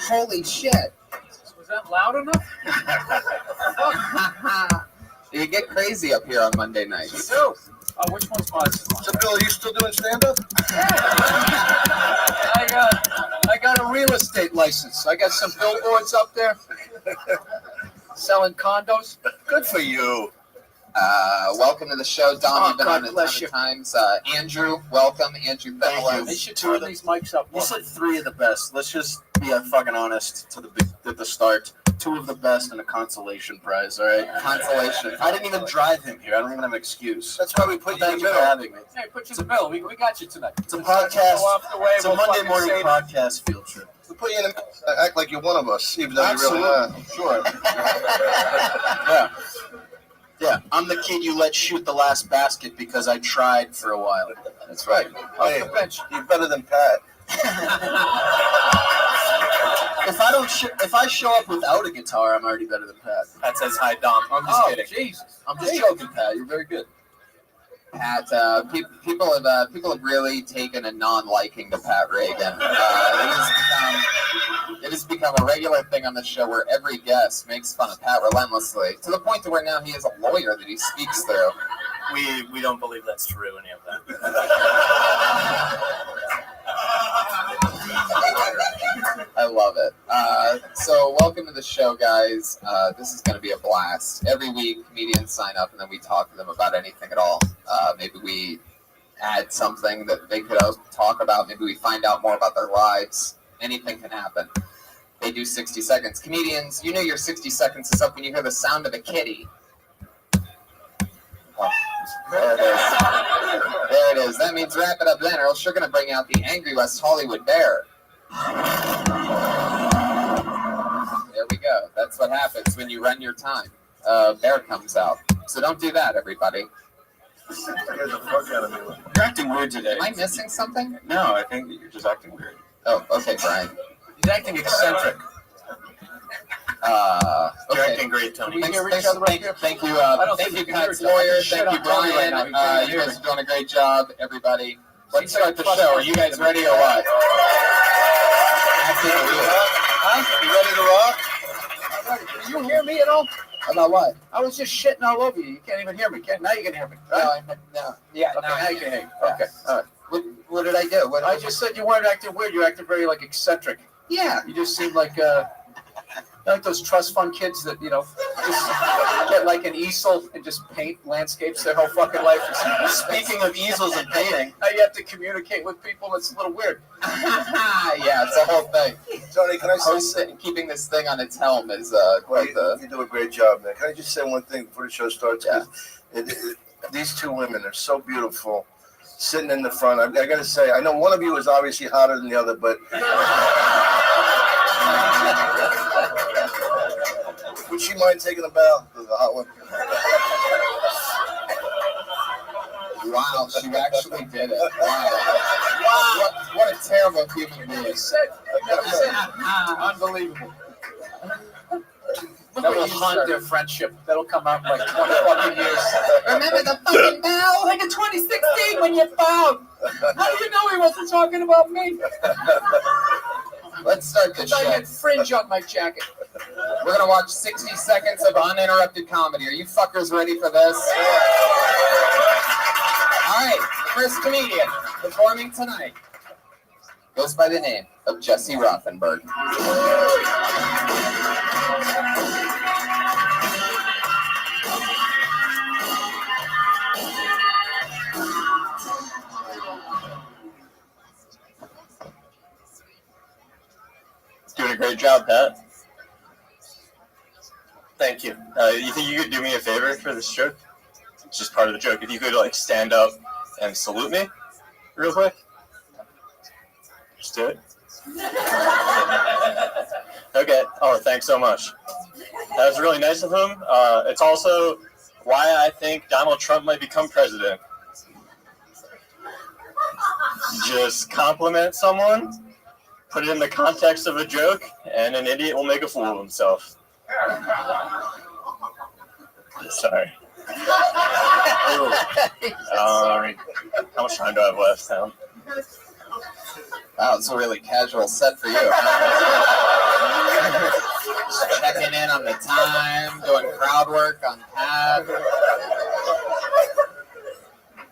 Holy shit. Was that loud enough? You get crazy up here on Monday nights. You do. Which one's mine? So, Bill, are you still doing stand-up? I got a real estate license. I got some billboards up there selling condos. Good for you. Welcome to the show, Don. You've been God on a bless ton you. of times. Andrew, welcome. Andrew Bellows. They should turn these mics up. You said 3 of the best. Let's just be fucking honest at the start. 2 of the best and a consolation prize, all right? Consolation. I didn't even drive him here. I don't even have an excuse. That's why we put you in Thank the you for middle. having me. Hey, put you in the middle. We got you tonight. It's a podcast. Go off the way. It's a We'll Monday fucking morning save it. podcast field trip. We put you in the middle. Act like you're one of us, even though Absolutely. you're really not. Sure. Yeah, I'm the kid you let shoot the last basket because I tried for a while. That's right. Off the bench. You're better than Pat. If I show up without a guitar, I'm already better than Pat. Pat says hi, Dom. I'm just kidding. Jesus. I'm just joking, Pat. You're very good. Pat, people have really taken a non-liking to Pat Reagan. It has become a regular thing on the show where every guest makes fun of Pat relentlessly, to the point to where now he has a lawyer that he speaks through. We don't believe that's true, any of that. I love it. So welcome to the show, guys. This is going to be a blast. Every week, comedians sign up, and then we talk to them about anything at all. Maybe we add something that they could talk about. Maybe we find out more about their lives. Anything can happen. They do 60 seconds. Comedians, you know your 60 seconds is up when you hear the sound of a kitty. Oh, there it is. There it is. That means wrap it up then, or else you're going to bring out the angry West Hollywood bear. There we go. That's what happens when you run your time. Bear comes out. So don't do that, everybody. Scared the fuck out of me. You're acting weird today. Am I missing something? No, I think that you're just acting weird. Oh, okay, Brian. He's acting eccentric. You're Okay. acting great, Tony. Can we hear each other right here? Thank you, think you can hear Pat's each other. lawyer. Shit, Thank you, I'm telling you right Brian. now, you can't You hear guys me. are doing a great job, everybody. Let's Seems like start the show. Are you guys ready or what? Absolutely. You ready to rock? Can you hear me at all? About what? I was just shitting all over you. You can't even hear me. Now you can hear me. No, Right? no. Yeah, Okay, no. now you can hear me. Okay. All right. What did I do? I just said you weren't acting weird. You're acting very eccentric. Yeah. You just seem like those trust fund kids that just get like an easel and just paint landscapes their whole fucking life. Speaking of easels and painting, Now you have to communicate with people. It's a little weird. Yeah, it's the whole thing. Tony, can I say Keeping this thing on its helm is Well, quite the. you do a great job, man. Can I just say one thing before the show starts? Yeah. These two women are so beautiful, sitting in the front. I got to say, I know one of you is obviously hotter than the other, but would she mind taking a bow? The hot one. Wow, she actually did it. Wow. What a terrible human being. Unbelievable. That will haunt their friendship. That'll come out in like 20 fucking years. Remember the fucking bell? Like in 2016 when you found. How do you know he wasn't talking about me? Let's start the Because I show. had fringe on my jacket. We're gonna watch 60 seconds of uninterrupted comedy. Are you fuckers ready for this? All right, the first comedian performing tonight goes by the name of Jesse Rothenberg. doing a great job, Pat. Thank you. You think you could do me a favor for this joke? It's just part of the joke. If you could, stand up and salute me real quick. Just do it. Okay. Oh, thanks so much. That was really nice of him. It's also why I think Donald Trump might become president. Just compliment someone, put it in the context of a joke, and an idiot will make a fool of himself. Sorry. How much time do I have left, Tom? Wow, it's a really casual set for you. Checking in on the time, doing crowd work on pad.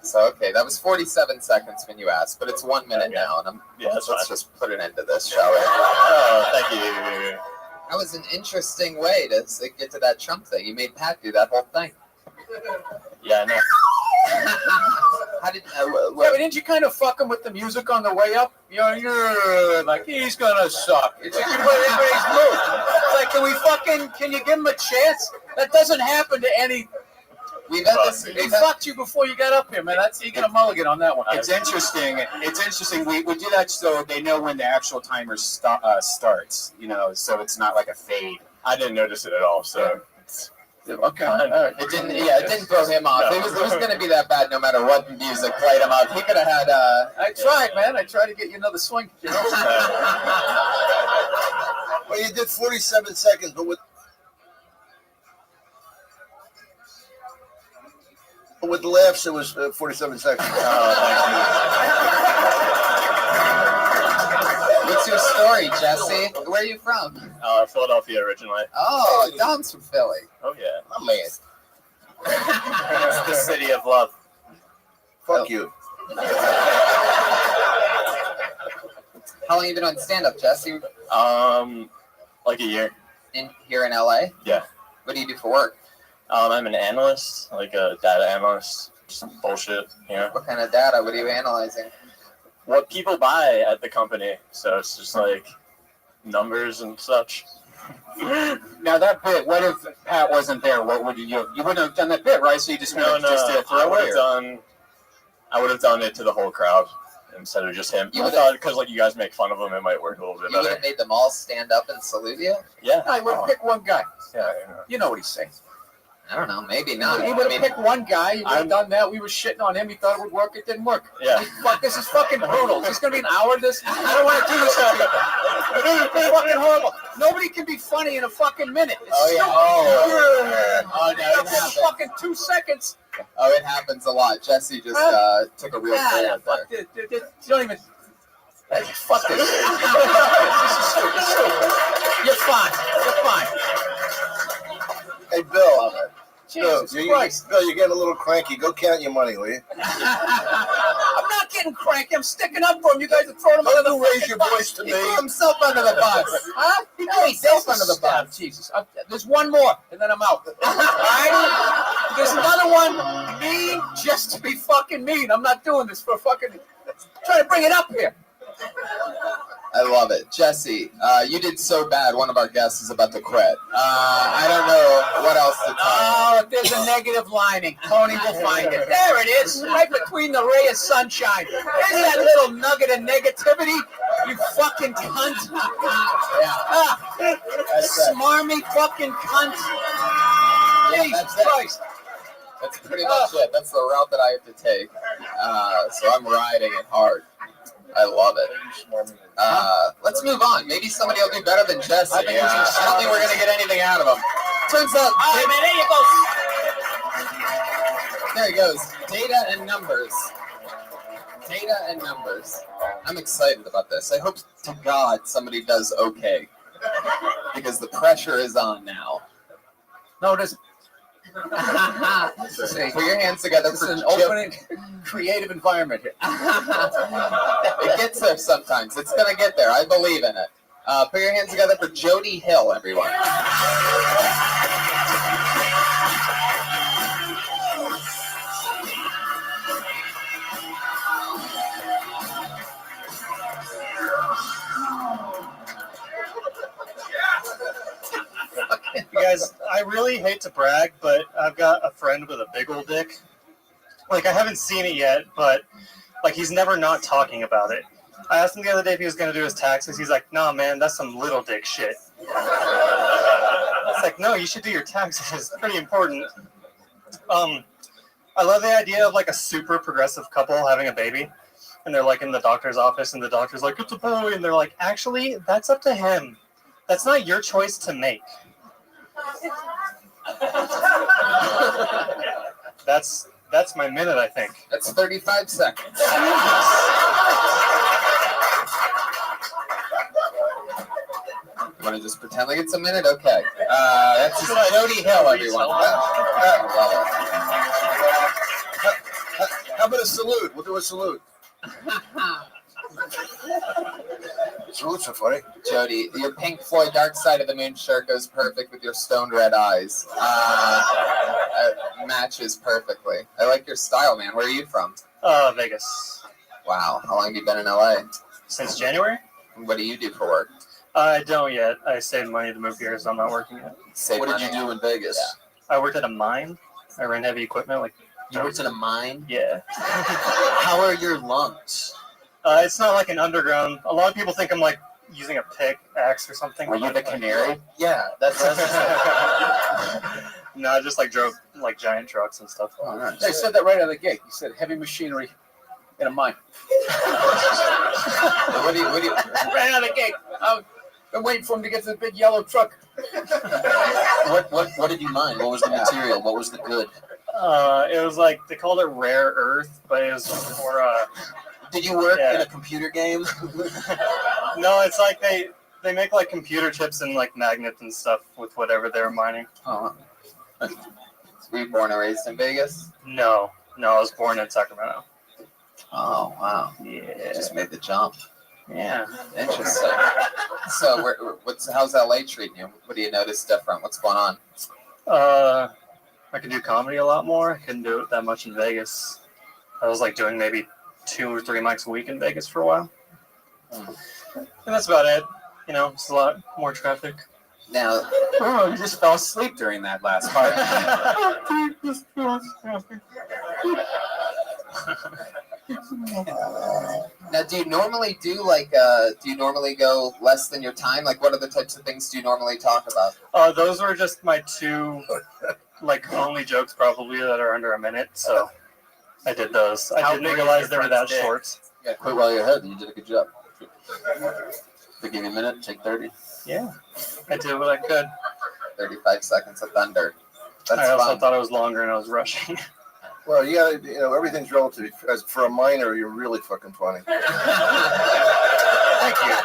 So, okay, that was 47 seconds when you asked, but it's 1 minute now, and let's just put an end to this, shall we? Oh, thank you. That was an interesting way to get to that Trump thing. You made Pat do that whole thing. Yeah, I know. How did? But didn't you kind of fuck him with the music on the way up? You're like, he's gonna suck. It's like everybody's mood. It's like, can you give him a chance? That doesn't happen to any. We've had this. They fucked you before you got up here, man. You get a mulligan on that one. It's interesting. We do that so they know when the actual timer starts. So it's not like a fade. I didn't notice it at all, so. Okay. All right. It didn't throw him off. No. It was going to be that bad no matter what music played him up. He could have had. I tried, man. I tried to get you another swing. Well, you did 47 seconds, but with laughs, it was 47 seconds. What's your story, Jesse? Where are you from? Philadelphia originally. Oh, Dom's from Philly. Oh, yeah. My man. It's the city of love. Fuck you. How long have you been on stand-up, Jesse? Like a year. Here in LA? Yeah. What do you do for work? I'm an analyst, like a data analyst. Some bullshit, What kind of data? What are you analyzing? What people buy at the company. So it's just like numbers and such. Now that bit, what if Pat wasn't there? What would you wouldn't have done that bit, right? So you just did a I throwaway. would have done it to the whole crowd instead of just him. I thought because you guys make fun of him, it might work a little bit You would better. have made them all stand up and salute you? Yeah. I would have picked one guy. Yeah. You know what he's saying. I don't know. Maybe not. He would have picked one guy. He would have done that. We were shitting on him. He thought it would work. It didn't work. Yeah. Fuck, this is fucking brutal. Is this going to be an hour of this? I don't want to do this to people. It's fucking horrible. Nobody can be funny in a fucking minute. It's stupid. Oh, no, it happens. Fucking 2 seconds. Oh, it happens a lot. Jesse just took a real pull Fuck there. this. You don't even... Fuck this. This is stupid. You're fine. Hey, Bill. Jesus Christ. Bill, you're getting a little cranky. Go count your money, will you? I'm not getting cranky. I'm sticking up for him. You guys are throwing him under the raise your voice to He me. threw himself under the bus. Huh? He threw himself under the bus. Jesus. There's one more, and then I'm out. All right? There's another one. Mean just to be fucking mean. I'm not doing this for fucking... trying to bring it up here. I love it. Jesse, you did so bad, one of our guests is about to quit. I don't know what else to tell you. Oh, if there's a negative lining, Tony will find it. There it is, right between the ray of sunshine. There's that little nugget of negativity, you fucking cunt. Smarmy fucking cunt. Jesus Christ. That's pretty much it. That's the route that I have to take. So I'm riding it hard. I love it. Let's move on. Maybe somebody will do better than Jesse. I don't think we're going to get anything out of him. Turns out... All right, man, there you go. There he goes. Data and numbers. Data and numbers. I'm excited about this. I hope to God somebody does okay. Because the pressure is on now. No, it isn't. Put your hands together It's for an open, creative environment here. It gets there sometimes. It's going to get there. I believe in it. Put your hands together for Jody Hill, everyone. You guys, I really hate to brag, but I've got a friend with a big old dick. I haven't seen it yet, but, he's never not talking about it. I asked him the other day if he was going to do his taxes. He's like, nah, man, that's some little dick shit. It's like, no, you should do your taxes. It's pretty important. I love the idea of, a super progressive couple having a baby. And they're, in the doctor's office, and the doctor's like, it's a boy. And they're like, actually, that's up to him. That's not your choice to make. That's my minute, I think. That's 35 seconds. Want want to just pretend like it's a minute? Okay. That's Jody Hill, everyone. How about a salute? We'll do a salute. Salutes are funny. Jody, your Pink Floyd Dark Side of the Moon shirt goes perfect with your stoned red eyes. Matches perfectly. I like your style, man. Where are you from? Vegas. Wow. How long have you been in LA? Since January? What do you do for work? I don't yet. I saved money to move here, so I'm not working yet. What did you do in Vegas? I worked at a mine. I ran heavy equipment. You worked at a mine? Yeah. How are your lungs? It's not like an underground. A lot of people think I'm like using a pickaxe or something. Were you the canary? Yeah, that's No, I just like drove like giant trucks and stuff. Oh, nice. They said that right out of the gate. He said heavy machinery in a mine. What do you Right out of the gate. I've been waiting for him to get to the big yellow truck. What did you mine? What was the material? What was the good? It was like they called it rare earth, but it was for Did you work Yeah. in a computer game? No, it's like they make like computer chips and like magnets and stuff with whatever they were mining. Oh. Were you born and raised in Vegas? No, I was born in Sacramento. Oh, wow. Yeah. Just made the jump. Yeah. Interesting. So, how's LA treating you? What do you notice different? What's going on? I could do comedy a lot more. I couldn't do it that much in Vegas. I was like doing maybe 2 or 3 mics a week in Vegas for a while. And that's about it. You know, it's a lot more traffic. Now, Oh, you just fell asleep during that last part. now, do you normally go less than your time? Like, what other types of things do you normally talk about? Those were just my 2 like only jokes probably that are under a minute. So I did those. I didn't realize they were that short. Yeah, quit while you're ahead. You did a good job. They give you a minute, take 30. Yeah, I did what I could. 35 seconds of thunder. That's I also fun. thought I was longer and I was rushing. Well, you gotta, everything's relative. As for a minor, you're really fucking funny. Thank you.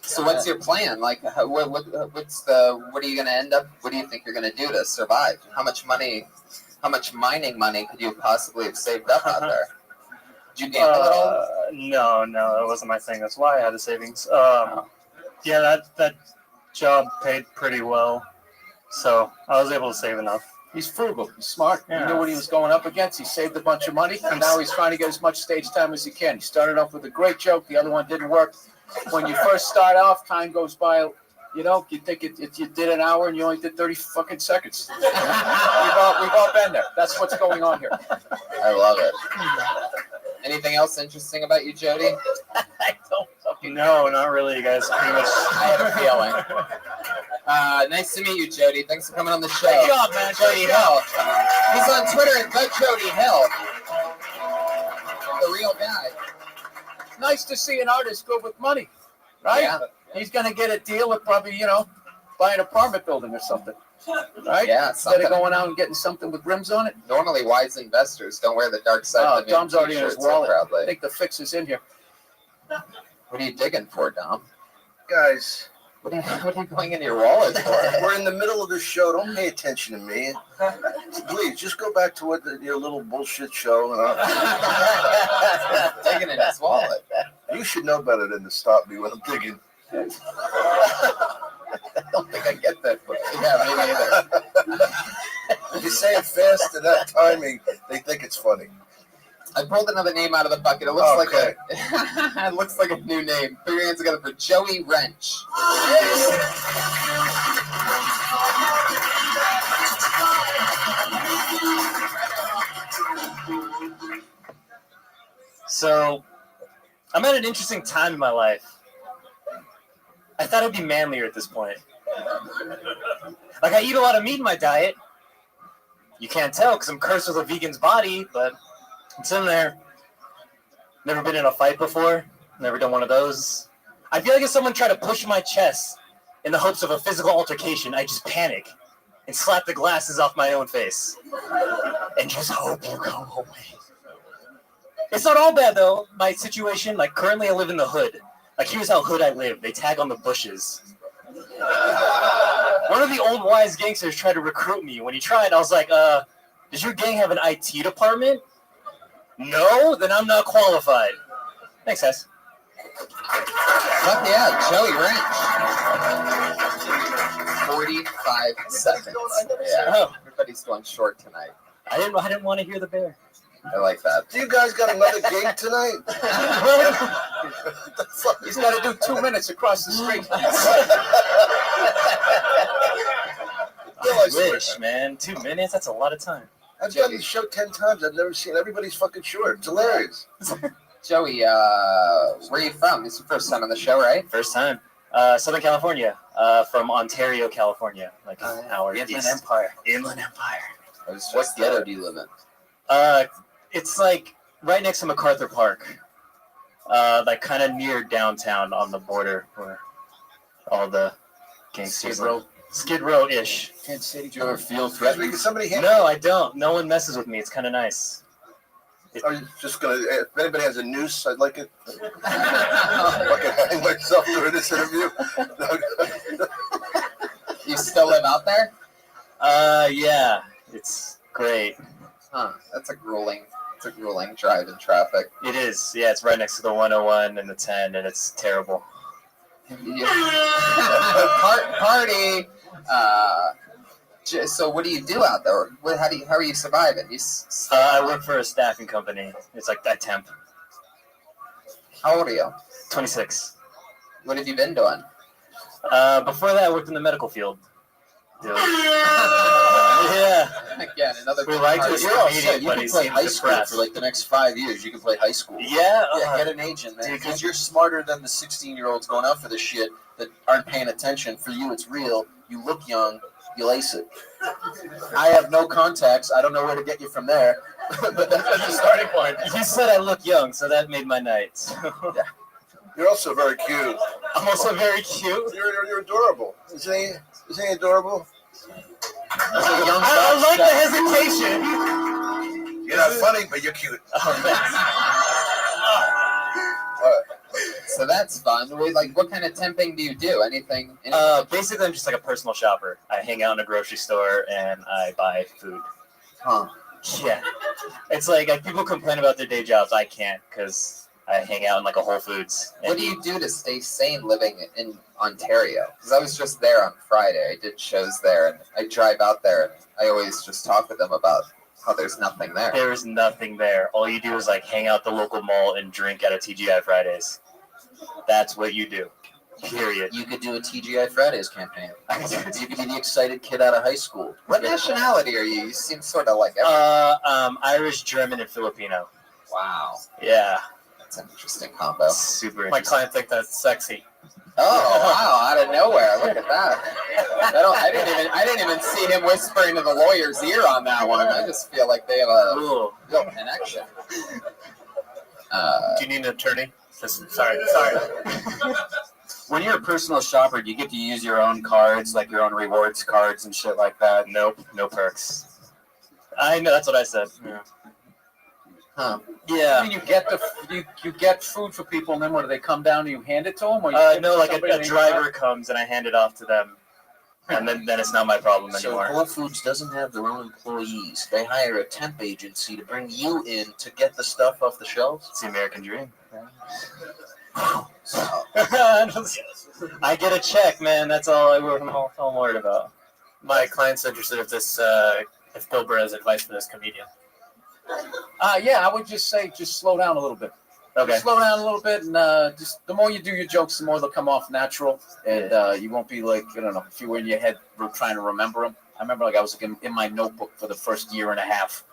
So what's your plan? Like, what are you going to end up? What do you think you're going to do to survive? How much mining money could you possibly have saved up out there? Did you gamble at all? No, that wasn't my thing. That's why I had the savings. Yeah, that job paid pretty well, so I was able to save enough. He's frugal. He's smart. Yeah. He knew what he was going up against. He saved a bunch of money, and now he's trying to get as much stage time as he can. He started off with a great joke. The other one didn't work. When you first start off, time goes by. You think you did an hour and you only did 30 fucking seconds. We've all been there. That's what's going on here. I love it. Anything else interesting about you, Jody? I don't fucking No, not really. You guys pretty much. I had a feeling. Nice to meet you, Jody. Thanks for coming on the show. Good job, man. Jody Hill. He's on Twitter at @JodyHill. The real guy. Nice to see an artist go with money, right? Yeah. He's going to get a deal with probably, buy an apartment building or something, right? Yeah, Instead of going out and getting something with rims on it. Normally, wise investors don't wear the dark side of the moon Dom's already in his t-shirts so wallet. I proudly. think the fix is in here. What are you digging for, Dom? Guys, What are you going in your wallet for? we're in the middle of the show. Don't pay attention to me. Please, just go back to your little bullshit show. Digging in his wallet. You should know better than to stop me when I'm digging. I don't think I get that. But yeah, maybe either. If you say it fast and that timing, they think it's funny. I pulled another name out of the bucket. It looks Okay. it looks like a new name. Put your hands together for Joey Wrench. So, I'm at an interesting time in my life. I thought I'd be manlier at this point. Like, I eat a lot of meat in my diet. You can't tell because I'm cursed with a vegan's body, but it's in there. Never been in a fight before. Never done one of those. I feel like if someone tried to push my chest in the hopes of a physical altercation, I just panic and slap the glasses off my own face and just hope you go away. It's not all bad though. My situation, like currently I live in the hood. Like, here's how hood I live. They tag on the bushes. One of the old wise gangsters tried to recruit me. When he tried, I was like, does your gang have an IT department? No? Then I'm not qualified. Thanks, guys. Fuck yeah, Joey Wrench. 45 seconds. Yeah, everybody's going short tonight. I didn't want to hear the bear. I like that. Do you guys got another gig tonight? He's got to do 2 minutes across the street. I wish, man. 2 minutes? That's a lot of time. I've done the show 10 times. I've never seen everybody's fucking short. It's hilarious. Joey, where are you from? This is your first time on the show, right? First time. Southern California. From Ontario, California. Like an hour Inland east. Empire. Inland Empire. What ghetto do you live in? It's like right next to MacArthur Park. Like kind of near downtown on the border where all the gangsters. Skid Row-ish. Kansas City. Did you ever feel Can threatened? somebody hand No, I don't. No one messes with me. It's kind of nice. Are you just gonna? If anybody has a noose, I'd like it. Fucking hang myself during this interview. You still live out there? Yeah. It's great. Huh. That's a grueling drive in traffic. It is. Yeah, it's right next to the 101 and the 10, and it's terrible. Yeah. Party. So what do you do out there? How are you surviving? I work for a staffing company. It's like that temp. How old are you? 26. What have you been doing? Before that, I worked in the medical field. Yeah. Again, another. We like party. this. You're all Comedian, set. You but can he play seems high school depressed. for like the next 5 years. You can play high school. Yeah. Yeah, get an agent, man. Dude, Because you're smarter than the 16-year-olds going out for this shit that aren't paying attention. For you, it's real. You look young. You lace it. I have no contacts. I don't know where to get you from there. But that's the starting point. You said I look young, so that made my night. You're also very cute. I'm also very cute. You're adorable. Isn't he adorable? I like the hesitation. You're not funny, but you're cute. Oh, thanks. So that's fun. What kind of temping do you do? Anything? Basically, I'm just like a personal shopper. I hang out in a grocery store and I buy food. Huh. Yeah. It's like people complain about their day jobs. I can't because I hang out in like a Whole Foods. What do you do to stay sane living in Ontario? Because I was just there on Friday. I did shows there, and I drive out there, and I always just talk with them about how there's nothing there. There's nothing there. All you do is like hang out at the local mall and drink at a TGI Fridays. That's what you do. Period. You could do a TGI Fridays campaign. You could be the excited kid out of high school. What nationality are you? You seem sort of like. Irish, German, and Filipino. Wow, Yeah. that's an interesting combo. Super My interesting. client think that's sexy. Oh wow! Out of nowhere, look at that. I didn't even see him whispering to the lawyer's ear on that one. I just feel like they have a Cool. real connection. Do you need an attorney? Sorry. When you're a personal shopper, do you get to use your own cards, like your own rewards cards and shit like that? Nope. No perks. I know. That's what I said. Yeah. Huh? I Yeah. mean, you get food for people, and then what do they come down and you hand it to them? Or you No, like somebody a they- driver comes and I hand it off to them, and then it's not my problem So anymore. Whole Foods doesn't have their own employees. They hire a temp agency to bring you in to get the stuff off the shelves. It's the American dream. So, I get a check, man. That's all I'm worried about. My client's interested if Bill Burr has advice for this comedian. Yeah, I would just say slow down a little bit. Okay. Slow down a little bit, and just the more you do your jokes, the more they'll come off natural, and you won't be like, I don't know, if you were in your head trying to remember them. I remember I was in my notebook for the first year and a half,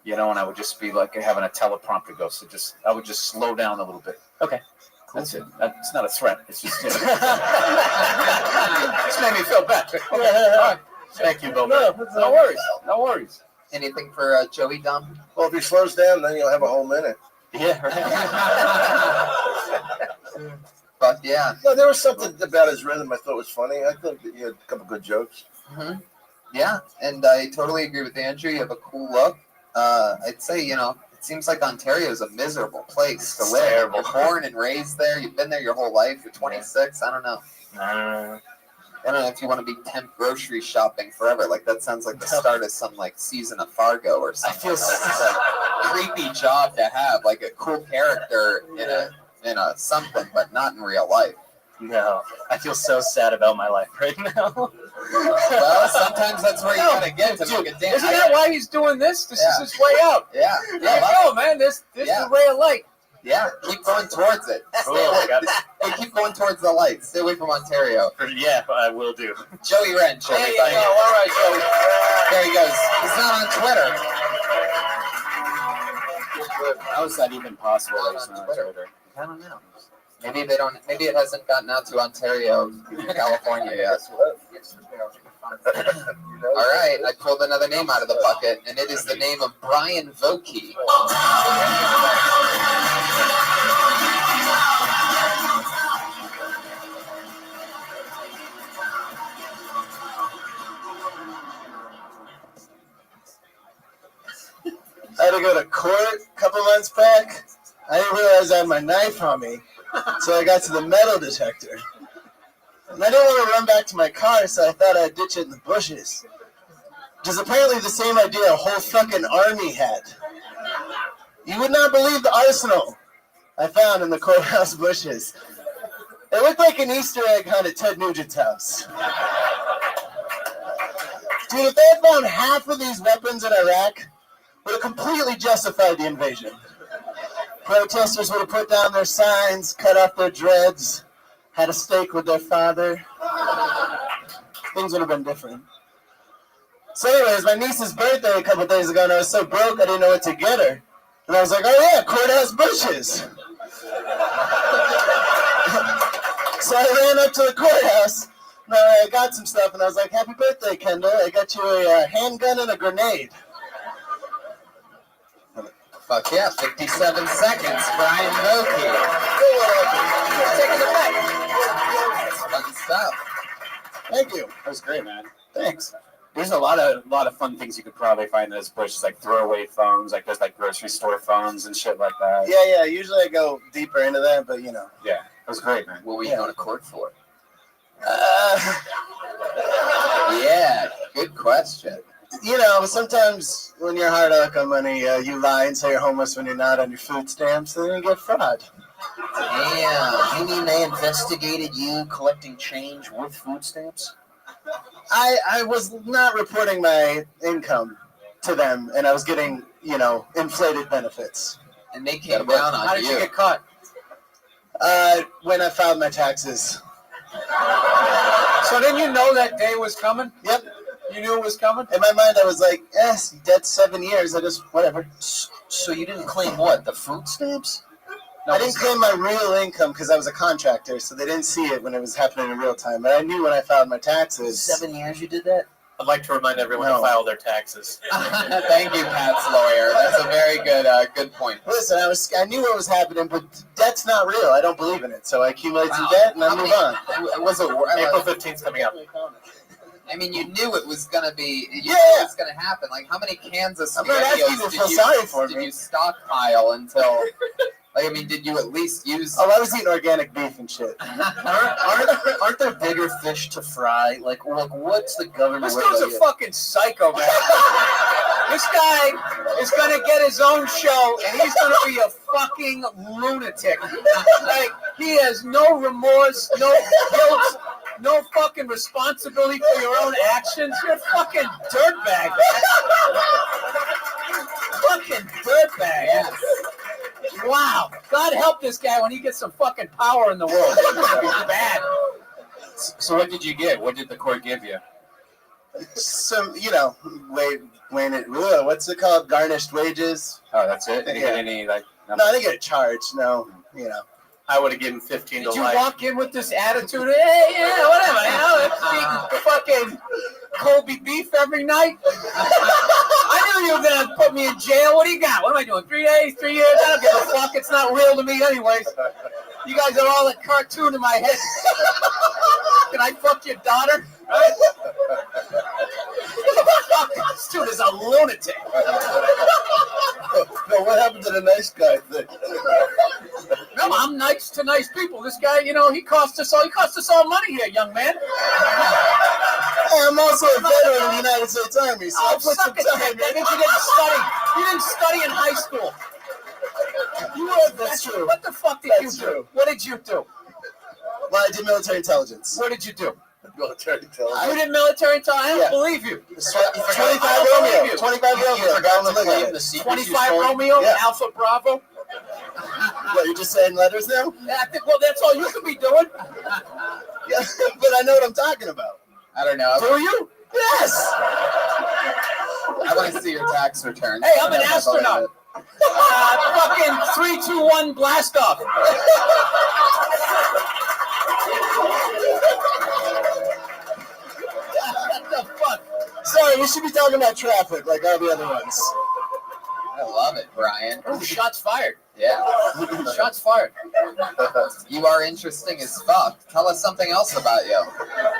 and I would just be like having a teleprompter go. So I would just slow down a little bit. Okay. That's it. It's not a threat. It's just just made me feel bad. Okay. All right. Thank you, Bill. No worries. anything for Joey Dumb? Well, if he slows down, then you'll have a whole minute. Yeah. Right. But yeah. No, there was something about his rhythm I thought was funny. I thought that he had a couple good jokes. Yeah, and I totally agree with Andrew. You have a cool look. I'd say, It seems like Ontario is a miserable place to It's live. terrible. You're born and raised there. You've been there your whole life. You're 26. I don't know. I don't know if you want to be temp grocery shopping forever. Like that sounds like the start of some like season of Fargo or something. I feel It's a creepy job to have, like a cool character in a something, but not in real life. No, I feel so sad about my life right now. Well, sometimes that's where you gotta get to make a damn. Isn't that why he's doing this? This is his way out. Yeah, There you go, man. This is the ray of light. yeah. Keep going towards it. Stay Oh, away. God. Hey, keep going towards the light. Stay away from Ontario. Yeah, I will do. Joey Wrench. There you everybody. go. All right, Joey. There he goes. He's not on Twitter. How is that even possible? Not There's on no Twitter. Twitter. I don't know. Maybe they don't. Maybe it hasn't gotten out to Ontario, California yet. All right, I pulled another name out of the bucket, and it is the name of Brian Vokey. I had to go to court a couple months back. I didn't realize I had my knife on me, so I got to the metal detector. And I didn't want to run back to my car, so I thought I'd ditch it in the bushes. Which is apparently the same idea a whole fucking army had. You would not believe the arsenal I found in the courthouse bushes. It looked like an Easter egg hunt at Ted Nugent's house. Dude, if they had found half of these weapons in Iraq, would have completely justified the invasion. Protesters would have put down their signs, cut off their dreads, had a steak with their father. Things would have been different. So anyways, my niece's birthday a couple days ago, and I was so broke I didn't know what to get her. And I was like, oh yeah, courthouse bushes. So I ran up to the courthouse, and I got some stuff, and I was like, happy birthday, Kendall. I got you a handgun and a grenade. Fuck yeah, 57 seconds, Brian Vokey. Taking it back. Fun stuff. Thank you. That was great, man. Thanks. There's a lot of fun things you could probably find in those bushes, like throwaway phones, like those like grocery store phones and shit like that. Yeah. Usually I go deeper into that, but you know. Yeah, it was great, man. What were you Yeah. going to court for? Uh, Yeah, good question. you know, sometimes when you're hard up on money, you lie and say you're homeless when you're not on your food stamps, and then you get fraud. Damn. You mean they investigated you collecting change with food stamps? I was not reporting my income to them, and I was getting, you know, inflated benefits. And they came down on How did you get caught? When I filed my taxes. So then you know that day was coming? Yep. You knew it was coming? In my mind, I was like, yes, that's 7 years. I just, whatever. So you didn't claim what? The food stamps? I didn't claim my real income because I was a contractor, so they didn't see it when it was happening in real time. But I knew when I filed my taxes. 7 years you did that? I'd like to remind everyone No. to file their taxes. Thank you, Pat's lawyer. That's a very good point. Listen, I knew what was happening, but debt's not real. I don't believe in it. So I accumulate some debt and I move on. Was it? April 15th coming up. I mean, you knew it was gonna be. You knew Yeah. it was gonna happen. Like, how many cans of I'm not asking you to SpaghettiOs feel sorry for did me. you stockpile until? Like, I mean, did you at least use? Oh, I was eating organic beef and shit. Aren't there bigger fish to fry? Like what's the government? This dude's a fucking psycho, man. This guy is gonna get his own show, and he's gonna be a fucking lunatic. Like, he has no remorse, no guilt, no fucking responsibility for your own actions. You're a fucking dirtbag. Fucking dirtbag. Yes. Wow. God help this guy when he gets some fucking power in the world. It's gonna be bad. So what did you get? What did the court give you? Some, you know, what's it called? Garnished wages. Oh, that's it? Did you get Yeah. any like? No, I didn't get a charge. No, you know. I would have given 15 Did to you life. walk in with this attitude? Hey, yeah, whatever. You know, it's eating fucking Colby beef every night. I knew you were gonna put me in jail. What do you got? What am I doing? 3 days, 3 years? I don't give a fuck. It's not real to me, anyways. You guys are all a cartoon in my head. Can I fuck your daughter? Right? This dude is a lunatic. No, what happened to the nice guy thing? No, I'm nice to nice people. This guy, he cost us all money here, young man. Hey, I'm also a veteran of the United States Army, so I put some suck it, time man. in. That means you didn't study. You didn't study in high school. That's true. What the fuck did That's you do? true. What did you do? Well, I did military intelligence. What did you do? Military intelligence. You did military intelligence? I don't Yeah. believe you. 25 Romeo. 25 You Romeo. forgot Down to the claim limit. the secrets 25 you stole? Romeo, Yeah. Alpha Bravo. What, you're just saying letters now? Yeah, well, that's all you could be doing. Yeah, but I know what I'm talking about. I don't know. Do you? Yes! I want to see your tax returns. Hey, I'm an I don't believe astronaut. it. Fucking 3, 2, 1 blast off. What the fuck? Sorry, we should be talking about traffic like all the other ones. I love it, Brian. Oh, shots fired. Yeah. Shots fired. You are interesting as fuck. Tell us something else about you.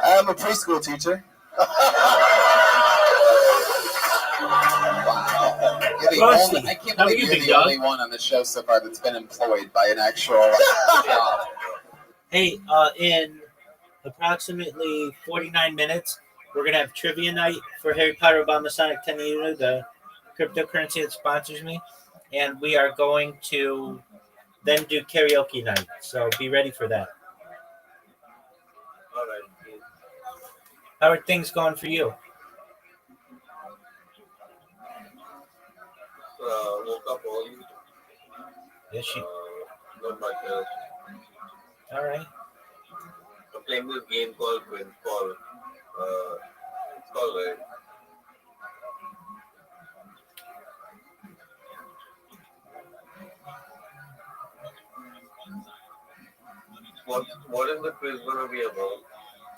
I'm a preschool teacher. Wow. You're the Frosty, only, I can't how believe you you're been, the dog? only one on the show so far that's been employed by an actual job. Hey, in approximately 49 minutes, we're going to have trivia night for Harry Potter Obama Sonic 10 Uno, the cryptocurrency that sponsors me. And we are going to then do karaoke night. So be ready for that. All right. How are things going for you? Woke up early. Yes, you. Not much else. All right. I'm playing this game called Windfall. It's called right. What is the quiz gonna be about?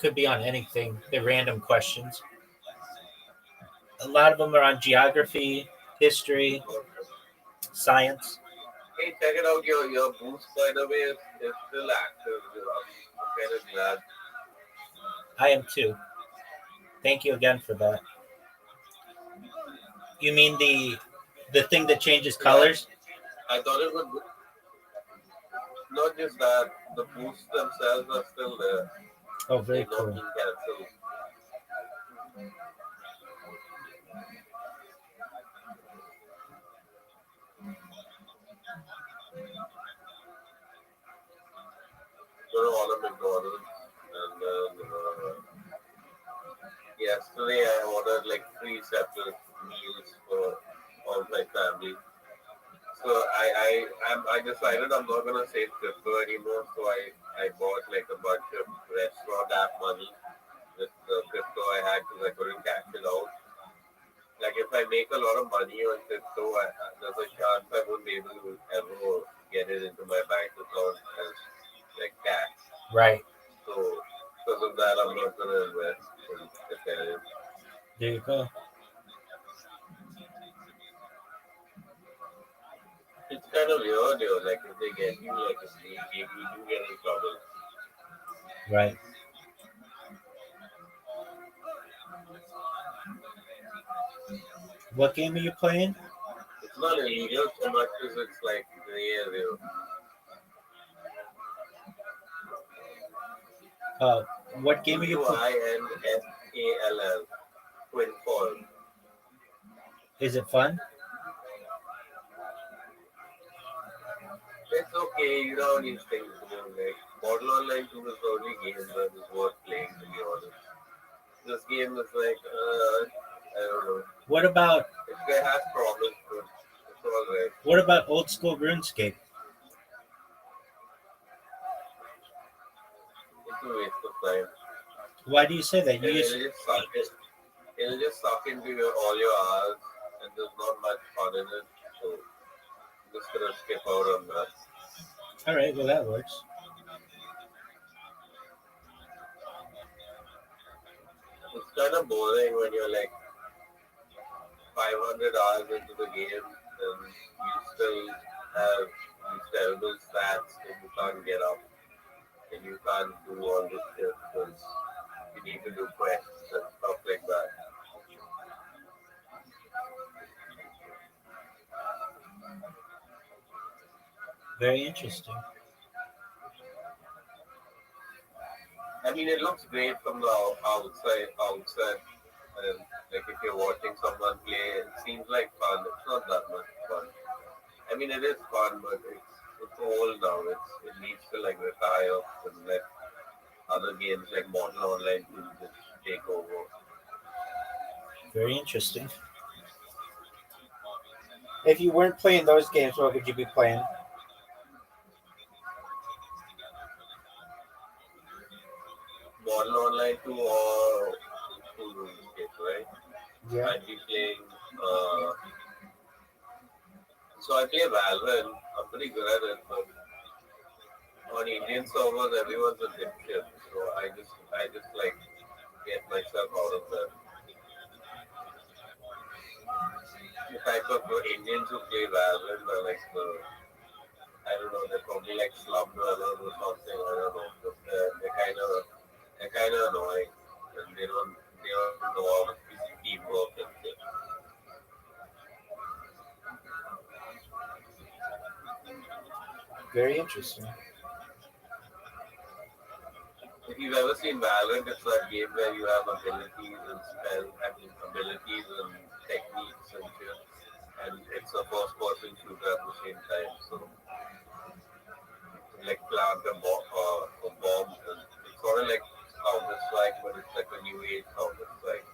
Could be on anything. They're random questions. A lot of them are on geography, history, science. Hey, check it out. Your boost, by the way, is still active. I'm kind of glad. I am too. Thank you again for that. You mean the thing that changes colors? I thought it would. Not just that, the boosts themselves are still there. Oh, very They're not cool. being cancelled. Go to all of McDonald's and then yesterday I ordered like 3 separate meals for all my family. So I decided I'm not gonna save crypto anymore. So I bought like a bunch of restaurant app money with the crypto I had because I couldn't cash it out. Like if I make a lot of money on crypto, there's a chance I won't be able to ever get it into my bank account as like cash. Right. So because of that, I'm not gonna invest in Ethereum. There you go. It's kind of weird, though. Like if they get you like a sneak game, you do get in trouble. Right. What game are you playing? It's not illegal so much as it's like gray area. What game are you playing? Winfall. Winfall. Is it fun? It's okay, you know these things. Like Model Online 2 is the only game that is worth playing, to be honest. This game is like, I don't know. What about It has problems, but it's alright. what about old school RuneScape? It's a waste of time. Why do you say that? It'll just suck into all your hours, and there's not much fun in it. So I'm just gonna skip out on that. All right, well that works. It's kind of boring when you're like 500 hours into the game and you still have these terrible stats and you can't get up and you can't do all this shit because you need to do quests and stuff like that. Very interesting. I mean, it looks great from the outside, and like if you're watching someone play, it seems like fun. It's not that much fun. I mean, it is fun, but it's old now. It needs to like retire and let other games like modern online will just take over. Very interesting. If you weren't playing those games, what would you be playing? Modern online too, or two rules games, right? Yeah. I'd be playing. So I play Valorant. I'm pretty good at it, but on Indian servers, everyone's a dipshit. So I just like get myself out of that. The type of Indians who play Valorant are like I don't know, they're probably like slum dwellers or something. I don't know. But they're kind of annoying, and they don't know how to teamwork and shit. Very interesting. If you've ever seen Valorant, it's that game where you have abilities and abilities and techniques and shit, and it's a first-person shooter at the same time. So like plant a bomb, and it's sort of like Counter Strike, but it's like a new age Counter Strike.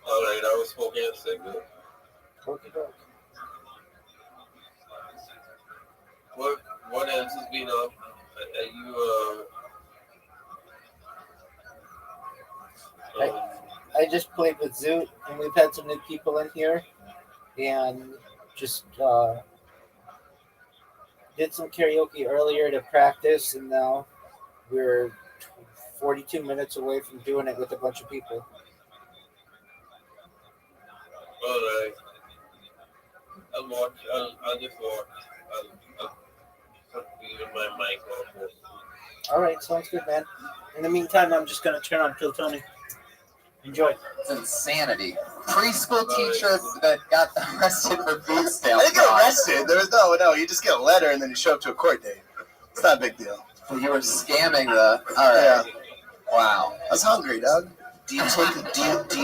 All right, I was smoking a cigarette. Okay, doke. What else has been up? Are you I just played with Zoot, and we've had some new people in here, and just did some karaoke earlier to practice, and now we're 42 minutes away from doing it with a bunch of people. all right? I'll watch. I'll just watch. I'll put my mic off. All right, sounds good, man. In the meantime, I'm just going to turn on Kill Tony. Enjoy. It's insanity. Preschool teacher that got arrested for food stamp I didn't get fraud. arrested. There was no. You just get a letter and then you show up to a court date. It's not a big deal. So you were scamming the. All right. Yeah. Wow. I was hungry, dog. Do you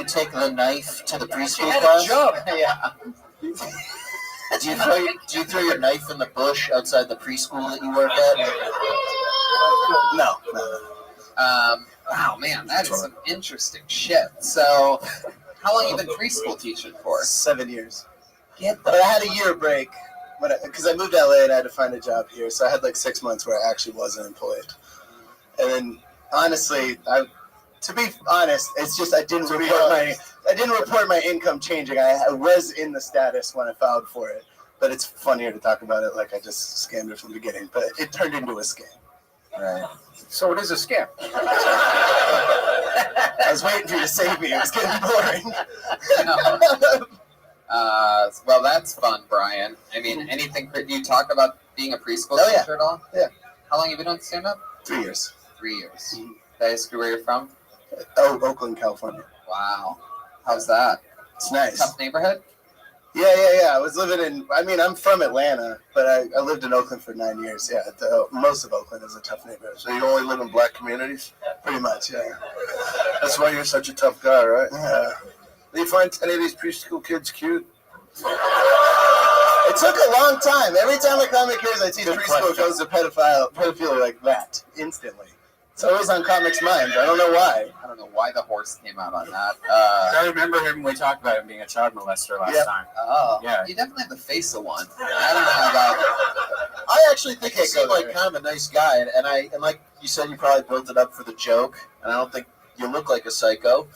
take the knife to the preschool Had a class? job. Yeah. Do you throw your knife in the bush outside the preschool that you work at? No. Wow, man, that is some interesting shit. So, how long you been preschool teaching for? 7 years. Get But I had a year break because I moved to LA and I had to find a job here. So I had like 6 months where I actually wasn't employed. And then, honestly, to be honest, it's just I didn't report my income changing. I was in the status when I filed for it, but it's funnier to talk about it like I just scammed it from the beginning. But it turned into a scam. Right. So it is a scam. I was waiting for you to save me. It was getting boring. Well, that's fun, Brian. I mean, anything? Do you talk about being a preschool Oh, yeah. teacher at all? Yeah. How long you been doing stand-up? 3 years. 3 years. Did I ask you where you're from? Oh, Oakland, California. Wow. How's that? It's nice. Tough neighborhood? Yeah. I was living in, I'm from Atlanta, but I lived in Oakland for 9 years. Yeah, most of Oakland is a tough neighborhood. So you only live in black communities? Pretty much, yeah. That's why you're such a tough guy, right? Yeah. Do you find any of these preschool kids cute? It's took a long time. Every time a comic hears I teach preschool, it goes to pedophilia like that, instantly. It's always on comics' minds. I don't know why. I don't know why the horse came out on that. I remember him when we talked about him being a child molester last time. Oh, Yeah. You definitely have the face of one. I don't know about. I actually think he seemed like kind of a nice guy, and like you said, you probably built it up for the joke, and I don't think you look like a psycho.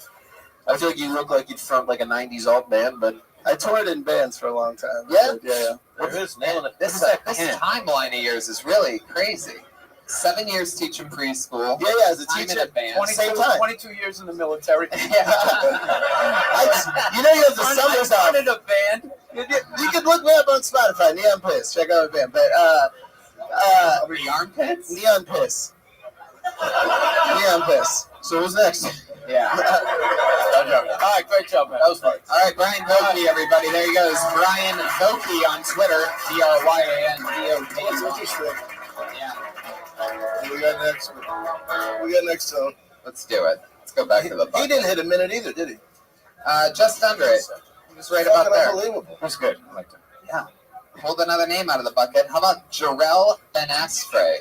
I feel like you look like you'd front like a '90s alt band, but I toured in bands for a long time. Yeah? Yeah. This Timeline of yours is really crazy. 7 years teaching preschool. Yeah, as a Time teacher. in a band. Same time. 22 years in the military. You know you have the summer stuff. I'm in a band. You can look me up on Spotify, Neon Piss. Check out my band. But Over the armpits? Neon Piss. Neon Piss. So who's next? Yeah. All right, great job, man. That was fun. All right, Brian Vokey, everybody. There he goes. Brian Vokey on Twitter. DRYANVOT. Yeah. We got next zone. Let's do it. Let's go back to the He bucket. didn't hit a minute either, did he? Just under it. He was right about Fucking there. unbelievable. That's good. I liked it. Yeah. Hold another name out of the bucket. How about Jarrell Benasfre?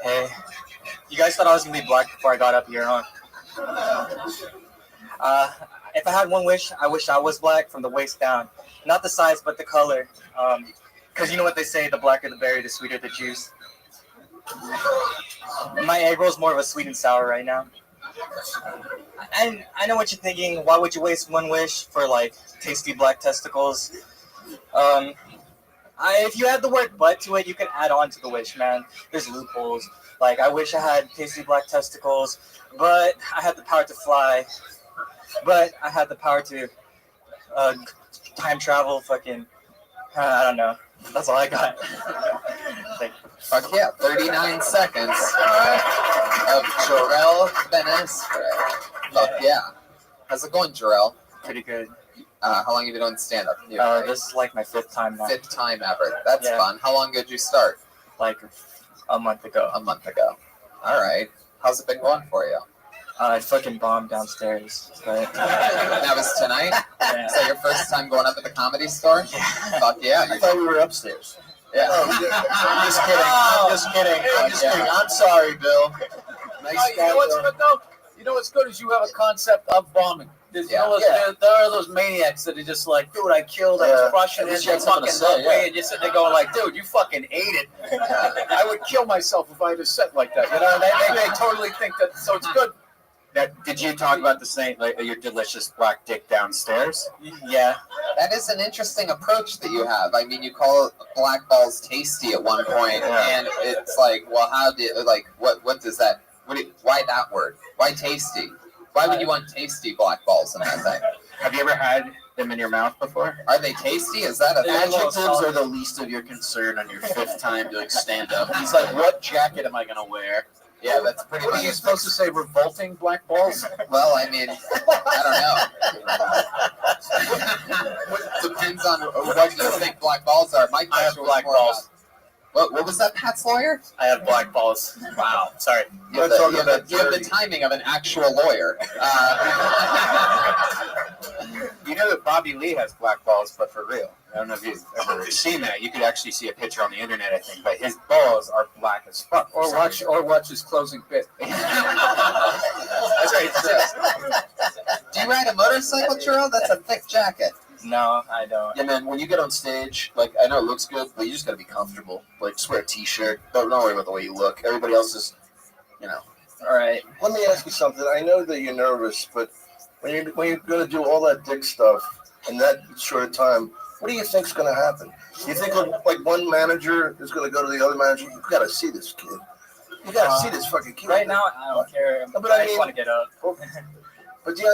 Hey, you guys thought I was gonna be black before I got up here, huh? If I had one wish, I wish I was black from the waist down. Not the size, but the color. Because you know what they say, the blacker the berry, the sweeter the juice. My egg roll's more of a sweet and sour right now. And I know what you're thinking. Why would you waste one wish for, like, tasty black testicles? If you add the word "but" to it, you can add on to the wish, man. There's loopholes. Like, I wish I had tasty black testicles, but I had the power to fly. But I had the power to time travel, I don't know. That's all I got. Fuck yeah, 39 seconds of Jarrell Benasfre. Fuck yeah. How's it going, Jarrell? Pretty good. How long have you been doing stand-up? This is like my 5th time now. 5th time ever. That's Yeah. fun. How long ago did you start? Like a month ago. A month ago. All right. How's it been going for you? I fucking bombed downstairs. But That was tonight? yeah. Is that your first time going up at the Comedy Store? Fuck yeah. I thought we were upstairs. Yeah. I'm just kidding. I'm just kidding. I'm just kidding. I'm sorry, Bill. Nice You know what's good though? You know what's good is you have a concept of bombing. There are those maniacs that are just like, dude, I killed, I was crushing At it, least you you had something to fucking say, away, and you're sitting there going like, dude, you fucking ate it. I would kill myself if I had a set like that. You know, and they totally think that, so it's good. Now, did you talk about the same, like your delicious black dick downstairs? Yeah. That is an interesting approach that you have. I mean, you call black balls tasty at one point, and it's like, well, how did, like, what does that, why that word? Why tasty? Why would you want tasty black balls in that thing? Have you ever had them in your mouth before? Are they tasty? Is that a thing? adjectives are the least of your concern on your 5th time doing stand-up. He's like, what jacket am I going to wear? Yeah, that's pretty What much. are you supposed to say, revolting black balls? Well, I mean, I don't know. Depends on what you think black balls are. My I have question was black more balls. about- What was that, Pat's lawyer? I have black balls. Wow. Sorry. You have the timing of an actual lawyer. You know that Bobby Lee has black balls, but for real. I don't know if you've ever seen that. You could actually see a picture on the internet, I think, but his balls are black as fuck. Or watch his closing bit. That's right. Do you ride a motorcycle, Jarrell? That's a thick jacket. No, I don't. Yeah, man, when you get on stage, like, I know it looks good, but you just got to be comfortable. Like, just wear a t-shirt. Don't worry about the way you look. Everybody else is, you know. All right. Let me ask you something. I know that you're nervous, but when you're going to do all that dick stuff in that short time, what do you think's going to happen? Do you think like one manager is going to go to the other manager? You got to see this kid. You got to see this fucking kid. Right now, I don't care. But I just want to get up. But you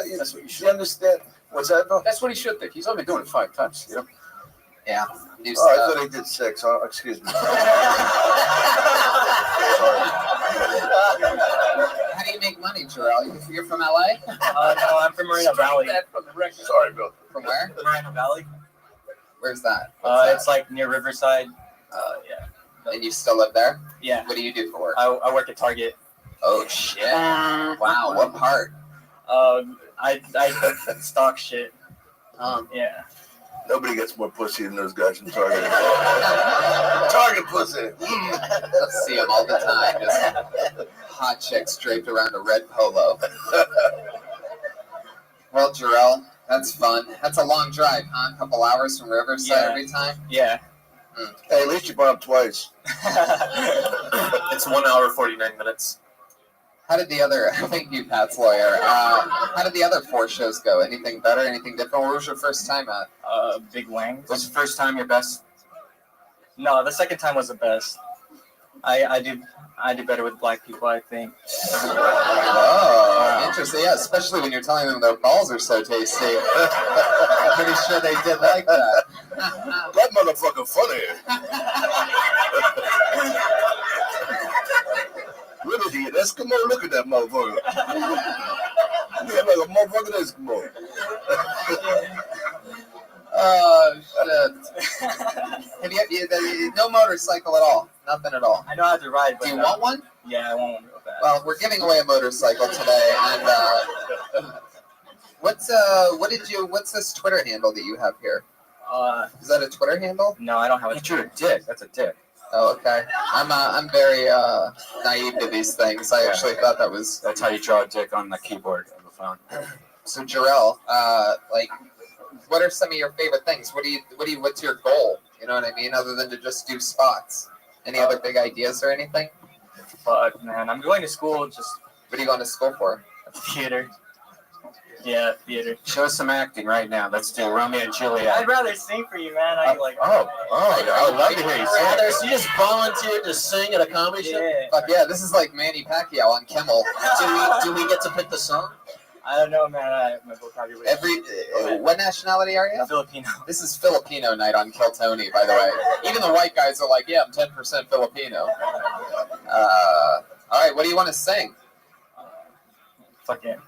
understand? What's that, Bill? That's what he should think. He's only been doing it 5 times. You know? Yeah. New Oh, I stuff. thought he did 6. Huh? Excuse me. How do you make money, Jarrell? You're from LA? No, I'm from Moreno Valley. That from the record. Sorry, Bill. From where? Moreno Valley. Where's that? What's It's like near Riverside. Yeah. And you still live there? Yeah. What do you do for work? I work at Target. Oh shit! Wow, what part? I stock shit. Yeah. Nobody gets more pussy than those guys from Target. Target pussy. See them all the time. Just hot chicks draped around a red polo. Well, Jarrell, that's fun. That's a long drive, huh? A couple hours from Riverside every time? Yeah. Hey, at least you brought up twice. It's 1 hour 49 minutes. How did the other, thank you, Pat's lawyer, how did the other 4 shows go? Anything better, anything different? What was your first time at? Big Wang. Was the first time your best? No, the second time was the best. I do better with black people, I think. Oh, interesting. Yeah, especially when you're telling them their balls are so tasty. I'm pretty sure they did like that. That motherfucker funny. What is he, an Eskimo? Look at that motherfucker. He's like a motherfucking Eskimo. Oh, shit. Have you no motorcycle at all? Nothing at all? I know how to ride, but... Do you want one? Yeah, I want one real bad. Well, we're giving away a motorcycle today, and what's this Twitter handle that you have here? Is that a Twitter handle? No, I don't have a Twitter. Dick. That's a dick. Oh, okay. I'm very naive to these things. I actually thought that was. That's how you draw a dick on the keyboard of the phone. So, Jarrell, what are some of your favorite things? What's your goal? You know what I mean? Other than to just do spots. Any other big ideas or anything? Fuck, man. I'm going to school just... What are you going to school for? Theater. Yeah, theater. Show us some acting right now. Let's do Romeo and Juliet. I'd rather sing for you, man. I like... I would love to hear you sing. You just volunteered to sing at a comedy show? Yeah. Fuck yeah, this is like Manny Pacquiao on Kimmel. Do we get to pick the song? I don't know, man. My vocabulary. What nationality are you? Filipino. This is Filipino night on Kill Tony, by the way. Even the white guys are like, yeah, I'm 10% Filipino. All right, what do you want to sing? Fucking.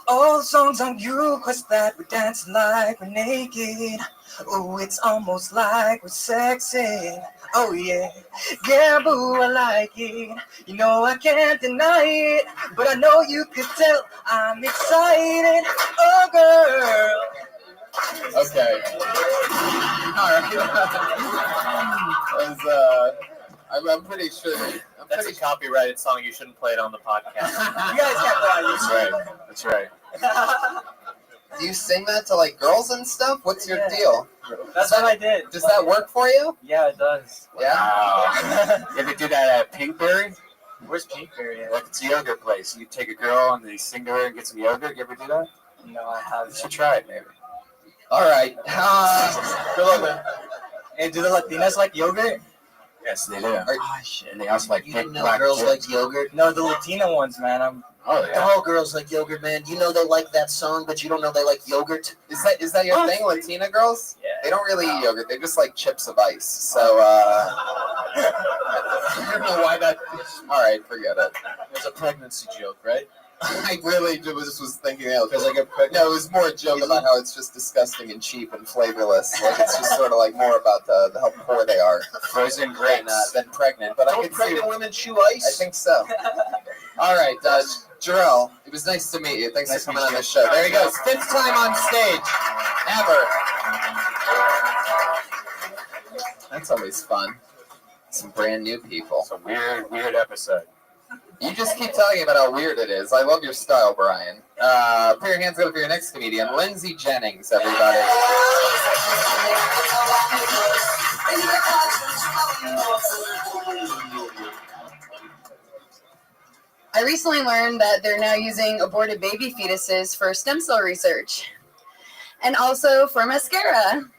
All songs on you, cause that we dance like we're naked. Oh, it's almost like we're sexing. Oh yeah, yeah, boo, I like it. You know I can't deny it, but I know you could tell I'm excited. Oh girl. Okay. All right. I'm pretty sure. That's a copyrighted song. You shouldn't play it on the podcast. You guys can't play it on YouTube. That's right. Do you sing that to like girls and stuff? What's your deal? That's what I did. Does that work for you? Yeah, it does. Yeah. You ever do that at Pinkberry? Where's Pinkberry at? Like it's a yogurt place. You take a girl and you sing to her and get some yogurt. You ever do that? No, I haven't. You should try it, maybe. All right. Good luck, man. And do the Latinas like yogurt? Yes, they do. Oh shit. And they also like You big know black girls chicks. like yogurt? No, the Latina ones, man. Oh yeah. All girls like yogurt, man. You know they like that song, but you don't know they like yogurt. Is that your thing, Latina girls? Yeah. They don't really eat yogurt. They just like chips of ice. So I don't know why that. All right, forget it. It's a pregnancy joke, right? I really was thinking that because I get pregnant. No, it was more a joke about how it's just disgusting and cheap and flavorless. Like it's just sort of like more about how poor they are Frozen grapes. than pregnant. But I Don't could see. pregnant women chew ice? I think so. All right, Jarrell, it was nice to meet you. Thanks for coming on the show. There he goes, 5th time on stage ever. That's always fun. Some brand new people. It's a weird episode. You just keep telling me about how weird it is. I love your style, Brian. Put your hands up for your next comedian, Lindsay Jennings, everybody. I recently learned that they're now using aborted baby fetuses for stem cell research and also for mascara.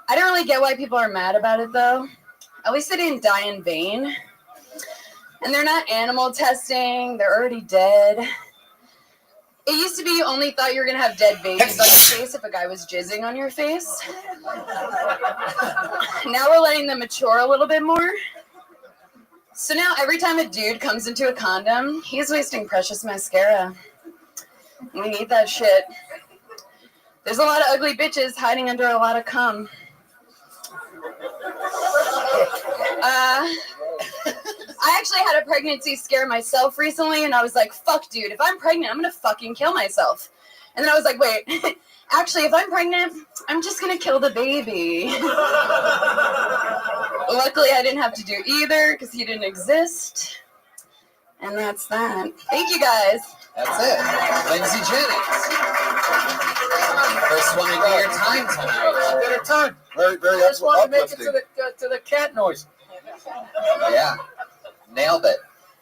I don't really get why people are mad about it, though. At least they didn't die in vain. And they're not animal testing. They're already dead. It used to be you only thought you were going to have dead babies on your face if a guy was jizzing on your face. Now we're letting them mature a little bit more. So now every time a dude comes into a condom, he's wasting precious mascara. We need that shit. There's a lot of ugly bitches hiding under a lot of cum. I actually had a pregnancy scare myself recently, and I was like, fuck, dude, if I'm pregnant, I'm gonna fucking kill myself. And then I was like, wait, actually, if I'm pregnant, I'm just gonna kill the baby. Luckily, I didn't have to do either, because he didn't exist. And that's that. Thank you, guys. That's it. Lindsay Jennings. First one to do your time tonight. Did her time. Very, very I just wanted to make it uplifting. to the cat noise. Yeah. Nailed it.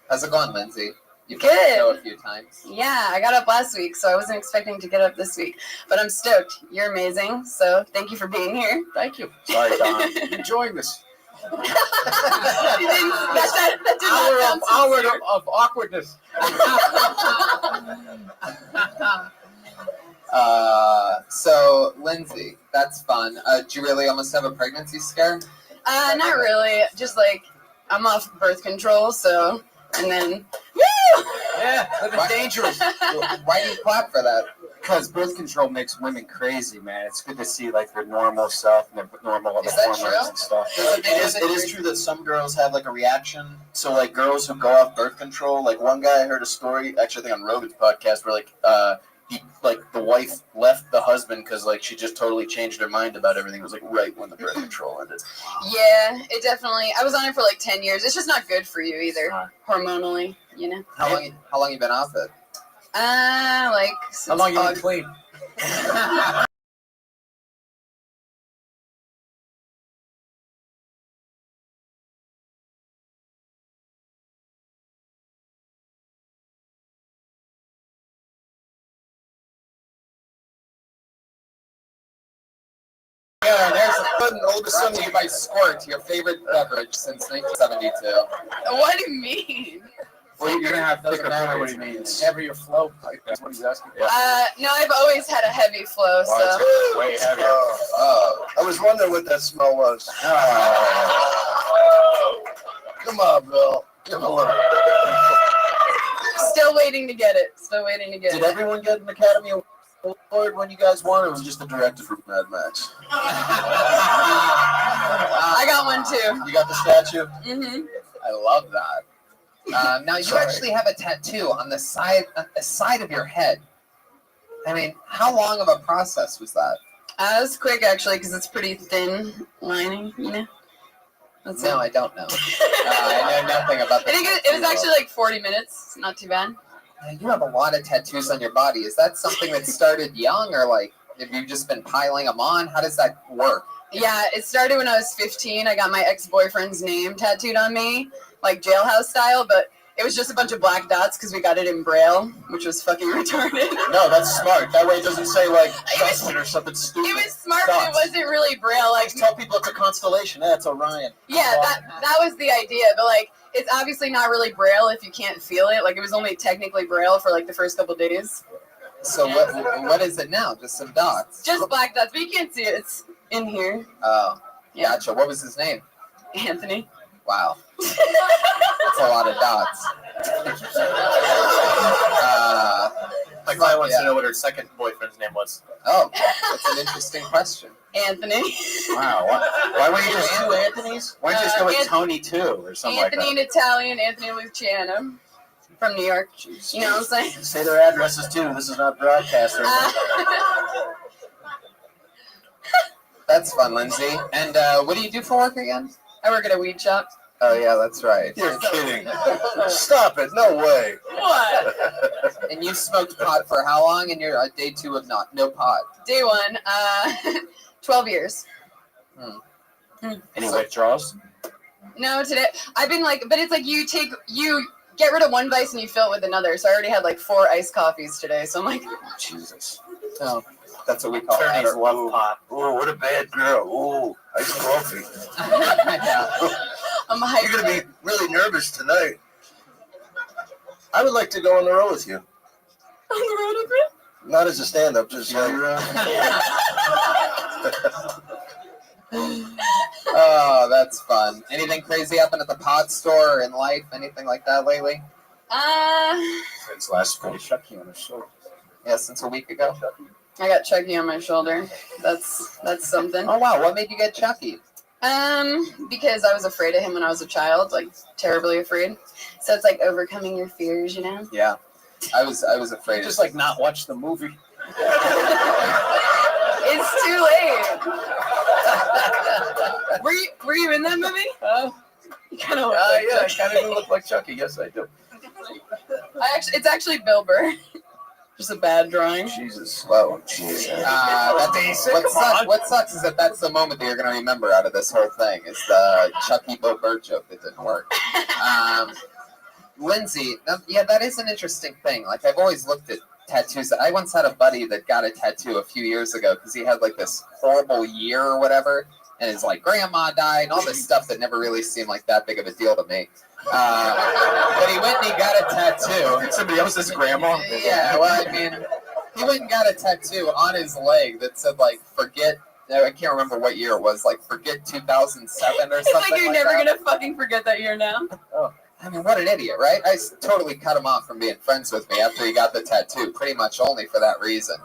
How's it going, Lindsay? You've Good. been on the show a few times. Yeah, I got up last week, so I wasn't expecting to get up this week. But I'm stoked. You're amazing, so thank you for being here. Thank you. Sorry, Don. Enjoying this that did not sound hour of awkwardness. So, Lindsay, that's fun. Do you really almost have a pregnancy scare? Not really. Just like I'm off birth control, so and then woo! Yeah, living dangerous. Why do you clap for that? Because birth control makes women crazy, man. It's good to see like their normal stuff and their normal other Is that hormones true? and stuff. It is true that some girls have like a reaction. So like girls who go off birth control, like one guy I heard a story, actually I think on Rogan's podcast, where the wife left the husband because like she just totally changed her mind about everything. It was like right when the birth control ended. Yeah, it definitely. I was on it for like 10 years. It's just not good for you either, hormonally. You know. How long you been off it? Like How long you been August. clean? Yeah, there's a good oldest son to you by Squirt, your favorite beverage since 1972. What do you mean? Well, you're gonna have thicker matter what periods. he means. Heavy your flow pipe. That's what he's asking. No, I've always had a heavy flow, so. It's way heavier. I was wondering what that smell was. Come on, Bill. Give him a little. Still waiting to get it. Still waiting to get Did it. everyone get an Academy Award when you guys won, or was it just the director for Mad Max? I got one too. You got the statue? Mhm. I love that. Now you actually have a tattoo on the side of your head. I mean, how long of a process was that? It was quick actually, because it's pretty thin lining. You know. That's No, it. I don't know. I know nothing about I this. think it was actually like 40 minutes. Not too bad. You have a lot of tattoos on your body. Is that something that started young, or like have you just been piling them on? How does that work? Yeah, it started when I was 15. I got my ex-boyfriend's name tattooed on me, like jailhouse style, but it was just a bunch of black dots because we got it in Braille, which was fucking retarded. No, that's smart. That way it doesn't say like Justin or something stupid. It was smart, but it wasn't really Braille. Like, Just tell people it's a constellation. That's Orion. yeah, that was the idea, but like, it's obviously not really Braille if you can't feel it. Like, it was only technically Braille for like the first couple days. So what is it now? Just some dots? Just black dots, but you can't see it. It's in here. Oh, Yeah. gotcha. What was his name? Anthony. Wow. That's a lot of dots. My client wants to know what her second boyfriend's name was. Oh, that's an interesting question. Anthony. Wow. Why wouldn't you just Two Anthony's? Why don't you just go with Anth- Tony too or something Anthony like in Italian, Anthony Luciano from New York. You know what I'm saying? Say their addresses too. This is not broadcast or anything. That's fun, Lindsay. And what do you do for work again? I work at a weed shop. Oh, yeah, that's right. You're kidding. Stop it. No way. What? And you smoked pot for how long? And you're day 2 of no pot. Day 1, 12 years. that? Any withdrawals? No, today I've been like, but it's like you get rid of one vice and you fill it with another. So I already had like 4 iced coffees today. So I'm like, Jesus. Oh, that's what we call Attorneys it. love pot. Oh, what a bad girl. Oh, iced coffee. I'm hyped. You're going to be really nervous tonight. I would like to go on the road with you. On the road with me? Not as a stand-up, just like... Oh, that's fun. Anything crazy happen at the pot store or in life? Anything like that lately? Since last week. Chucky on his shoulder. Yeah, since a week ago. I got Chucky on my shoulder. That's something. Oh, wow. What made you get Chucky? Because I was afraid of him when I was a child, like terribly afraid. So it's like overcoming your fears, you know? Yeah. I was afraid. Just like not watch the movie. It's too late. Were you in that movie? You kind of look like yeah, I Chucky. kind of do look like Chucky. Yes, I do. It's actually Bill Burr. Just a bad drawing. Jesus. Wow. What sucks is that that's the moment that you're going to remember out of this whole thing is the Chucky Bill Burr joke that didn't work. Lindsay, yeah, that is an interesting thing. Like, I've always looked at tattoos. I once had a buddy that got a tattoo a few years ago because he had, like, this horrible year or whatever, and his, like, grandma died and all this stuff that never really seemed like that big of a deal to me. But he went and he got a tattoo. Somebody else's grandma? Yeah, well, I mean, he went and got a tattoo on his leg that said, like, forget, I can't remember what year it was, like, forget 2007 or something. It's like you're never going to fucking forget that year now. Oh. I mean, what an idiot, right? I totally cut him off from being friends with me after he got the tattoo, pretty much only for that reason.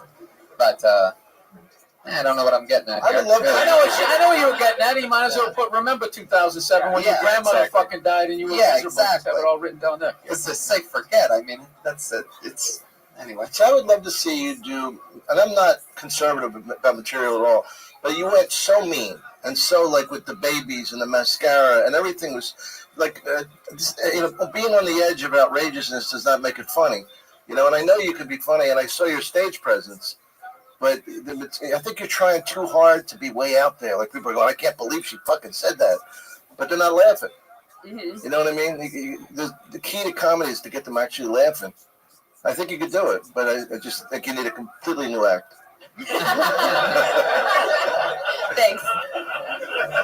But, I don't know what I'm getting at here. I know what you were getting at. You might as well remember 2007 when your grandmother fucking died and you were miserable. Exactly. Have it all written down there. It's to say forget. I mean, that's it. It's, anyway. So I would love to see you do, and I'm not conservative about material at all, but you went so mean and so, like, with the babies and the mascara and everything was, like, being on the edge of outrageousness does not make it funny. And I know you could be funny, and I saw your stage presence, but I think you're trying too hard to be way out there. Like, people are going, I can't believe she fucking said that. But they're not laughing. Mm-hmm. You know what I mean? The key to comedy is to get them actually laughing. I think you could do it, but I just think you need a completely new act. Thanks.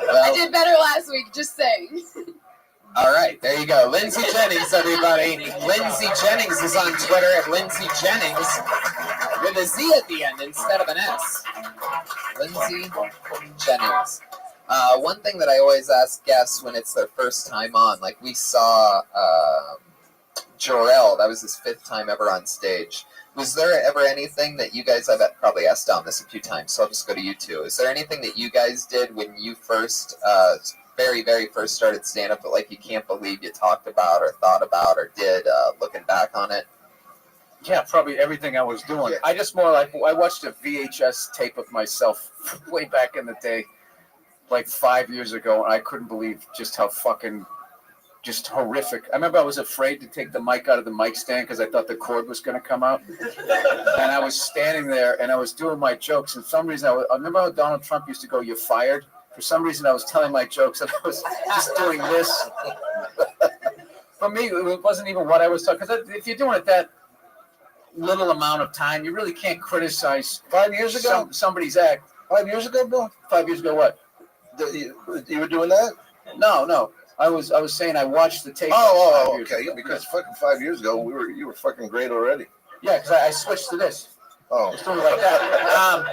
Well, I did better last week, just saying. All right, there you go. Lindsay Jennings, everybody. Lindsay Jennings is on Twitter at Lindsay Jennings with a Z at the end instead of an S. Lindsay Jennings. One thing that I always ask guests when it's their first time on, like we saw Jor-El, that was his 5th time ever on stage. Was there ever anything that you guys, I've probably asked Dom this a few times, so I'll just go to you two. Is there anything that you guys did when you first, very, very first started stand-up that, like, you can't believe you talked about or thought about or did, looking back on it? Yeah, probably everything I was doing. I just more like, I watched a VHS tape of myself way back in the day, like 5 years ago, and I couldn't believe just how fucking, just horrific. I remember I was afraid to take the mic out of the mic stand because I thought the cord was going to come out. And I was standing there, and I was doing my jokes, and for some reason, I remember how Donald Trump used to go, "You're fired"? For some reason, I was telling my jokes, and I was just doing this. For me, it wasn't even what I was talking, because if you're doing it that little amount of time, you really can't criticize 5 years ago? Somebody's act. 5 years ago, Bill? 5 years ago, what? You were doing that? No. I was saying I watched the tape. Okay. Yeah, because fucking 5 years ago, you were fucking great already. Yeah, because I switched to this. Oh. It's like that.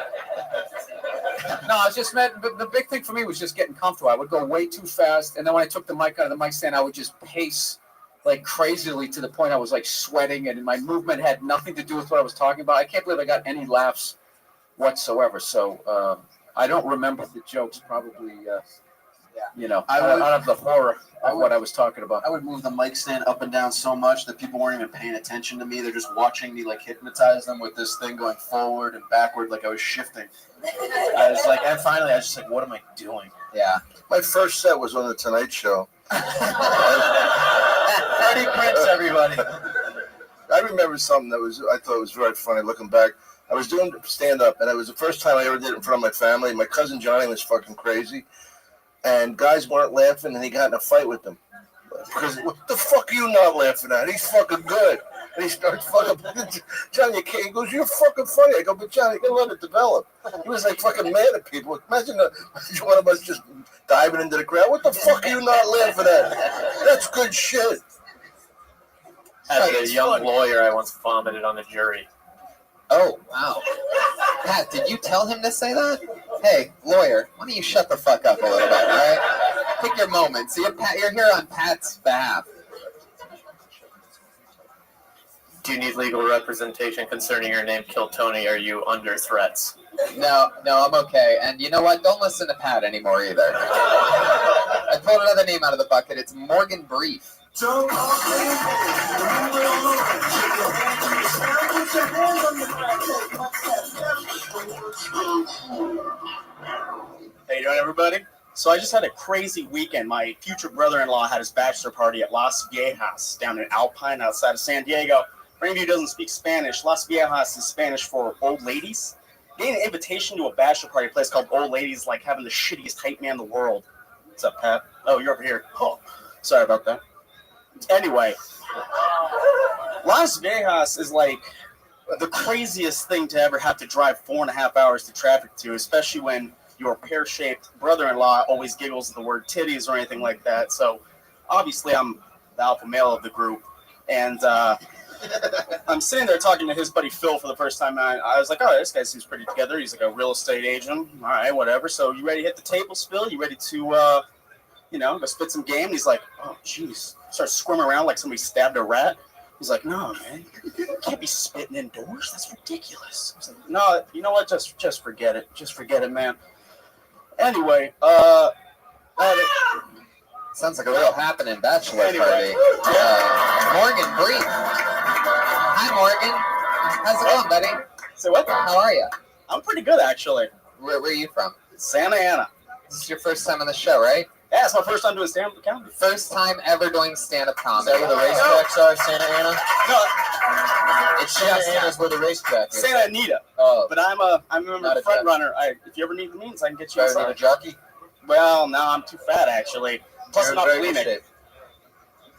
No, I just meant the big thing for me was just getting comfortable. I would go way too fast, and then when I took the mic out of the mic stand, I would just pace like crazily to the point I was like sweating, and my movement had nothing to do with what I was talking about. I can't believe I got any laughs whatsoever. So I don't remember the jokes probably. Out of the horror of what I was talking about. I would move the mic stand up and down so much that people weren't even paying attention to me. They're just watching me like hypnotize them with this thing going forward and backward like I was shifting. I was like, and finally I was just like, what am I doing? Yeah. My first set was on The Tonight Show. Freddie Prinze, everybody. I remember something I thought was very funny looking back. I was doing stand-up, and it was the first time I ever did it in front of my family. My cousin Johnny was fucking crazy. And guys weren't laughing, and he got in a fight with them. Because, what the fuck are you not laughing at? He's fucking good. And he starts fucking, Johnny, you can't. He goes, you're fucking funny. I go, but Johnny, you can let it develop. He was like fucking mad at people. Imagine one of us just diving into the crowd. What the fuck are you not laughing at? That's good shit. As a young lawyer, I once vomited on the jury. Oh, wow. Pat, did you tell him to say that? Hey, lawyer, why don't you shut the fuck up a little bit, all right? Pick your moments. You're here on Pat's behalf. Do you need legal representation concerning your name, Kill Tony? Are you under threats? No, I'm okay. And you know what? Don't listen to Pat anymore either. I pulled another name out of the bucket. It's Morgan Brief. How you doing, everybody? So I just had a crazy weekend. My future brother-in-law had his bachelor party at Las Viejas down in Alpine outside of San Diego. For any of you who doesn't speak Spanish, Las Viejas is Spanish for old ladies. Getting an invitation to a bachelor party place called Old Ladies is like having the shittiest hype man in the world. What's up, Pat? Oh, you're over here. Oh, sorry about that. Anyway, Las Vegas is like the craziest thing to ever have to drive 4.5 hours to traffic to, especially when your pear-shaped brother-in-law always giggles at the word titties or anything like that. So obviously I'm the alpha male of the group. And I'm sitting there talking to his buddy Phil for the first time. And I was like, oh, this guy seems pretty together. He's like a real estate agent. All right, whatever. So you ready to hit the table, Phil? You ready to, go spit some game? And he's like, oh, jeez. Starts squirming around like somebody stabbed a rat. He's like, no, man, you can't be spitting indoors. That's ridiculous. I was like, no, you know what? Just forget it. Just forget it, man. Anyway, sounds like a real happening bachelor party. Morgan Brief. Hi, Morgan. How's it going, buddy? Say what? How are you? I'm pretty good, actually. Where are you from? Santa Ana. This is your first time on the show, right? Yeah, it's my first time doing stand-up comedy. First time ever doing stand-up comedy. Is that where the racetracks are, Santa Ana? No, It's Santa Ana's where the racetrack is. Santa Anita. Oh, But I'm a Not a front jockey. runner. If you ever need the means, I can get you better than inside. a jockey. Well, no, I'm too fat, actually. Plus, You're I'm not in very good bulimic. shape.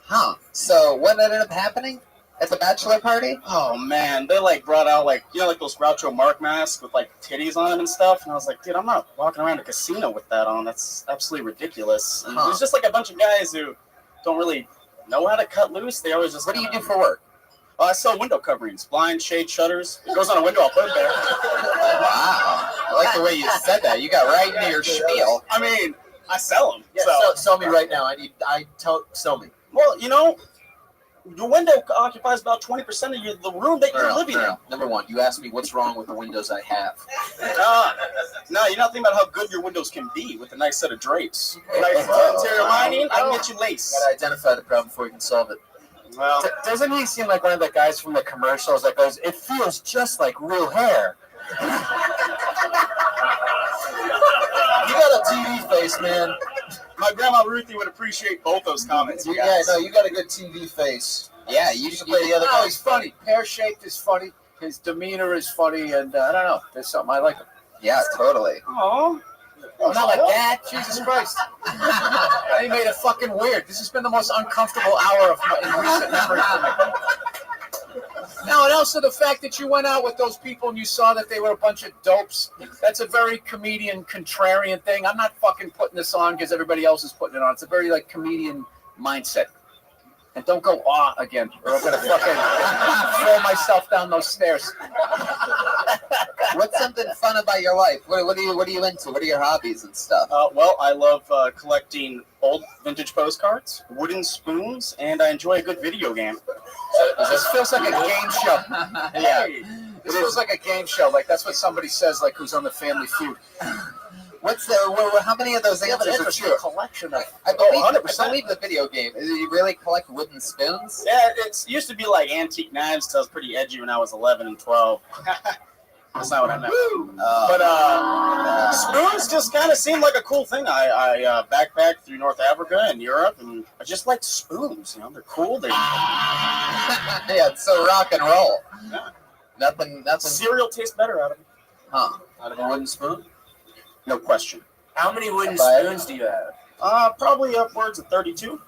Huh. So what ended up happening at the bachelor party? Oh, man. They, brought out, those Groucho Marx masks with, titties on them and stuff. And I was like, dude, I'm not walking around a casino with that on. That's absolutely ridiculous. And there's just, a bunch of guys who don't really know how to cut loose. They always just... What do you do for work? I sell window coverings, blinds, shades, shutters. It goes on a window, I'll put it there. Wow. I like the way you said that. You got right into your spiel. I mean, I sell them. Yeah, sell me right now. Sell me. Well, your window occupies about 20% of the room that you're living in. Number one, you asked me what's wrong with the windows I have. No, you're not thinking about how good your windows can be with a nice set of drapes. Nice interior lining, I can get you lace. You gotta identify the problem before you can solve it. Well, Doesn't he seem like one of the guys from the commercials that goes, it feels just like real hair? You got a TV face, man. my grandma Ruthie would appreciate both those comments. You guys. Yeah, no, you got a good TV face. Yeah, you should play the other No, guy. he's funny. Pear-shaped is funny. His demeanor is funny, and I don't know. There's something I like him. Yeah, totally. Aww. Oh, not like that. Jesus Christ. He made it fucking weird. This has been the most uncomfortable hour of in recent memory for me. Now, and also the fact that you went out with those people and you saw that they were a bunch of dopes, that's a very comedian, contrarian thing. I'm not fucking putting this on because everybody else is putting it on. It's a very, comedian mindset. And don't go again, or I'm going to fucking throw myself down those stairs. What's something fun about your life? What are you into? What are your hobbies and stuff? Well, I love collecting old vintage postcards, wooden spoons, and I enjoy a good video game. This feels like a game show. Yeah. This feels like a game show. That's what somebody says, who's on the Family Feud. How many of those answers are true? Collection of. I believe, 100%. I believe the video game. Do you really collect wooden spoons? Yeah, it used to be like antique knives, so I was pretty edgy when I was 11 and 12. That's not what I meant. But spoons just kind of seemed like a cool thing. I backpacked through North Africa and Europe, and I just liked spoons. They're cool. Yeah, it's so rock and roll. Yeah. Nothing. Cereal tastes better out of it. Huh? Out of a wooden spoon? No question. How many wooden spoons do you have? Probably upwards of 32. You mean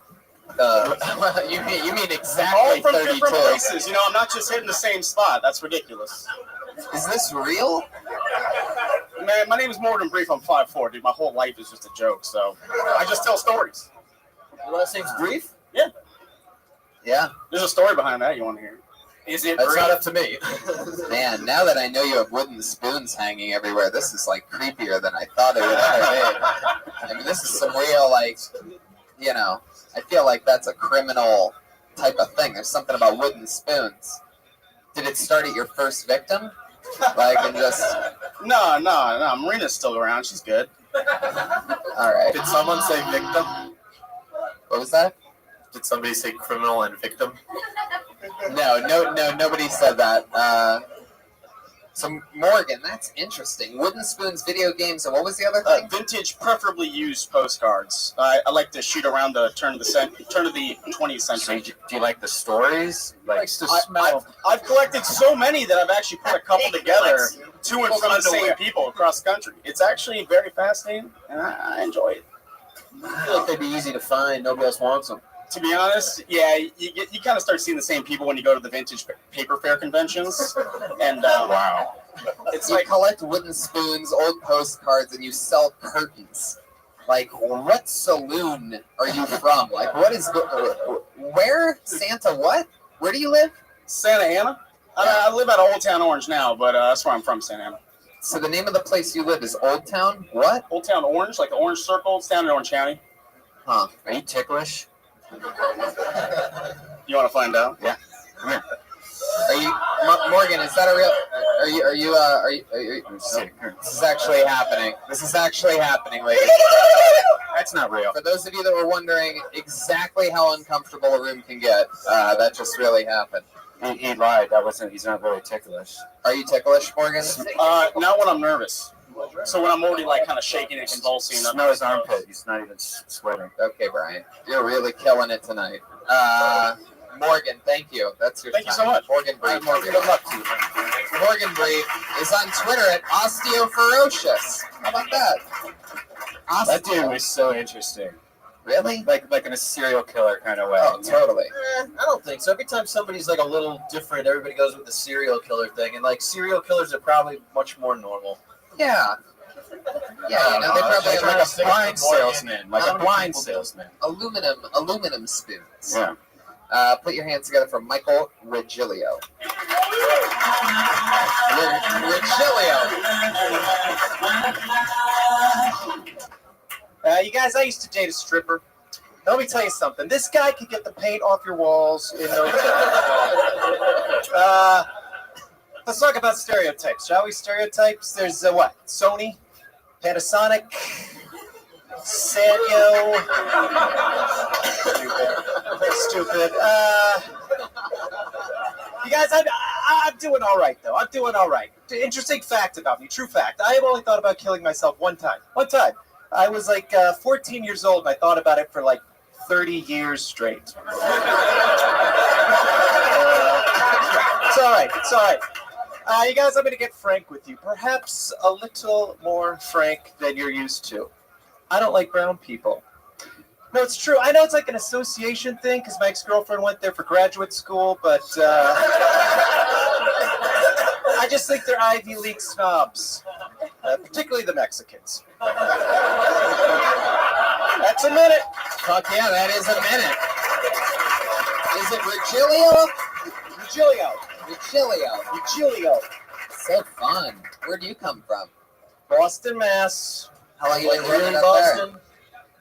All exactly from 32? different places. I'm not just hitting the same spot. That's ridiculous. Is this real? Man, my name is Morgan Brief. I'm 5'4", dude. My whole life is just a joke, so I just tell stories. Your last name's Brief? Yeah. Yeah. There's a story behind that you want to hear. Is it That's not up to me. Man, now that I know you have wooden spoons hanging everywhere, this is creepier than I thought it would ever be. I mean, this is some real I feel like that's a criminal type of thing. There's something about wooden spoons. Did it start at your first victim? Like, and just... No. Marina's still around. She's good. All right. Did someone say victim? What was that? Did somebody say criminal and victim? No, nobody said that. So Morgan, that's interesting. Wooden spoons, video games, and what was the other thing? Vintage, preferably used postcards. I like to shoot around the turn of the 20th century. Do you like the stories? Likes to smell. I've collected so many that I've actually put a couple together to and from the same people across the country. It's actually very fascinating, and I enjoy it. I feel like they'd be easy to find. Nobody else wants them. To be honest, yeah, you kind of start seeing the same people when you go to the vintage paper fair conventions. And Wow. It's like collect wooden spoons, old postcards, and you sell curtains. Like, what saloon are you from? Like, what is where Santa? What? Where do you live? Santa Ana. I live out of Old Town Orange now, but that's where I'm from, Santa Ana. So the name of the place you live is Old Town. What? Old Town Orange, like the Orange Circle. It's down in Orange County. Huh? Are you ticklish? You want to find out? Yeah. Come here. Are you Morgan? Is that a real? Are you? This is actually happening. This is actually happening, ladies. That's not real. For those of you that were wondering exactly how uncomfortable a room can get, that just really happened. He lied. That wasn't. He's not really ticklish. Are you ticklish, Morgan? Not when I'm nervous. So when I'm already like kind of shaking and convulsing. Smell his armpit. He's not even sweating. Okay, Brian, you're really killing it tonight. Morgan, thank you. That's your. Thank you so much. Morgan Brief. Morgan, good luck to you. Morgan Brief is on Twitter at Osteoferocious. How about that? That dude was so interesting. Really? Like in a serial killer kind of way. Oh, totally. I don't think so. Every time somebody's like a little different, everybody goes with the serial killer thing, and like serial killers are probably much more normal. Yeah. Yeah, you know, they probably have like a blind salesman, like a blind salesman. Aluminum spoons. Yeah. Put your hands together for Michael Regilio. You guys, I used to date a stripper. Now, let me tell you something. This guy could get the paint off your walls in no time. Let's talk about stereotypes, shall we? Stereotypes. There's what? Sony, Panasonic, Sanyo. Stupid. You guys, I'm doing all right, though. I'm doing all right. Interesting fact about me. True fact. I have only thought about killing myself one time. One time. I was like 14 years old, and I thought about it for like 30 years straight. It's all right. It's all right. You guys, I'm going to get frank with you. Perhaps a little more frank than you're used to. I don't like brown people. No, it's true. I know it's like an association thing because my ex-girlfriend went there for graduate school, but I just think they're Ivy League snobs, particularly the Mexicans. That's a minute. Fuck yeah, that is a minute. Is it Regilio? Regilio. So fun. Where do you come from? Boston, Mass. How long you been You're in living up Boston?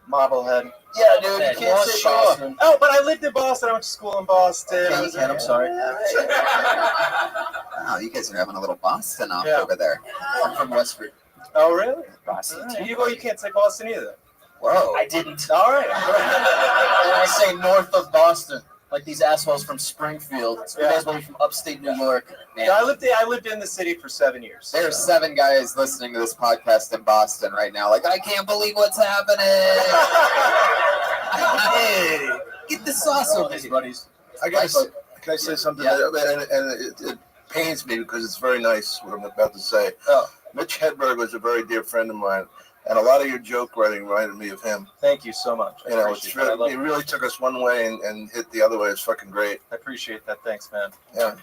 Marblehead. Yeah, dude, you can't say Boston. Oh, but I lived in Boston. I went to school in Boston. I'm sorry. Wow, you guys are having a little Boston off over there. I'm from Westford. Oh, really? Boston. Right. You can't say Boston either. Whoa. I didn't. All right. And I say north of Boston, like these assholes from Springfield. So you guys will be from upstate New York. Man. Yeah, I lived in the city for 7 years. There's 7 guys listening to this podcast in Boston right now. Like, I can't believe what's happening. Hey, get the sauce over here, buddies. Can I say something? Yeah. And it pains me because it's very nice what I'm about to say. Mitch Hedberg was a very dear friend of mine, and a lot of your joke writing reminded me of him. Thank you so much. You know, it's really, it really took us one way and hit the other way. It's fucking great. I appreciate that. Thanks, man. Yeah.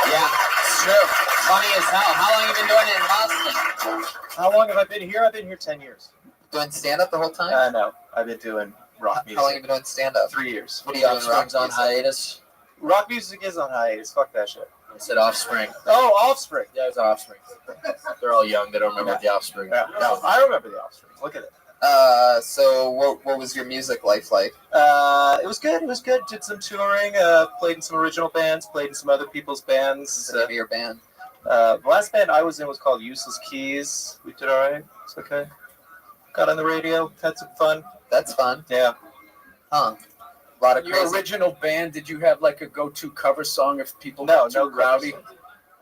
Yeah, it's true. Funny as hell. How long have you been doing it in Boston? How long have I been here? I've been here 10 years. Doing stand-up the whole time? No, I've been doing rock music. How long have you been doing stand-up? 3 years. What are you doing? Offspring's on hiatus. Rock music is on hiatus. Fuck that shit. I said Offspring. Oh, Offspring. Yeah, it's Offspring. They're all young. They don't remember the Offspring. Yeah. No, I remember the Offspring. Look at it. So what was your music life like? It was good. It was good. Did some touring. Played in some original bands. Played in some other people's bands. The name of your band? The last band I was in was called Useless Keys. We did all right. It's okay. Got on the radio. Had some fun. That's fun. Yeah. Huh. A lot of Your crazy. original band, did you have like a go-to cover song if people No, got too no rowdy?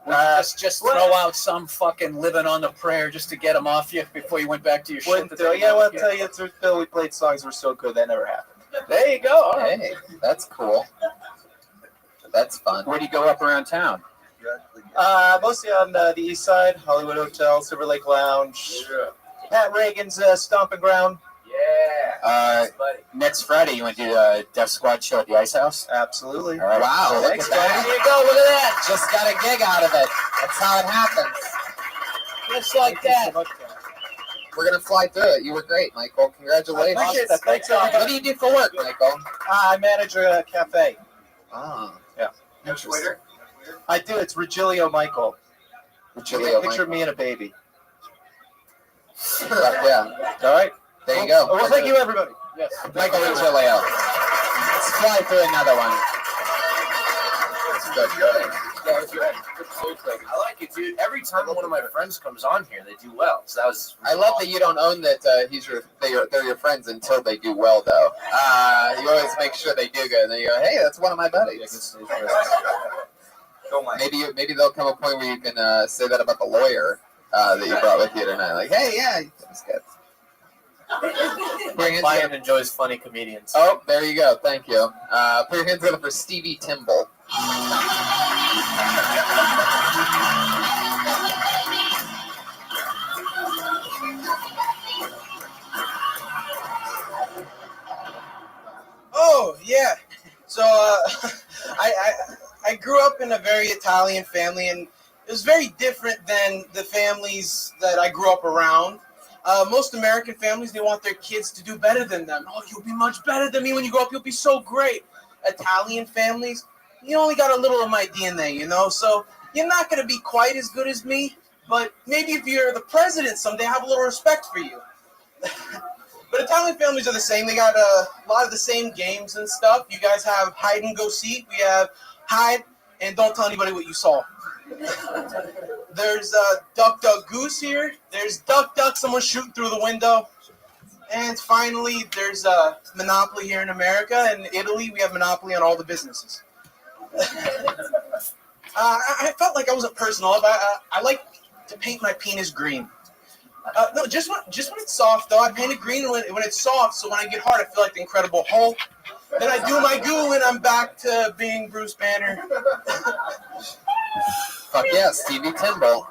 Would you just throw out some fucking "Living on the Prayer" just to get them off you before you went back to your shit? I'll tell you the truth, Bill. We played songs that were so good that never happened. There you go. All right. Hey, that's cool. That's fun. Where do you go up around town? Mostly on the east side, Hollywood Hotel, Silver Lake Lounge, Pat Reagan's stomping ground. Yeah. Next Friday, you want to do a Death Squad show at the Ice House? Absolutely. All right. Wow. So There you go. Look at that. Just got a gig out of it. That's how it happens. Just like that. We're going to fly through it. You were great, Michael. Congratulations. Appreciate that. Thanks, everybody. What do you do for work, Michael? I manage a cafe. Ah. Yeah. Interesting. I do. It's Regilio Michael. Regilio Picture Michael. me and a baby. Yeah. All right. There you go. Well, thank you, everybody. Yes. Michael Regilio. Let's fly through another one. I like it, dude. Every time one of my friends comes on here, they do well. So that was. I love that you don't own that they're your friends until they do well, though. You always make sure they do good, and then you go, "Hey, that's one of my buddies." Maybe there'll come a point where you can say that about the lawyer that you brought with you tonight. Like, "Hey, yeah, that's good." My client enjoys funny comedians. Oh, there you go. Thank you. Put your hands together for Stevie Timble. Oh yeah. So I grew up in a very Italian family, and it was very different than the families that I grew up around. Most American families, they want their kids to do better than them. Oh, you'll be much better than me when you grow up. You'll be so great. Italian families, you only got a little of my DNA, you know. So you're not gonna be quite as good as me, but maybe if you're the president someday, I have a little respect for you. But Italian families are the same. They got a lot of the same games and stuff. You guys have hide and go seek. We have hide and don't tell anybody what you saw. There's duck, duck, goose here. There's duck, duck, someone shooting through the window. And finally, there's Monopoly here in America. In Italy, we have Monopoly on all the businesses. I felt like I wasn't personal. I like to paint my penis green. No, just when it's soft, though. I paint it green when it's soft, so when I get hard, I feel like the Incredible Hulk. Then I do my goo, and I'm back to being Bruce Banner. Fuck yeah, Stevie Timble.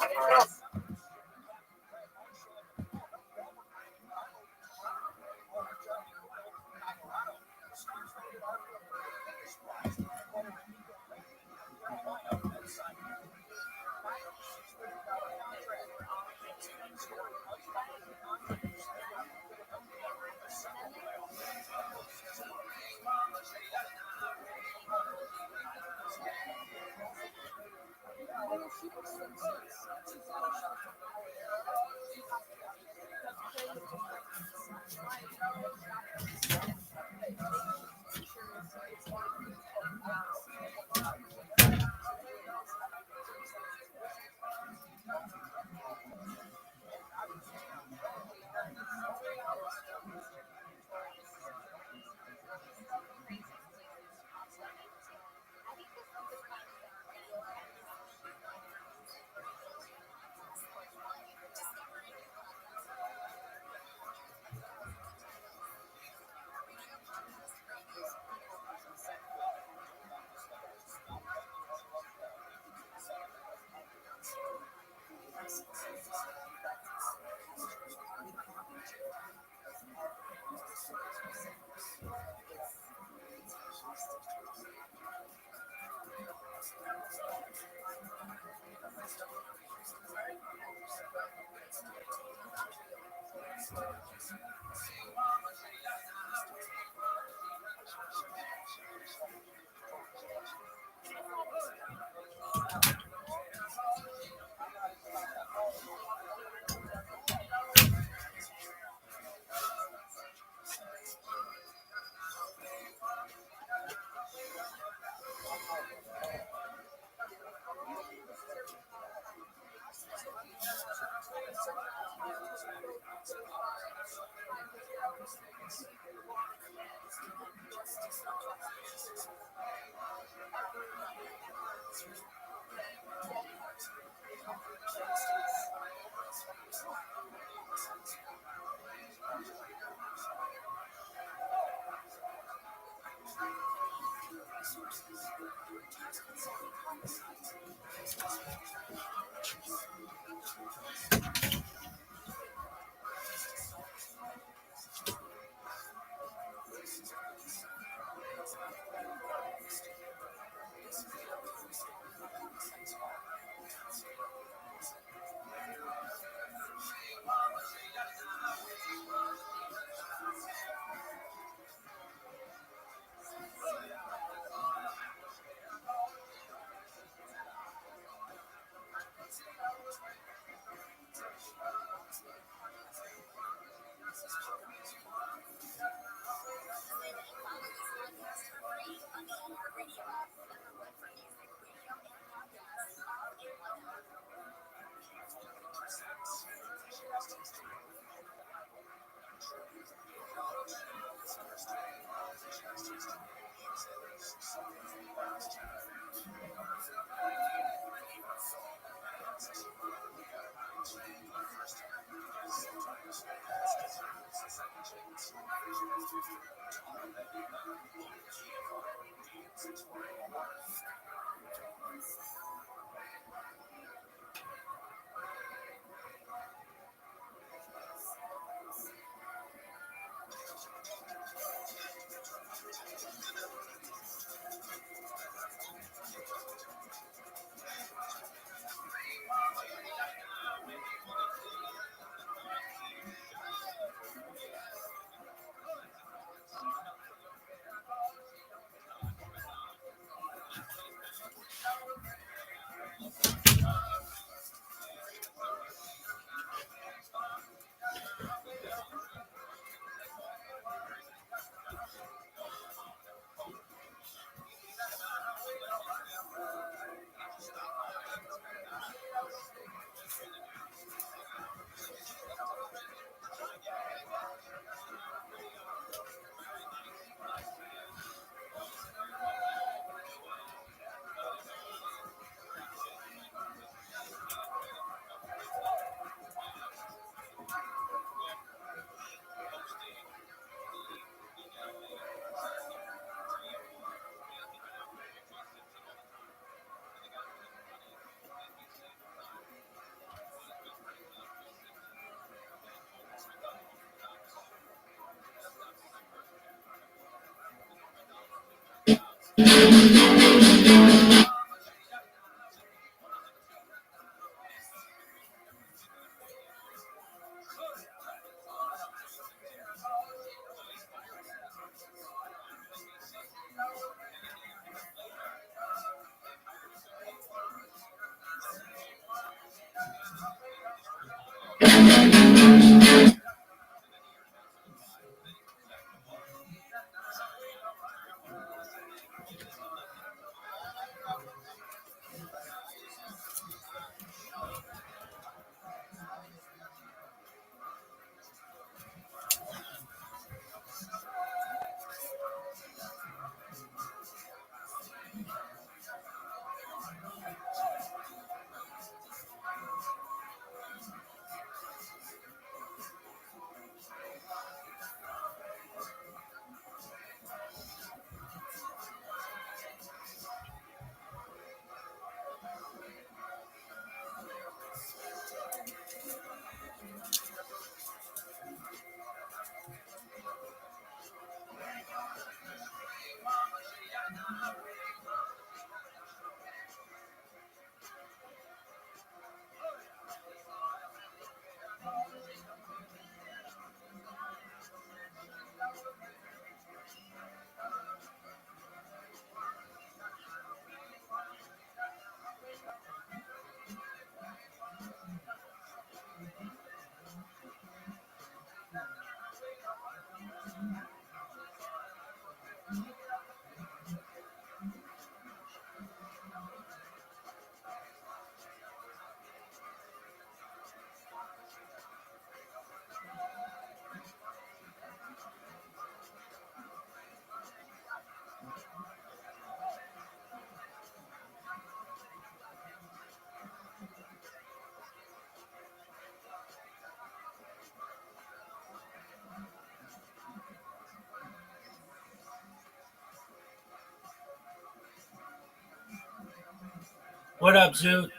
What up, Zoot?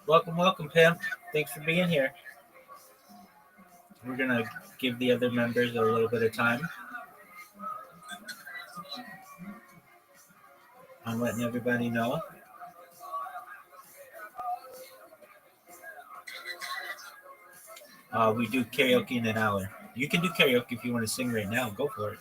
Welcome, Pimp. Thanks for being here. We're gonna give the other members a little bit of time. I'm letting everybody know. We do karaoke in an hour. You can do karaoke if you want to sing right now. Go for it.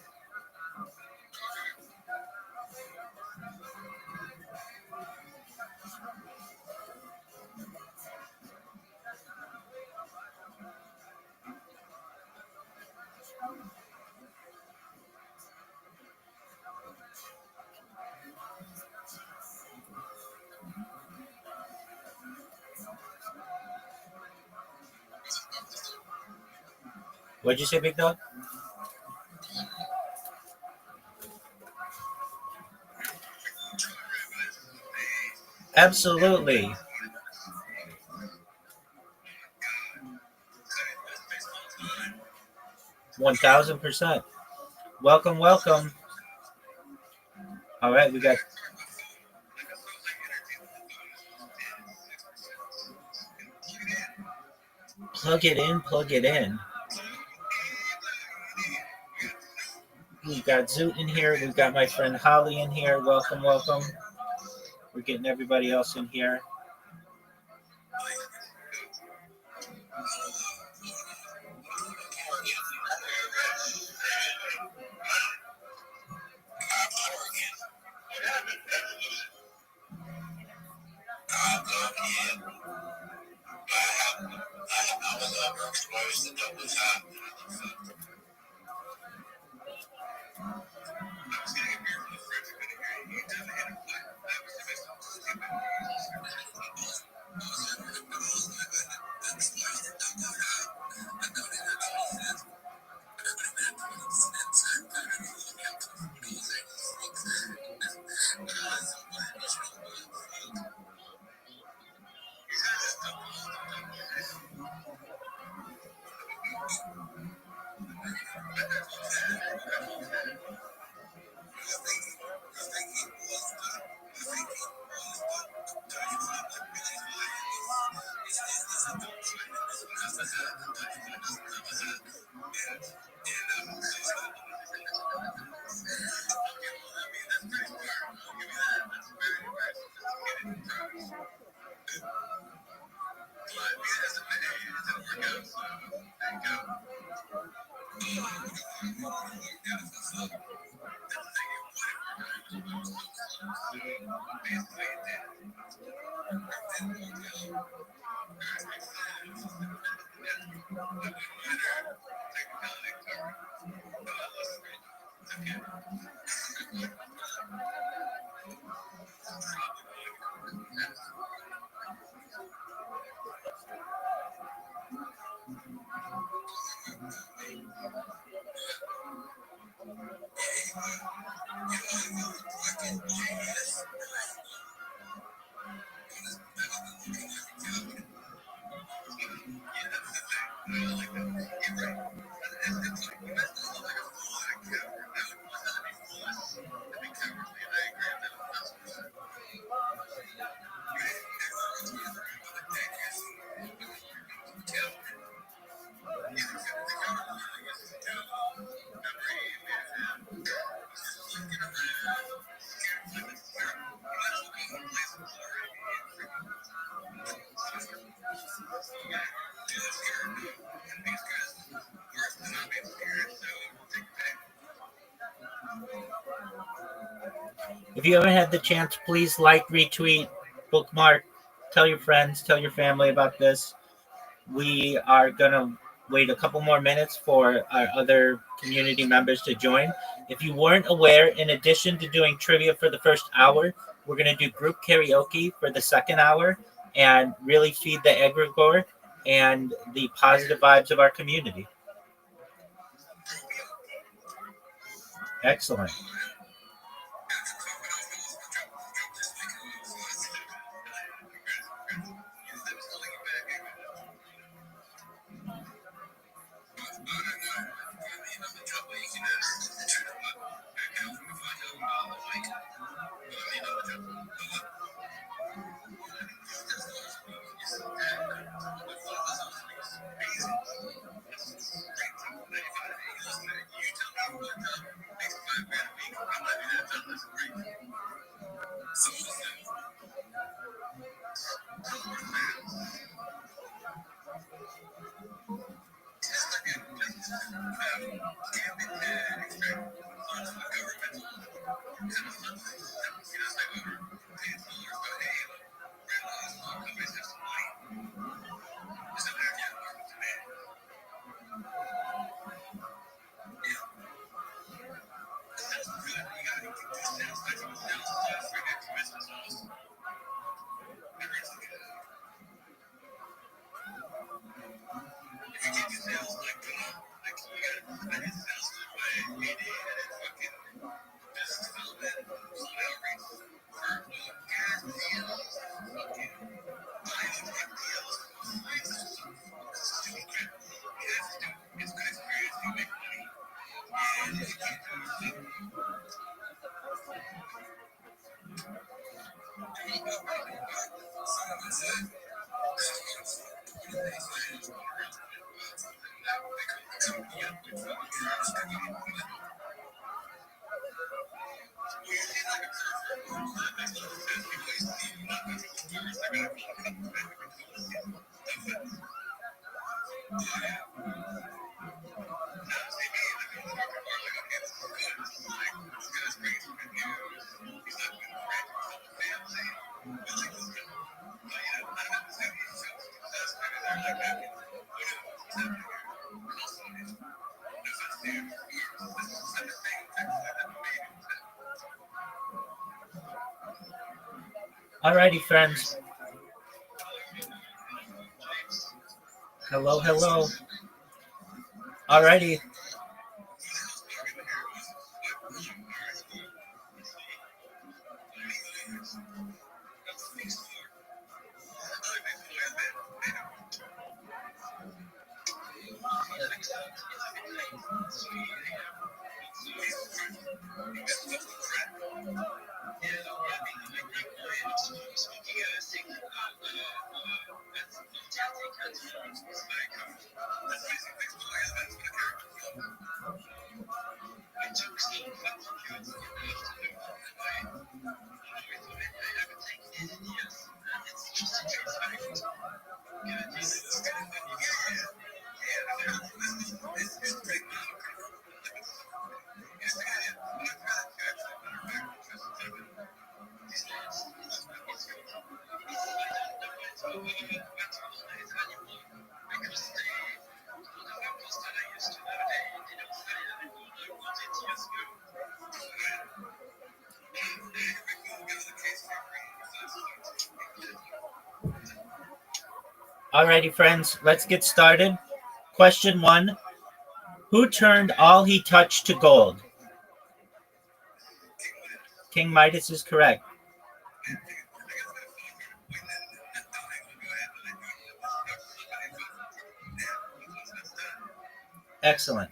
What'd you say, Big Dog? Absolutely. 1000%. Welcome, welcome. All right, we got. Plug it in, plug it in. We've got Zoot in here. We've got my friend Holly in here. Welcome, welcome. We're getting everybody else in here. If you haven't had the chance, please like, retweet, bookmark, tell your friends, tell your family about this. We are going to wait a couple more minutes for our other community members to join. If you weren't aware, in addition to doing trivia for the first hour, we're going to do group karaoke for the second hour and really feed the egregore and the positive vibes of our community. Excellent. Alrighty, friends. Hello, hello. Alrighty. Alrighty, friends, let's get started. Question 1. Who turned all he touched to gold? King Midas is correct. Excellent.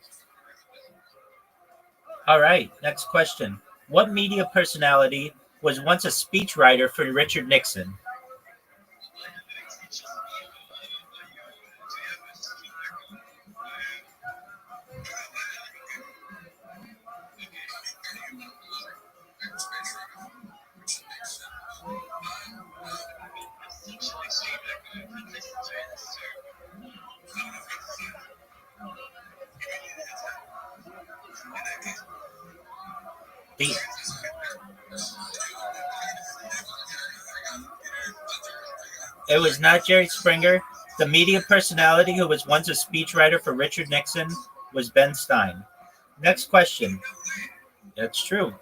All right, next question. What media personality was once a speechwriter for Richard Nixon? It was not Jerry Springer. The media personality who was once a speechwriter for Richard Nixon was Ben Stein. Next question. That's true.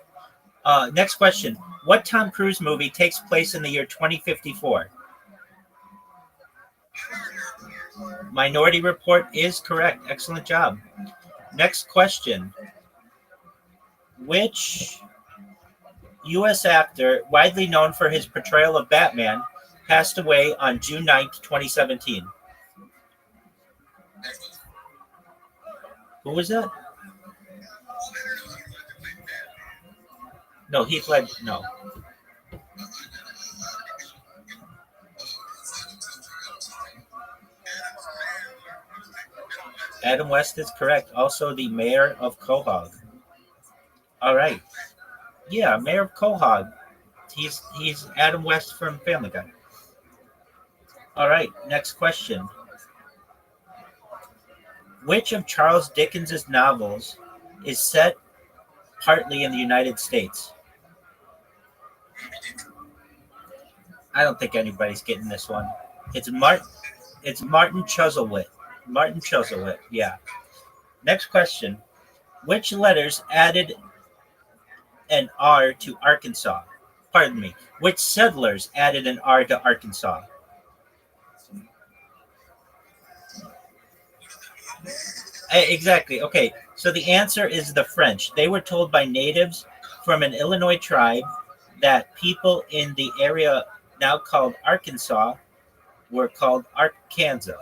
Next question. What Tom Cruise movie takes place in the year 2054? Minority Report is correct. Excellent job. Next question. Which U.S. actor, widely known for his portrayal of Batman, passed away on June 9th, 2017? Who was that? No, Heath Ledger. No. Adam West is correct. Also, the mayor of Quahog. All right. Yeah, Mayor of Quahog. He's Adam West from Family Guy. All right. Next question. Which of Charles Dickens's novels is set partly in the United States? I don't think anybody's getting this one. It's Martin Chuzzlewit. Martin Chuzzlewit, yeah. Next question. Which letters added an R to Arkansas? Pardon me. Which settlers added an R to Arkansas? Exactly. Okay. So the answer is the French. They were told by natives from an Illinois tribe that people in the area now called Arkansas were called Arkansas.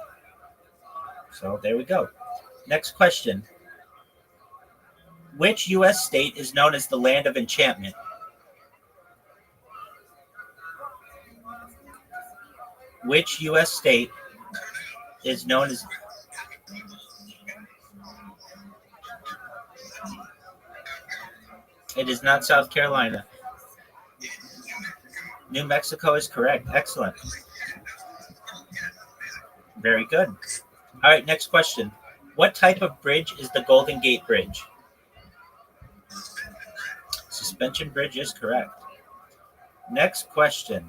So there we go. Next question. Which U.S. state is known as the land of enchantment? Which U.S. state is known as... It is not South Carolina. New Mexico is correct. Excellent. Very good. All right, next question. What type of bridge is the Golden Gate Bridge? Suspension bridge is correct. Next question.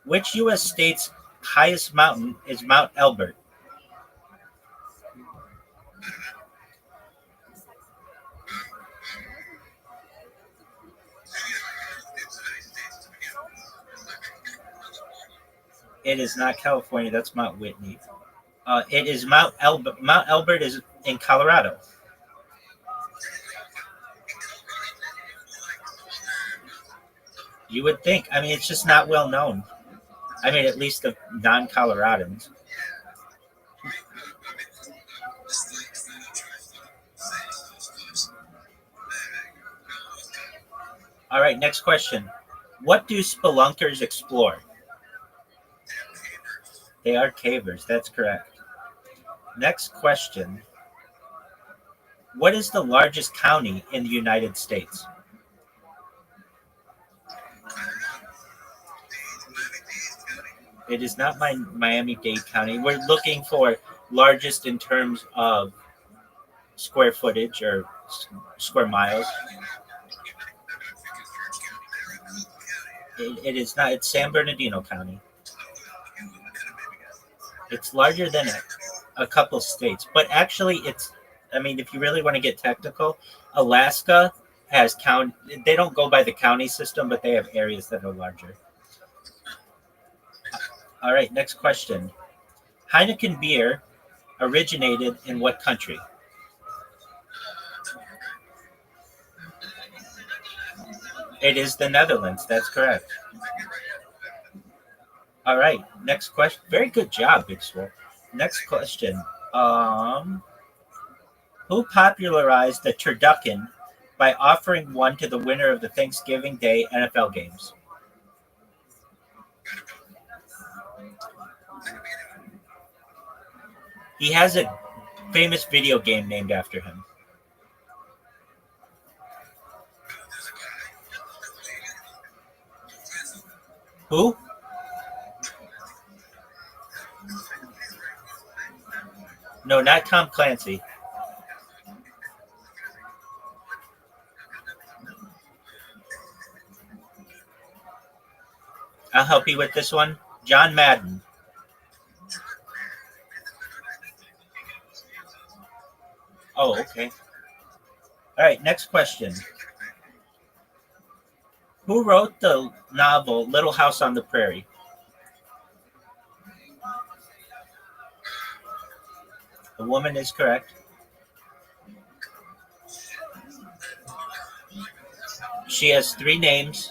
Which U.S. state's highest mountain is Mount Elbert? It is not California. That's Mount Whitney. It is Mount Elbert. Mount Elbert is in Colorado. You would think. I mean, it's just not well known. I mean, at least the non-Coloradans. All right, next question. What do spelunkers explore? They are cavers. That's correct. Next question. What is the largest county in the United States? It is not Miami-Dade County. We're looking for largest in terms of square footage or square miles. It is not. It's San Bernardino County. It's larger than a couple states, but actually it's, I mean, if you really want to get technical, Alaska has county, they don't go by the county system, but they have areas that are larger. All right, next question. Heineken beer originated in what country? It is the Netherlands. That's correct. All right, next question. Very good job, Big Swole. Next question. Who popularized the turducken by offering one to the winner of the Thanksgiving Day NFL games? He has a famous video game named after him. Who? No, not Tom Clancy. I'll help you with this one. John Madden. Oh, okay. All right, next question. Who wrote the novel Little House on the Prairie? The woman is correct. She has 3 names.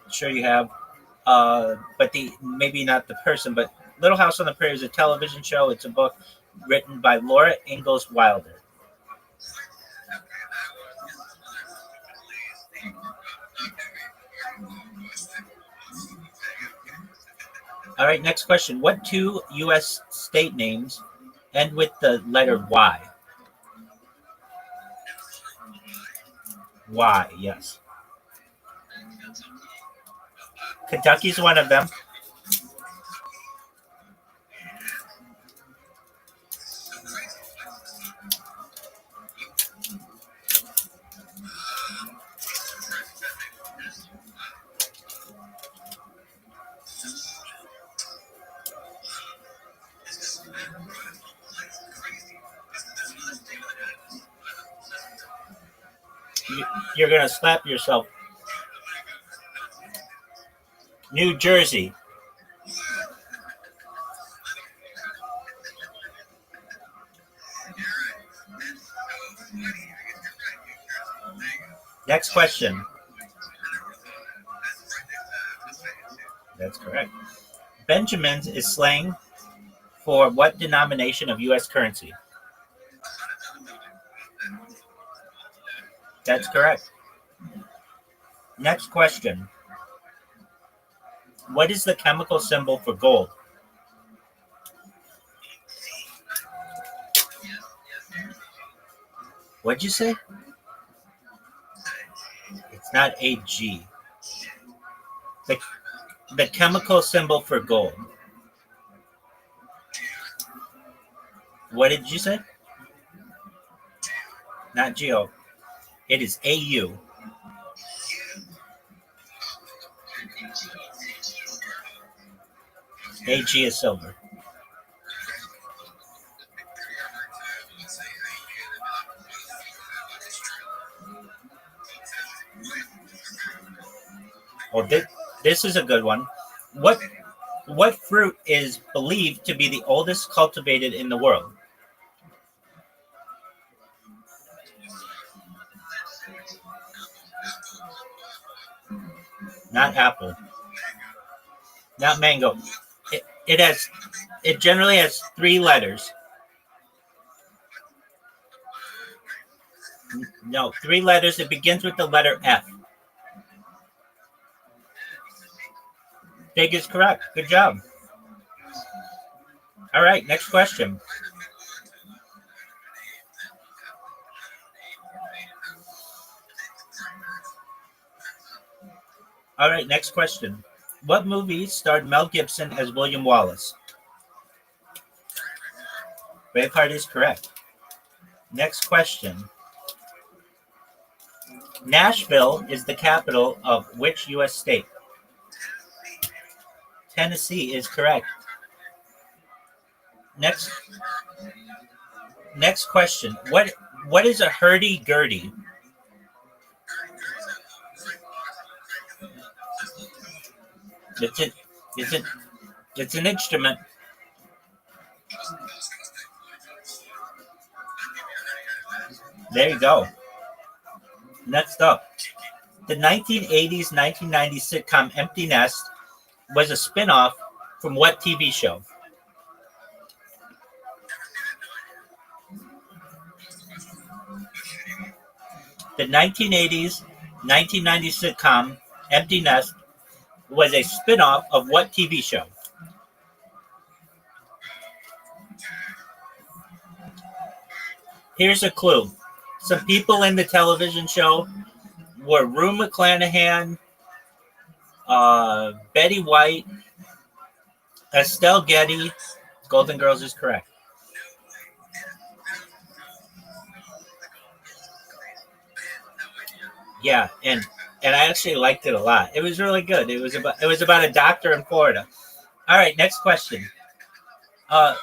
Sure you have. But maybe not the person, but Little House on the Prairie is a television show. It's a book written by Laura Ingalls Wilder. All right, next question. What 2 U.S. state names end with the letter Y? Y, yes. Kentucky's one of them. You're gonna slap yourself. New Jersey. Next question. That's correct. Benjamins is slang for what denomination of U.S. currency? That's correct. Next question. What is the chemical symbol for gold? What'd you say? It's not AG. The chemical symbol for gold. What did you say? Not Geo. It is AU. AG is silver. Well, this is a good one. What fruit is believed to be the oldest cultivated in the world? Not apple. Not mango. It generally has 3 letters. No, 3 letters. It begins with the letter F. Fig is correct. Good job. All right, next question. All right, next question. What movie starred Mel Gibson as William Wallace? Braveheart is correct. Next question. Nashville is the capital of which U.S. state? Tennessee is correct. Next question. What is a hurdy-gurdy? It's an instrument. There you go. Next up. The 1980s, 1990s sitcom Empty Nest was a spin-off from what TV show? The 1980s, 1990s sitcom Empty Nest was a spin-off of what TV show? Here's a clue. Some people in the television show were Rue McClanahan, Betty White, Estelle Getty. Golden Girls is correct. Yeah, and I actually liked it a lot. It was really good. It was about a doctor in Florida. All right, next question. On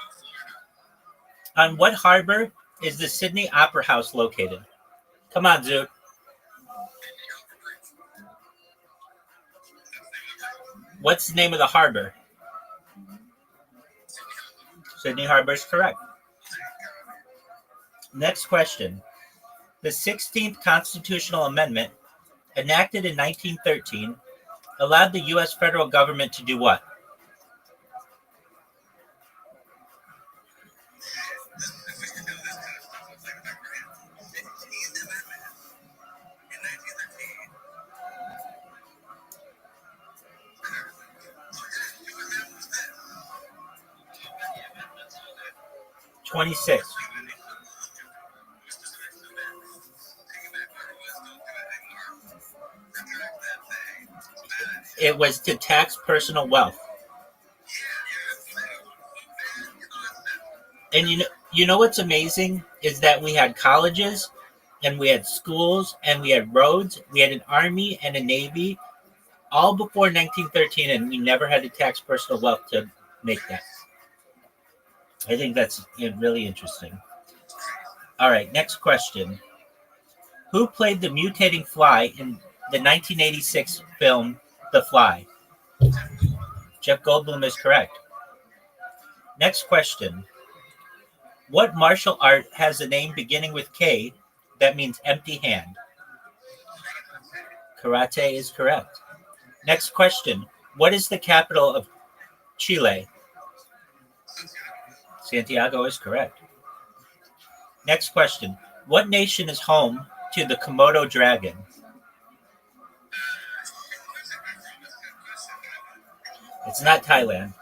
what harbor is the Sydney Opera House located? Come on, Zoot. What's the name of the harbor? Sydney Harbor is correct. Next question. The 16th Constitutional Amendment, enacted in 1913, allowed the U.S. federal government to do what? $26. It was to tax personal wealth. And you know what's amazing is that we had colleges and we had schools and we had roads, we had an army and a navy, all before 1913, and we never had to tax personal wealth to make that. I think that's really interesting. All right, next question. Who played the mutating fly in the 1986 film The Fly? Jeff Goldblum is correct. Next question. What martial art has a name beginning with K that means empty hand? Karate is correct. Next question. What is the capital of Chile? Santiago is correct. Next question. What nation is home to the Komodo dragon? It's not Thailand.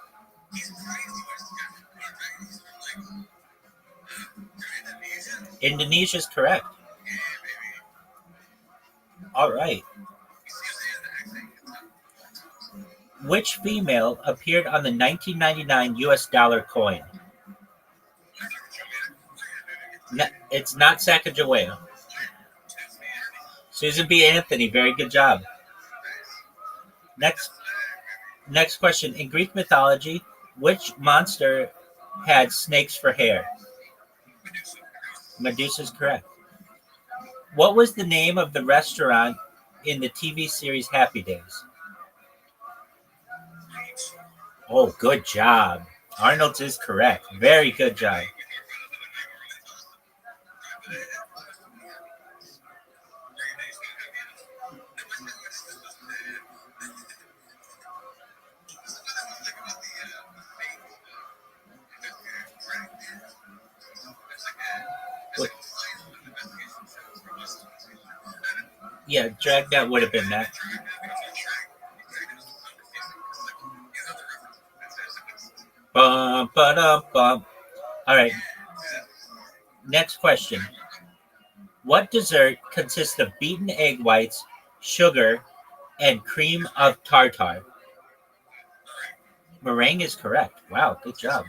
Indonesia is correct. All right. Which female appeared on the 1999 US dollar coin? It's not Sacagawea. Susan B. Anthony, very good job. Next question. In Greek mythology, which monster had snakes for hair? Medusa is correct. What was the name of the restaurant in the TV series Happy Days? Oh, good job. Arnold's is correct. Very good job. Yeah, Dragnet would have been that. Bum, ba-dum, bum. All right. Next question. What dessert consists of beaten egg whites, sugar, and cream of tartar? Meringue is correct. Wow, good job.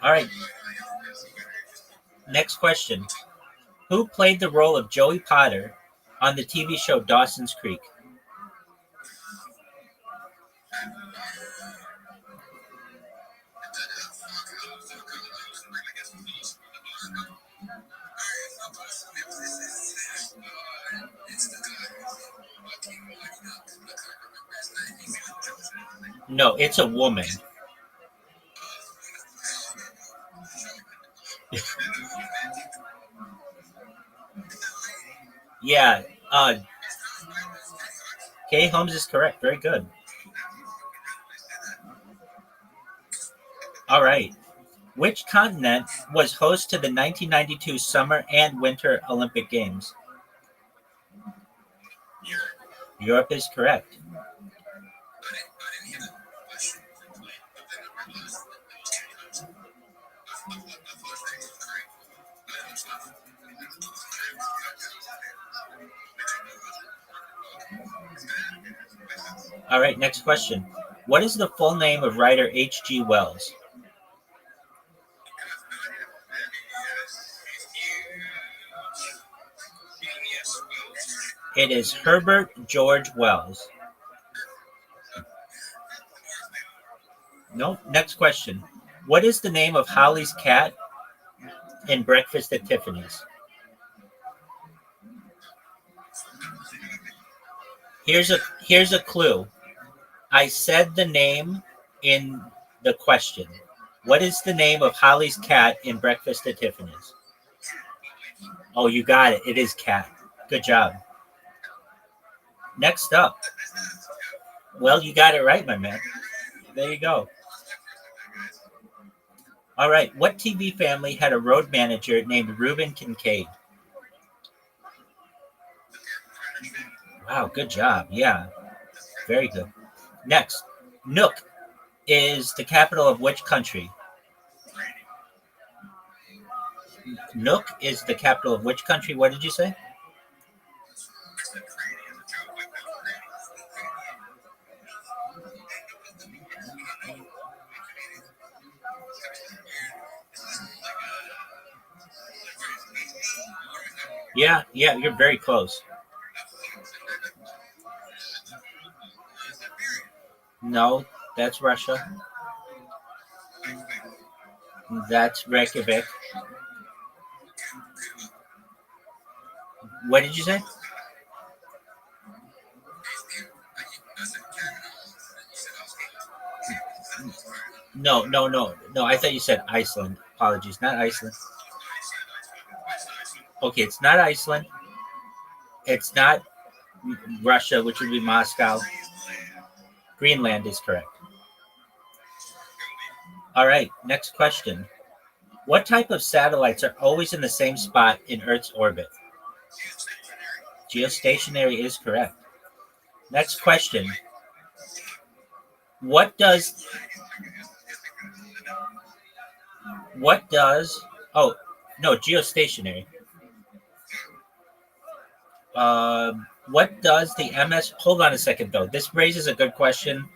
All right. Next question. Who played the role of Joey Potter on the TV show Dawson's Creek? No, it's a woman. Yeah. Kay Holmes is correct. Very good. All right. Which continent was host to the 1992 Summer and Winter Olympic Games? Europe is correct. All right, next question. What is the full name of writer H.G. Wells? It is Herbert George Wells. No. Next question. What is the name of Holly's cat in Breakfast at Tiffany's? Here's a clue. I said the name in the question. What is the name of Holly's cat in Breakfast at Tiffany's? Oh, you got it. It is Cat. Good job. Next up. Well, you got it right, my man. There you go. All right. What TV family had a road manager named Reuben Kincaid? Wow, good job. Yeah. Very good. Next. Nuuk is the capital of which country? Nuuk is the capital of which country? What did you say? Yeah, you're very close. No, that's Russia. That's Reykjavik. What did you say? No. I thought you said Iceland. Apologies, not Iceland. Okay, it's not Iceland. It's not Russia, which would be Moscow. Greenland is correct. All right, next question. What type of satellites are always in the same spot in Earth's orbit? Geostationary is correct. Next question. What does oh no, geostationary. What does the MS hold on a second though. This raises a good question.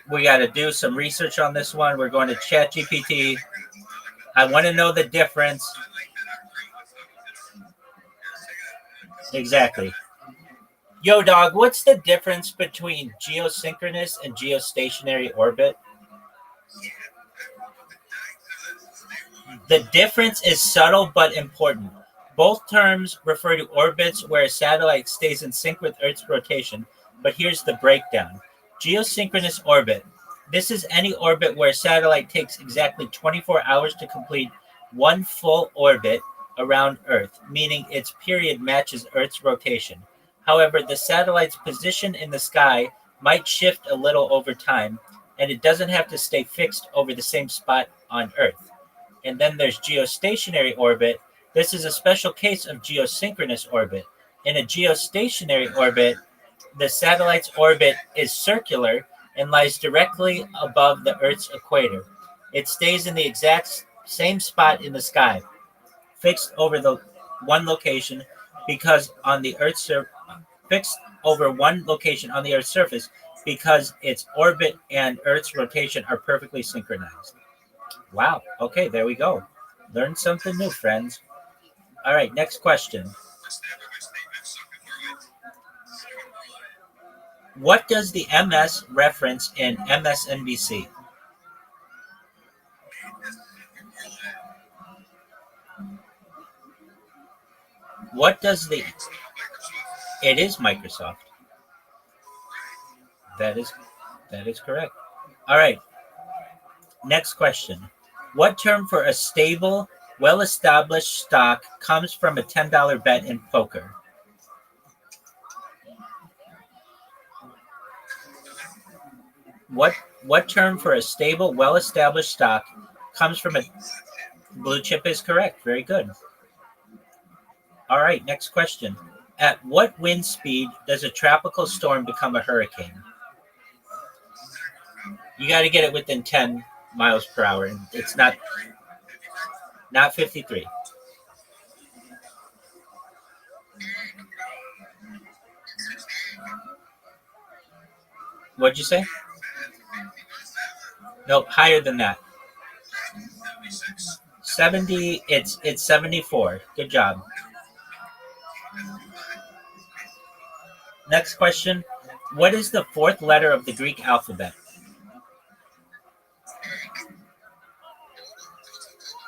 We got to do some research on this one. We're going to chat GPT. I want to know the difference. Exactly. Yo, dog, what's the difference between geosynchronous and geostationary orbit? The difference is subtle but important. Both terms refer to orbits where a satellite stays in sync with Earth's rotation, but here's the breakdown. Geosynchronous orbit. This is any orbit where a satellite takes exactly 24 hours to complete one full orbit around Earth, meaning its period matches Earth's rotation. However, the satellite's position in the sky might shift a little over time, and it doesn't have to stay fixed over the same spot on Earth. And then there's geostationary orbit. This is a special case of geosynchronous orbit. In a geostationary orbit, the satellite's orbit is circular and lies directly above the Earth's equator. It stays in the exact same spot in the sky, fixed over the one location because on the Earth's fixed over one location on the Earth's surface because its orbit and Earth's rotation are perfectly synchronized. Wow. Okay, there we go. Learn something new, friends. All right, next question. What does the MS reference in MSNBC? What does the... It is Microsoft. That is correct. All right. Next question. What term for a stable, well-established stock comes from a $10 bet in poker? What term for a stable, well-established stock comes from a blue chip is correct. Very good. All right, next question. At what wind speed does a tropical storm become a hurricane? You got to get it within 10 miles per hour, and it's not 53. What'd you say? Nope, higher than that. 70. It's 74. Good job. Next question. What is the fourth letter of the Greek alphabet?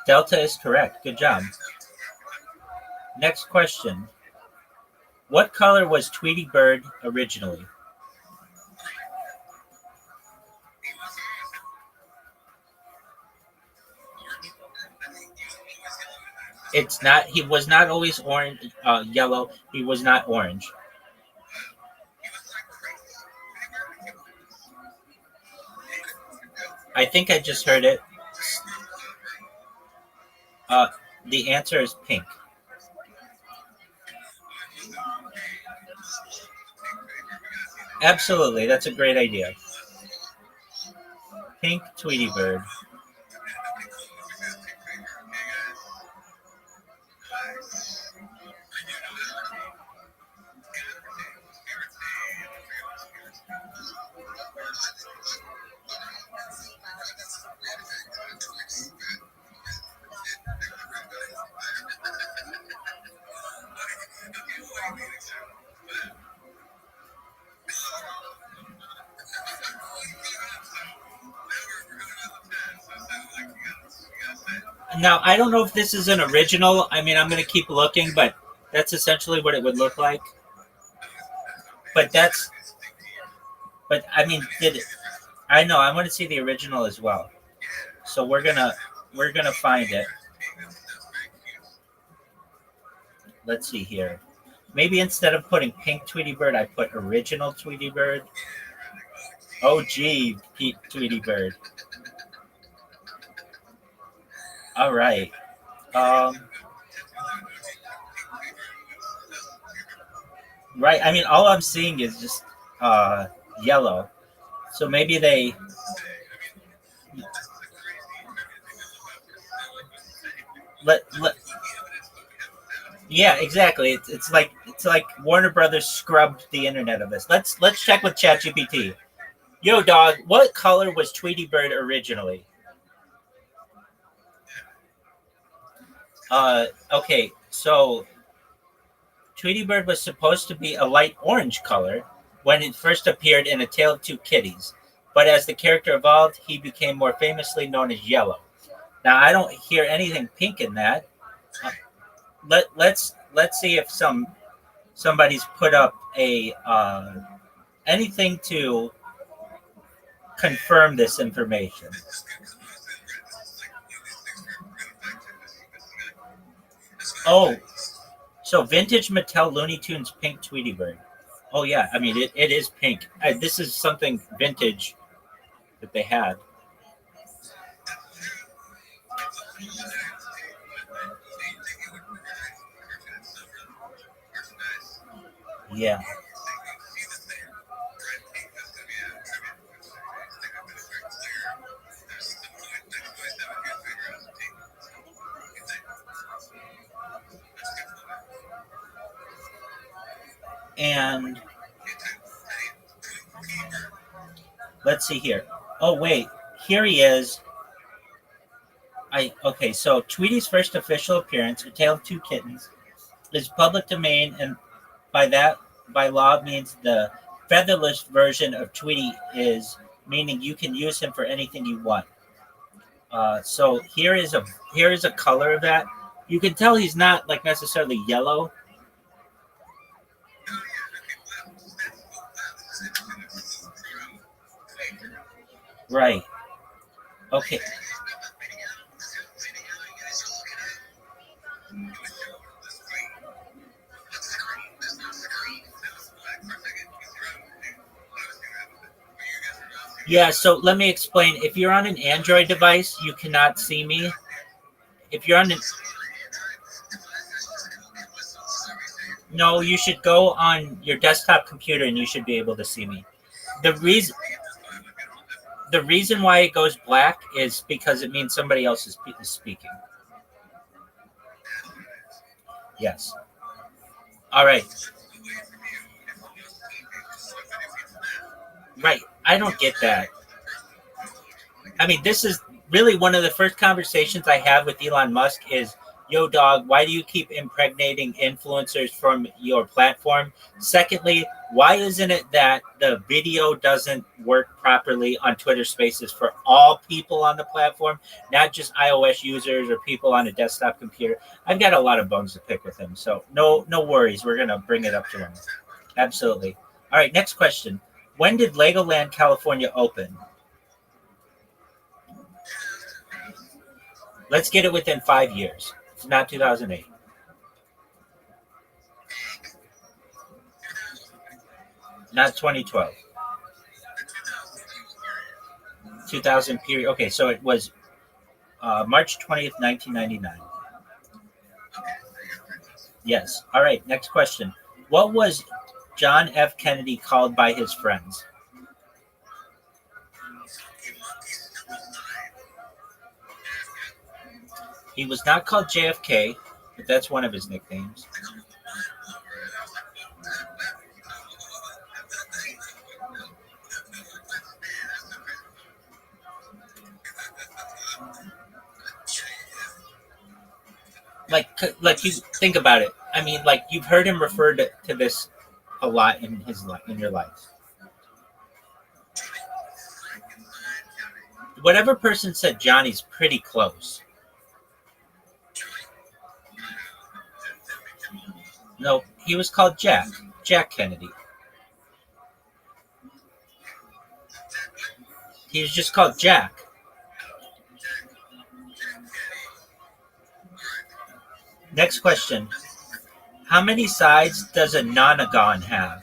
Delta is correct. Good job. Next question. What color was Tweety Bird originally? It's not. He was not always orange, yellow. He was not orange. I think I just heard it. The answer is pink. Absolutely, that's a great idea. Pink Tweety Bird. Now, I don't know if this is an original. I mean, I'm going to keep looking, but that's essentially what it would look like. But I mean, I know, I want to see the original as well. So we're going to find it. Let's see here. Maybe instead of putting pink Tweety Bird, I put original Tweety Bird. OG Tweety Bird. All right. Right. I mean, all I'm seeing is just yellow. So maybe they. Yeah, exactly. It's like Warner Brothers scrubbed the internet of this. Let's check with ChatGPT. Yo, dog, what color was Tweety Bird originally? Okay, so Tweety Bird was supposed to be a light orange color when it first appeared in A Tale of Two Kitties, but as the character evolved, he became more famously known as yellow. Now, I don't hear anything pink in that. Let's see if somebody's put up a anything to confirm this information. Oh, so vintage Mattel Looney Tunes pink Tweety Bird. Oh yeah, I mean it is pink. This is something vintage that they had. Yeah. And let's see here. Oh wait, here he is. Okay, so Tweety's first official appearance, A Tale of Two Kittens, is public domain, and by law means the featherless version of Tweety is, meaning you can use him for anything you want. So here is a color of that. You can tell he's not like necessarily yellow. Right. Okay. Yeah, so let me explain. If you're on an Android device, you cannot see me. If you're on No, you should go on your desktop computer and you should be able to see me. The reason why it goes black is because it means somebody else is speaking. Yes. All right. Right. I don't get that. I mean, this is really one of the first conversations I have with Elon Musk is, yo, dog, why do you keep impregnating influencers from your platform? Secondly, why isn't it that the video doesn't work properly on Twitter Spaces for all people on the platform, not just iOS users or people on a desktop computer? I've got a lot of bones to pick with him, so no worries. We're going to bring it up to him. Absolutely. All right, next question. When did Legoland California open? Let's get it within 5 years. It's not 2008. Not 2012. 2000 period. Okay, so it was March 20th, 1999. Yes. All right, next question. What was John F. Kennedy called by his friends? He was not called JFK, but that's one of his nicknames. Like you think about it. I mean, like you've heard him refer to this a lot in your life. Whatever person said Johnny's pretty close. No, he was called Jack. Jack Kennedy. He was just called Jack. Next question. How many sides does a nonagon have?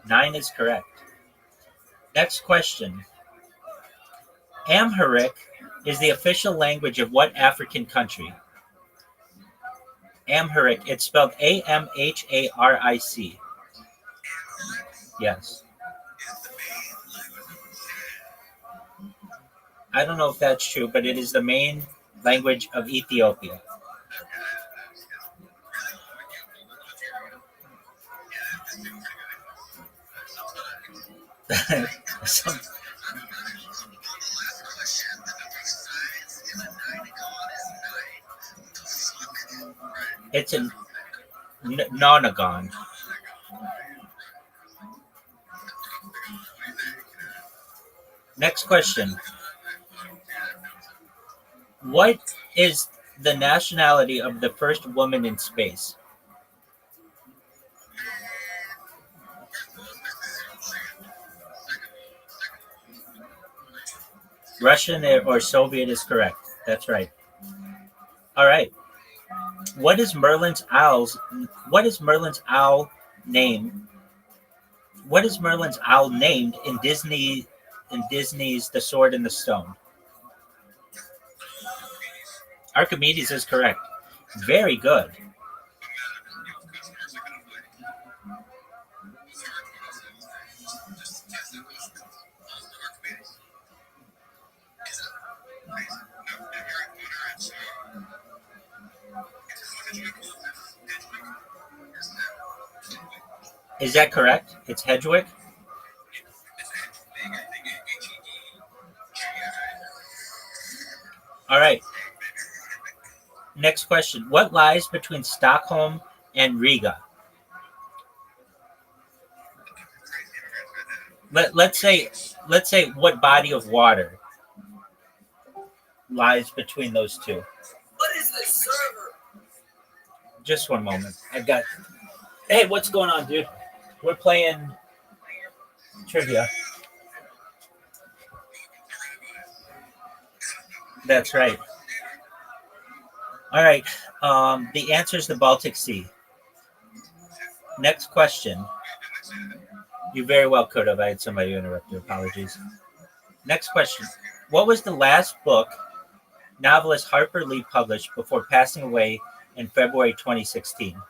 9 is correct. Next question. Amharic is the official language of what African country? Amharic, it's spelled Amharic. Yes. I don't know if that's true, but it is the main language of Ethiopia. It's a nonagon. Next question. What is the nationality of the first woman in space? Russian or Soviet is correct. That's right. All right. What is Merlin's owl name? What is Merlin's owl named in Disney's The Sword and the Stone? Archimedes is correct. Very good. Is that correct? It's Hedgewick? All right. Next question. What lies between Stockholm and Riga? Let's say what body of water lies between those two. What is this server? Just one moment. Hey, what's going on, dude? We're playing trivia. That's right. All right. The answer is the Baltic Sea. Next question. You very well could have. I had somebody interrupt you. Apologies. Next question. What was the last book novelist Harper Lee published before passing away in February 2016?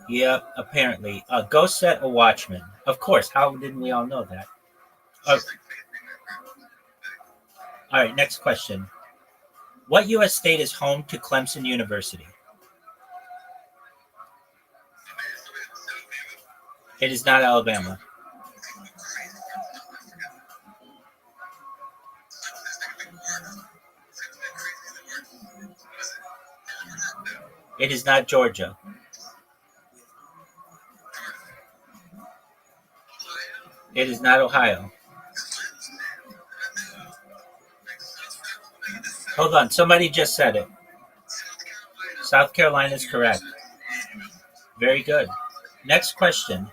Yep, apparently. Ghost Set a Watchman. Of course. How didn't we all know that? All right, next question. What U.S. state is home to Clemson University? It is not Alabama. It is not Georgia. It is not Ohio. Hold on, somebody just said it. South Carolina is correct. Very good. Next question.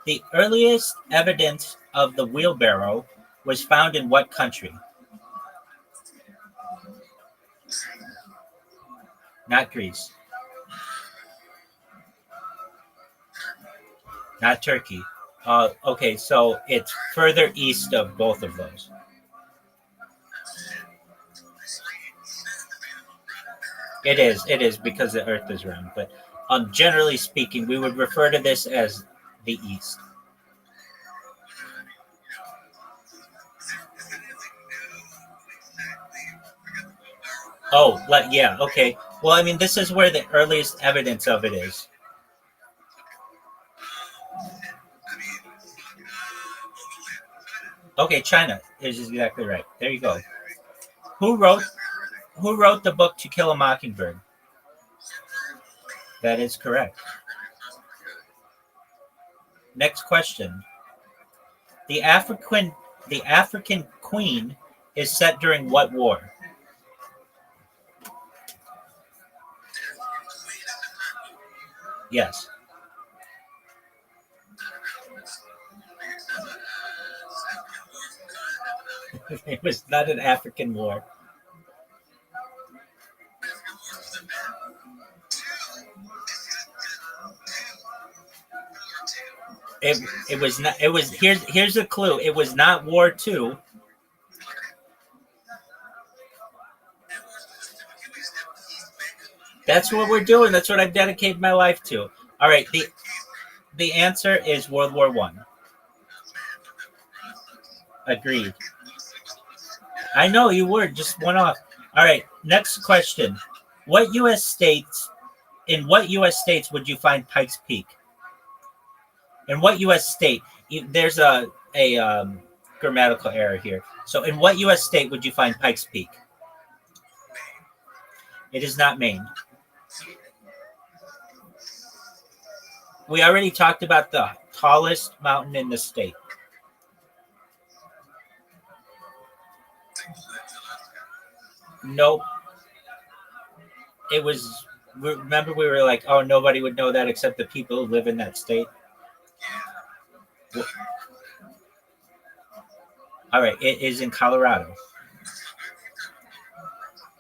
The earliest evidence of the wheelbarrow was found in what country? Not Greece. Not Turkey. Okay, so it's further east of both of those. It is because the Earth is round. But generally speaking, we would refer to this as the East. Oh, yeah, okay. Well, I mean, this is where the earliest evidence of it is. Okay, China is exactly right. There you go. Who wrote the book To Kill a Mockingbird? That is correct. Next question. The African queen is set during what war? Yes. It was not an African war. It was not. It was here's a clue. It was not War II. That's what we're doing. That's what I've dedicated my life to. All right. The answer is World War One. Agreed. I know you were just one off. All right. Next question. What U.S. states? In what U.S. states would you find Pikes Peak? In what U.S. state? There's a grammatical error here. So, in what U.S. state would you find Pikes Peak? It is not Maine. We already talked about the tallest mountain in the state. Nope. It was, remember we were like, oh, nobody would know that except the people who live in that state. All right, it is in Colorado.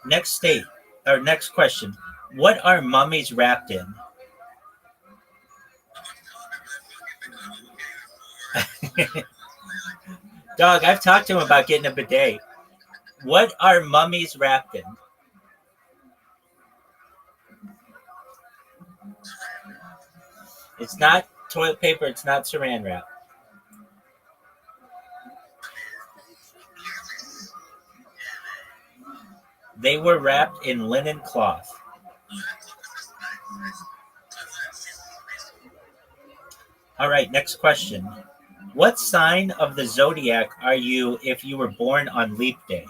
Next state, or next question. What are mummies wrapped in? Dog, I've talked to him about getting a bidet. What are mummies wrapped in? It's not toilet paper. It's not saran wrap. They were wrapped in linen cloth. All right, next question. What sign of the zodiac are you if you were born on leap day?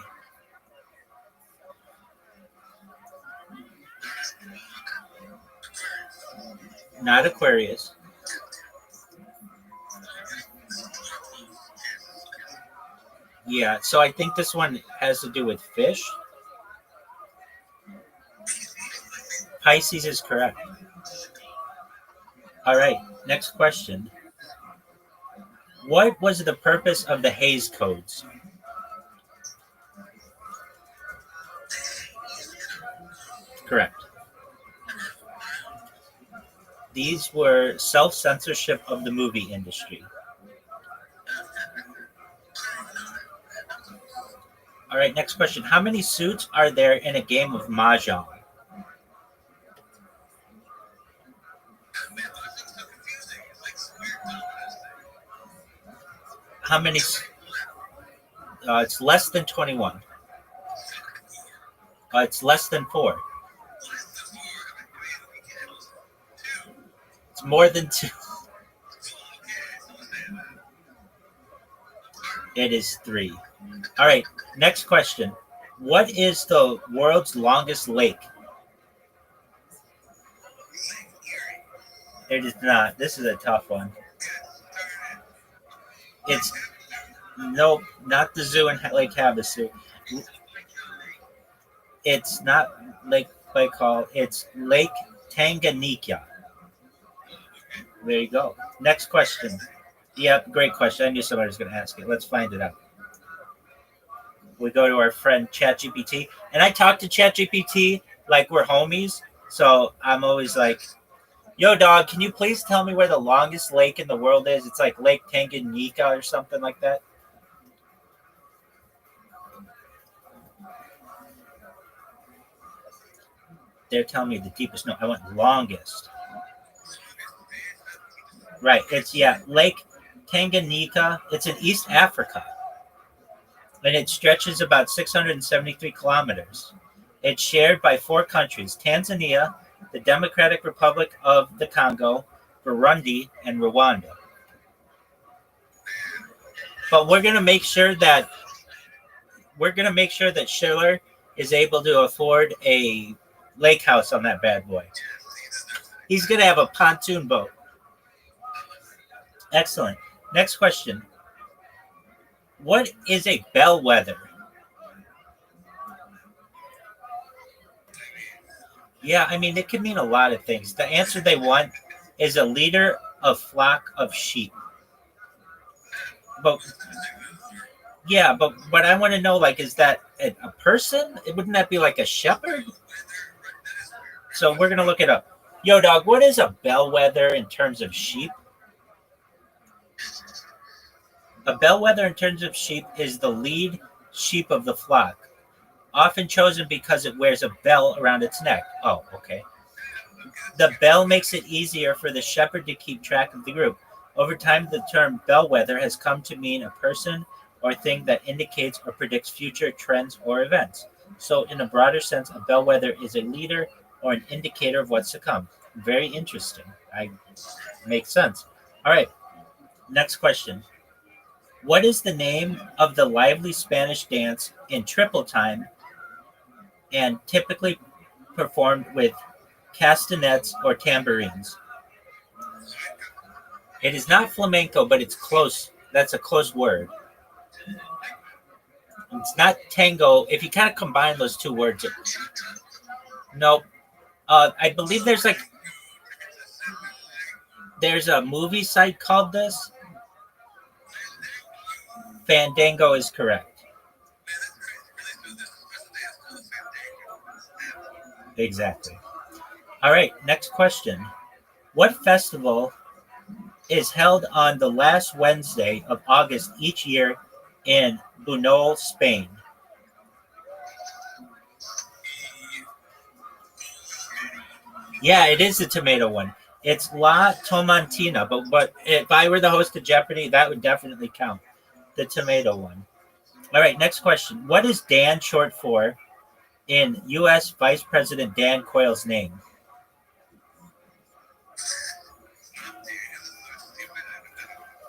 Not Aquarius. Yeah, so I think this one has to do with fish. Pisces is correct. All right, next question. What was the purpose of the Hays Codes? Correct. These were self-censorship of the movie industry. All right, next question. How many suits are there in a game of Mahjong? How many? It's less than 21. It's less than 4. It's more than 2. It is 3. All right, next question. What is the world's longest lake? It is not. This is a tough one. It's nope, not the zoo in Lake Havasu. It's not Lake Baikal. It's Lake Tanganyika. There you go. Next question. Yep, great question. I knew somebody was going to ask it. Let's find it out. We go to our friend ChatGPT, and I talk to ChatGPT like we're homies. So I'm always like, yo, dog, can you please tell me where the longest lake in the world is? It's like Lake Tanganyika or something like that. They're telling me the deepest. No, I want longest. Right. It's, Lake Tanganyika. It's in East Africa. And it stretches about 673 kilometers. It's shared by 4 countries: Tanzania, the Democratic Republic of the Congo, Burundi, and Rwanda. But we're gonna make sure that Schiller is able to afford a lake house on that bad boy. He's gonna have a pontoon boat. Excellent. Next question. What is a bellwether? Yeah, I mean, it could mean a lot of things. The answer they want is a leader of flock of sheep. But yeah, but what I want to know, like, is that a person? Wouldn't that be like a shepherd? So we're gonna look it up. Yo, dog, what is a bellwether in terms of sheep? A bellwether in terms of sheep is the lead sheep of the flock, often chosen because it wears a bell around its neck. Oh, okay. The bell makes it easier for the shepherd to keep track of the group. Over time, the term bellwether has come to mean a person or thing that indicates or predicts future trends or events. So, in a broader sense, a bellwether is a leader or an indicator of what's to come. Very interesting. I makes sense. All right. Next question. What is the name of the lively Spanish dance in triple time and typically performed with castanets or tambourines? It is not flamenco, but it's close. That's a close word. It's not tango. If you kind of combine those two words, nope. I believe there's a movie site called this. Fandango is correct. Exactly. All right, next question. What festival is held on the last Wednesday of August each year in Buñol, Spain? Yeah, it is the tomato one. It's La Tomatina, but if I were the host of Jeopardy, that would definitely count. The tomato one. All right, next question. What is Dan short for in U.S. Vice President Dan Quayle's name?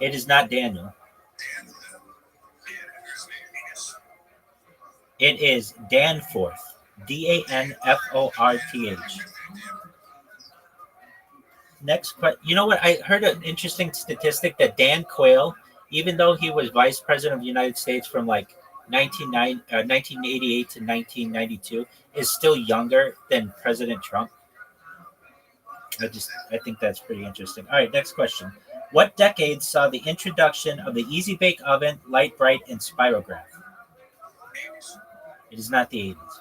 It is not Daniel. It is Danforth. Danforth. Next question. You know what? I heard an interesting statistic that Dan Quayle, even though he was vice president of the United States from like 1988 to 1992, is still younger than President Trump. I think that's pretty interesting. All right, next question. What decade saw the introduction of the Easy Bake Oven, Light Bright, and Spirograph? It is not the 80s.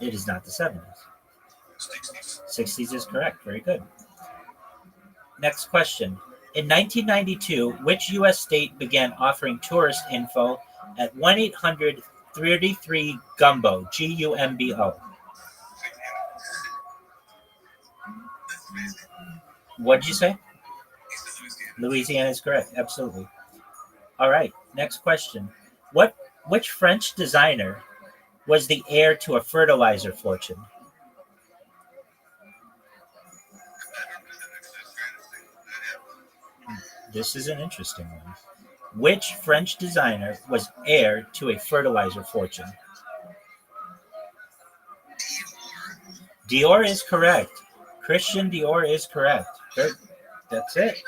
It is not the 70s. 60s is correct. Very good. Next question. In 1992, which U.S. state began offering tourist info at 1-800-33-GUMBO, Gumbo? What did you say? Louisiana is correct. Absolutely. All right. Next question. Which French designer was the heir to a fertilizer fortune? This is an interesting one. Which French designer was heir to a fertilizer fortune? Dior is correct. Christian Dior is correct. Good. That's it.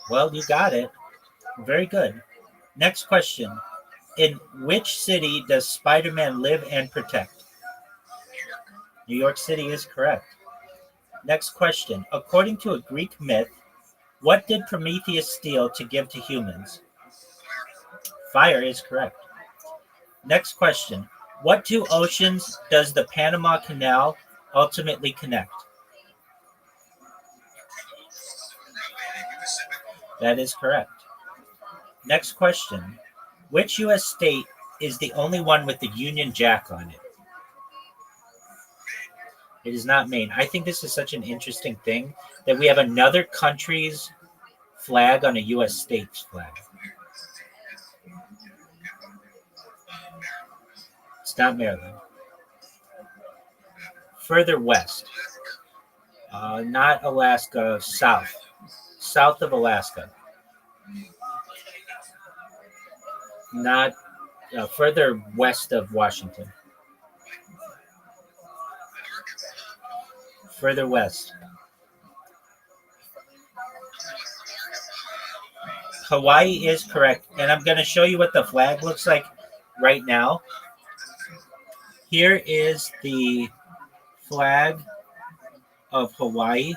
Well, you got it. Very good. Next question. In which city does Spider-Man live and protect? New York City is correct. Next question. According to a Greek myth, what did Prometheus steal to give to humans? Fire is correct. Next question. What two oceans does the Panama Canal ultimately connect? That is correct. Next question. Which U.S. state is the only one with the Union Jack on it? It is not Maine. I think this is such an interesting thing that we have another country's flag on a U.S. state's flag. It's not Maryland. Further west. Not Alaska, south. South of Alaska. Not further west of Washington. Further west. Hawaii is correct. And I'm going to show you what the flag looks like right now. Here is the flag of Hawaii.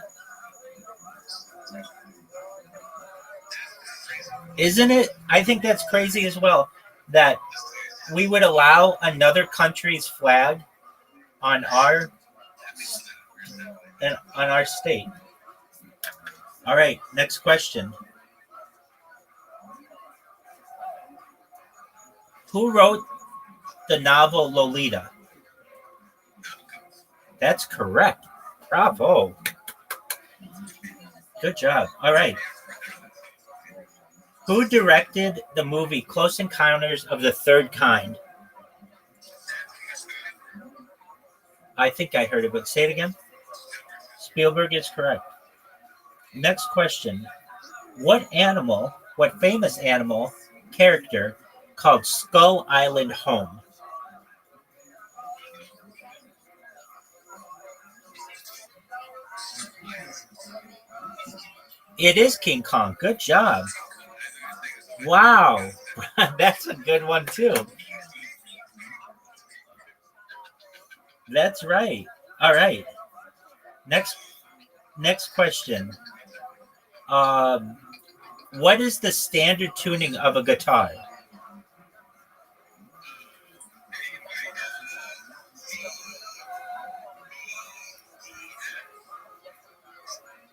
Isn't it? I think that's crazy as well that we would allow another country's flag on our state. All right, next question. Who wrote the novel Lolita? That's correct. Bravo. Good job. All right. Who directed the movie Close Encounters of the Third Kind? I think I heard it, but say it again. Spielberg is correct. Next question. What famous animal character called Skull Island home? It is King Kong. Good job. Wow. That's a good one, too. That's right. All right. Next question. What is the standard tuning of a guitar?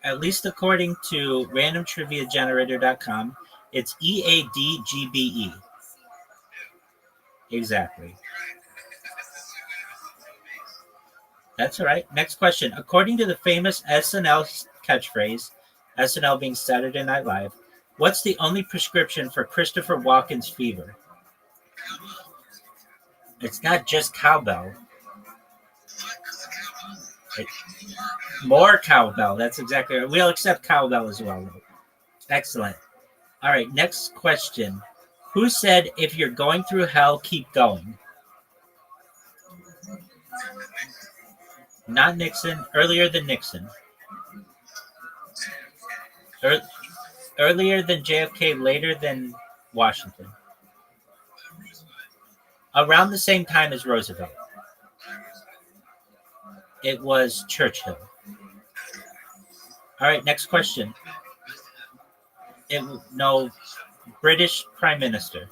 At least according to randomtriviagenerator.com, it's EADGBE. Exactly. That's all right. Next question. According to the famous SNL catchphrase, SNL being Saturday Night Live, what's the only prescription for Christopher Walken's fever? It's not just cowbell. More cowbell. That's exactly right. We'll accept cowbell as well, though. Excellent. All right, next question. Who said, if you're going through hell, keep going? Not Nixon. Earlier than Nixon. Earlier than JFK, later than Washington. Around the same time as Roosevelt. It was Churchill. All right, next question. No, British Prime Minister.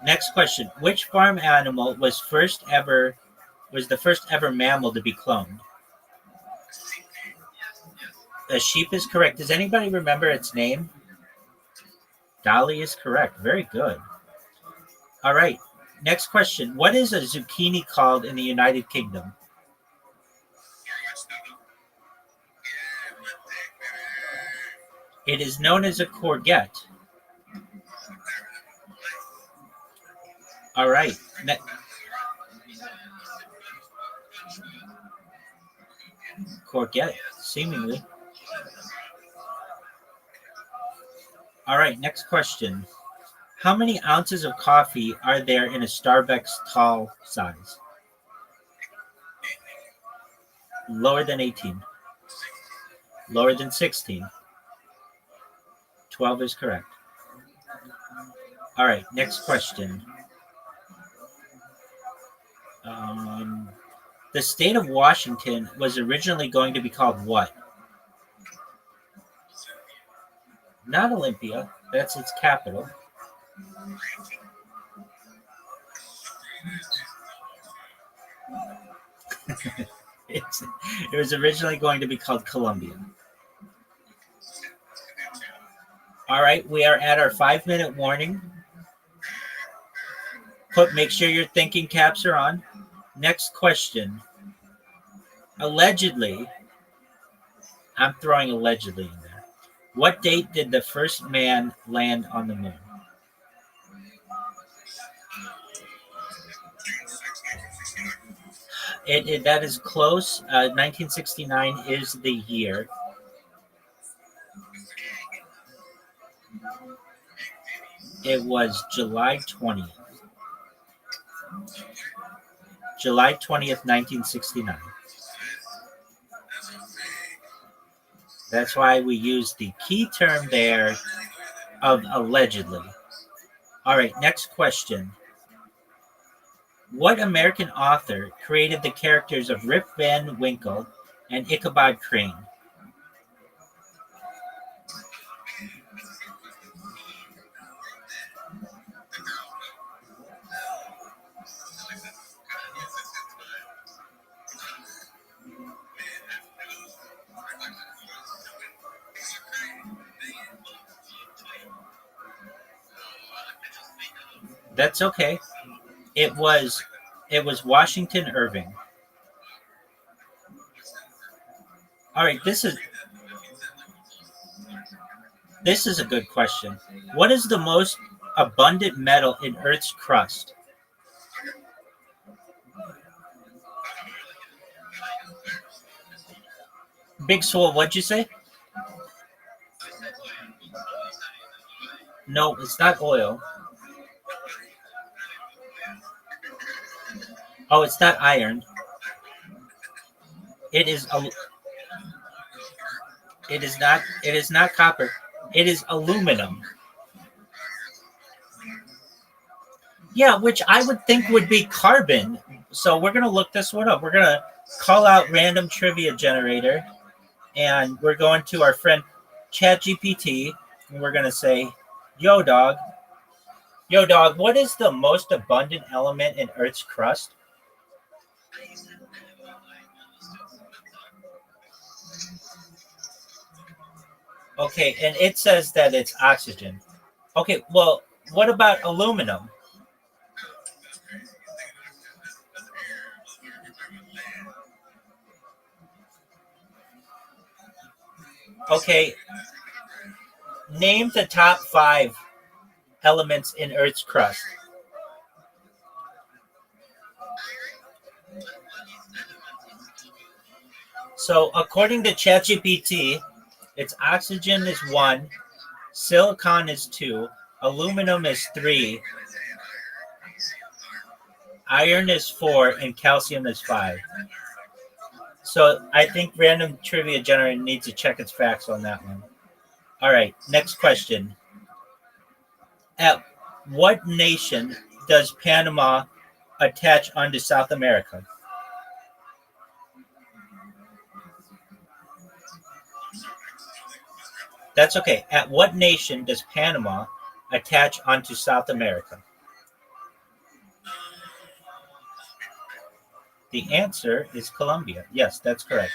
Next question. Which farm animal was the first ever mammal to be cloned? A sheep is correct. Does anybody remember its name? Dolly is correct. Very good. All right. Next question. What is a zucchini called in the United Kingdom? It is known as a courgette. All right. Courgette, seemingly. All right, next question. How many ounces of coffee are there in a Starbucks tall size? Lower than 18. Lower than 16. 12 is correct. All right, next question. The state of Washington was originally going to be called what? Not Olympia. That's its capital. It was originally going to be called Columbia. All right, we are at our 5-minute warning. Make sure your thinking caps are on. Next question. Allegedly, I'm throwing allegedly in there. What date did the first man land on the moon? That is close. 1969 is the year. It was July 20th. July 20th, 1969. That's why we use the key term there of allegedly. All right, next question. What American author created the characters of Rip Van Winkle and Ichabod Crane? That's okay. It was Washington Irving. All right, this is a good question. What is the most abundant metal in Earth's crust? Big Swole, what'd you say? No, it's not oil. Oh, it's not iron. It is it is not copper. It is aluminum. Yeah, which I would think would be carbon. So we're gonna look this one up. We're gonna call out random trivia generator, and we're going to our friend ChatGPT, and we're gonna say, yo dog, what is the most abundant element in Earth's crust? Okay, and it says that it's oxygen. Okay, well, what about aluminum? Okay, name the top 5 elements in Earth's crust. So, according to ChatGPT, it's oxygen is 1, silicon is 2, aluminum is 3, iron is 4, and calcium is 5. So, I think random trivia generator needs to check its facts on that one. All right, next question. At what nation does Panama attach onto South America? That's okay. At what nation does Panama attach onto South America? The answer is Colombia. Yes, that's correct.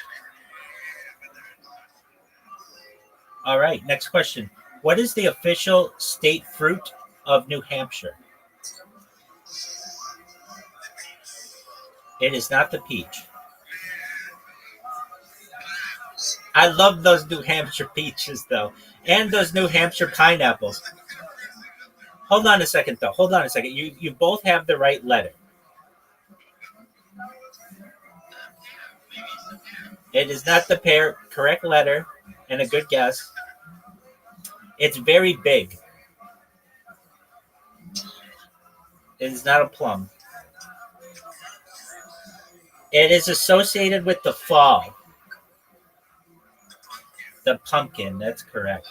All right, next question. What is the official state fruit of New Hampshire? It is not the peach. I love those New Hampshire peaches, though, and those New Hampshire pineapples. Hold on a second, though. Hold on a second. You both have the right letter. It is not the correct letter, and a good guess. It's very big. It is not a plum. It is associated with the fall. The pumpkin, that's correct.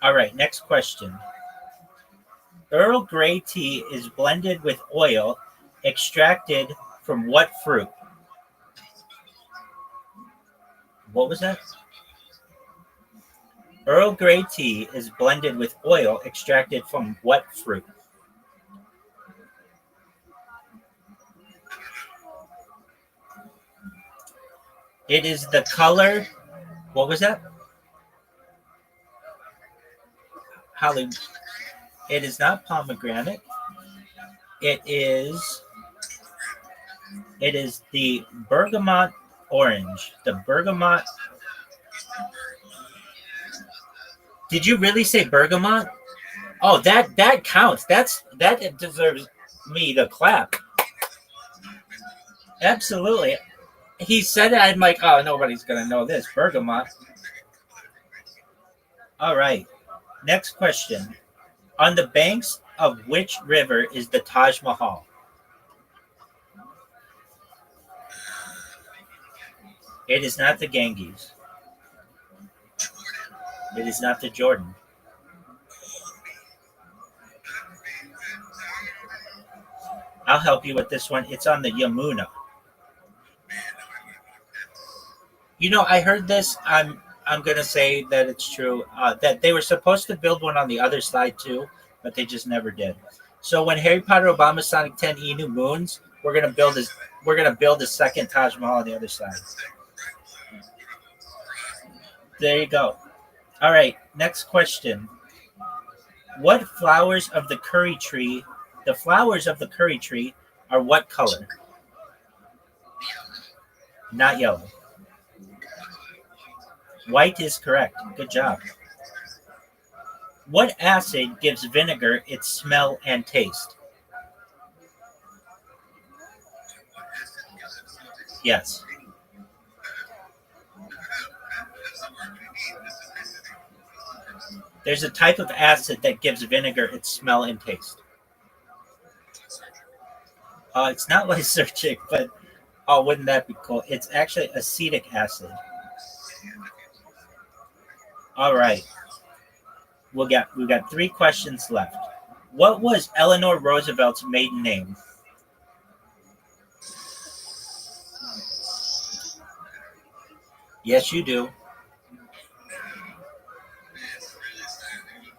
All right, next question. Earl Grey tea is blended with oil extracted from what fruit? What was that? Earl Grey tea is blended with oil extracted from what fruit? It is the color. What was that? Holly. It is not pomegranate. It is the bergamot orange. The bergamot. Did you really say bergamot? Oh, that counts. That deserves me to clap. Absolutely. He said it. I'm like, oh, nobody's gonna know this. Bergamot. All right. Next question. On the banks of which river is the Taj Mahal? It is not the Ganges. It is not the Jordan. I'll help you with this one. It's on the Yamuna. You know, I heard this. I'm gonna say that it's true. That they were supposed to build one on the other side too, but they just never did. So when Harry Potter, Obama, Sonic 10, Inu moons, we're gonna build a second Taj Mahal on the other side. There you go. All right, next question. What flowers of the curry tree? The flowers of the curry tree are what color? Not yellow. White is correct. Good job. What acid gives vinegar its smell and taste? Yes. There's a type of acid that gives vinegar its smell and taste. It's not lysergic, but oh, wouldn't that be cool? It's actually acetic acid. All right. We've got 3 questions left. What was Eleanor Roosevelt's maiden name? Yes, you do.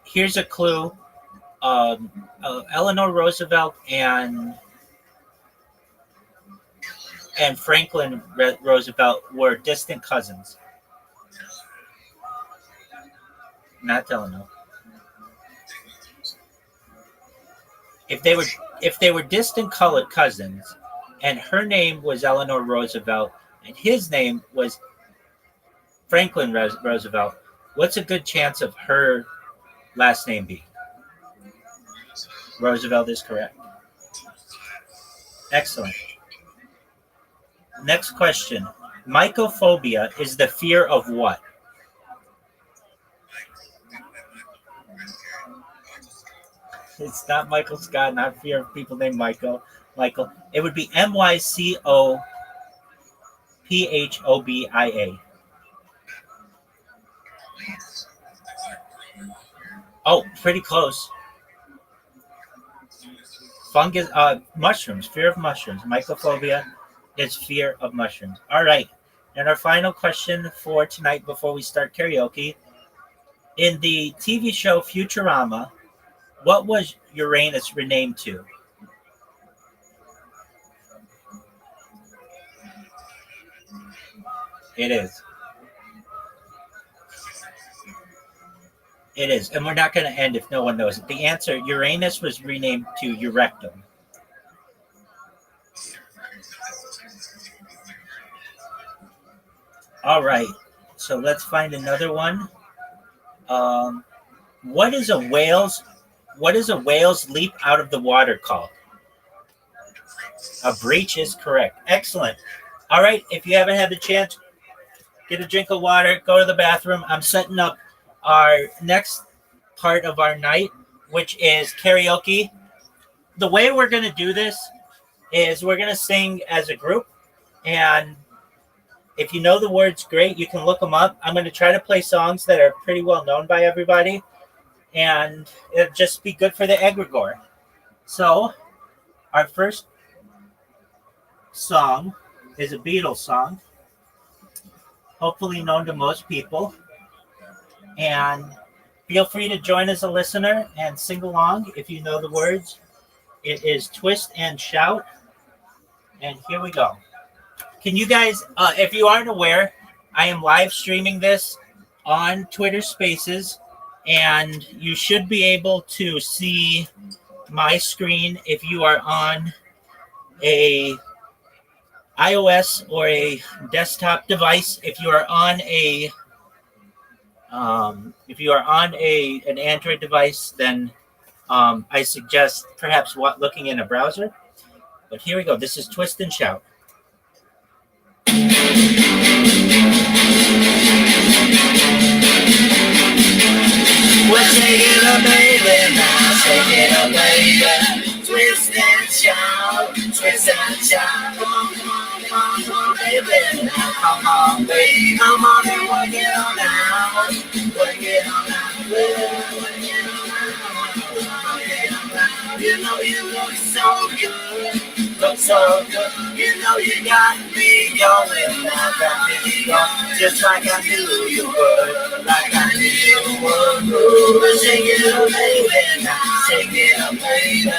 Here's a clue. Eleanor Roosevelt and Franklin Roosevelt were distant cousins. Not Delano. If they were distant colored cousins, and her name was Eleanor Roosevelt, and his name was Franklin Roosevelt, what's a good chance of her last name being? Roosevelt is correct. Excellent. Next question. Mycophobia is the fear of what? It's not Michael Scott, not fear of people named Michael. It would be Mycophobia. Oh, pretty close. Fungus, mushrooms, fear of mushrooms. Mycophobia is fear of mushrooms. All right. And our final question for tonight before we start karaoke. In the TV show Futurama, what was Uranus renamed to? It is. It is. And we're not going to end if no one knows it. The answer, Uranus was renamed to Eurectum. All right. So let's find another one. What is a whale's leap out of the water called? A breach is correct. Excellent. All right. If you haven't had the chance, get a drink of water, go to the bathroom. I'm setting up our next part of our night, which is karaoke. The way we're going to do this is we're going to sing as a group. And if you know the words, great. You can look them up. I'm going to try to play songs that are pretty well known by everybody. And it'll just be good for the egregore. So our first song is a Beatles song, hopefully known to most people. And feel free to join as a listener and sing along if you know the words. It is Twist and Shout. And here we go. Can you guys, if you aren't aware, I am live streaming this on Twitter Spaces. And you should be able to see my screen if you are on a iOS or a desktop device. If you are on an Android device, then I suggest perhaps looking in a browser. But here we go. This is Twist and Shout. Well, take it up, baby, now take it up, baby. Twist and shout, twist and shout. Come on, come on, come on, come on, baby. Now come on, baby, come on and work it on now. Work it on now, work it on now, work it on now. You know you look so good. Look so good. You know you got me going. Now got me going. Just like I knew you would. Like I knew you would. Ooh, shake it up, baby. Now shake it up, baby.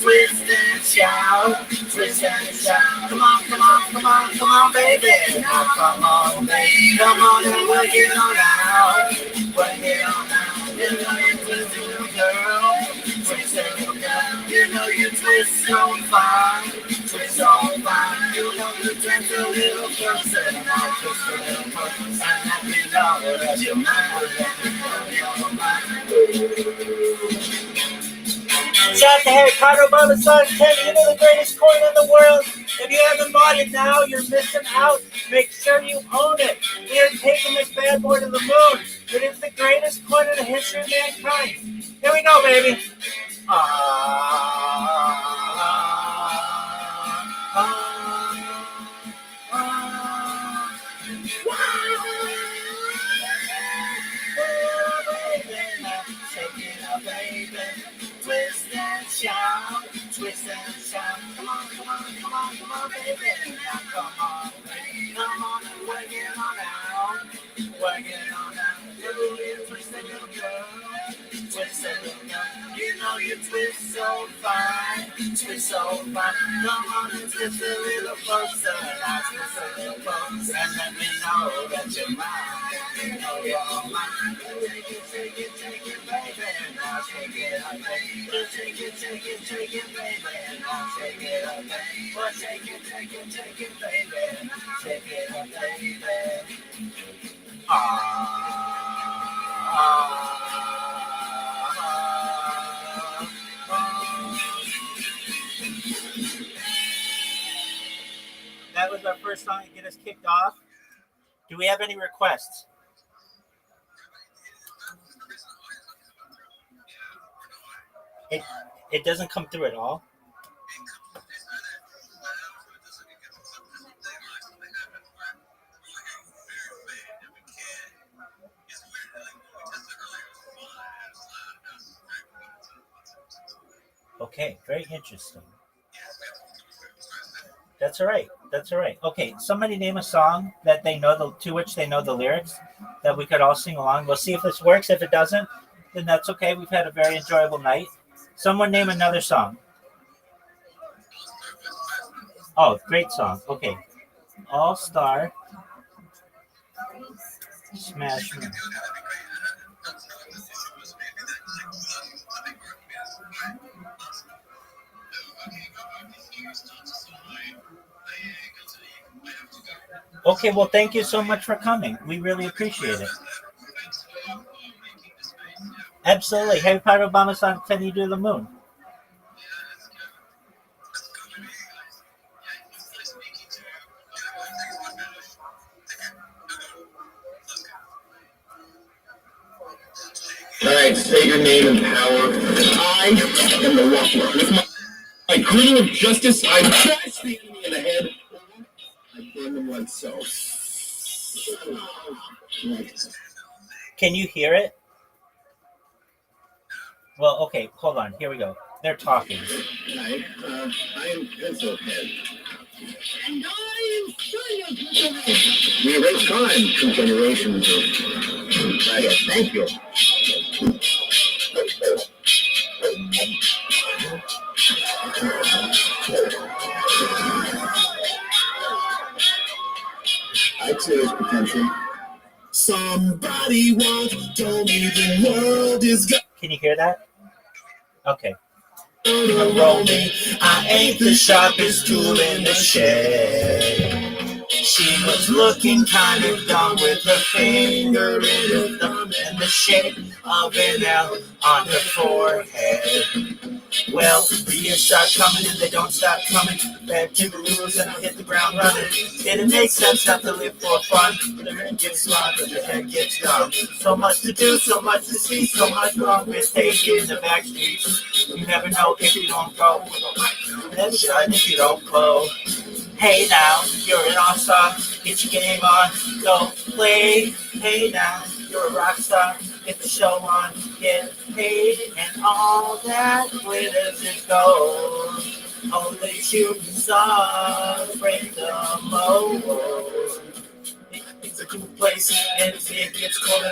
Twist and shout. Twist and shout. Come on, come on, come on, come on, baby. Now come on, baby. Come on and work it on out. Work it on out. You know you twist it, little girl. Twist it, little girl. You know you twist so fine. Twist so fine. You know you twist a little closer. And I twist a little closer. And let me know that you're mine. Let me know you're mine. Shout out to Harry Potter, Obama Song 10. You know the greatest coin in the world. If you haven't bought it now, you're missing out. Make sure you own it. We are taking this bad boy to the moon. It is the greatest coin in the history of mankind. Here we go, baby. Twist and shout, twist and shout. Come on, come on, come on, come on, baby. Now come on, baby. Come on and work it on out. Work it on out. You twist a little girl. Twist a little girl. You know you twist so fine. Twist so fine. Come on and twist a little closer. Now twist a little closer. And let me know that you're mine. Let me know you're mine. Take it, take it, take it, baby. Now take it up, baby. Take it, take it, take it, baby. Now take it up, baby. Well, take it, take it, take it, baby. Take it up, baby. That was our first song to get us kicked off. Do we have any requests? It doesn't come through at all. Okay, very interesting. That's all right. That's all right. Okay, somebody name a song that they know to which they know the lyrics that we could all sing along. We'll see if this works. If it doesn't, then that's okay. We've had a very enjoyable night. Someone name another song. Oh, great song. Okay. All Star Smash. Okay, well, thank you so much for coming. We really appreciate it. Absolutely. Harry Potter, Obama Song 10, You to the Moon. All right, say your name and power. I am the Rothschild. With my gritting of justice, I bash the enemy in the head. I burn them like so. Can you hear it? Well, okay, hold on. Here we go. They're talking. I am Pencilhead. And I am Pencilhead. We erase crime through generations of dragons. Thank you. I'd say there's potential. Somebody once told me the world is good. Can you hear that? Okay. Roll me. I ain't the sharpest tool in the shed. She was looking kind of dumb with her finger in her thumb and the shape of an L on her forehead. Well, the years start coming and they don't stop coming. Bad to the rules and I hit the ground running. Didn't make sense not to live for fun. The head gets smart, but the head gets dumb. So much to do, so much to see, so much wrong with taking the back streets. You never know if you don't go. Never shine if you don't blow. Hey now, you're an all-star. Get your game on, go play. Hey now, you're a rock star. Get the show on. get paid, and all that glitters is gold. Only shooting stars break the mold. It's a cool place, and it gets colder.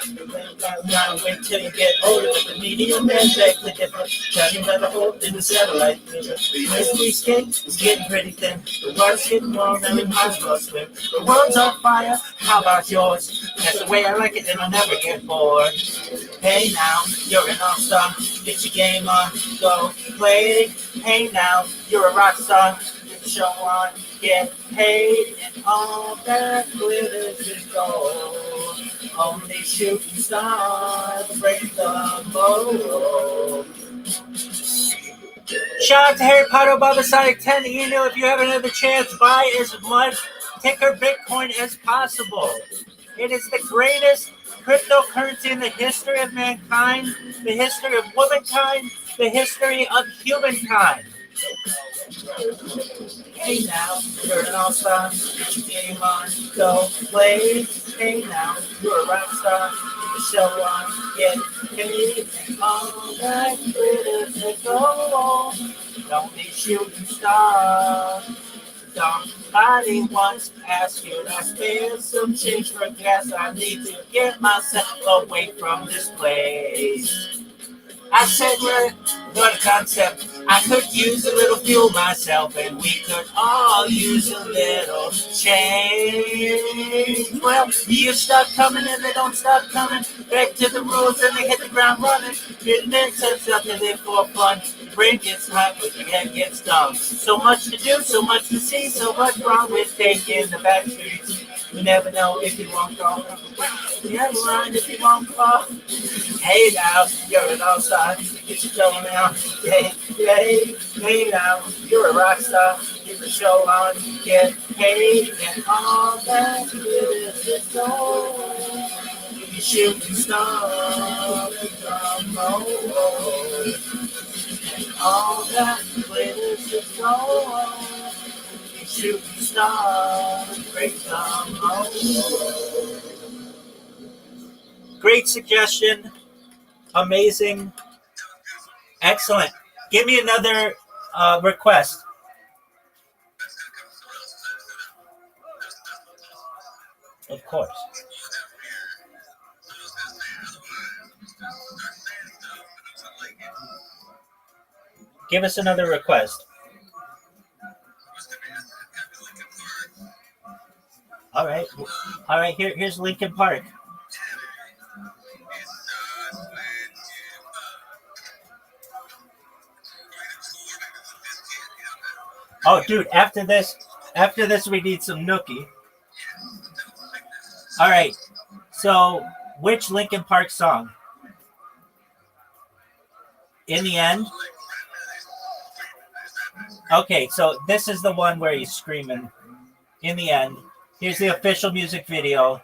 Gotta wait till you get older. But the medium man back the different. Shining by the hole in the satellite. The skate is getting pretty thin. The water's getting warm, and we might as well swim. The world's on fire, how about yours? That's the way I like it, and I'll never get bored. Hey now, you're an all-star. Get your game on, go play. Hey now, you're a rock star. Get the show on, get paid, and all that glitters is gold. Only shooting stars break the mold. Shout out to Harry Potter Baba Sonic 10. You know, if you have another chance, buy as much ticker Bitcoin as possible. It is the greatest cryptocurrency in the history of mankind, the history of womankind, the history of humankind. Hey now, you're an all-star. Get your game on, go play. Hey now, you're a rock star. Get the show on, get paid. All that glitters is gold. Don't be shooting stars. Somebody once asked you to spare some change for gas. I need to get myself away from this place. I said, what a concept. I could use a little fuel myself, and we could all use a little change. Well, you start coming and they don't stop coming. Back to the rules and they hit the ground running. Didn't make sense up to live for fun. Your brain gets hot, but your head gets dumb. So much to do, so much to see, so much wrong with taking the back streets. You never know if you won't go. You never mind if you won't go. Hey now, you're an all-star. Get your show now. Hey now, you're a rock star. Get the show on. Get paid, and all that glitters is gold. You shooting stars from mold. And all that glitters is gold. Shooting stars break the mold. Great suggestion. Amazing. Excellent. Give me another request. Of course. Give us another request. All right. Here's Linkin Park. Oh, dude! After this, we need some nookie. All right. So, which Linkin Park song? In the End. Okay, so this is the one where he's screaming. In the End. Here's the official music video.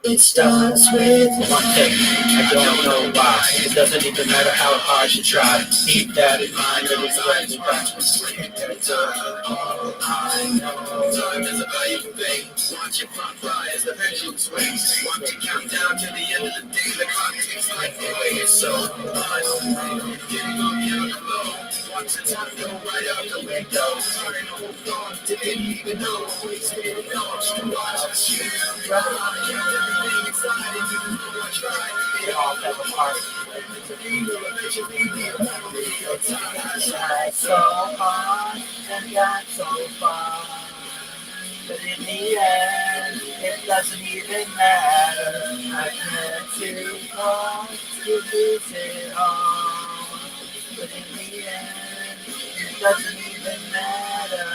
It starts with one thing, I don't know why. It doesn't even matter how hard you try. Keep that in mind, it was right to practice. All I know, time is a valuable thing. Watch it pop by as the pendulum swings. Watch it count down to the end of the day. The clock takes life away, it's so hard. Getting on the other flow. Watch the time go right out the window. Trying to hold on, didn't even know. Always feeling lost. Watch it ride. They all fell apart. Tried so hard and got so far, but in the end, it doesn't even matter. I can't too far to lose it all, but in the end, it doesn't even matter.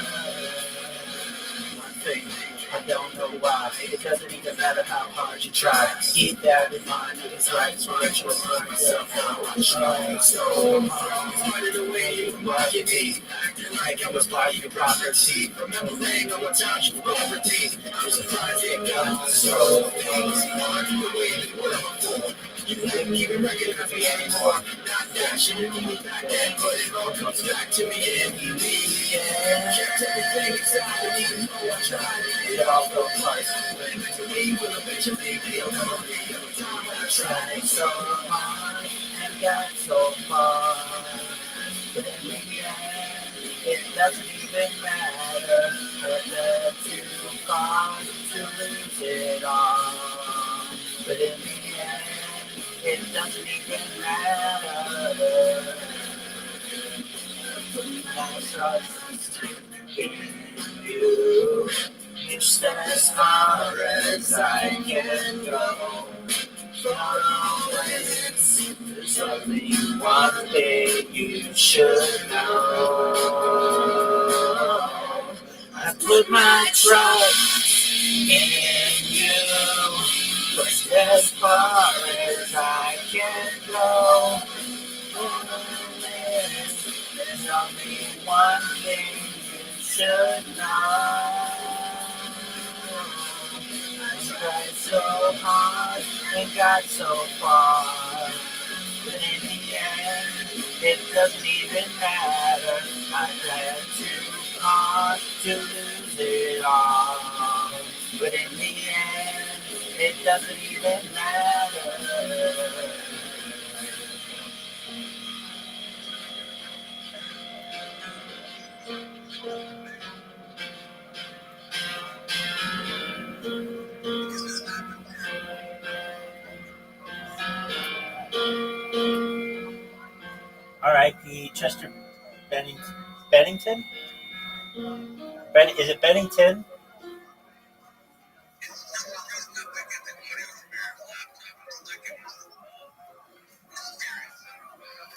One thing, I don't know why. It doesn't even matter how hard you try. Keep that in mind. It's like spiritual myself. I'm trying so hard the way you want me. Acting like I was by your property. Remembering all the times you were poverty. I'm surprised it got so easy. The way you were before. You didn't even recognize me anymore. Not that you didn't me back then, but it all comes back to me in the end. Kept everything inside and even though I tried, it all fell apart. But eventually, will eventually be a memory of the time when I tried so hard and got so far. But in the end, it doesn't even matter. But they're too far to lose it all. But in the end, it doesn't even matter. I trust in you. It's as far as I can go. For always, there's only one thing you should know. I put my trust in you. But as far as I can go, there's only one thing you should know. I tried so hard and got so far, but in the end, it doesn't even matter. I tried too hard to lose it all, but in the end, it doesn't even matter. R.I.P. Chester Bennington? Is it Bennington?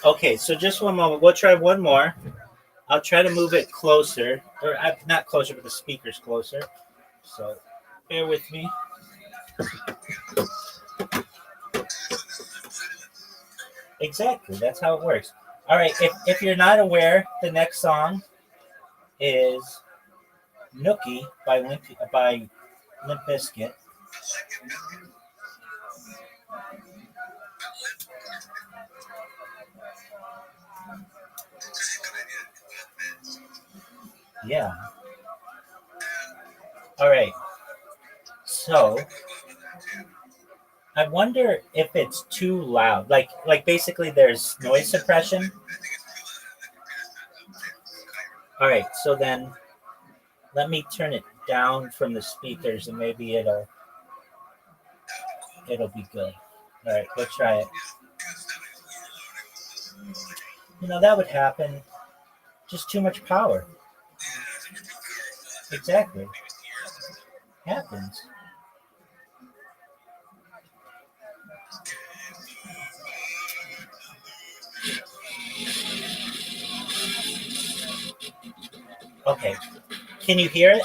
Okay, so just one moment. We'll try one more. I'll try to move it closer, or not closer, but the speaker's closer. So bear with me. Exactly, that's how it works. All right, if you're not aware, the next song is Nookie by Limp Bizkit. Yeah. All right. So I wonder if it's too loud. Like basically there's noise suppression. All right. So then let me turn it down from the speakers and maybe it'll be good. All right. Let's try it. That would happen. Just too much power. Exactly. Happens. Okay. Can you hear it?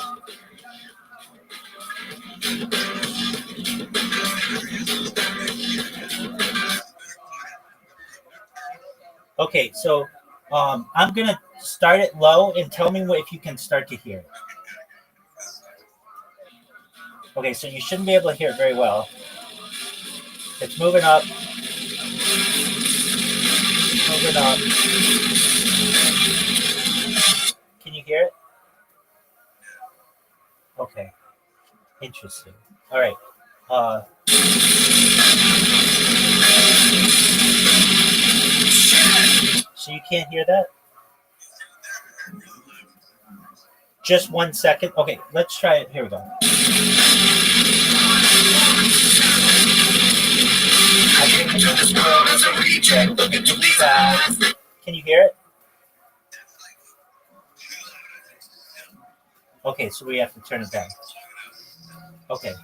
Okay, so I'm going to start it low and tell me if you can start to hear it. Okay, so you shouldn't be able to hear it very well. It's moving up. Moving up. Can you hear it? Okay. Interesting. All right. So you can't hear that? Just 1 second. Okay, let's try it. Here we go. Can you hear it? Okay, so we have to turn it down. Okay.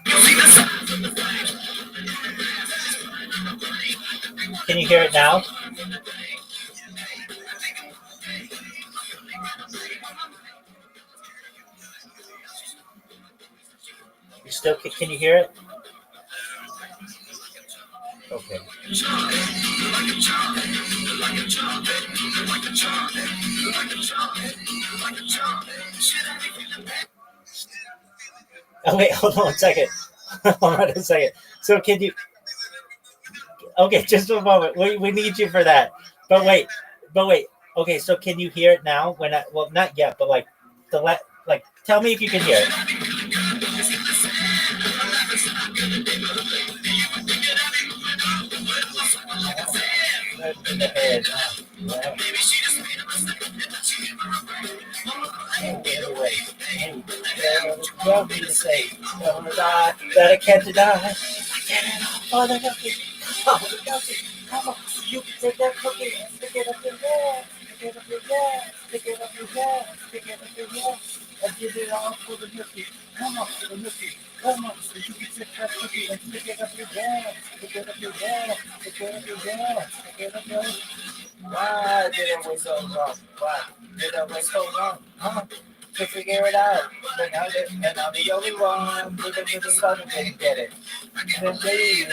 Can you hear it now? Still, can you hear it? Okay. Oh wait, hold on a second. Hold on a second. So can you? Okay, just a moment. We need you for that. But wait. Okay, so can you hear it now? When I well, not yet, but like tell me if you can hear it. That I can't deny. Oh, the cookie. Oh, the cookie. Come on. You can take that cookie and stick it up your ass. Stick it up your ass. Stick it up your ass. Stick it up your ass. And give it all for the nookie. Come on, the nookie. Come on. You can take that cookie and stick it up your ass. Stick it up your ass. Stick it up your ass. Stick it up your ass. Why did it wait so long? Why did it wait so long? To figure it out. And I'm the only one who didn't get it. Then they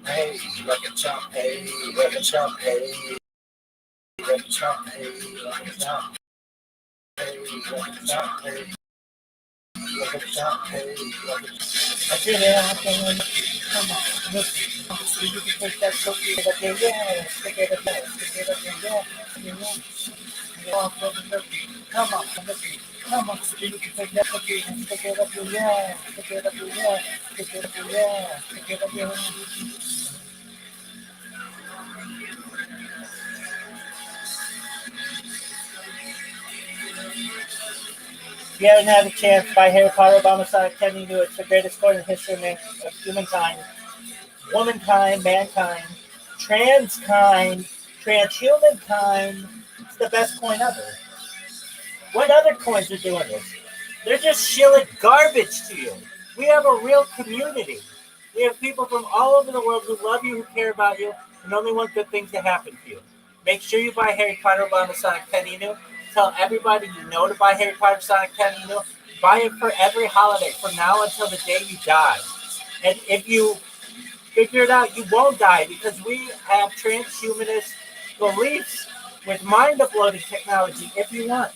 hey, like a chump, hey, like a chump, hey, like a chump, hey, like a chump, hey, like a chump, hey. Like a chump, hey, like a chump. I did it, I can come on, look. So you can take that cookie, stick it up your ass, stick it up your ass, stick it up your ass, stick it up your ass. Come on, cookie. Come on, you can take that cookie and stick it up your ass, stick it up your ass, stick it up your ass, stick it up your ass. If you haven't had a chance, buy Harry Potter Obama Sonic 10 you knew it's the greatest coin in history of humankind, womankind, mankind, transkind, transhumankind. It's the best coin ever. What other coins are doing this? They're just shilling garbage to you. We have a real community. We have people from all over the world who love you, who care about you, and only want good things to happen to you. Make sure you buy Harry Potter Obama Sonic 10 Inu. Tell everybody you know to buy Harry Potter Sonic 10 Inu. Buy it for every holiday from now until the day you die. And if you figure it out, you won't die because we have transhumanist beliefs with mind uploading technology if you want.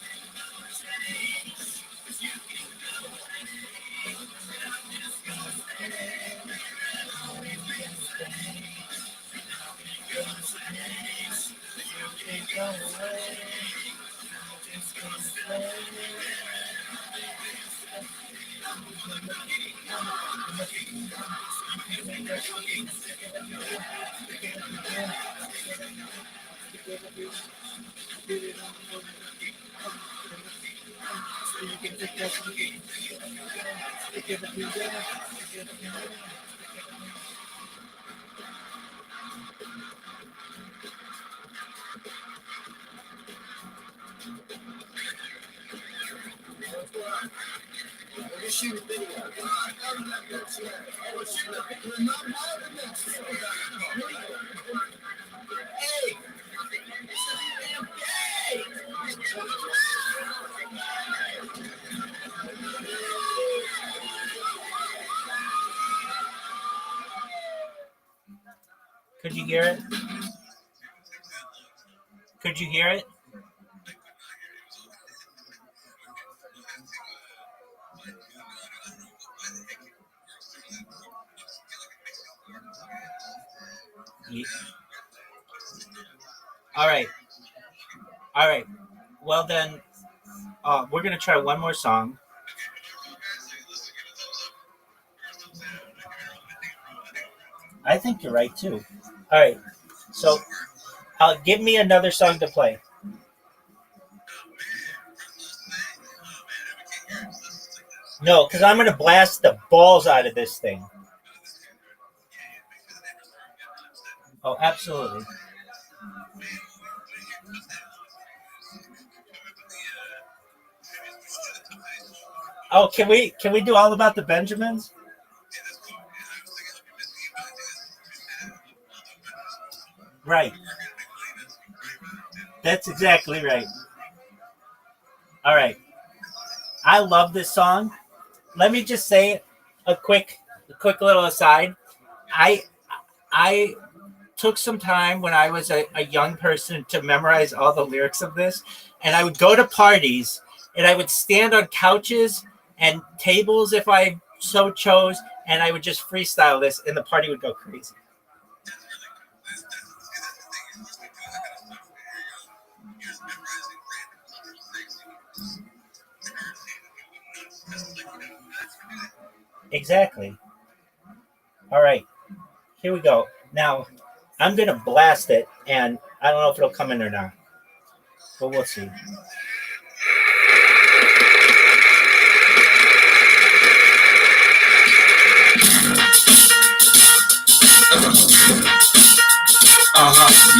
Could you hear it? Could you hear it? Yeah. All right. Well then, we're gonna try one more song. I think you're right too. All right. So, give me another song to play. No, because I'm gonna blast the balls out of this thing. Oh, absolutely. Oh, can we do All About the Benjamins? Right. That's exactly right. All right. I love this song. Let me just say a quick little aside. I took some time when I was a young person to memorize all the lyrics of this, and I would go to parties and I would stand on couches and tables if I so chose, and I would just freestyle this, and the party would go crazy. Exactly. All right, here we go. Now, I'm going to blast it, and I don't know if it'll come in or not, but we'll see.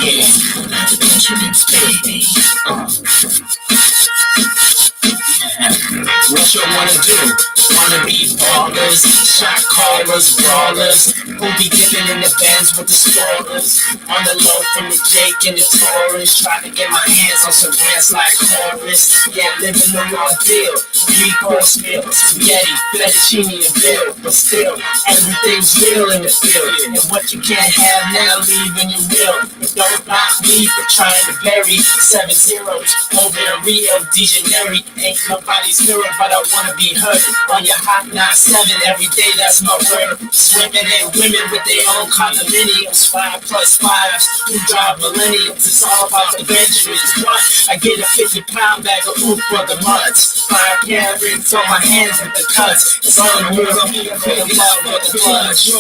Yeah. Insurance, baby. What you wanna do? Wanna be ballers, shot callers, brawlers, who be dipping in the bands with the spoilers. On the low from the Jake and the Taurus, trying to get my hands on some rants like Horace. Yeah, living the raw deal, 3-course meal, spaghetti, fettuccine and bill, but still, everything's real in the field. And what you can't have now, leave when you will. But don't knock me for trying to bury 7 zeros over in Rio de Janeiro. Ain't nobody's hero, but I wanna be heard on your hot 9-7 every day. That's my word. Swimming in women with their own condominiums, 5+5s who drive millenniums. It's all about the Benjamins. But I get a 50-pound bag of oof for the months. 5 carrots on my hands with the cuts. It's all the world. I'm here for the love of the clutch.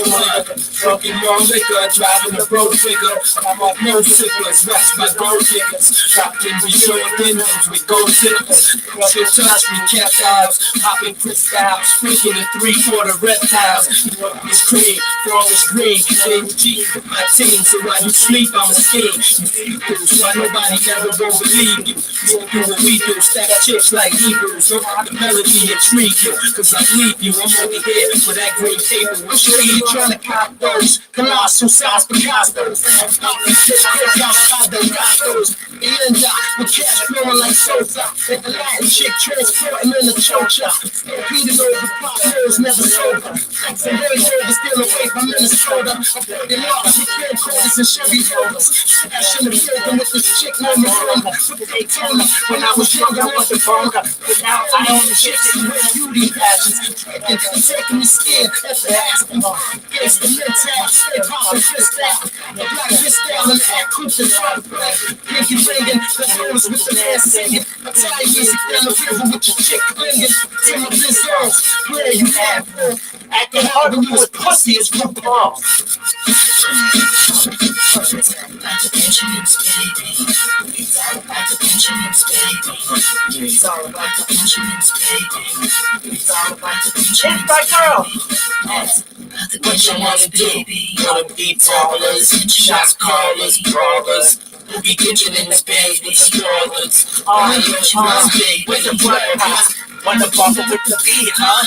Broken your liquor, driving a broke figure. I'm off no sickles, rest by gold diggers. Dropped in resort windows with gold tippers. Rubbing touch me, kept eyes, popping crystals, freaking in 3/4 reptiles. It's cream, floor is green, they would cheat with my team. So while you sleep, I'm a scheme. You so why nobody ever will believe you. You do what we do, stack chips like Hebrews. Don't let the melody intrigue you, cause I leave you. I'm only here for that green table. What sure you trying to cop those colossal size Picassos? Outside the Rostos, Linda with cash flowing like Sosa. And the Latin chick transporting in the chocha. Stampeded over potholes, never sober. Some boys over still away from Minnesota. I'm putting off with camcorders and Chevy Rovers. Smashing the building with this chick no Marona. With Daytona, when I was younger, I was a bonga. But now I own the chicks who wear beauty pageants. And taking me skin at the ass. Against the mental, stay popping fist out. The black fist down and the act cooped in front. Pinky ringing, the hoes with the man singing. I tell you music down the river with your chick clinging. Till my business, where you have for. Acting hard when you was pussy as RuPaul. It's all about the Benjamins, baby. It's all about the Benjamins, baby. It's all about the Benjamins, baby. It's all about the Benjamins, baby. What you wanna do? Wanna be ballers, shots callers, brawlers. We'll be kitchen in the bed with spoilers. All your chums big with the blood. Wanna bubble with the beat, huh?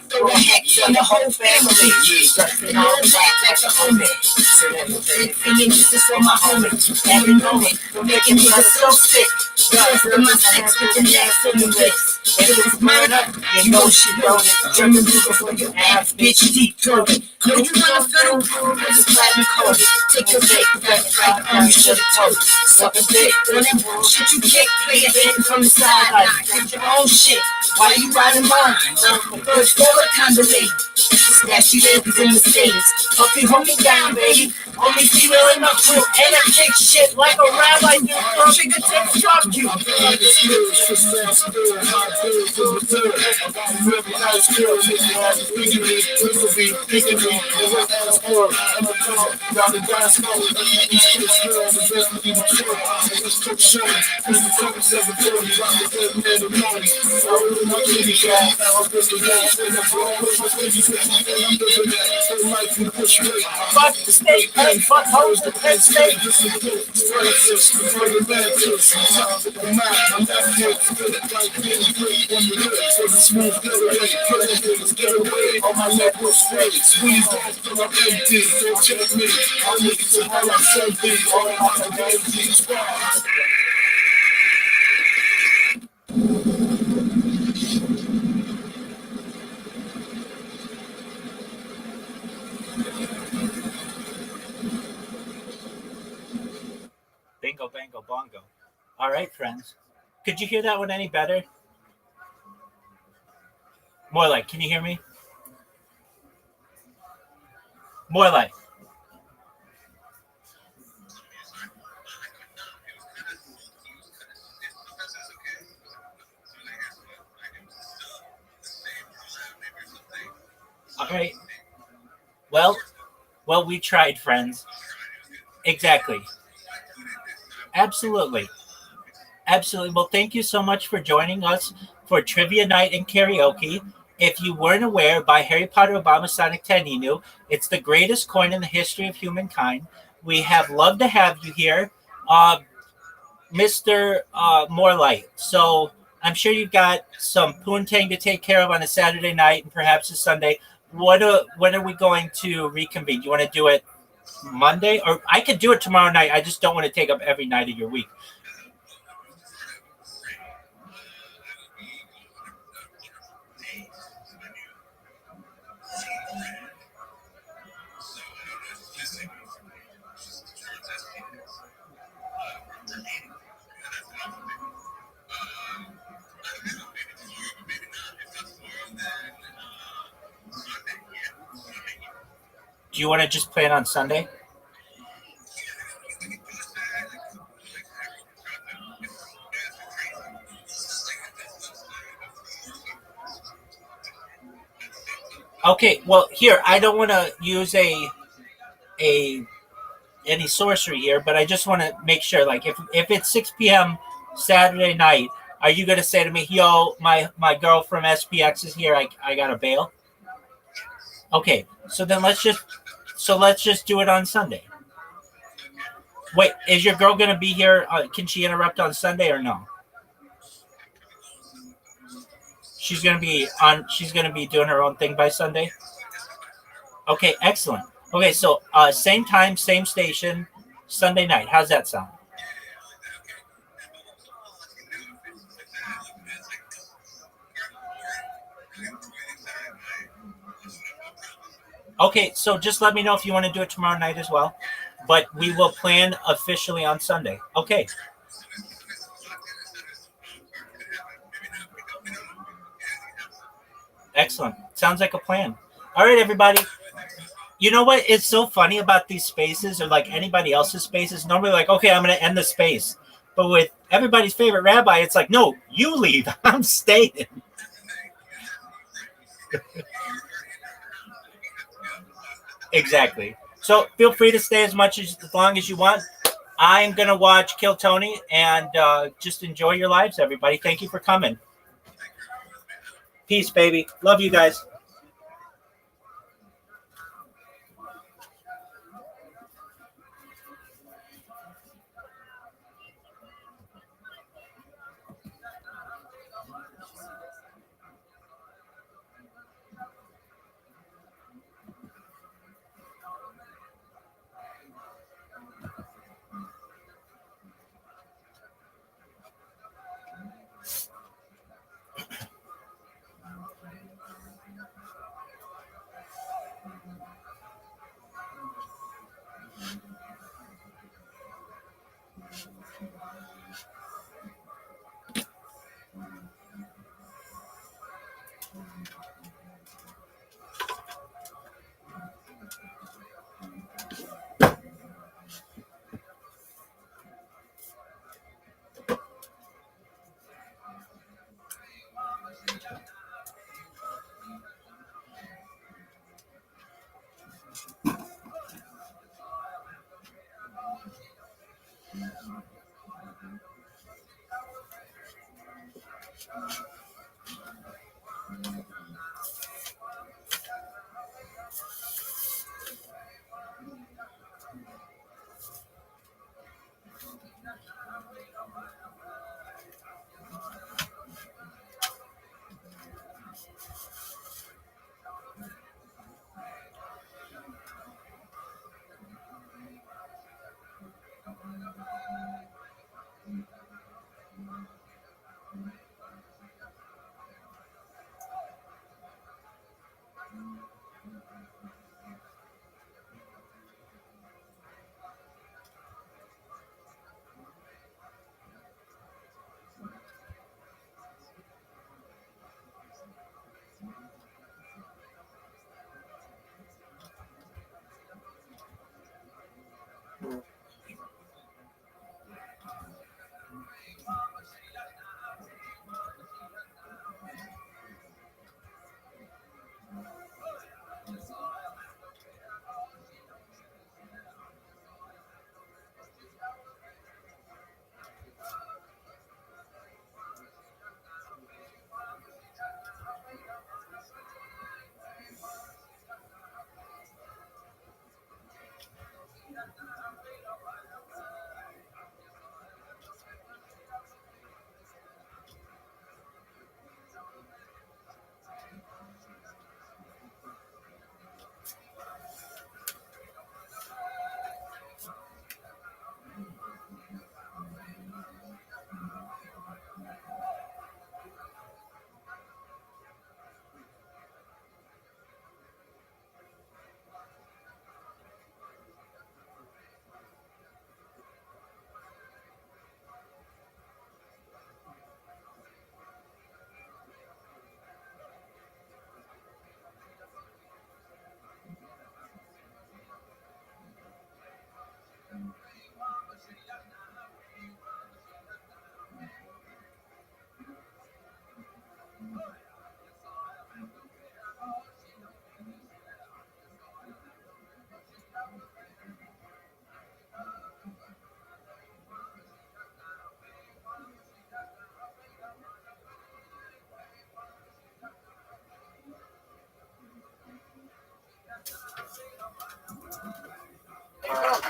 Throw a heck on the whole family. Dressing all black like a homie. So everything is for my homie. Every moment, we're making me so sick. Guns in my sex with the ass in the lips. If it was murder, you know she wrote it. German people for your ass, bitch, deep throated. No, you wanna fiddle through with this platinum coated. Take your fake back right on, you should've told it. Suckin' dick, when that bullshit you kick, play it in from the sideline. Get your own shit, why you riding mine? First bullet condolate. Stash you ladies in the States. Hope you hold me down, baby. Only female in my crew, and I kick shit like a rabbi do. Don't you get to drop you. Fuck the state, and fuck hoes the Penn State. On my neck was straight, squeezed off till I'm empty. Don't check with me. I'm with you how I should be. All on the game, G-Squad. Bingo, bango, bongo. All right, friends. Could you hear that one any better? More like, can you hear me? More like. All right. Well, we tried, friends. Exactly. Absolutely. Absolutely. Well, thank you so much for joining us for Trivia Night and Karaoke. If you weren't aware, by Harry Potter Obama Sonic 10 Inu, it's the greatest coin in the history of humankind. We have loved to have you here, Mr. Morelight. So I'm sure you've got some poontang to take care of on a Saturday night and perhaps a Sunday. When are we going to reconvene? Do you want to do it Monday? Or I could do it tomorrow night. I just don't want to take up every night of your week. Do you want to just plan on Sunday? Okay, well, here, I don't want to use a any sorcery here, but I just want to make sure, like, if it's 6 p.m. Saturday night, are you going to say to me, yo, my girl from SPX is here, I got to bail? Okay, so then let's just do it on Sunday. Wait, is your girl going to be here? Can she interrupt on Sunday or no? She's going to be doing her own thing by Sunday? Okay, excellent. Okay, so same time, same station, Sunday night. How's that sound? Okay, so just let me know if you want to do it tomorrow night as well. But we will plan officially on Sunday. Okay. Excellent. Sounds like a plan. All right, everybody. You know what is so funny about these spaces, or like anybody else's spaces? Normally, like, okay, I'm going to end the space. But with everybody's favorite rabbi, it's like, no, you leave. I'm staying. Exactly. So feel free to stay as long as you want. I'm going to watch Kill Tony and just enjoy your lives, everybody. Thank you for coming. Peace, baby. Love you guys.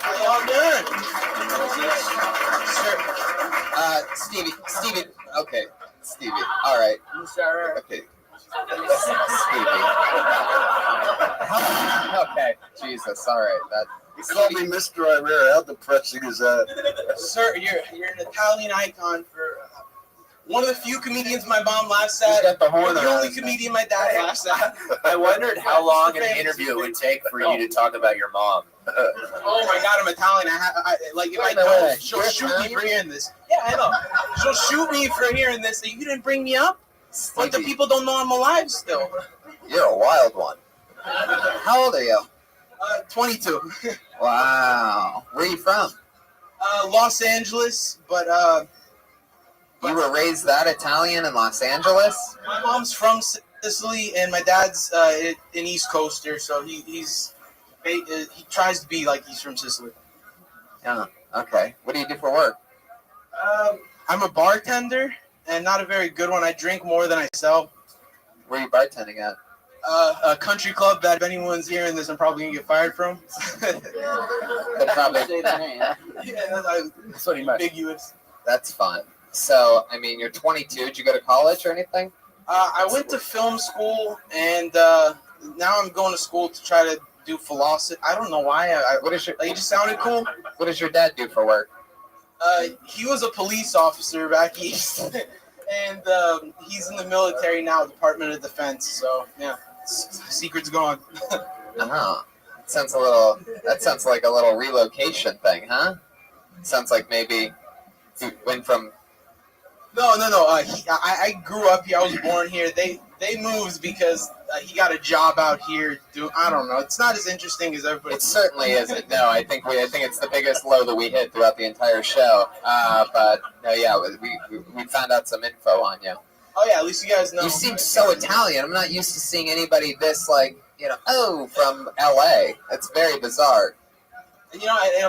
How y'all doing? Stevie. Okay, Stevie. All right. Okay. Stevie. Okay. Jesus. All right. That. You called me Mr. Irera. How depressing is that? Sir, you're an Italian icon for one of the few comedians my mom laughs at. Got the horn The on only his comedian my dad laughs at. I wondered how long an interview it would take for you to talk about your mom. Oh my God, I'm Italian. Like if I don't, she'll shoot me for hearing this. Yeah, I know. She'll shoot me for hearing this. You didn't bring me up, but the people don't know I'm alive still. You're a wild one. How old are you? 22. Wow. Where are you from? Los Angeles, but you were raised that Italian in Los Angeles? My mom's from Sicily, and my dad's an East Coaster, so he tries to be like he's from Sicily. Yeah. Okay. What do you do for work? I'm a bartender, and not a very good one. I drink more than I sell. Where are you bartending at? A country club that if anyone's hearing this, I'm probably gonna get fired from. Probably. That's what he meant. Ambiguous. That's fun. So, I mean, you're 22. Did you go to college or anything? I went to film school, and now I'm going to school to try to do philosophy. I don't know why. What is your? Like, it just sounded cool. What does your dad do for work? He was a police officer back east, and he's in the military now, Department of Defense. So yeah, secret's gone. Oh, that sounds like a little relocation thing, huh? Sounds like maybe you went from. No. I grew up here. I was born here. They moved because he got a job out here. I don't know. It's not as interesting as everybody. It certainly isn't. No, I think it's the biggest low that we hit throughout the entire show. But no, yeah, we found out some info on you. Oh yeah, at least you guys know. You seem so Italian. I'm not used to seeing anybody this from LA. It's very bizarre. And,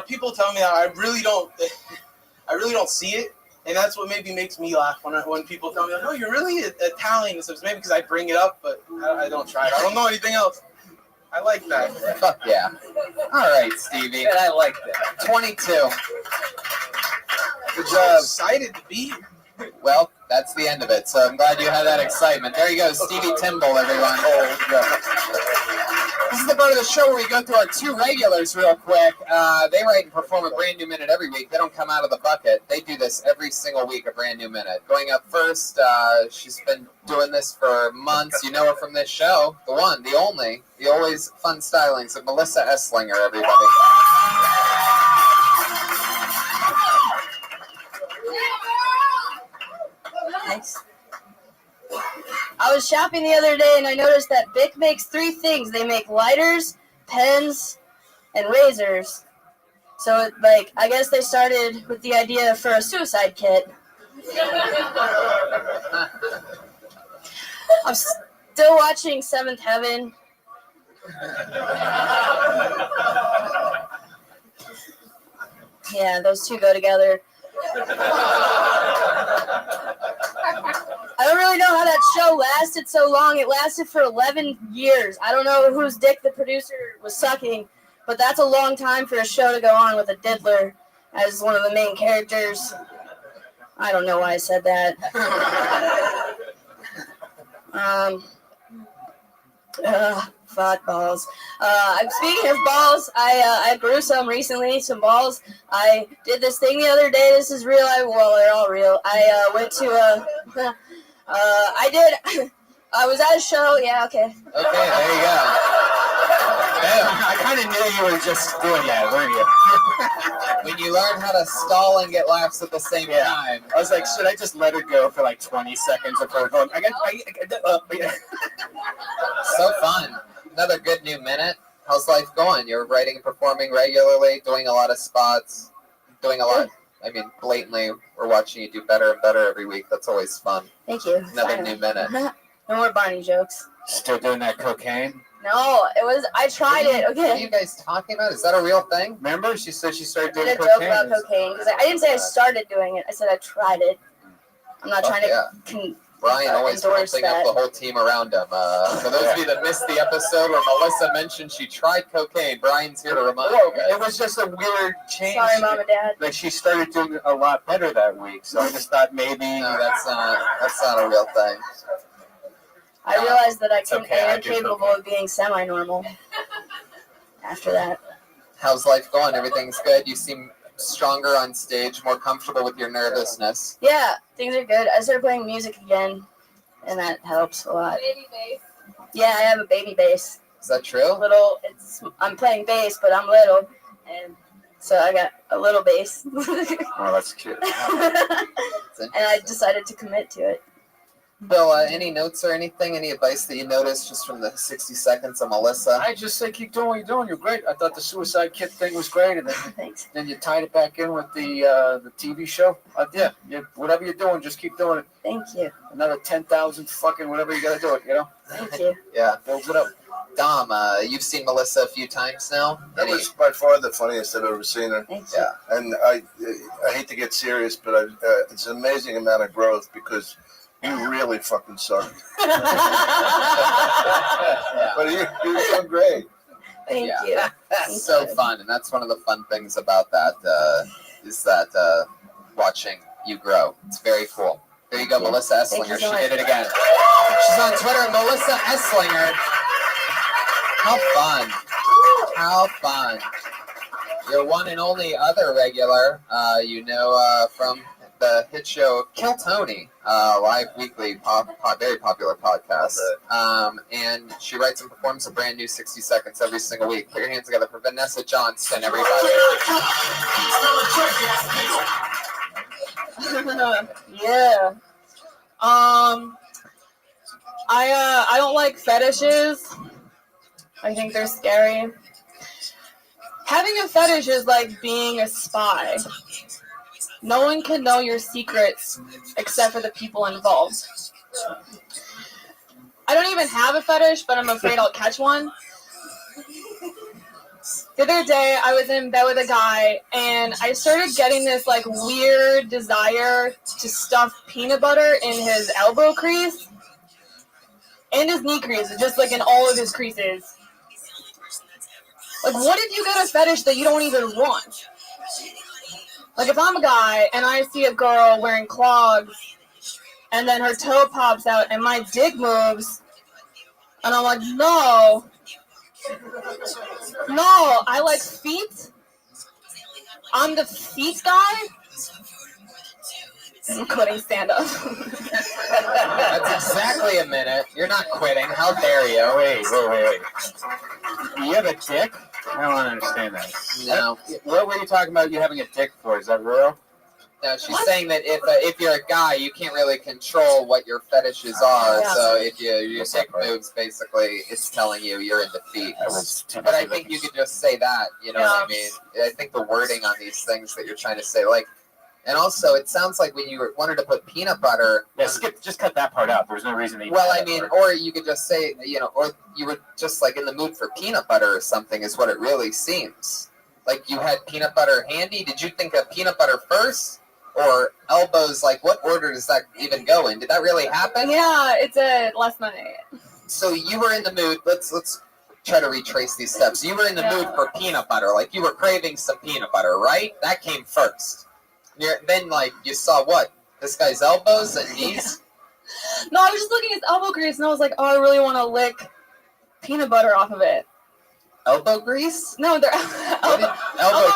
people tell me that I really don't see it. And that's what maybe makes me laugh when people tell me, like, "Oh, you're really Italian." So it's maybe because I bring it up, but I don't try it. I don't know anything else. I like that. Fuck yeah! All right, Stevie. And I like that. 22. Good job. Excited to be here. Well, that's the end of it. So I'm glad you had that excitement. There you go, Stevie Timble, everyone. Oh, yeah. This is the part of the show where we go through our two regulars real quick. They write and perform a brand new minute every week. They don't come out of the bucket. They do this every single week, a brand new minute. Going up first, she's been doing this for months. You know her from this show. The one, the only, the always fun stylings of Melissa Esslinger, everybody. Thanks. I was shopping the other day and I noticed that Bic makes 3 things. They make lighters, pens, and razors. So, I guess they started with the idea for a suicide kit. I'm still watching Seventh Heaven. Yeah, those two go together. I don't really know how that show lasted so long. It lasted for 11 years. I don't know whose dick the producer was sucking, but that's a long time for a show to go on with a diddler as one of the main characters. I don't know why I said that. Fuck balls. Speaking of balls, I grew some recently, some balls. I did this thing the other day. This is real. Well, they're all real. I went to I was at a show. Yeah, okay. Okay, there you go. I kind of knew you were just doing that, weren't you? When you learn how to stall and get laughs at the same time. I was like, should I just let her go for like 20 seconds of her going, So fun. Another good new minute. How's life going? You're writing and performing regularly, doing a lot of spots, doing a lot. I mean, blatantly, we're watching you do better and better every week. That's always fun. Thank you. Another new minute. No more Barney jokes. Still doing that cocaine? No, I tried it. What are Okay. you guys talking about? Is that a real thing? Remember, she said she started I doing did a cocaine. joke about cocaine because I didn't say I started doing it. I said I tried it. I'm not trying to Brian always endorse pumping up that. the whole team around him. For those of you that missed the episode where Melissa mentioned she tried cocaine, Brian's here to remind you guys. It was just a weird change. Sorry, Mom and Dad. Like she started doing a lot better that week, so I just thought maybe. No, that's not a real thing. I realized that I okay, am capable of being semi-normal after that. How's life going? Everything's good? You seem stronger on stage, more comfortable with your nervousness. Yeah, things are good. I started playing music again, and that helps a lot. Baby bass. Yeah, I have a baby bass. Is that true? I'm playing bass, but I'm little, and so I got a little bass. Oh, that's cute. And I decided to commit to it. Bill, any notes or anything? Any advice that you noticed just from the 60 seconds of Melissa? I just say keep doing what you're doing. You're great. I thought the suicide kit thing was great, and then you tied it back in with the TV show. Yeah, whatever you're doing, just keep doing it. Thank you. Another 10,000 fucking whatever you gotta do it. You know. Thank you. Yeah, builds it up. Dom, you've seen Melissa a few times now. That was by far the funniest I've ever seen her. Yeah, and I hate to get serious, but it's an amazing amount of growth because you really fucking suck. But you're so great. Thank you. It's so fun, and that's one of the fun things about that is that watching you grow. It's very cool. There you go, Melissa Esslinger. She did it again. She's on Twitter, Melissa Esslinger. How fun! How fun! Your one and only other regular, from the hit show Kill Tony, live weekly, very popular podcast. And she writes and performs a brand new 60 seconds every single week. Put your hands together for Vanessa Johnston, everybody. Yeah. I don't like fetishes. I think they're scary. Having a fetish is like being a spy. No one can know your secrets except for the people involved. I don't even have a fetish, but I'm afraid I'll catch one. The other day, I was in bed with a guy, and I started getting this like weird desire to stuff peanut butter in his elbow crease and his knee crease, just like in all of his creases. Like, what if you get a fetish that you don't even want? Like, if I'm a guy and I see a girl wearing clogs and then her toe pops out and my dick moves, and I'm like, no, I like feet. I'm the feet guy. I'm quitting stand-up. That's exactly a minute. You're not quitting. How dare you? Wait. You have a dick? I don't understand that. No. What were you talking about you having a dick for? Is that real? No, she's saying that if you're a guy, you can't really control what your fetishes are. Yeah. So if you take moves, basically, it's telling you you're in defeat. But I think you could just say that. You know what I mean? I think the wording on these things that you're trying to say, like, and also it sounds like when you wanted to put peanut butter. Yeah, just cut that part out. There's no reason to. Well, I mean, or you could just say, or you were just like in the mood for peanut butter or something is what it really seems. Like you had peanut butter handy. Did you think of peanut butter first? Or elbows, like what order does that even go in? Did that really happen? Yeah, it's a last night. So you were in the mood, let's try to retrace these steps. You were in the mood for peanut butter, like you were craving some peanut butter, right? That came first. Then like you saw what? This guy's elbows and knees? No, I was just looking at his elbow grease and I was like, oh, I really want to lick peanut butter off of it. Elbow grease? No, they're elbow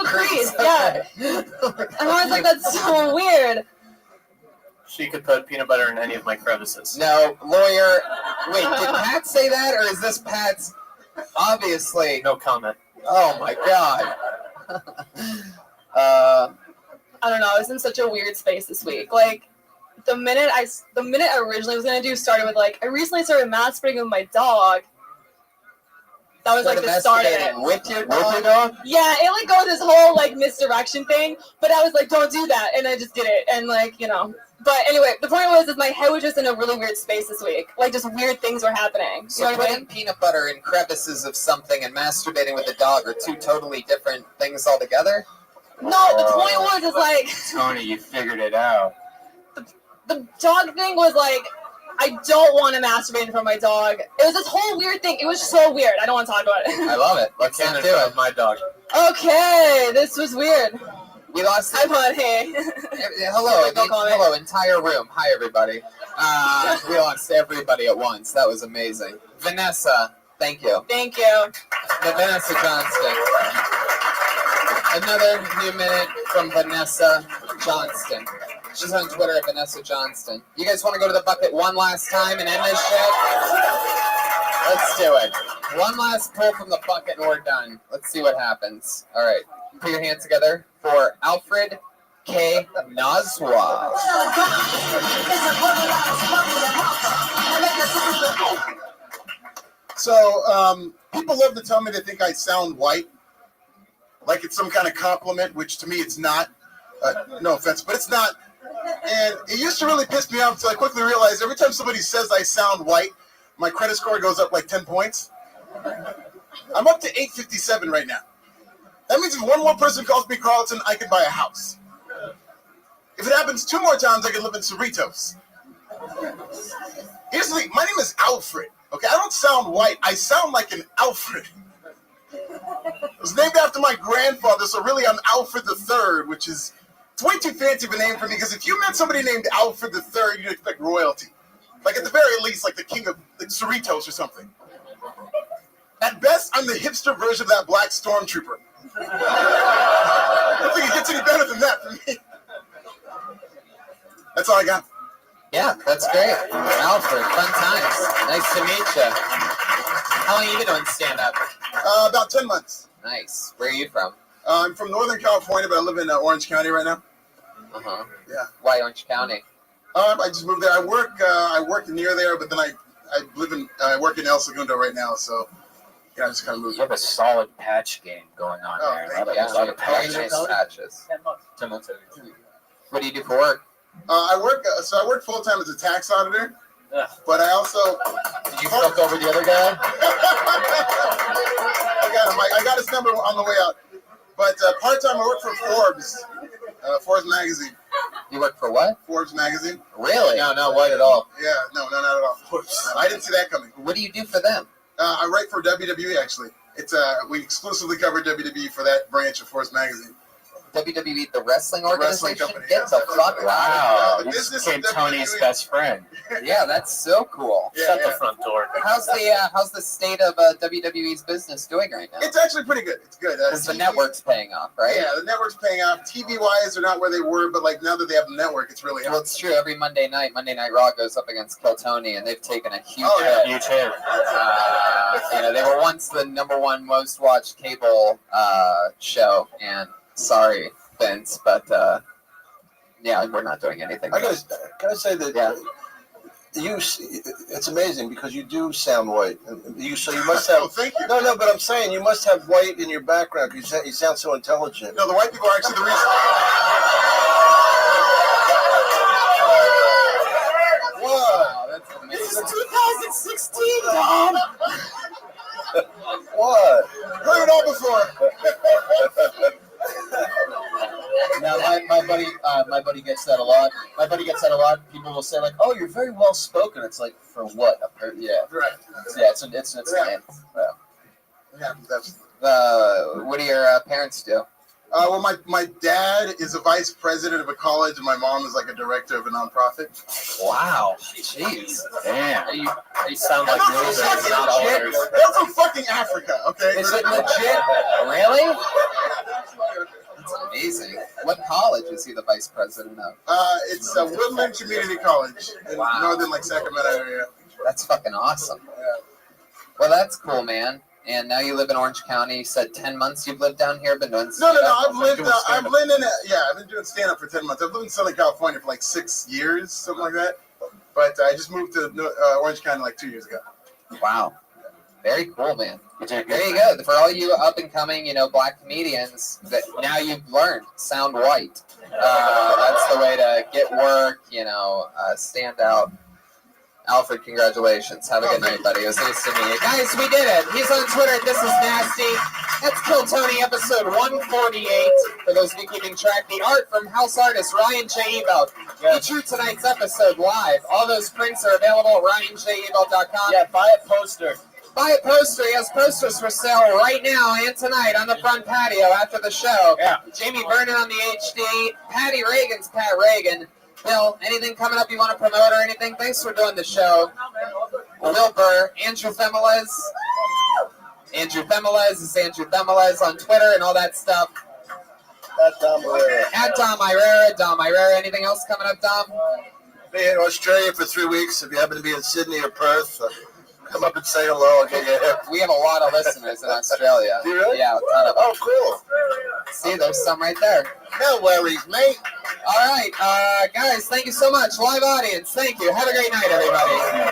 grease. Yeah. And I was like, that's so weird. She could put peanut butter in any of my crevices. No, lawyer. Wait, did Pat say that, or is this Pat's? Obviously. No comment. Oh my God. I don't know. I was in such a weird space this week. Like the minute I originally was gonna do started with like I recently started masturbating with my dog. That was like the start of it. With your dog? Yeah, it like goes this whole like misdirection thing, but I was like, don't do that, and I just did it, and like But anyway, the point was, is my head was just in a really weird space this week. Like, just weird things were happening. So You know what I putting mean? peanut butter in crevices of something and masturbating with a dog are two totally different things altogether? No, the point was, is like, Tony, you figured it out. the dog thing was like, I don't want to masturbate in front of my dog. It was this whole weird thing. It was so weird. I don't want to talk about it. I love it. Let's not do it. My dog. Okay, this was weird. We lost. I put hey. Hello, Don't call me. hello, entire room. Hi, everybody. We lost everybody at once. That was amazing. Vanessa, thank you. Thank you. Vanessa Johnston. Another new minute from Vanessa Johnston. She's on Twitter at Vanessa Johnston. You guys want to go to the bucket one last time and end this shit? Let's do it. One last pull from the bucket and we're done. Let's see what happens. All right. Put your hands together for Alfred K. Nazwa. So, people love to tell me they think I sound white, like it's some kind of compliment, which to me it's not. No offense, but it's not. And it used to really piss me off until I quickly realized every time somebody says I sound white, my credit score goes up like 10 points. I'm up to 857 right now. That means if one more person calls me Carlton, I can buy a house. If it happens 2 more times, I can live in Cerritos. Here's the thing. My name is Alfred. Okay, I don't sound white. I sound like an Alfred. It was named after my grandfather, so really I'm Alfred III, which is it's way too fancy of a name for me, because if you met somebody named Alfred III, you'd expect royalty. Like at the very least, like the king of like Cerritos or something. At best, I'm the hipster version of that black stormtrooper. I don't think it gets any better than that for me. That's all I got. Yeah, that's great. Alfred, fun times. Nice to meet you. How long have you been doing stand-up? About 10 months. Nice. Where are you from? I'm from Northern California, but I live in Orange County right now. Uh-huh. Yeah. Why Orange County? I just moved there. I work near there, but then I work in El Segundo right now, so yeah, I just kind of moved. You have a solid patch game going on there. A lot of patches. 10 months. What do you do for work? I work full time as a tax auditor, but I also. Did you fuck over the other guy? I got him. I got his number on the way out. But part time, I work for Forbes, Forbes magazine. You work for what? Forbes magazine. Really? No, not white at all. Yeah, no, not at all. I didn't see that coming. What do you do for them? I write for WWE actually. It's we exclusively cover WWE for that branch of Forbes magazine. WWE, the wrestling organization? Company, Get the fuck out. Wow. The You business became of Tony's WWE. best friend. Yeah, that's so cool. Yeah, yeah. front door. How's the state of WWE's business doing right now? It's actually pretty good. It's good. Because the network's paying off, right? Yeah, the network's paying off. TV-wise, they're not where they were, but like now that they have the network, it's really Well, it's true. Every Monday Night Raw goes up against Kill Tony, and they've taken a huge hit. Huge hit. They were once the #1 most watched cable show, and sorry, Vince, but yeah, we're not doing anything. I gotta say that it's amazing because you do sound white. You must have. Oh, thank you. No, but I'm saying you must have white in your background. You sound so intelligent. No, the white people are actually the reason. Wow, that's amazing. This is 2016, Dom. What? Heard it all before. Now, my buddy gets that a lot. People will say like, "Oh, you're very well spoken." It's like, for what? Yeah, Right. yeah. It's Right. Yeah, that's. What do your parents do? Well, my dad is a vice president of a college, and my mom is like a director of a nonprofit. Wow, jeez, Damn. you sound like They're from fucking Africa, okay? Is it legit? Really? That's amazing. What college is he the vice president of? It's Woodland Community College in northern Sacramento area. That's fucking awesome. Well, that's cool, man. And now you live in Orange County. You said 10 months you've lived down here, been doing No. stand-up? I've been doing stand-up for 10 months. I've lived in Southern California for 6 years, something like that. But I just moved to Orange County 2 years ago. Wow. Very cool, man. There you go. For all you up and coming, black comedians, that now you've learned sound white. That's the way to get work. Stand out. Alfred, congratulations. Have a good night, buddy. It was nice to meet you. Guys, we did it. He's on Twitter. This is Nasty. That's Kill Tony, episode 148. For those of you keeping track, the art from house artist Ryan J. Ebelt. Featured tonight's episode live. All those prints are available at RyanJEbelt.com. Yeah, buy a poster. Buy a poster. He has posters for sale right now and tonight on the front patio after the show. Yeah. Jamie Vernon on the HD. Patty Reagan's Pat Reagan. Bill, anything coming up you want to promote or anything? Thanks for doing the show. Will Burr, Andrew Femelez. Andrew Femelez is Andrew Femelez on Twitter and all that stuff. At Dom Irera. At Dom Irera. Dom Irera. Anything else coming up, Dom? Be in Australia for 3 weeks. If you happen to be in Sydney or Perth, come up and say hello. I'll get you here. We have a lot of listeners in Australia. Do you really? Yeah, a ton of them. Oh, cool. See, there's some right there. No worries, mate. All right, guys, thank you so much. Live audience, thank you. Have a great night, everybody.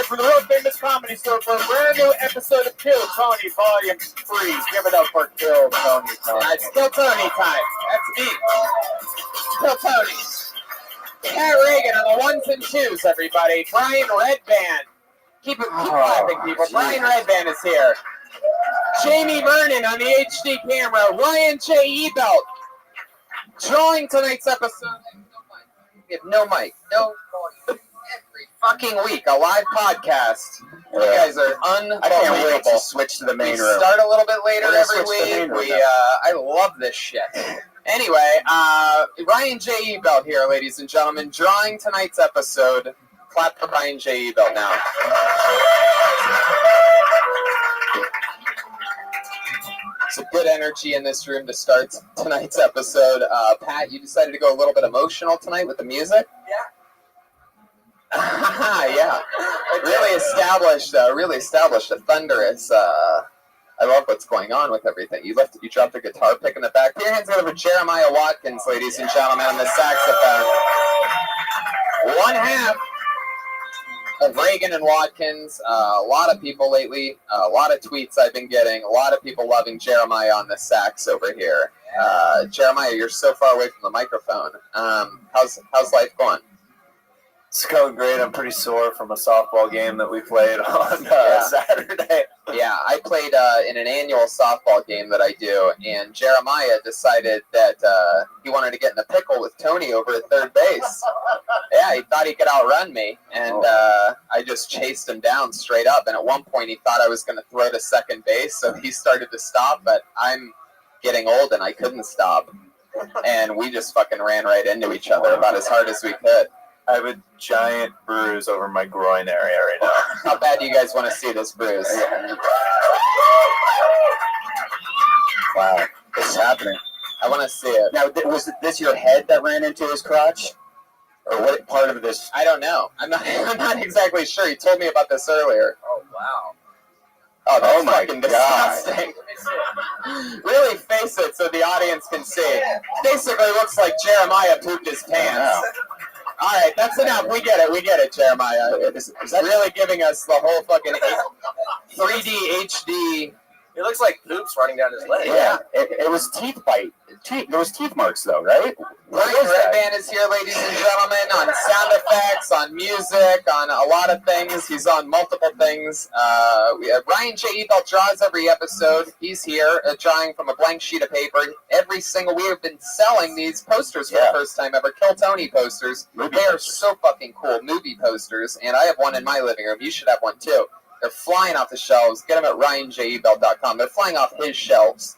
From the World Famous Comedy Store for a brand new episode of Kill Tony Volume 3. Give it up for Kill Tony. It's Kill Tony time. That's me. Kill Tony. Pat Reagan on the ones and twos, everybody. Brian Redband. Keep laughing, people. Brian Redband is here. Jamie Vernon on the HD camera. Ryan J. Ebelt. Drawing tonight's episode. We have no mic. No voice. Every fucking week, a live podcast. You guys are unbelievable. I can't wait to switch to the main room. We start a little bit later every week. I love this shit. Anyway, Ryan J. Ebelt here, ladies and gentlemen, drawing tonight's episode. Clap for Ryan J. Ebelt now. It's a good energy in this room to start tonight's episode. Pat, you decided to go a little bit emotional tonight with the music? Yeah. Yeah. Really established a thunderous, I love what's going on with everything. You dropped a guitar pick in the back. Put your hands together for Jeremiah Watkins, ladies and gentlemen, on the saxophone. One half of Reagan and Watkins. A lot of people lately, a lot of tweets I've been getting, a lot of people loving Jeremiah on the sax over here. Jeremiah, you're so far away from the microphone. How's life going? It's going great. I'm pretty sore from a softball game that we played on Saturday. Yeah, I played in an annual softball game that I do, and Jeremiah decided that he wanted to get in the pickle with Tony over at third base. Yeah, he thought he could outrun me, and I just chased him down straight up, and at one point he thought I was going to throw to second base, so he started to stop, but I'm getting old and I couldn't stop, and we just fucking ran right into each other about as hard as we could. I have a giant bruise over my groin area right now. How bad do you guys want to see this bruise? Wow, this is happening. I want to see it. Now, was this your head that ran into his crotch? Or what part of this? I don't know. I'm not exactly sure. He told me about this earlier. Oh wow. Oh, that's Oh my fucking God. disgusting. Really face it so the audience can see. Basically looks like Jeremiah pooped his pants. All right, that's enough. We get it, Jeremiah. Is that really giving us the whole fucking 3D HD? It looks like poops running down his leg. Yeah, it was teeth bite. There was teeth marks though, right? Ryan Redband is here, ladies and gentlemen, on sound effects, on music, on a lot of things. He's on multiple things. We have Ryan J. Ebel draws every episode. He's here, drawing from a blank sheet of paper. We have been selling these posters for the first time ever. Kill Tony posters. They are so fucking cool. Movie posters. And I have one in my living room. You should have one too. They're flying off the shelves. Get them at ryanjebel.com. They're flying off his shelves,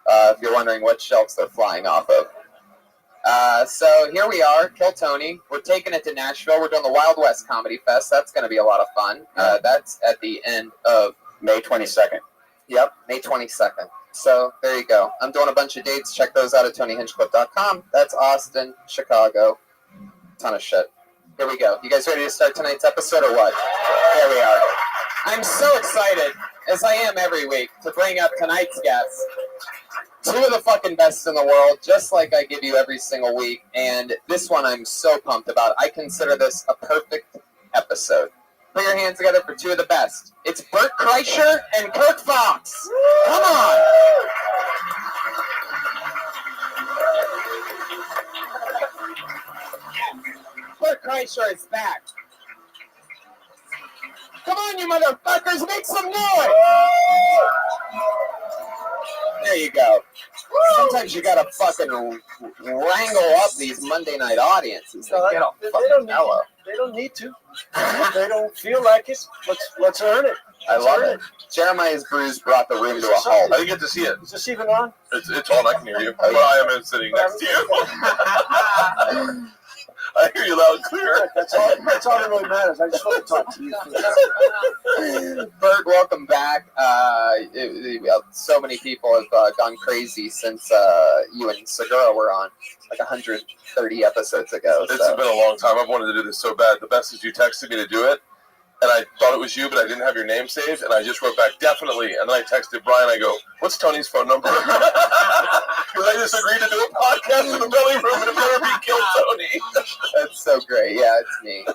if you're wondering what shelves they're flying off of. So here we are, Kill Tony. We're taking it to Nashville. We're doing the Wild West Comedy Fest. That's going to be a lot of fun. That's at the end of May 22nd. Yep, May 22nd. So there you go. I'm doing a bunch of dates. Check those out at TonyHinchcliffe.com. That's Austin, Chicago. Ton of shit. Here we go. You guys ready to start tonight's episode or what? There we are. I'm so excited, as I am every week, to bring up tonight's guests. Two of the fucking best in the world, just like I give you every single week. And this one I'm so pumped about. I consider this a perfect episode. Put your hands together for two of the best. It's Bert Kreischer and Kirk Fox. Come on. Bert Kreischer is back. Come on, you motherfuckers, make some noise! There you go. Sometimes you gotta fucking wrangle up these Monday night audiences. They get all fucking mellow. They don't need to. They don't feel like it. Let's earn it. I love it. Jeremiah's bruise brought the room to a halt. I didn't get to see it. Is this even on? It's on. I can hear you. But I am sitting next to you. I hear you loud and clear. That's all that really matters. I just want to talk to you. Bert, welcome back. So many people have gone crazy since you and Segura were on, like 130 episodes ago. It's been a long time. I've wanted to do this so bad. The best is you texted me to do it, and I thought it was you, but I didn't have your name saved, and I just wrote back, definitely. And then I texted Brian, I go, what's Tony's phone number? Because I just agreed to do a podcast in the belly room, and it better be Kill Tony. That's so great. Yeah, it's me.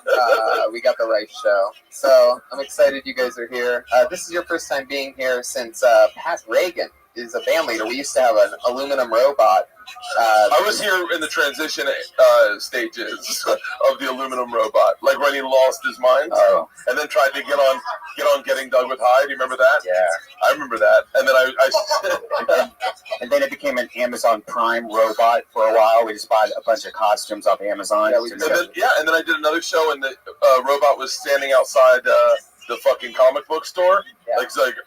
We got the right show. So I'm excited you guys are here. This is your first time being here since Pat Reagan is a band leader. We used to have an aluminum robot. I was here in the transition stages of the aluminum robot, like when he lost his mind, and then tried to get on Getting Dug with High. Do you remember that? Yeah, I remember that. And then I and then it became an Amazon Prime robot for a while. We just bought a bunch of costumes off Amazon. and then I did another show, and the robot was standing outside the fucking comic book store,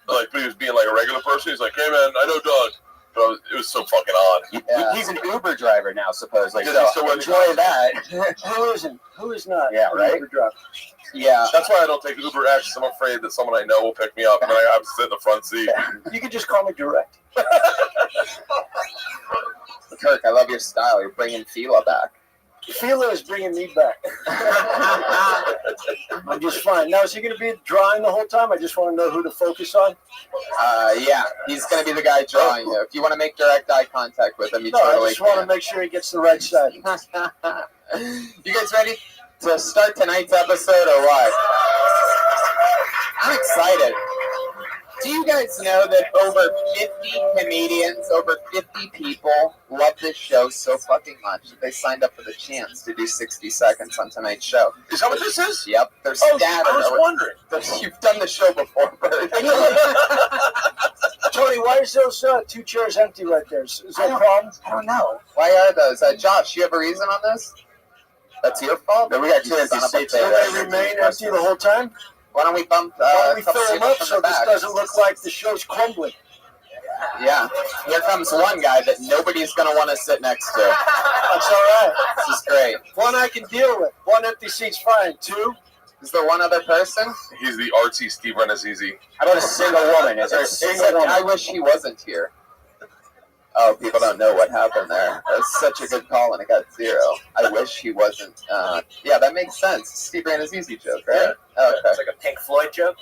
but he was being like a regular person. He's like, "Hey man, I know Doug." But it was so fucking odd. He's an Uber driver now, supposedly. So enjoy that. Who isn't? Who is not? Yeah, right? Uber driver. Yeah. That's why I don't take Uber X. I'm afraid that someone I know will pick me up, and then I have to sit in the front seat. You can just call me direct. Kirk, I love your style. You're bringing Fila back. Fila is bringing me back. I'm just fine. Now, is he going to be drawing the whole time? I just want to know who to focus on. Yeah, he's going to be the guy drawing you. If you want to make direct eye contact with him, you totally I just want to make sure he gets the right side. You guys ready to start tonight's episode or what? I'm excited. Do you guys know that over 50 comedians, over 50 people love this show so fucking much that they signed up for the chance to do 60 seconds on tonight's show? Is that what this is? Yep. They're scattered. I was wondering. You've done the show before, Bert. Tony, why is those 2 chairs empty right there? Is that a problem? I don't know. Why are those? Josh, you have a reason on this? That's your fault? No, we got 2 empty seats. Will they remain empty the whole time? Why don't we bump Why don't we fill them up so this doesn't look like the show's crumbling? Yeah. Here comes one guy that nobody's going to want to sit next to. That's all right. This is great. One I can deal with. One empty seat's fine. Two. Is there one other person? He's the artsy Steve Renazizi. How about a single woman? Is there a single woman? I wish he wasn't here. Oh, people don't know what happened there. That was such a good call, and it got 0. I wish he wasn't. Yeah, that makes sense. Steve Renazizi joke, right? Yeah. Okay. It's like a Pink Floyd joke.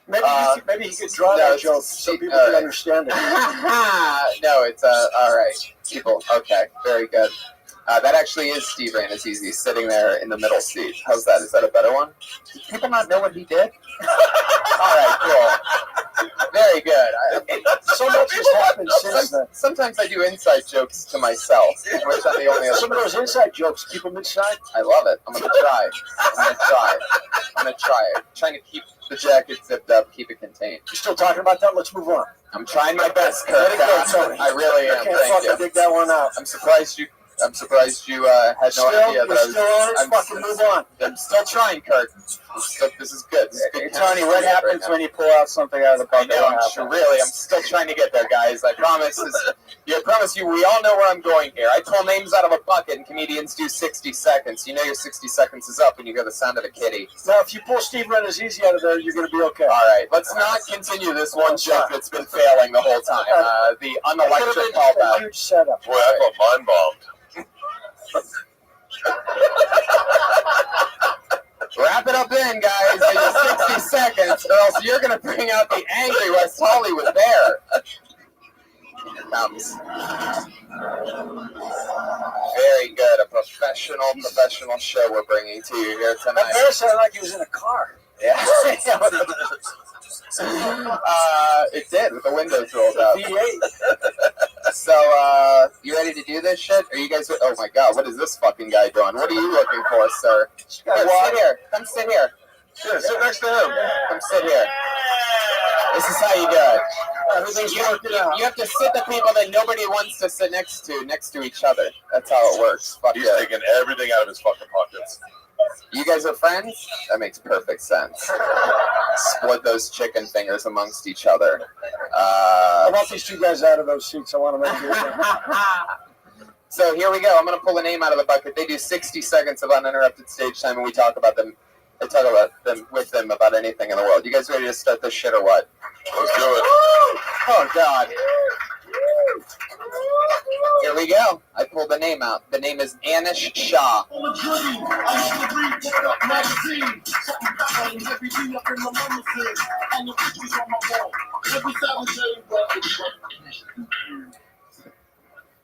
Maybe he could draw that joke so people can understand it. No, it's all right. People, okay, very good. That actually is Steve Renazizi sitting there in the middle seat. How's that? Is that a better one? Do people not know what he did? All right, cool. Very good. So much has happened since then. Sometimes I do inside jokes to myself, which I'm the only other. Some of those inside jokes, keep them inside. I love it. I'm gonna try. I'm gonna try it. Trying to keep the jacket zipped up, keep it contained. You still talking about that? Let's move on. I'm trying my best, Kurt. Let it go, Tony. I really am. I can't Thank you. fucking dig that one out. I'm surprised you had no idea that I was. Still on it? Fucking move on. I'm still trying, Kurt. This is good. This is good. Tony, what happens when you pull out something out of the bucket? I know. I'm still trying to get there, guys. I promise. I promise you. We all know where I'm going here. I pull names out of a bucket, and comedians do 60 seconds. You know your 60 seconds is up when you hear the sound of a kitty. Now, if you pull Steve Renazizi out of there, you're going to be okay. All right. Let's not continue this one joke that's been failing the whole time. The unelectric callback. Huge setup. Boy, I got mind bombed. Wrap it up then, guys. In your 60 seconds, or else you're going to bring out the angry West Hollywood bear. Here comes. Very good. A professional show we're bringing to you here tonight. That bear sounded like he was in a car. Yeah. It did, with the windows rolled up. So, you ready to do this shit? Are you guys? Oh my God, what is this fucking guy doing? What are you looking for, sir? Here, sit here. Come sit here. Sure, sit next to him. Come sit here. This is how you do it. Everything's working out. You have to sit the people that nobody wants to sit next to each other. That's how it works. Fuck He's yeah. taking everything out of his fucking pockets. You guys are friends? That makes perfect sense. Split those chicken fingers amongst each other. I want these two guys out of those seats. I want to make it. So here we go. I'm going to pull a name out of the bucket. They do 60 seconds of uninterrupted stage time, and we talk about them. I talk about them with them about anything in the world. You guys ready to start this shit or what? Let's do it. Oh, God. Here we go. I pulled the name out. The name is Anish Shah.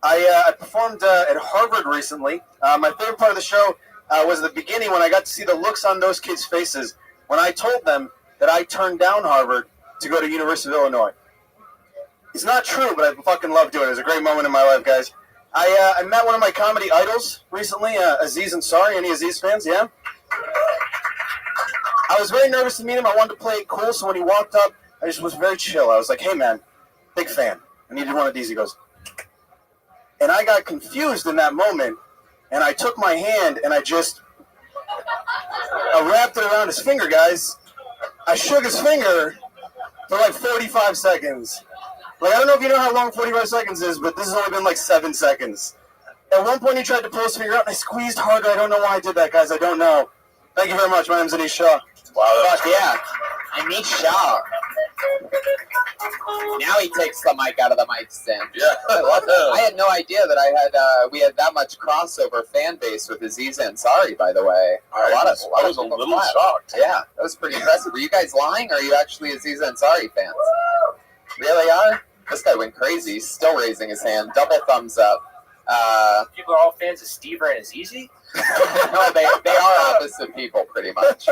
I performed at Harvard recently. My favorite part of the show was the beginning when I got to see the looks on those kids' faces when I told them that I turned down Harvard to go to University of Illinois. It's not true, but I fucking love doing it. It was a great moment in my life, guys. I met one of my comedy idols recently, Aziz Ansari. Any Aziz fans? Yeah? I was very nervous to meet him. I wanted to play it cool, so when he walked up, I just was very chill. I was like, hey, man, big fan. I needed one of these. He goes, and I got confused in that moment, and I took my hand, and I wrapped it around his finger, guys. I shook his finger for like 45 seconds. Like, I don't know if you know how long 45 seconds is, but this has only been like 7 seconds. At one point, he tried to pull his finger out, and I squeezed harder. I don't know why I did that, guys. I don't know. Thank you very much. My name's Anish Shah. Wow, fuck yeah. Anish Shah. Now he takes the mic out of the mic stand. Yeah. I love it. I had no idea that we had that much crossover fan base with Aziz Ansari, by the way. I was a little shocked. Yeah, that was pretty impressive. Were you guys lying, or are you actually Aziz Ansari fans? Really are? This guy went crazy. He's still raising his hand. Double thumbs up. People are all fans of Steve Renazizi? No, they are opposite people, pretty much.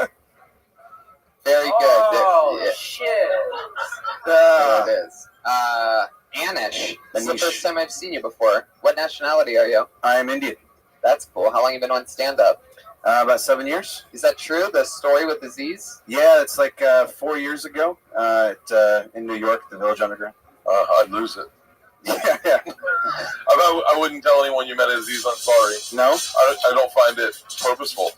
Very good. Oh, Yeah. shit. There it is. Anish. This is the first time I've seen you before. What nationality are you? I am Indian. That's cool. How long have you been on stand-up? About 7 years. Is that true? The story with Aziz? Yeah, it's like 4 years ago in New York, the Village Underground. I'd lose it. Yeah. I wouldn't tell anyone you met Aziz Ansari. No? I don't find it purposeful.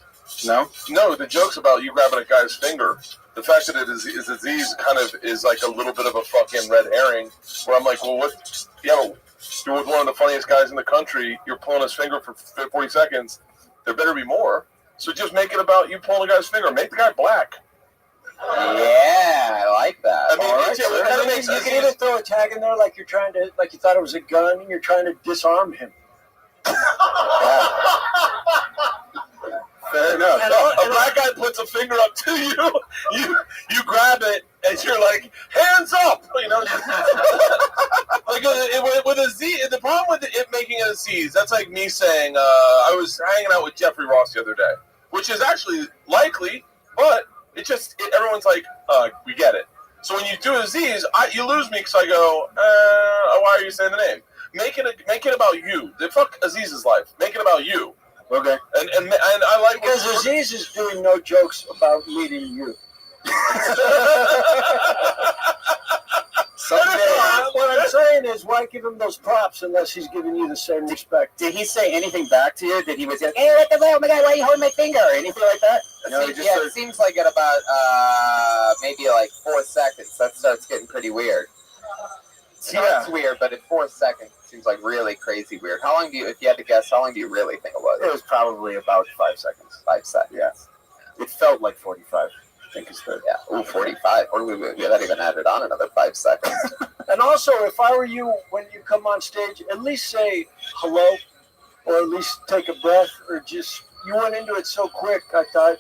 No? No, the joke's about you grabbing a guy's finger. The fact that it is Aziz kind of is like a little bit of a fucking red herring. Where I'm like, well, what? Yeah, you're with one of the funniest guys in the country. You're pulling his finger for 40 seconds. There better be more. So just make it about you pulling a guy's finger. Make the guy black. Yeah, I like that. I mean, All it right, kind of makes You sense. can either throw a tag in there like you're trying to, like you thought it was a gun, and you're trying to disarm him. Fair enough. A black guy puts a finger up to you, you grab it, and you're like, hands up! You know? Like with a Z, the problem with it making it a Z's, that's like me saying, I was hanging out with Jeffrey Ross the other day, which is actually likely, but everyone's like, we get it. So when you do a Z's, you lose me because I go, why are you saying the name? Make it about you. Fuck Aziz's life. Make it about you. Okay. And I like because Aziz is doing no jokes about meeting you. What I'm saying is, why give him those props unless he's giving you the same respect? Did he say anything back to you? Did he was like, hey, what the hell, my guy? Why are you holding my finger? Or anything like that? No, it seems like at about maybe like 4 seconds, that starts getting pretty weird. It's weird, but at 4 seconds, it seems like really crazy weird. How long if you had to guess, how long do you really think it was? It was probably about 5 seconds. 5 seconds. Yeah. It felt like 45. I think it's the. Yeah. Ooh, 45. That even added on another 5 seconds. And also, if I were you, when you come on stage, at least say hello, or at least take a breath, or just, you went into it so quick, I thought.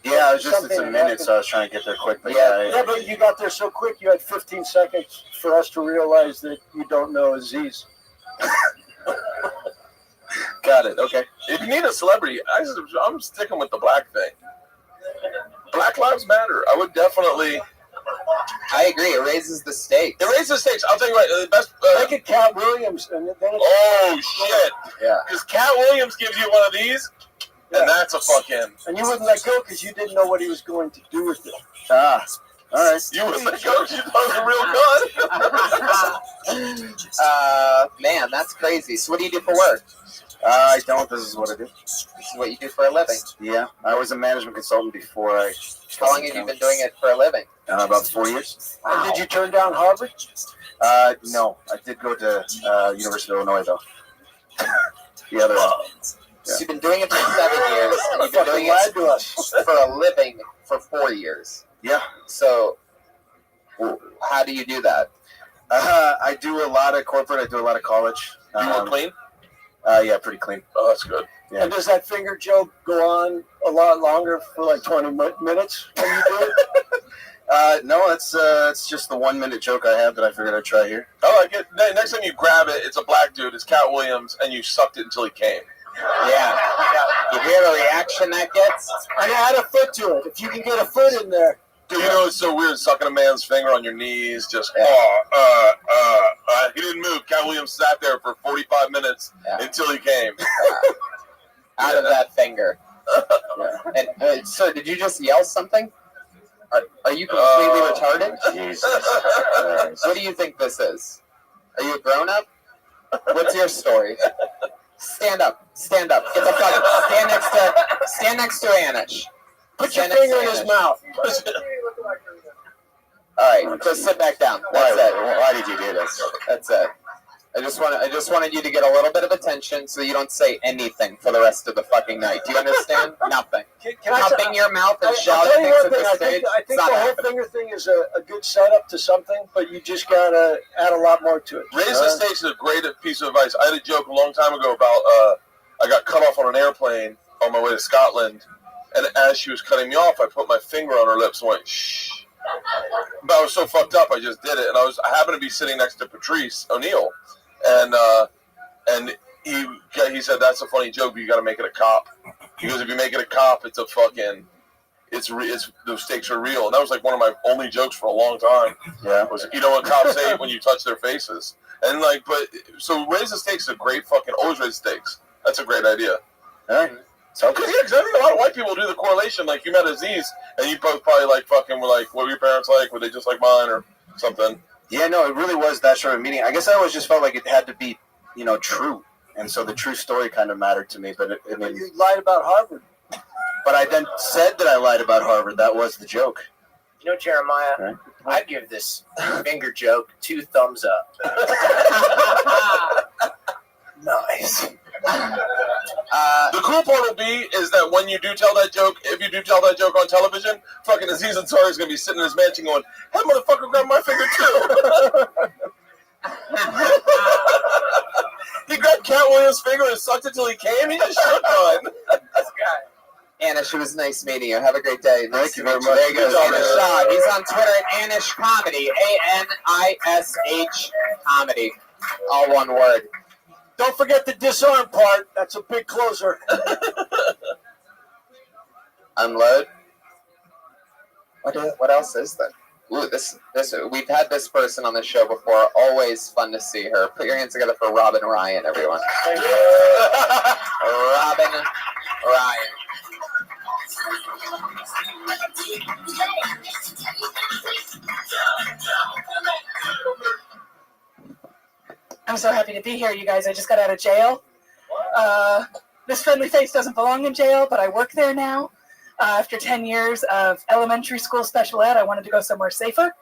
Yeah, it's a minute, so I was trying to get there quick. But yeah, but you got there so quick, you had 15 seconds for us to realize that you don't know Aziz. Got it. Okay. If you need a celebrity, I'm sticking with the black thing. Black Lives Matter. I would definitely. I agree. It raises the stakes. It raises the stakes. I'll tell you what. The best. Make it Cat Williams, and then. Oh shit! Yeah. Because Cat Williams gives you one of these, and that's a fucking. And you wouldn't let go because you didn't know what he was going to do with it. All right. You wouldn't let go because you thought it was a real gun. Man, that's crazy. So what do you do for work? I don't. This is what I do. This is what you do for a living? Yeah. I was a management consultant before I. How long have you been doing it for a living? About 4 years. Wow. And did you turn down Harvard? No. I did go to University of Illinois, though. The other one. So you've been doing it for 7 years, and you've been doing it to us. for a living for 4 years. Yeah. So how do you do that? I do a lot of corporate. I do a lot of college. You work clean? Yeah, pretty clean. Oh, that's good. Yeah. And does that finger joke go on a lot longer for like 20 minutes when you do it? No, it's just the 1 minute joke I have that I figured I'd try here. Oh, I get. Next time you grab it, it's a black dude. It's Cat Williams, and you sucked it until he came. Yeah. You hear the reaction that gets? And add a foot to it. If you can get a foot in there. Dude, you know it's so weird sucking a man's finger on your knees. Just he didn't move. Cat Williams sat there for 45 minutes until he came. Out of that finger. And sir, did you just yell something? Are you completely retarded? Jesus. What do you think this is? Are you a grown up? What's your story? Stand up. Stand up. Get the fuck. Stand next to Anish. Put your finger in his mouth. All right, just sit back down. That's it. Why did you do this? That's it. I just wanted you to get a little bit of attention so you don't say anything for the rest of the fucking night. Do you understand? Nothing. Cupping your mouth and shouting things at the stage. I think the whole finger thing is a good setup to something, but you just gotta add a lot more to it. Raise the stakes is a great piece of advice. I had a joke a long time ago about I got cut off on an airplane on my way to Scotland, and as she was cutting me off, I put my finger on her lips and went, shh. But I was so fucked up, I just did it. And I happened to be sitting next to Patrice O'Neill, and he said, that's a funny joke, but you got to make it a cop. He goes, if you make it a cop, it's a fucking, those stakes are real. And that was like one of my only jokes for a long time. Yeah. Was, you know what cops say when you touch their faces. And so raise the stakes is a great always raise the stakes. That's a great idea. All right. So, because I think a lot of white people do the correlation. Like, you met Aziz, and you both probably, were like, what were your parents like? Were they just like mine or something? Yeah, no, it really was that sort of meeting. I guess I always just felt like it had to be, true. And so the true story kind of mattered to me. But you lied about Harvard. But I then said that I lied about Harvard. That was the joke. You know, Jeremiah, Right. I'd give this finger joke 2 thumbs up. Nice. The cool part will be is that when you do tell that joke, if you do tell that joke on television, fucking Aziz Ansari is going to be sitting in his mansion going, that motherfucker grabbed my finger too. He grabbed Cat Williams' finger and sucked it till he came. He just shook on. Anish, it was nice meeting you. Have a great day. Thank you very much. There you go. Good job, Anish Shah. He's on Twitter at Anish Comedy. ANISH Comedy. All one word. Don't forget the disarm part. That's a big closer. Unload. What else is there? Ooh, this we've had this person on the show before. Always fun to see her. Put your hands together for Robin Ryan, everyone. Robin Ryan. I'm so happy to be here, you guys. I just got out of jail. This friendly face doesn't belong in jail, but I work there now. After 10 years of elementary school special ed, I wanted to go somewhere safer.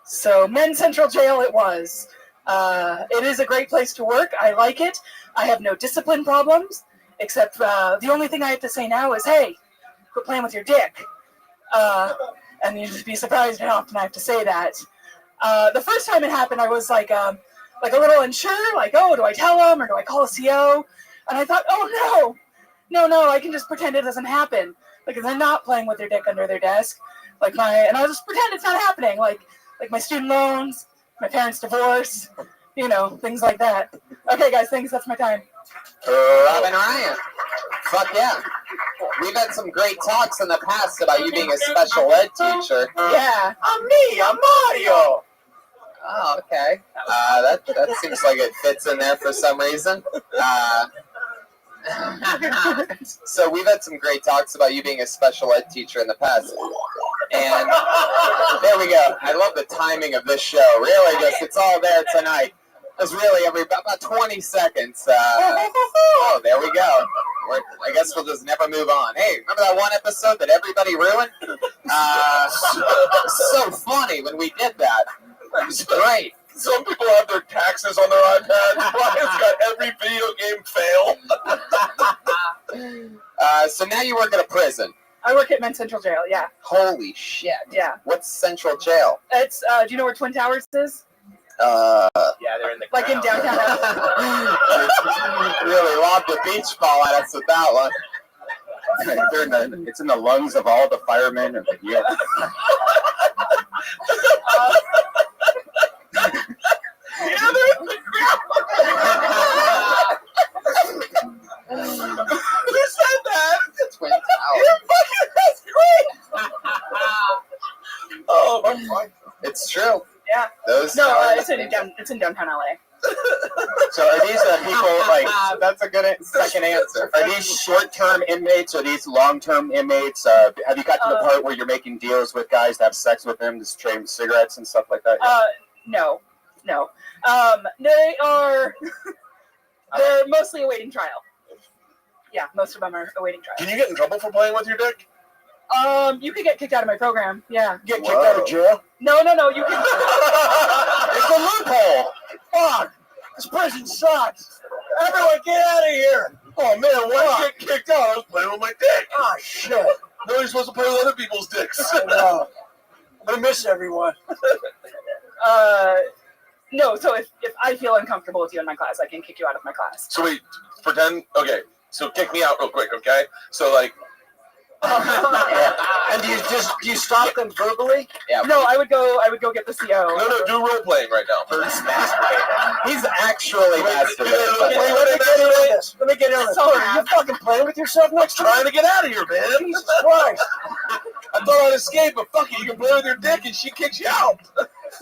So Men's Central Jail it was. It is a great place to work. I like it. I have no discipline problems, except the only thing I have to say now is, hey, quit playing with your dick. And you'd be surprised how often I have to say that. The first time it happened, I was like a little unsure, like, oh, do I tell them or do I call a CO? And I thought, oh, no, I can just pretend it doesn't happen. Like, they're not playing with their dick under their desk. And I'll just pretend it's not happening. Like my student loans, my parents' divorce, things like that. Okay, guys, thanks. That's my time. Robin Ryan. Fuck yeah. We've had some great talks in the past about you being a special ed teacher. Yeah. I'm Mario. Oh, okay. That seems like it fits in there for some reason. So we've had some great talks about you being a special ed teacher in the past. And there we go. I love the timing of this show. Really, it's all there tonight. It's really about 20 seconds. Oh, there we go. I guess we'll just never move on. Hey, remember that one episode that everybody ruined? So funny when we did that. It was great. Some people have their taxes on their iPad. Brian's got every video game fail. So now you work at a prison. I work at Men's Central Jail, yeah. Holy shit. Yeah. What's Central Jail? It's, do you know where Twin Towers is? Yeah, they're in the Like in downtown Really lobbed a beach ball at us with that one. It's in the lungs of all the firemen of the year. Who said that? Twin Towers. That's great. Oh, my God. It's true. Yeah. Those it's in downtown LA. So are these people like? That's a good second answer. Are these short-term inmates? Are these long-term inmates? Have you got to the part where you're making deals with guys to have sex with them, to trade them cigarettes and stuff like that? No. They are. They're mostly awaiting trial. Yeah, most of them are awaiting trial. Can you get in trouble for playing with your dick? You could get kicked out of my program. Yeah. Get kicked out of jail? No. You can. It's a loophole. Fuck. This prison sucks. Everyone get out of here. Oh, man, why did you get kicked out? I was playing with my dick. Oh, shit. No, you're supposed to play with other people's dicks. I know. I miss everyone. No, so if I feel uncomfortable with you in my class, I can kick you out of my class. So wait, pretend, okay, so kick me out real quick, okay? So like... And do you stop them verbally? Yeah. No, I would go get the CO. No, do role playing right now. He's actually masturbating. Let me get in this. Sorry, you fucking playing with yourself next time? Trying to get out of here, man. Jesus Christ. I thought I'd escape, but fuck it, you can play with your dick and she kicks you out.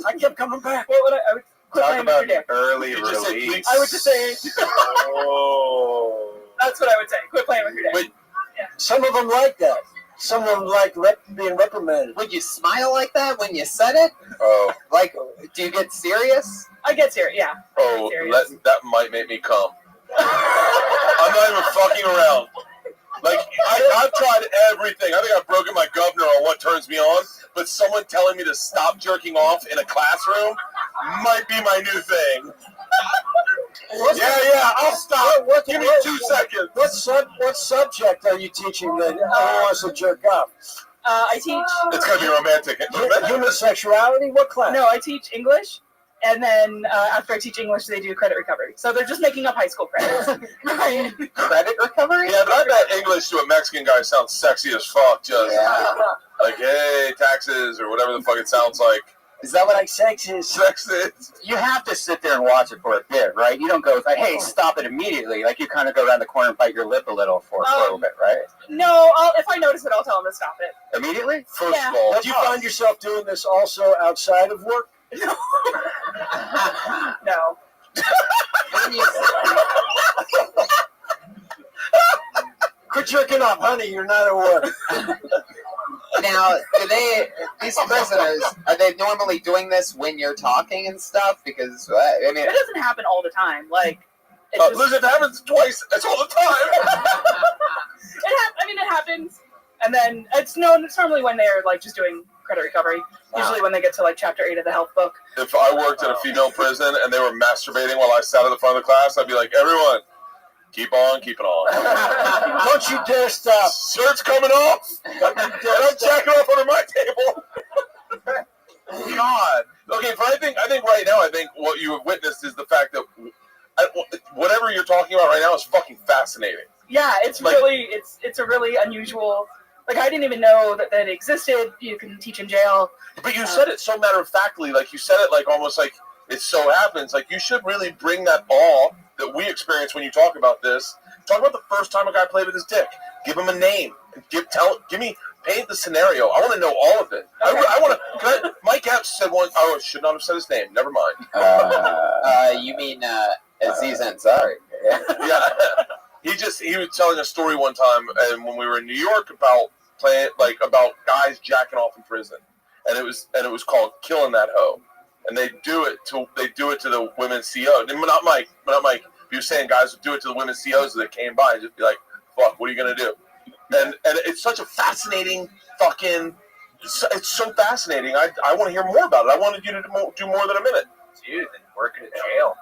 I kept coming back. What would I would quit Talk playing about with your dick. early You just said release. I would just say, Oh. that's what I would say. Quit playing with your dick. Wait. Yeah. Some of them like that. Some of them like being reprimanded. Would you smile like that when you said it? Oh. Like, do you get serious? I get serious, yeah. Oh, that might make me come. I'm not even fucking around. Like, I've tried everything. I think I've broken my governor on what turns me on, but someone telling me to stop jerking off in a classroom might be my new thing. Yeah, I'll stop. Give me 2 seconds. What subject are you teaching that everyone wants to jerk off? I teach. It's going to be romantic. Human sexuality? What class? No, I teach English. And then after I teach English, they do credit recovery. So they're just making up high school credits. Right. Credit recovery? Yeah, but I bet English to a Mexican guy sounds sexy as fuck. Just like, hey, taxes, or whatever the fuck it sounds like. Is that what I Sexist. You have to sit there and watch it for a bit, right? You don't go like, hey, stop it immediately. Like, you kind of go around the corner and bite your lip a little for a little bit, right? No, if I notice it, I'll tell them to stop it. Immediately? First of all, do you find yourself doing this also outside of work? No. No. Quit jerking off, honey. You're not at work. Now, these prisoners, are they normally doing this when you're talking and stuff? Because, I mean... It doesn't happen all the time. Like, Liz, it happens twice. It's all the time. it happens. And then it's normally when they're, like, just doing credit recovery. Usually when they get to, like, chapter 8 of the health book. If I worked in a female prison and they were masturbating while I sat at the front of the class, I'd be like, everyone, keep on keeping on. Don't you dare stop. Shirt's coming off. And I'm jacking off under my table. God. Okay, but I think right now, what you have witnessed is the fact that whatever you're talking about right now is fucking fascinating. Yeah, it's like, really, it's a really unusual. Like, I didn't even know that it existed. You can teach in jail. But you said it so matter-of-factly. Like, you said it like almost like it so happens. Like, you should really bring that awe that we experience when you talk about this. Talk about the first time a guy played with his dick. Give him a name. Paint the scenario. I want to know all of it. Okay. I want to. Mike Epps said one. Oh, I should not have said his name. Never mind. You mean Aziz Ansari? Yeah. He was telling a story one time, and when we were in New York about guys jacking off in prison, and it was called Killing That Hoe, and they do it to the women's COs. Not Mike. He was saying guys would do it to the women's COs that came by and just be like, "Fuck, what are you gonna do?" And it's such a fascinating fucking. It's so fascinating. I want to hear more about it. I wanted you to do more than a minute. Dude, working in jail.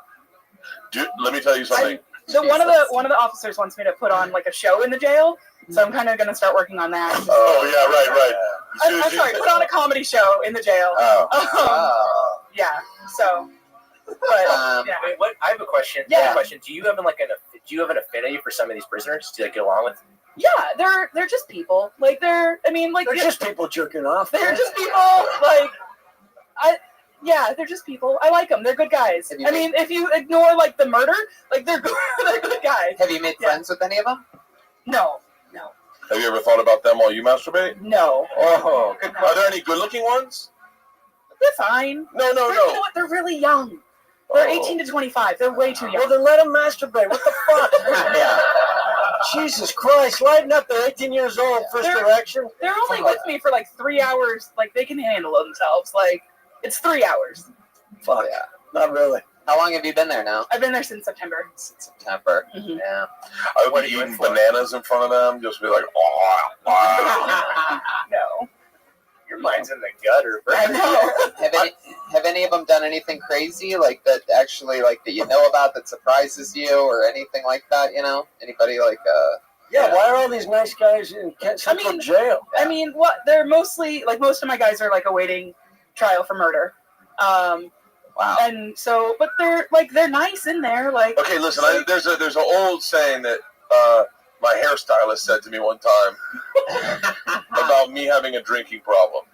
Dude, let me tell you something. So one of the officers wants me to put on like a show in the jail, so I'm kind of going to start working on that. Oh yeah, right. I'm sorry, put on a comedy show in the jail. Yeah. So, but yeah. Wait, what? I have a question. Yeah. I have a question. Do you have an affinity for some of these prisoners to get along with? Yeah, they're just people. Like they're just people jerking off. They're just people. Like they're just people. I like them. They're good guys. I mean, if you ignore like the murder, like they're good guys. Have you made friends with any of them? No. Have you ever thought about them while you masturbate? No. Oh, good. Are there any good-looking ones? They're fine. No. You know what? They're really young. They're 18 to 25. They're way too young. Well, then let them masturbate. What the fuck? Yeah. Jesus Christ, lighten up. They're 18 years old, first erection. They're only with me for like 3 hours. Like, they can handle themselves. Like, it's 3 hours. Fuck. Yeah. Not really. How long have you been there now? I've been there since September. Mm-hmm. Yeah. I would be eating bananas in front of them, just be like, No. Your mind's in the gutter. I know. Have any of them done anything crazy, like that actually, like, that you know about that surprises you or anything like that, you know? Anybody like, Yeah, why are all these nice guys in Central jail? I mean, they're mostly, like, most of my guys are, like, awaiting trial for murder. Wow. And so, but they're nice in there, like. Okay, listen, there's an old saying that my hairstylist said to me one time about me having a drinking problem.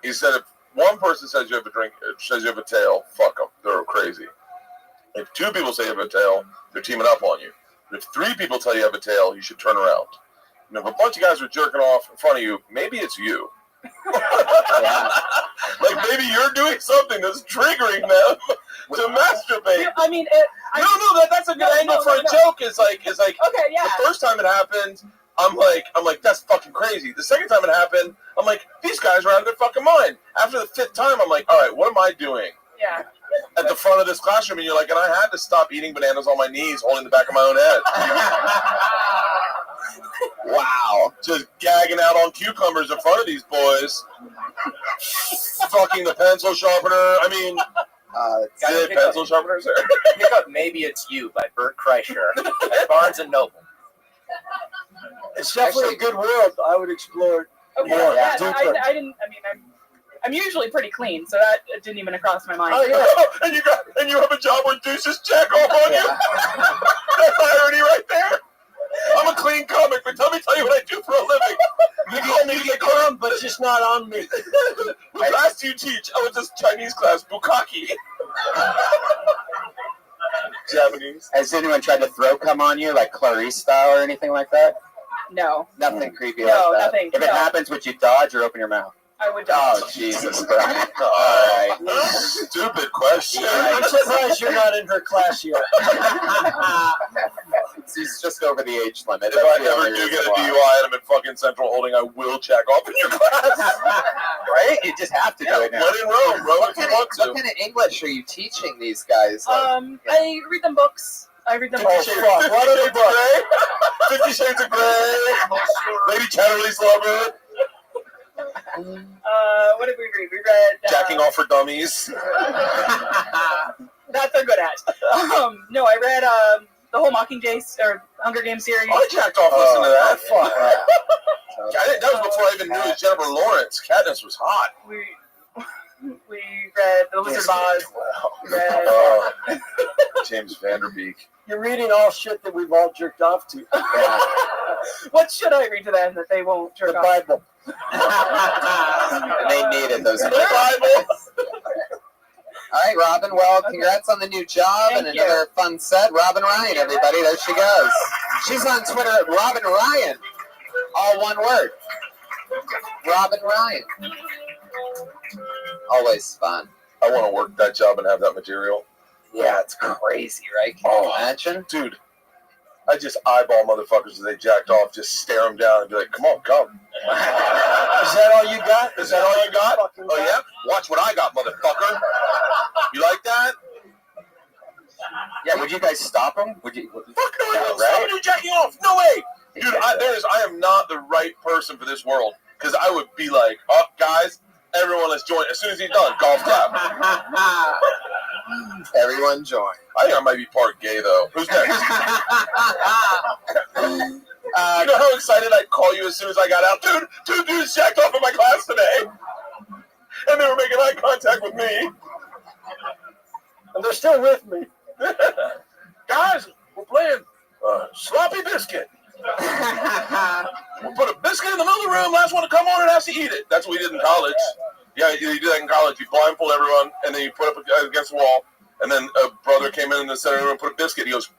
He said, if one person says you have a tail, fuck them. They're crazy. If two people say you have a tail, they're teaming up on you. But if three people tell you have a tail, you should turn around. And if a bunch of guys are jerking off in front of you, maybe it's you. Like maybe you're doing something that's triggering them to masturbate. I mean, that's a good angle for a joke. Is like okay, yeah. The first time it happened, I'm like that's fucking crazy. The second time it happened, I'm like, these guys are out of their fucking mind. After the fifth time, I'm like, all right, what am I doing? Yeah. At the front of this classroom, and you're like, and I had to stop eating bananas on my knees, holding the back of my own head. Wow. Just gagging out on cucumbers in front of these boys. Fucking the pencil sharpener. I mean, is it pencil sharpeners? Pick up Maybe It's You by Bert Kreischer at Barnes & Noble. It's definitely a good world. I would explore Okay, more. yeah, deeper. I didn't. I mean, I'm usually pretty clean, so that didn't even cross my mind. Oh, yeah. and you have a job where douches jack off on you? That's irony right there. I'm a clean comic, but tell you what I do for a living. You call me the crumb, but just not on me. What class do you teach? Oh, it's this Chinese class, Bukkake. Japanese. Has anyone tried to throw cum on you, like Clarice style or anything like that? No. Nothing creepy No, like that. nothing, If it no. happens, would you dodge or open your mouth? I would. Oh, Jesus Christ. All right. Stupid question. I'm surprised you're not in her class yet. He's just over the age limit. If I ever do get a DUI and I'm in fucking Central Holding, I will jack off in your class. Right? You just have to do it now. When in Rome, bro. What kind of English are you teaching these guys? I read them books. I read them books. Fuck. What are they, Grey? 50 Shades of Grey. Lady Chatterley's Lover. What did we read? We read Jacking off for dummies. that they're good at. No, I read the whole Mockingjay or Hunger Games series. I jacked off listening to that. Fuck. That was before I even knew it was Jennifer Lawrence. Katniss was hot. We read The Wizard of Oz. We read, James Vanderbeek. You're reading all shit that we've all jerked off to. What should I read to them that they won't jerk The off? Bible. They needed those. The Bible. All right, Robin. Well, congrats on the new job and Thank you. another fun set. Robin Ryan, everybody. There she goes. She's on Twitter at Robin Ryan. All one word. Robin Ryan. Always fun. I want to work that job and have that material. Yeah, it's crazy, right? Can you imagine? Dude, I just eyeball motherfuckers as they jacked off, just stare them down and be like, come on, come. Is that all you got? Is that all you got? Oh, yeah? Watch what I got, motherfucker. You like that? Yeah, would you guys stop him? Would you? Fuck no, I won't stop you jacking off. No way. Dude, I am not the right person for this world. Because I would be like, oh, guys, everyone let's join. As soon as he's done, golf clap. Everyone join. I think I might be part gay, though. Who's next? You know how excited I'd call you as soon as I got out? Dude, two dudes jacked off in my class today. And they were making eye contact with me. And they're still with me. Guys, we're playing sloppy biscuit. We'll put a biscuit in the middle of the room. Last one to come on and has to eat it. That's what we did in college. Yeah, you do that in college. You blindfold everyone, and then you put up against the wall. And then a brother came in the center of the room and put a biscuit. He goes,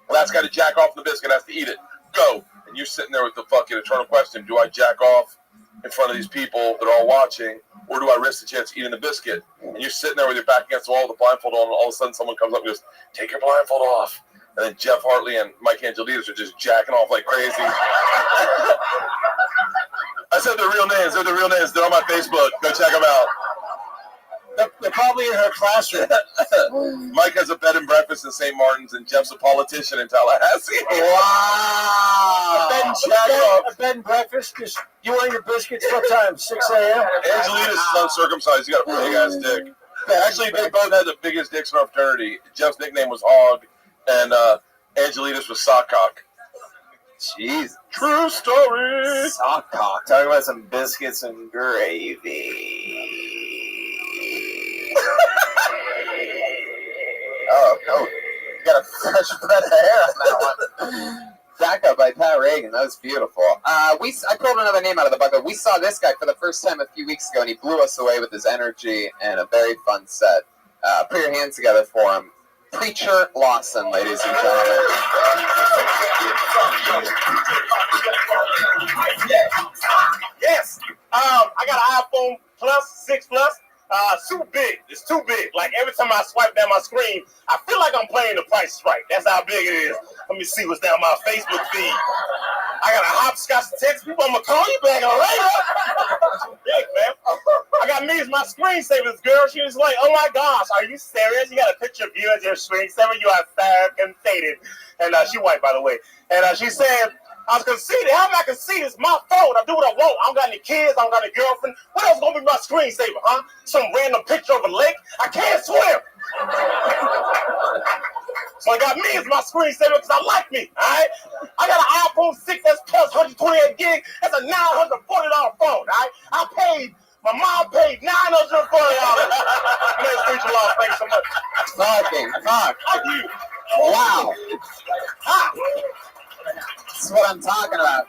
last guy to jack off the biscuit has to eat it. Go. And you're sitting there with the fucking eternal question. Do I jack off in front of these people that are all watching, or do I risk the chance of eating the biscuit? And you're sitting there with your back against the wall with the blindfold on, and all of a sudden someone comes up and goes, take your blindfold off. And then Jeff Hartley and Mike Angelides are just jacking off like crazy. I said their real names. They're the real names. They're on my Facebook. Go check them out. They're probably in her classroom. Mike has a bed and breakfast in St. Martin's, and Jeff's a politician in Tallahassee. Wow. A bed and breakfast? Because you want your biscuits what time? 6 a.m.? Angelina's is uncircumcised. You got a big-ass dick. Actually, they both had the biggest dicks in our fraternity. Jeff's nickname was Hog, and Angelitas was Sockcock. Jeez. True story. Sockcock. Talking about some biscuits and gravy. Oh, you got a fresh breath of hair on that one. Back up by Pat Reagan. That was beautiful. I pulled another name out of the bucket. We saw this guy for the first time a few weeks ago, and he blew us away with his energy and a very fun set. Put your hands together for him. Preacher Lawson, ladies and gentlemen. Yes. I got an iPhone Plus, 6 Plus. Super big. It's too big. Like every time I swipe down my screen, I feel like I'm playing The Price is Right. That's how big it is. Let me see what's down my Facebook feed. I got a hopscotch text people. I'm gonna call you back later. Big, man. I got me as my screensavers, girl. She was like, "Oh my gosh, are you serious? You got a picture of you as your screensaver? You are so conceited." And she white, by the way. And she said, I was conceited. How am I conceited? It's my phone. I do what I want. I don't got any kids. I don't got any girlfriend. What else is gonna be my screensaver, huh? Some random picture of a lake? I can't swim. So I got me as my screensaver because I like me, all right? I got an iPhone 6S Plus 128 gig. That's a $940 phone, all right? My mom paid $940. Man, preach law. Thank you so much. Fucking fuck. Thank you. Wow. This is what I'm talking about.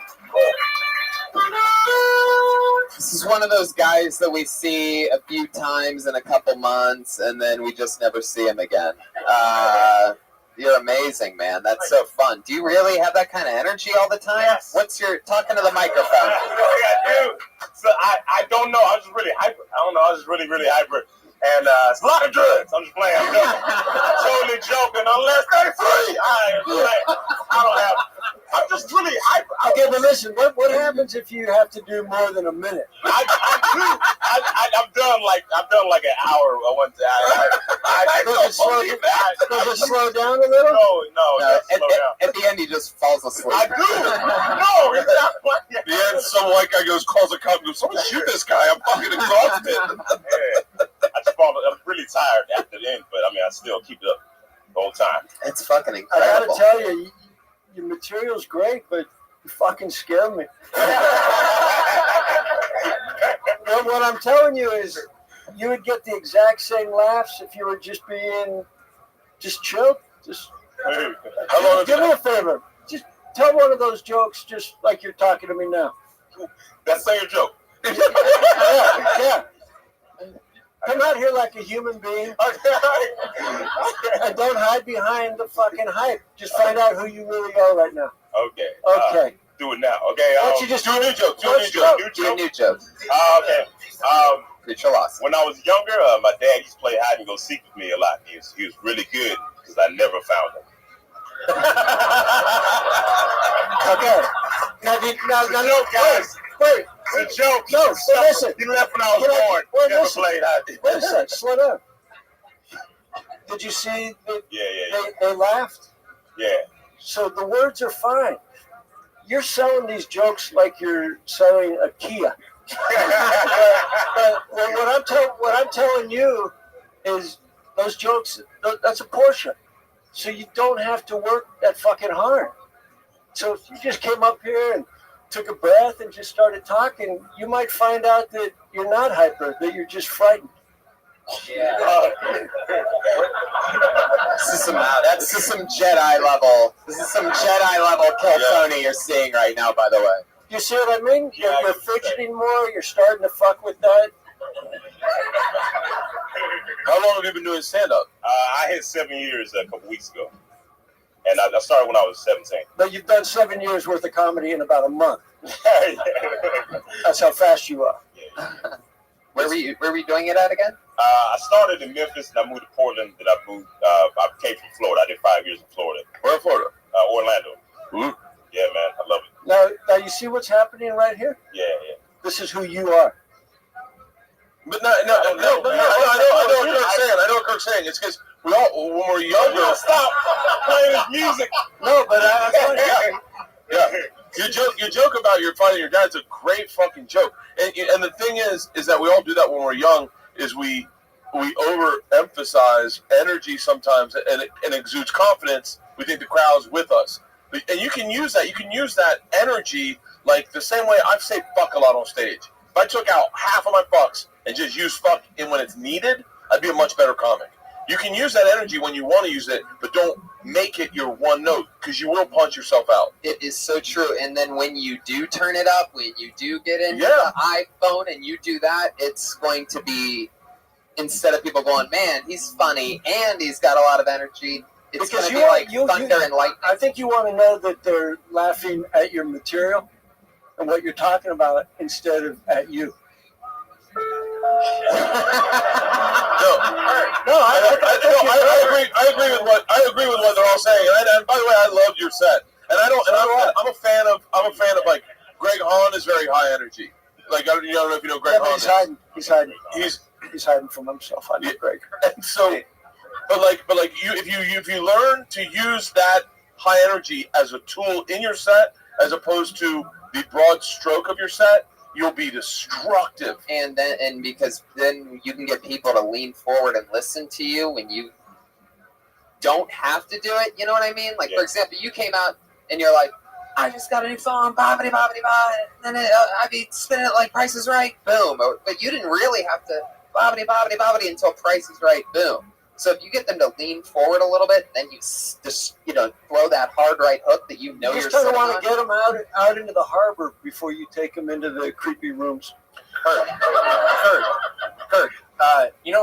This is one of those guys that we see a few times in a couple months, and then we just never see him again. You're amazing, man. That's so fun. Do you really have that kind of energy all the time? Yes. What's your talking to the microphone? I do. So I don't know. I was just really hyper. I don't know. I was just really, really hyper. And it's a lot of drugs. I'm just playing. I'm joking. Totally joking. Unless they're free. I don't have. I'm just really hyper. Okay, but listen, what happens if you have to do more than a minute? I've done like an hour or one time. Does it slow down a little? No. At the end, he just falls asleep. I do. No, it's not funny. At the end, some white guy calls a cop and goes, "Someone shoot this guy. I'm fucking exhausted." I'm really tired after the end, but I mean, I still keep it up the whole time. It's fucking I incredible. gotta tell you, your material's great, but you fucking scare me. What I'm telling you is, you would get the exact same laughs if you were just being chilled. How long Give me a favor. Just tell one of those jokes, just like you're talking to me now. That's not your joke. Yeah. Come out here like a human being. And don't hide behind the fucking hype. Just find out who you really are right now. Okay. Okay. Do it now. Okay. Why don't you just do a new joke? Do a new joke. Okay. Preach your loss. When I was younger, my dad used to play hide and go seek with me a lot. He was really good because I never found him. Okay. Now, guys. Wait. It's a joke. No, so listen. You left when I was born. Wait, Never listen. played hide. Wait a sec. Slow down. Did you see that they laughed? Yeah. So the words are fine. You're selling these jokes like you're selling a Kia. but what I'm telling you is those jokes, that's a Porsche. So you don't have to work that fucking hard. So if you just came up here and took a breath and just started talking, you might find out that you're not hyper, that you're just frightened. Yeah. This is some Jedi level. This is some Jedi level kill Tony you're seeing right now, by the way. You see what I mean? You're fidgeting more. You're starting to fuck with that. How long have you been doing stand-up? I hit 7 years a couple weeks ago. And I started when I was 17. But you've done 7 years worth of comedy in about a month. That's how fast you are. Where were you doing it at again? I started in Memphis and I moved to Portland. Then I moved. I came from Florida. I did 5 years in Florida. Where in Florida? Orlando. Mm-hmm. Yeah, man, I love it. Now you see what's happening right here? Yeah. This is who you are. But no, I know what Kirk's saying. I know what Kirk's saying. It's because we all, when we're younger, stop playing his music. No, but yeah. Your joke about your finding your dad's a great fucking joke. And the thing is that we all do that when we're young. Is we overemphasize energy sometimes, and it exudes confidence. We think the crowd's with us, and you can use that. You can use that energy like the same way I've said fuck a lot on stage. If I took out half of my fucks and just use fuck in when it's needed, I'd be a much better comic. You can use that energy when you want to use it, but don't make it your one note, because you will punch yourself out. It is so true. And then when you do turn it up, when you do get into the iPhone and you do that, it's going to be, instead of people going, man, he's funny and he's got a lot of energy, it's going to be like thunder and lightning. I think you want to know that they're laughing at your material and what you're talking about instead of at you. I agree with what they're all saying. And by the way, I loved your set. And I'm a fan of like Greg Hahn is very high energy. Like I don't know if you know Greg Hahn. He's hiding. He's hiding from himself. I know Greg. And so, but if you learn to use that high energy as a tool in your set, as opposed to the broad stroke of your set, you'll be destructive. And because then you can get people to lean forward and listen to you when you don't have to do it. You know what I mean? Like, for example, you came out and you're like, I just got a new phone, bobbity, bobbity, bobbity, and then I'd be spinning it like Price is Right, boom. But you didn't really have to bobbity, bobbity, bobbity until Price is Right, boom. So if you get them to lean forward a little bit, then you just, throw that hard right hook that you know You you're just sitting want on. to get them out into the harbor before you take them into the creepy rooms. Kurt,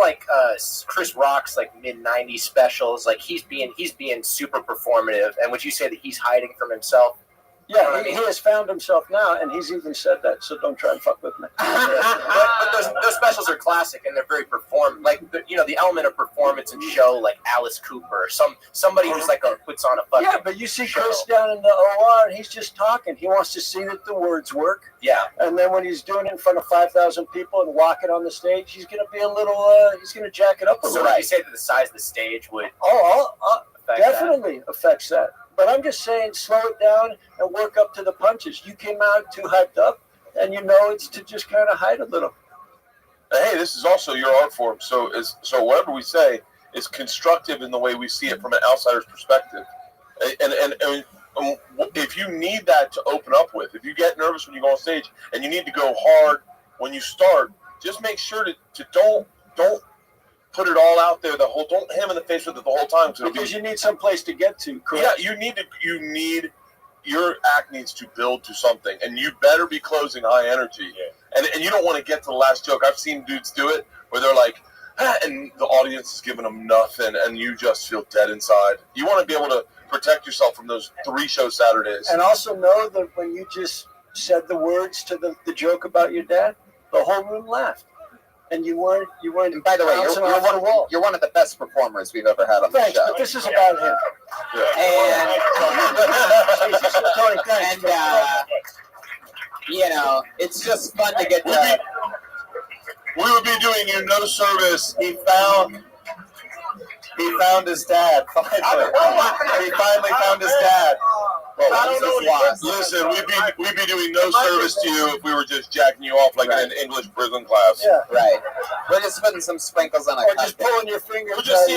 like Chris Rock's like mid-90s specials, like he's being super performative, and would you say that he's hiding from himself? Yeah, he has found himself now, and he's even said that, so don't try and fuck with me. But those specials are classic, and they're very the element of performance and show, like Alice Cooper, somebody who's like puts on a fucking Yeah, but you see show. Chris down in the OR, and he's just talking. He wants to see that the words work. Yeah. And then when he's doing it in front of 5,000 people and walking on the stage, he's going to be a little, he's going to jack it up a So little. would you say that the size of the stage would affect definitely affects that. But I'm just saying, slow it down and work up to the punches. You came out too hyped up, and it's to just kind of hide a little. Hey, this is also your art form, so whatever we say is constructive in the way we see it from an outsider's perspective. And if you need that to open up with, if you get nervous when you go on stage and you need to go hard when you start, just make sure to don't put it all out there. Don't ham in the face with it the whole time. Because you need some place to get to. Correct? Yeah, your act needs to build to something, and you better be closing high energy. Yeah. And you don't want to get to the last joke. I've seen dudes do it where they're like, and the audience is giving them nothing, and you just feel dead inside. You want to be able to protect yourself from those 3-show Saturdays. And also know that when you just said the words to the joke about your dad, the whole room laughed. And you weren't. And by the way, you're one of the best performers we've ever had on the show. But this is about him. And it's just fun to get to. We would be doing you no service. He found his dad. Finally. He finally found his dad. Listen, we'd be doing no service to you if we were just jacking you off like in an English prison class. Yeah. Right. We're just putting some sprinkles on a Or just pulling your fingers. We're just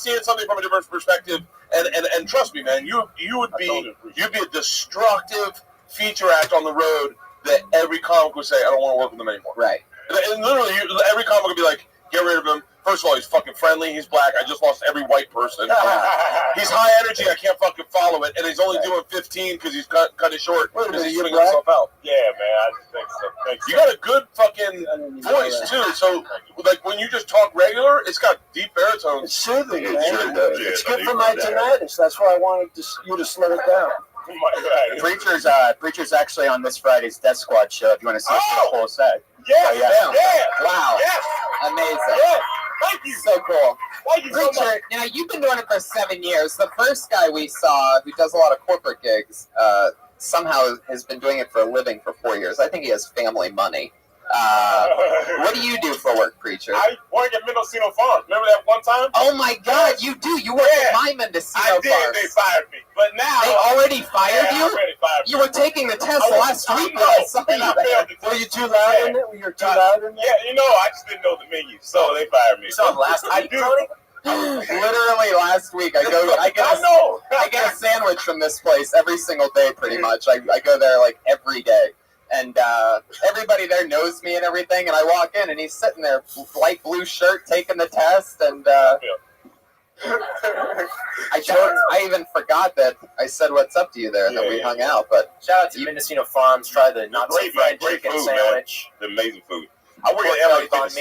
seeing something from a different perspective. And trust me, man, you'd be a destructive feature act on the road that every comic would say, I don't want to work with him anymore. Right. And literally, every comic would be like, get rid of him. First of all, he's fucking friendly. He's black. I just lost every white person. He's high energy. I can't fucking follow it. And he's only doing 15 because he's cut it short because he's swinging himself out. Yeah, man, I think so. Thanks. You got a good fucking voice, too. So, like, when you just talk regular, it's got deep baritones. It's soothing, man. It's good for my tinnitus. That's why I wanted you to slow it down. Preacher's actually on this Friday's Death Squad show. If you want to see the whole set. Yeah. Wow. Yes. Amazing. Yeah. Thank you. So cool. Thank you so Preacher, much. you've been doing it for 7 years. The first guy we saw who does a lot of corporate gigs somehow has been doing it for a living for 4 years. I think he has family money. What do you do for work, Preacher? I work at Mendocino Farms. Remember that one time? Oh my God, you do. You work at my Mendocino Farms. I did. They fired me. But now they already fired you? Already fired me. You were taking the test last week when I saw you there. Were you too loud in it? Were you too loud in it? Yeah, I just didn't know the menu, so they fired me. So last I do. Literally last week, I get a sandwich from this place every single day, pretty much. I go there like every day. And everybody there knows me and everything, and I walk in, and he's sitting there, light blue shirt, taking the test, and I even forgot that I said what's up to you there, and that we hung out. But shout out to Mendocino Farms. Try the not-so-fried chicken food, sandwich. Man. The amazing food. I work at LA Fitness.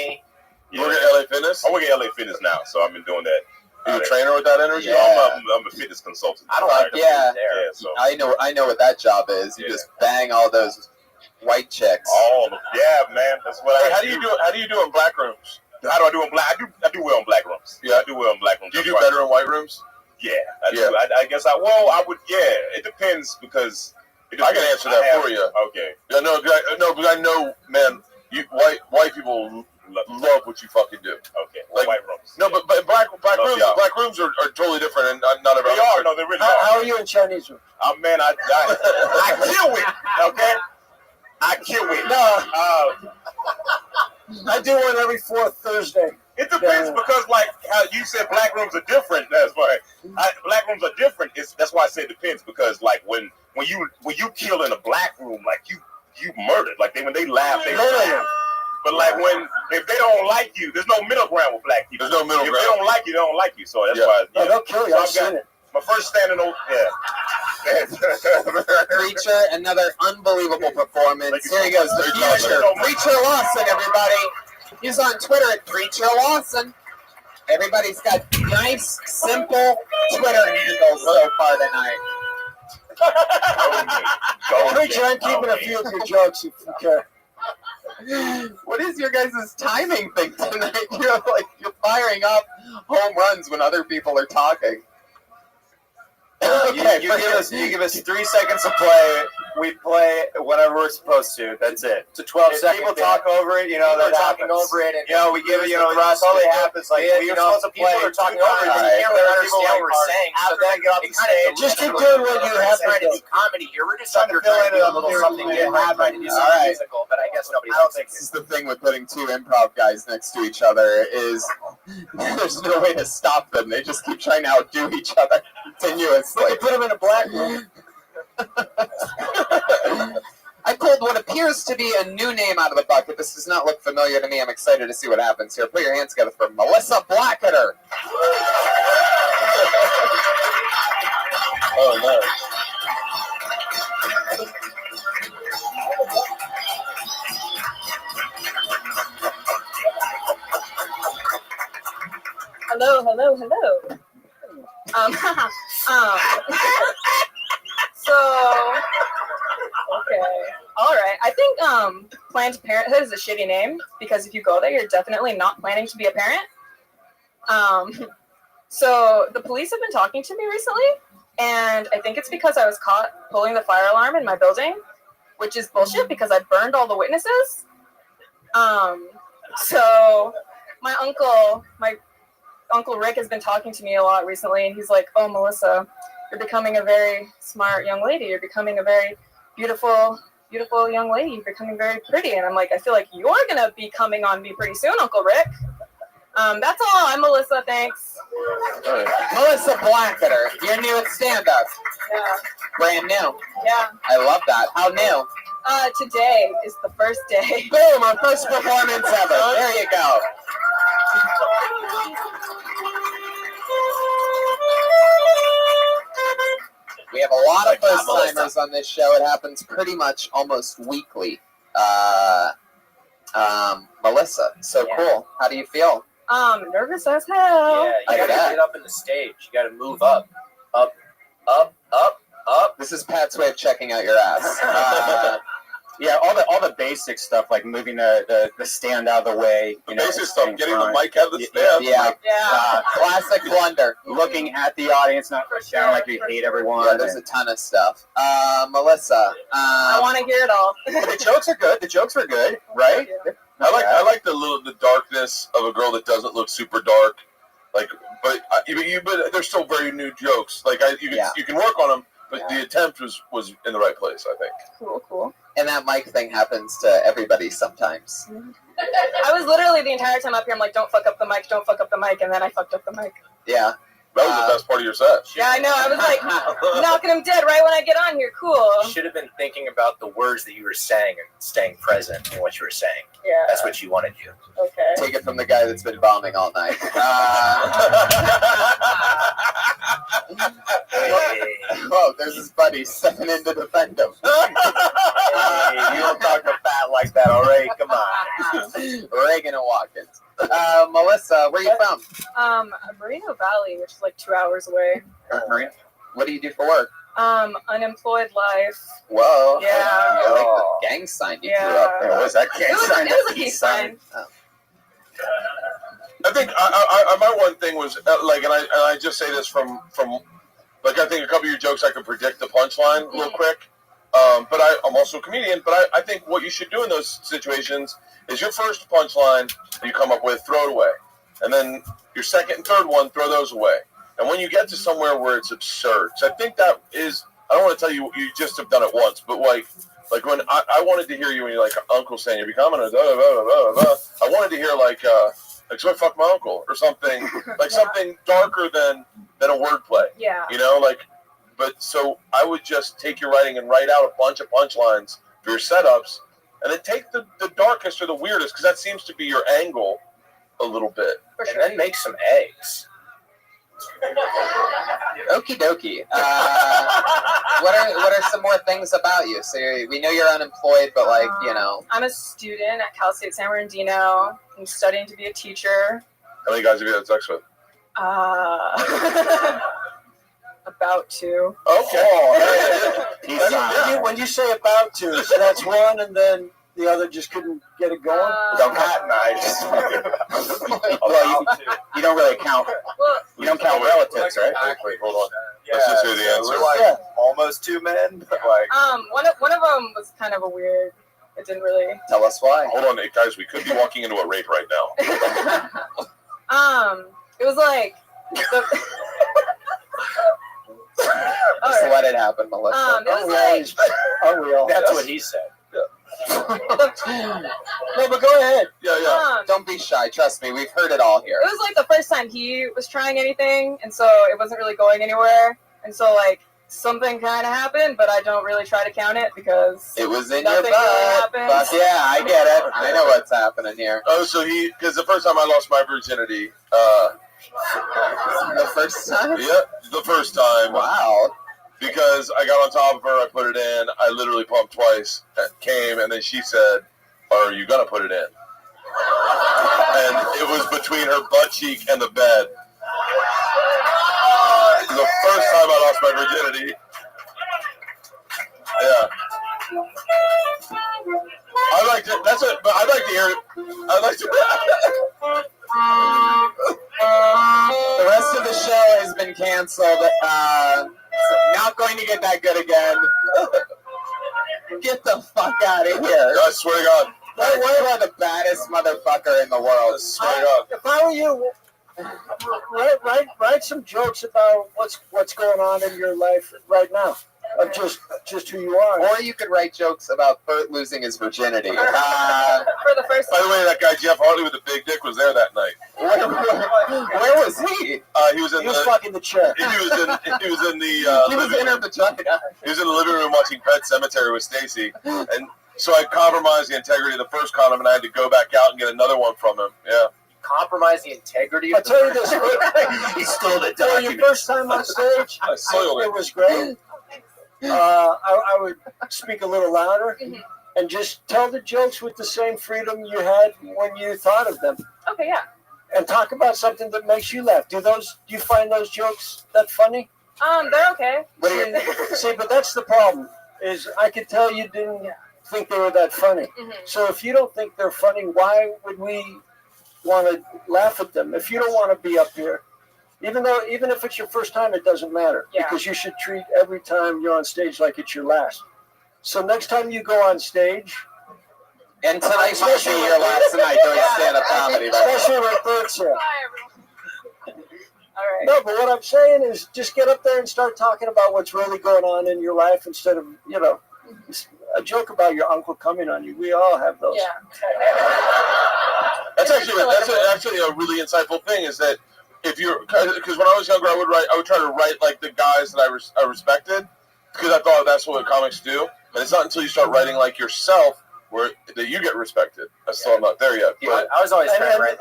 You work at LA Fitness? I work at LA Fitness now, so I've been doing that. Are you a trainer with that energy? Yeah. I'm a fitness consultant. I don't like the food there. Yeah, so. I know what that job is. You just bang all those white chicks. Yeah, man. That's what How do you do in black rooms? How do I do in black? I do well in black rooms. Yeah, I do well in black rooms. Do you do better in white rooms? Yeah, I do. I guess I would. Yeah, it depends because. I can answer that for you. Okay. Yeah, no, because I know, man. White people love what you fucking do. Okay. Like white rooms. No, but black Black rooms are totally different, and not everyone. They are. No, they really are. How are you in Chinese room? Oh man, I kill it. Okay, I kill it. No. I do one every fourth Thursday. It depends because, like how you said, black rooms are different. That's why black rooms are different. That's why I say it depends because, like, when you kill in a black room, like you murdered. Like when they laugh, they laugh. But like if they don't like you, there's no middle ground with black people. There's no middle ground. If they don't like you, they don't like you. So that's why. Yeah, they'll kill you. I've seen it. My first standing on, Preacher, another unbelievable performance. Here he goes, the future. Preacher Lawson, everybody. He's on Twitter at Preacher Lawson. Everybody's got nice, simple Twitter handles so far tonight. Preacher, I'm keeping a few of your jokes if you care. What is your guys' timing thing tonight? You're firing up home runs when other people are talking. Okay, you give us 3 seconds to play. We play whenever we're supposed to. That's it. It's a 12-second. People talk over it. People are talking over it, and we give it. It totally happens. Like we were supposed to play. People are talking over it. You can't really understand what we're saying. So then get off the stage. Just keep doing what you have trying to do comedy here. We're just trying to do a little something. Trying to do something musical, but I guess nobody. I don't think this is the thing with putting two improv guys next to each other is there's no way to stop them. They just keep trying to outdo each other continuously. We put them in a black room. I pulled what appears to be a new name out of the bucket. This does not look familiar to me. I'm excited to see what happens here. Put your hands together for Melissa Blacketer. Oh no. Hello. So, okay. All right. I think Planned Parenthood is a shitty name because if you go there, you're definitely not planning to be a parent. So the police have been talking to me recently, and I think it's because I was caught pulling the fire alarm in my building, which is bullshit because I burned all the witnesses. So my Uncle Rick has been talking to me a lot recently, and he's like, "Oh, Melissa, you're becoming a very smart young lady. You're becoming a very beautiful young lady. You're becoming very pretty." And I'm like, I feel like you're gonna be coming on me pretty soon, Uncle Rick. That's all. I'm Melissa. Thanks. Melissa Blacketer, you're new at stand-up. Yeah. Brand new. Yeah. I love that. How new? Today is the first day. Boom! Our first performance ever. There you go. We have a lot of first-timers on this show. It happens pretty much almost weekly. Melissa, so cool. How do you feel? Nervous as hell. Yeah, you gotta get up in the stage. You gotta move up. Up. This is Pat's way of checking out your ass. Yeah, all the basic stuff like moving the stand out of the way. Basic stuff, getting the mic out of the stand. Yeah. Classic blunder. Looking at the audience, not sound like you hate everyone. Yeah, there's a ton of stuff. Melissa. I want to hear it all. The jokes are good. The jokes were good, right? I like the darkness of a girl that doesn't look super dark. Like, but they're still very new jokes. Like you can work on them, but the attempt was in the right place, I think. Cool. And that mic thing happens to everybody sometimes. I was literally the entire time up here, I'm like, don't fuck up the mic, and then I fucked up the mic. Yeah. That was the best part of your set. Yeah, I know. I was like knocking him dead right when I get on here. Cool. You should have been thinking about the words that you were saying and staying present in what you were saying. Yeah. That's what you wanted to do. Okay. Take it from the guy that's been bombing all night. Whoa, there's his buddy stepping in to defend him. Hey, you don't talk to Fat like that, all right? Come on. Reagan and Watkins. Melissa, where are you from? Merino Valley, which is like 2 hours away. Marina. What do you do for work? Unemployed life. Whoa. Yeah. I like the gang sign you threw up there. What was that gang sign? It was a peace sign. Oh. I think my one thing was like, and I just say this from like I think a couple of your jokes I could predict the punchline real quick. But I'm also a comedian. But I think what you should do in those situations is your first punchline you come up with, throw it away, and then Your second and third one, throw those away. And when you get to somewhere where it's absurd, so I think that is, I don't want to tell you you just have done it once, but like when I wanted to hear you when you're like, Uncle saying you're becoming a blah, blah, blah, blah, blah. I wanted to hear like so I fuck my uncle or something, like something darker than a wordplay. Yeah. You know, like, but so I would just take your writing and write out a bunch of punchlines for your setups, and then take the darkest or the weirdest, because that seems to be your angle a little bit. And then make some eggs. Okie dokie. What are some more things about you? So we know you're unemployed, but like, you know. I'm a student at Cal State San Bernardino. I'm studying to be a teacher. How many guys have you had sex with? About to. Okay. When you say about to, so that's one, and then the other just couldn't get it going. Well, you don't really count. You don't count relatives, right? Wait, hold on. Let's just hear the answer. We're like almost 2 men. But like, one of them was kind of a weird. It didn't really. Tell us why. Hold on, guys. We could be walking into a rape right now. It was like. Just let it happen, Melissa. It was like. Unreal. That's what he said. No, but go ahead. Yeah. Don't be shy. Trust me, we've heard it all here. It was like the first time he was trying anything, and so it wasn't really going anywhere. And so like something kind of happened, but I don't really try to count it because it was in your nothing butt. really happened. But yeah, I get it. I know what's happening here. Oh, so because the first time I lost my virginity, the first time? Yeah, the first time. Wow. Because I got on top of her, I put it in, I literally pumped twice, came, and then she said, "Are you gonna put it in?" And it was between her butt cheek and the bed. The first time I lost my virginity. Yeah. I'd like to. That's it. But I'd like to hear it. I'd like to. The rest of the show has been canceled. Not going to get that good again. Get the fuck out of here. I swear to God. You are the baddest motherfucker in the world. I swear to God. If I were you, write some jokes about what's going on in your life right now, of just who you are. Or you could write jokes about Bert losing his virginity. For the first By the way, that guy Jeff Hartley with the big dick was there that night. Where was he? He was in the fucking the chair. He was in the He was living in her vagina. He was in the living room watching Pet Sematary with Stacy, and so I compromised the integrity of the first condom, and I had to go back out and get another one from him. Yeah. Compromise the integrity I'll of tell you this. He stole the For your document. first time on stage, I soiled it was great. I would speak a little louder and just tell the jokes with the same freedom you had when you thought of them. Okay, yeah. And talk about something that makes you laugh. Do you find those jokes that funny? They're okay. See, but that's the problem. Is I could tell you didn't think they were that funny. So if you don't think they're funny, why would we want to laugh at them? If you don't want to be up here, even if it's your first time, it doesn't matter, because you should treat every time you're on stage like it's your last. So next time you go on stage, and tonight might be your last night doing stand-up comedy, especially with Bert's here. All right. No, but what I'm saying is just get up there and start talking about what's really going on in your life instead of, a joke about your uncle coming on you. We all have those. Yeah. That's actually a really insightful thing. Is that if you're, because when I was younger, I would try to write like the guys that I respected, because I thought that's what comics do. And it's not until you start writing like yourself that you get respected. I'm still not there yet. Yeah, I was always trying to write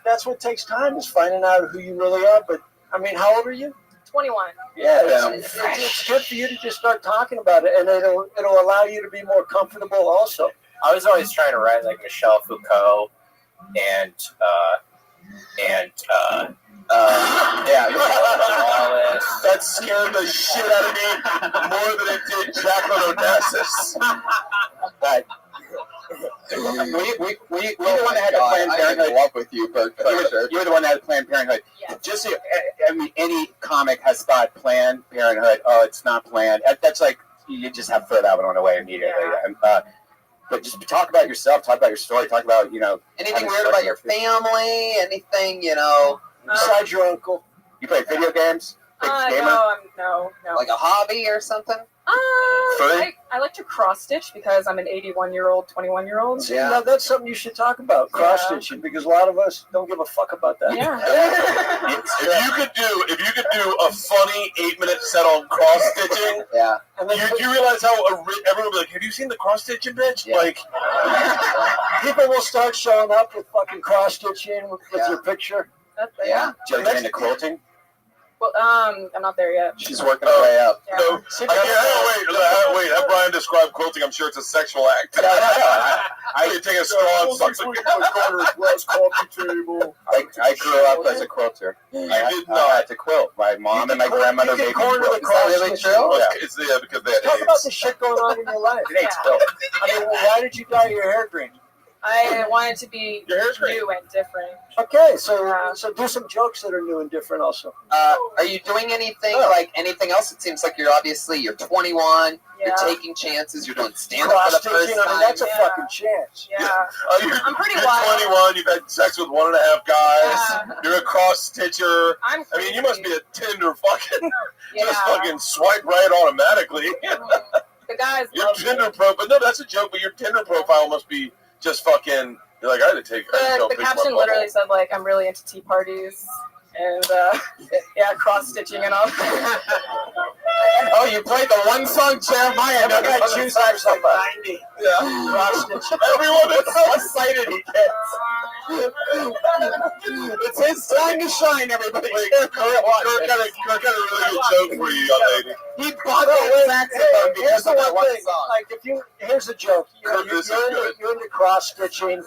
that's what takes time, is finding out who you really are. But I mean, how old are you? 21. Yeah, it's good for you to just start talking about it, and it'll allow you to be more comfortable also. I was always trying to write like Michel Foucault and that scared the shit out of me more than it did Jacqueline Onassis. We were the one that had to Planned Parenthood. I'm in love with you, Bert. You were the one that had Planned Parenthood. Yeah. Just so any comic has thought Planned Parenthood. Oh, it's not planned. That's like you just have to throw that one away immediately. Yeah. But just talk about yourself. Talk about your story. Talk about anything weird about your family. Anything besides your uncle. You play video games? Big gamer? No. Like a hobby or something? I like to cross stitch because I'm an 81-year-old, 21-year-old. See, now that's something you should talk about, cross stitching, because a lot of us don't give a fuck about that. Yeah. If you could do a funny 8-minute set on cross stitching, yeah. And then you realize how everyone will be like, have you seen the cross stitching bitch? Yeah. Like, people will start showing up with fucking cross stitching with your picture. Yeah. Do you get into quilting? Well, I'm not there yet. She's working her way up. Yeah. no, wait. Have Brian describe quilting. I'm sure it's a sexual act. No. You take a straw and suck coffee table. I grew up as a quilter. I had to quilt. My mom and my grandmother made me quilt. Is that really true? Yeah, because they had Talk AIDS. about the shit going on in your life. I mean, why did you dye your hair green? I want it to be new and different. Okay, so do some jokes that are new and different also. Are you doing anything anything else? It seems like you're 21. Yeah. You're taking chances. You're doing stand-up for the first Cross-stitching, time. I mean, that's a fucking chance. Yeah. I'm pretty You're wild. 21. You've had sex with 1.5 guys. You're a cross stitcher. I mean, you must be a Tinder fucking just Yeah. fucking swipe right automatically. The guys Your love Tinder profile. No, that's a joke. But your Tinder profile must be just fucking. You're like, I had to take. The caption literally said I'm really into tea parties and cross stitching and all. Oh, you played the one song Jeremiah. That guy chooses like 90. Yeah. Cross stitching. Everyone is How excited he gets. It's his time to shine, everybody. Kirk had a really good joke for you, young lady. He bought that saxophone Here's because the of that one one thing. song. Like, here's a joke. You're into cross stitching,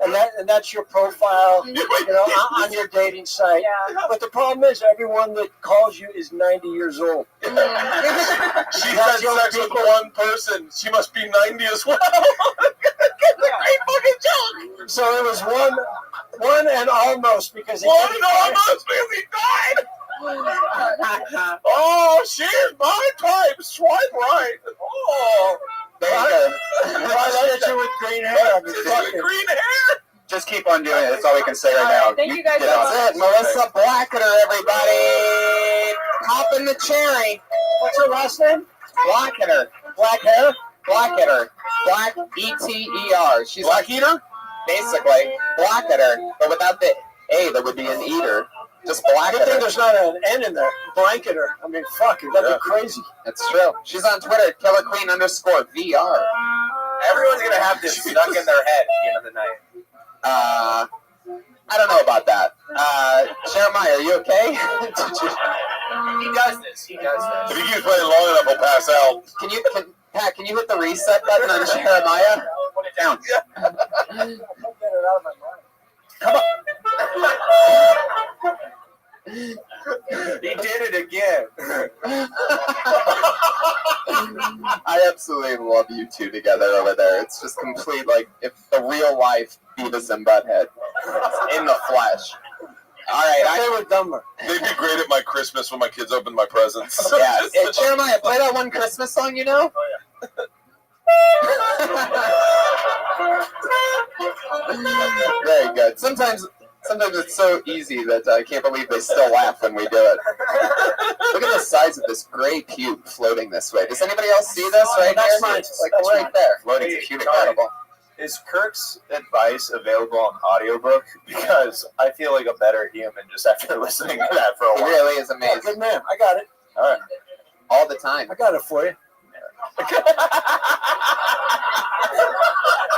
and that's your profile. On your dating site. Yeah. But the problem is, everyone that calls you is 90 years old. She had sex with one person. She must be 90 as well. Great fucking joke. So it was one and almost because One and almost because he died. Oh, she's my type. Swipe right. Oh. I like you with green hair. Green hair. Just keep on doing it. That's all we can say right now. Thank you guys so That's it. Melissa Blacketer, everybody. Popping the cherry. What's her last name? Blacketer. Black hair? Blacketer. Black E-T-E-R. She's Black eater? basically Blacketer, but without the A, there would be an eater. Just Good thing Blacketer. there's not an N in there. Blanketer. I mean, fuck it. That'd be crazy. That's true. She's on Twitter, KillerQueen_VR. Everyone's gonna have this stuck in their head at the end of the night. I don't know about that. Jeremiah, are you okay? He does this. If he keeps playing long enough, he'll pass out. Pat, can you hit the reset button on Jeremiah? Put it down. I can't get it out of my mind. Come on. He did it again. I absolutely love you two together over there. It's just complete, if the real life Beavis and Butthead in the flesh. All right, They were dumber. They'd be great at my Christmas when my kids open my presents. Yeah, Jeremiah, play that one Christmas song you know. Very good. Sometimes it's so easy that I can't believe they still laugh when we do it. Look at the size of this gray pube floating this way. Does anybody else see this right That's here? mine. It's right there. Floating It's cute. incredible. Is Kirk's advice available on audiobook? Because I feel like a better human just after listening to that for a It while. really is amazing. Good man. I got it. All right. All the time. I got it for you.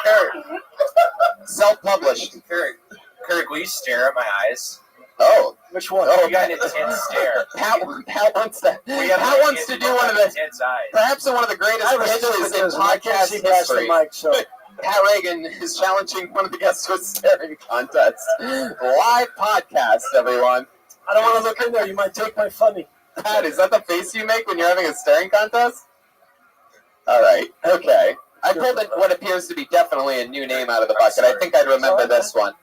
Kirk, Self-published. Kirk, will you stare at my eyes? Oh. Which one? Oh, you got an intense stare. Pat wants to. We have Pat wants to do one of the. intense eyes. Perhaps one of the greatest pitches in podcast history. Pat Reagan is challenging one of the guests to a staring contest. Live podcast, everyone. I don't want to look in there. You might take my funny. Pat, is that the face you make when you're having a staring contest? All right. Okay. I pulled what appears to be definitely a new name out of the bucket. I think I'd remember this one.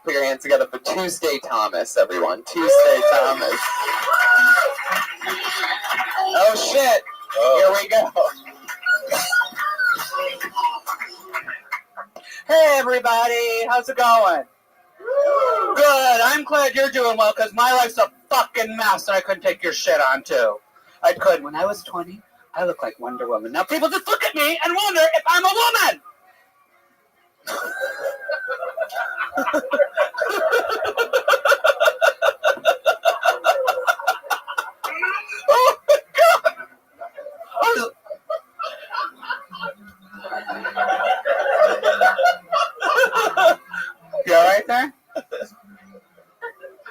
Put your hands together for Tuesday Thomas, everyone. Tuesday Thomas. Oh, shit. Here we go. Hey, everybody. How's it going? Good. I'm glad you're doing well because my life's a fucking mess and I couldn't take your shit on, too. I could. When I was 20, I looked like Wonder Woman. Now people just look at me and wonder if I'm a woman. Oh, my God. You all right there?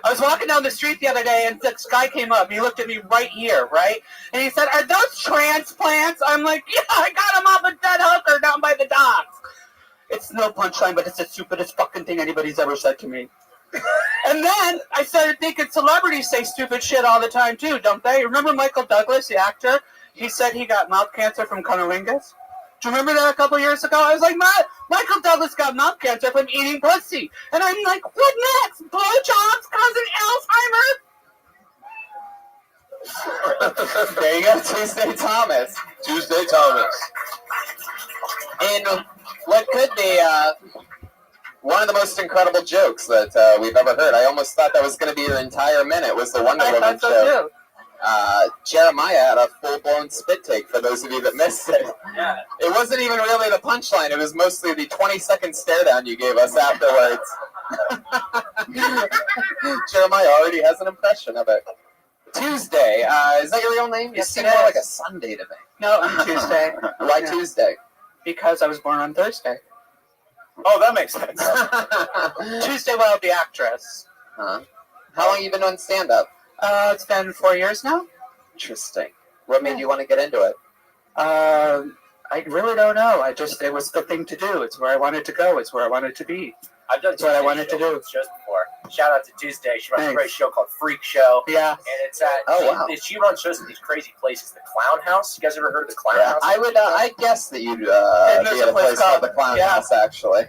I was walking down the street the other day and this guy came up. He looked at me right here, right? And he said, "Are those transplants?" I'm like, "Yeah, I got them off a dead hooker down by the docks." It's no punchline, but it's the stupidest fucking thing anybody's ever said to me. And then I started thinking celebrities say stupid shit all the time too, don't they? Remember Michael Douglas, the actor? He said he got mouth cancer from cunnilingus. Do you remember that a couple years ago? I was like, Michael Douglas got mouth cancer from eating pussy. And I'm like, what next? Blowjobs causing Alzheimer's? There you go, Tuesday Thomas. Tuesday Thomas. And what could be one of the most incredible jokes that we've ever heard. I almost thought that was going to be your entire minute, was the Wonder Woman so joke. Jeremiah had a full-blown spit take, for those of you that missed it. Yeah. It wasn't even really the punchline. It was mostly the 20-second stare-down you gave us afterwards. Jeremiah already has an impression of it. Tuesday. Is that your real name? You seem more like a Sunday to me. No, I'm Tuesday. Why Tuesday? Because I was born on Thursday. Oh, that makes sense. Tuesday Wild, the actress. Huh? How long have you been doing stand-up? It's been 4 years now. Interesting. What made you want to get into it? I really don't know. It was the thing to do. It's where I wanted to go. It's where I wanted to be. I've done That's what I wanted to do. shows before. Shout out to Tuesday. She runs Thanks. a great show called Freak Show. Yeah. And it's at she runs shows at these crazy places. The Clown House. You guys ever heard of the Clown House? I would. I guess that you'd be And there's at a place called the Clown House, actually.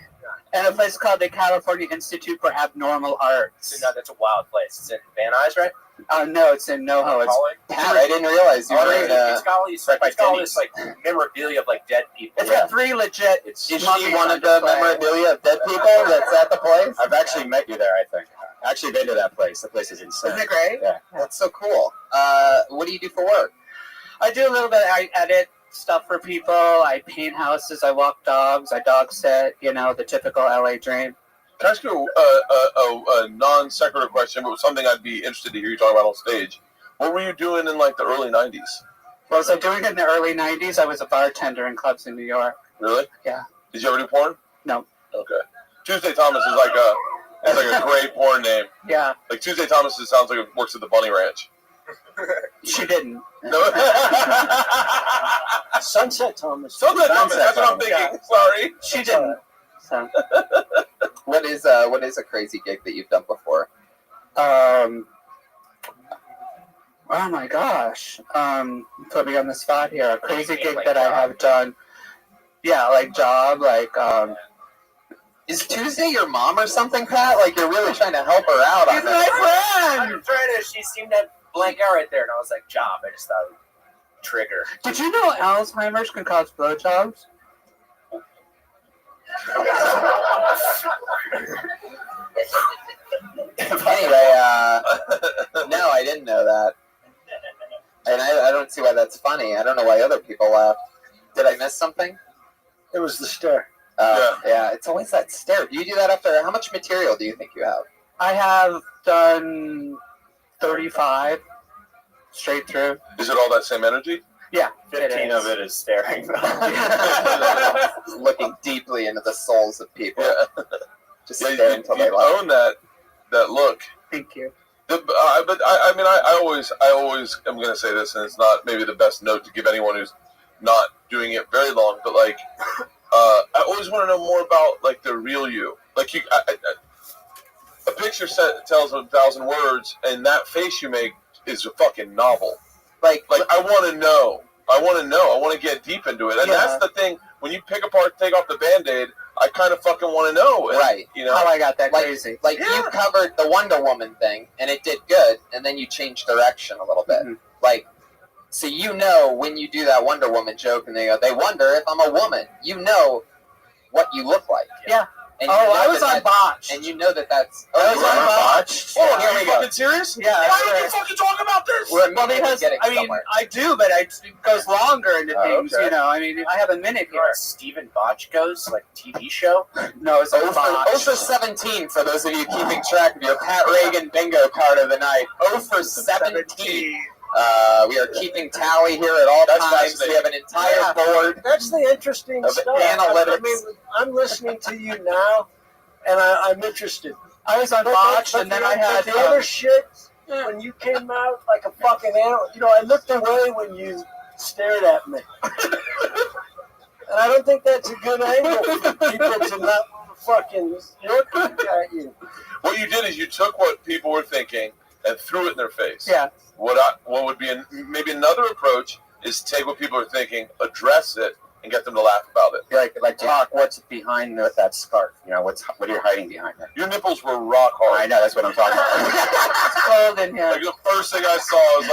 And a place called the California Institute for Abnormal Arts. No, that's a wild place. It's in Van Nuys, right? No, it's in NoHo. It's Pat, I didn't realize you were in it's got all these, it's got all this like memorabilia of like dead people. It's got 3 legit. Is she one of the memorabilia of dead people that's at the place? I've actually met you there, I think. I've actually been to that place. The place is insane. Isn't it great? Yeah. That's so cool. What do you do for work? I do a little bit. I edit stuff for people. I paint houses. I walk dogs. I dog sit. You know, the typical LA dream. Can I ask you a non-sequitur question, but something I'd be interested to hear you talk about on stage? What were you doing in like the early 90s? What was I doing in the early 90s? I was a bartender in clubs in New York. Really? Yeah. Did you ever do porn? No. Okay. Tuesday Thomas is like a great porn name. Yeah. Like Tuesday Thomas, it sounds like it works at the Bunny Ranch. She didn't. No. Sunset Thomas. Sunset Thomas. That's what I'm thinking. Yeah. Sorry. She didn't. So. What is a crazy gig that you've done before? Oh my gosh. Put me on the spot here. A crazy gig that I have done. Yeah, like job, like Is Tuesday your mom or something, Pat? Like you're really trying to help her out on She's this. my I'm trying to. She seemed to blank out right there, and I was like, "Job." I just thought it would trigger. Did you know Alzheimer's can cause blowjobs? Anyway, no, I didn't know that. And I don't see why that's funny. I don't know why other people laugh. Did I miss something? It was the stare. Yeah, it's always that stare. Do you do that after? How much material do you think you have? I have done 35 straight through. Is it all that same energy? Yeah, 15 of it is staring. Looking deeply into the souls of people. Yeah. Just Yeah, stare until they laugh. own that look. Thank you. But I always am going to say this, and it's not maybe the best note to give anyone who's not doing it very long, but like, I always want to know more about like the real you. Like a picture tells 1,000 words, and that face you make is a fucking novel. Like I want to know. I want to get deep into it, and that's the thing. When you take off the Band-Aid, I kind of fucking want to know. And, Right. You know How I got that crazy. Like you covered the Wonder Woman thing, and it did good, and then you changed direction a little bit. Mm-hmm. Like, so you know when you do that Wonder Woman joke, and they wonder if I'm a woman. You know what you look like. Yeah. And you know I was on Botched. And you know that's. I was on Botched. Oh, here we go. Fucking serious? Yeah. Why did you fucking talk about this? Well, because I do, but it goes longer into things. okay. You know, I mean, I have a minute here. Stephen Bochco's like TV show. No, it's Oh for 17 for those of you keeping track of your Pat Reagan bingo card of the night. 0 for 17. We are keeping tally here at all times. We have an entire board. That's the interesting of stuff. analytics. I mean, I'm listening to you now, and I'm interested. I was on Botched, and then I had the other shit. When you came out like a fucking animal, you know, I looked away when you stared at me, and I don't think that's a good angle for people to not fucking look at you. What you did is you took what people were thinking and threw it in their face. Yeah. What would be maybe another approach is take what people are thinking, address it, and get them to laugh about it. Like talk. What's behind that scarf? You know, what are you hiding behind there? Your nipples were rock hard. I know, that's what I'm talking about. It's cold in here. Like the first thing I saw, I was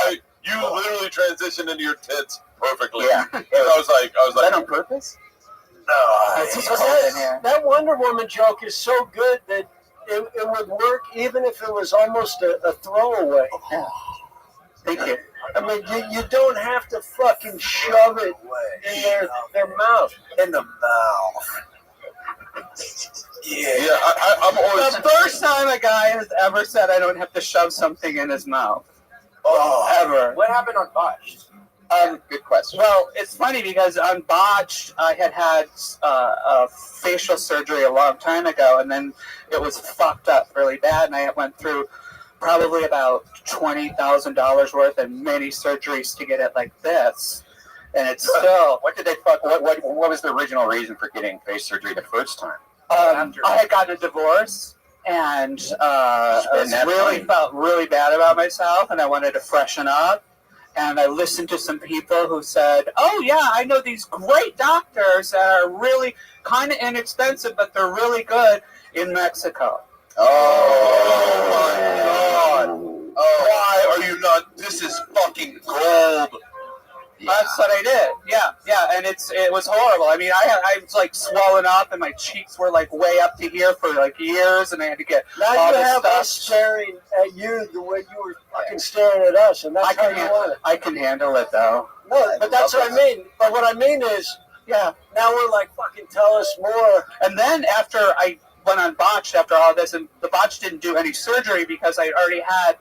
like, you literally transitioned into your tits perfectly. Yeah. I was like, Is that on purpose? No. That Wonder Woman joke is so good that it would work even if it was almost a throwaway. Yeah. Thank you. I mean, you don't have to fucking shove it in their mouth. In the mouth. Yeah, I'm always. The first time a guy has ever said I don't have to shove something in his mouth. Ever. What happened on Botched? Good question. Well, it's funny because on Botched, I had a facial surgery a long time ago, and then it was fucked up really bad, and I went through probably about $20,000 worth and many surgeries to get it like this, and it's still. What did they fuck? What was the original reason for getting face surgery the first time? I had gotten a divorce, and felt really bad about myself, and I wanted to freshen up. And I listened to some people who said, "Oh yeah, I know these great doctors that are really kind of inexpensive, but they're really good in Mexico." Oh my God! Why are you not? This is fucking gold. That's what I did. Yeah, and it was horrible. I mean, I was like swollen up, and my cheeks were like way up to here for like years, and I had to get now all you this have stuff. us staring at you the way you were fucking staring at us, and that's how you want it. I can handle it though. No, but that's what I mean. But what I mean is, yeah, now we're like, fucking tell us more. And then after I went on Botched after all this, and the Botched didn't do any surgery because I already had.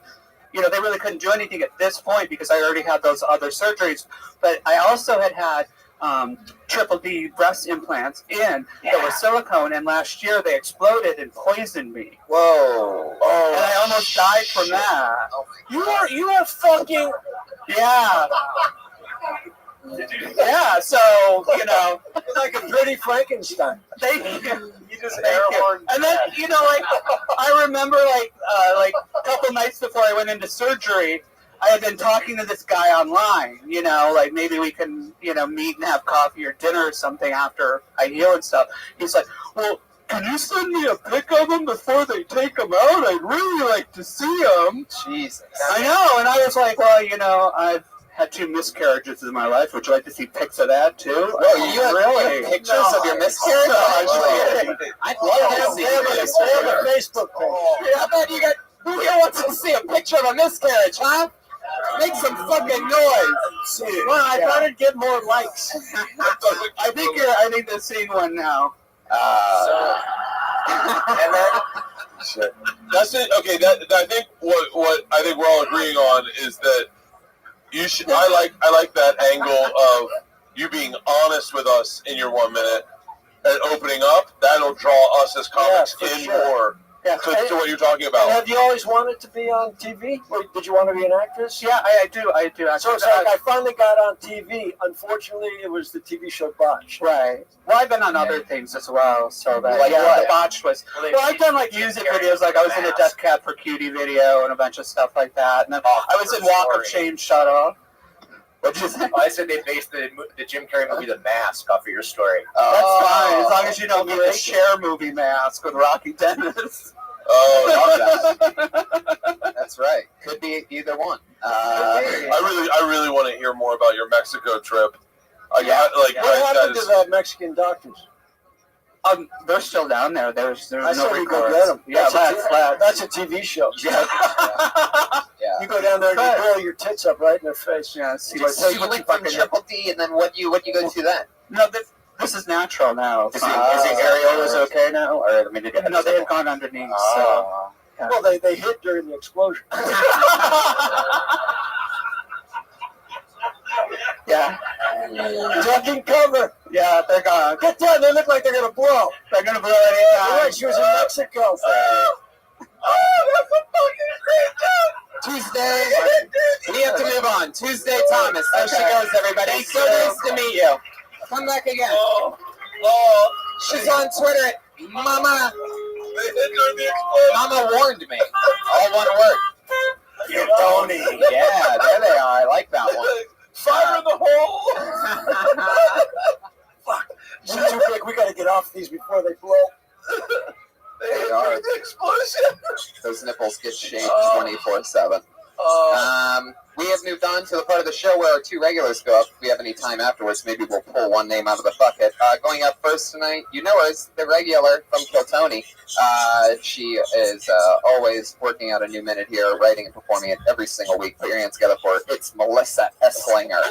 You know, they really couldn't do anything at this point because I already had those other surgeries. But I also had triple D breast implants that were silicone, and last year they exploded and poisoned me. Whoa! Oh, and I almost died from that. You are fucking yeah. Yeah, so, you know. It's like a pretty Frankenstein. Thank you. And then, you know, like, I remember, like a couple nights before I went into surgery, I had been talking to this guy online, you know, like maybe we can, you know, meet and have coffee or dinner or something after I heal and stuff. He's like, well, can you send me a pic of them before they take them out? I'd really like to see them. Jesus. I know, and I was like, well, you know, I've had 2 miscarriages in my life. Would you like to see pics of that too? Well, you have pictures of your miscarriage? I'd love to see a Facebook page. How about you got? Who here wants to see a picture of a miscarriage, huh? Make some fucking noise. Well, I thought it'd get more likes. I think they're seeing one now. And then shit. That's it. Okay, I think what I think we're all agreeing on is that you should. I like that angle of you being honest with us in your 1 minute and opening up. That'll draw us as comics in more. Yeah. To what you're talking about. And have you always wanted to be on TV? Or did you want to be an actress? Yeah, I do. So it's like I finally got on TV. Unfortunately, it was the TV show Botched. Right. Well, I've been on other things as well. So that, Like what? the Botched was. Well, I've done like music videos. Like I was in a Death Cab for Cutie video and a bunch of stuff like that. And then I was in Walk of Shame Shuttle. What'd you say? I said they based the Jim Carrey movie The Mask off of your story. That's fine, as long as you don't get the Cher movie Mask with Rocky Dennis. Oh, that's right. Could be either one. I really want to hear more about your Mexico trip. What happened to the Mexican doctors? They're still down there. There's I no said we go records. get them. Yeah, that's a TV show. Yeah. You go down there and you blow your tits up right in their face. Yeah. So you went from Triple D, and then what you go to then? No, this is natural now. Is the areolas okay now? Or I mean, No, they had gone underneath. So. Yeah. Well, they hit during the explosion. Yeah. Ducking cover. Yeah, they're gone. Get down. They look like they're gonna blow. They're gonna blow anytime. Right, she was in Mexico. Oh, that's a fucking great joke. Tuesday. We have to move on. Tuesday Thomas. There she goes, everybody. Thanks, So nice to meet you. Come back again. She's on Twitter at Mama. Mama warned me. All one word. You're Tony. Yeah, there they are. I like that one. Fire in the hole. Fuck. She's too big. We gotta get off these before they blow. They are. The explosion. Those nipples get shaved 24/7. We have moved on to the part of the show where our two regulars go up. If we have any time afterwards, maybe we'll pull one name out of the bucket. Going up first tonight, you know her as the regular from Kiltony. She is always working out a new minute here, writing and performing it every single week. Put your hands together for her. It's Melissa Esslinger.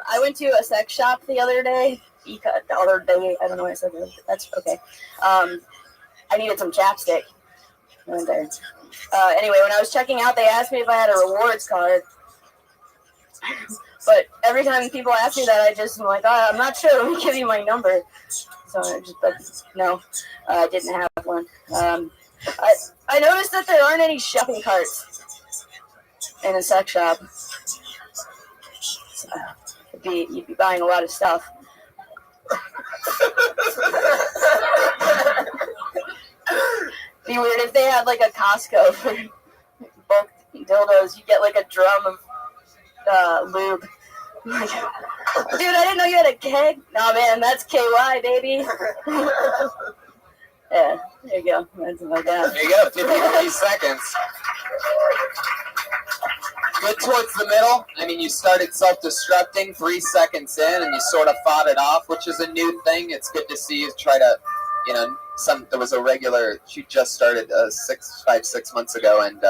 I went to a sex shop the other day. I don't know why I said that. That's okay. I needed some chapstick. I went there. Anyway, when I was checking out, they asked me if I had a rewards card. But every time people ask me that, I'm like, I'm not sure. Let me give you my number. So no, I didn't have one. I noticed that there aren't any shopping carts in a sex shop. So, you'd be buying a lot of stuff. Be weird if they had like a Costco for bulk dildos. You get like a drum of lube. Dude, I didn't know you had a keg. Nah, man, that's KY, baby. Yeah, there you go. That's like that. There you go. 53 seconds. Good towards the middle. I mean, you started self-destructing 3 seconds in, and you sort of fought it off, which is a new thing. It's good to see you try to, there was a regular, she just started 6 months ago, and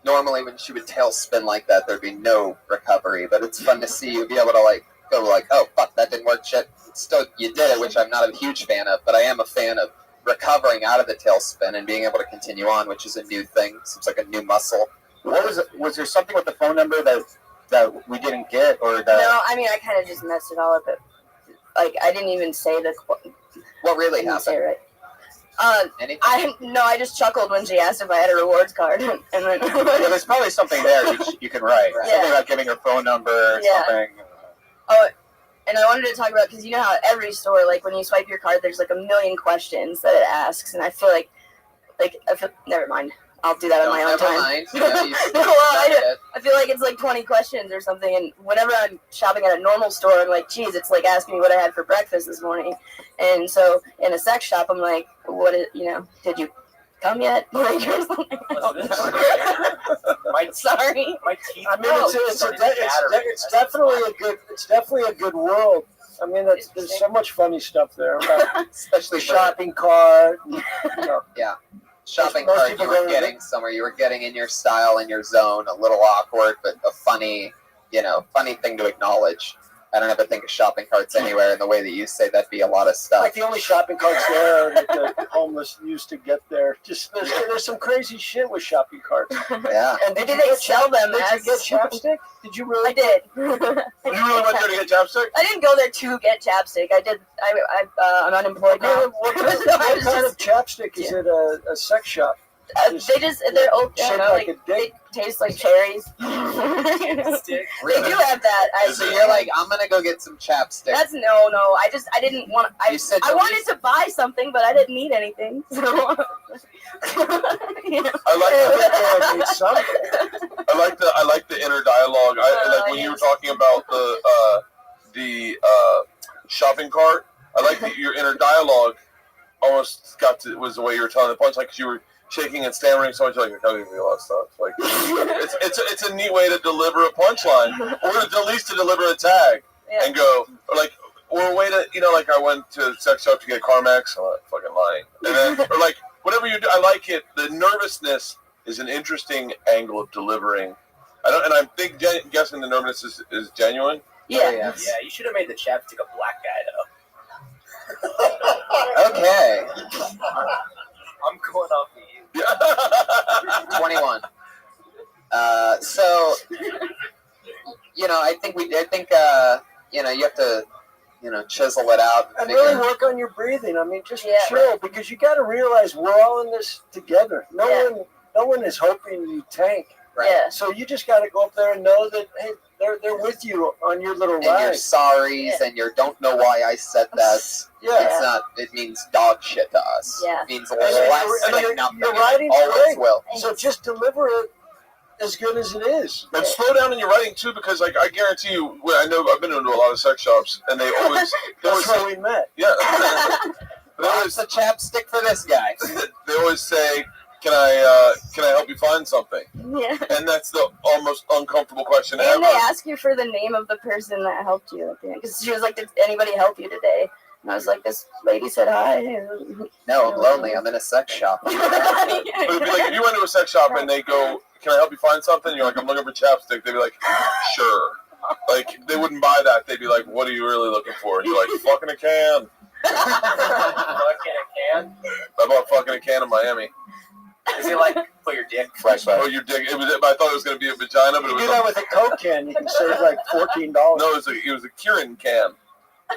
normally when she would tail spin like that, there'd be no recovery, but it's fun to see you be able to go oh, fuck, that didn't work, shit. Still, you did it, which I'm not a huge fan of, but I am a fan of recovering out of the tail spin and being able to continue on, which is a new thing. Seems like a new muscle. What was it? Was there something with the phone number that we didn't get, or that? No, I mean, I kind of just messed it all up. But, I didn't even say the. What really happened? Say it right. Anything? I just chuckled when she asked if I had a rewards card, and then. Yeah, there's probably something there you can write. Right? Something about giving her phone number or something. Oh, and I wanted to talk about, because you know how at every store, when you swipe your card, there's a million questions that it asks, and I feel never mind. I'll do that on my own time. Mind. Yeah, I feel like it's 20 questions or something, and whenever I'm shopping at a normal store, I'm like, geez, it's like asking me what I had for breakfast this morning. And so in a sex shop, I'm like, did you come yet? I don't know. Sorry. My teeth. I mean, it's definitely a good world. I mean, there's so much funny stuff there, especially shopping cart. Yeah. Shopping cart, you were getting somewhere. You were getting in your style, in your zone. A little awkward, but a funny thing to acknowledge. I don't ever think of shopping carts anywhere in the way that you say. That'd be a lot of stuff. Like the only shopping carts there that the homeless used to get there. Just there's some crazy shit with shopping carts. Yeah. And did they sell them? Did you get chapstick? Did you really? I did. You really went there to get chapstick? I didn't go there to get chapstick. I did. I'm unemployed now. What kind of chapstick is it? A sex shop? They're old. They taste like cherries. They Really? do have that. So you're like, I'm gonna go get some chapstick. That's no. I didn't want. I wanted to buy something, but I didn't need anything. So, I like the inner dialogue. When you were talking about the shopping cart. I like that your inner dialogue almost was the way you were telling the punchline, because you were shaking and stammering so much. You're telling me a lot of stuff. It's a neat way to deliver a punchline, or at least to deliver a tag. Yeah. and go, or a way to, like I went to a sex shop to get Carmex. I'm not fucking lying. And then, or like whatever you do, I like it. The nervousness is an interesting angle of delivering. I'm guessing the nervousness is genuine. Yeah. Yeah, you should have made the chapstick a black guy, though. Okay. I'm going off of you. 21. So, I think you have to, chisel it out. And really work on your breathing. I mean, just chill, because you got to realize we're all in this together. No one is hoping you tank. Right. Yeah. So you just got to go up there and know that, hey, they're with you on your little ride. And your sorries and your don't know why I said that. Yeah. It's not. It means dog shit to us. Yeah. It means And less you're than nothing. Your writing's Always great. will. So just deliver it as good as it is. And slow down in your writing too, because I guarantee you, I know I've been into a lot of sex shops, and they always That's where we met. Yeah. What's the chapstick for this guy? They always say, "Can I help you find something?" Yeah. And that's the almost uncomfortable question And ever. they ask you for the name of the person that helped you at the end. Because she was like, did anybody help you today? And I was like, this lady said hi. No, I'm lonely. I'm in a sex shop. But it'd be like if you went to a sex shop and they go, "Can I help you find something?" You're like, "I'm looking for chapstick." They'd be like, "Sure." Like they wouldn't buy that. They'd be like, "What are you really looking for?" And you're like, "Fucking a can." I bought fucking a can in Miami. Is it like put your dick? Flashlight. Oh, your dick. I thought it was going to be a vagina, but it You was do that with a Coke can, you can save like $14. No, it was a Kieran can,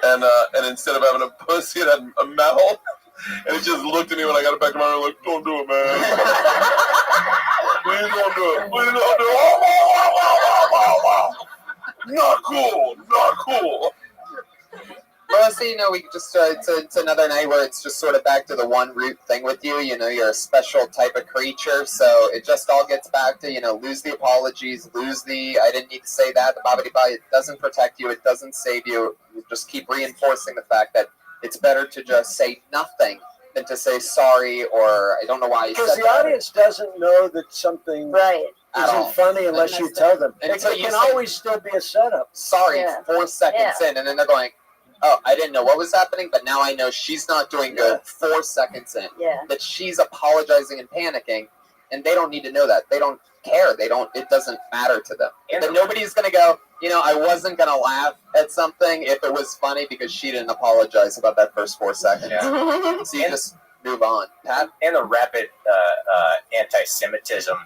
and instead of having a pussy, it had a metal, and it just looked at me when I got it back to my room like, "Don't do it, man. Please don't do it. Please don't do it. Not cool. Not cool." Melissa, we could just it's another night where it's just sort of back to the one root thing with you. You're a special type of creature, so it just all gets back to lose the apologies, lose the I didn't need to say that, the blah blah blah. It doesn't protect you, it doesn't save you. You just keep reinforcing the fact that it's better to just say nothing than to say sorry or I don't know why you said that. Because the audience doesn't know that something isn't funny unless you tell them. It can always still be a setup. Sorry, 4 seconds in, and then they're going, "Oh, I didn't know what was happening, but now I know she's not doing good." 4 seconds in, that she's apologizing and panicking, and they don't need to know that. They don't care. It doesn't matter to them. And then nobody's gonna go, I wasn't gonna laugh at something if it was funny because she didn't apologize about that first 4 seconds. Yeah. So you just move on. Pat? And the rapid anti-Semitism,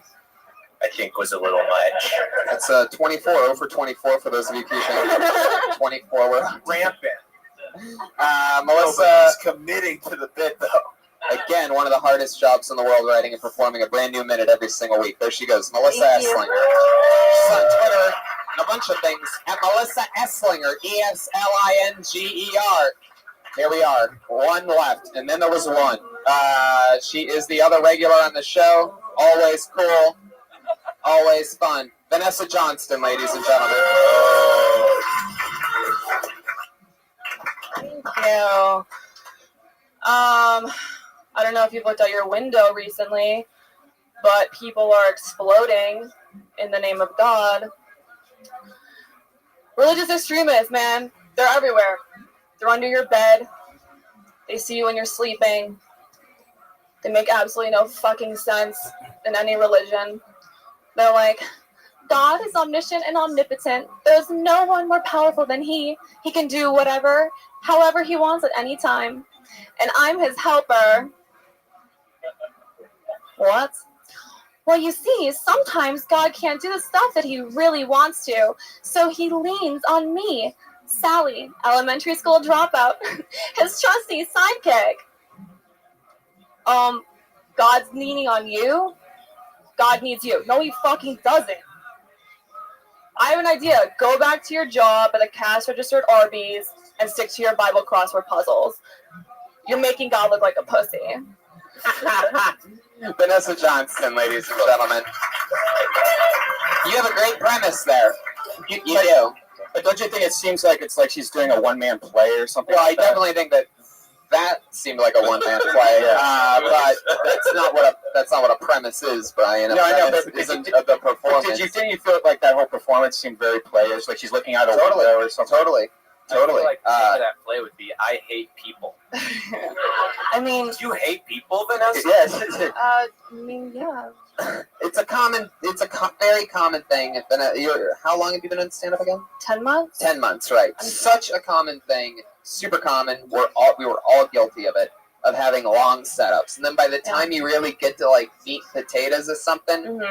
I think, was a little much. That's 24, 0 for 24 for those of you keeping 24. We're rampant. Melissa He's committing to the bit, though. Again, one of the hardest jobs in the world, writing and performing a brand new minute every single week. There she goes, Melissa Esslinger. She's on Twitter and a bunch of things at Melissa Esslinger, ESLINGER. Here we are, one left, and then there was one. She is the other regular on the show. Always cool, always fun. Vanessa Johnston, ladies and gentlemen. Thank you. I don't know if you've looked out your window recently, but people are exploding in the name of God. Religious extremists, man. They're everywhere. They're under your bed. They see you when you're sleeping. They make absolutely no fucking sense in any religion. They're like, God is omniscient and omnipotent. There's no one more powerful than He. He can do whatever, however He wants at any time. And I'm His helper. What? Well, you see, sometimes God can't do the stuff that He really wants to, so He leans on me, Sally, elementary school dropout, His trusty sidekick. God's leaning on you? God needs you. No, He fucking doesn't. I have an idea. Go back to your job at a cash-registered Arby's and stick to your Bible crossword puzzles. You're making God look like a pussy. Vanessa Johnston, ladies and gentlemen. You have a great premise there. You do. But don't you think it seems like it's like she's doing a one-man play or something? Well, like I definitely think that that seemed like a one-man play. But that's not what a premise is, Brian. No, I know, but isn't the performance. Didn't you feel like that whole performance seemed very playish, like she's looking out a window or something? Totally. I feel like the name of that play would be "I Hate People." I mean, Do you hate people, Vanessa? Yes. I mean, yeah. It's a very common thing. How long have you been in stand-up again? 10 months? 10 months, right. Such a common thing, super common. We were all guilty of it, of having long setups. And then by the time you really get to like meat and potatoes or something,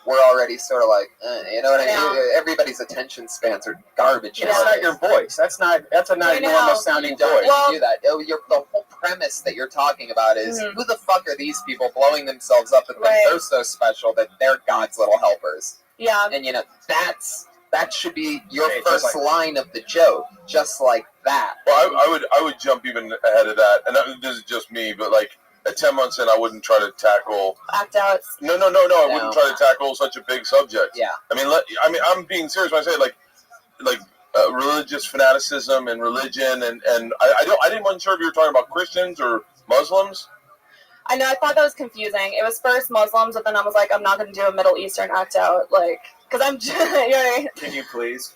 we're already sort of like, you know what I mean? Everybody's attention spans are garbage. That's not your voice. That's a not normal sounding voice. Do that. The whole premise that you're talking about is who the fuck are these people blowing themselves up that think they're so special that they're God's little helpers? Yeah. And that should be your first line of the joke, just like that. Well, I would jump even ahead of that, and this is just me, but like at 10 months in, I wouldn't try to tackle act outs. No, I wouldn't try to tackle such a big subject. Yeah. I mean, I'm being serious when I say like religious fanaticism and religion, and I wasn't sure if you were talking about Christians or Muslims. I know, I thought that was confusing. It was first Muslims, but then I was like, I'm not going to do a Middle Eastern act out, like, because I'm just, you know what I mean? Can you please?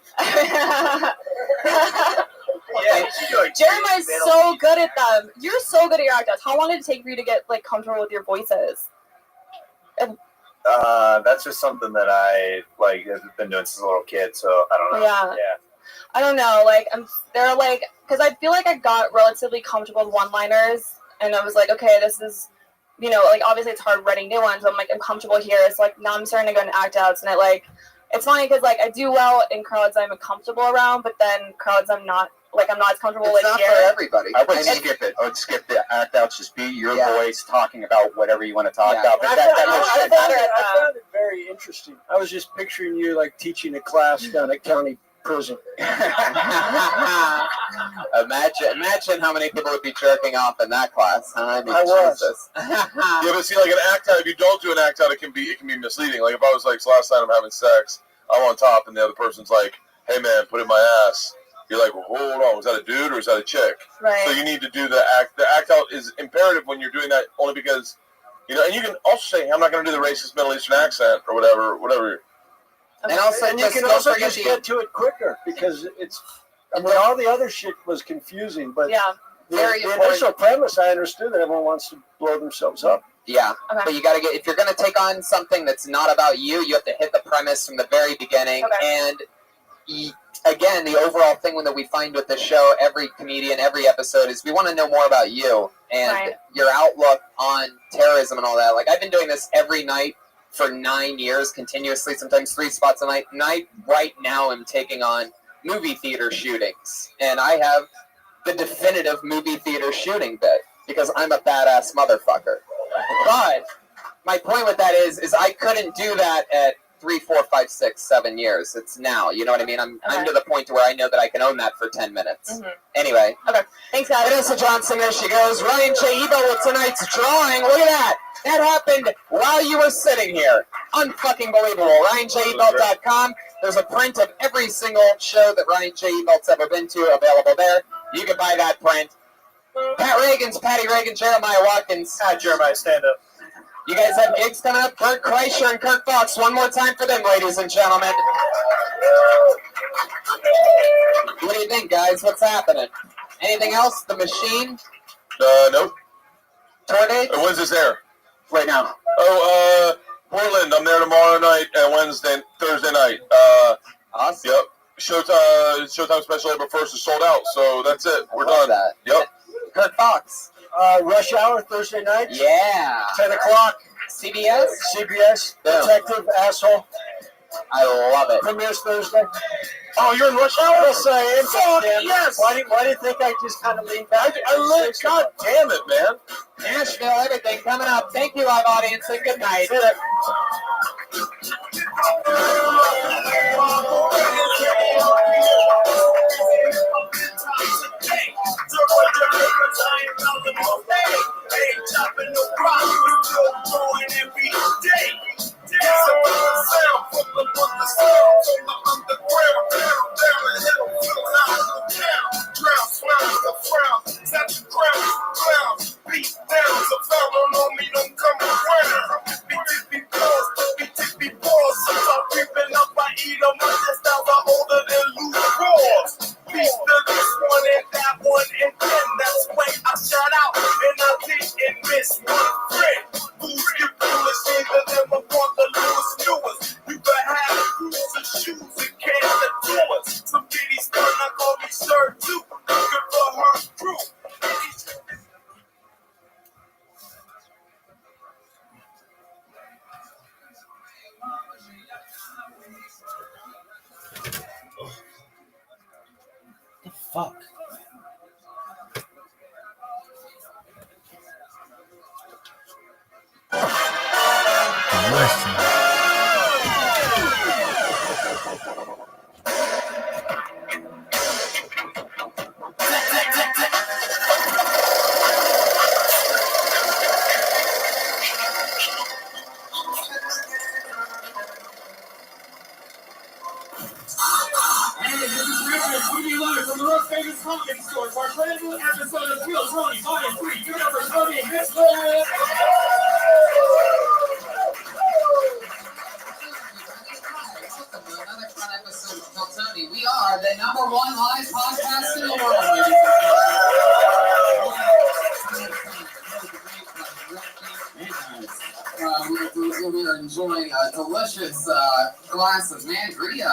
Jeremiah's so good at them. You're so good at your act outs. How long did it take for you to get, like, comfortable with your voices? That's just something that I, like, have been doing since a little kid, so I don't know. Yeah. I don't know, like, they're like, because I feel like I got relatively comfortable with one-liners, and I was like, okay, this is, you know, like, obviously it's hard writing new ones, but I'm like, I'm comfortable here. It's like, now I'm starting to go into act outs, and it's funny because, like, I do well in crowds I'm comfortable around, but then crowds I'm not as comfortable It's like not here. for everybody. I would skip it. I would skip the act outs. Just be your voice talking about whatever you want to talk about. But I found it very interesting. I was just picturing you like teaching a class down at county prison. Imagine how many people would be jerking off in that class. Huh? I was. Jesus. Yeah, but see, like an act out, if you don't do an act out, it can be misleading. Like if I was like, so last night I'm having sex, I'm on top, and the other person's like, hey man, put it in my ass. You're like, well, hold on, was that a dude or is that a chick? Right. So you need to do the act. The act out is imperative when you're doing that, only because, you know, and you can also say, I'm not going to do the racist Middle Eastern accent or whatever. And also, you can also just get to it quicker because all the other shit was confusing, but the initial premise, I understood that everyone wants to blow themselves up. Yeah, but you got to if you're going to take on something that's not about you, you have to hit the premise from the very beginning. And again, the overall thing that we find with the show, every comedian, every episode, is we want to know more about you and your outlook on terrorism and all that. Like, I've been doing this every night for 9 years, continuously, sometimes 3 spots a night. And I, right now, am taking on movie theater shootings. And I have the definitive movie theater shooting bit because I'm a badass motherfucker. But my point with that is I couldn't do that at 3, 4, 5, 6, 7 years. It's now. You know what I mean? I'm to the point to where I know that I can own that for 10 minutes. Anyway. Okay. Thanks, guys. Vanessa Johnson, there she goes. Ryan J. Ebel with tonight's drawing. Look at that. That happened while you were sitting here. Unfucking believable. RyanJEbelt.com. There's a print of every single show that Ryan J. Ebelt's ever been to available there. You can buy that print. Pat Reagan's Patty Reagan, Jeremiah Watkins. Hi, Jeremiah, stand up. You guys have gigs coming up? Kurt Kreischer and Kirk Fox. One more time for them, ladies and gentlemen. What do you think, guys? What's happening? Anything else? The Machine? Nope. Tour dates? When's this air? Right now. Oh, Portland. I'm there tomorrow night and Thursday night. Awesome. Yep. Showtime Special April 1st is sold out, so that's it. We're done. That. Yep. Kurt Fox. Rush Hour Thursday night. Yeah. 10 o'clock. CBS? CBS. Boom. Detective Asshole. I love it. Premieres Thursday. Oh, you're in Rush Hour? Yes, I am. Fuck, yes. Why do you think I just kind of leaned back? God damn it, man. Nashville, everything coming up. Thank you, live audience, and good night. Drown, swell, the frown, too. Good for her crew. The fuck? Hey, this is Rabbi coming live from the world's famous comedy store for our brand new episode of Kill Tony Volume 3. Give it up for Tony and his friends. Another fun episode of Kill Tony. We are the #1 live podcast in the world. We are enjoying a delicious glass of Mangria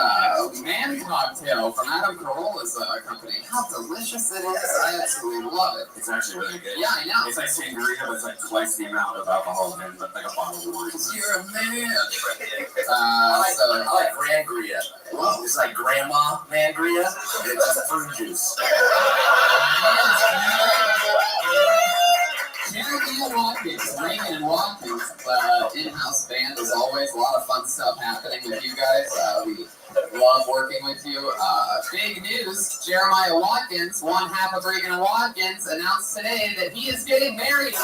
man cocktail from Adam Carolla's company. How delicious it is! I absolutely love it. It's actually really good. Yeah, I know. It's like sangria, but it's like twice the amount of alcohol in like a bottle of wine. You're a man. I like Grangria. Whoa, it's like grandma Mangria. It's just fruit juice. Jeremy Watkins, Raymond Watkins, in-house band as always. A lot of fun stuff happening with you guys. We love working with you. Big news, Jeremiah Watkins, one half of Regan Watkins, announced today that he is getting married.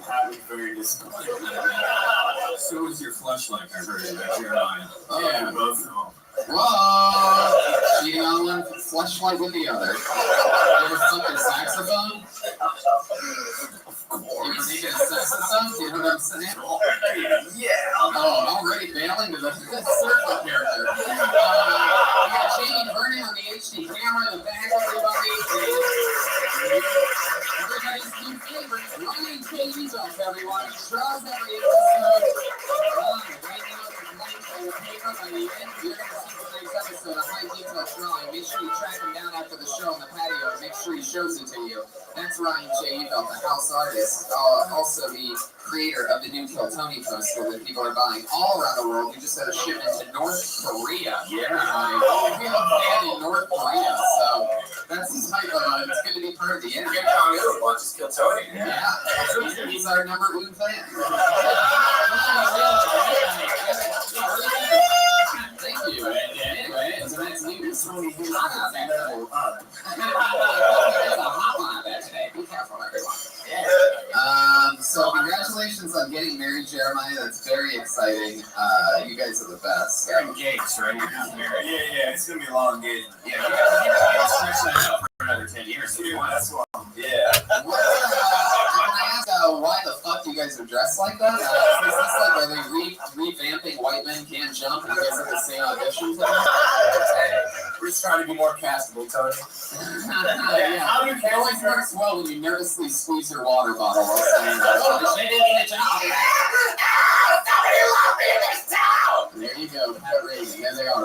That was very disappointing. So was your fleshlight, I heard that Jeremiah. Yeah, both know. Whoa! Cheating on one fleshlight with the other. You ever fucked a saxophone? You ever taken a saxophone? Do you know what I'm saying? Yeah. Oh, already bailing to the circle character. We got Jamie Vernon on the HD camera in the back, everybody. Everybody's new favorite, Ryan Katie's up, everyone. Draws every episode. Right now, your paper by the end, you're going to see tonight's episode of High Detail Drawing. Make sure you track him down after the show on the patio and make sure he shows it to you. That's Ryan J. Ebelt, the house artist, also the creator of the new Kill Tony poster that people are buying all around the world. We just had a shipment to North Korea. Yeah. We have a fan in North Korea, so that's the type of, it's good to be part of the end. Good Kong Il watches Kill Tony. Yeah. He's our #1 fan. Thank you. Anyway, tonight's news. Tony, he's not available. There's a hotline there today. Be careful, everyone. So congratulations on getting married, Jeremiah. That's very exciting. You guys are the best. You're engaged, right? You're not married. Yeah, it's gonna be a long engagement. Yeah, you gotta stretch that out for another 10 years. That's long. Yeah. Can I ask why the fuck you guys are dressed like that? Is this like, are they revamping White Men Can't Jump and you guys are the same audition tonight? We're just trying to be more castable, Tony. Yeah. How do you it always works well when you nervously squeeze your water bottle while saying, oh, they didn't need a job. Somebody love me in this town! There you go, Pat Reagan. There they are.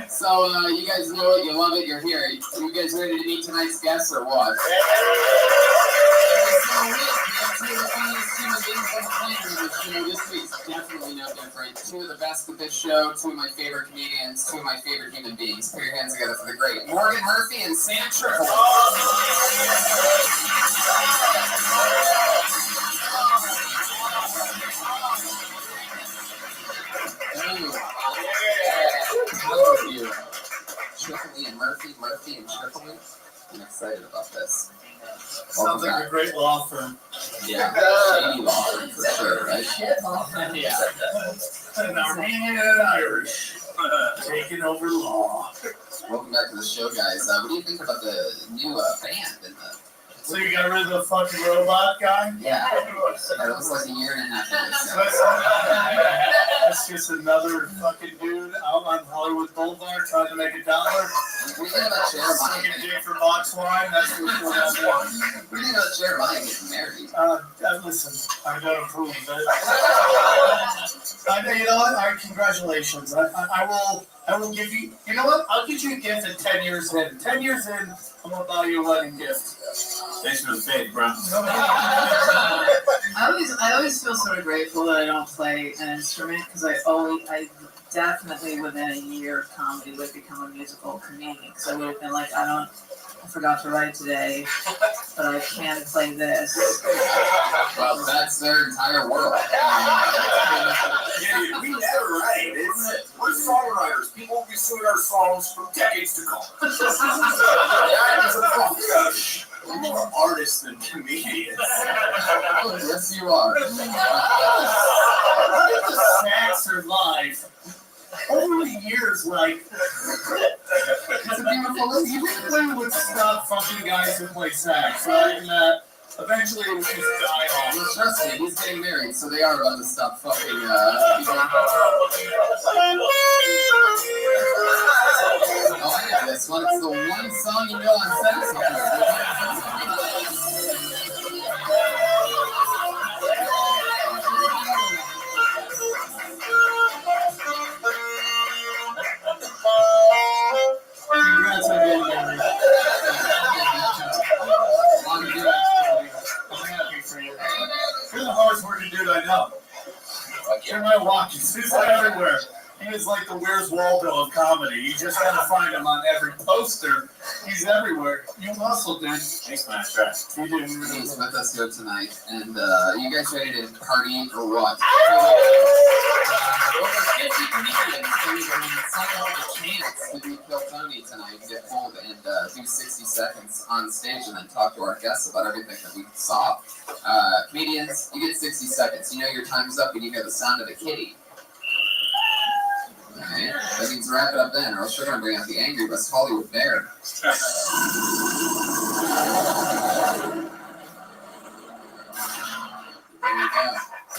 So, you guys know it, you love it, you're here. You guys ready to meet tonight's guests or what? This week's definitely no different. Two of the best of this show, two of my favorite comedians, two of my favorite human beings. Put your hands together for the great Morgan Murphy and Sam Tripoli. How are you? Tripoli and Murphy and Tripoli. I'm excited about this. Sounds like a great law firm. Yeah, shady law firm for sure, right? Yeah. An Armenian Irish taking over law. Welcome back to the show, guys. What do you think about the new band in the? So you got rid of the fucking robot guy? Yeah. That was like a year and a half ago. That's just another fucking dude out on Hollywood Boulevard trying to make $1. We did a chair Sucking dick for box wine. That's what's going on there. We did a chair buying getting married. Listen, I don't approve of it. You know what? All right, congratulations. I will give you. You know what? I'll get you a gift at 10 years in. 10 years in, I'm gonna buy you a wedding gift. Thanks for the fake, bro. I always feel sort of grateful that I don't play an instrument because I definitely within a year of comedy would become a musical comedian because I would have been like, I forgot to write today, but I can play this. Well, that's their entire world. Yeah, we never write. We're songwriters. People will be singing our songs for decades to come. We're more artists than comedians. Yes, you are. How did the sax survive? Over the years, like, it's a beautiful even would stop fucking guys who play sax, right? And eventually it would just die off. Well, trust me, he's getting married, so they are about to stop fucking people. Oh, I got this one. It's the one song you know on saxophone. Congrats on getting married. I'm happy for you. You're the hardest working dude I know. You're my walkies. He's everywhere. He is like the Where's Waldo of comedy. You just gotta find him on every poster. He's everywhere. You hustle, dude. Thanks, man. Try. You do. He's with us here tonight, and you guys ready to party or what? Over 50 comedians signed up a chance to do Kill Tony tonight, get pulled and do 60 seconds on stage and then talk to our guests about everything that we saw. Comedians, you get 60 seconds. You know your time's up and you hear the sound of a kitty. Alright, that means wrap it up then, or else we're going to bring out the Angry West Hollywood Bear.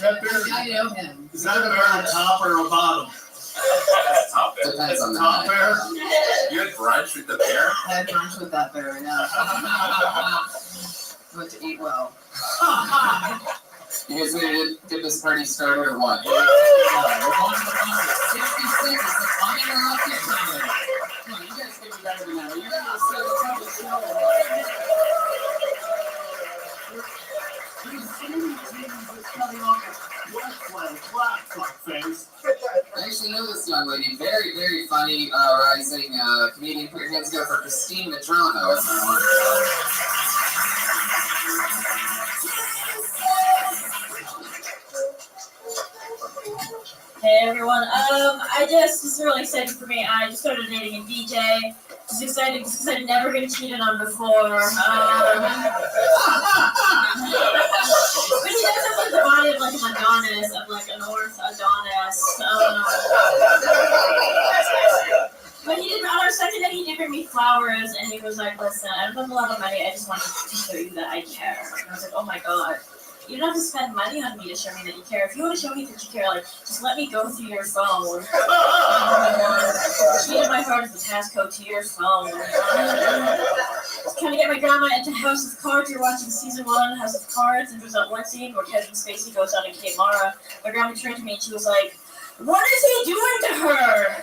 There you go. I know him. Is that a bear on top or a bottom? That's top bear. Depends on the Top night. bear? You had brunch with the bear? I had brunch with that bear, yeah. Went to eat well. You guys ready to get this party started or what? We're going to the fun 60 seconds to uninterrupt your time. Come on, you guys can be better than that. You guys say what's up with the show. I actually know this young lady. Very, very funny, rising comedian. Put your hands together for Christine Medrano. Hey everyone, this is really exciting for me. I just started dating a DJ. Just excited because I've never been cheated on before. But he does have like the body of like an Adonis, of like an North Adonis. But he did, on our second day, he did bring me flowers, and he was like, listen, I don't have a lot of money, I just wanted to show you that I care. And I was like, oh my god. You don't have to spend money on me to show me that you care. If you want to show me that you care, like, just let me go through your phone. The key to my heart is the passcode to your phone. Just trying to get my grandma into House of Cards. You're watching season 1, House of Cards, and there's that one scene where Kevin Spacey goes out and Kate Mara. My grandma turned to me and she was like, what is he doing to her?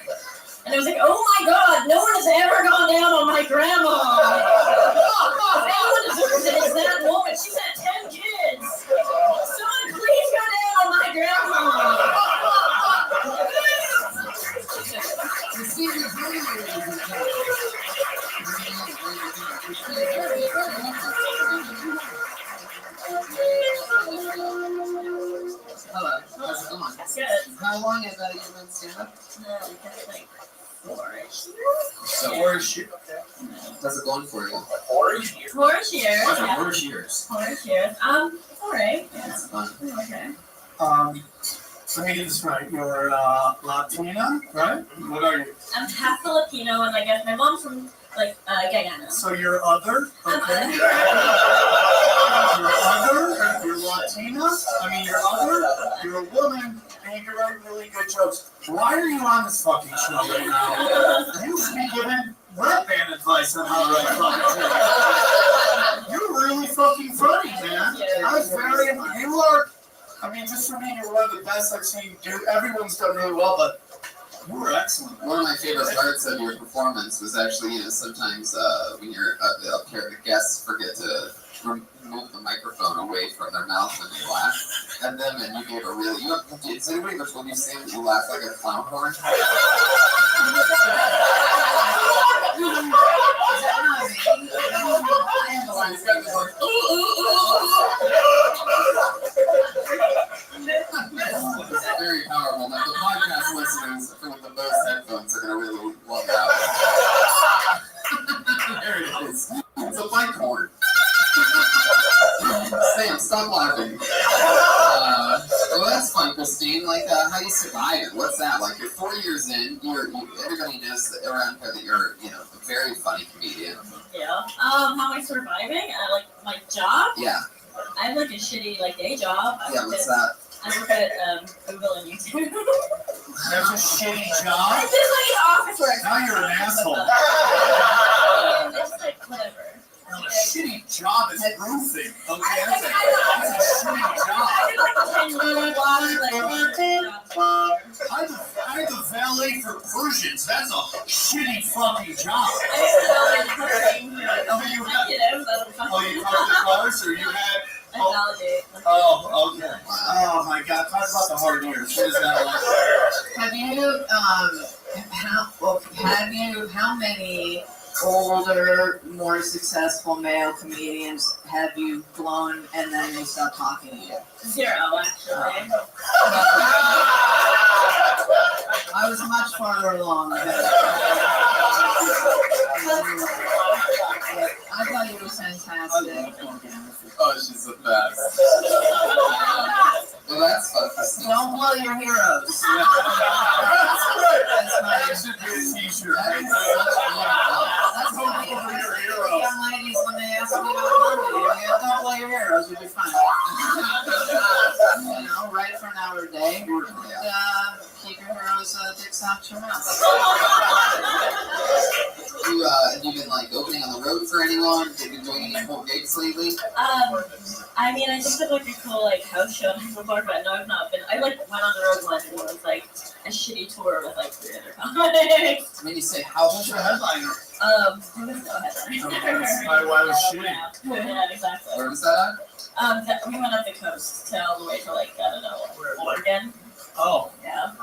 And I was like, oh my god, no one has ever gone down on my grandma. If anyone deserves it, it's that woman. She's had 10 kids. Someone please go down on my grandma. Hello, how's it going? Good. How long have you been stand-up? Like 4-ish. So, 4-ish years. How's it going for you? 4-ish years. 4-ish years. Yeah. 4-ish years. 4-ish years. Alright. Yeah. That's fun. Okay. Let me get this right. You're Latina, right? What are you? I'm half Filipino, and I guess my mom's from Gagano. So you're other? Okay. You're other? You're Latina? I mean, you're other? You're a woman, and you can write really good jokes. Why are you on this fucking show right now? You should be giving rap band advice on how to write fucking jokes. You're really fucking funny, man. I was very. You are. I mean, just for me, you're one of the best I've seen. Dude, everyone's done really well, but you were excellent. One of my favorite parts of your performance was actually, sometimes when you're up here, the guests forget to move the microphone away from their mouth when they laugh at them, and you gave a really. Does anybody ever when you sing you laugh like a clown horn? It's very powerful. Now, the podcast listeners with the most headphones are going to really love that. There it is. It's a mic horn. Sam, stop laughing. Well, that's fun, Christine. Like, how you survive it? What's that? Like, you're 4 years in. Everybody knows that around here that you're, a very funny comedian. Yeah. How am I surviving? Like my job? Yeah. I have like a shitty day job. What's that? I work at Google and YouTube. That's a shitty job? It's just like an office work. Now you're an asshole. It's like whatever. A shitty job is roofing. Okay, that's a shitty job. I'm the valet for Persians. That's a shitty fucking job. You parked the cars, or you had? Oh, okay. Oh my God! Talk about the hard years. What is that like? How many older, more successful male comedians have you blown and then they stop talking to you? 0, actually. I was much farther along. I thought you were fantastic. Oh, she's the best. Well, that's fun. Don't blow your heroes. That should be a t-shirt. That's what people do. Young ladies, when they ask me to don't blow your heroes, you'll be fine. Write for an hour a day. Keep your heroes' dicks out your mouth. Have you been opening on the road for anyone? Have you been doing any more gigs lately? I mean, I just did a cool house show before, but no, I've not been. I went on the road once and it was a shitty tour with 300 comics. When you say house show, headliner. There was no headliner. That's why it was shitty. Yeah, exactly. Where was that at? We went up the coast to all the way to I don't know, Oregon. Oh. Yeah.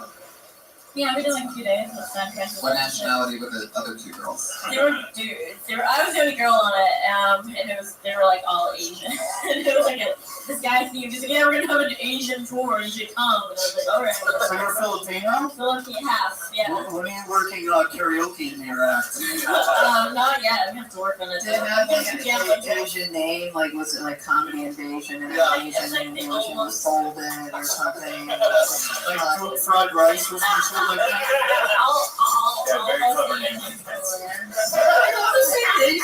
Yeah, we did 2 days with San Francisco. What nationality were the other two girls? They were dudes. I was the only girl on it, and they were all Asian. And it was this guy themed. He's yeah, we're gonna have an Asian tour. You should come. And I was all right. So you're Filipino? Filipino half, yeah. When are you working karaoke in your act? Not yet. I have to work on it. Did it have an Asian name? Was it Comedy Invasion and Asian name was folded or something? Food fried rice or some shit like that? They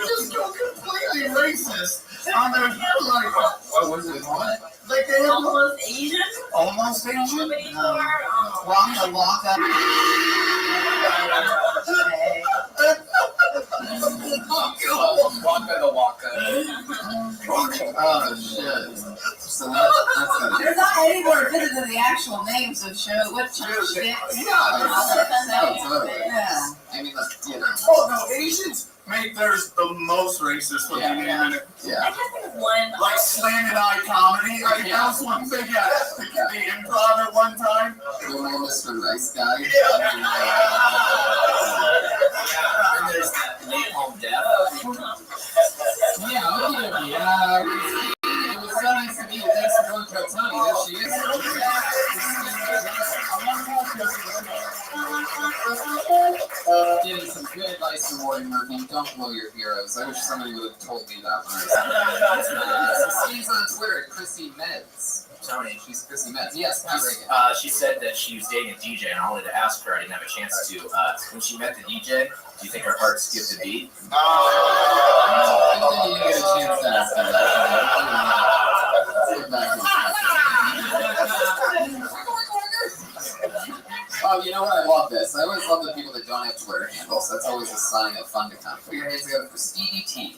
just go completely racist on their headline. What was it? What? They almost Asian? Almost Asian? Waka waka. Waka the waka. Oh shit. So that's good. There's not any more fitted than the actual names of show. What show? Yeah. I mean, Oh no, Asians make theirs the most racist when you name it. Yeah. I just think of one. Slanted eye comedy. That was one thing at the improv at one time. The little Mr. Rice guy. And there's that napalm death. Yeah, okay. It was so nice to meet you. Thanks for going to our Tony. There she is. Giving some good advice to Morgan Murphy. Don't blow your heroes. I wish somebody would have told me that when I was Steve's on Twitter at Chrissy Meds. Tony. She's Chrissy Meds. Yes, Pat Reagan. She said that she was dating a DJ, and I wanted to ask her. I didn't have a chance to. When she met the DJ, do you think her heart skipped a beat? I didn't get a chance to ask her that. Let's get back to You know what? I love this. I always love the people that don't have Twitter handles. That's always a sign of fun to come. Put your hands together for Stevie T.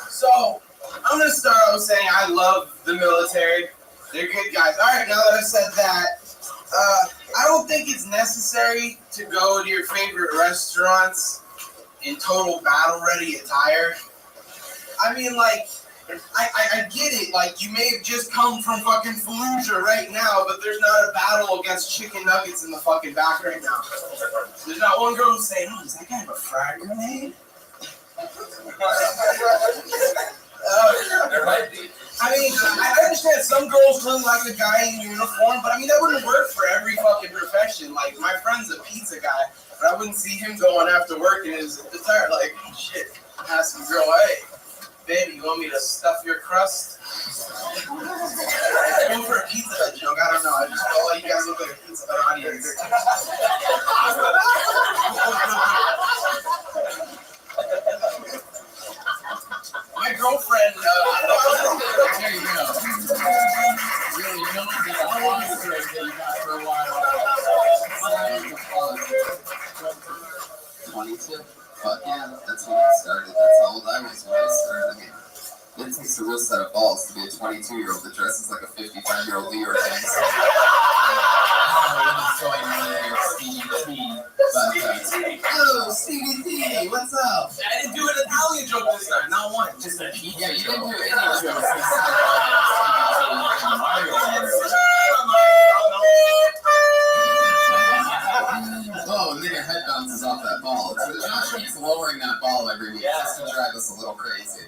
So, I'm going to start out saying I love the military. They're good guys. All right, now that I've said that, I don't think it's necessary to go to your favorite restaurants in total battle-ready attire. I mean, like, I get it. Like, you may have just come from fucking Fallujah right now, but there's not a battle against chicken nuggets in the fucking back right now. There's not one girl who's saying, oh, does that guy have a frag grenade? There might be. I mean, I understand some girls really like a guy in uniform, but I mean, that wouldn't work for every fucking profession. Like, my friend's a pizza guy, but I wouldn't see him going after work in his attire like, shit, ask a girl, hey, baby, you want me to stuff your crust? Go for a pizza hut joke, I don't know, I just felt like you guys look like a pizza hut audience. My girlfriend, there you go. Really, you don't get a long break that you got for a while. 22. Fuck yeah, that's when I started. That's how old I was when I started. I mean, it takes a real set of balls to be a 22-year-old that dresses like a 55-year-old New York thing. Hello, Stevie T, what's up? I didn't do an Italian joke this time, not one. Just a pizza. Yeah, you didn't do any jokes. Oh, and then your head bounces off that ball. So Josh keeps lowering that ball every week just to drive us a little crazy.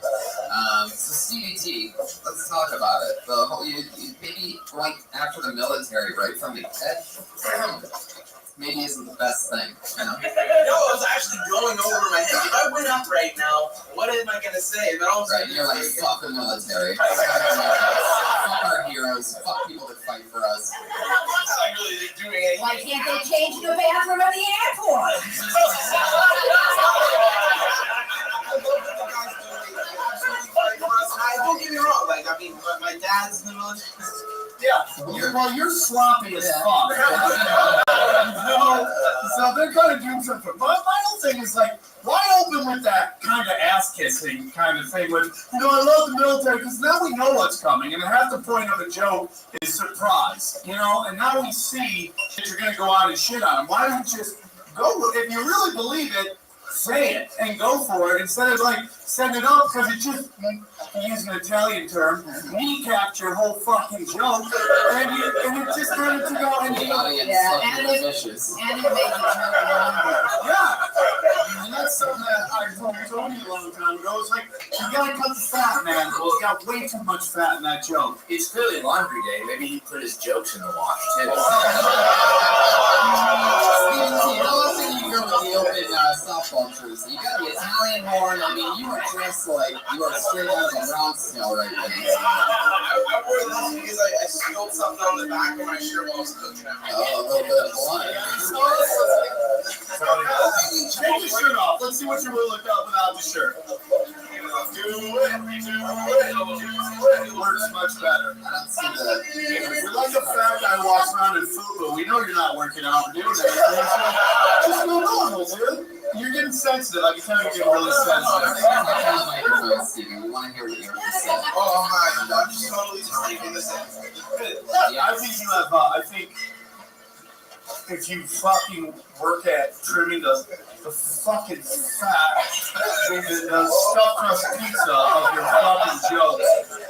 So Stevie T, let's talk about it. The whole, you maybe like after the military, right from the head, maybe isn't the best thing. You know? No, I was actually going over my head. If I went up right now, what am I gonna say? But also, right, you're like, fuck the military. Fuck our heroes. Fuck people that fight for us. I'm not really doing anything. Why can't they change the bathroom at the airport? Don't get me wrong. Like, I mean, my dad's in the military. Yeah. You're sloppy as fuck. No, so they're gonna do something. But my whole thing is like, why open with that kind of ass kissing kind of thing? With, I love the military because now we know what's coming, and half the point of a joke is surprise, and now we see that you're gonna go out and shit on them. Why don't you just go with it? If you really believe it, say it and go for it instead of like setting it up because it just, to use an Italian term, kneecapped your whole fucking joke and it just started to go and the audience and it made the joke longer. Yeah, and that's something that I told Tony a long time ago. It's like, you gotta cut the fat, man. He's got way too much fat in that joke. It's Philly Laundry Day. Maybe he put his jokes in the wash too. Stevie T, how often you go with the open softball jersey? You got the Italian horn. I mean, you were dressed like you are straight out of the Bronx now, right now. I wore this because I spilled something on the back of my shirt while I was cooking it. Oh, a little bit of blood. Take your shirt off. Let's see what you would look up without the shirt. It works much better. I don't see the. You're like a fat guy walks around in FUBU. We know you're not working out or doing anything. So just go normal, dude. You're getting sensitive. I can tell you're getting really sensitive. Stevie, we want to hear what you have to say. Oh my, I'm just totally just taking this in. I think you have. I think if you fucking work at trimming the fucking fat, the stuffed crust pizza of your fucking jokes,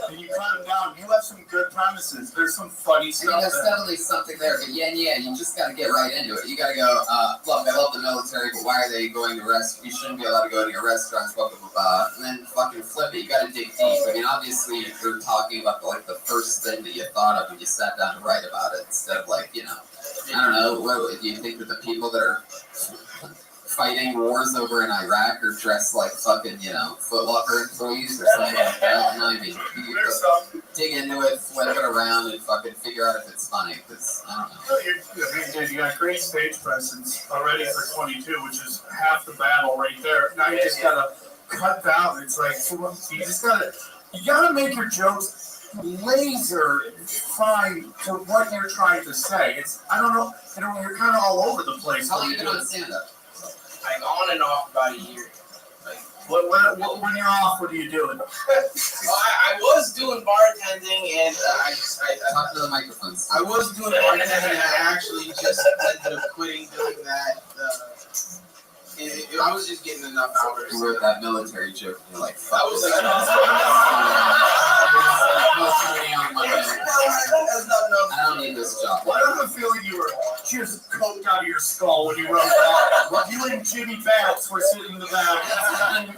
and you cut them down, you have some good premises. There's some funny stuff. There's definitely something there, but yeah, you just gotta get right into it. You gotta go, look, I love the military, but why are they going to restaurants? You shouldn't be allowed to go to your restaurants, blah, blah, blah, blah. And then fucking flip it. You gotta dig deep. I mean, obviously, you're talking about the first thing that you thought of when you sat down to write about it, instead of I don't know, what do you think that the people that are fighting wars over in Iraq are dressed like fucking, Foot Locker employees or something like that. I mean, you dig into it, flip it around, and fucking figure out if it's funny. Because I don't know. You got great stage presence already for 22, which is half the battle right there. Now you just gotta cut down. It's like you gotta make your jokes laser fine to what you're trying to say. I don't know, you're kind of all over the place. How long you been on stand-up? Like on and off about a year. When you're off, what are you doing? I was doing bartending, and I talk to the microphones. I was doing bartending, and I actually just ended up quitting doing that. I was just getting enough hours. You wrote that military joke, and you're like, fuck. I was like, I don't need this job. Why do I feel like you were just coked out of your skull when you wrote that? You and Jimmy Batts were sitting in the back, and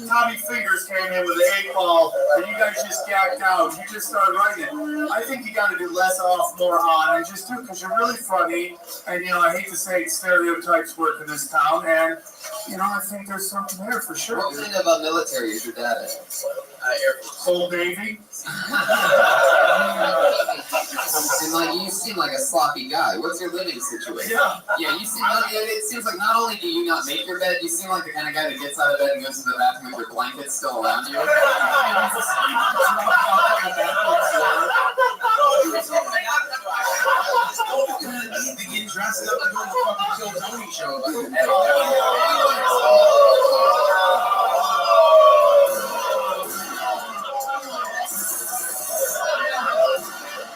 Tommy Fingers came in with an 8-ball, and you guys just gagged out. You just started writing it. I think you got to do less off, more on, and just do it because you're really funny. And I hate to say it, stereotypes work in this town, and I think there's something there for sure. What do you think about military? Is your dad in? Air Force. Old Navy. You seem like a sloppy guy. What's your living situation? Yeah. You seem like it seems like not only do you not make your bed, you seem like the kind of guy that gets out of bed and goes to the bathroom with your blanket still around you. To get dressed up and do the fucking Kill Tony show.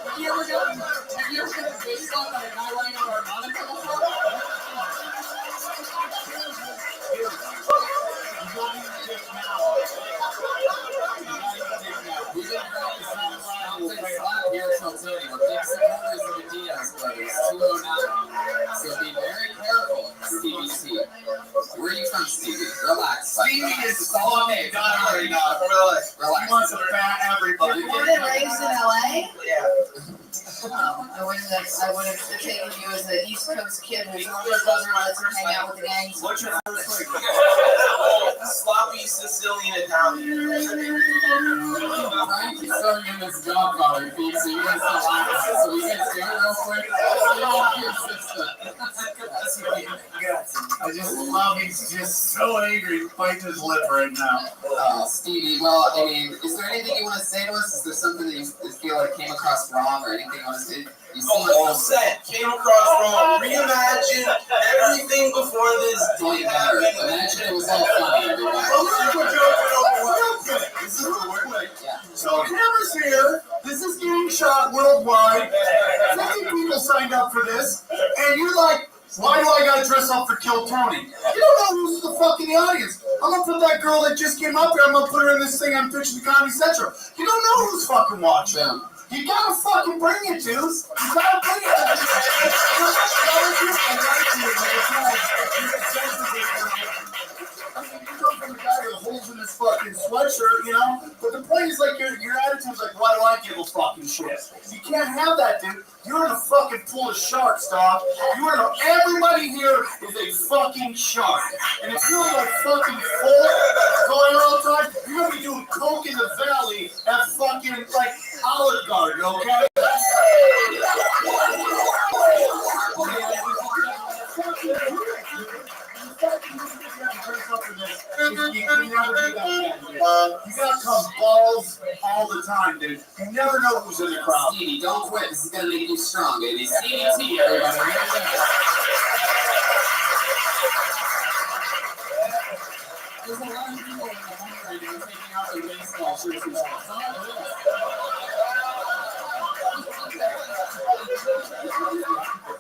Have you ever been based on a guy running on our monitor before? We've been here till Tony. We're big supporters of the Diaz brothers, 209. So be very careful, Stevie T. Where are you from, Stevie? Relax. Stevie is sloppy. Not already not. Relax. He wants to bat everybody. Born and raised in LA? Yeah. I would have taken you as an East Coast kid whose older brother lets her hang out with the gangs. What's your first name? Sloppy Sicilian Italian. Frank is throwing in this Godfather theme, so you guys can laugh. So you guys do it real quick. I just love he's just so angry, biting his lip right now. Stevie, well, I mean, is there anything you want to say to us? Is there something that you feel like came across wrong or anything you want to say? The whole set came across wrong. Reimagine everything before this. Didn't matter. Imagine it was all funny. So cameras here. This is getting shot worldwide. 50 people signed up for this, and you're like, why do I gotta dress up for Kill Tony? You don't know who's the fuck in the audience. I'm gonna put that girl that just came up here, I'm gonna put her in this thing I'm pitching to Comedy Central. You don't know who's fucking watching. You gotta fucking bring it, dudes. You gotta bring it. Holes in his fucking sweatshirt, But the point is, like, your attitude's like, why do I give a fucking shit? You can't have that, dude. You're in a fucking pool of sharks, dog. Everybody here is a fucking shark. And if you're in a fucking full going all the time, you're gonna be doing coke in the valley at fucking, like, Olive Garden, okay? You gotta come balls all the time, dude. You never know who's in the crowd. Stevie, don't quit. This is gonna make you strong, baby. Stevie T, everybody. There's a lot of people in the hungry that are taking out their baseball shirts and stuff.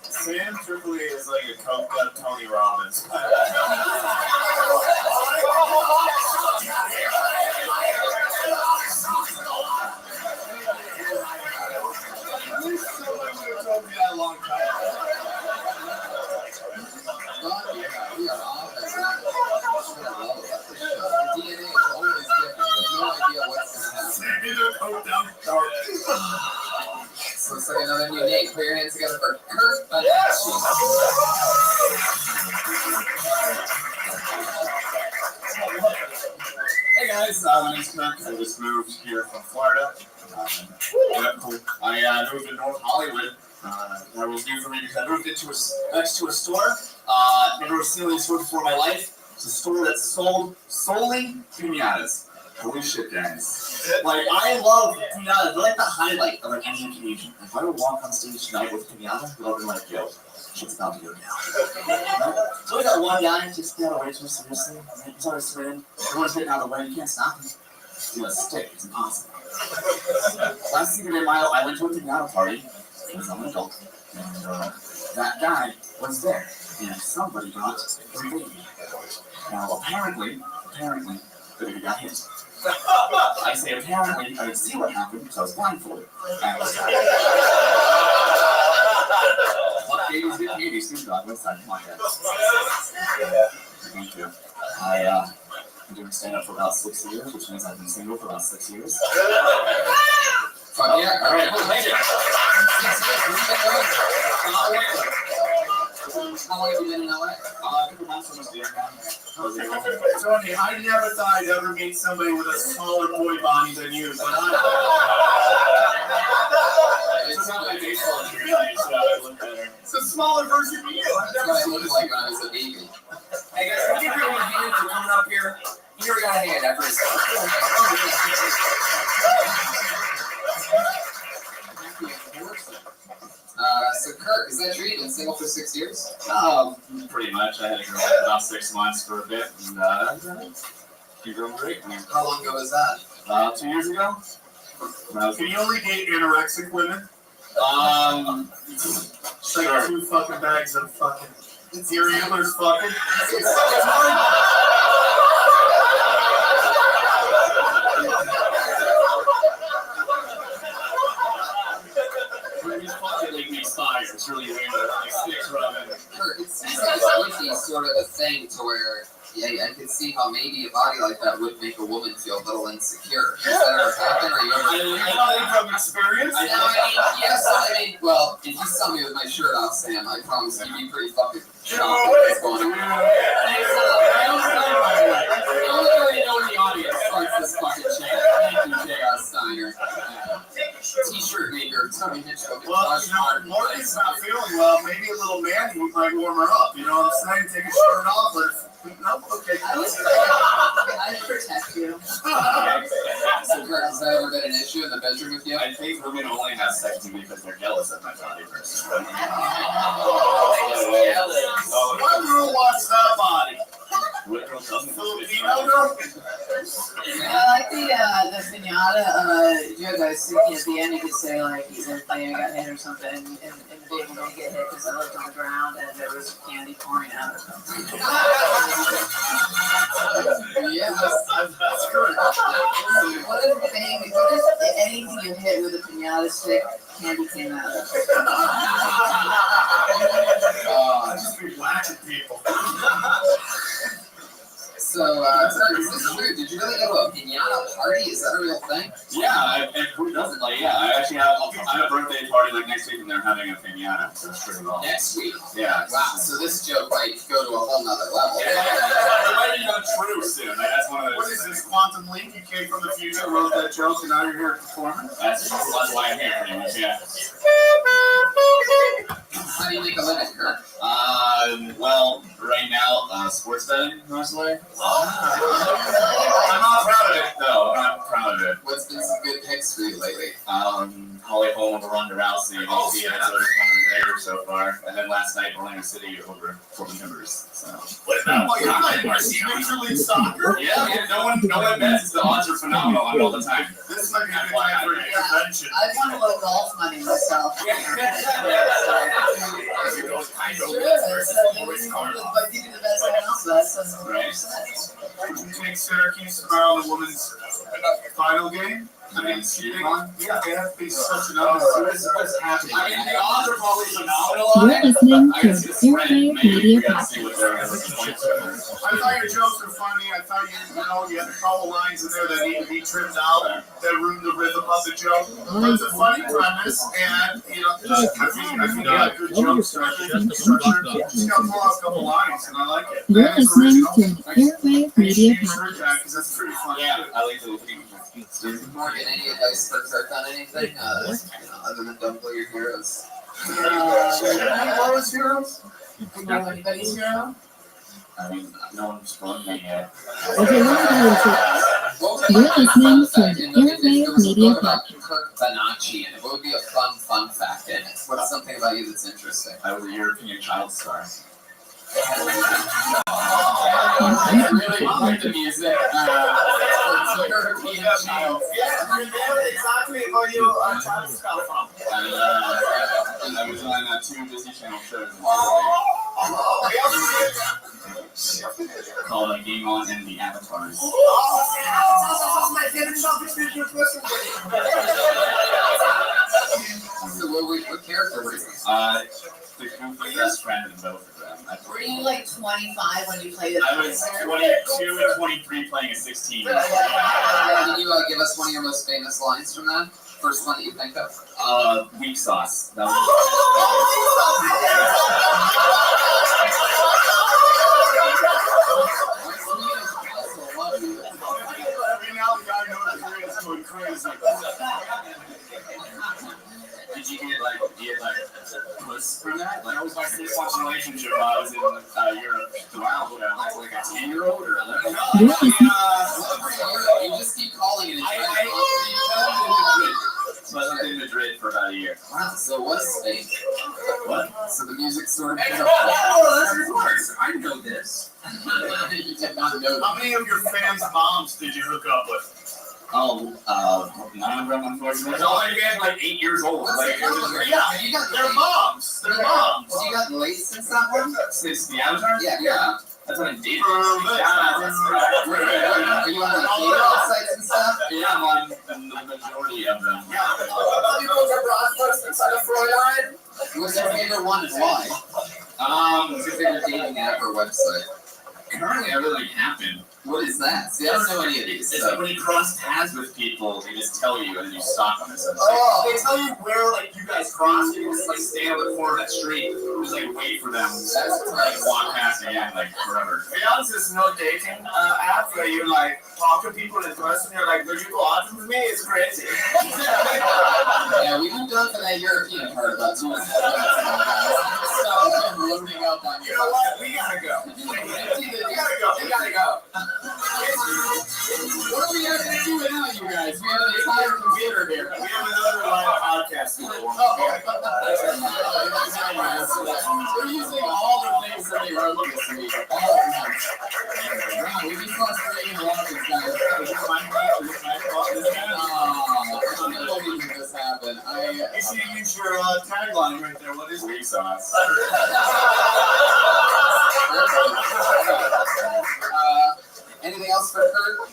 Sam Tripoli is like a coked up Tony Robbins. Looks like another new name. Put your hands together for Kurt. guys. My name's Kirk. I just moved here from Florida. Yeah, cool. I moved to North Hollywood. That was new for me because I moved next to a store. Never seen a store before in my life. It's a store that sold solely piñatas. Holy shit, guys. Like, I love piñatas. They're like the highlight of like any occasion. If I would walk on stage tonight with a piñata, I would be like, yo, shit's about to go down. So we got one guy just got away too seriously. He's always spinning. Everyone's getting out of the way. You can't stop him. He's gonna stick. It's impossible. Last thing in my life, I went to a piñata party because I'm an adult. And that guy was there. And somebody got a baby. Now, apparently, the baby got hit. I say apparently, I didn't see what happened because I was blindfolded. And I was what babies get babies? Snoop Dogg, what's that? Come on, guys. Thank you. I've been doing stand-up for about 6 years, which means I've been single for about 6 years. Fuck yeah. All right, thank you. How long have you been in LA? A couple months, almost a year now. Tony, I never thought I'd ever meet somebody with a smaller boy body than you, but It's not my baseball jersey, so I look better. It's a smaller version of you. I've never That's seen what I look this. like when I was a baby. Hey guys, can you give me a hand for coming up here? You never got a hand after his So Kurt, is that true? You've been single for 6 years? Pretty much. I had a girl for about 6 months for a bit, and she's doing great. How long ago was that? 2 years ago. Can you only date anorexic women? It's like Sure. 2 fucking bags of fucking. Your antlers fucking. These fucking like makes fire. It's really weird. Like sticks rubbing. Kurt, it seems like it would be sort of a thing to where, yeah, I could see how maybe a body like that would make a woman feel a little insecure. Has that ever happened? Or you ever? I know from experience. Well, if you saw me with my shirt off, Sam, I promise you'd be pretty fucking shocked at what's going on. I already know in the audience starts this fucking chant. Thank you, J.R. Steiner. T-shirt maker, Tony Hitchcock. Well, you know, Morgan's not feeling well. Maybe a little man who might warm her up. You know what I'm saying? Take a shirt off, but no, okay. I protect you. So, Kurt, has that ever been an issue in the bedroom with you? I think women only have sex with me because they're jealous of my body person. What girl wants that body? What girl doesn't? Filipino girl? I like the pinata. You guys thinking at the end you could say like either player got hit or something, and the baby didn't get hit because I looked on the ground and there was candy pouring out or something. Yeah, that's correct. What if anything you hit with a pinata stick, candy came out of it? I just be whacking people. So, Kurt, is this true? Did you really go to a piñata party? Is that a real thing? Yeah, and who doesn't? Like, yeah, I actually have a birthday party like next week, and they're having a piñata. So it's pretty well. Next week? Yeah. Wow, so this joke might go to a whole nother level. Yeah, it might be true soon. Like, that's one of those. What is this, Quantum Leap? You came from the future, wrote that joke, and now you're here performing? That's why I'm here, pretty much, yeah. How do you make a living, Kurt? Well, right now, sports betting, mostly. I'm not proud of it, though. I'm not proud of it. What's been some good picks for you lately? Holly Holm over Ronda Rousey, and UFC over Conor McGregor so far. And then last night, Orlando City over Portland Timbers. So. What about Major League Soccer? Yeah, no one bets. The odds are phenomenal on all the time. This might be a good time for an intervention. I've won a little golf money myself. You take Syracuse tomorrow in the women's final game? I mean, yeah, they have to be such an what's happening? I mean, the odds are probably phenomenal. You're listening to Zero Media Podcast. I thought your jokes were funny. I thought you had a couple lines in there that need to be trimmed out that ruined the rhythm of the joke. But it's a funny premise, and I think you got good jokes structure. Just gotta pull out a couple lines, and I like it. You're listening to an Airwave Media Podcast. Because that's pretty funny. Yeah, I like the Morgan, any advice for Kirk on anything? Other than don't play your heroes. What was heroes? Anybody's hero? I mean, no one's blown me yet. Okay, you're listening to an Airwave Media Podcast. Kirk Bonacci, and what would be a fun fact in it? What's something about you that's interesting? I was a European child star. I really like the music. European child. Yeah, exactly where you are child star from. I was on 2 Disney Channel shows. Called Game On and the Avatars. My favorite selfish vision of person. So what character were you? The goofy best friend in both of them. Were you like 25 when you played it? I was 22 and 23 playing a 16. Can you give us one of your most famous lines from that? First one that you think of? Weak sauce. That Every now and then I know the career is going crazy. Did you get puss from that? That was my first such relationship while I was in Europe. Wow, like a 10-year-old or 11? You just keep calling it. So I lived in Madrid for about a year. Wow, so what's Spain? What? So the music sort of. I know this. You did not know. How many of your fans' moms did you hook up with? None of them, unfortunately. No, I had like 8 years old. They're moms. They're moms. You got late since that one? Since the Avatar? Yeah. That's what I did. Are you on the dating websites and stuff? Yeah, I'm on the majority of them. What's your favorite one and why? What's your favorite dating app or website? Currently, I really happen. What is that? See, I don't know any of these. It's like when you cross paths with people, they just tell you, and then you stalk them. They tell you where you guys cross. You can just stand on the corner of that street, just wait for them, walk past again forever. To be honest, there's no dating app where you talk to people in person. You're like, would you go out with me? It's crazy. Yeah, we moved on to that European part about too. Stop loading up on you. You know what? We gotta go. We gotta go. What are we actually doing now, you guys? We have an entire computer here. We have another live podcast. We're using all the things that they wrote this week. All of them. Wow, we just lost 3 in a row, guys. I can't believe this happened. You should use your tagline right there. What is weak sauce? Anything else for Kurt?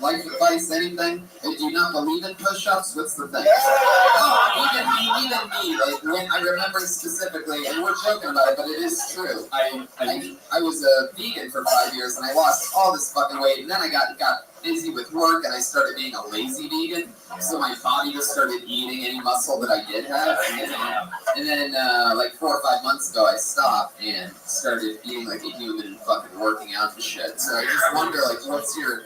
Life advice, anything? Do you not believe in push-ups? What's the thing? Even me. When I remember specifically, and we're joking about it, but it is true. I was a vegan for 5 years, and I lost all this fucking weight, and then I got busy with work, and I started being a lazy vegan. So my body just started eating any muscle that I did have, and then 4 or 5 months ago, I stopped and started eating like a human and fucking working out and shit. So I just wonder, what's your?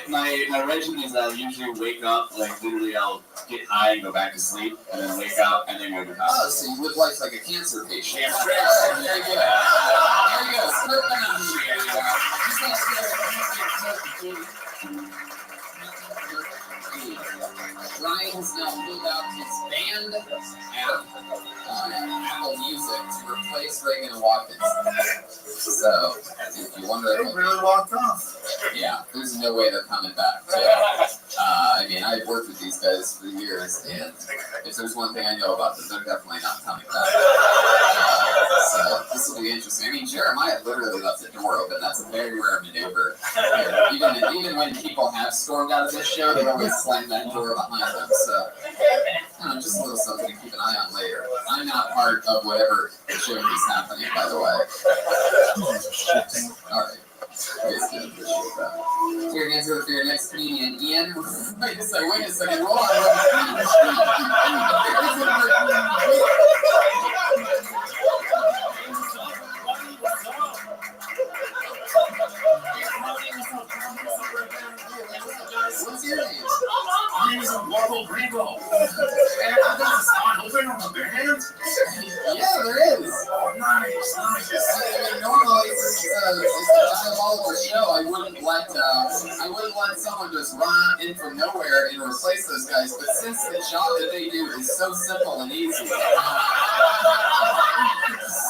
My regimen is I'll usually wake up, literally I'll get high and go back to sleep, and then wake up and then go to house. Oh, so you live life like a cancer patient. Yeah, there you go. There you go. Ryan's now pulled out his band app, Apple Music, to replace Reagan Watkins. So, if you wonder, they really walked off. Yeah, there's no way they're coming back. I've worked with these guys for years, and if there's one thing I know about them, they're definitely not coming back. So this will be interesting. Jeremiah literally left the door open. That's a very rare maneuver. Even when people have stormed out of this show, they always slam that door behind them. So, just a little something to keep an eye on later. I'm not part of whatever joke is happening, by the way. All right. Appreciate that. Here, answer for your next comedian, Ian. Wait a second. Roll on. What's your name? My name is Marvel Gringo. And there's a song opening on the band? Yeah, there is. Oh, nice. I mean, normally it's a diabolical show. I wouldn't let someone just run in from nowhere and replace those guys. But since the job that they do is so simple and easy,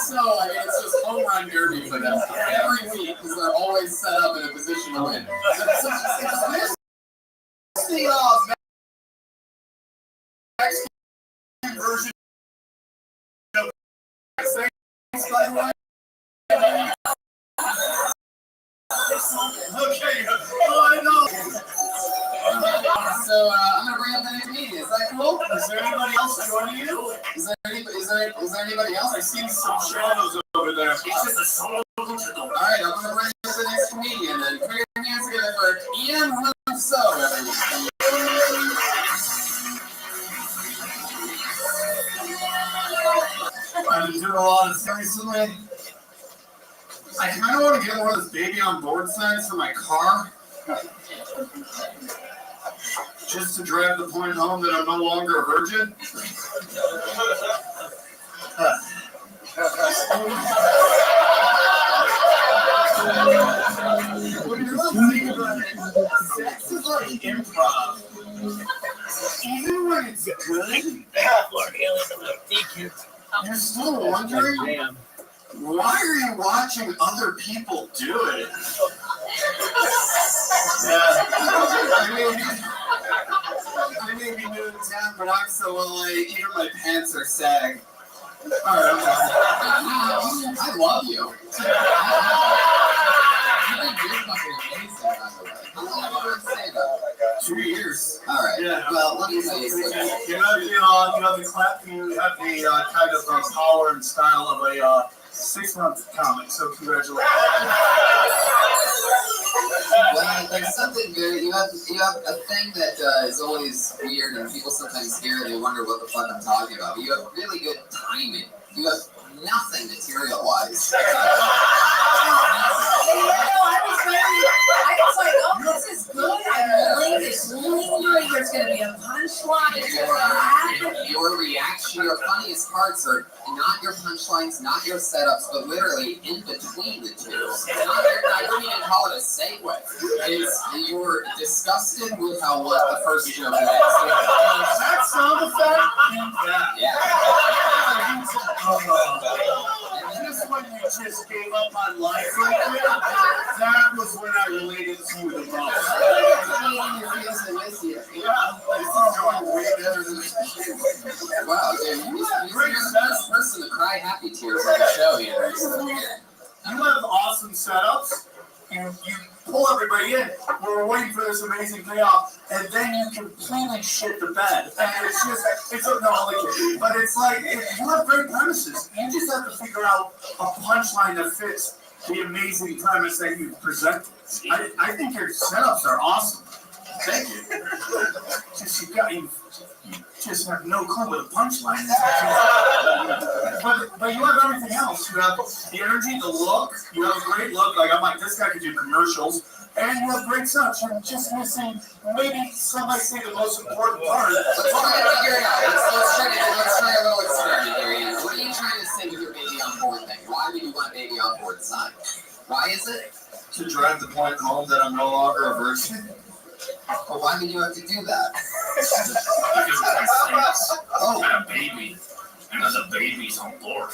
so I mean, it's just home run derby for them every week because they're always set up in a position to win. The Mexican version of things, by the way. Okay, oh, I know. So I'm gonna bring up the new comedian. Is that cool? Is there anybody else joining you? Is there anybody else? I see some shadows over there. It's just a solo. All right, I'm gonna bring up the next comedian. Then put your hands together for Ian Russo, everyone. I've been doing a lot of things recently. I kind of want to get one of those baby on board signs for my car. Just to drive the point home that I'm no longer a virgin. When you really think about it, sex is like improv. Even when it's good, you're still wondering, why are you watching other people do it? I may be new in town, but I'm so late, even my pants are sag. Alright, I love you. You've been doing fucking amazing, by the way. How long have you been saying that? 2 years. All right. Yeah. Well, let me say You have the clap. You have the kind of power and style of a 6-month comic. So congratulations. Well, there's something very. You have a thing that is always weird, and people sometimes hear it. They wonder what the fuck I'm talking about. But you have really good timing. You have nothing material-wise. I was like, oh, this is good. I'm lingering. There's going to be a punchline. Your reaction, your funniest parts are not your punchlines, not your setups, but literally in between the two. I wouldn't even call it a segue. You're disgusted with how what the first joke is. That sound effect? Yeah. Just when you just gave up on life right there, that was when I related to you the most. Yeah, this is going way better than wow, dude, you're the best person to cry happy tears on the show here. You have awesome setups. You pull everybody in. We're waiting for this amazing payoff, and then you completely shit the bed. And it's just, but it's like, you have great premises. You just have to figure out a punchline that fits the amazing premise that you presented. I think your setups are awesome. Thank you. You just have no clue what a punchline is. But you have everything else. You have the energy, the look. You have a great look. Like, I'm like, this guy could do commercials. And you have great setups. You're just missing maybe some might say the most important part. Let's try to figure it out. Let's try a little experiment here, Ian. What are you trying to say with your baby on board thing? Why would you want baby on board sign? Why is it? To drive the point home that I'm no longer a virgin. Well, why did you have to do that? Because I had a baby, and the baby's on board.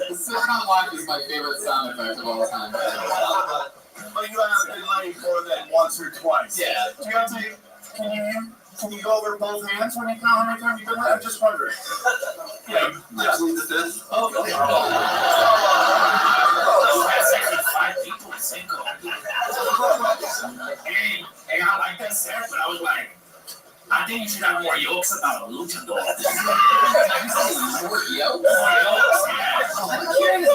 The sound on live is my favorite sound effect of all time. But you have been late more than once or twice. Yeah. Do you have to? Can you go over both hands when you count how many times you've been late? I'm just wondering. Yeah. Plead the fifth. Okay. You had 65 people single. Hey, I like that makes sense, but I was like, I think you should have more yolks about a luchador. More yolks? I'm curious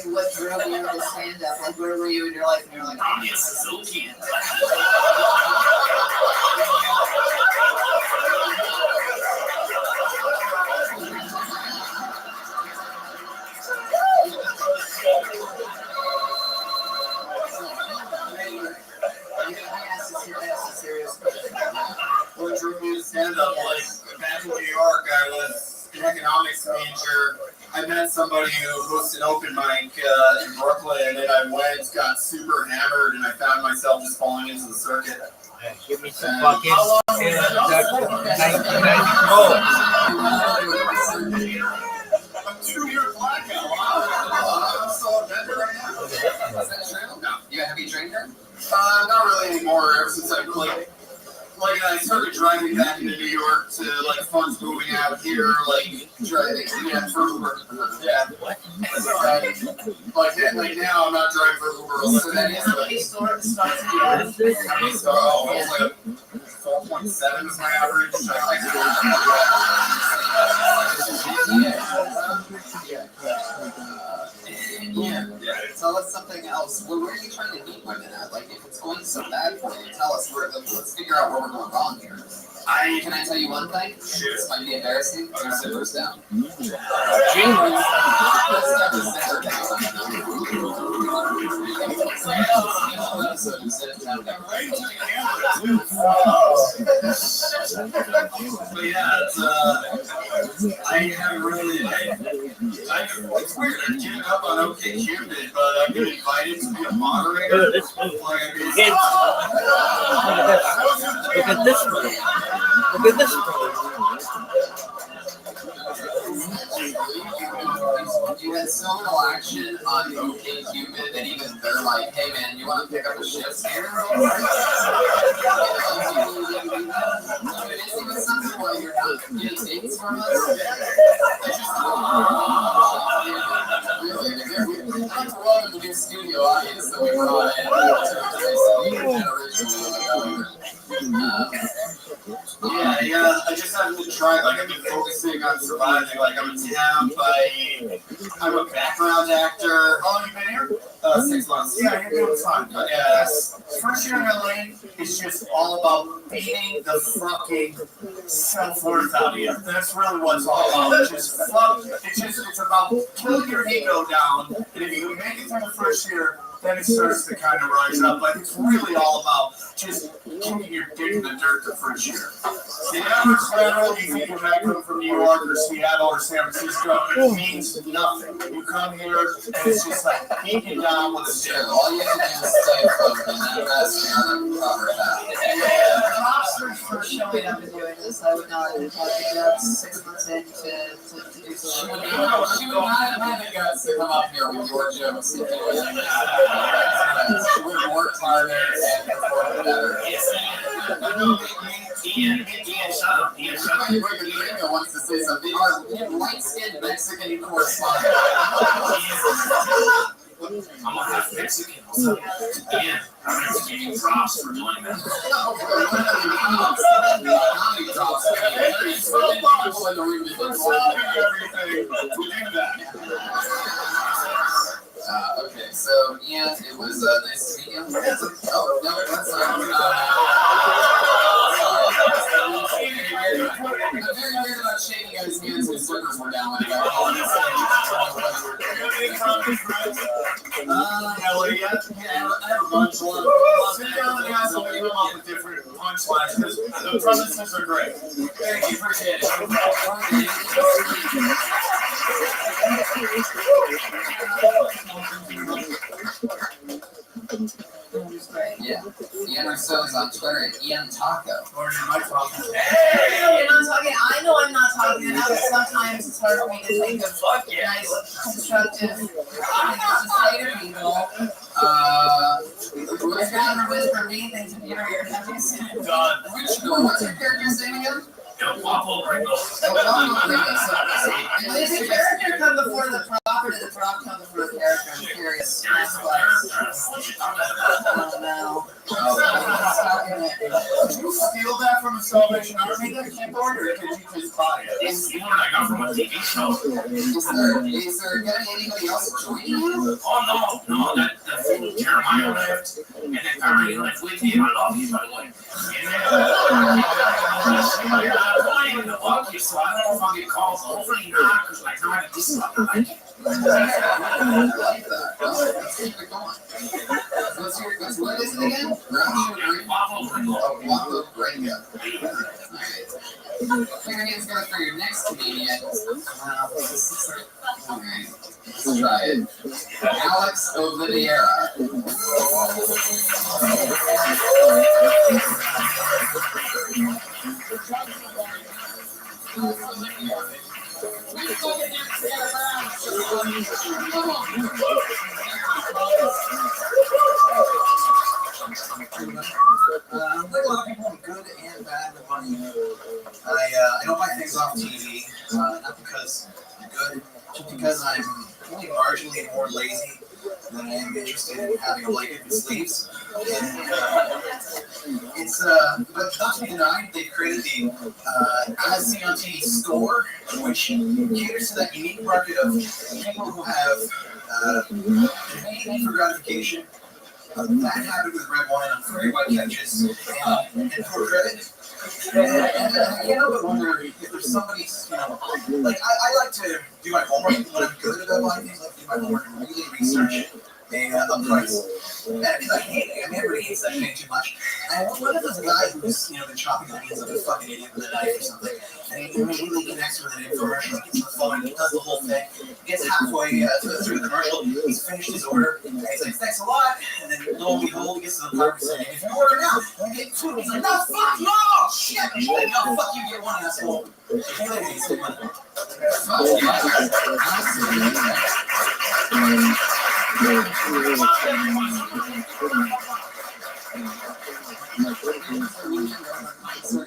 what drove you into stand up? Like, where were you in your life? And you're like, I'm in Suzuki. What drew me to stand up? Like back in New York, I was an economics major. I met somebody who hosted an open mic in Brooklyn, and then I went, got super hammered, and I found myself just falling into the circuit. Give me some fucking introduction. 1994. I'm 2 years blackout. I'm still a vendor right now. Is that true? No. Yeah, have you drank it? Not really anymore. Ever since I I started driving back into New York to funds moving out here, driving for Uber. Yeah. Like now I'm not driving for Uber. So that is how many stars? Oh, it's like 4.7 is my average. Yeah. Tell us something else. Where are you trying to meet women at? Like, if it's going so bad for you, tell us. Let's figure out where we're going wrong here. Can I tell you one thing? This might be embarrassing. Turn zippers down. But yeah, I haven't really. It's weird. I'm giving up on OkCupid, but I've been invited to be a moderator. Look at this one. Look at this one. You had so little action on OkCupid that even they're like, hey man, you want to pick up a shift here? It's even something where you're not getting dates from us. Really, we've got to welcome the new studio audience that we brought Yeah, I just haven't been trying. I've been focusing on surviving. I'm a temp. I'm a background actor. How long have you been here? 6 months. Yeah, you're doing fine. Yeah, first year in LA is just all about beating the fucking self-worth out of you. That's really what it's all about. It's about killing your ego down, and if you make it through the first year, then it starts to kind of rise up. It's really all about just kicking your dick in the dirt the first year. The average lateral, you think you might come from New York or Seattle or San Francisco, it means nothing. You come here, and it's just like beating down with a stick. All you have to do is stay afloat in that restaurant and cover that. Props for showing up and doing this. I would not have had the guts 6 months in to do so. She would not have had the guts to come up here with your jokes. She would have worked harder and performed better. Ian, shut up. Ian, shut up. Ian wants to say something. Our light-skinned Mexican correspondent. I'm a half Mexican. Also. Ian, I'm going to give you props for doing that. Comedy props. There's so many people in the room that don't want everything to do that. Okay, so Ian, it was nice to meet you. Oh, no, that's I'm very weird about shaking guys' hands when servers were down when I got home. I have a bunch of sit down and ask them to come up with different punchlines because the premises are great. Thank you, appreciate Yeah, Ian Rousseau is on Twitter at Ian Taco. Hey, you're not talking. I know I'm not talking enough. Sometimes it's hard for me to think of nice, constructive things to say to people. I've never whispered mean things in your ear. What's your character's name again? El Guapo Gringo. Did the character come before the prop, or did the prop come before the character? I'm curious. I don't know. Did you steal that from the Salvation Army keyboard, or did you just buy it? It's the one I got from a TV show. Is there gonna be anybody else joining you? Oh no, that fool Jeremiah left, and then Barry left with him. I love you, by the way. And then I'm not even the lucky, so I don't know if I'll get called over or not, because I know that this is not like it. I like that. Let's keep it going. What is it again? Guapo Gringa. Alright. Put your hands together for your next comedian. Alright. Let's try it. Alex Oliveira. Like a lot of people, I'm good and bad with money. I don't buy things off TV, not because I'm good, just because I'm only marginally more lazy than I am interested in having a blanket and sleeves. But not to be denied, they created the As Seen on TV store, which caters to that unique market of people who have need for gratification. That happened with red wine on very white catches and poor credit. And I can't help but wonder if there's somebody, like I like to do my homework when I'm good about buying things. I like to do my homework and really research a price. And because I hate it, I mean, everybody hates that paying too much. And what if there's a guy who's been chopping onions like a fucking idiot with a knife or something, and he immediately connects with an infomercial, gets on the phone, he does the whole thing, gets halfway through the commercial, he's finished his order, and he's like, thanks a lot, and then lo and behold, he gets to the part where he's saying, if you order now, you get two. He's like, no, fuck you, oh, shit! He's like, no, fuck you, get one, asshole. So he needs some money.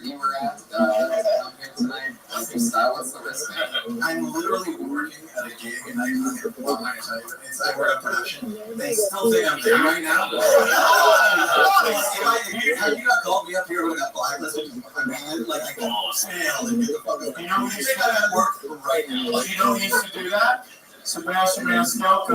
You were at here tonight. What's the risk? I'm literally working at a gig, and I work on production. They still think I'm there right now. If you got called me up here, I would have got blacklisted. I mean, like, I can smell and get the fuck up. You know who used to work right now? You know who used to do that? Sebastian Maniscalco,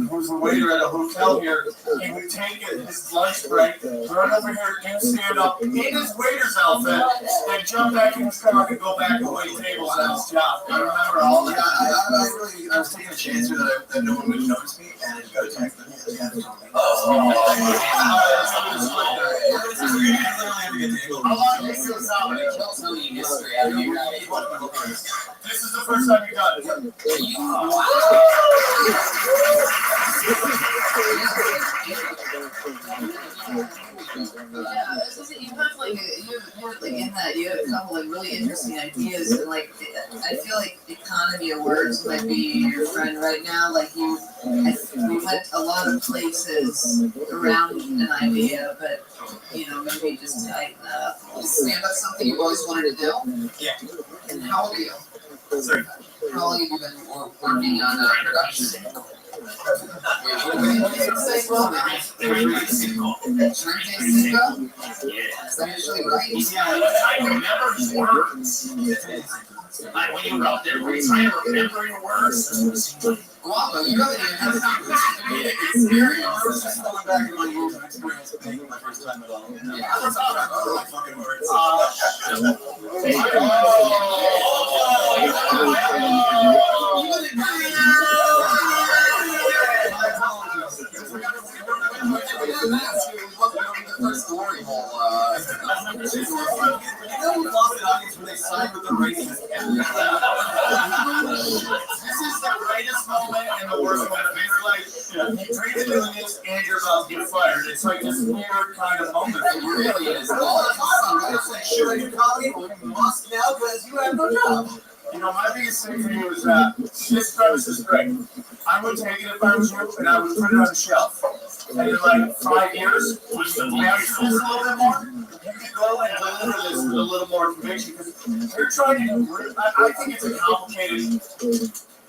who's a waiter at a hotel here, he would take his lunch break, run over here, do stand up in his waiter's outfit, then jump back in his car and go back and wait tables at his job. I remember all that. I was taking a chance here that no one would notice me, and I just got a text that he had to tell me. How long is this comedy? Tell me history. How do you write? This is the first time you got it. You have like in that you have a couple like really interesting ideas, and like I feel like economy of words might be your friend right now. Like we went a lot of places around an idea, but maybe just tighten that up. Stand up something you've always wanted to do? Yeah. And how old are you? Sorry. How long have you been working on production? Is that actually right? Yeah, I remember words. Like when you were out there, were you trying to remember your words? Guapo, you really didn't have comedic experience. I was just going back in my years of experience of making my first time at all. Yeah, I was talking about like fucking words. First glory hole. This is the greatest moment and the worst moment. You're like, you dream of doing this and you're about to get fired. It's like this weird kind of moment. It really is. All the time. It's like, should I do comedy? Well, you must now because you have no job. My biggest thing for you is that this premise is great. I would take it if I was you, and I would put it on the shelf. And in like 5 years, push the layers a little bit more. You can go and deliver this with a little more conviction because you're trying to. I think it's a complicated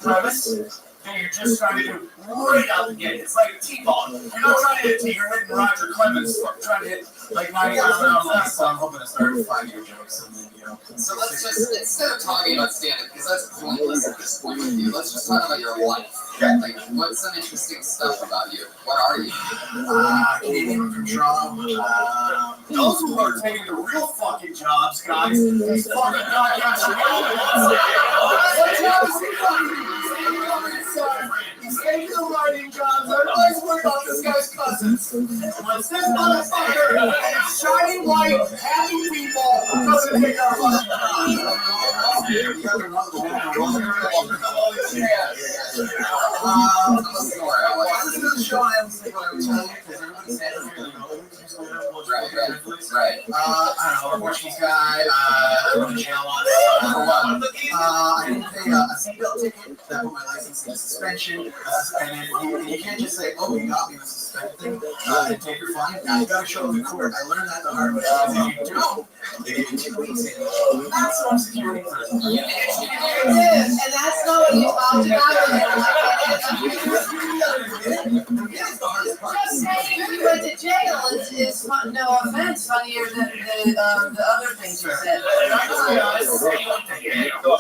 premise, that you're just trying to do right out the gate. It's like a T-ball. You're not trying to hit T, you're hitting Roger Clemens. You're trying to hit like 90 miles an hour. So I'm hoping to start 5-year jokes and then, you know. So let's just, instead of talking about stand-up, because that's pointless at this point with you, let's just talk about your life. Like, what's some interesting stuff about you? What are you? Canadian from Toronto. Those who are taking the real fucking jobs, guys, these fucking goddamn what job is he fucking? He's taking the writing jobs. Everybody's worried about this guy's cousins. Once this motherfucker, shining light, happy people, doesn't take our fucking Right. I don't know, Portuguese guy, I went to jail once. I didn't pay a seatbelt ticket that put my license in suspension. And you can't just say, oh, you got me with a suspended thing, and take your fine. Now you gotta show up in court. I learned that the hard way. If you don't, they give you 2 weeks in maximum security prison. And that's not what you talked about. Just saying you went to jail is no offense, funnier than the other things you said. Tell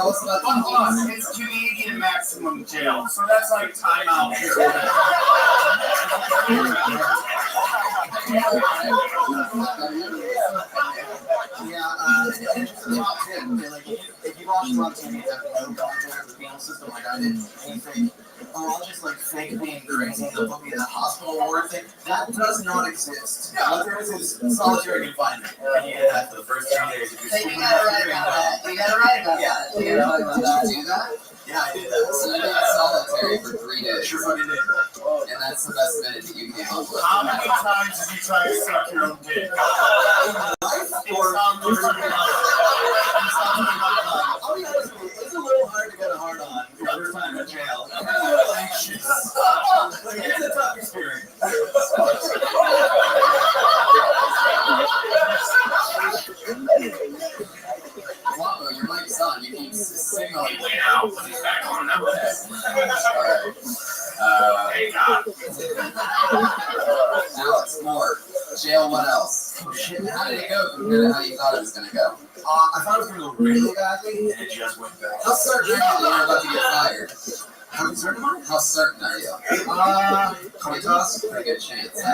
us about it's Canadian maximum jail, so that's like timeout here. And just the top tip, like, if you watch Rob TV, you have no contact with the penal system like I did, and you think, oh, I'll just like fake being crazy and they'll put me in the hospital ward thing. That does not exist. What there is solitary confinement. And you get that for the first 2 days. You gotta write about that. You gotta write about that. You gotta write about that. Did you do that? Yeah, I did that. So you did solitary for 3 days. Sure fucking did. And that's the best minute that you came up with. How many times did you try to suck your own dick? I'll be honest with you, it's a little hard to get a hard on your first time in jail. I'm a little anxious. Like, it's a tough experience. Wow, your mic's on. You keep signaling. Now, he's back on number. Alex, more. Jail, what else? Oh, shit. How did it go compared to how you thought it was going to go? I thought it was going to go really badly, and it just went bad. How certain are you that you're about to get fired? How certain am I? How certain are you? Coin toss? Pretty good chance. I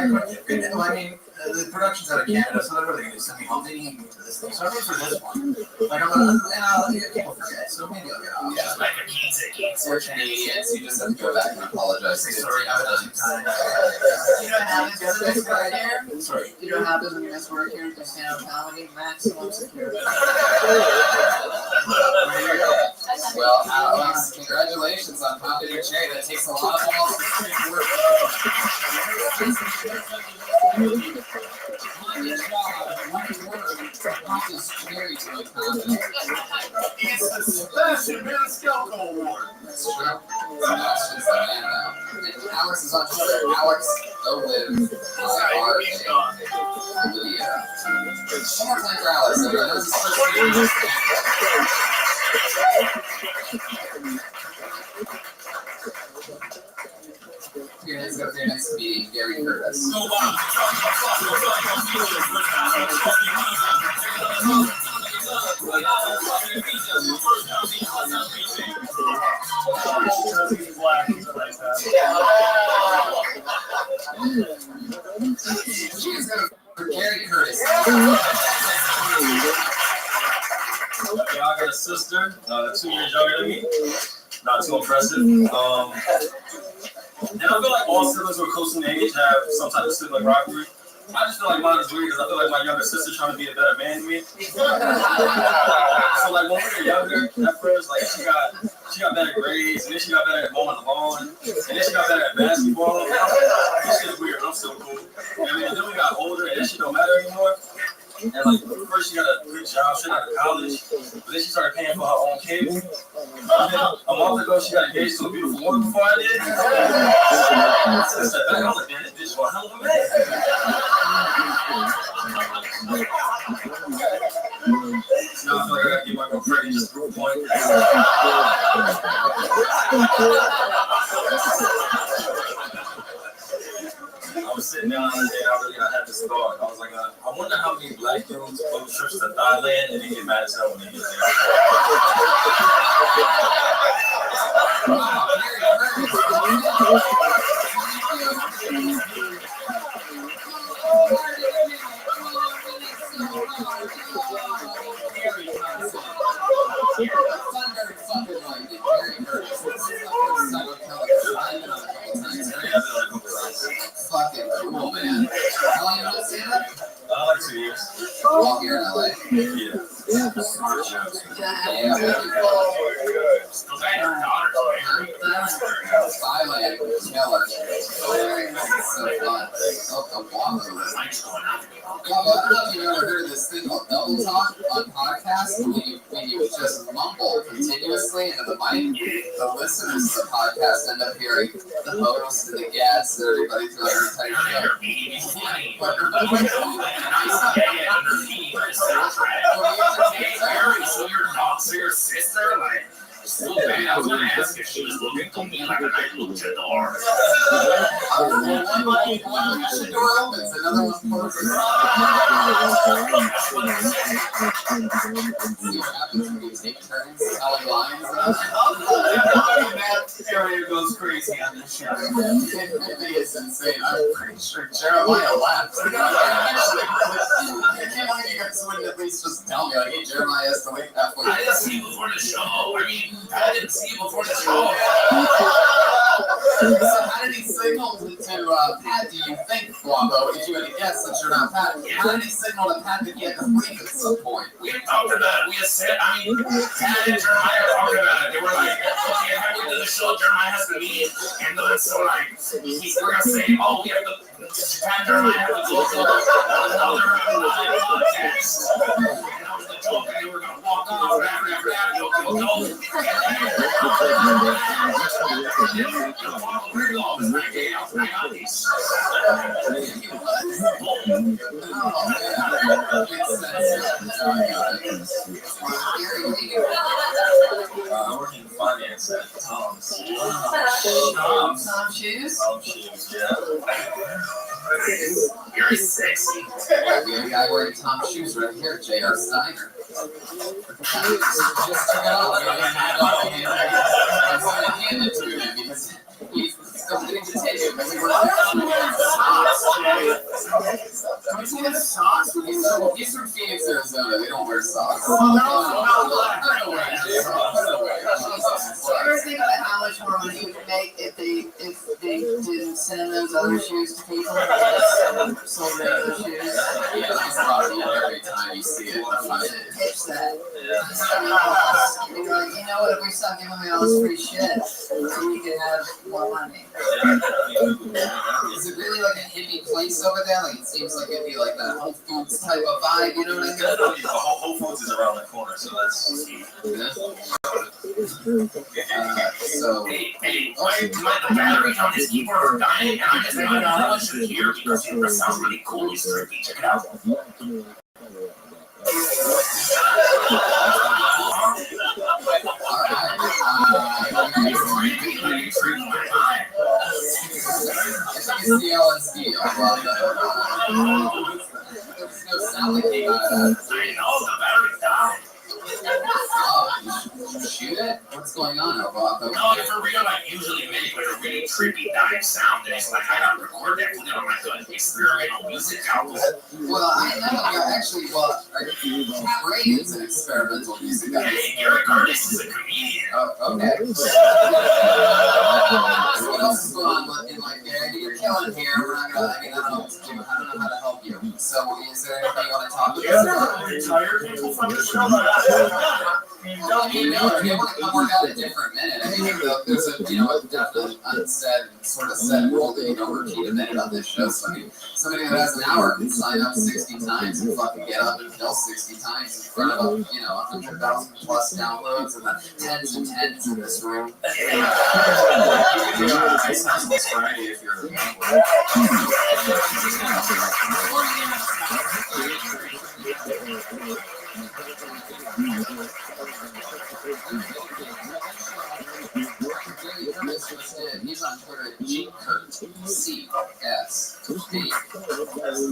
mean, the production's out of Canada, so they're really going to send me home. They need me for this thing. So I'm in for this one. Like, I'm going to, people forget, so maybe I'll get off. Yeah. Just like a cancer. We're Canadians, you just have to go back and apologize. Sorry, I was times. You know what happens when you miss work here? Sorry. You know what happens when you miss work here? You stand up comedy, maximum security. Well, Alex, congratulations on popping your cherry. That takes a lot of balls to work. It's the Sebastian Maniscalco Award. That's true. Sebastian's the man now. And Alex is on Twitter. Alex O-Live. One more time for Alex. That was his first Here, let's go for your next meeting, Gary Curtis. She's gonna for Gary Curtis. Yeah, I got a sister, 2 years younger than me. Not too impressive. And I feel like all siblings who are close in age have some type of sibling rivalry. I just feel like mine is weird because I feel like my younger sister trying to be a better man than me. So like when we were younger, at first, like she got better grades, and then she got better at mowing the lawn, and then she got better at basketball. This shit is weird, but I'm still cool. And then we got older, and that shit don't matter anymore. And like first she got a good job, straight out of college, but then she started paying for her own kids. And then a month ago she got engaged to a beautiful woman before I did. So I said, I was like, man, this bitch is a hell of a man. Now I feel like I gotta get my girl pregnant just to prove a point. I was sitting down the other day, I had this thought. I was like, I wonder how many black dudes book trips to Thailand and they get mad as hell when they get Fucking cool, man. How long you been seeing that? like 2 years. All here in LA. Yeah. Smart jokes. Yeah, Thailand, killer. So fun. Oh, the Guava. Guava, I don't know if you've ever heard of this thing called double talk on podcasts. When you just mumble continuously into the mic, the listeners of the podcast end up hearing the host and the guests and everybody throughout the entire So your sister, like, so bad. I was gonna ask if she was looking to me like a nice luchador. One luchador opens, another one closes. See what happens when we take turns telling lines. That area goes crazy on this show. It's insane. I'm pretty sure Jeremiah left. I can't believe you guys wouldn't at least just tell me, like, hey, Jeremiah has to leave halfway. I didn't see you before the show. I mean, I didn't see you before the show. So how did he signal to Pat, do you think, Guavo? Did you any guess that you're not Pat? How did he signal to Pat that he had to leave at some point? We talked about it. We had said, I mean, Pat and Jeremiah talked about it. They were like, okay, halfway to the show, Jeremiah has to leave. And then so, like, we're going to say, oh, we have to, Pat and Jeremiah have to go to another podcast. And that was the joke. And they were going to walk off after that. You'll go. I'm working in finance at Tom's. Tom Shoes? Tom Shoes, yeah. Very sexy. We have a guy wearing Tom shoes right here, J.R. Steiner. Just took it off. I'm going to hand it to him because he's still getting to take it. Because he wears socks. Can we see the socks? He's from Phoenix, Arizona. They don't wear socks. So ever think about how much more money you could make if they didn't send those other shoes to people and just sold regular shoes? Yeah, that's probably every time you see it. Pitch that. You're like, you know what? If we stop giving me all this free shit, we could have more money. Is it really like a hippie place over there? Like it seems like it'd be like that Whole Foods type of vibe, you know what I mean? The Whole Foods is around the corner, so that's so Hey, the batteries on this keyboard are dying, and I just found out how much is here because it sounds really cool. It's trippy. Check it out. It's the LSD. I love that. There's no sound that came out of that. I know, the battery died. Oh, you shoot it? What's going on, Rob? No, for real, like usually make like a really trippy dying sound, and it's like I gotta record that because I'm like an experimental music album. Well, I know you're actually Cat Ray is an experimental music album. Hey, Gary Curtis is a comedian. Okay. So what else is going on in like there? You're killing here. We're not gonna. I don't know what to do. I don't know how to help you. So is there anything you want to talk about? Retired people from the show. If you want to come work out a different minute, I mean, there's a definite unsaid sort of set rule that you don't repeat a minute on this show. So I mean, somebody that has an hour can sign up 60 times and fucking get up and kill 60 times in front of 100,000 plus downloads and the tens and tens in this room. this Friday if you're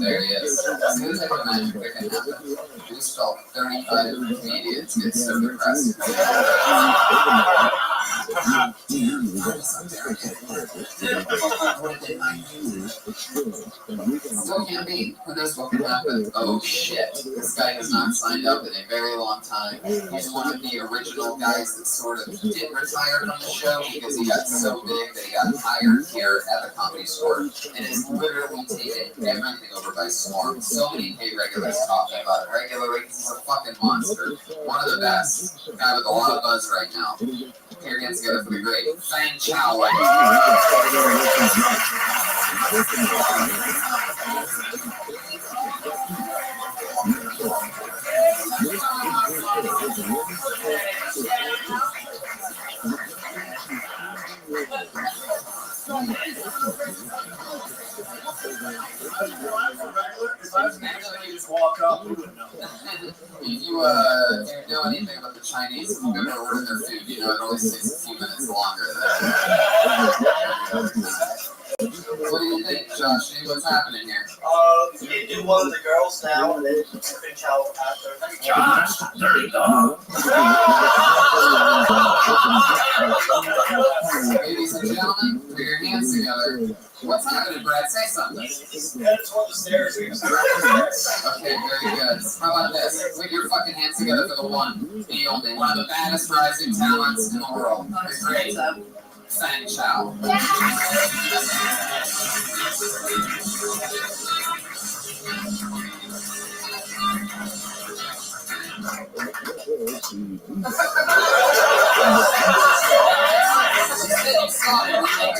There he is. So this type of magic that can happen. We just felt 35 comedians get so depressed. Still can't be. Who knows what can happen? Oh shit. This guy has not signed up in a very long time. He's one of the original guys that sort of did retire from the show because he got so big that he got hired here at the Comedy Store and is literally taking everything over by storm. So many pay regulars talking about it regularly because he's a fucking monster. One of the best. Guy with a lot of buzz right now. Here again together for the great Fang Chow. If I was actually just walk up, you would know. If you know anything about the Chinese, if you've ever ordered their food, you know it always takes a few minutes longer than What do you think, Josh? What's happening here? You do one of the girls now, and then Fang Chow after. Josh, dirty dog. Ladies and gentlemen, put your hands together. What's happening, Brad? Say something. It's one of the stairs. Okay, very good. How about this? Put your fucking hands together for the one, the only, one of the baddest rising talents in the world. The great Fang Chow.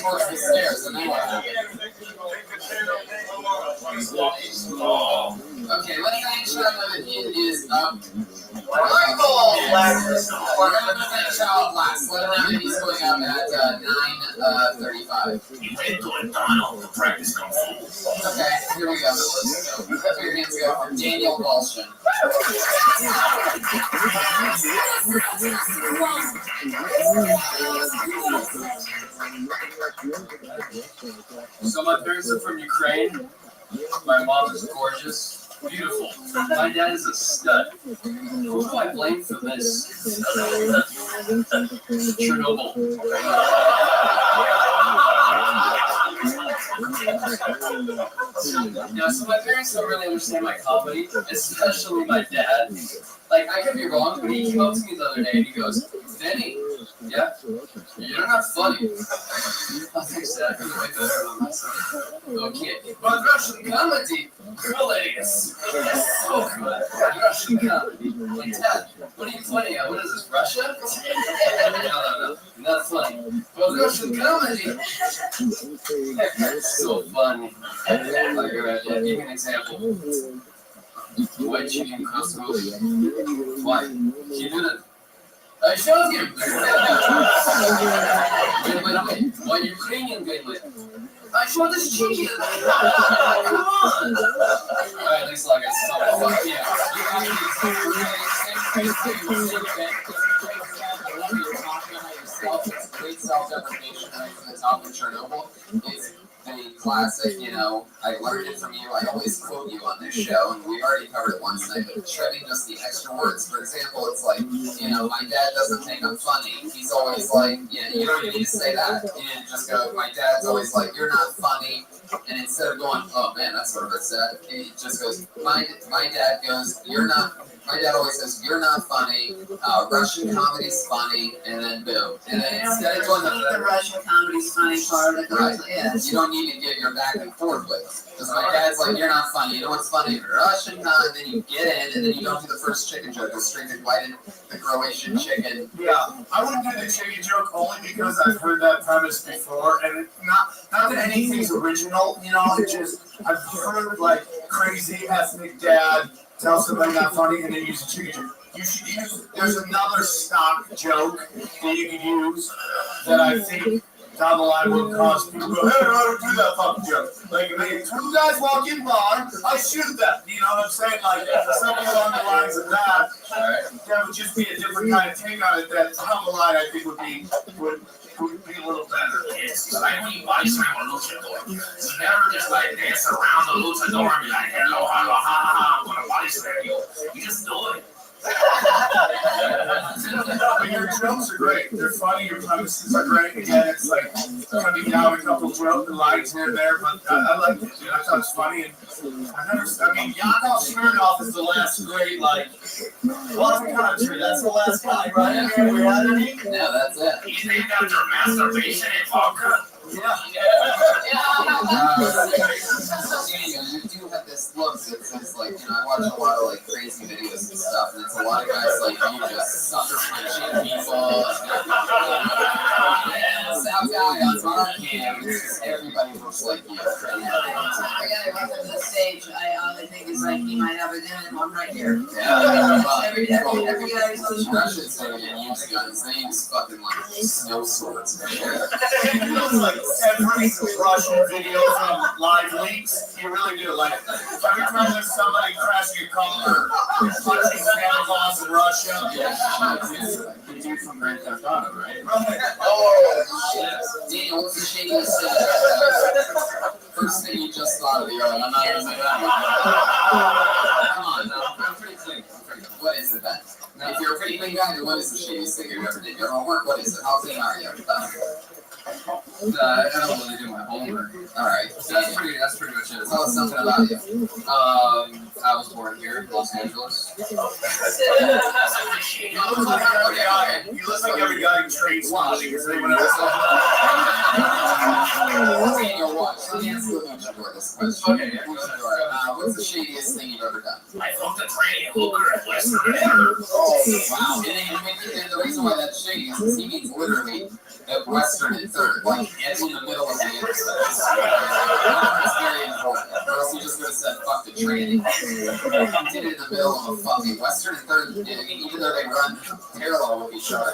Towards the stairs, and then what happened? Okay, let's make sure that it is up. We're going to make sure out last. Let him know that he's going up at 9:35. Practice kung fu. Okay, here we go. Put your hands together for Daniel Balshin. So my parents are from Ukraine. My mom is gorgeous, beautiful. My dad is a stud. Who do I blame for this? Chernobyl. Yeah, so my parents don't really understand my comedy, especially my dad. Like, I could be wrong, but he came up to me the other day and he goes, Vinny, yeah, you're not funny. I think so. I couldn't wait better on myself. Okay, but Russian comedy, hilarious. So good. Russian comedy. Like, Dad, what are you pointing at? What is this, Russia? No, not funny. But Russian comedy. So funny. Like, give me an example. White chicken couscous. Why? He did it. I showed you. Wait. What Ukrainian wait. I showed this chicken. Come on. Alright, looks like it's so fuck yeah. It's great self-deprecation right from the top of Chernobyl. It's the classic, I learned it from you. I always quote you on this show, and we already covered it once tonight, but treading just the extra words. For example, it's like, my dad doesn't think I'm funny. He's always like, you don't even need to say that. You just go, my dad's always like, you're not funny. And instead of going, oh man, that's sort of upset, he just goes, my dad goes, my dad always says, you're not funny, Russian comedy's funny, and then boom. And then instead of going the Russian comedy's funny part of it, right, yes. you don't need to give your back and forth with. Because my dad's like, you're not funny. You know what's funny? Russian comedy, and then you get in, and then you don't do the first chicken joke, go straight to the Croatian chicken. Yeah, I wouldn't do the chicken joke only because I've heard that premise before, and it, not that anything's original, it's just, I've heard, like, crazy ethnic dad tell somebody not funny and then use a chicken joke. You should use, there's another stock joke that you could use that I think down the line would cause people to go, hey, I don't do that fucking joke. Like, if two guys walk in bar, I shoot them. You know what I'm saying? Like, something along the lines of that. That would just be a different kind of take on it that down the line I think would could be a little better. It's like when you body slam a luchador. You never just like dance around the luchador and be like, hello, hello, ha, ha, ha, I'm gonna body slam you. You just do it. But your jokes are great. They're funny. Your premises are great. Again, it's like cutting down a couple of lines here and there, but I like it. Dude. I thought it was funny. And I mean, Yakov Smirnoff is the last great, like, country. That's the last guy, right? We had any? No, that's it. He's named after masturbation and vodka. Yeah. You do have this look that says, like, you know, I watch a lot of, like, crazy videos and stuff, and it's a lot of guys like you just sucker punching people. South guy on bar cam, everybody looks like you. The guy who runs into the stage, all I think is like he might have a demon one right here. Every guy who's on the Russian saying use guns, they use fucking, like, snow swords. Like every Russian video from live leaks, you really do. Like every time there's somebody crashing a car or punching Santa Claus in Russia. The dude from Grand Theft Auto, right? Oh, shit. Daniel, what's the shadiest first thing you just thought of? You're like, I'm not gonna say that. Come on, no, I'm pretty clean. What is it then? If you're a pretty clean guy, then what is the shadiest thing you ever did? Your homework? What is it? How clean are you? I don't really do my homework. All right, that's pretty much it. Tell us something about you. I was born here in Los Angeles. You look like every guy in trade school. Daniel, watch. Let me ask you a luchador this question. Okay, luchador. What's the shadiest thing you've ever done? I fucked a trainee hooker at Western Air. Oh, wow. And the reason why that's shady is because he means literally at Western and Third, like in the middle of the episode. It's very important. Or else he just would have said, fuck the training. He did it in the middle of a fucking Western and Third, even though they run parallel with each other.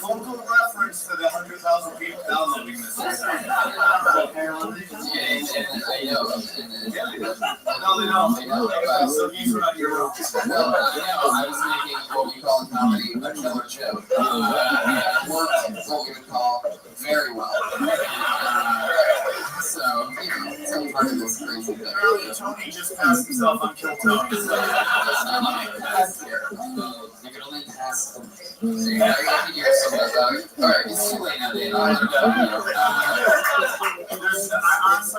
Local reference to the 100,000 people downloading this. I know. No, they don't. So he's right here. No, I was making what we call in comedy a killer joke. It worked what we would call very well. So, you know, it's a part of this crazy thing. Earlier, Tony just passed himself on Kill Tony. You can only pass them. Alright, it's too late now, Dave. Honestly,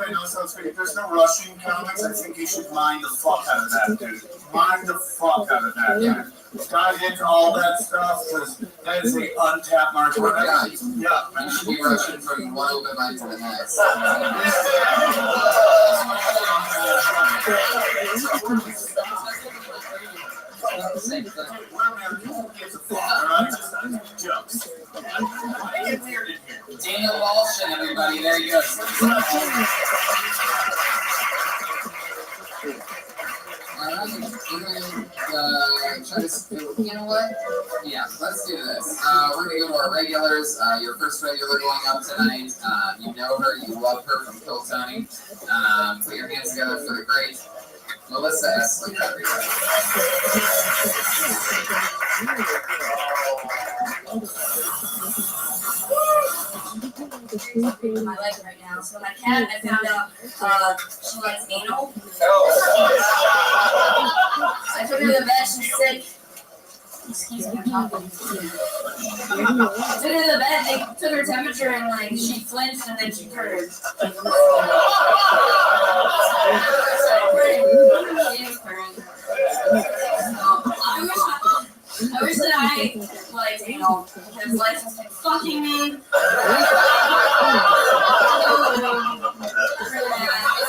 I know it sounds great. There's no Russian comics. I think you should mind the fuck out of that, dude. Mind the fuck out of that, dude. Dive into all that stuff because that is an untapped market. Yeah, Yeah, you should be Russian from one open mic to the next. Same thing. Who gives a fuck, alright? Just jokes. Why get weird in here? Daniel Walsh and everybody, there you go. Alright, we're gonna try to, you know what? Yeah, let's do this. We're gonna go to our regulars. Your first regular going up tonight. You know her, you love her from Kill Tony. Put your hands together for the great Melissa Essley, everybody. My leg right now. So my cat, I found out she likes anal. I took her to the vet. She's sick. Excuse me, I'm talking. I took her to the vet. They took her temperature and like she flinched and then she purred. She is purring. I wish that I liked anal because life has been fucking me. In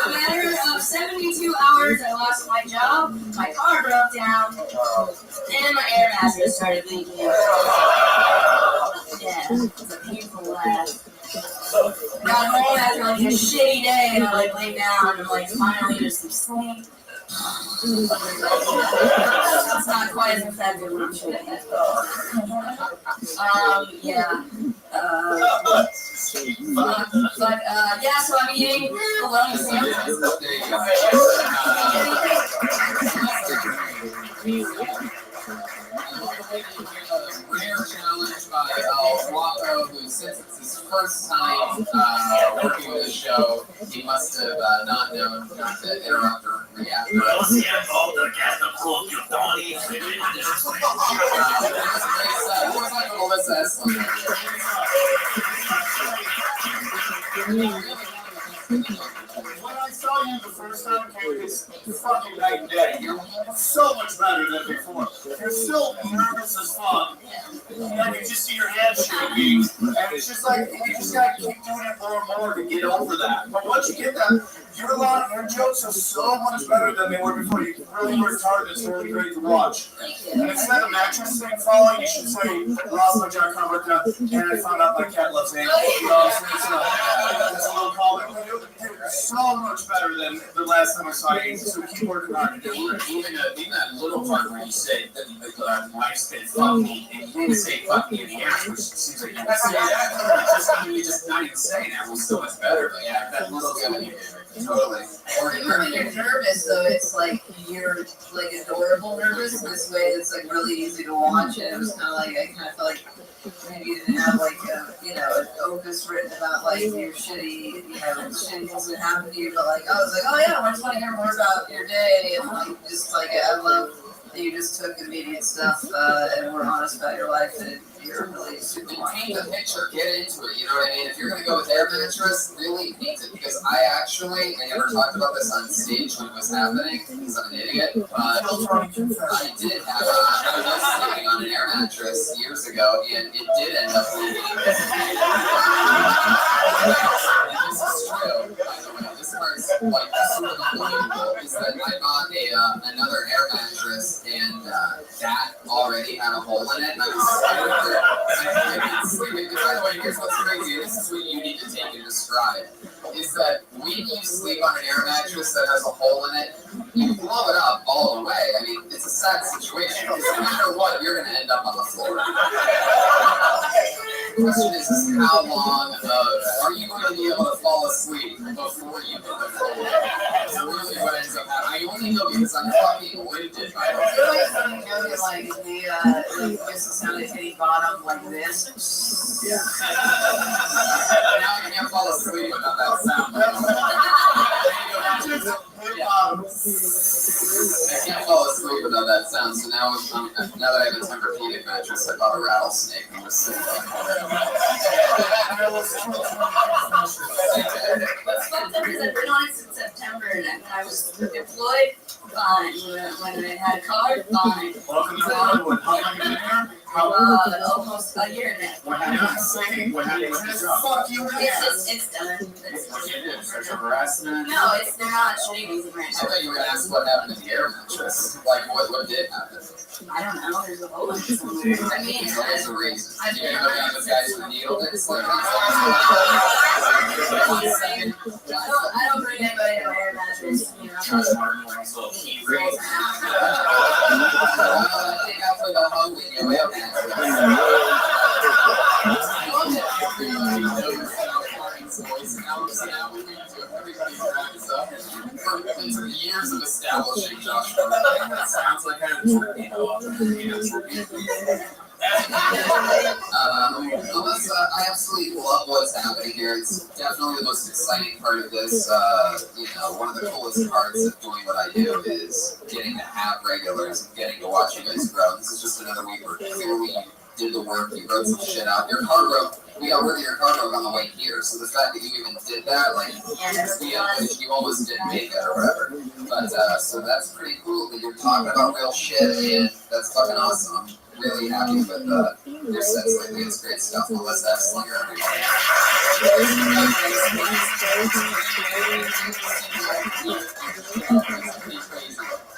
a matter of 72 hours, I lost my job, my car broke down, and my air mattress started leaking. Yeah, it was a painful laugh. Got home after like a shitty day, and I like lay down and like finally just sleep. It's not quite as effective when I'm shooting it. Yeah. Yeah, so I'm eating bologna sandwiches. first time working with the show, he must have not known not to interrupt or react. Melissa Esslin. When I saw you the first time, Kate, it's fucking night and day. You're so much better than before. You're still nervous as fuck. And I can just see your hands shaking. And it's just like, you just gotta keep doing it more and more to get over that. But once you get that, your jokes are so much better than they were before. You really worked hard. It's really great to watch. And instead of mattress thing falling, you should say, lost my John Carmack, and I found out my cat loves me. You know what I'm saying? It's a little comment. You're so much better than the last time I saw you, so keep working hard. Even that little part where you say that the wife's been fuck me, and you didn't say fuck me in the ass, which seems like you would say that. You just not even saying that was so much better. But yeah, that little guy, totally. Even when you're nervous, though, it's like you're like adorable nervous. This way, it's like really easy to watch, and it was kind of like I kind of felt like maybe you didn't have like an opus written about like your shitty shitty things that happened to you, but like I was like, oh yeah, I just want to hear more about your day, and like just like I love that you just took immediate stuff and were honest about your life, and you're really super paint the picture, get into it, you know what I mean? If you're going to go with air mattress, really paint it, because I never talked about this on stage when it was happening, because I'm an idiot, but I did have I was sleeping on an air mattress years ago, and it did end up leaking. This is true, by the way. This part's like super unbelievable, is that I bought another air mattress, and that already had a hole in it, and I was sleeping. By the way, here's what's crazy. This is what you need to take into stride. Is that when you sleep on an air mattress that has a hole in it, you blow it up all the way. I mean, it's a sad situation because no matter what, you're going to end up on the floor. The question is how long are you going to be able to fall asleep before you hit the floor? That's really what ends up happening. I only know because I'm fucking winded by the way. Like this is how they hitting bottom like this. Yeah. Now I can't fall asleep without that sound. I can't fall asleep without that sound, so now that I have a Tempur-Pedic mattress, I bought a rattlesnake and was sitting on What's fucked up is I've been on it since September, and when I was deployed, fine. When I had a car, fine. Welcome to Hollywood. How long have you been here? Almost a year now. What happened? What happened with the job? Fuck you, It's done. What you did? Sexual harassment? No, they're not shooting anything right I thought you were going to ask what happened to the air mattress. Like, what did happen? I don't know. There's a hole in it somewhere. I mean, there's a reason. You're going to go down with guys with needle dicks? Like, I don't bring anybody to my air mattress, you know. Take out for the hug with your air mattress. For years of establishing Joshua, it sounds like I'm Melissa, I absolutely love what's happening here. It's definitely the most exciting part of this. One of the coolest parts of doing what I do is getting to have regulars and getting to watch you guys grow. This is just another week where clearly you did the work, you wrote some shit out. Your car broke. We got rid of your car broke on the way here, so the fact that you even did that, like, you almost didn't make it or whatever. But, so that's pretty cool that you're talking about real shit, and that's fucking awesome. I'm really happy with your sets lately. It's great stuff. Melissa Slinger, everybody.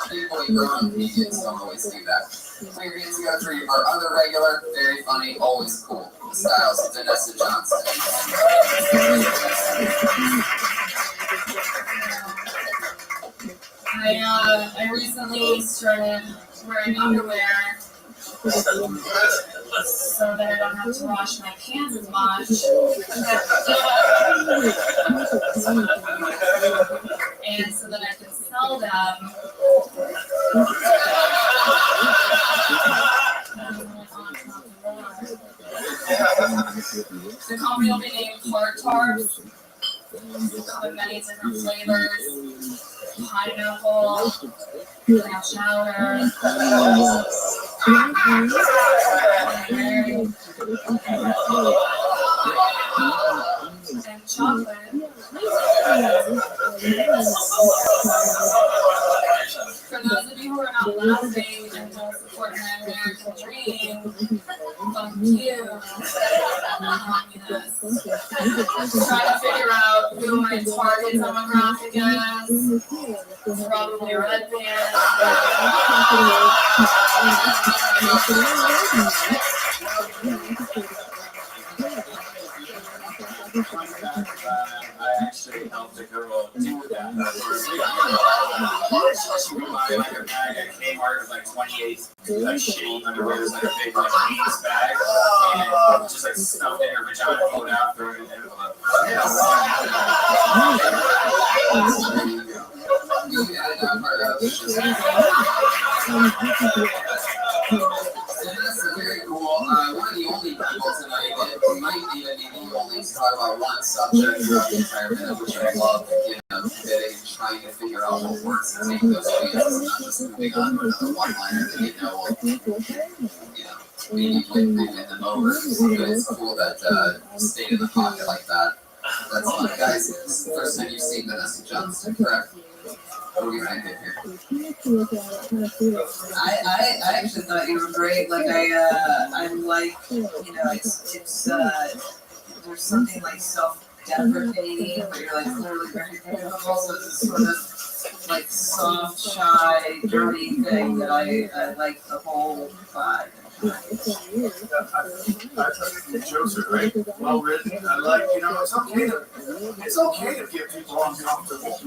People who grow up comedians don't always do that. Put your hands together for our other regular, very funny, always cool. The Styles of Vanessa Johnson. I recently started wearing underwear so that I don't have to wash my pants as much. And so that I can sell them. The company will be named Heart Tarts. Come in many different flavors. Pineapple, clam chowder, and chocolate. For those of you who are not laughing and don't support my American dream, fuck you. Communist. Trying to figure out who my target demographic is. Probably red band. I actually helped a girl do that. She would buy like a bag at Kmart with like 28 like shitty underwear, like a big like jeans bag, and just like stuffed in her vagina, pulled out, threw it in there. That's very cool. One of the only people tonight that might even be the only to talk about one subject throughout the entire minute, which I love, getting and trying to figure out what works and take those videos and not just moving on to another one-liner that will, maybe win them over. But it's cool that you stayed in the pocket like that. That's fun. Guys, this is the first time you've seen Vanessa Johnston, correct? What are we ranking here? I actually thought you were great. Like I'm like, it's there's something like self-deprecating, but you're like clearly very beautiful. So it's this sort of like soft, shy, dirty thing that I like the whole vibe. I think the jokes are great, well written. I like, it's okay to get people uncomfortable.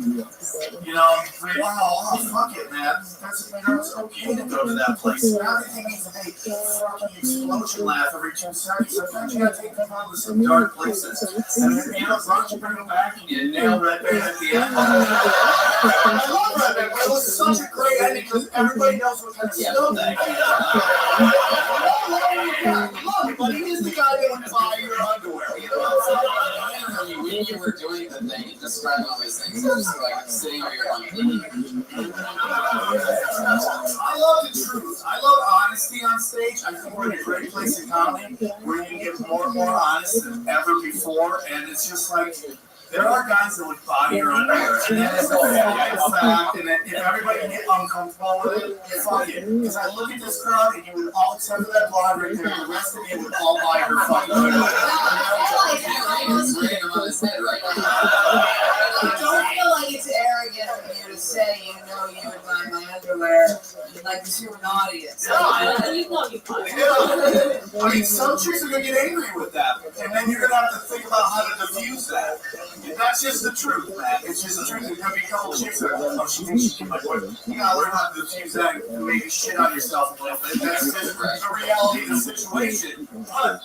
Fuck it, man. It's okay to go to that place. Not everything needs a big fucking explosion laugh every 2 seconds. Sometimes you gotta take people to some dark places. And then, as long as you bring them back and you nail Red Band at the end. I love Red Band, but it was such a great ending because everybody knows what kind of snow that Look, but he is the guy that would buy your underwear. When you were doing the thing, describing all these things, you're just like sitting over your own. I love the truth. I love honesty on stage. I think we're in a great place in comedy where you can get more and more honest than ever before, and it's just like. There are guys that would buy your underwear, and that's a fact, and if everybody can get uncomfortable with it, fuck it. Because I look at this crowd, and you would all, except for that blonde right there, the rest of you would all buy her fucking underwear. I don't feel like it's arrogant of you to say you would buy my underwear like to an audience. I mean, some chicks are going to get angry with that, and then you're going to have to think about how to diffuse that. That's just the truth, man. It's just the truth. There's going to be a couple chicks that are she thinks she can my boyfriend. You got to learn how to diffuse that and maybe shit on yourself a little bit. That's just the reality of the situation. But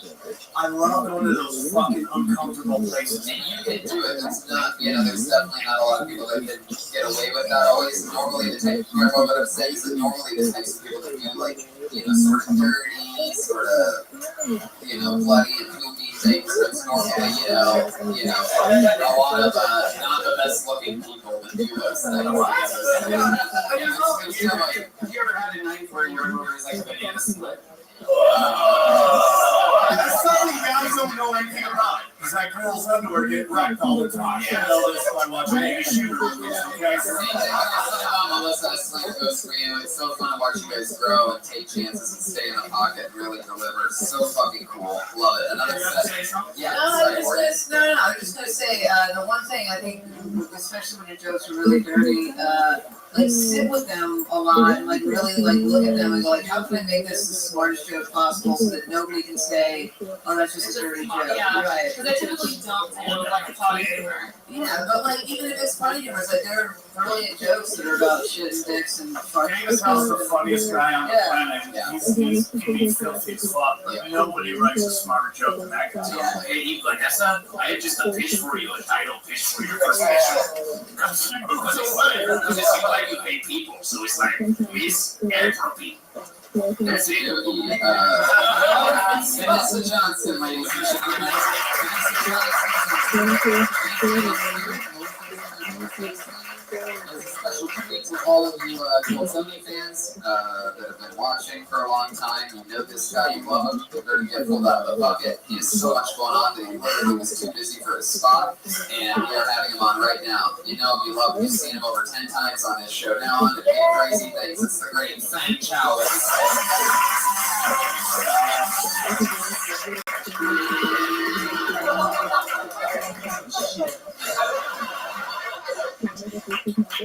I love going to those fucking uncomfortable places. And you can do it. It's not, there's definitely not a lot of people that can get away with that always. Normally, the type of people that I've said is that normally the types of people that do like, sort of dirty, sort of, bloody and poopy things. That's normally, a lot of not the best looking people that do those things. Have you ever had a night where your underwear is like a banana split? That's something guys don't know anything about. Because that girl's underwear get wrecked all the time. You know this by watching any shooter movies. Melissa, goes for you. It's so fun to watch you guys grow and take chances and stay in the pocket and really deliver. So fucking cool. Love it. Another set. Yeah. I was just gonna say the one thing I think, especially when your jokes are really dirty, like sit with them a lot and like really like look at them and go like, how can I make this the smartest joke possible so that nobody can say, oh, that's just a dirty joke. Yeah, right. because I typically don't do like funny humor. Yeah, but like even if it's funny humor, it's like there are brilliant jokes that are about shit and dicks and fucking. Davis House the funniest guy on the planet. He's filthy as fuck. Like nobody writes a smarter joke than that guy. Yeah. Hey, Vanessa, I have just a pitch for you, a title pitch for your first special. Because it's like you pay people, so it's like Miss Entropy. Vanessa Johnson, ladies and gentlemen. Vanessa Johnson. As a special treat to all of you Sony fans that have been watching for a long time. You know this guy, you love him. You're going to get pulled out of the bucket. He has so much going on that he literally was too busy for his spot, and we are having him on right now. You know him, you love him. You've seen him over 10 times on this show now, and crazy things. It's the great Fang Chow.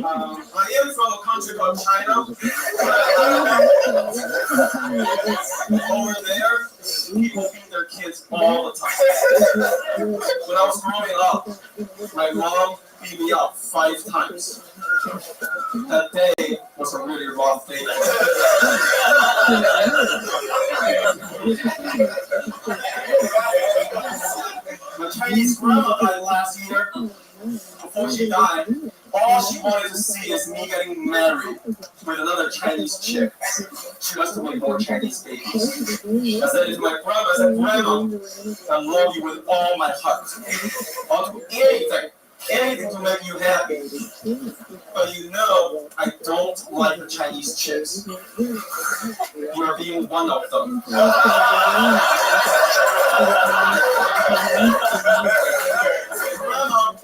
I am from a country called China. Over there, people beat their kids all the time. When I was growing up, my mom beat me up 5 times. That day was a really rough day. My Chinese grandma died last year. Before she died, all she wanted to see is me getting married with another Chinese chick. She wants to make more Chinese babies. I said to my grandma, I said, Grandma, I love you with all my heart. I'll do anything to make you happy. But you know, I don't like the Chinese chicks. You're being one of them. Grandma,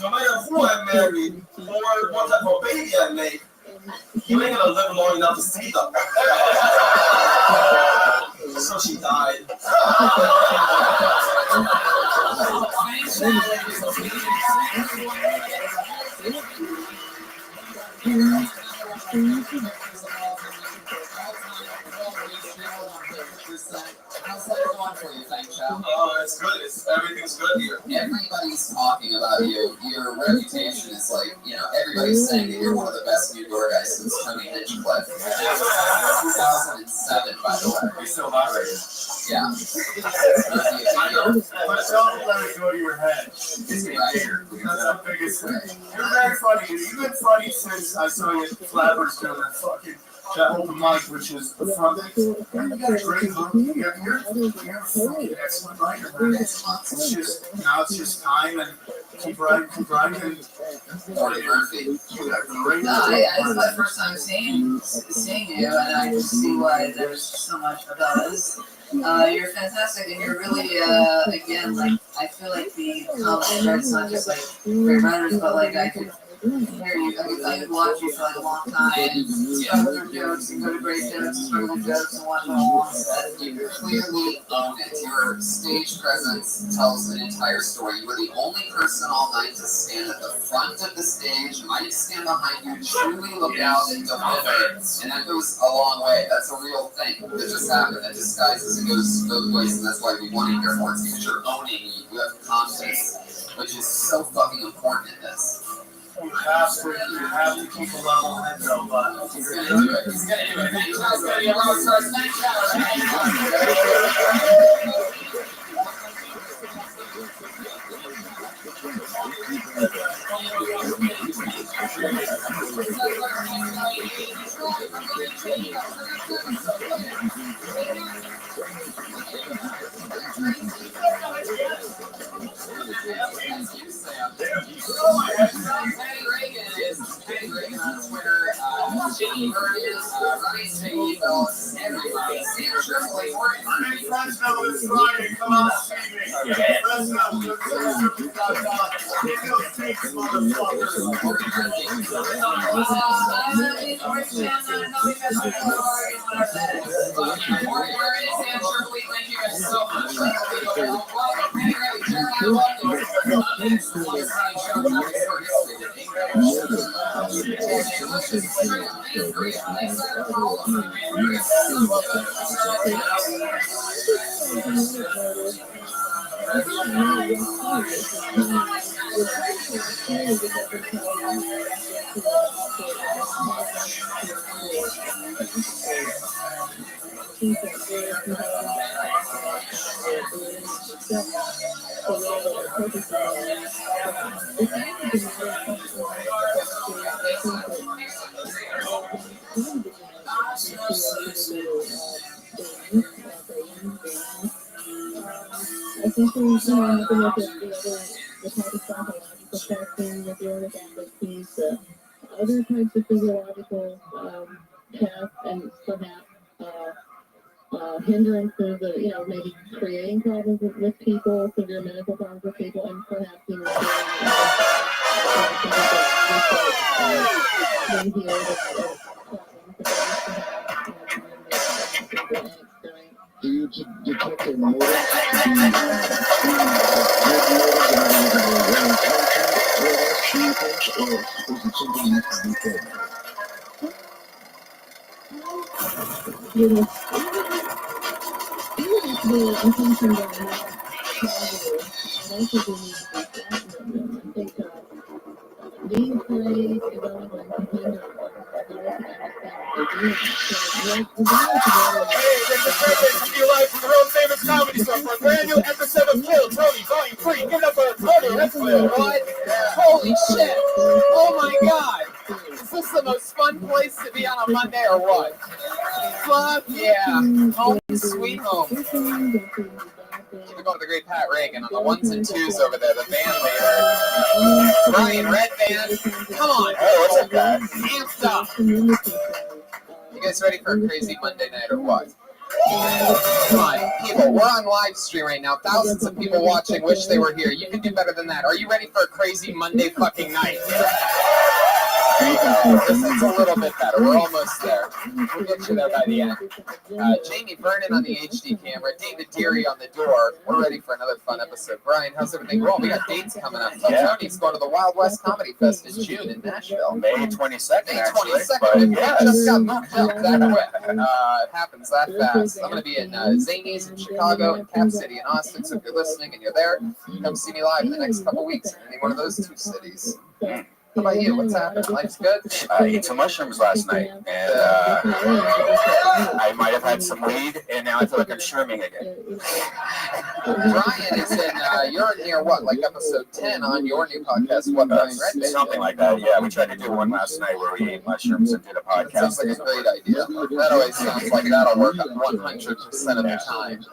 no matter who I marry or what type of baby I make, you ain't gonna live long enough to see them. So she died. How's that going for you, Fang Chow? Oh, it's good. Everything's good here. Everybody's talking about you. Your reputation is like, you know, everybody's saying that you're one of the best new door guys since Tony Hinchcliffe. 2007, by the way. You're still not ready. Yeah. But don't let it go to your head. It's getting bigger. That's the biggest thing. You're very funny. You've been funny since I saw you at Flappers doing that fucking that open mic, which is the front. You got a great hook. You're fucking excellent writer, man. It's just now it's just time and keep writing. Morty Murphy. It's my first time seeing you, and I just see why there's so much of us. You're fantastic, and you're really, again, like, I feel like the comedy it's not just like great writers, but like I could hear you, I could watch you for like a long time, and struggle through jokes, and go to great jokes, and struggle with jokes, and watch it all on set. You clearly own it. Your stage presence tells an entire story. You were the only person all night to stand at the front of the stage, might stand behind you, truly look out and deliver, and that goes a long way. That's a real thing that just happened. That disguises and goes both ways, and that's why we want to hear more. It's because you're owning, you have confidence, which is so fucking important in this. You have to keep a level head though, but He's gonna do it. He's gonna do it. Thank you. It's gonna be a road source. Thank Patty Reagan is Patty Reagan on Twitter. Jimmy Bird is Ronnie's Jimmy Phillips. Everybody. Sam Tripoli. Fresno this Friday. Come out and see me. Fresno. Thank you guys so much. Essentially, you know, you can look at the type of psychological testing with the orthodox piece, the other types of physiological tests, and perhaps hindrances of, you know, maybe creating problems with people, severe medical problems with people, and perhaps even detected motive. Being played is only going to hinder Hey, this is Rabbi coming to you live from the World Famous Comedy Store for a brand new episode of Kill Tony Volume 3. Give it up for Tony. That's clear, right? Holy shit! Oh my god! Is this the most fun place to be on a Monday or what? Fuck yeah! Home sweet home. We're going to the great Pat Reagan on the ones and twos over there, the band leader. Brian, Red Band. Come on. Hey, what's up, guys? Amped up. You guys ready for a crazy Monday night or what? Come on, people, we're on live stream right now. Thousands of people watching, wish they were here. You can do better than that. Are you ready for a crazy Monday fucking night? This is a little bit better. We're almost there. We'll get you there by the end. Jamie Vernon on the HD camera, David Deary on the door. We're ready for another fun episode. Brian, how's everything going? We got dates coming up. Tony's going to the Wild West Comedy Fest in June in Nashville. May 22nd, May actually. 22nd. But It yes. just got moved up that quick. It happens that fast. I'm going to be in Zanies in Chicago and Cap City in Austin. So if you're listening and you're there, come see me live in the next couple weeks in any one of those two cities. How about you? What's happening? Life's good? I ate some mushrooms last night, and I might have had some weed, and now I feel like I'm shrooming again. Brian is in, you're near what, like episode 10 on your new podcast, What Brian Red Band? Something like that, yeah. We tried to do one last night where we ate mushrooms and did a podcast. Sounds like a great idea. That always sounds like that'll work 100% of the time.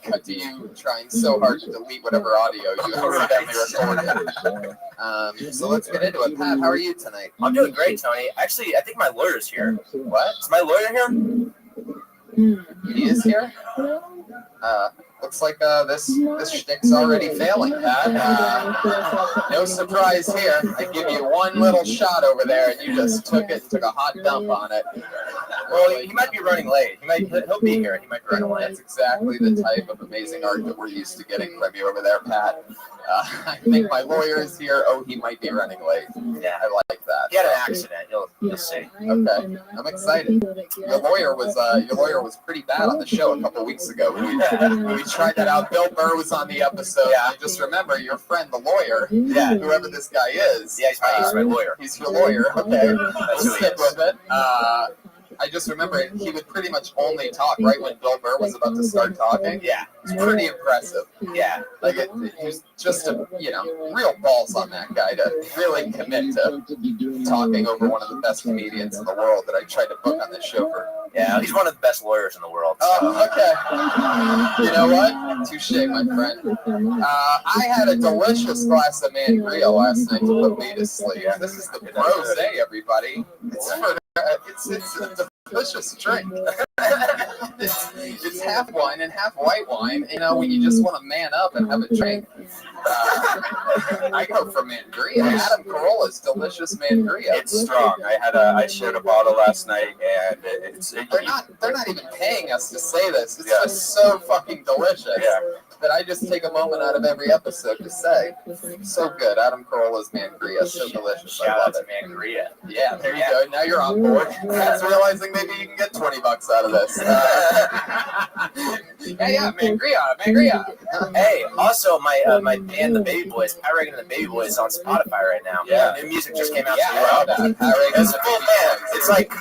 But you trying so hard to delete whatever audio you accidentally recorded. So let's get into it. Pat, how are you tonight? I'm doing great, Tony. Actually, I think my lawyer's here. What? Is my lawyer here? He is here? Looks like this shtick's already failing, Pat. No surprise here. I give you one little shot over there, and you just took it and took a hot dump on it. Well, he might be running late. He'll be here. He might be running late. That's exactly the type of amazing art that we're used to getting from you over there, Pat. I think my lawyer is here. Oh, he might be running late. Yeah, I like that. He had an accident. You'll see. Okay, I'm excited. Your lawyer was pretty bad on the show a couple weeks ago. We tried that out. Bill Burr was on the episode. Yeah. And just remember, your friend, the lawyer, whoever this guy is. Yeah, he's my lawyer. He's your lawyer. Okay, That's we'll stick with it. I just remember he would pretty much only talk right when Bill Burr was about to start talking. Yeah. It's pretty impressive. Yeah. Like, he was just real balls on that guy to really commit to talking over one of the best comedians in the world that I tried to book on this show for. Yeah, he's one of the best lawyers in the world. So. Oh, okay. You know what? Touche, my friend. I had a delicious glass of Mangria last night to put me to sleep. This is the Rosé, everybody. It's a delicious drink. It's half wine and half white wine. You know, when you just want to man up and have a drink. I go for Mangria. Adam Carolla's delicious Mangria. It's strong. I shared a bottle last night, and they're not even paying us to say this. It's just so fucking delicious that I just take a moment out of every episode to say, so good. Adam Carolla's Mangria, so delicious. I love it. Mangria. Yeah, there you go. Now you're on board. That's realizing maybe you can get $20 out of this. Mangria. Hey, also my band, the Baby Boys, Pat Reagan and the Baby Boys, is on Spotify right now. Yeah, new music just came out. It's a full band.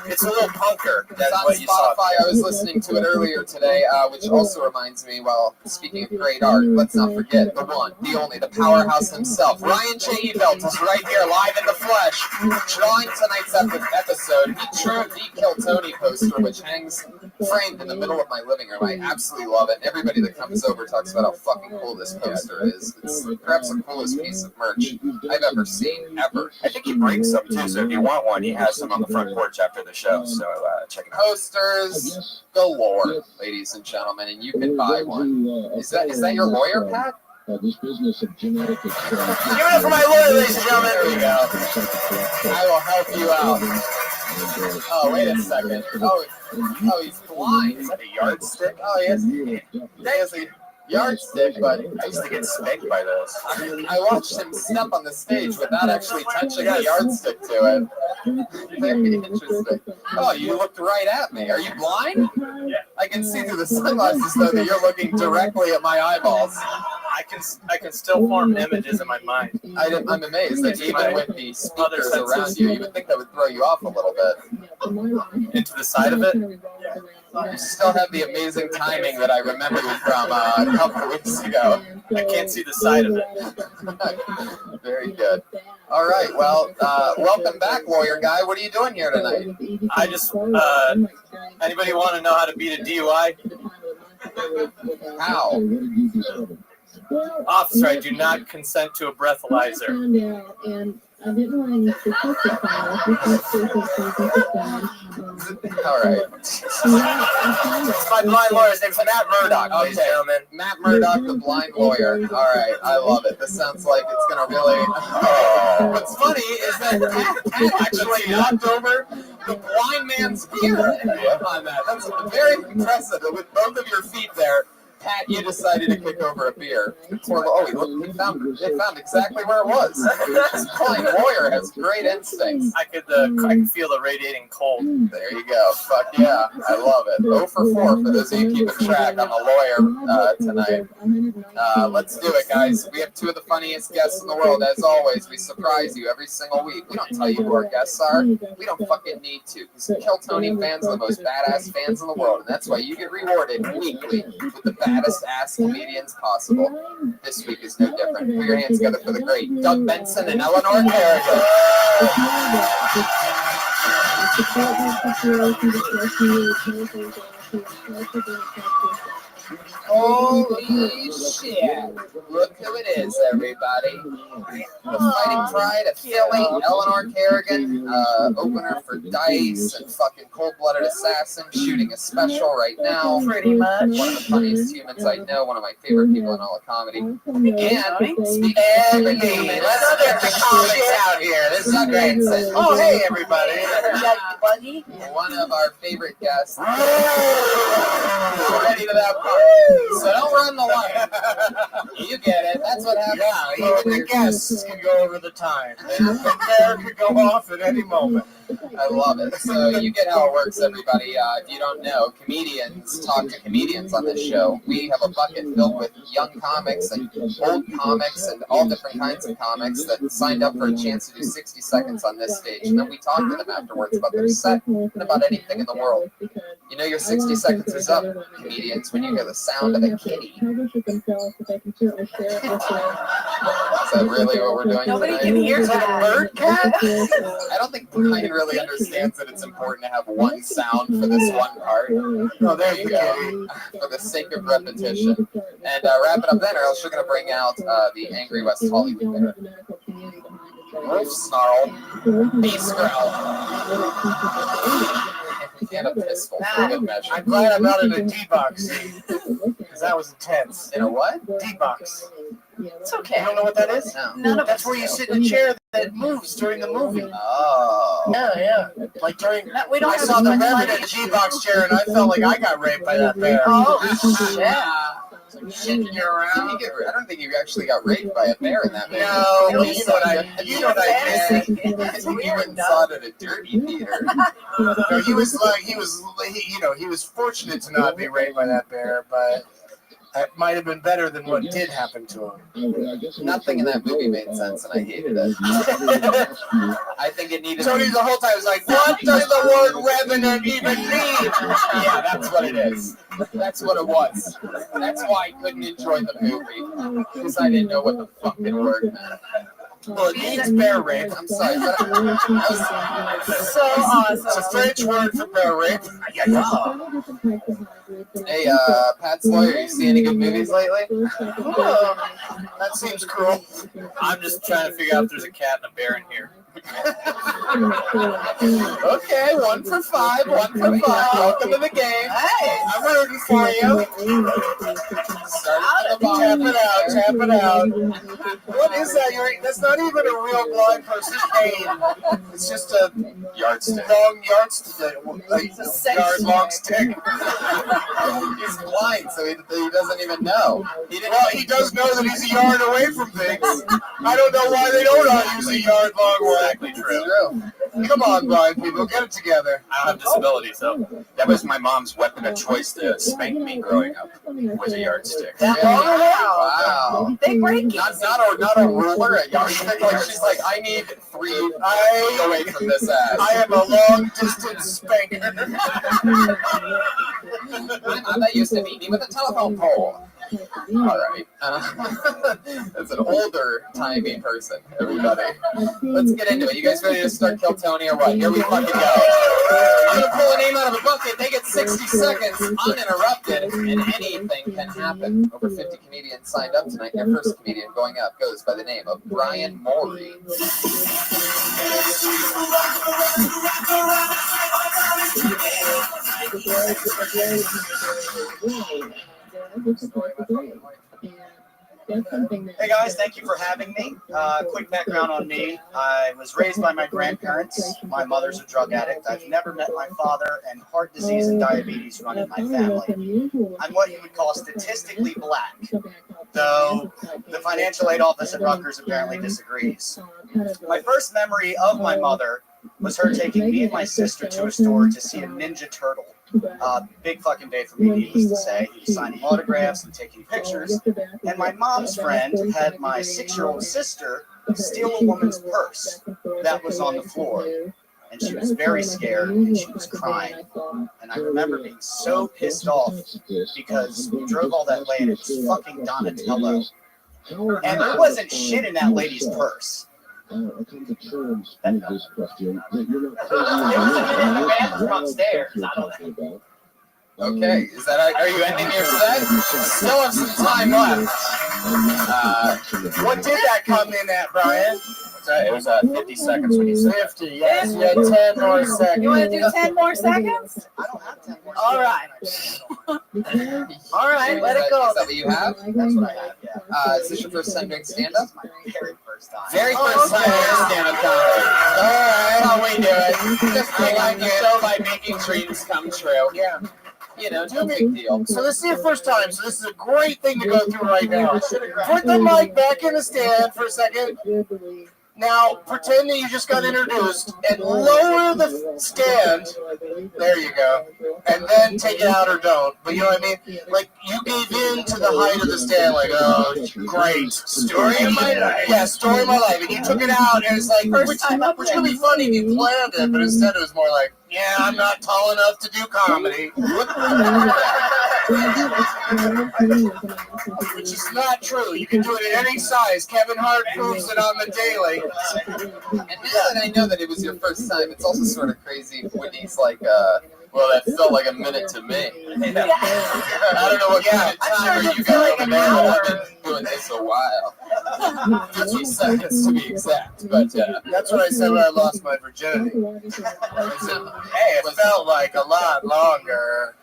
It's a little punker. It's on Spotify. I was listening to it earlier today, which also reminds me. Well, speaking of great great art. Let's not forget the one, the only, the powerhouse himself. Ryan J. Ebelt is right here, live in the flesh, drawing tonight's episode. He drew the Kill Tony poster, which hangs framed in the middle of my living room. I absolutely love it. Everybody that comes over talks about how fucking cool this poster is. It's perhaps the coolest piece of merch I've ever seen, ever. I think he brings some too, so if you want one, he has some on the front porch after the show, so check it out. Posters galore, ladies and gentlemen, and you can buy one. Is that your lawyer, Pat? This business of genetic extraction. Give it up for my lawyer, ladies and gentlemen. There we go. I will help you out. Oh, wait a second. Oh, he's blind. Is that a yardstick? Oh, he has a yardstick, but I used to get spanked by those. I watched him step on the stage without actually touching the yardstick to it. Very interesting. Oh, you looked right at me. Are you blind? Yeah. I can see through the sunglasses, though, that you're looking directly at my eyeballs. I can still form images in my mind. I'm amazed that even with the speakers around you, you would think that would throw you off a little bit. Into the side of it? You still have the amazing timing that I remember you from a couple of weeks ago. I can't see the side of it. Very good. All right. Well, welcome back, lawyer guy. What are you doing here tonight? I just, anybody want to know how to beat a DUI? How? Officer, I do not consent to a breathalyzer. I didn't know any statistics on All right. It's my blind lawyer's name's Matt Murdoch, ladies and gentlemen. Matt Murdoch, the blind lawyer. All right. I love it. This sounds like it's going to really... What's funny is that Pat actually knocked over the blind man's beer on that. That's very impressive. With both of your feet there, Pat, you decided to kick over a beer. They found exactly where it was. This blind lawyer has great instincts. I could feel the radiating cold. There you go. Fuck yeah. I love it. 0 for 4 for those of you keeping track. I'm a lawyer tonight. Let's do it, guys. We have two of the funniest guests in the world. As always, we surprise you every single week. We don't tell you who our guests are. We don't fucking need to. Because Kill Tony fans are the most badass fans in the world. And that's why you get rewarded weekly with the baddest ass comedians possible. This week is no different. Put your hands together for the great Doug Benson and Eleanor Kerrigan. Holy shit. Look who it is, everybody. The Fighting Pride of Philly, Eleanor Kerrigan, opener for Dice and fucking Cold-Blooded Assassin, shooting a special right now. Pretty much. One of the funniest humans I know, one of my favorite people in all of comedy. And speaking of everything, let's get the comics out here. This is great. Oh, hey, everybody. One of our favorite guests. Ready to that part. So don't run the line. You get it. That's what happens. Yeah, even the guests can go over the time. The bear could go off at any moment. I love it. So you get how it works, everybody. If you don't know, comedians talk to comedians on this show. We have a bucket filled with young comics and old comics and all different kinds of comics that signed up for a chance to do 60 seconds on this stage. And then we talk to them afterwards about their set and about anything in the world. You know your 60 seconds is up, comedians, when you hear the sound of a kitty. Is that really what we're doing Nobody tonight? can hear that. A bird cat? I don't think Brian really understands that it's important to have one sound for this one part. Oh, there you go. For the sake of repetition. And wrap it up then, or else you're going to bring out the angry West Hollywood bear. Wolf snarl. Beast growl. And a pistol for good measure. I'm glad I'm not in a D-box. Because that was intense. In a what? D-box. It's okay. You don't know what that is? No. None of That's where you sit in a chair that moves during the movie. Oh. Yeah. Like during... We don't I have saw as the much Reverend money. in a G-box chair, and I felt like I got raped by that bear. Oh, shit. Shaking you around. I don't think you actually got raped by a bear in that movie. No, you know what I did. I think you went and saw it at a dirty theater. No, he was fortunate to not be raped by that bear, but It might have been better than what did happen to him. Nothing in that movie made sense, and I hated it. I think it needed. Tony the whole time was like, "What does the word revenant even mean?" Yeah, that's what it is. That's what it was. That's why I couldn't enjoy the movie, because I didn't know what the fucking word meant. Well, it means bear rape. I'm sorry, but So awesome. It's a French word for bear rape. Hey, Pat Sawyer, you see any good movies lately? Oh, that seems cruel. I'm just trying to figure out if there's a cat and a bear in here. Okay, 1 for 5, 1 for 5. Welcome to the game. Hey, I'm rooting for you. Tap it out, tap it out. What is that? That's not even a real blind person's cane. It's just a yardstick. Long yardstick. A yard-long stick. He's blind, so he doesn't even know. Well, he does know that he's a yard away from things. I don't know why they don't all use a yard-long one. Exactly true. Come on, blind people, get it together. I don't have disabilities, so That was my mom's weapon of choice to spank me growing up, was a yardstick. Wow. They break Not a ruler, a yardstick. Like she's like, I need 3 feet away from this ass. I am a long-distance spanker. My mother used to beat me with a telephone pole. All right. That's an older timey person, everybody. Let's get into it. You guys ready to start Kill Tony or what? Here we fucking go. I'm going to pull a name out of a bucket. They get 60 seconds uninterrupted, and anything can happen. Over 50 comedians signed up tonight. Your first comedian going up goes by the name of Brian Morey. Hey guys, thank you for having me. Quick background on me. I was raised by my grandparents. My mother's a drug addict. I've never met my father, and heart disease and diabetes run in my family. I'm what you would call statistically black, though the financial aid office at Rutgers apparently disagrees. My first memory of my mother was her taking me and my sister to a store to see a Ninja Turtle. Big fucking day for me, needless to say. He was signing autographs and taking pictures. And my mom's friend had my 6-year-old sister steal a woman's purse that was on the floor. And she was very scared and she was crying. And I remember being so pissed off because we drove all that way and it was fucking Donatello. And there wasn't shit in that lady's purse. I come to terms with this question. That you're not the bathroom upstairs. I don't know. Okay, is that are you ending your set? Still have some time left. What did that come in at, Brian? It was 50 seconds when you said 50, yes. You had 10 more seconds. You want to do 10 more seconds? I don't have 10 more. All right. All right, let it go. Is that what you have? That's what I have, yeah. Is this your first time doing stand-up? Very first time. Very first time doing stand-up comedy. All right, how we do it. Just bring on the show by making dreams come true. Yeah. You know, no big deal. So this is your first time, so this is a great thing to go through right now. Put the mic back in the stand for a second. Now, pretend that you just got introduced and lower the stand. There you go. And then take it out or don't. But you know what I mean? Like, you gave in to the height of the stand. Like, oh, great. Story of my life. Yeah, story of my life. And you took it out, and it's like, which would be funny if you planned it, but instead it was more like, yeah, I'm not tall enough to do comedy. Which is not true. You can do it at any size. Kevin Hart proves it on the daily. And now that I know that it was your first time, it's also sort of crazy when he's like, well, that felt like a minute to me. Yeah. I don't know what kind of timer you got over there. I've been doing this a while. 50 seconds to be exact. But that's what I said when I lost my virginity. Hey, it felt like a lot longer.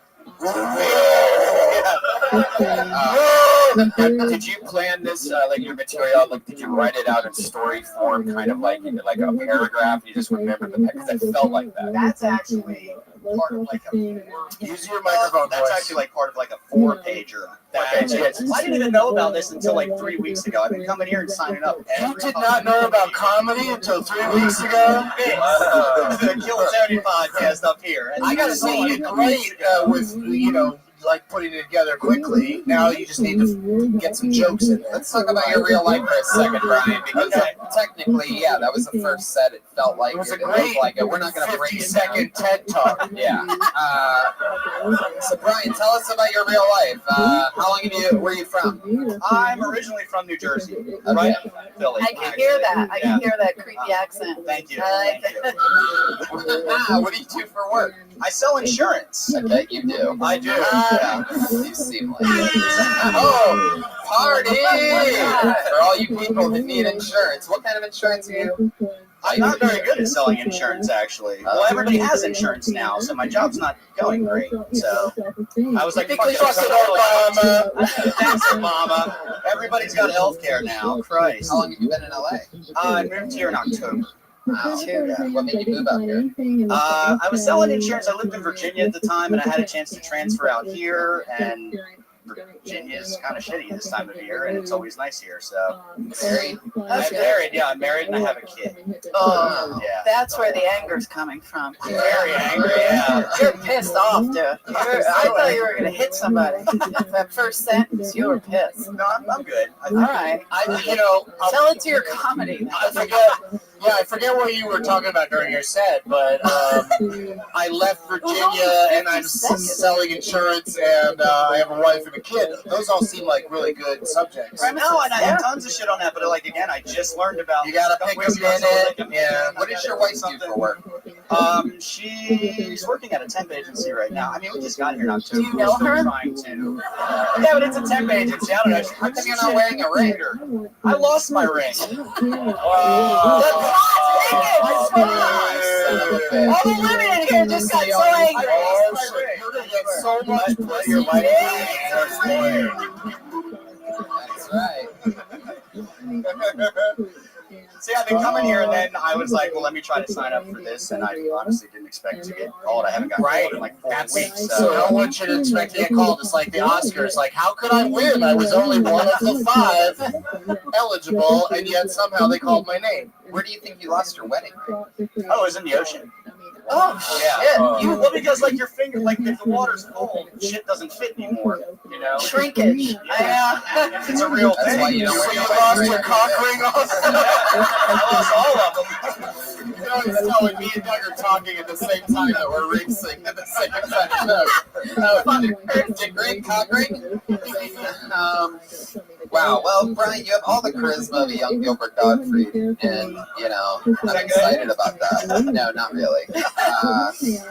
Did you plan this, like your material? Like, did you write it out in story form, kind of like a paragraph? You just remember the because it felt like that. That's actually part of like a use your microphone. That's actually like part of like a 4-pager. I didn't even know about this until like 3 weeks ago. I've been coming here and signing up. You did not know about comedy until 3 weeks ago? The Kill Tony podcast up here. I gotta say, you did great with, like putting it together quickly. Now you just need to get some jokes in there. Let's talk about your real life for a second, Brian, because technically, yeah, that was the first set. It felt like It was a looked great like it. We're not going to break it 50-second TED Talk. Yeah. So Brian, tell us about your real life. How long were you from? I'm originally from New Jersey, right? Philly. I can hear that. I can hear that creepy accent. Thank you. I like it. What do you do for work? I sell insurance. I bet you do. I do. Yeah. You seem like it. Oh, party! For all you people that need insurance, what kind of insurance do you? I'm not very good at selling insurance, actually. Well, everybody has insurance now, so my job's not going great. So I was like, fuck it, Obama. Thanks, Obama. Everybody's got health care now. Christ. How long have you been in LA? I moved here in October. What made you move out here? I was selling insurance. I lived in Virginia at the time, and I had a chance to transfer out here, and Virginia's kind of shitty this time of year, and it's always nice here. So, Married? I'm married. Yeah, I'm married, and I have a kid. Oh, Yeah. that's where the anger's coming from. Very angry. Yeah. You're pissed off, dude. I thought you were going to hit somebody. That first sentence, you were pissed. No, I'm good. All right. Tell it to your comedy. I forget what you were talking about during your set, but I left Virginia and I'm selling insurance, and I have a wife and a kid. Those all seem like really good subjects. Right now, and I have tons of shit on that, but like again, I just learned about. You gotta pick a minute. Yeah. What does your wife do for work? She's working at a temp agency right now. I mean, we just got here in October. Do you know her? Trying to. Yeah, but it's a temp agency. I don't know. How come you're not wearing a ring? I lost my ring. All the women in here just got so angry. You're gonna get so much pleasure by That's right. See, I've been coming here, and then I was like, well, let me try to sign up for this, and I honestly didn't expect to get called. I haven't gotten called in like 4 weeks. So no one should expect to get called. It's like the Oscars. Like, how could I win? I was only one of the 5 eligible, and yet somehow they called my name. Where do you think you lost your wedding ring? Oh, it was in the ocean. Oh, Yeah. Well, because like your finger, like if the water's cold, shit doesn't fit anymore. You know. shrinkage. It's a real That's thing. why you don't So wear you your lost wedding your ring. cock ring also? I lost all of them. You know, it's not when me and Doug are talking at the same time that we're rinsing at the same time. Dick ring, cock ring? Wow. Well, Brian, you have all the charisma of a young Gilbert Gottfried, and I'm excited about that. No, not really.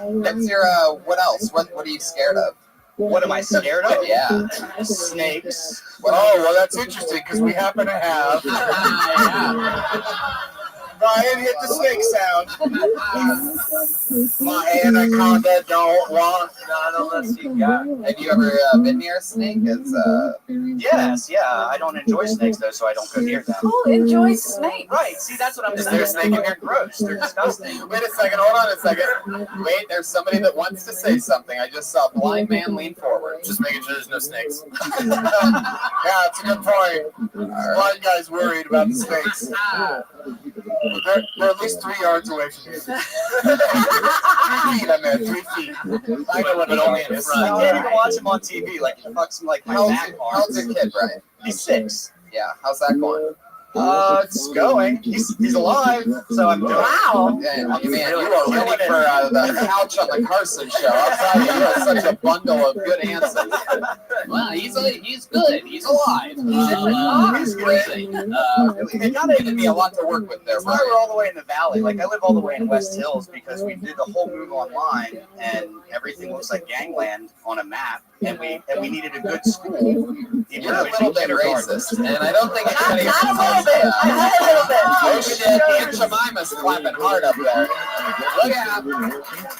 What's your what else? What are you scared of? What am I scared of? Yeah. Snakes. Oh, well, that's interesting because we happen to have. Ryan hit the snake sound. My anaconda don't want none unless you got. Have you ever been near a snake? Yes, yeah. I don't enjoy snakes though, so I don't go near them. Who enjoys snakes? Right. See, that's what I'm Is saying. there a snake in here? Gross. They're disgusting. Wait a second. Hold on a second. Wait, there's somebody that wants to say something. I just saw a blind man lean forward. Just making sure there's no snakes. Yeah, it's a good point. Blind guy's worried about the snakes. They're at least 3 yards away from you. 3 feet, I meant 3 feet. I know what it only in front. I can't even watch him on TV. Like, it fucks like my back arm. How's your kid, Brian? He's 6. Yeah, how's that going? It's going. He's alive, so I'm doing. Wow. Yeah, man, you are ready for the couch on the Carson show. I'll tell you, you have such a bundle of good answers. Well, he's good. He's alive. He's crazy. It kind of giving me a lot to work with there, That's why Brian. we're all the way in the valley. Like I live all the way in West Hills because we did the whole move online, and everything looks like gangland on a map. And we needed a good school. You're a little bit racist, and I don't think anybody Not a little bit. Not a little bit. Oh shit, Aunt Jemima's clapping hard up there. Look out.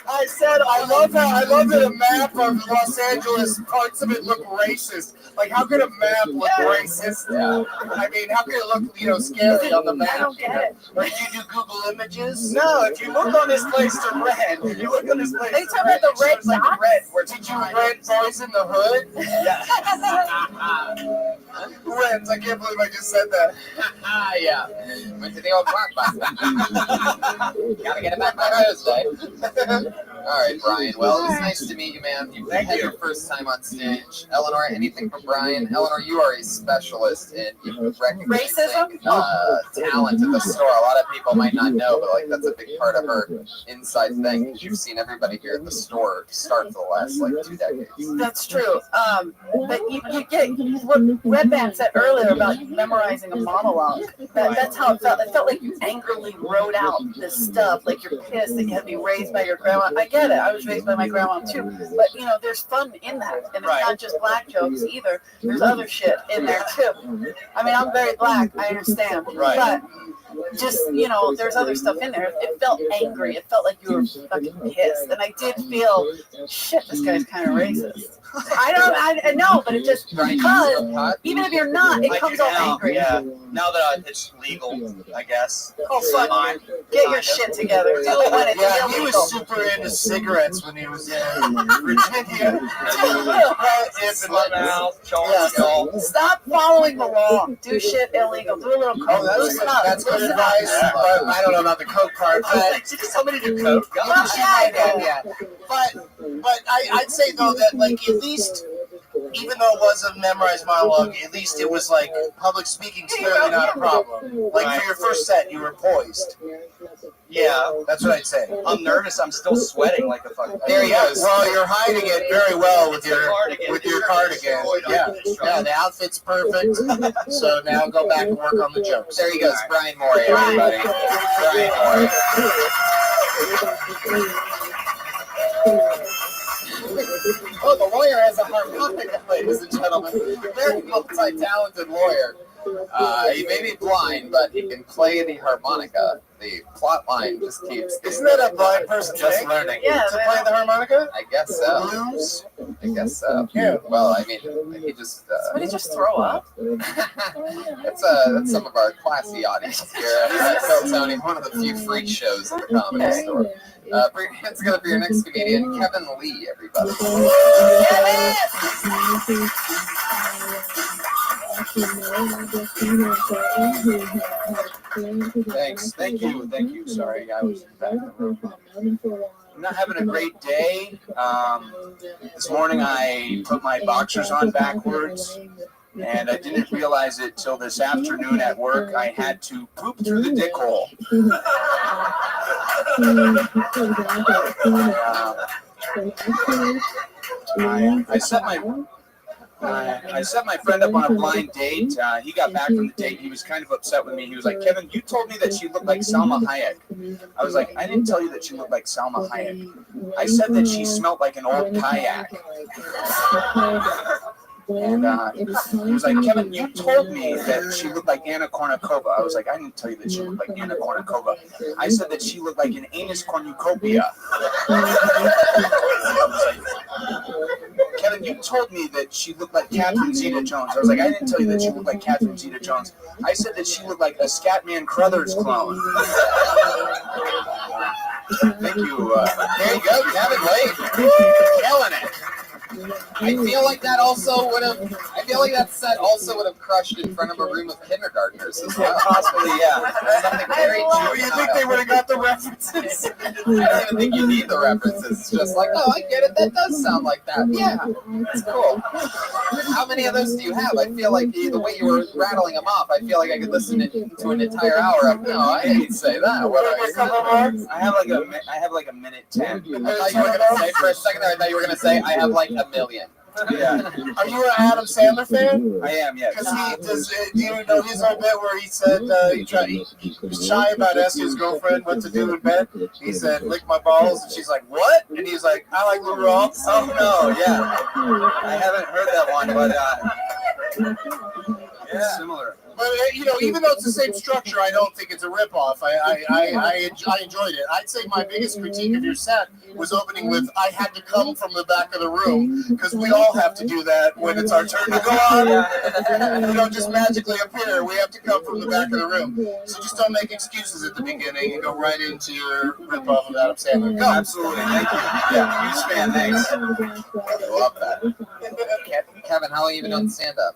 I said I love that a map of Los Angeles, parts of it look racist. Like, how could a map look racist? Yeah. I mean, how could it look, scary on the map? I don't get it. Or did you do Google Images? No, if you look on this place to red, if you look on this place. They talk about the red like dots? red. Where Did you rent Boys in the Hood? Yeah. Rent, I can't believe I just said that. Yeah. Went to the old blockbuster. Gotta get it back by Thursday. All right, Brian. Well, it's nice to meet you, man. You had your first time on stage. Eleanor, anything from Brian? Eleanor, you are a specialist in recognizing talent at the store. A lot of people might not know, but like that's a big part of her inside thing because you've seen everybody here at the store start for the last like 2 decades. That's true. But you get what Red Band said earlier about memorizing a monologue. That's how it felt. It felt like you angrily wrote out this stuff, like you're pissed that you had to be raised by your grandma. I get it. I was raised by my grandma too. But you know, there's fun in that, and it's not just black jokes either. There's other shit in there too. I mean, I'm very black. I understand. But just, you know, there's other stuff in there. It felt angry. It felt like you were fucking pissed. And I did feel, shit, this guy's kind of racist. I know, but it just, because even if you're not, it comes off angry. Yeah. Now that it's legal, I guess. Oh, fuck. Get your shit together. Do it when it's illegal. He was super into cigarettes when he was in Virginia. Stop following the law. Do shit illegal. Do a little coke. That's good advice, but I don't know about the coke part. Did somebody do coke? But I'd say though that like at least, even though it was a memorized monologue, at least it was like public speaking's clearly not a problem. Like for your first set, you were poised. Yeah, that's what I'd say. I'm nervous. I'm still sweating like a fucking. There he goes. Well, you're hiding it very well with your cardigan. Yeah, the outfit's perfect. So now go back and work on the jokes. There he goes, Brian Morey, everybody. Brian Morey. Oh, the lawyer has a harmonica, ladies and gentlemen. Very multi-talented lawyer. He may be blind, but he can play the harmonica. The plot line just keeps. Isn't that a blind person just thing? learning? Yeah, to play the harmonica? I guess so. Blues? I guess so. Yeah. Well, I mean, he just. What did he just throw up? That's some of our classy audience here at Tony, one of the few freak shows at the Comedy Store. Bring your hands together for your next comedian, Kevin Lee, everybody. Thanks. Thank you. Sorry, I was back in the room. I'm not having a great day. This morning I put my boxers on backwards, and I didn't realize it till this afternoon at work. I had to poop through the dick hole. I set my friend up on a blind date. He got back from the date. He was kind of upset with me. He was like, "Kevin, you told me that she looked like Salma Hayek." I was like, "I didn't tell you that she looked like Salma Hayek. I said that she smelled like an old kayak." And he was like, "Kevin, you told me that she looked like Anna Kournikova." I was like, "I didn't tell you that she looked like Anna Kournikova. I said that she looked like an anus cornucopia." "Kevin, you told me that she looked like Catherine Zeta-Jones." I was like, "I didn't tell you that she looked like Catherine Zeta-Jones. I said that she looked like a Scatman Crothers clone." Thank you. There you go, Kevin Lee. Killing it. I feel like that set also would have crushed in front of a room of kindergartners as well. Possibly, yeah. Something very Do you think they would have got the references? I don't even think you need the references. It's just like, oh, I get it. That does sound like that. Yeah, that's cool. How many of those do you have? I feel like the way you were rattling them off, I feel like I could listen to an entire hour of, no, I didn't say that. What I have like a minute 10. I thought you were going to say, for a second there, I thought you were going to say, I have like a million. Yeah. Are you an Adam Sandler fan? I am, yes. Because do you know his own bit where he said he was shy about asking his girlfriend what to do in bed? He said, "Lick my balls," and she's like, "What?" And he's like, "I like Lou Rawls." Oh no, yeah. I haven't heard that one, but it's similar. But even though it's the same structure, I don't think it's a ripoff. I enjoyed it. I'd say my biggest critique of your set was opening with, "I had to come from the back of the room," because we all have to do that when it's our turn to go on. We don't just magically appear. We have to come from the back of the room. So just don't make excuses at the beginning and go right into your ripoff of Adam Sandler. Go. Absolutely. Thank you. Yeah, huge fan. Thanks. I love that. Kevin, how long have you been on stand-up?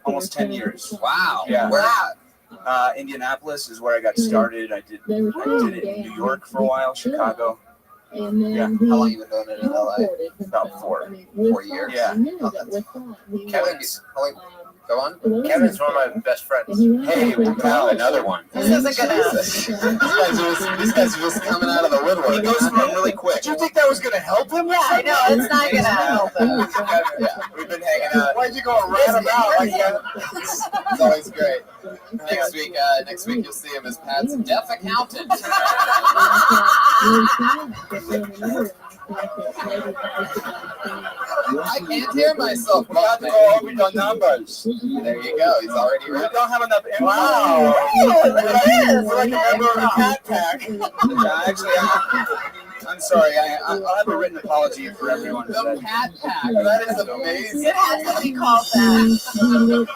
Almost 10 years. Wow. Yeah. Where at? Indianapolis is where I got started. I did it in New York for a while, Chicago. And then Yeah. he How long you been doing it in LA? About 4 years. Yeah. Oh, that's Kevin's, go on. Kevin's one of my best friends. Hey, pal, another one. This isn't gonna. These guys are just coming out of the woodwork. He goes through them really quick. Did you think that was gonna help him? Yeah, I know it's not gonna help him. Yeah, we've been hanging out. Why'd you go rat him out like that? It's always great. Next week you'll see him as Pat's deaf accountant. I can't hear myself. We got to go over the numbers. There you go. He's already ready. We don't have enough info. Wow. Look at this. We're like a member of the Cat Pack. Yeah, actually, I'm sorry. I'll have a written apology for everyone. The Cat Pack. That is amazing. It has to be called that.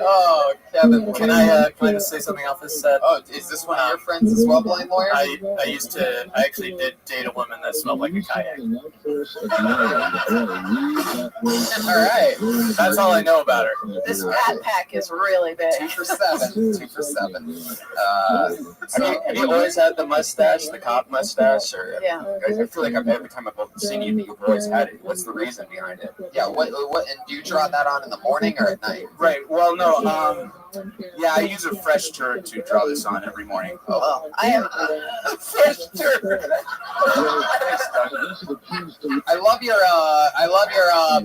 Oh, Kevin. Can I just say something off this set? Oh, is this one of your friends as well, Blind Lawyer? I actually did date a woman that smelled like a kayak. All right. That's all I know about her. This Cat Pack is really big. 2 for 7. 2 for 7. Have you always had the mustache, the cop mustache? Or Yeah. I feel like every time I've seen you, you've always had it. What's the reason behind it? Yeah. What? And do you draw that on in the morning or at night? Right. Well, no. Yeah, I use a fresh turd to draw this on every morning. Oh, I am a fresh turd. I love your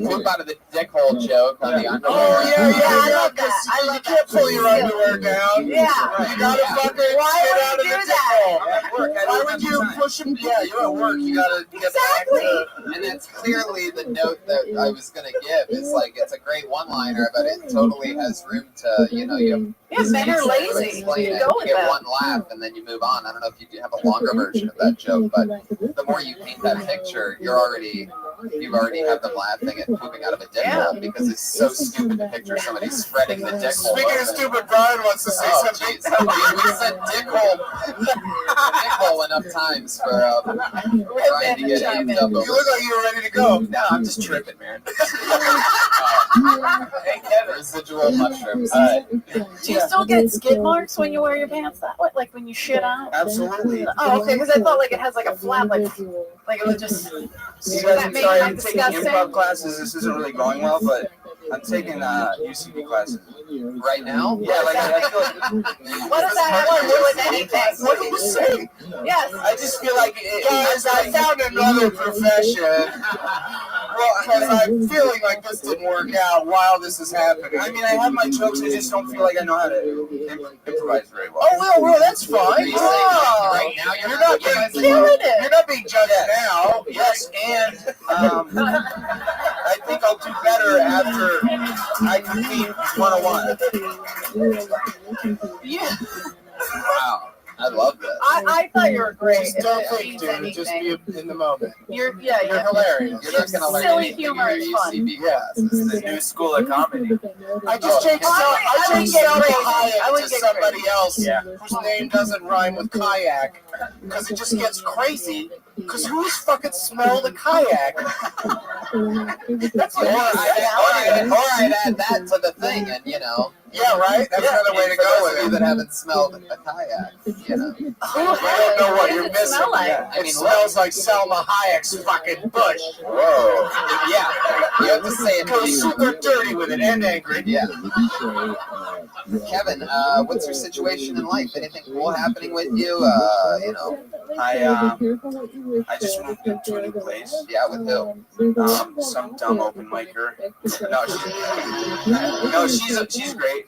poop out of the dick hole joke on the underwear. Oh yeah, I love that. I love You can't pull your underwear down. Yeah. You gotta fucking Why get would out of you the do dick that? hole. Why would you push him? Yeah, you're at work. You gotta get Exactly. back And that's clearly the note that I was gonna give. Is like it's a great one-liner, but it totally has room to you. Yeah, men are lazy. Explain You it, go with get that. one laugh, and then you move on. I don't know if you have a longer version of that joke, but the more you paint that picture, you've already have them laughing at pooping out of a dick hole because it's so stupid to picture somebody spreading the dick hole. Speaking of stupid, Brian wants to say something. We said dick hole enough times for trying to get amped up. You look like you were ready to go. No, I'm just tripping, man. Hey, Kevin. Residual mushrooms. Do you still get skid marks when you wear your pants that way? Like when you shit on it? Absolutely. Oh, okay, because I thought like it has like a flap, like it would just. You Does guys, that I'm make sorry, it I'm taking disgusting? improv classes. This isn't really going well, but I'm taking UCB classes. Right now? Yeah, like I feel like. What does that have to do with anything? What did you say? Yes. I just feel like, guys, I found another profession. Well, because I'm feeling like this didn't work out while this is happening. I mean, I have my jokes, I just don't feel like I know how to improvise very well. Oh, well, that's fine. Oh, Right now, you're not being You're not being judged now. Yes, and I think I'll do better after I complete 101. Yeah. Wow. I love this. I thought you were great. Just don't think, dude. Just be in the moment. You're hilarious. You're not gonna learn silly anything humor in is your fun. UCB Yeah, class. this is the new school of comedy. I just Oh, changed I wouldn't get Selma great. I Hayek wouldn't to get somebody great. else whose name doesn't rhyme with kayak because it just gets crazy. Because who's fucking smelled a kayak? That's Or I'd add that to the thing, and yeah, right. That's another way to for go those with of you it. that haven't smelled a kayak, You don't know what you're missing. Smell like? It smells like Selma Hayek's fucking bush. Whoa. Yeah. You have to say it. Goes super dirty with it and angry. Yeah. Kevin, what's your situation in life? Anything cool happening with you? I just moved into a new place. Yeah, with who? Some dumb open micer. No, she's great.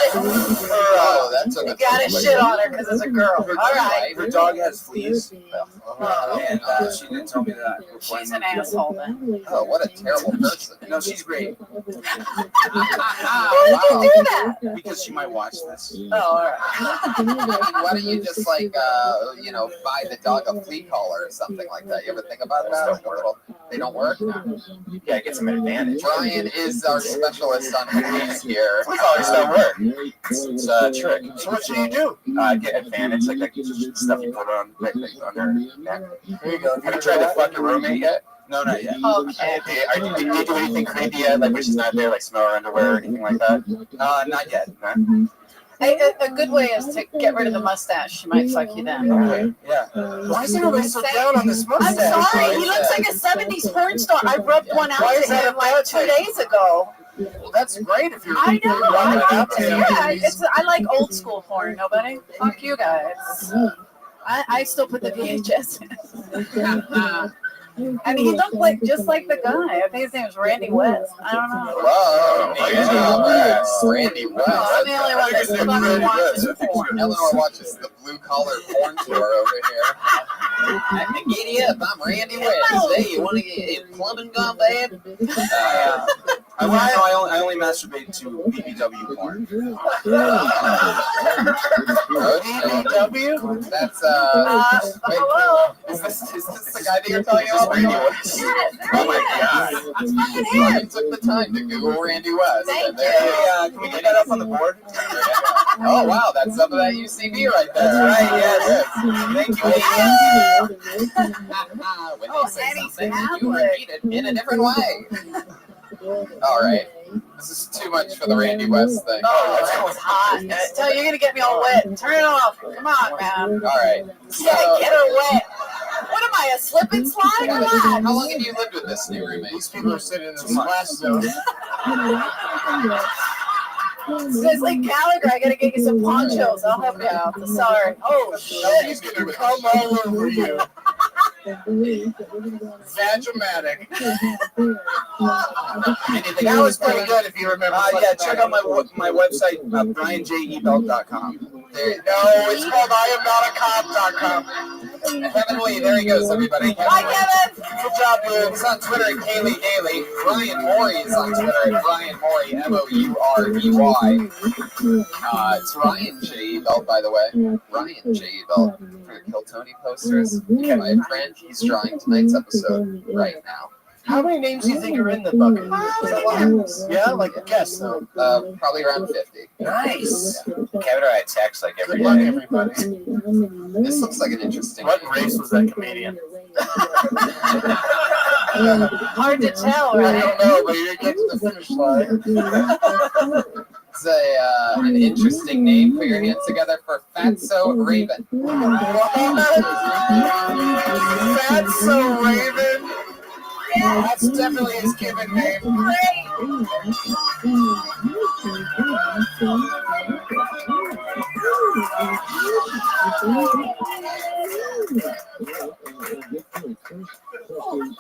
Oh, that took You a gotta shit on her because it's a girl. All right. Her dog has fleas, and she didn't tell me that. She's an asshole then. Oh, what a terrible person. No, she's great. Why would you do that? Because she might watch this. Oh, all right. Why don't you just buy the dog a flea collar or something like that? You ever think about that? Like a little, they don't work? Yeah, it gets him an advantage. Brian is our specialist on fleas here. Flea collars don't work. It's a trick. So what should you do? Get advantage, like that stuff you put on their neck. There you go. Have you tried to fuck your roommate yet? No, not yet. Okay. Did you do anything creepy yet? Like when she's not there, like smell her underwear or anything like that? Not yet. No? A good way is to get rid of the mustache. She might fuck you then. Okay, yeah. Why is everybody so down on this mustache? I'm sorry. He looks like a 70s porn star. I rubbed one out to him like 2 days ago. Well, that's great if you're. I know. I like old school porn. Nobody. Fuck you guys. I still put the VHS in. And he looked like just like the guy. I think his name was Randy West. I don't know. Whoa, Randy West. I'm the only one that fucking watches porn. Eleanor watches the blue collar porn tour over here. Giddy up, I'm Randy West. Hey, you want to get plumbing gone bad? I only masturbate to BBW porn. BBW? That's hello. Is this the guy that you're talking about? Randy West. Oh my god. Brian took the time to Google Randy West. Thank you. Can we get that up on the board? Oh wow, that's some of that UCB right there. That's right, yes. Thank you. When they say something, you repeat it in a different way. All right. This is too much for the Randy West thing. Oh, that was hot. Tell you, you're gonna get me all wet. Turn it off. Come on, man. All right. Yeah, get her wet. What am I, a slip and slide? Come on. How long have you lived with this new roommate? These people are sitting in the splash zone. It's like Gallagher. I gotta get you some ponchos. I'll help you out. Sorry. Oh shit. He's gonna come all over you. That dramatic. That was pretty good if you remember. Yeah, check out my website, brianjebelt.com. It's called IamNotACop.com. Kevin Lee, there he goes, everybody. Bye, Kevin. Good job, dude. He's on Twitter at Kaylee Daly. Brian Morey is on Twitter at Brian Morey, MOUREY. It's Ryan J. Belt, by the way. Ryan J. Belt for the Kill Tony posters. My friend, he's drawing tonight's episode right now. How many names do you think are in the bucket? Yeah, like a guess though. Probably around 50. Nice. Kevin or I text like every Good luck, day. everybody. This looks like an interesting. What race was that comedian? Hard to tell, I right? don't know, but you're getting to the finish line. It's an interesting name. Put your hands together for Fatso Raven. Fatso Raven? That's definitely his given name.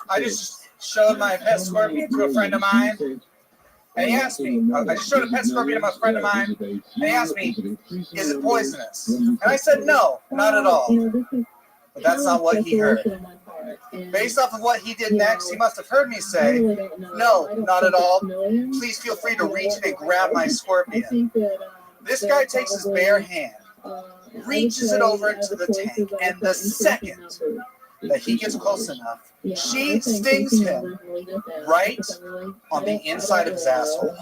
I just showed my pet scorpion to a friend of mine, and he asked me, I just showed a pet scorpion to a friend of mine, and he asked me, is it poisonous? And I said, no, not at all. But that's not what he heard. Based off of what he did next, he must have heard me say, no, not at all. Please feel free to reach in and grab my scorpion. This guy takes his bare hand, reaches it over into the tank, and the second that he gets close enough, she stings him right on the inside of his asshole.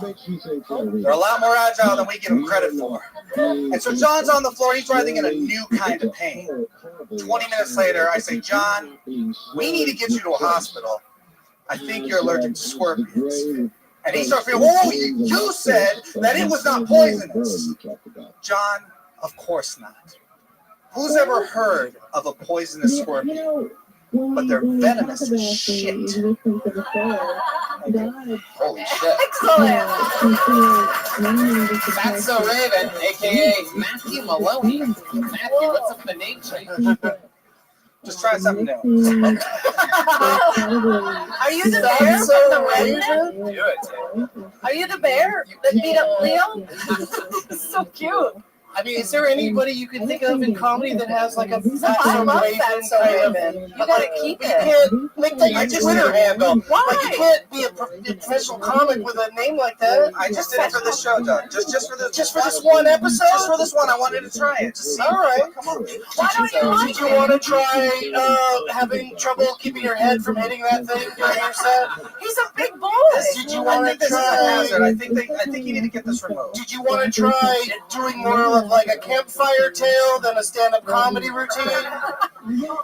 They're a lot more agile than we give them credit for. And so John's on the floor, he's writhing in a new kind of pain. 20 minutes later, I say, John, we need to get you to a hospital. I think you're allergic to scorpions. And he starts being, whoa, you said that it was not poisonous. John, of course not. Who's ever heard of a poisonous scorpion? But they're venomous as shit. Holy shit. Excellent. Fatso Raven, a.k.a. Matthew Maloney. Matthew, what's up with the name change? Just try something new. Are you the bear from the Redneck? Do it. Are you the bear that beat up Leo? So cute. I mean, is there anybody you can think of in comedy that has like a I Fatso love Raven Fatso kind of? Raven. You gotta keep You it. can't make that your Twitter handle. Why? Like, you can't be a professional comic with a name like that. I just did it for this show, Doug. Just for this one episode. Just for this one, I wanted to try it. Just see. All right, come on. Why don't you like Did you want to try having trouble keeping your head from hitting that thing during your set? He's a big boy. Did you want to try? I think you need to get this removed. Did you want to try doing more of of like a campfire tale than a stand-up comedy routine.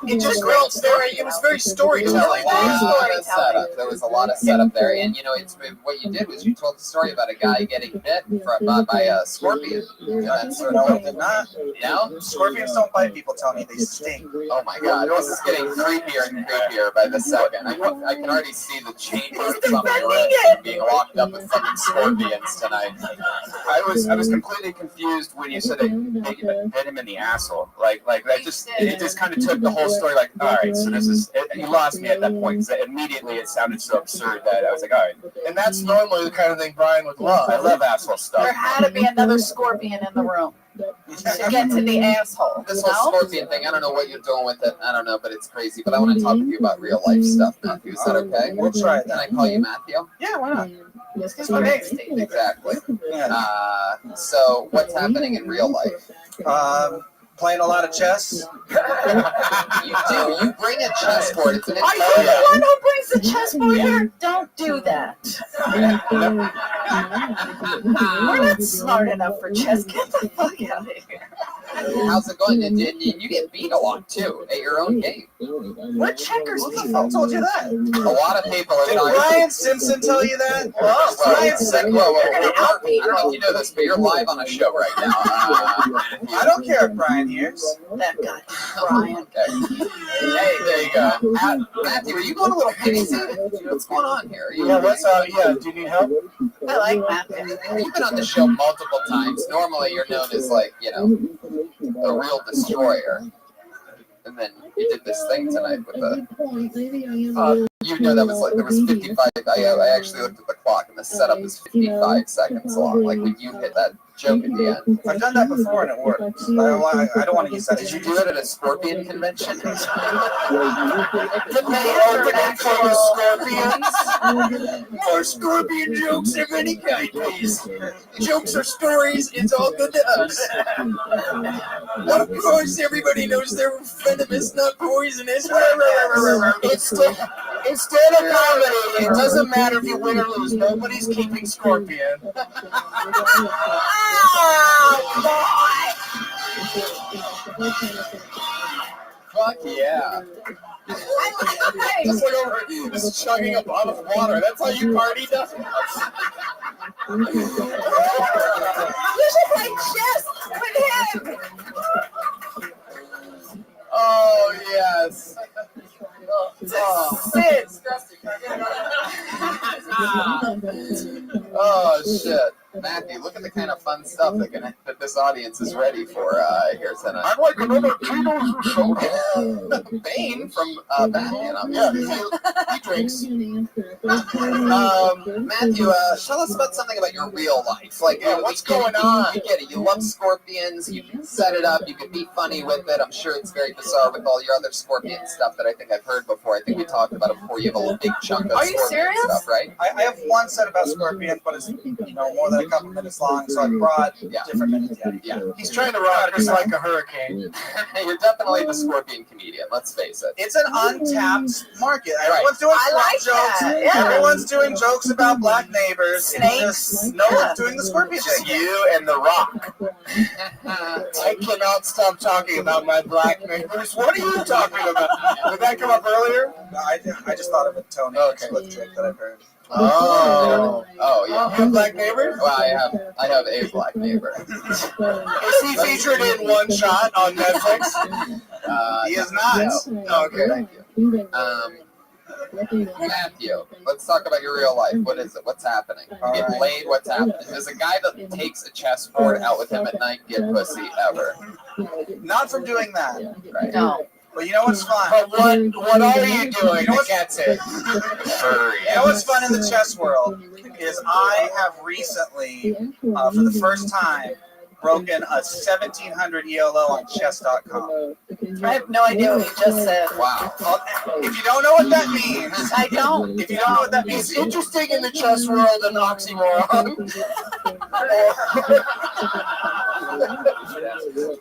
It just felt it was very storytelling. There was a lot of setup there, and what you did was you told the story about a guy getting bit by a scorpion. No, it did not. No? Scorpions don't bite people, Tony. They sting. Oh my God! This is getting creepier and creepier by the second. I can already see the chain marks on my wrist being locked up with fucking scorpions tonight. I was completely confused when you said they bit him in the asshole. Like that just kind of took the whole story. Like, all right, so this is you lost me at that point because immediately it sounded so absurd that I was like, all right. And that's normally the kind of thing Brian would love. I love asshole stuff. There had to be another scorpion in the room to get to the asshole. This whole scorpion thing, I don't know what you're doing with it. I don't know, but it's crazy. But I want to talk to you about real life stuff, Matthew. Is that okay? We'll try it. Can I call you Matthew? Yeah, why not? Exactly. So, what's happening in real life? Playing a lot of chess. You do. You bring a chessboard. It's an Are you the one who brings the chessboard here? Don't do that. We're not smart enough for chess. Get the fuck out of here. How's it going? And you get beat a lot too at your own game. What checkers? Who the fuck told you that? A lot of people are Did talking. Brian Simpson tell you that? Brian Simpson. I don't know if you know this, but you're live on a show right now. I don't care if Brian hears. That guy, Brian. Okay. Hey, there you go. Matthew, are you going a little crazy? What's going on here? Yeah, do you need help? I like Matthew. You've been on the show multiple times. Normally, you're known as like, a real destroyer. And then you did this thing tonight with the. That was like there was 55. I actually looked at the clock, and the setup is 55 seconds long. Like when you hit that joke at the end. I've done that before and it worked. I don't want to use that. Did you do it at a scorpion convention? Did they open it for scorpions? More scorpion jokes of any kind, please. Jokes or stories, it's all good to us. Of course, everybody knows they're venomous, not poisonous. Instead of comedy, it doesn't matter if you win or lose. Nobody's keeping Scorpion. Fuck yeah. Just like over, just chugging a bottle of water. That's how you party, Dustin. You should play chess with him. Oh, yes. Oh, shit. Matthew, look at the kind of fun stuff that this audience is ready for here tonight. I'd like another Tito's or soda. Bane from Batman. He drinks. Matthew, tell us about something about your real life. Like, what's going on? You get it. You love scorpions. You can set it up. You can be funny with it. I'm sure it's very bizarre with all your other scorpion stuff that I think I've heard before. I think we talked about it before. You have a big chunk of scorpion stuff, right? I have one set about scorpions, but it's more than a couple minutes long, so I brought different minutes. Yeah. He's trying to rock us like a hurricane. You're definitely the scorpion comedian. Let's face it. It's an untapped market. Everyone's doing jokes. Yeah. Everyone's doing jokes about black neighbors. Snakes. No one's doing the scorpion thing. You and The Rock. I cannot stop talking about my black neighbors. What are you talking about? Did that come up earlier? No, I just thought of a Tony split trick that I've heard. Oh, yeah. You have black neighbors? Well, I have a black neighbor. Is he featured in One Shot on Netflix? He is not. No. Okay. Thank you. Matthew, let's talk about your real life. What is it? What's happening? You get laid? What's happening? There's a guy that takes a chessboard out with him at night and get pussy ever. Not from doing that. Right. No. But you know what's fun? But what are you doing that gets it? You know what's fun in the chess world is I have recently, for the first time, broken a 1700 ELO on chess.com. I have no idea what you just said. Wow. If you don't know what that means, I don't. If you don't know what that means, It's interesting in the chess world, an oxymoron.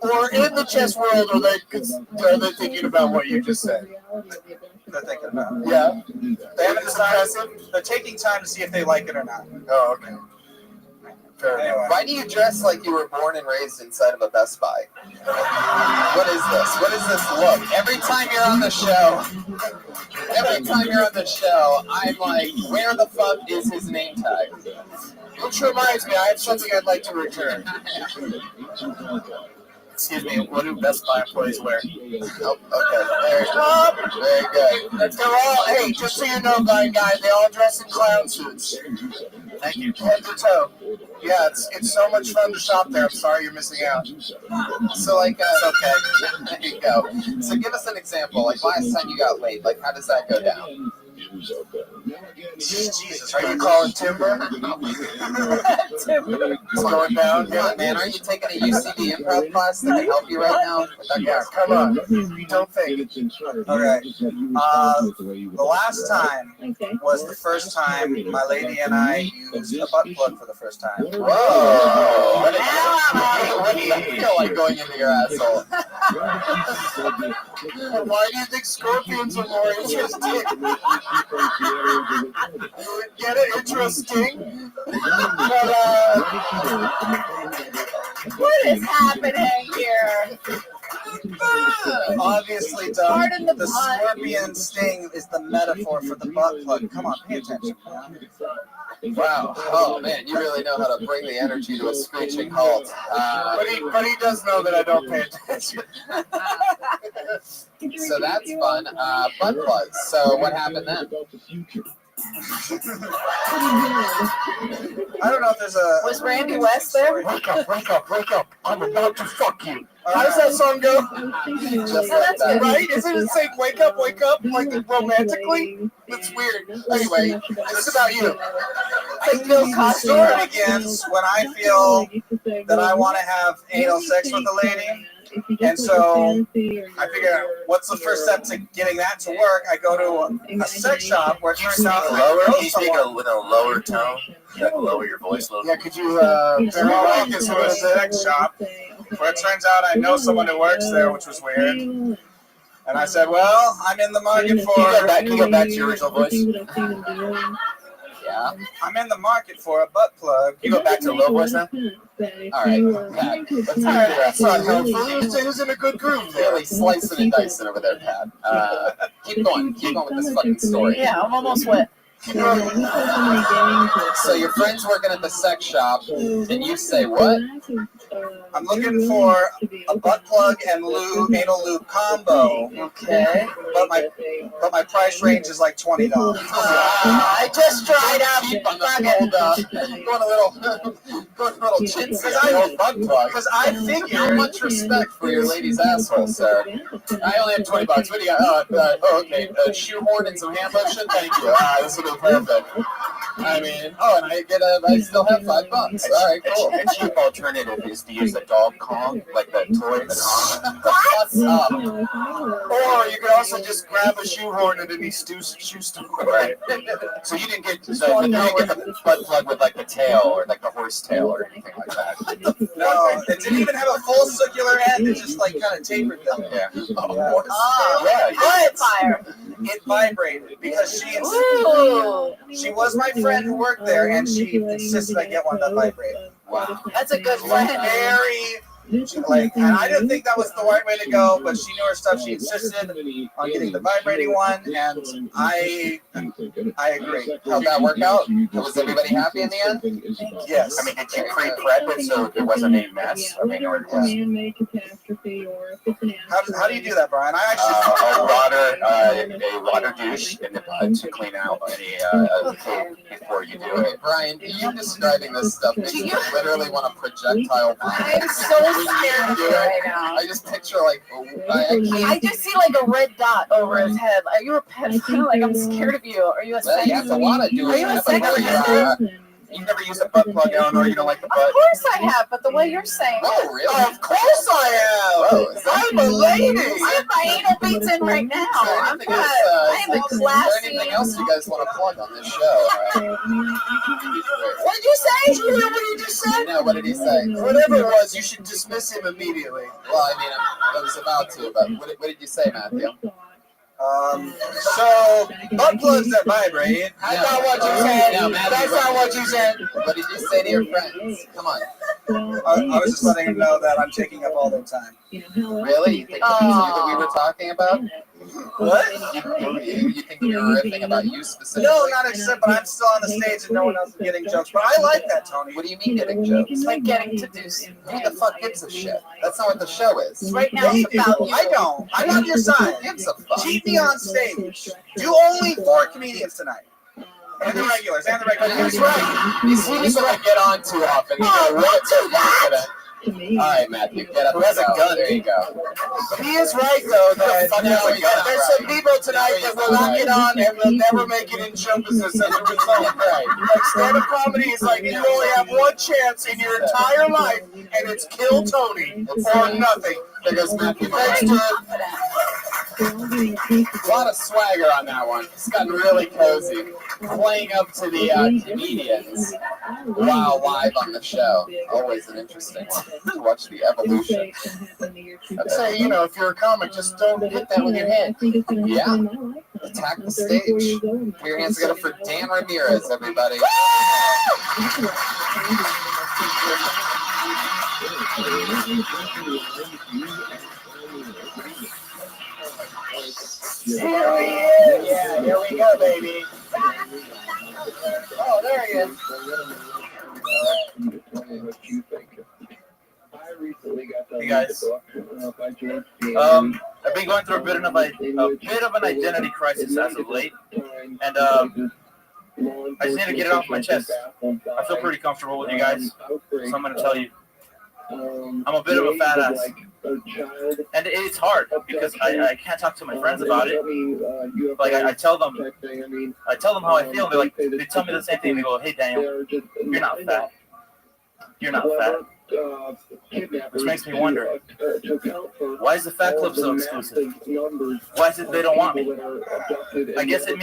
Or in the chess world, are they thinking about what you just said? they're thinking about it. Yeah. They haven't decided. They're taking time to see if they like it or not. Oh, okay. Anyway. Why do you dress like you were born and raised inside of a Best Buy? What is this? What is this look? Every time you're on the show, I'm like, where the fuck is his name tag? Which reminds me, I have something I'd like to return. Excuse me, what do Best Buy employees wear? Oh, okay. Very good. They're all, hey, just so you know, guys, they all dress in clown suits. Thank you. Head to toe. Yeah, it's so much fun to shop there. I'm sorry you're missing out. So, like, okay. There you go. So, give us an example. Like, last time you got late, like, how does that go down? Jesus, are you calling timber? It's going down. Yeah, man, are you taking a UCB improv class that can help you right now? Yeah, come on. Don't think. Okay. The last time was the first time my lady and I used a butt plug for the first time. Whoa! What do you feel like going into your asshole? Why do you think scorpions are more interesting? Get it? Interesting. But, What is happening here? Obviously, the scorpion sting is the metaphor for the butt plug. Come on, pay attention. Wow. Oh, man, you really know how to bring the energy to a screeching halt. But he does know that I don't pay attention. So that's fun. Butt plugs. So what happened then? I don't know if there's a... Was Randy West there? Wake up, wake up, wake up. I'm about to fuck you. How does that song go? Just like that. Right? Isn't it saying wake up, like romantically? It's weird. Anyway, this is about you. The story begins when I feel that I want to have anal sex with a lady. And so I figure, what's the first step to getting that to work? I go to a sex shop where it turns out Can you speak with a lower tone? Like lower your voice a little. Yeah, could you very well get to a sex shop where it turns out I know someone who works there, which was weird. And I said, well, I'm in the market for... Can you go back to your original voice? Yeah. I'm in the market for a butt plug. You go back to low voice now? All right. Pat, That's not helpful. Who's in a good groove there? really slicing and dicing over there, Pat. Keep going. Keep going with this fucking story. Yeah, I'm almost wet. So your friend's working at the sex shop, and you say what? I'm looking for a butt plug and anal lube combo. Okay. But my price range is like $20. I just tried out. Keep on the old, going a little chintzy on the old butt plug. Because I figure... How much respect for your lady's asshole, sir? I only have $20. What do you got? Okay. Shoehorn and some hand lotion? Thank you. This will be perfect. I mean, and I still have $5. All right, cool. A cheap alternative is to use the dog Kong, like the toy. What's up? Or you could also just grab a shoehorn at any shoe store. Right. So you didn't get the butt plug with like the tail or like the horse tail or anything like that. No, it didn't even have a full circular end. It just like kind of tapered them. Yeah. But fire. It vibrated because she was my friend who worked there, and she insisted I get one that vibrated. Wow. That's a good friend. And I didn't think that was the right way to go, but she knew her stuff. She insisted on getting the vibrating one, and I agree. How'd that work out? Was everybody happy in the end? Yes. I mean, did you pre-prep it so there wasn't any mess? I mean, or how do you do that, Brian? I actually a water douche in the butt to clean out any tape before you do it. Brian, you describing this stuff makes me literally want a projectile. I'm so scared of you right now. I just picture like I just see like a red dot over his head. Are you a pedophile? Like I'm scared of you. Are you a sex? You have to want to do it. Are you a sex offender? You've never used a butt plug, Eleanor. You don't like the butt. Of course I have, but the way you're saying it. Oh, really? Of course I have. I'm a lady. I have my anal beats in right now. I'm not. I am a Is there classy. anything else you guys want to plug on this show? What did you say? Did you hear what he just said? No, what did he say? Whatever it was, you should dismiss him immediately. Well, I mean, I was about to, but what did you say, Matthew? So butt plugs that vibrate. That's not what you said. No, Matthew, That's not what you said. What did you say to your friends? Come on. I was just letting them know that I'm taking up all their time. Really? You think it was you that we were talking about? What? You think we were riffing about you specifically? No, not except, but I'm still on the stage and no one else is getting jokes. But I like that, Tony. What do you mean getting jokes? It's like getting to do. Who the fuck gives a shit? That's not what the show is. Right now, it's about you. I don't. I'm on your side. Who gives a fuck? Keep me on stage. Do only 4 comedians tonight. And the regulars. And the regulars. He's right. He's gonna get on too often. Oh, don't do that! All right, Matthew, get up. Has a gun. There you go. He is right, though, that there's some people tonight that will not get on and will never make it in show business as a result. Right. Like, stand-up comedy is like you only have one chance in your entire life, and it's kill Tony or nothing. There goes Matthew. Thanks, dude. A lot of swagger on that one. It's gotten really cozy. Playing up to the comedians while live on the show. Always an interesting one to watch the evolution. I'd say, you know, if you're a comic, just don't hit that with your hand. Yeah. Attack the stage. Put your hands together for Dan Ramirez, everybody. Here he is! Yeah, here we go, baby. Oh, there he is. Hey guys, I've been going through a bit of an identity crisis as of late, and I just need to get it off my chest. I feel pretty comfortable with you guys, so I'm going to tell you. I'm a bit of a fat ass, and it's hard because I can't talk to my friends about it. Like I tell them how I feel. They tell me the same thing. They go, "Hey Daniel, you're not fat. You're not fat." Which makes me wonder, why is the Fat Club so exclusive? Why is it they don't want me? I guess if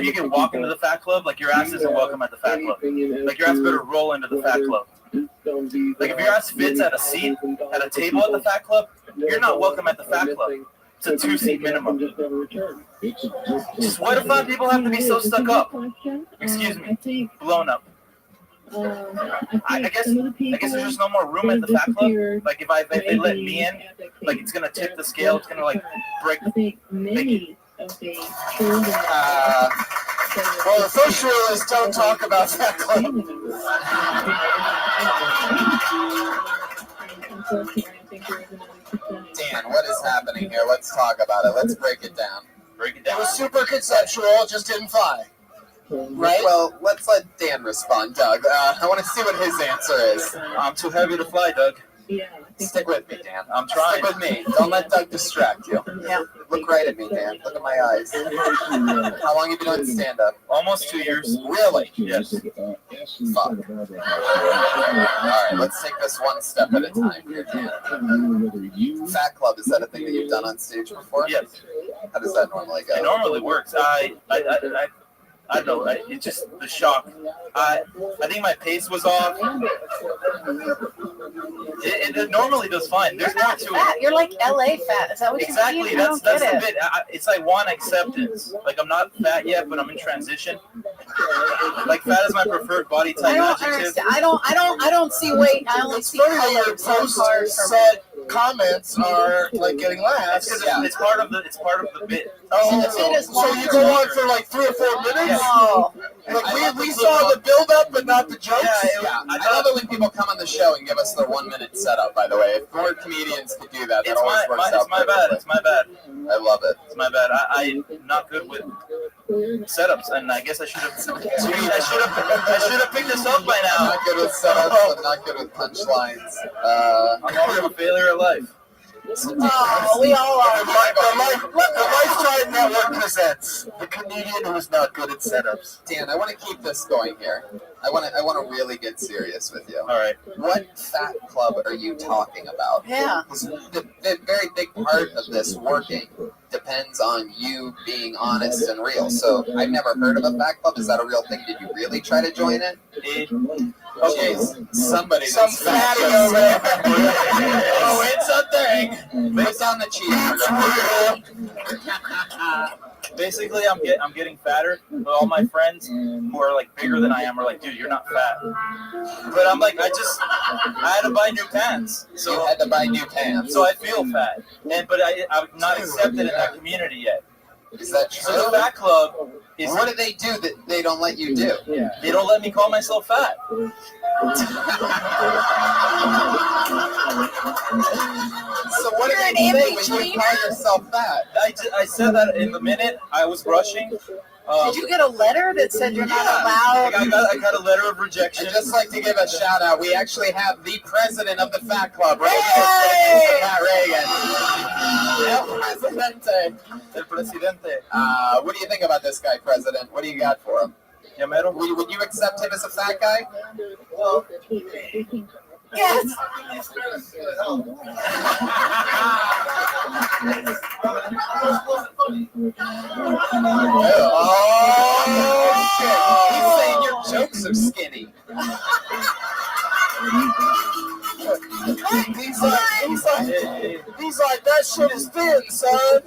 you can walk into the Fat Club, like your ass isn't welcome at the Fat Club. Like your ass better roll into the Fat Club. Like if your ass fits at a seat, at a table at the Fat Club, you're not welcome at the Fat Club. It's a 2-seat minimum. Just why do fat people have to be so stuck up? Excuse me, blown up. I guess there's just no more room at the Fat Club. Like if they let me in, like it's gonna tip the scale. It's gonna like break. Well, the first rule is don't talk about Fat Club. Dan, what is happening here? Let's talk about it. Let's break it down. It was super conceptual, it just didn't fly. Right? Well, let's let Dan respond, Doug. I want to see what his answer is. I'm too heavy to fly, Doug. Stick with me, Dan. I'm trying. Stick with me. Don't let Doug distract you. Yeah. Look right at me, Dan. Look at my eyes. How long have you been doing stand-up? Almost 2 years. Really? Yes. Fuck. All right, let's take this one step at a time here, Dan. Fat Club, is that a thing that you've done on stage before? Yes. How does that normally go? It normally works. I don't know. It's just the shock. I think my pace was off. It normally does fine. There's more to it. You're like LA fat. Is that what Exactly. you mean? That's the bit. It's like one acceptance. Like I'm not fat yet, but I'm in transition. Like fat is my preferred body type. I don't adjective. understand. I don't see weight. I only see color. Your post said comments are like getting laughs. It's part of the bit. Oh, the bit is so you go on for like 3 or 4 minutes? Yeah. Oh. Like we saw the build up, but not the jokes. Yeah, I love it when people come on the show and give us their 1-minute setup. By the way, if more comedians could do that, that always works out. It's my bad. It's my bad. I love it. It's my bad. I'm not good with setups, and I guess I should have picked this up by now. I'm not good with setups. I'm not good with punchlines. I'm more of a failure at life. Oh, we all are. The Lifetime Network presents the comedian who is not good at setups. Dan, I want to keep this going here. I want to really get serious with you. All right. What fat club are you talking about? Yeah. The very big part of this working depends on you being honest and real. So I've never heard of a fat club. Is that a real thing? Did you really try to join it? Okay. Somebody. Some fatty over there. Oh, it's a thing. Put down the cheeseburger. Basically, I'm getting fatter, but all my friends who are like bigger than I am are like, dude, you're not fat. But I'm like, I had to buy new pants. So you had to buy new pants. So I feel fat, but I'm not accepted in that community yet. Is that true? So the fat club is. What do they do that they don't let you do? They don't let me call myself fat. So what do they say when you call yourself fat? I said that in the minute I was brushing. Did you get a letter that said you're not allowed? I got a letter of rejection. I'd just like to give a shout out. We actually have the president of the Fat Club, right here, Pat Reagan. El Presidente. What do you think about this guy, President? What do you got for him? Would you accept him as a fat guy? Yes. Oh, shit. He's saying your jokes are skinny. He's like, that shit is thin, son.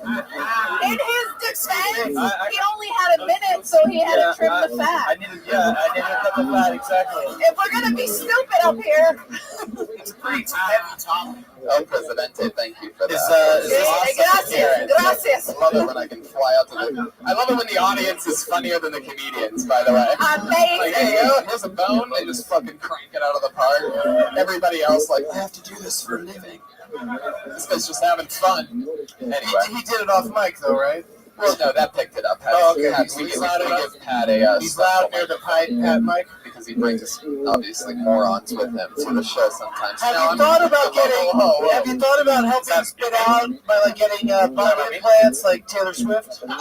In his defense, he only had a minute, so he had to trim the fat. I needed to cut the fat, exactly. If we're gonna be stupid up here. It's pretty heavy topic. El Presidente, thank you for that. Gracias. I love it when I can fly out to the. I love it when the audience is funnier than the comedians, by the way. Amazing. Like, hey, here's a bone. They just fucking crank it out of the park. Everybody else, like, I have to do this for a living. This guy's just having fun. Anyway. He did it off mic, though, right? Well, no, that picked it up. Oh, okay. We give Pat a. He's loud near the Pat mic because he brings obviously morons with him to the show sometimes. Have you thought about getting? Have you thought about helping spit out by like getting butt implants like Taylor Swift? That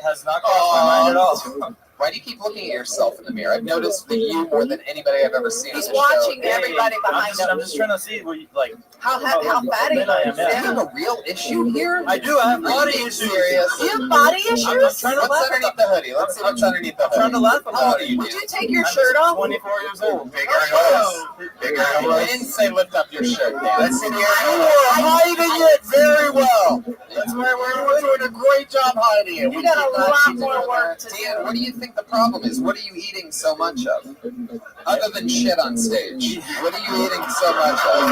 has not crossed my mind at all. Why do you keep looking at yourself in the mirror? I've noticed that you more than anybody I've ever seen. He's on the watching show. everybody behind him. I'm just trying to see what you, like how fat he is. Do you have a real issue here? I do. I have body issues. Serious? Do you have body issues? I'm trying to What's underneath the hoodie? Let's see what's underneath the hoodie. I'm trying to laugh about How old are you? Would you take your shirt off? 24 years old. Bigger nose. Bigger nose. I didn't say lift up your shirt, Dan. That's in here. You were hiding it very well. That's where we're doing a great job hiding it. You got a lot more work to do. Dan, what do you think the problem is? What are you eating so much of? Other than shit on stage. What are you eating so much of?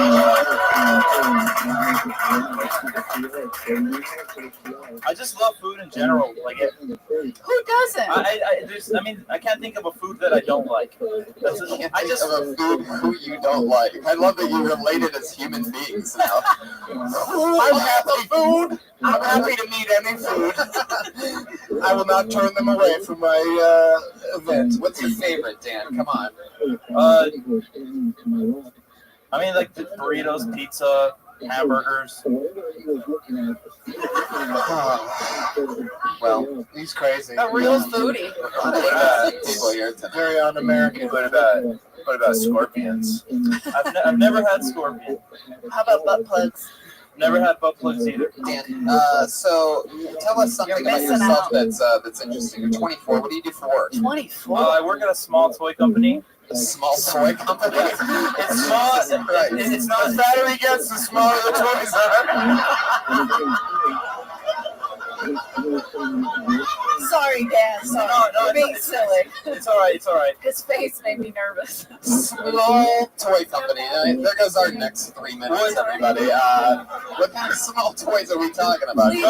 I just love food in general. Like it. Who doesn't? I can't think of a food that I don't like. I just of a food who you don't like. I love that you relate it as human beings now. I'm happy food. I'm happy to meet any food. I will not turn them away from my event. What's your favorite, Dan? Come on. I mean, like the burritos, pizza, hamburgers. Well, he's crazy. A real foodie. People here tonight. Very un-American. What about scorpions? I've never had scorpion. How about butt plugs? Never had butt plugs either. Dan, so tell us something about yourself that's interesting. You're 24. What do you do for work? 24. I work at a small toy company. A small toy company? It's small. It's not. The fatter he gets, the smaller the toys are. Sorry, Dan. Sorry. No, You're being silly. It's all right. It's all right. His face made me nervous. Small toy company. There goes our next 3 minutes, everybody. What kind of small toys are we talking about? Please,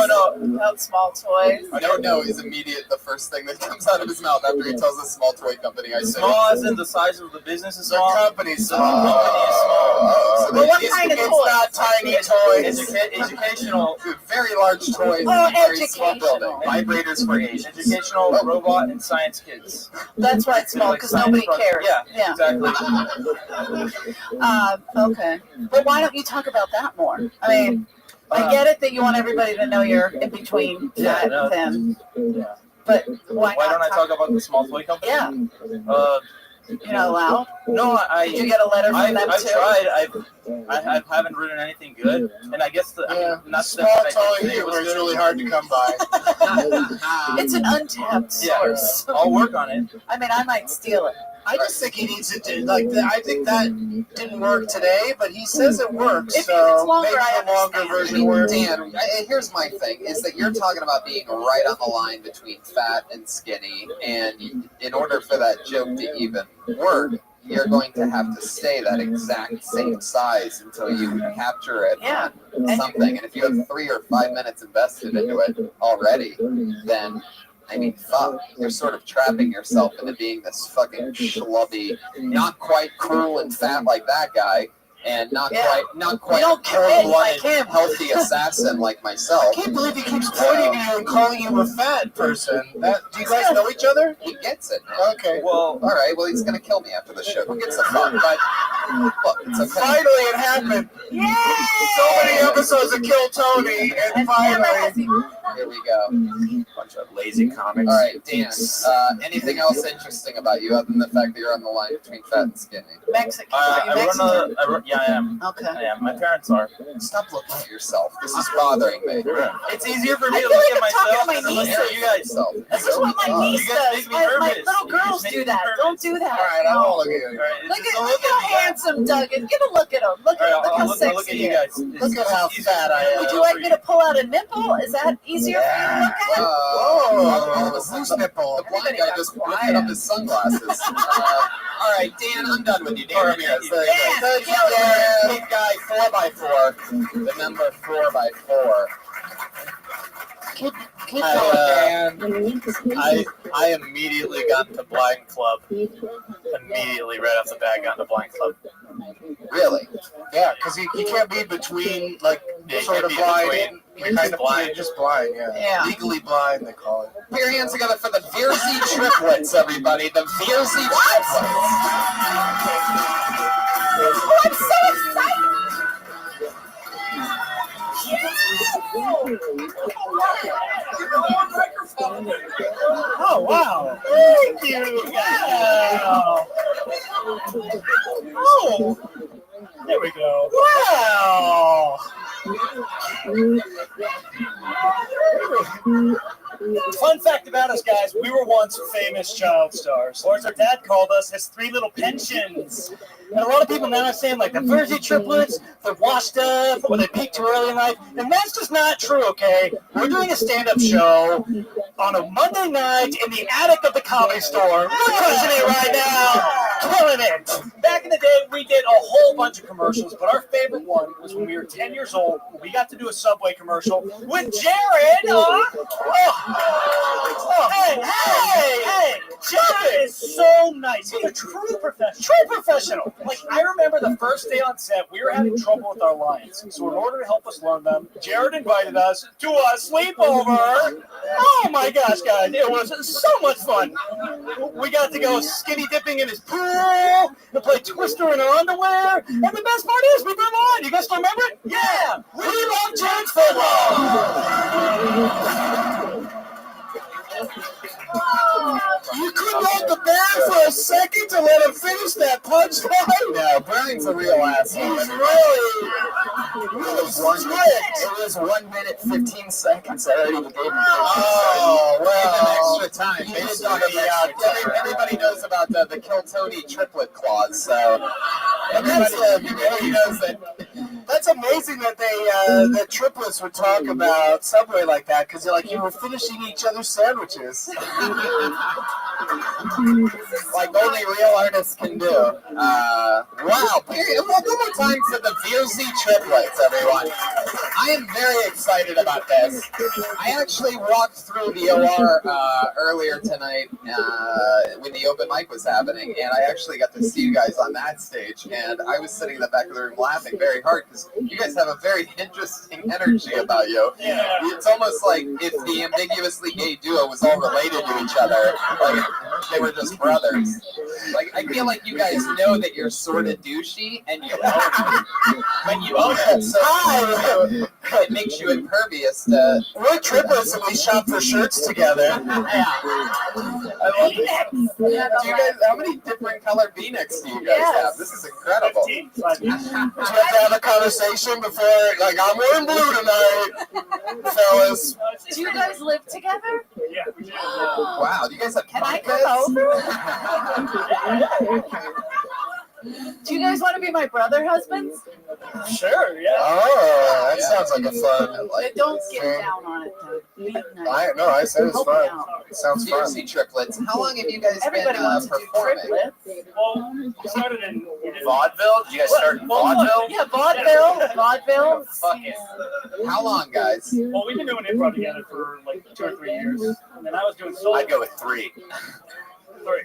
about small toys. No is immediate. The first thing that comes out of his mouth after he tells us small toy company. I say small as in the size of the business is small. The company's small. The company is small. So Well, what kind of it's toys? not tiny toys. Educational. Very large toys. Oh, very small educational. building. Vibrators for age. Educational, robot, and science kids. That's why it's small, because nobody cares. Yeah, exactly. Okay. But why don't you talk about that more? I mean, I get it that you want everybody to know you're in between fat and thin. Yeah. But why don't I not talk about the small toy company? Yeah. You're not allowed? No, Did you get a letter from them I've too? tried. I haven't written anything good, and I guess not Small that toy humor is really hard to come by. It's an untapped source. I'll work on it. I mean, I might steal it. I just think he needs to do I think that didn't work today, but he says it works. If So it's longer, maybe I the longer version works. Dan, here's my thing: is that you're talking about being right on the line between fat and skinny, and in order for that joke to even work, you're going to have to stay that exact same size until you capture it on something. And if you have 3 or 5 minutes invested into it already, then I mean, fuck, you're sort of trapping yourself into being this fucking schlubby, not quite cool and fat like that guy, and not quite cold-blooded, healthy assassin like myself. I can't believe he keeps pointing at you and calling you a fat person. Do you guys know each other? He gets it, man. Okay. Well, all right. Well, he's gonna kill me after the show. Who gives a fuck? But look, it's okay. Finally, it happened. Yay! So many episodes of Kill Tony, and finally, here we go. Bunch of lazy comics. All right, Dan. Anything else interesting about you other than the fact that you're on the line between fat and skinny? Mexican. Yeah, I am. Okay. I am. My parents are. Stop looking at yourself. This is bothering me. It's easier for me I to feel look like at I'm talking myself to my than to look nieces. at you guys. This is what my niece You guys does. make me My nervous. little You just girls make do me that. nervous. Don't do that. all right, I won't look at you. Look at how handsome Doug is. Give a look at him. Look how sexy I'll look at he you is. guys. Look at how fat I am. Would you like me to pull out a nipple? Is that easier for you to look at? Whose nipple? The blind guy just lifted up his sunglasses. All right, Dan, I'm done with you. Dan Ramirez. Thank you, Dan. Big guy, 4x4. The number 4x4. I immediately got into Blind Club. Immediately, right off the bat, got into Blind Club. Really? Yeah, because you can't be between, like, Yeah, sort you of can't be blind. between. You're kind of blind. You're just blind, yeah. Legally blind, they call it. Put your hands together for the Vierzy triplets, everybody. The Vierzy triplets. Oh, I'm so excited! Oh, wow. Thank you. Wow. Oh, there we go. Wow. Fun fact about us, guys, we were once famous child stars. Or as our dad called us, as 3 little pensions. And a lot of people now are saying, like, the Vierzy triplets, they're washed up, or they peaked too early in life. And that's just not true, okay? We're doing a stand-up show on a Monday night in the attic of the Comedy Store. We're crushing it right now. Killing it. Back in the day, we did a whole bunch of commercials, but our favorite one was when we were 10 years old. We got to do a Subway commercial with Jared. Hey, Jared is so nice. He's a true professional. Like, I remember the first day on set, we were having trouble with our lines. So in order to help us learn them, Jared invited us to a sleepover. Oh my gosh, guys, it was so much fun. We got to go skinny dipping in his pool and play Twister in our underwear. And the best part is, we did on. You guys still remember it? Yeah, we love Jared football. You couldn't hold the band for a second to let him finish that punchline? No, Brian's a real asshole. He's really... It was 1 minute 15 seconds. I already gave him well, extra time. Everybody knows about the Kill Tony triplet clause, so everybody knows that. That's amazing that the triplets would talk about Subway like that, because you were finishing each other's sandwiches. Like only real artists can do. Wow. One more time for the Vierzy triplets, everyone. I am very excited about this. I actually walked through the OR earlier tonight when the open mic was happening, and I actually got to see you guys on that stage, and I was sitting in the back of the room laughing very hard because you guys have a very interesting energy about you. It's almost like if the ambiguously gay duo was all related to each other. Like, they were just brothers. Like, I feel like you guys know that you're sort of douchey, and you own it. But you own it, so it makes you impervious to... We're triplets and we shop for shirts together. Do you guys, how many different colored V-necks do you guys have? This is incredible. Do you have to have a conversation before, like, I'm wearing blue tonight, fellas? Do you guys live together? Yeah, we do. Wow, do you guys have Can I bunk come over? Do you guys want to be my brother husbands? Sure, yeah. Oh, that sounds like a fun. Don't get down on it, though. Be nice. I said it's Help fun. me out. It sounds fun. Seriously, triplets. How long have you guys Everybody been wants to do performing? triplets. Well, we started in Vaudeville? Did you guys start in vaudeville? Yeah, vaudeville. Fucking. How long, guys? Well, we've been doing improv together for like 2 or 3 years, and then I was doing solo. I'd go with 3. 3.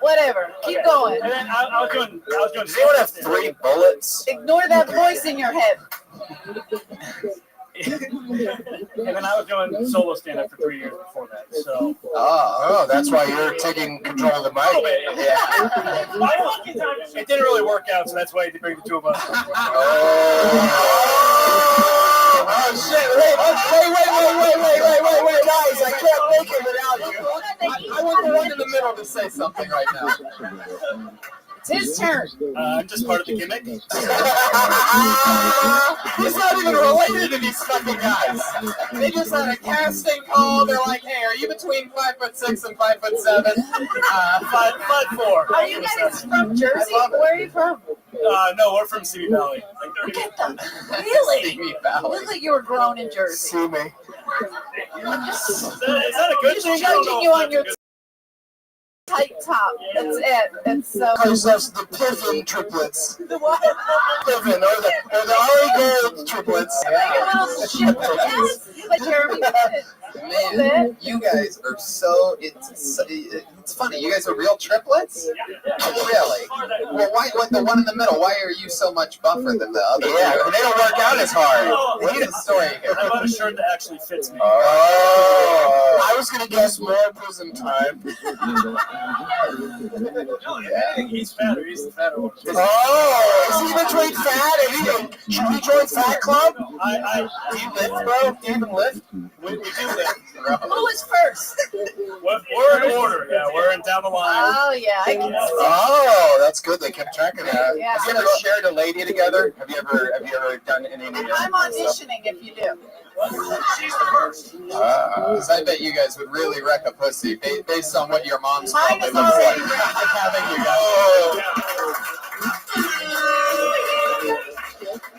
Whatever. Keep going. And then I was doing. Does anyone have 3 bullets? Ignore that voice in your head. And then I was doing solo stand-up for 3 years before that. So. Oh, that's why you're taking control of the mic. It didn't really work out, so that's why I had to bring the 2 of us. Oh shit! Wait, guys! I can't make it without you. I want the one in the middle to say something right now. It's his turn. I'm just part of the gimmick. He's not even related to these fucking guys. They just had a casting call. They're like, "Hey, are you between 5'6" and 5'7"? 5'4". Are you guys from Jersey? Where are you from? No, we're from Simi Valley. Get them. Really? Simi Valley. Look like you were grown in Jersey. See me. Is that a good thing? Judging you on your tight top. That's it. It's Because that's the Piven triplets. The what? Piven, or the Ari Gold triplets. Like a little ship. Yes. But Jeremy did it. Man, you guys are so it's funny. You guys are real triplets? Really? Well, why the one in the middle? Why are you so much buffer than the other? Yeah, they don't work out as hard. What's the story here? I bought a shirt that actually fits me. Oh, I was gonna guess more prison time. He's fatter. He's the fatter one. Oh, is he between fat and should we join Fat Club? Do you lift, bro? Do you even lift? We do lift. Who is first? We're in order. Yeah, we're in down the line. Oh yeah, I can see. Oh, that's good. They kept track of that. Yeah. Have you ever shared a lady together? Have you ever done any? I'm auditioning if you do. She's the first. Because I bet you guys would really wreck a pussy based on what your mom's Mine probably is looks like already having you guys.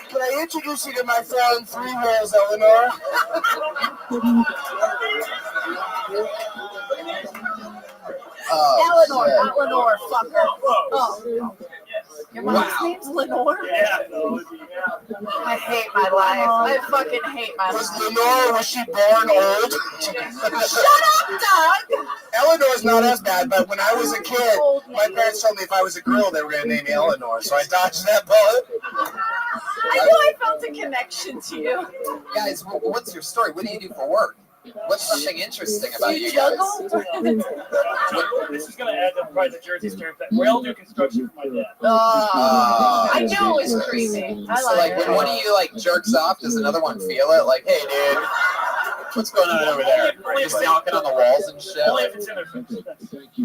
Can I introduce you to my friend Three Wheels, Eleanor? Eleanor, fucker. Oh. Your mom's name's Lenore? Yeah. I hate my life. I fucking hate my life. Was she born old? Shut up, Doug! Eleanor's not as bad, but when I was a kid, my parents told me if I was a girl, they were going to name me Eleanor, so I dodged that bullet. I knew I felt a connection to you. Guys, what's your story? What do you do for work? What's something interesting about you guys? Juggle? This is going to add to probably the Jersey stereotype. We all do construction for my dad. I knew it was creepy. I So, like like, it. when one of you, like, jerks off, does another one feel it? Like, hey, dude, what's going on over there? Just knocking on the walls and shit? Only if it's in their face.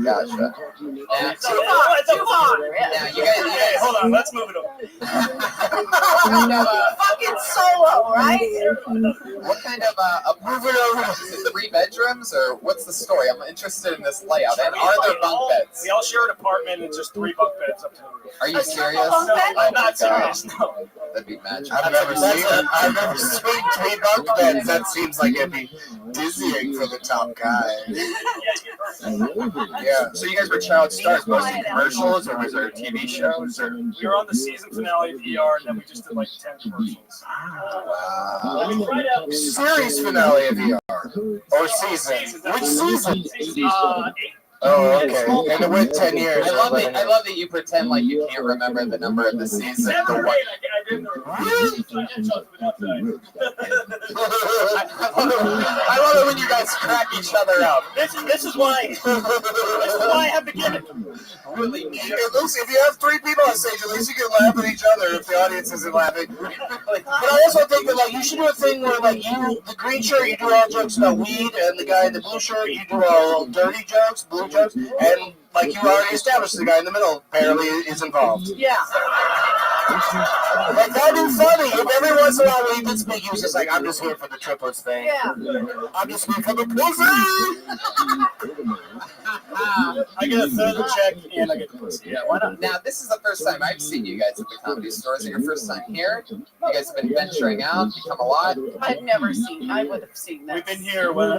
Gotcha. Yeah. Too hard. Now, you guys, Hold on, let's move it over. Fucking solo, right? what kind of apartment? Is it 3 bedrooms, or what's the story? I'm interested in this layout. And are there bunk beds? We all share an apartment and just 3 bunk beds up to the roof. Are you serious? bunk bed? Oh, I'm not serious, no. That'd be magic. I've never seen 3 bunk beds. That seems like it'd be dizzying for the top guy. Yeah. So you guys were child stars, mostly commercials, or was there TV shows? Or We were on the season finale of ER, and then we just did like 10 commercials. Series finale of ER. Or season. Which season? 8. Oh, okay. And it went 10 years. I love that you pretend like you can't remember the number of the season. Never The right. what? I didn't. I love it when you guys crack each other up. This is why I have the gimmick. Really, Lucy, if you have three people on stage, at least you can laugh at each other if the audience isn't laughing. But I also think that like you should do a thing where like you, the green shirt, you do all jokes about weed, and the guy in the blue shirt, you do all dirty jokes, blue jokes, and like you already established, the guy in the middle apparently is involved. Yeah. Like that'd be funny if every once in a while when he did speak, he was just like, "I'm just here for the triplets thing. Yeah. I'm just here for the pussy." I get a third of the check and I get the pussy. Yeah, why not? Now, this is the first time I've seen you guys at the comedy store. Is it your first time here? You guys have been venturing out, become a lot. I've never seen. I would have seen that. We've been here. We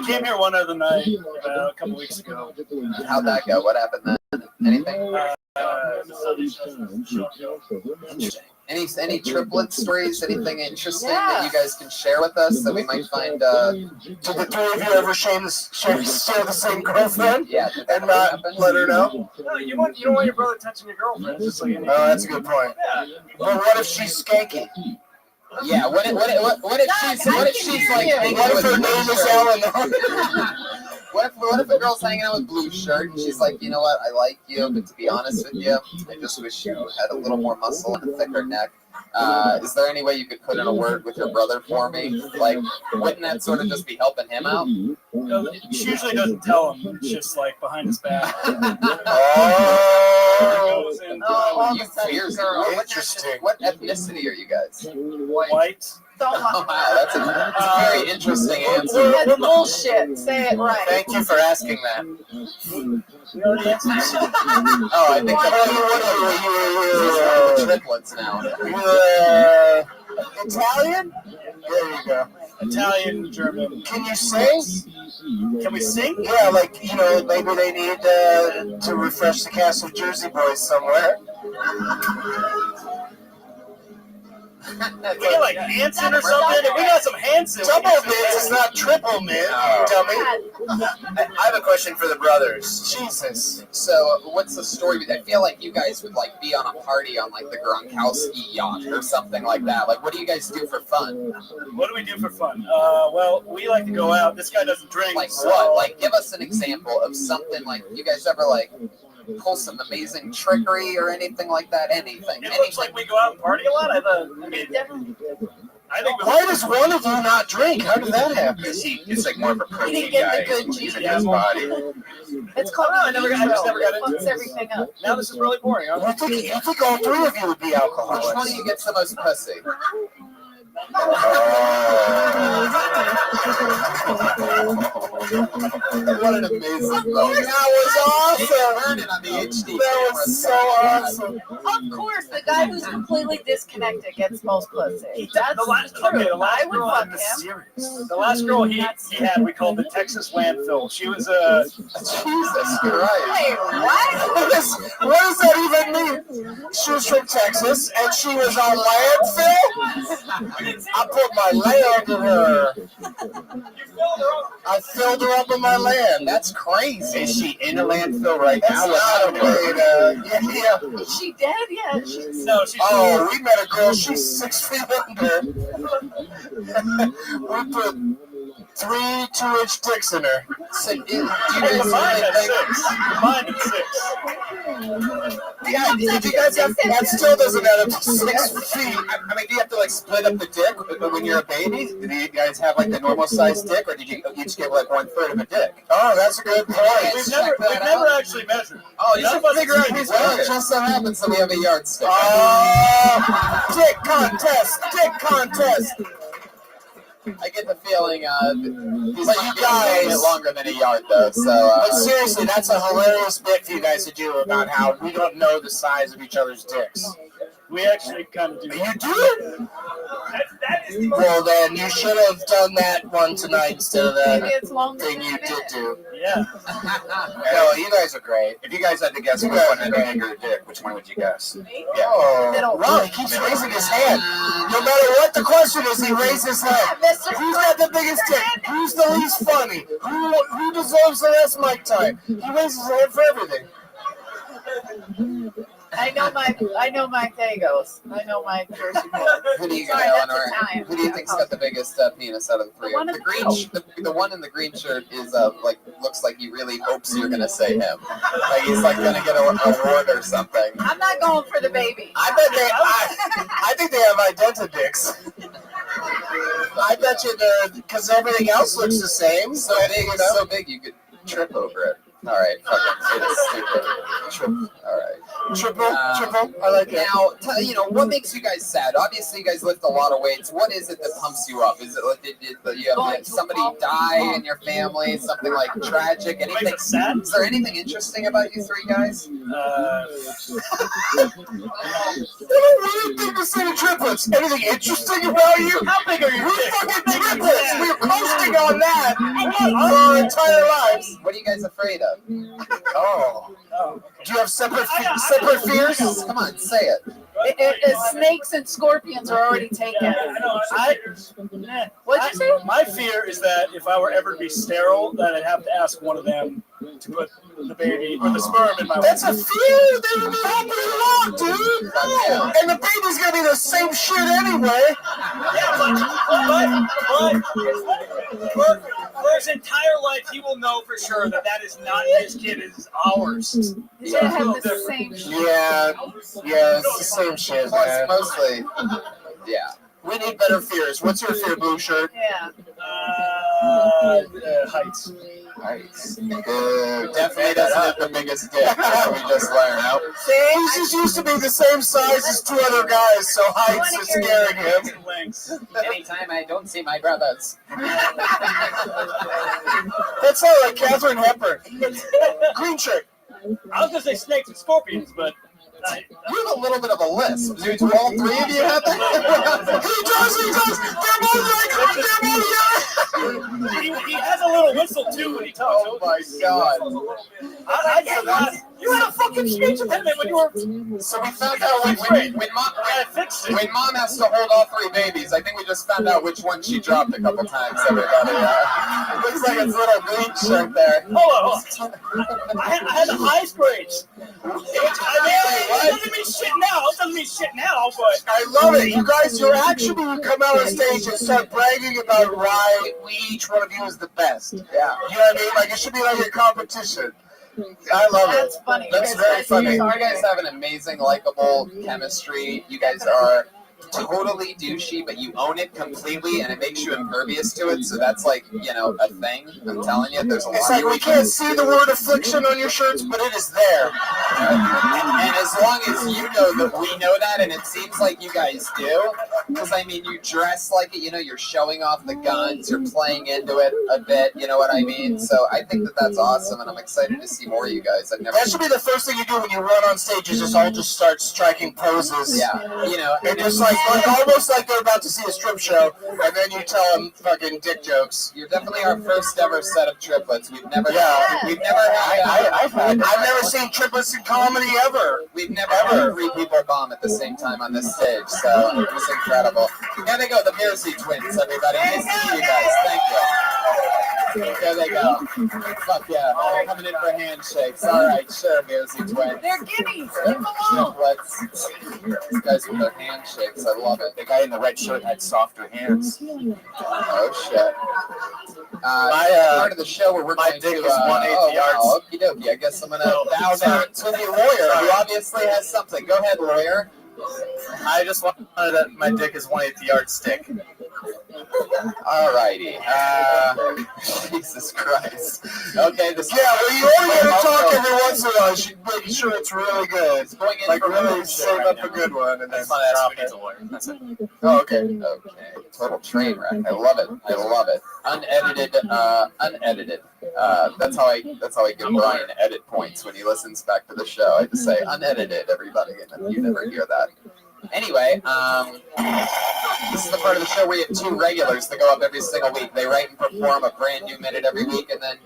came here one other night a couple weeks ago. How'd that go? What happened then? Anything? Any triplet stories? Anything interesting that you guys can share with us that we might find? Did the three of you ever share the same girlfriend? Yeah, and not let her know? No, you don't want your brother touching your girlfriend. Just like Oh, that's a good point. Yeah. But what if she's skanky? Yeah. What if she's like? What if her name is Eleanor? What if a girl's hanging out with blue shirt and she's like, you know what, I like you, but to be honest with you, I just wish you had a little more muscle and a thicker neck. Is there any way you could put in a word with your brother for me? Like, wouldn't that sort of just be helping him out? No, she usually doesn't tell him. It's just like behind his back. You fierce girl. Interesting. What ethnicity are you guys? White. Oh, wow, that's a very interesting answer. That's bullshit. Say it right. Thank you for asking that. We already answered this. Oh, I think you're triplets now. You're Italian? There you go. Italian, German. Can you sing? Can we sing? Yeah, like, you know, maybe they need to refresh the cast of Jersey Boys somewhere. We get like Hanson or something. If we got some Hanson. Double mint is not triple mint, dummy. I have a question for the brothers. Jesus. So, what's the story? I feel like you guys would like be on a party on like the Gronkowski yacht or something like that. Like, what do you guys do for fun? What do we do for fun? Well, we like to go out. This guy doesn't drink. Like so... what? Like, give us an example of something. Like, you guys ever like pull some amazing trickery or anything like that? Anything? It looks like we go out and party a lot. I think. Why does one of you not drink? How did that happen? He's like more of a He protein didn't get guy. the good He's juice. in his body. It's called. I just never got into Fucks everything up. Now this is really boring. You think all three of you would be alcoholics? Which one do you get the most pussy? What an amazing moment. That was awesome. Heard it on the HD. That was so awesome. Of course, the guy who's completely disconnected gets most pussy. That's The last true. girl I would in fuck the him. series. The last girl he had, we called the Texas landfill. She was a. Jesus Christ. Wait, what? What does that even mean? She was from Texas and she was on landfill? I put my land in her. I filled her up with my land. That's crazy. Is she in a landfill right That's now? not a way to. Is she dead yet? She's... No, she's. Oh, we met a girl. She's 6 feet under. We put 3 2-inch dicks in her. So, do you Hey, guys combined at 6. Combined at 6. Yeah, if you guys have, that still doesn't add up to 6 feet. I mean, do you have to like split up the dick when you're a baby? Do you guys have like the normal sized dick, or did you each give like 1/3 of a dick? Oh, that's a good point. We've never actually measured. Oh, you should figure out who's well, it just so happens that we have a yardstick. Dick contest! Dick contest! I get the feeling these But might you be a little bit guys- longer than a yard, though. So, But seriously, that's a hilarious bit for you guys to do about how we don't know the size of each other's dicks. We actually kind of do. You do? Well, then you should have done that one tonight instead of Maybe that it's longer thing than you a did minute. do. Yeah. No, you guys are great. If you guys had to guess which one had a bigger dick, which one would you guess? Oh, wow, he keeps raising his hand. No matter what the question is, he raises his hand. Who's got the biggest dick? Who's the least funny? Who deserves the less mic time? He raises his hand for everything. I know my Thagos. I know my Jersey boy. Who do you Sorry, got, that's Eleanor? Italian. Who do you think's got the biggest penis out of the three? The one in The the green, middle. the one in the green shirt is like looks like he really hopes you're gonna say him. Like he's like gonna get an award or something. I'm not going for the baby. I bet they. I think they have identidicts. I bet you because everything else looks the same. So big, so big you could trip over it. All right, fucking it is stupid. All right, triple. I like it. Now, what makes you guys sad? Obviously, you guys lift a lot of weights. What is it that pumps you up? Is it like did you have somebody die in your family? Something like tragic? Anything sad? Is there anything interesting about you three guys? What do you think triplets? Anything interesting about you? How big are you? We're fucking triplets. We're coasting on that for our entire lives. What are you guys afraid of? Oh. Do you have separate fears? Come on, say it. Snakes and scorpions are already taken. What'd you say? My fear is that if I were ever to be sterile, that I'd have to ask one of them to put the baby or the sperm in my. That's a fear. They would be helping you out, dude. No. And the baby's gonna be the same shit anyway. Yeah, but for his entire life, he will know for sure that is not his kid; it's ours. He's gonna have the same shit. Yeah, it's the same shit, man. Mostly, yeah. We need better fears. What's your fear, blue shirt? Yeah. Heights. Definitely doesn't have the biggest dick. We just learned. Nope. He just used to be the same size as two other guys, so heights is scaring him. Anytime I don't see my brothers. That sounds like Catherine Hepburn. Green shirt. I was gonna say snakes and scorpions, but. You have a little bit of a list. Do all three of you have that? He does. He has a little whistle too when he talks. Oh my god! I forgot. You had a fucking speech impediment when you were. So we found out when mom has to hold all three babies. I think we just found out which one she dropped a couple times. Everybody, looks like it's little green shirt there. Hold on. I had the highest grades. It doesn't mean shit now. But I love it. You guys, you're actually come out on stage and start bragging about why each one of you is the best. Yeah. You know what I mean? Like it should be like a competition. I love it. That's funny. That's very funny. You guys have an amazing, likable chemistry. You guys are totally douchey, but you own it completely, and it makes you impervious to it. So that's like, a thing. I'm telling you, there's a lot. It's like we can't see the word affliction on your shirts, but it is there. And as long as you know that we know that, and it seems like you guys do, because you dress like it. You're showing off the guns. You're playing into it a bit. You know what I mean? So I think that's awesome, and I'm excited to see more of you guys. That should be the first thing you do when you run on stage. Is just all just start striking poses. Yeah, and just like almost like they're about to see a strip show, and then you tell them fucking dick jokes. You're definitely our first ever set of triplets. We've never I've never seen triplets in comedy ever. We've never had three people bomb at the same time on this stage, so it was incredible. There they go, the Mersey twins, everybody. Nice to see you guys. Thank you. There they go. Fuck yeah. They're coming in for handshakes. All right, sure, Mersey twins. They're guineas. Leave them alone. These guys with their handshakes. I love it. The guy in the red shirt had softer hands. Oh, shit. Part of the show we're working my dick is 1/8 yards. Okie dokie. I guess I'm going to bow down to the lawyer, who obviously has something. Go ahead, lawyer. I just wanted that my dick is 1/8 yardstick. Alrighty. Jesus Christ. Okay, you only get to talk every once in a while. You should make sure it's really good. It's going in like for really save up a good one and then drop it. That's it. Oh, okay. Total train wreck. I love it. Unedited. That's how I give Brian edit points when he listens back to the show. I just say unedited, everybody, and you never hear that. Anyway, this is the part of the show where you have two regulars that go up every single week. They write and perform a brand new minute every week, and then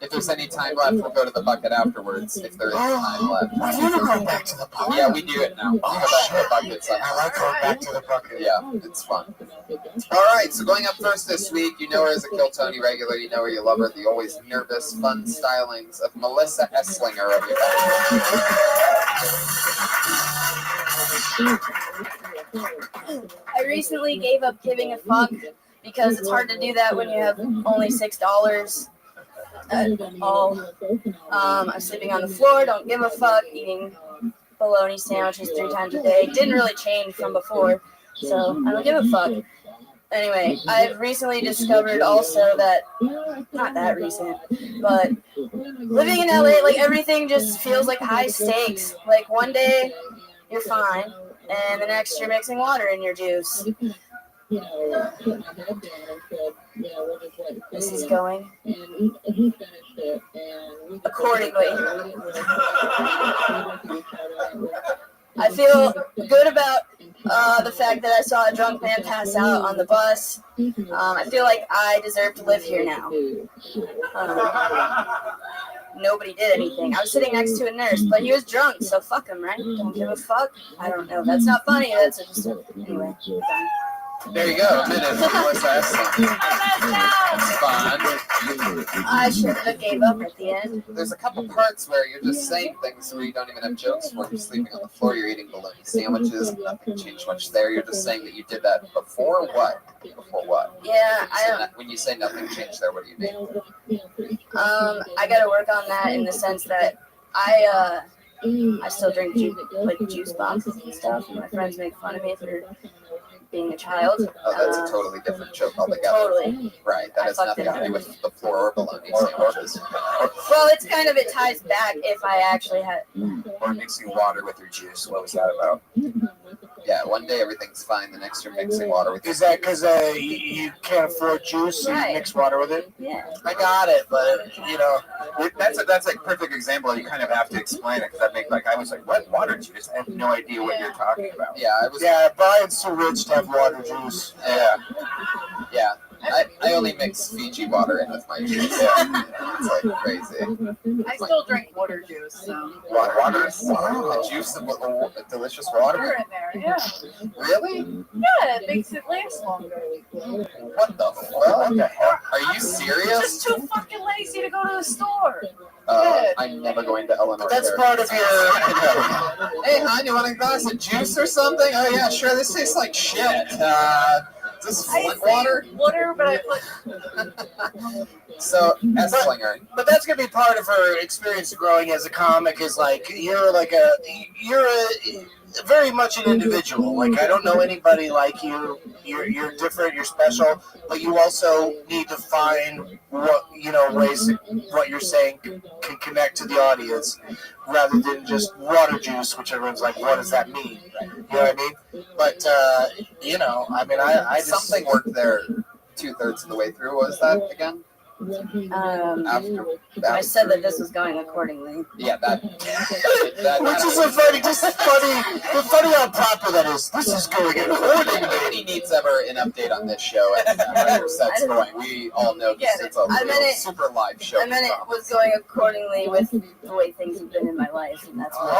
If there's any time left, we'll go to the bucket afterwards. If there is time left. We're never going back to the bucket. Yeah, we do it now. We go back to the bucket. I like going back to the bucket. Yeah, it's fun. All right, so going up first this week, you know her as a Kill Tony regular. You know her, you love her. The always nervous, fun stylings of Melissa Esslinger, everybody. I recently gave up giving a fuck because it's hard to do that when you have only $6 at all. I'm sleeping on the floor, don't give a fuck, eating bologna sandwiches 3 times a day. Didn't really change from before, so I don't give a fuck. Anyway, I've recently discovered also that, not that recent, but living in LA, like everything just feels like high stakes. Like one day you're fine, and the next you're mixing water in your juice. This is going accordingly. I feel good about the fact that I saw a drunk man pass out on the bus. I feel like I deserve to live here now. Nobody did anything. I was sitting next to a nurse, but he was drunk, so fuck him, right? Don't give a fuck. I don't know. That's not funny. That's just anyway. Done. There you go, a minute for Melissa Esslinger. It's fun. I should have gave up at the end. There's a couple parts where you're just saying things where you don't even have jokes for. You're sleeping on the floor, you're eating bologna sandwiches, nothing changed much there. You're just saying that you did that before what? Before what? Yeah, When you say nothing changed there, what do you mean? I gotta work on that in the sense that I still drink juice boxes and stuff, and my friends make fun of me for being a child. Oh, that's a totally different joke altogether. Totally. Right, that has nothing to do with the floor or bologna sandwiches. Well, it ties back if I actually had. Or mixing water with your juice. What was that about? Yeah, one day everything's fine, the next you're mixing water with your Is that because you can't afford juice, so you mix water with it? Yeah. I got it, but, That's a perfect example. You kind of have to explain it because that makes I was like, what water juice? I have no idea what you're talking about. Yeah, Brian's too rich to have water juice. Yeah. I only mix Fiji water in with my juice. It's like crazy. I still drink water juice, so. Water? A juice of delicious water? Water in there, yeah. Really? Yeah, it makes it last longer. What the fuck? What the hell? Are you serious? Just too fucking lazy to go to the store. I'm never going to Eleanor. That's part of your. Hey, hon, you want a glass of juice or something? Oh, yeah, sure. This tastes like shit. Is this Flint water? Water, but I put. So, Esslinger. But that's gonna be part of her experience growing as a comic. Is like you're very much an individual. Like I don't know anybody like you. You're different. You're special. But you also need to find ways that what you're saying can connect to the audience, rather than just water juice, which everyone's like, what does that mean? You know what I mean? But I just something worked there 2/3 of the way through. What was that again? I said that this was going accordingly. Yeah, which is so funny, just funny. The funny how proper that is. This is going accordingly. If anybody needs ever an update on this show and how your set's going, we all know this is a super live show. I meant it was going accordingly with the way things have been in my life, and that's what.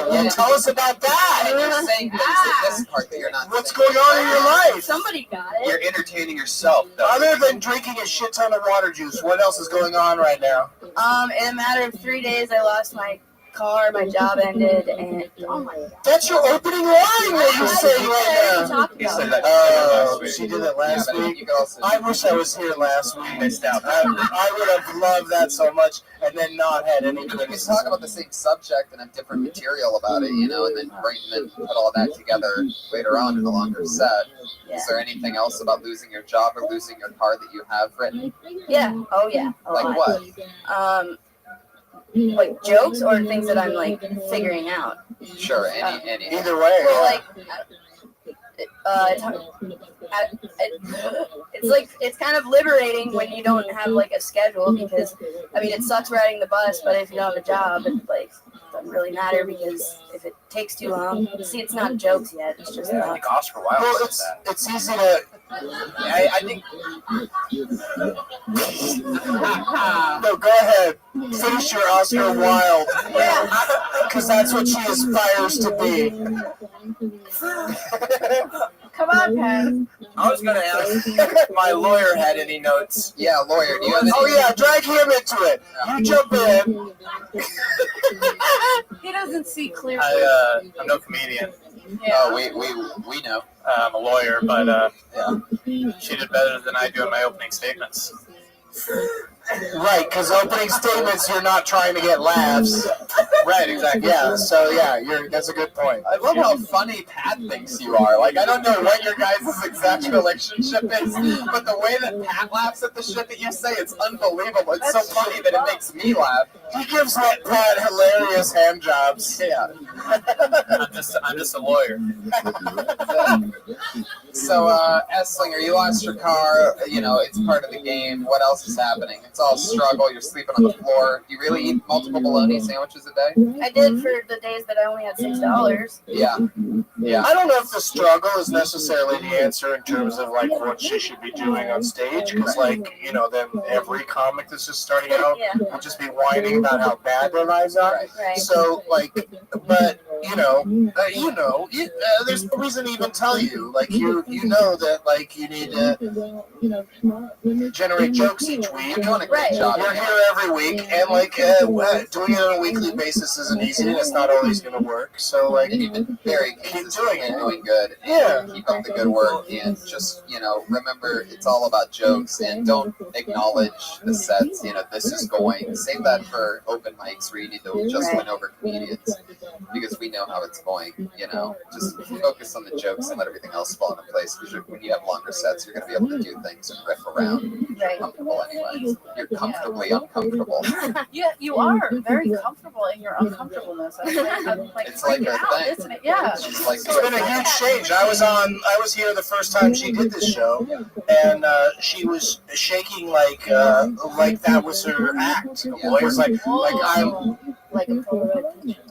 Well, tell us about that. And you're saying things in this part that you're not. What's going on in your life? Somebody got it. You're entertaining yourself, though. Other than drinking a shit ton of water juice. What else is going on right now? In a matter of 3 days, I lost my car, my job ended, and oh my god. That's your opening line that you're saying right now. You said that she did it last week. I wish I was here last week. Missed out. I would have loved that so much, and then not had any. You can talk about the same subject and have different material about it, and then put all that together later on in a longer set. Yeah. Is there anything else about losing your job or losing your car that you have written? Yeah. Oh yeah. Like what? Like jokes or things that I'm like figuring out. Sure, any. Either way. Well, it's kind of liberating when you don't have like a schedule, because it sucks riding the bus, but if you don't have a job, it doesn't really matter, because if it takes too long, see, it's not jokes yet. It's just I think Oscar Wilde well, said that. it's easy to I think. No, go ahead. Finish your Oscar Wilde. Because that's what she aspires to be. Come on, Pat. I was gonna ask if my lawyer had any notes. Yeah, lawyer. Do you have any? Oh yeah, drag him into it. You jump in. He doesn't see clearly. I'm no comedian. Yeah. Oh, we know. I'm a lawyer, but Yeah. she did better than I do in my opening statements. Right, because opening statements, you're not trying to get laughs. Right, exactly. Yeah, so yeah, that's a good point. I love how funny Pat thinks you are. Like, I don't know what your guys' exact relationship is, but the way that Pat laughs at the shit that you say, it's unbelievable. It's so funny that it makes me laugh. He gives that Pat hilarious hand jobs. Yeah. I'm just a lawyer. So, Esslinger, you lost your car. You know, it's part of the game. What else is happening? It's all struggle. You're sleeping on the floor. Do you really eat multiple bologna sandwiches a day? I did for the days that I only had $6. Yeah. Yeah. I don't know if the struggle is necessarily the answer in terms of like what she should be doing on stage, because like, you know, then every comic that's just starting out will just be whining about how bad their lives are. Right. So like, but there's no reason to even tell you. Like you know that like you need to generate jokes each week. You're doing a great job. We're here every week, and like doing it on a weekly basis isn't easy, and it's not always going to work. So like, And you've been very keep doing it. doing good. Yeah. Keep up the good work, and just, you know, remember it's all about jokes, and don't acknowledge the sets. You know, this is going. Save that for open mics where you need to just win over comedians, because we know how it's going. You know, just focus on the jokes and let everything else fall into place. Because when you have longer sets, you're going to be able to do things and riff around. You're comfortable anyway. You're comfortably uncomfortable. Yeah, you are very comfortable in your uncomfortableness. I'm like It's like freaking her out, thing. isn't it? Yeah. She's like, It's been a huge change. I was here the first time she did this show, and she was shaking like that was her act. It was like I'm. Like a Polaroid picture.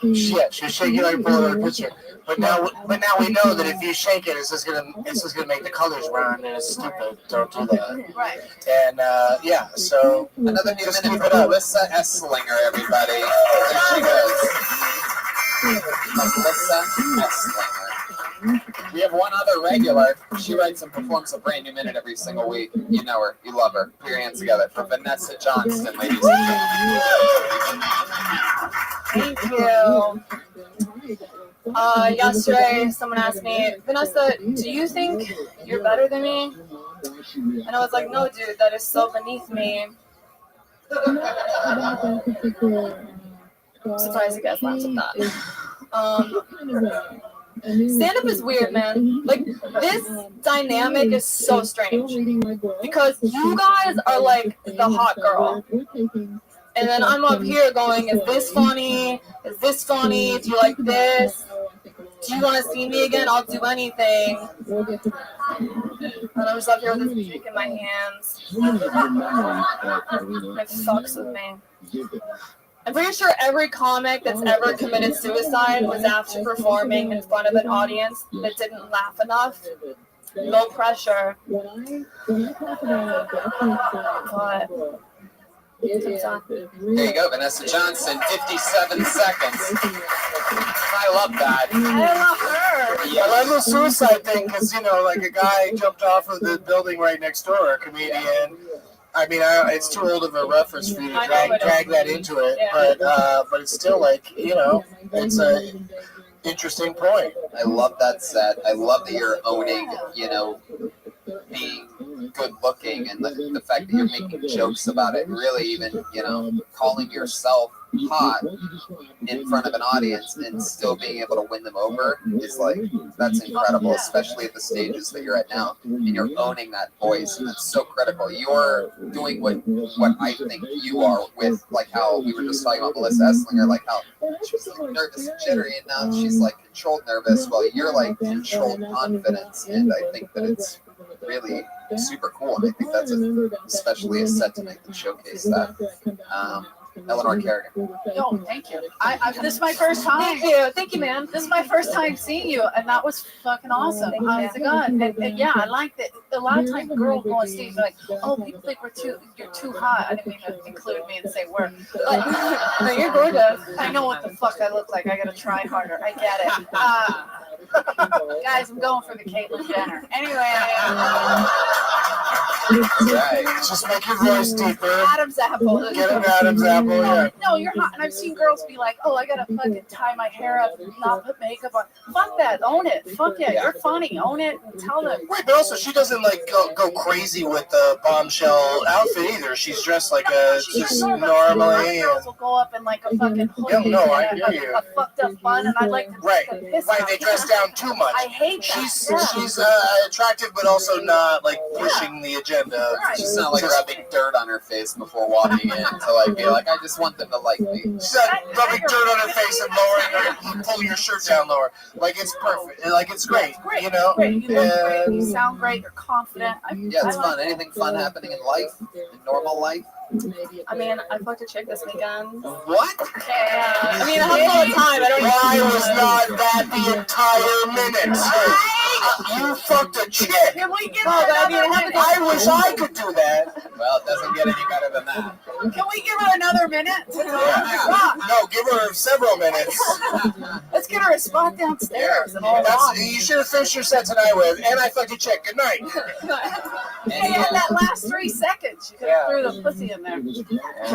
Yeah, she's shaking like a Polaroid picture. But now we know that if you shake it, it's just gonna make the colors run, and it's stupid. Don't do that. Right. And so another new minute for Melissa Esslinger, everybody. There she goes. Melissa Esslinger. We have one other regular. She writes and performs a brand new minute every single week. You know her. You love her. Put your hands together for Vanessa Johnston, ladies and gentlemen. Thank you. Yesterday, someone asked me, Vanessa, do you think you're better than me? And I was like, no, dude, that is so beneath me. Surprised you guys laughed at that. Stand-up is weird, man. Like, this dynamic is so strange. Because you guys are like the hot girl. And then I'm up here going, is this funny? Is this funny? Do you like this? Do you want to see me again? I'll do anything. And I'm just up here with this drink in my hands. It fucks with me. I'm pretty sure every comic that's ever committed suicide was after performing in front of an audience that didn't laugh enough. No pressure. But there you go, Vanessa Johnson, 57 seconds. I love that. I love her. Yeah, I love the suicide thing because, you know, like a guy jumped off of the building right next door, a comedian. I mean, it's too old of a reference for you to drag that into it, but it's still like, you know, it's a interesting point. I love that set. I love that you're owning, you know, being good looking, and the fact that you're making jokes about it, really even, you know, calling yourself hot in front of an audience and still being able to win them over is like, that's incredible, especially at the stages that you're at now, and you're owning that voice, and that's so critical. You're doing what I think you are with, like how we were just talking about Melissa Esslinger, like how she's like nervous and jittery, and now she's like controlled nervous, while you're like controlled confidence, and I think that it's really super cool, and I think that's especially a set to make them showcase that. Eleanor Kerrigan. No, thank you. This is my first time. Thank you, man. This is my first time seeing you, and that was fucking awesome. Honest to God. And yeah, I like that. A lot of times girls go on stage like, oh, people think you're too hot. I didn't mean to include me and say we're. But no, you're gorgeous. I know what the fuck I look like. I gotta try harder. I get it. Guys, I'm going for the Caitlyn Jenner. Anyway. Right. Just make your voice deeper. Adam's apple. Get an Adam's apple, yeah. No, you're hot. And I've seen girls be like, oh, I gotta fucking tie my hair up, not put makeup on. Fuck that. Own it. Fuck yeah. You're funny. Own it. And tell them. Wait, but also she doesn't like go crazy with the bombshell outfit either. She's dressed like just normally. Girls will go up in like a fucking hoodie. No, I hear you. A fucked up bun, and I like to Right. piss Right. off. They dress down too much. I hate that. She's attractive, but also not like pushing the agenda. She's not like rubbing dirt on her face before walking in to like be like, I just want them to like me. She's not rubbing dirt on her face and lowering her, pulling your shirt down lower. Like it's perfect. Like it's great. Great. You know. Great. You look great. You sound great. You're confident. Yeah, it's fun. Anything fun happening in life, in normal life? I mean, I fucked a chick this weekend. What? Yeah. I mean, I have all the time. I don't even. Why was not that the entire minute? You fucked a chick. Can we give her another minute? I wish I could do that. Well, it doesn't get any better than that. Can we give her another minute? No, give her several minutes. Let's get her a spot downstairs and all that. You should have finished your set tonight with, and I fucked a chick. Good night. Hey, you had that last 3 seconds. You could have threw the pussy in there.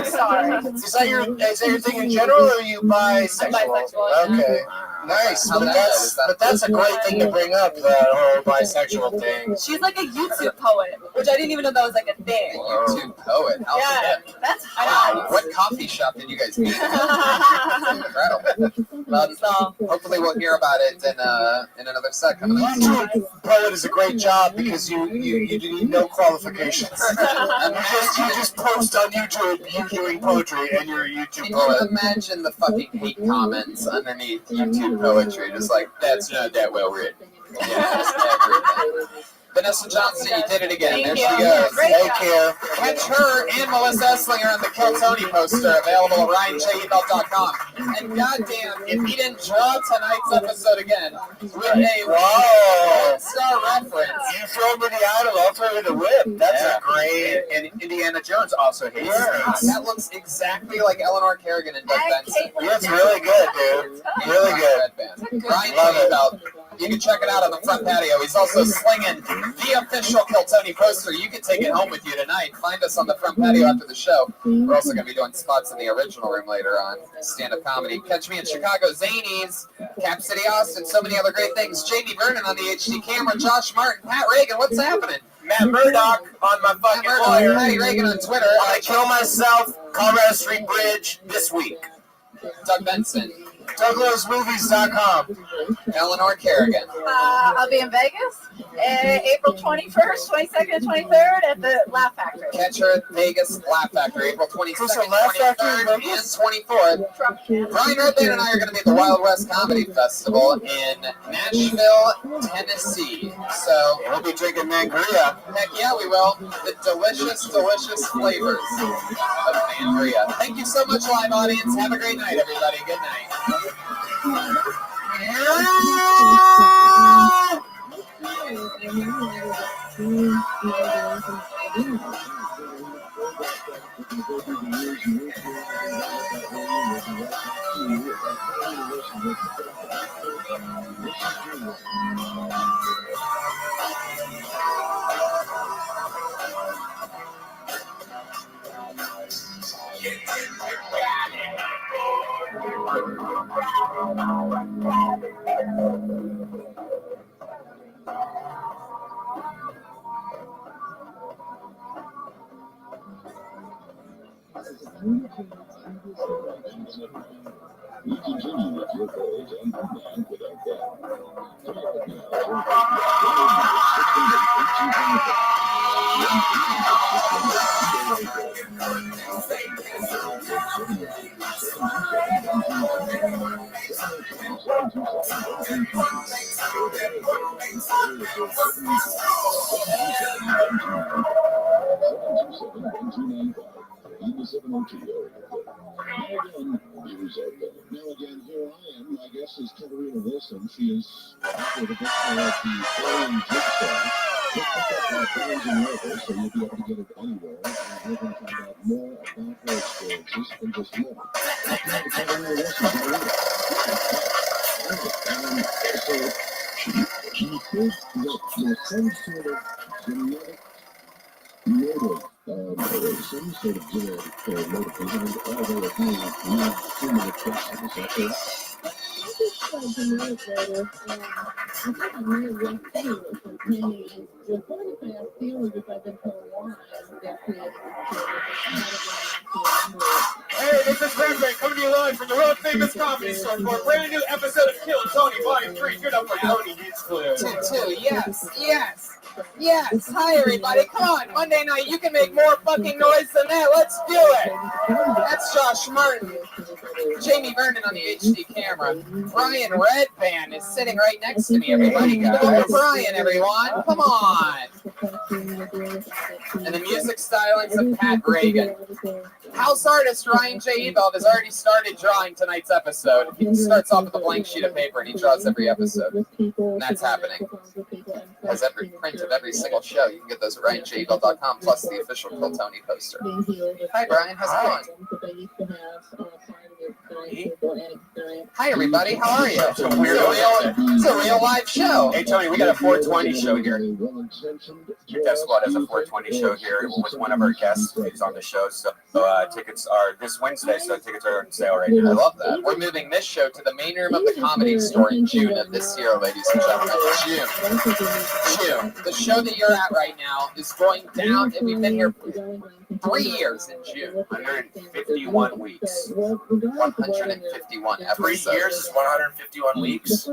Sorry. Is that your thing in general, or are you bisexual? I'm bisexual. Okay. Nice. But that's a great thing to bring up, that whole bisexual thing. She's like a YouTube poet, which I didn't even know that was like a thing. YouTube poet. Yeah, that's hot. What coffee shop did you guys meet? Incredible. Well, hopefully we'll hear about it in another set coming up. YouTube poet is a great job because you need no qualifications. you just post on YouTube you doing poetry and you're a YouTube Can poet. you imagine the fucking hate comments underneath YouTube poetry? Just like, that's not that well written. Yeah, everything. Vanessa Johnson, you did it again. There she goes. Take care. Catch her and Melissa Esslinger on the Kill Tony poster, available at RyanJebelt.com. And goddamn, if he didn't draw tonight's episode again with a star reference. You throw me the idol, I'll throw you the whip. That's a great. And Indiana Jones also hates it. That looks exactly like Eleanor Kerrigan and Doug Benson. That's really good, dude. Really good. Ryan Jebelt. You can check it out on the front patio. He's also slinging the official Kill Tony poster. You can take it home with you tonight. Find us on the front patio after the show. We're also going to be doing spots in the original room later on stand-up comedy. Catch me in Chicago, Zanies, Cap City, Austin, so many other great things. Jamie Vernon on the HD camera, Josh Martin, Pat Reagan. What's happening? Matt Murdock on my fucking lawyer. Patty Reagan on Twitter. I kill myself, Colorado Street Bridge this week. Doug Benson. DouglasMovies.com. Eleanor Kerrigan. I'll be in Vegas April 21st, 22nd, and 23rd at the Laugh Factory. Catch her at Vegas Laugh Factory, April 22nd, Laugh Factory 23rd, and 24th. Ryan Redband and I are going to be at the Wild West Comedy Festival in Nashville, Tennessee. So we'll be drinking Mangria. Heck yeah, we will. The delicious, delicious flavors of Mangria. Thank you so much, live audience. Have a great night, everybody. Good night. We continue with your calls and come back without that. again, he was okay. Now again, here I am. My guest is Katarina Wilson. She is author of a book called The Alien Jigsaw. Just pick up Barnes and Noble, so you'll be able to get it anywhere. And we're going to find out more about her experiences in just a moment. Katarina Wilson, so she said that there's some sort of genetic motive, or some sort of genetic motive behind all they are doing with human oppression. Is that correct? Genetic motive. I think I may have read through it from Penny. The funny thing I feel is if I've been told why they're creating Hey, this is Rabbi coming to you live from the world famous comedy store for a brand new episode of Kill Tony Volume 3. Give it up for Tony Hinchcliffe. 2-2, yes. Hi, everybody. Come on, Monday night, you can make more fucking noise than that. Let's do it. That's Josh Martin. Jamie Vernon on the HD camera. Brian Redband is sitting right next to me, everybody. Give it up for Brian, everyone. Come on. And the music stylings of Pat Reagan. House artist Ryan J. Ebelt has already started drawing tonight's episode. He starts off with a blank sheet of paper and he draws every episode. And that's happening. Has every print of every single show. You can get those at RyanJEbelt.com plus the official Kill Tony poster. Hi, Brian. How's it going? Hi, everybody. How are you? It's a real live show. Hey, Tony, we got a 420 show here. Your Death Squad has a 420 show here with one of our guests who's on the show. So tickets are this Wednesday, so tickets are on sale right now. I love that. We're moving this show to the main room of the Comedy Store in June of this year, ladies and gentlemen. June. The show that you're at right now is going down, and we've been here 3 years in June. 151 weeks. 151 episodes. 3 years is 151 weeks?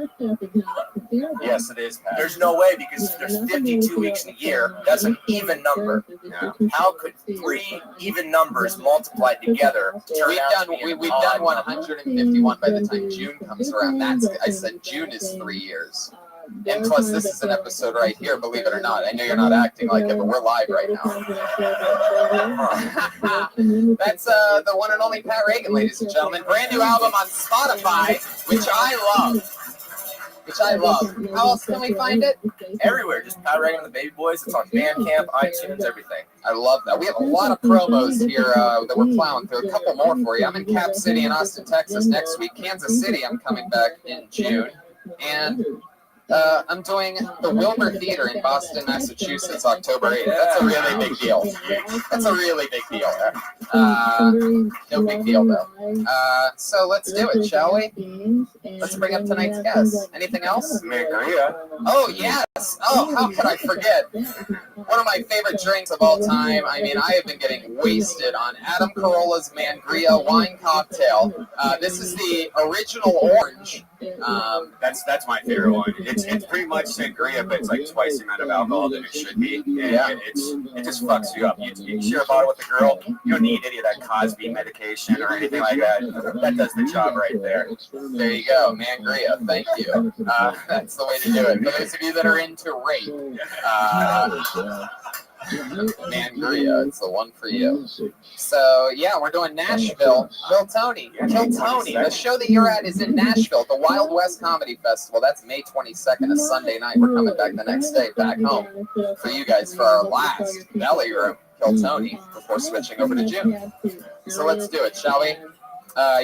Yes, it is, Pat. There's no way, because there's 52 weeks in a year. That's an even number. Yeah. How could 3 even numbers multiplied together turn out to be We've done 151 by the time June comes around. I said June is 3 years. And plus, this is an episode right here, believe it or not. I know you're not acting like it, but we're live right now. That's the one and only Pat Reagan, ladies and gentlemen. Brand new album on Spotify, which I love. How else can we find it? Everywhere. Just Pat Reagan and the Baby Boys. It's on Bandcamp, iTunes, everything. I love that. We have a lot of promos here that we're plowing through. A couple more for you. I'm in Cap City in Austin, Texas next week. Kansas City, I'm coming back in June. And I'm doing the Wilbur Theater in Boston, Massachusetts, October 8th. That's a really big deal. No big deal, though. So let's do it, shall we? Let's bring up tonight's guest. Anything else? Sangria. Oh, yes. Oh, how could I forget? One of my favorite drinks of all time. I mean, I have been getting wasted on Adam Carolla's Mangria wine cocktail. This is the original orange. That's my favorite one. It's pretty much sangria, but it's like twice the amount of alcohol that it should be. Yeah. It just fucks you up. You share a bottle with a girl, you don't need any of that Cosby medication or anything like that. That does the job right there. There you go, Mangria. Thank you. That's the way to do it. For those of you that are into rape, Mangria, it's the one for you. So yeah, we're doing Nashville. Kill Tony. The show that you're at is in Nashville, the Wild West Comedy Festival. That's May 22nd, a Sunday night. We're coming back the next day, back home for you guys for our last belly room, Kill Tony, before switching over to June. So let's do it, shall we?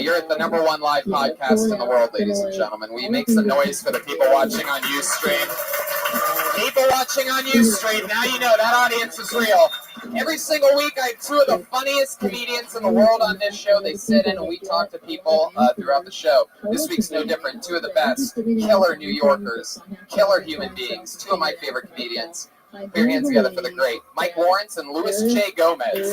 You're at the #1 live podcast in the world, ladies and gentlemen. Will you make some noise for the people watching on Ustream? People watching on Ustream, now you know that audience is real. Every single week, I have 2 of the funniest comedians in the world on this show. They sit in and we talk to people throughout the show. This week's no different. 2 of the best killer New Yorkers, killer human beings, 2 of my favorite comedians. Put your hands together for the great Mike Lawrence and Louis J. Gomez.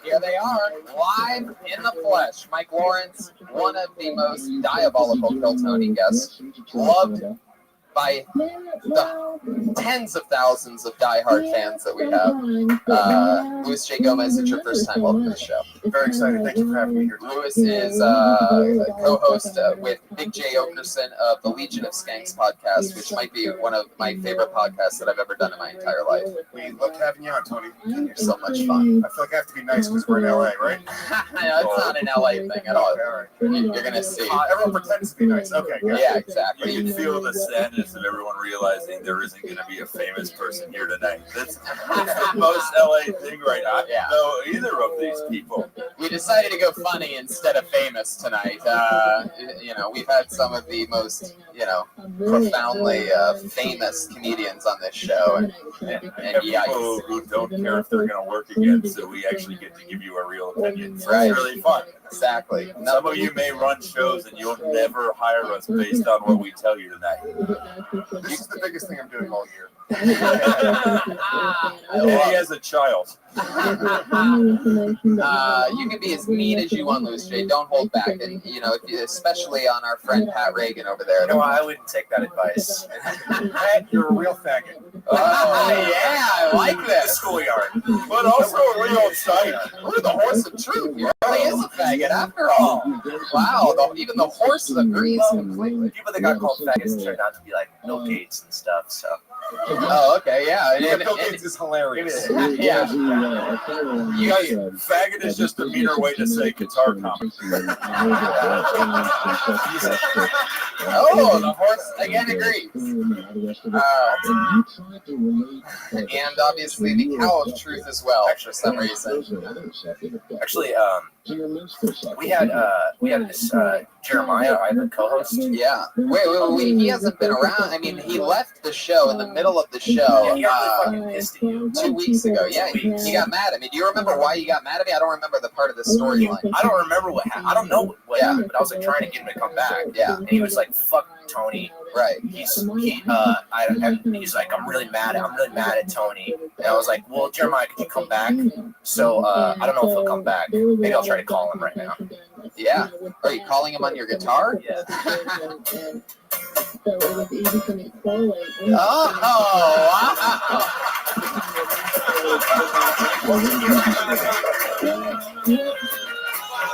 Here they are, live in the flesh. Mike Lawrence, one of the most diabolical Kill Tony guests, loved by the tens of thousands of diehard fans that we have. Luis J. Gomez, it's your first time. Welcome to the show. Very excited. Thank you for having me here. Luis is a co-host with Big J. Okerson of the Legion of Skanks podcast, which might be one of my favorite podcasts that I've ever done in my entire life. We love having you on, Tony. You're so much fun. I feel like I have to be nice because we're in LA, right? No, it's not an LA thing at all. You're going to see. Everyone pretends to be nice. Okay, good. Yeah, exactly. You can feel the sadness of everyone realizing there isn't going to be a famous person here tonight. That's the most LA thing right now. I don't know either of these people. We decided to go funny instead of famous tonight. We've had some of the most, profoundly famous comedians on this show. And people who don't care if they're going to work again, so we actually get to give you a real opinion. So Right. it's really fun. Exactly. Some of you may run shows and you'll never hire us based on what we tell you tonight. This is the biggest thing I'm doing all year. And he has a child. You can be as mean as you want, Luis J. Don't hold back. And, especially on our friend Pat Reagan over there. No, I wouldn't take that advice. Pat, you're a real faggot. Oh, yeah, I like this. Schoolyard. But also a real sight. We're the horse of truth. He really is a faggot after all. Wow, even the horse agrees completely. People that got called faggots turned out to be like Bill Gates and stuff, so. Oh, okay, yeah. Bill Gates is hilarious. Yeah. You guys, faggot is just a meaner way to say guitar comic. Oh, the horse again agrees. And obviously the cow of truth as well, for some reason. Actually, we had this Jeremiah, I have a co-host. Yeah. Wait, he hasn't been around. I mean, he left the show in the middle of the show Yeah, he got fucking pissed at you. 2 weeks ago. Yeah, he got mad at me. Do you remember why he got mad at me? I don't remember the part of the storyline. I don't remember what happened. I don't know what happened, but I was like trying to get him to come back. Yeah. And he was like, "Fuck Tony." Right. He's like, I'm really mad at Tony. And I was like, well, Jeremiah, could you come back? So I don't know if he'll come back. Maybe I'll try to call him right now. Yeah. Are you calling him on your guitar? Yeah.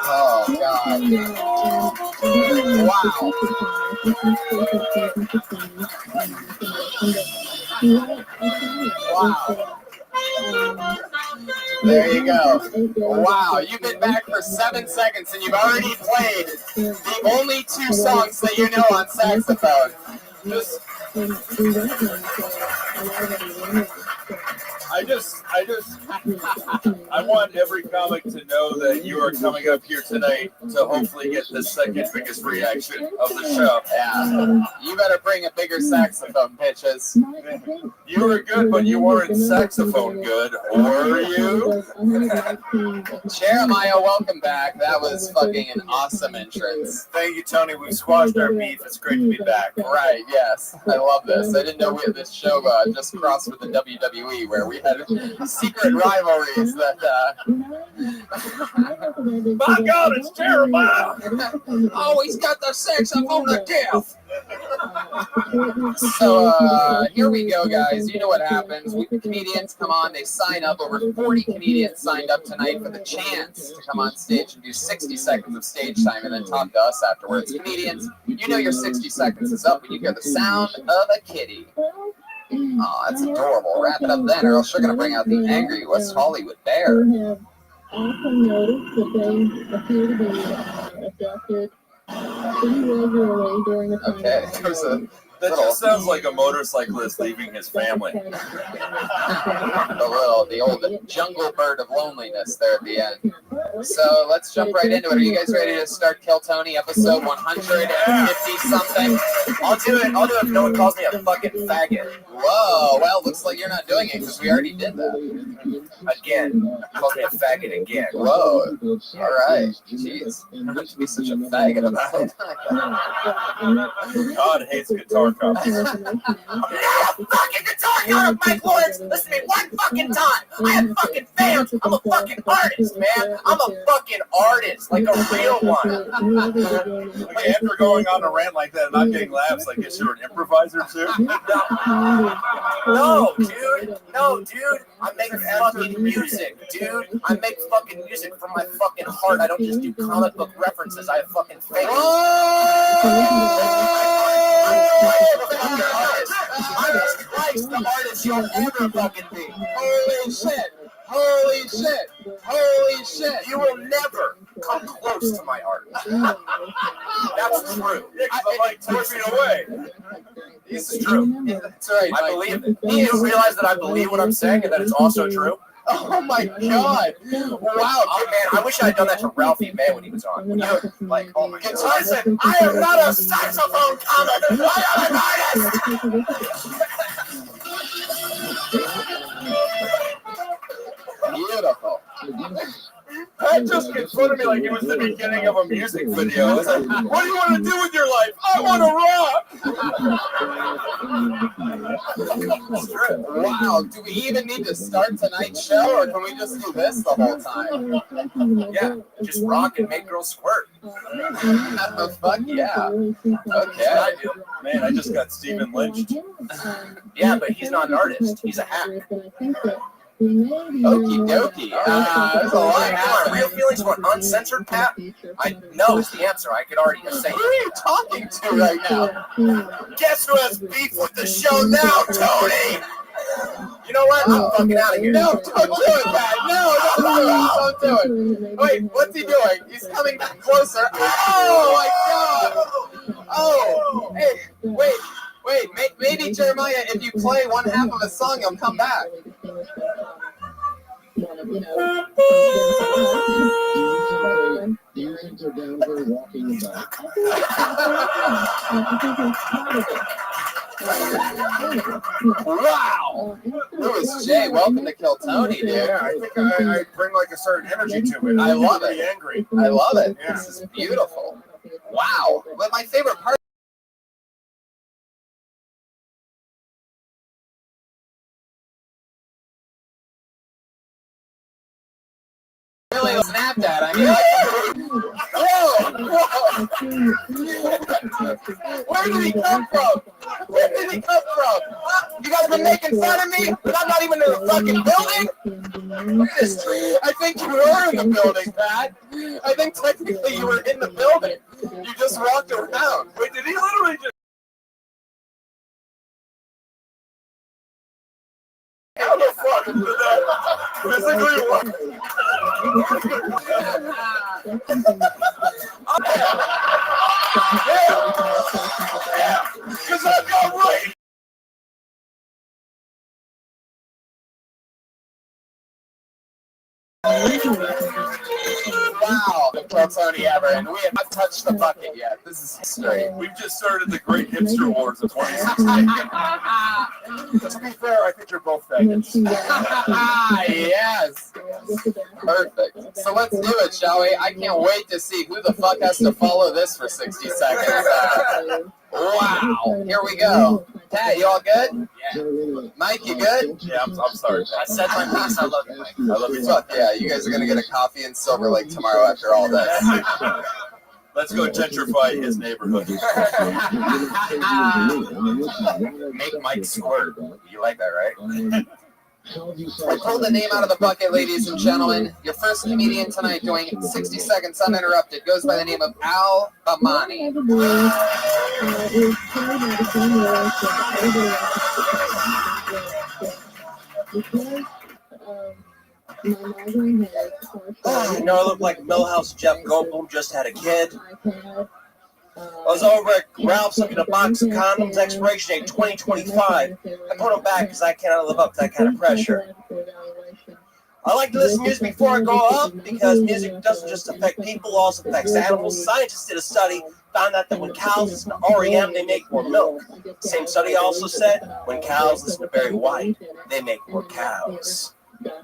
Oh, God. Wow. Wow. There you go. Wow, you've been back for 7 seconds and you've already played the only 2 songs that you know on saxophone. I want every comic to know that you are coming up here tonight to hopefully get the second biggest reaction of the show. Yeah. You better bring a bigger saxophone, bitches. You were good, but you weren't saxophone good, were you? Jeremiah, welcome back. That was fucking an awesome entrance. Thank you, Tony. We've squashed our beef. It's great to be back. Right, yes. I love this. I didn't know we had this show just crossed with the WWE where we had secret rivalries that My God, it's Jeremiah! Oh, he's got the saxophone to death. So here we go, guys. You know what happens. Comedians come on, they sign up. Over 40 comedians signed up tonight for the chance to come on stage and do 60 seconds of stage time and then talk to us afterwards. Comedians, you know your 60 seconds is up when you hear the sound of a kitty. Oh, that's adorable. Wrap it up then, or else you're going to bring out the angry West Hollywood bear. Also noticed that they appear to be abducted pretty regularly during the time. Okay, there's a That just sounds like a motorcyclist leaving his family. the old jungle bird of loneliness there at the end. So let's jump right into it. Are you guys ready to start Kill Tony episode 150 something? I'll do it if no one calls me a fucking faggot. Whoa, well, looks like you're not doing it because we already did that. Again. Call me a faggot again. Whoa. All right. Jeez. I'm going to be such a faggot about it. God hates guitar covers. I'm not a fucking guitar cover, Mike Lawrence. Listen to me one fucking time. I have fucking fans. I'm a fucking artist, man. I'm a a fucking artist, like a real one. Like, after going on a rant like that and not getting laughs, like, guess you're an improviser too? No, dude. No, dude. I make fucking music, dude. I make fucking music from my fucking heart. I don't just do comic book references. I have fucking faith. I'm twice the artist you'll ever fucking be. Holy shit! Holy shit! Holy shit! You will never come close to my art. That's true. Yeah, 'cause I'm like 10 feet away. This is true. That's right. I believe it. You realize that I believe what I'm saying and that it's also true? Oh my god! Wow! Oh man, I wish I had done that to Ralphie May when he was on. You know, like, oh my god. Guitar said, I am not a saxophone comic. I am an artist. Beautiful. Pat just made fun of me like it was the beginning of a music video. I was like, what do you want to do with your life? I want to rock! Wow, do we even need to start tonight's show, or can we just do this the whole time? Yeah, just rock and make girls squirt. Fuck yeah. Okay. Man, I just got Stephen lynched. Yeah, but he's not an artist. He's a hack. Okie dokie. There's a lot My real feelings were uncensored, Pat. I know is the answer. I could already just say. Who are you talking to right now? Guess who has beef with the show now, Tony? You know what? I'm fucking out of here. No, don't do it, Pat. No, don't do it. Wait, what's he doing? He's coming closer. Oh my god. Oh, hey, wait. Maybe Jeremiah, if you play one half of a song, he'll come back. Wow! Louis J, welcome to Kill Tony, dude. Yeah, I think I bring like a certain energy to it. I love Pretty it. angry. I love it. Yeah. This is beautiful. Wow. But my favorite part. Really snapped at. I mean, whoa! Where did he come from? Where did he come from? You guys been making fun of me, but I'm not even in the fucking building. Look at this. I think you were in the building, Pat. I think technically you were in the building. You just walked around. Wait, did he literally just? How the fuck did that physically work? Yeah, because I got right. Wow, the Kill Tony ever, and we have not touched the bucket yet. This is history. We've just started the Great Hipster Wars of 2016. To be fair, I think you're both faggots. Yes. Perfect. So let's do it, shall we? I can't wait to see who the fuck has to follow this for 60 seconds. Wow. Here we go. Pat, you all good? Yeah. Mike, you good? Yeah, I'm sorry. I said my piece. I love you, Mike. I love you. Fuck yeah, you guys are gonna get a coffee in Silver Lake tomorrow after all this. Let's go gentrify his neighborhood. Make Mike squirt. You like that, right? I pulled the name out of the bucket, ladies and gentlemen. Your first comedian tonight doing 60 seconds uninterrupted goes by the name of Al Bamani. You know, I look like Millhouse Jeff Goldblum just had a kid. I was over at Ralph's looking at a box of condoms, expiration date 2025. I put them back because I cannot live up to that kind of pressure. I like to listen to music before I go up because music doesn't just affect people, it also affects animals. Scientists did a study, found out that when cows listen to REM, they make more milk. Same study also said when cows listen to Barry White, they make more cows.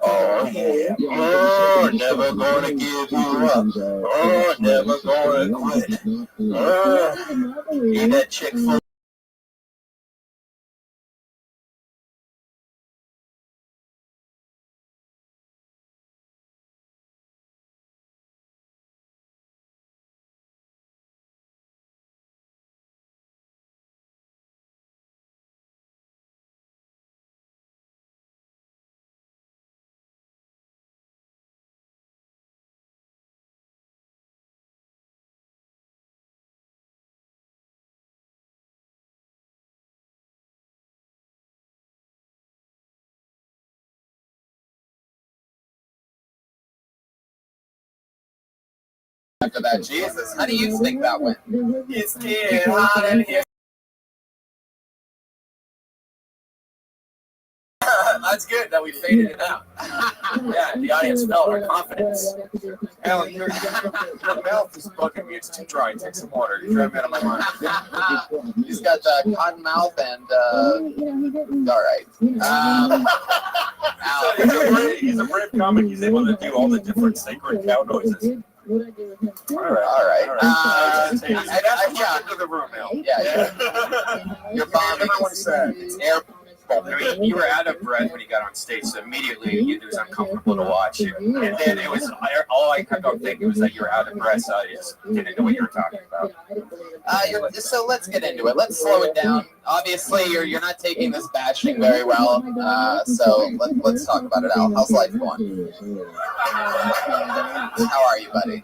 Oh yeah, oh, never gonna give you up, oh, never gonna quit, eat that chick full after that. Jesus, how do you think that went? It's getting hot in here. That's good that we faded it out. Yeah, the audience felt our confidence. Alan, your mouth is bugging me. It's too dry. Take some water. You're driving me out of my mind. He's got cotton mouth and all right. He's a brave comic. He's able to do all the different sacred cow noises. All right. Yeah, into the room now. Yeah. You're bombing. Everyone said It's air. I mean, you were out of breath when you got on stage, so immediately it was uncomfortable to watch you. And then it was all I kept on thinking was that you were out of breath, so I just didn't know what you were talking about. So let's get into it. Let's slow it down. Obviously, you're not taking this bashing very well. So let's talk about it, Al. How's life going? How are you, buddy?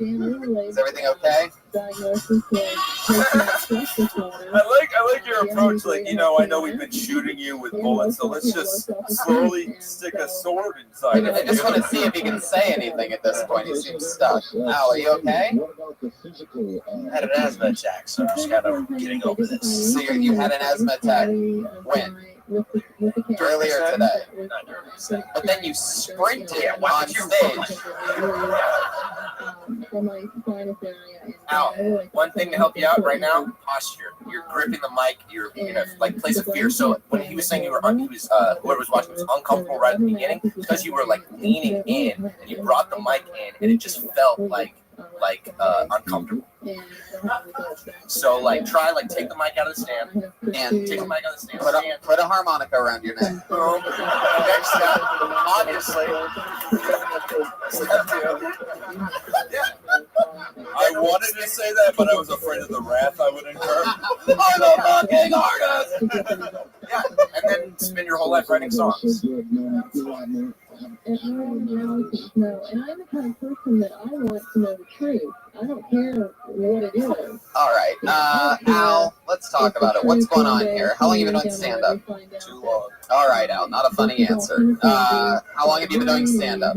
Is everything okay? I like your approach. Like, I know we've been shooting you with bullets, so let's just slowly stick a sword inside. I just want to see if he can say anything at this point. He seems stuck. Al, are you okay? I had an asthma attack, so I'm just kind of getting over this. So you had an asthma attack when? Earlier today. But then you sprinted on stage. Al, one thing to help you out right now, posture. You're gripping the mic. You're in a place of fear. So when he was saying whoever was watching was uncomfortable right at the beginning, because you were leaning in and you brought the mic in, and it just felt like uncomfortable. So try take the mic out of the stand and take the mic out of the stand. Put a harmonica around your neck. Next step, obviously. I wanted to say that, but I was afraid of the wrath I would incur. I'm a fucking artist. Yeah, and then spend your whole life writing songs. And I'm the kind of person that I want to know the truth. I don't care what it is. All right, Al, let's talk about it. What's going on here? How long have you been doing stand-up? Too long. All right, Al, not a funny answer. How long have you been doing stand-up?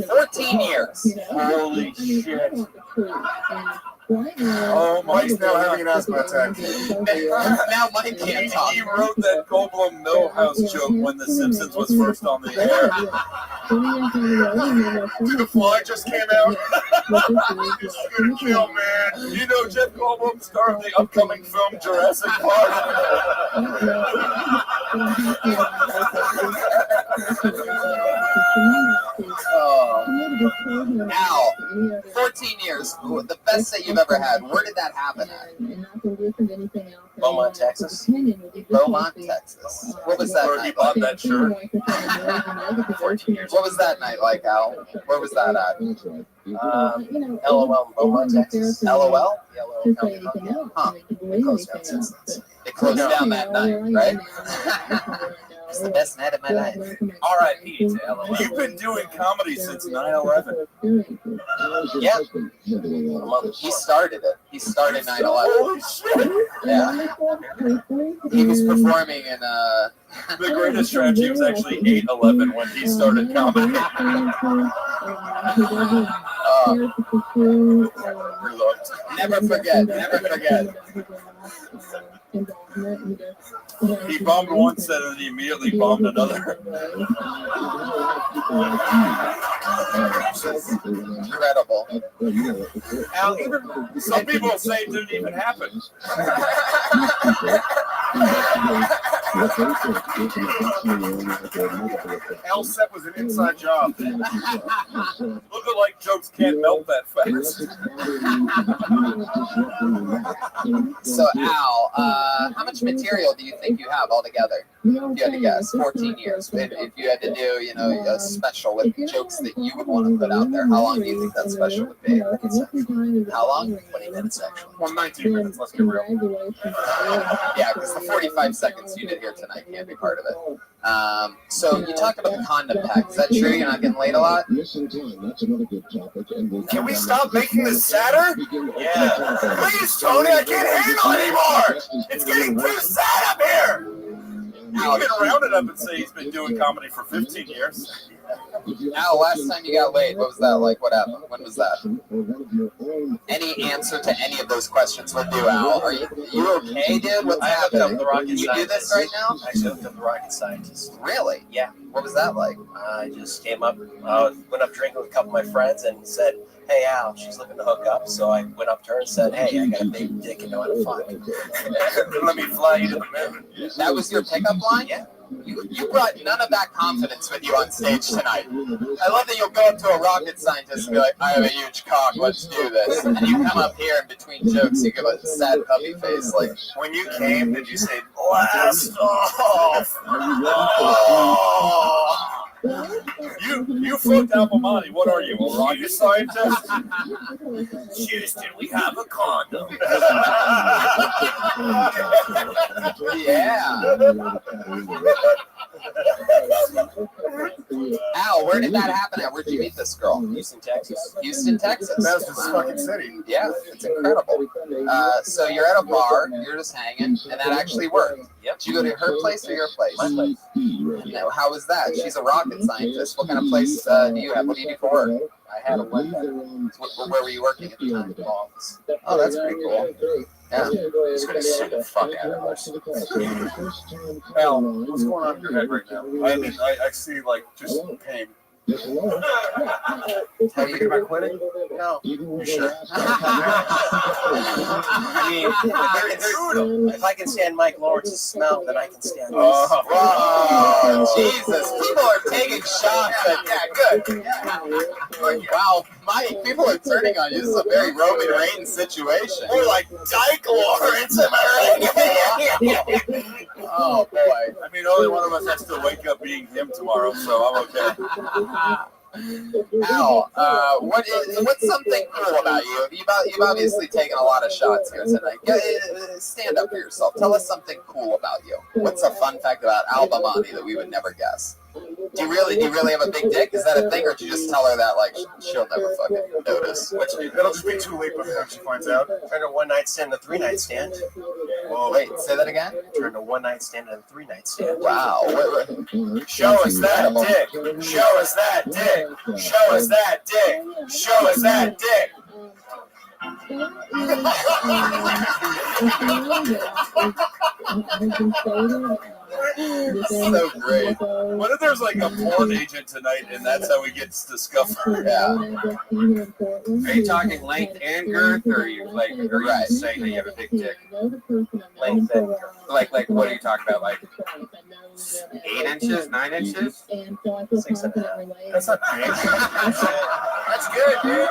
14 years. Holy shit. Oh, Mike's now having an asthma attack. Now Mike can't talk. He wrote that Goldblum Millhouse joke when The Simpsons was first on the air. The fly just came out. It's gonna kill, man. You know Jeff Goldblum, star of the upcoming film Jurassic Park. Al, 14 years. The best that you've ever had. Where did that happen at? Beaumont, Texas. Beaumont, Texas. What was that Where night he bought like? that shirt. 14 years. What was that night like, Al? Where was that at? LOL in Beaumont, Texas. LOL? Huh. It closed down that night, right? It's the best night of my life. R.I.P. to LOL. You've been doing comedy since 9/11. Yep. He started it. He started 9/11. Holy shit! Yeah. He was performing in The greatest tragedy was actually 8/11 when he started comedy. Never forget. Never forget. He bombed one set and he immediately bombed another. Incredible. Al, some people say it didn't even happen. Al's set was an inside job. Look-alike jokes can't melt that fast. So, Al, how much material do you think you have altogether? If you had to guess, 14 years. If you had to do, a special with jokes that you would want to put out there, how long do you think that special would be? How long? 20 minutes, actually. 19 minutes, let's get real. Yeah, because the 45 seconds you did here tonight can't be part of it. So you talked about the condom pack. Is that true? You're not getting laid a lot? Can we stop making this sadder? Yeah. Please, Tony, I can't handle it anymore. It's getting too sad up here. You can round it up and say he's been doing comedy for 15 years. Al, last time you got laid, what was that like? What happened? When was that? Any answer to any of those questions will do, Al. Are you okay, dude? What's happening? Can you do this right now? I actually looked up the rocket scientist. Really? Yeah. What was that like? I just came up, went up drinking with a couple of my friends and said, hey, Al, she's looking to hook up. So I went up to her and said, hey, I got a big dick and know how to fuck. Let me fly you to the moon. That was your pickup line? Yeah. You brought none of that confidence with you on stage tonight. I love that you'll go up to a rocket scientist and be like, I have a huge cock, let's do this. And you come up here and between jokes, you give a sad puppy face. Like, when you came, did you say, blast off? Oh. You fucked Alpamani. What are you, a rocket scientist? Houston, we have a condom. Yeah. Al, where did that happen at? Where'd you meet this girl? Houston, Texas. Houston, Texas. That's this fucking city. Yeah, it's incredible. So you're at a bar, you're just hanging, and that actually worked. Yep. Did you go to her place or your place? My place. Now, how was that? She's a rocket scientist. What kind of place do you have? What do you do for work? I had a one. Where were you working at the time? Office. Oh, that's pretty cool. Yeah. It's going to sue the fuck out of us. Al, what's going on in your head right now? I see, like, just pain. Have you thinking about quitting? No. You sure? I mean, if I can stand Mike Lawrence's smell, then I can stand this. Oh, Jesus. People are taking shots at good. Wow, Mike, people are turning on you. This is a very Roman Reigns situation. We're like Dyke Lawrence, am I right? Oh, boy. I mean, only one of us has to wake up being him tomorrow, so I'm okay. Al, what's something cool about you? You've obviously taken a lot of shots here tonight. Stand up for yourself. Tell us something cool about you. What's a fun fact about Al Bamani that we would never guess? Do you really have a big dick? Is that a thing, or did you just tell her that like she'll never fucking notice? It'll just be too late by the time she finds out. Turned a one-night stand to three-night stand. Well, wait, say that again? Turned a one-night stand to three-night stand. Wow. Show us that dick. Show us that dick. Show us that dick. Show us that dick. So great. What if there's like a porn agent tonight and that's how he gets discovered? Yeah. Are you talking length and girth, or are you just saying that you have a big dick? Length and girth. Like what are you talking about? Like 8 inches, 9 inches? 6.5. That's not big. That's good, dude.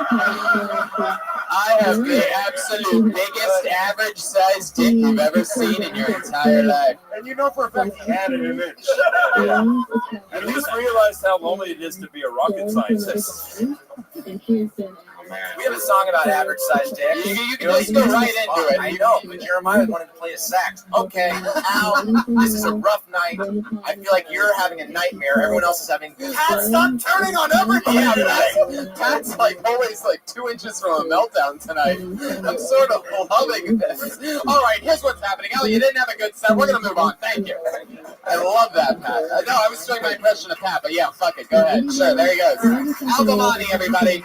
I have the absolute biggest average size dick you've ever seen in your entire life. And you know for a fact he had it in it. At least realized how lonely it is to be a rocket scientist. We have a song about average size dick. You can just go right into it. I know, but Jeremiah wanted to play a sax. Okay, Al, this is a rough night. I feel like you're having a nightmare. Everyone else is having. Pat, stop turning on everything tonight. Pat's like always like 2 inches from a meltdown tonight. I'm sort of loving this. All right, here's what's happening. Al, you didn't have a good set. We're gonna move on. Thank you. I love that, Pat. No, I was doing my impression of Pat, but yeah, fuck it. Go ahead. Sure, there he goes. Al Bamani, everybody.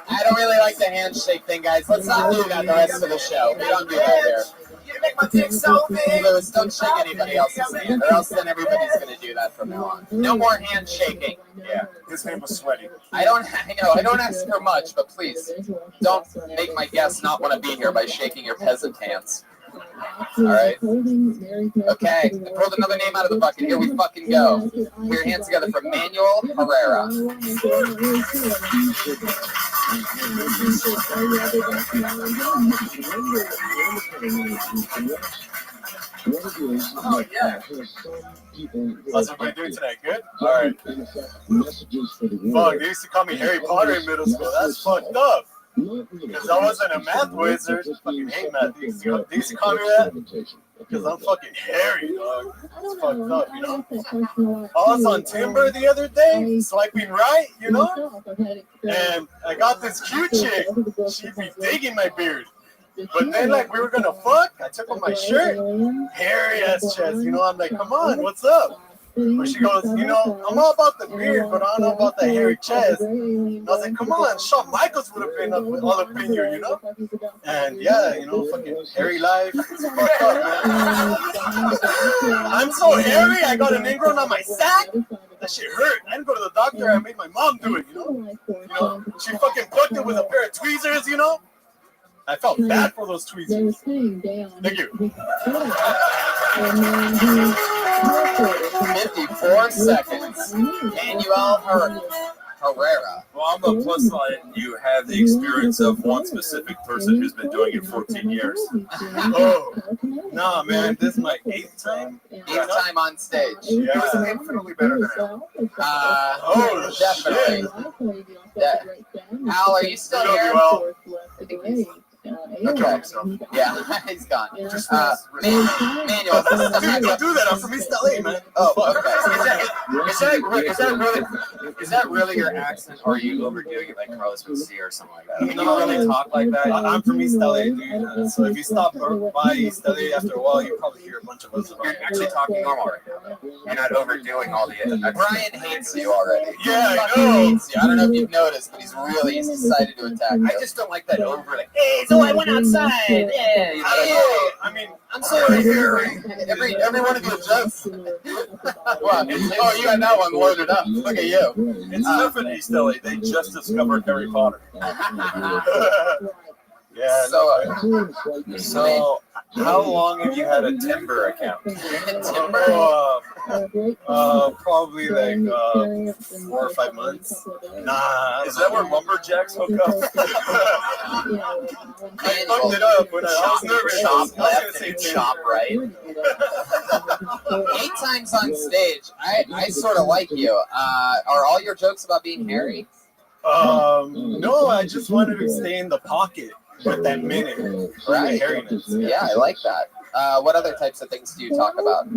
I don't really like the handshake thing, guys. Let's not do that the rest of the show. We don't do that here. You make my dick so big. Lewis, don't shake anybody else's hand, or else then everybody's going to do that from now on. No more handshaking. Yeah, his hand was sweaty. I don't ask for much, but please, don't make my guests not want to be here by shaking your peasant hands. All right. Okay. I pulled another name out of the bucket. Here we fucking go. Put your hands together for Manuel Herrera. Oh, yeah. How's everybody doing tonight? Good? All right. Fuck, they used to call me Harry Potter in middle school. That's fucked up. Because I wasn't a math wizard. I fucking hate math. They used to call me that because I'm fucking hairy, dog. It's fucked up, you know? I was on Timber the other day, swiping right, you know? And I got this cute chick. She'd be digging my beard. But then, like, we were gonna fuck. I took off my shirt. Hairy ass chest, you know? I'm like, come on, what's up? But she goes, you know, I'm all about the beard, but I don't know about the hairy chest. And I was like, come on, Shawn Michaels would have been all up in here, you know? And yeah, you know, fucking hairy life. It's fucked up, man. I'm so hairy, I got an ingrown on my sack. That shit hurt. I didn't go to the doctor, I made my mom do it, you know? She fucking plucked it with a pair of tweezers, you know? I felt bad for those tweezers. Thank you. 54 seconds. Manuel Herrera. Well, on the plus side, you have the experience of one specific person who's been doing it 14 years. Oh, nah, man, this is my 8th time. 8th time on stage. Yeah. It was infinitely better than him. Oh, definitely. Al, are you still here? I think he's... Okay. Yeah, he's gone. Manuel, don't do that. I'm from East LA, man. Oh, okay. Is that really your accent, or are you overdoing it like Carlos Mencia or something like that? I mean, you really talk like that? I'm from East LA, dude. So if you stop by East LA after a while, you'll probably hear a bunch of us. You're actually talking normal right now. You're not overdoing all the... Brian hates you already. Yeah, I know. Hates you. I don't know if you've noticed, but he's decided to attack you. I just don't like that over, like, hey, so I went outside. Yeah, I mean, I'm sorry. Every one of your jokes. Well, oh, you had that one loaded up. Look at you. It's different East LA. They just discovered Harry Potter. Yeah. So, how long have you had a Timber account? Probably like 4 or 5 months. Nah. Is that where lumberjacks hook up? I fucked it up when I was nervous. Chop left and chop right. 8 times on stage. I sort of like you. Are all your jokes about being hairy? No, I just wanted to stay in the pocket with that minute. Right. Hairiness. Yeah, I like that. What other types of things do you talk about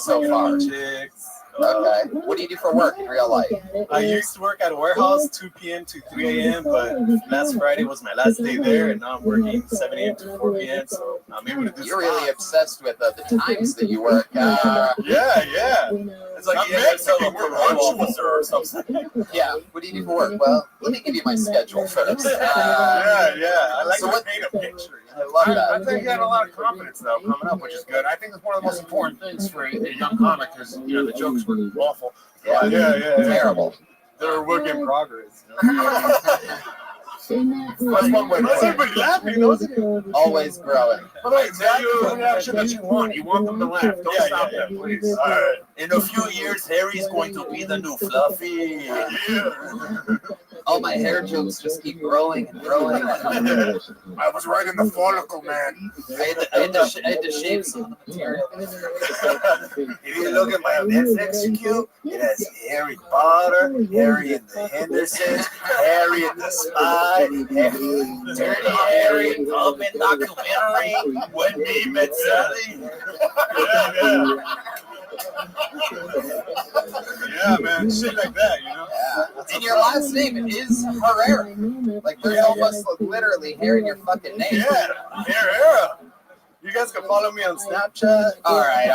so far? Chicks. Okay. What do you do for work in real life? I used to work at a warehouse 2 p.m. to 3 a.m., but last Friday was my last day there, and now I'm working 7 a.m. to 4 p.m., so I'm able to do You're really obsessed with the times that you work. Yeah. It's like you had to we're officer or something. Yeah. What do you do for work? Well, let me give you my schedule first. Yeah. I like so to what, paint a picture. I love that. I think you had a lot of confidence though coming up, which is good. I think it's one of the most important things for a young comic because the jokes were awful. Yeah. Terrible. They're a work in progress. That's one way. Why is everybody laughing? Always growing. But I tell you the reaction that you want. You want them to laugh. Don't stop them, please. All right. In a few years, Harry's going to be the new Fluffy. All my hair jokes just keep growing and growing. I was right in the follicle, man. I had to shave some of the material. If you look at my Netflix queue, it has Harry Potter, Harry and the Hendersons, Harry and the Spy, Dirty Harry, Open Documentary, When Me Met Sally. Yeah, man, shit like that, you know? Yeah. And your last name is Herrera. Like, there's almost literally hair in your fucking name. Yeah, Herrera. You guys can follow me on Snapchat. All right.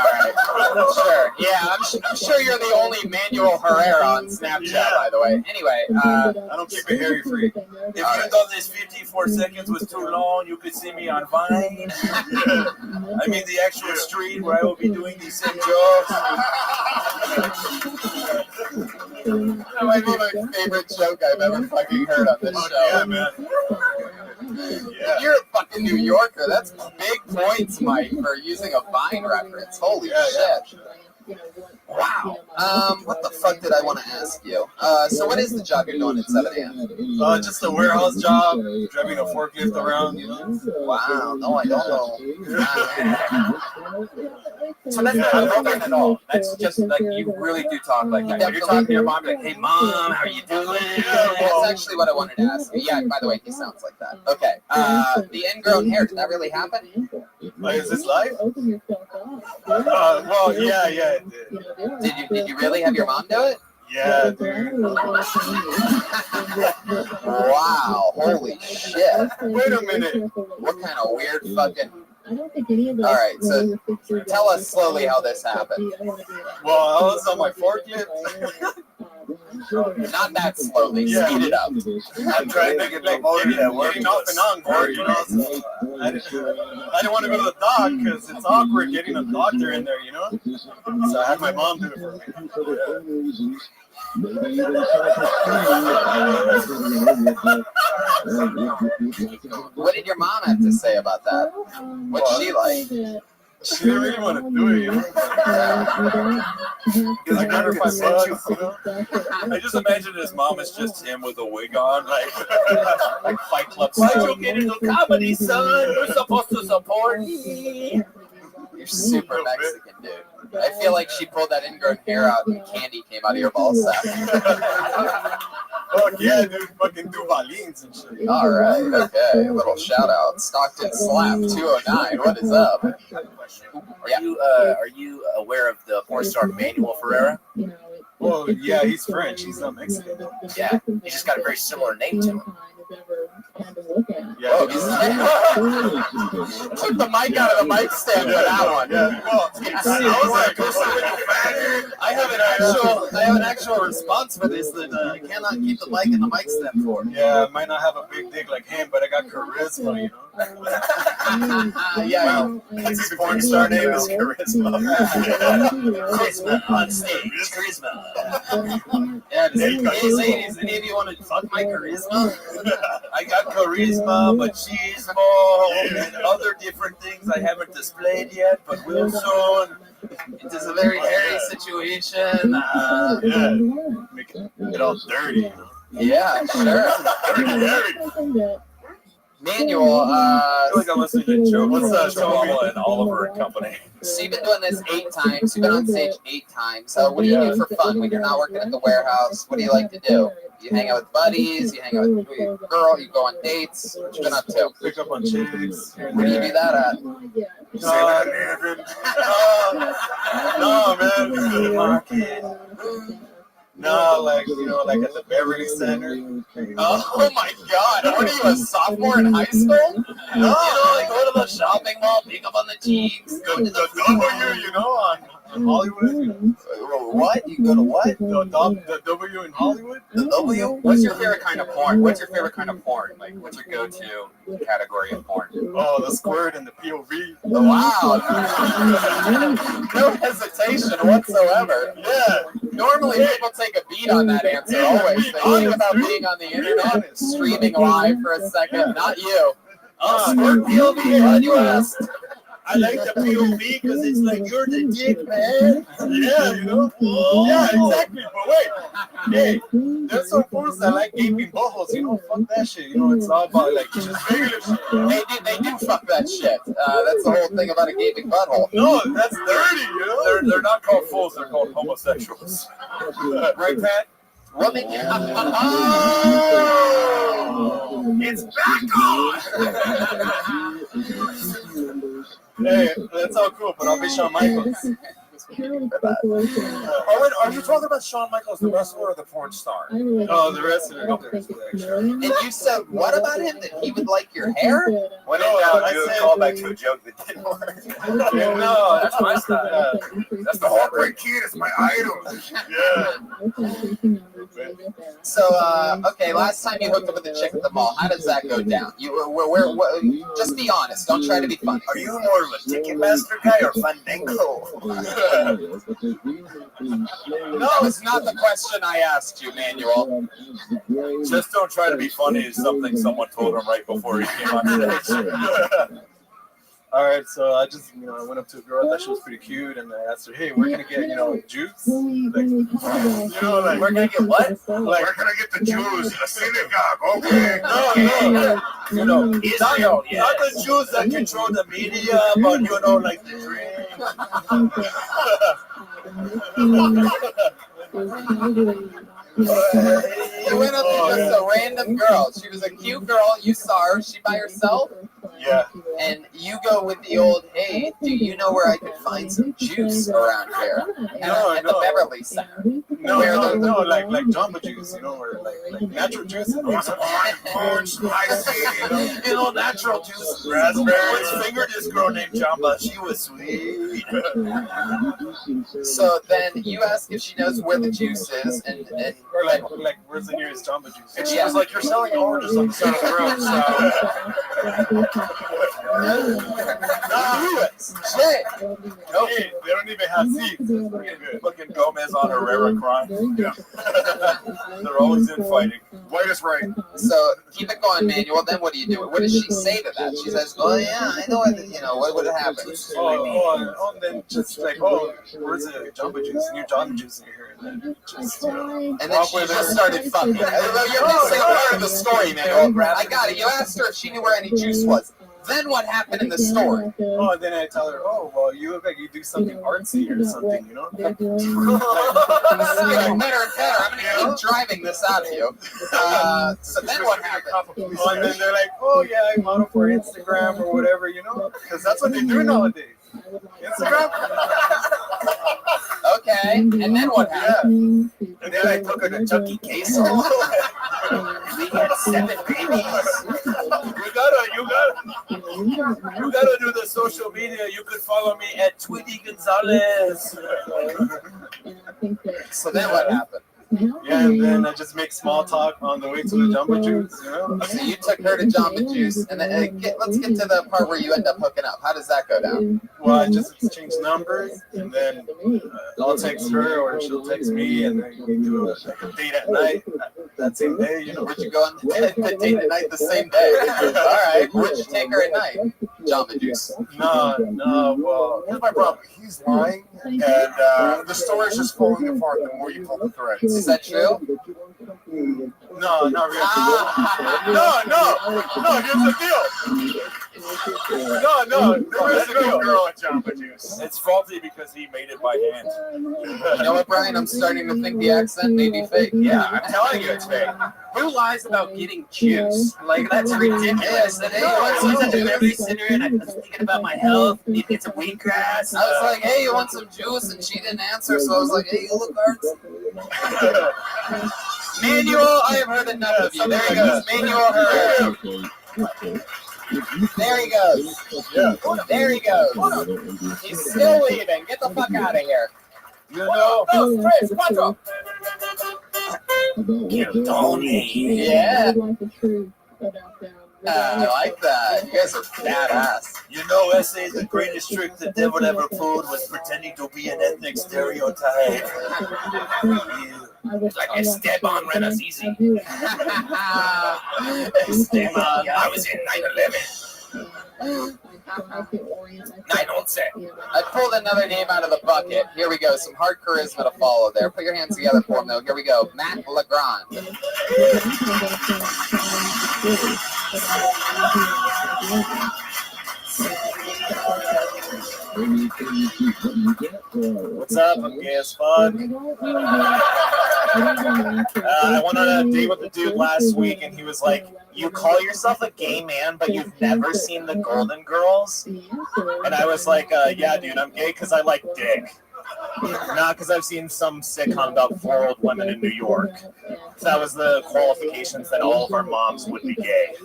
Sure. Yeah, I'm sure you're the only Manuel Herrera on Snapchat, by the way. Anyway, I don't keep it hairy free. If you thought this 54 seconds was too long, you could see me on Vine. I mean the actual street where I will be doing these same jokes. That might be my favorite joke I've ever fucking heard on this show. Yeah, man. Yeah. You're a fucking New Yorker. That's big points, Mike, for using a Vine reference. Holy shit. Wow. What the fuck did I want to ask you? So what is the job you're doing at 7 a.m.? Just a warehouse job, driving a forklift around, you know? Wow. No, I don't know. So that's not broken at all. That's just like you really do talk like that. When you're talking to your mom, you're like, hey, Mom, how you doing? That's actually what I wanted to ask you. Yeah, by the way, he sounds like that. Okay. The ingrown hair, did that really happen? Is this live? Well, yeah, it did. Did you really have your mom do it? Yeah, dude. Wow, holy shit. Wait a minute. What kind of weird fucking I don't think any of those. All right, so tell us slowly how this happened. Well, I was on my forklift. Not that slowly. Speed it up. I'm trying to get like getting off and on board, you know. So I didn't want to go to the doc because it's awkward getting a doctor in there, you know. So I had my mom do it for me. What did your mom have to say about that? What's she like? She didn't really want to do it, you know. I got her my butt, you know. I just imagine his mom is just him with a wig on, like Fight Club. Why'd you get into comedy, son? You're supposed to support me. You're super Mexican, dude. I feel like she pulled that ingrown hair out and candy came out of your ball sack. Fuck yeah, dude. Fucking Duvalines and shit. All right, okay. A little shout out. Stockton Slap 209. What is up? Are you aware of the porn star Manuel Ferreira? Well, yeah, he's French. He's not Mexican. Yeah, he just got a very similar name to him. Yeah, oh, took the mic out of the mic stand for that one. Yeah, well, I have an actual response for this that I cannot keep the mic in the mic stand for. Yeah, I might not have a big dick like him, but I got charisma, you know. Yeah, His porn star name is Charisma. Charisma on stage. Charisma. Yeah, does any of you want to fuck my charisma? I got charisma, machismo, and other different things I haven't displayed yet, but will soon. It is a very hairy situation. Make it all dirty, you know. Yeah, sure. Manuel, I feel like I'm listening to Joe. What's Chihuahua and Oliver and Company? So you've been doing this 8 times. You've been on stage 8 times. So what do you do for fun when you're not working at the warehouse? What do you like to do? You hang out with buddies? You hang out with your girl? You go on dates? What you been up to? Pick up on chicks. Where do you do that at? No, man. No, like, you know, like at the Beverly Center. Oh my God! What are you, a sophomore in high school? No, you know, like go to the shopping mall, pick up on the cheeks, go to the W, you know, on Hollywood. What? You go to what? The W in Hollywood. The W? What's your favorite kind of porn? What's your favorite kind of porn? Like, what's your go-to category of porn? Oh, the squirt and the POV. Wow! No hesitation whatsoever. Yeah. Normally people take a beat on that answer always. They think about being on the internet, streaming live for a second. Not you. Squirt POV, glad you asked. I like the POV because it's like, you're the dick, man. Yeah, you know? Yeah, exactly. But wait, hey, there's some fools that like gaping buttholes, you know? Fuck that shit. You know, it's all about like just regular shit. They do fuck that shit. That's the whole thing about a gaping butthole. No, that's dirty, you know? They're not called fools, they're called homosexuals. Right, Pat? What make you... It's back on! Hey, that's all cool, but I'll be Shawn Michaels. Are you talking about Shawn Michaels, the wrestler, or the porn star? Oh, the wrestler. And you said what about him? That he would like your hair? When in doubt, do a callback to a joke that didn't work. No, that's my style. That's the Heartbreak Kid. It's my idol. Yeah. So, okay, last time you hooked up with a chick at the mall, how does that go down? Just be honest. Don't try to be funny. Are you more of a Ticketmaster guy or Fandango? No, it's not the question I asked you, Manuel. Just don't try to be funny is something someone told him right before he came on stage. All right, so I just, I went up to a girl. I thought she was pretty cute, and I asked her, "Hey, where can I get, juice? Like, we're gonna get what? Like, where can I get the juice? A synagogue, okay? No, not the Jews that control the media, but like the drink. You went up to just a random girl. She was a cute girl. You saw her. She by herself. Yeah. And you go with the old, hey, do you know where I can find some juice around here? At the Beverly Center. No, like Jamba Juice, you know, or like natural juice. You know, natural juice. Raspberry. Once fingered this girl named Jamba. She was sweet. So then you ask if she knows where the juice is, and or like where's the nearest Jamba Juice? And she was like, "You're selling oranges on the side of the road." Shit. Hey, they don't even have seats. It's pretty good. Fucking Gomez on Herrera crime. Yeah. They're always in fighting. White is right. So keep it going, Manuel. Then what do you do? What does she say to that? She says, "Oh yeah, I know what would happen." And then just like, oh, where's the Jamba Juice? New Jamba Juice in here, and then just and then she just started fucking. You're missing a part of the story, Manuel. I got it. You asked her if she knew where any juice was. Then what happened in the story? Oh, and then I tell her, oh, well, you look like you do something artsy or something, you know? Better and better. I'm going to keep driving this out of you. So then what happened? Oh, and then they're like, oh, yeah, I model for Instagram or whatever, you know? Because that's what they do nowadays. Instagram? Okay, and then what happened? And then I took her to Chucky Queso. We had 7 babies. You gotta do the social media. You could follow me at Tweety Gonzalez. So then what happened? Yeah, and then I just make small talk on the way to the Jamba Juice, you know? So you took her to Jamba Juice, and then let's get to the part where you end up hooking up. How does that go down? Well, I just exchange numbers, and then I'll text her, or she'll text me, and then we do a date at night that same day, you know? Where'd you go on the date at night the same day? All right, where'd you take her at night? Jamba Juice. No, well, Here's my problem. He's lying, and the story's just falling apart the more you pull the threads. Is that true? No, not really. No, here's the deal. No, there is no girl at Jamba Juice. It's faulty because he made it by hand. You know what, Brian? I'm starting to think the accent may be fake. Yeah, I'm telling you it's fake. Who lies about getting juice? Like, that's ridiculous. Hey, Everybody's sitting here and I was thinking about my health, need to get some wheatgrass. I was like, hey, you want some juice? And she didn't answer, so I was like, hey, you look hard. Manuel, I have heard enough of you. There he goes. Manuel Herrera. There he goes. There he goes. He's still leaving. Get the fuck out of here. You know? Tres, cuatro. Yeah. I like that. You guys are badass. You know, S.A. the greatest trick the devil ever pulled was pretending to be an ethnic stereotype. Like Esteban Renazizi. Esteban. I was in 9/11. 9/11. I pulled another name out of the bucket. Here we go. Some hard charisma to follow there. Put your hands together for him, though. Here we go. Matt Legrand. What's up? I'm gay as fuck. I went on a date with a dude last week, and he was like, "You call yourself a gay man, but you've never seen the Golden Girls?" And I was like, "Yeah, dude, I'm gay because I like dick. Not because I've seen some sitcom about 4 old women in New York." So that was the qualifications that all of our moms would be gay.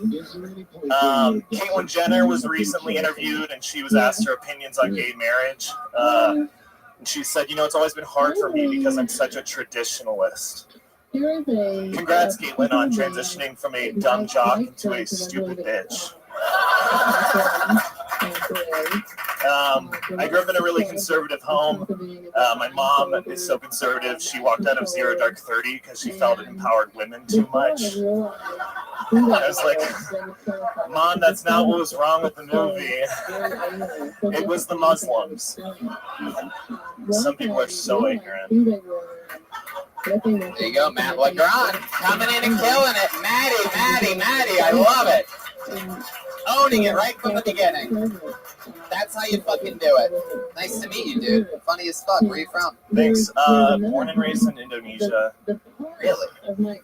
Caitlyn Jenner was recently interviewed, and she was asked her opinions on gay marriage. And she said, "You know, it's always been hard for me because I'm such a traditionalist." Congrats, Caitlyn, on transitioning from a dumb jock into a stupid bitch. I grew up in a really conservative home. My mom is so conservative, she walked out of Zero Dark 30 because she felt it empowered women too much. I was like, "Mom, that's not what was wrong with the movie. It was the Muslims." Some people are so ignorant. There you go, Matt Legrand. Coming in and killing it. Maddie. I love it. Owning it right from the beginning. That's how you fucking do it. Nice to meet you, dude. Funny as fuck. Where are you from? Thanks. Born and raised in Indonesia. Really?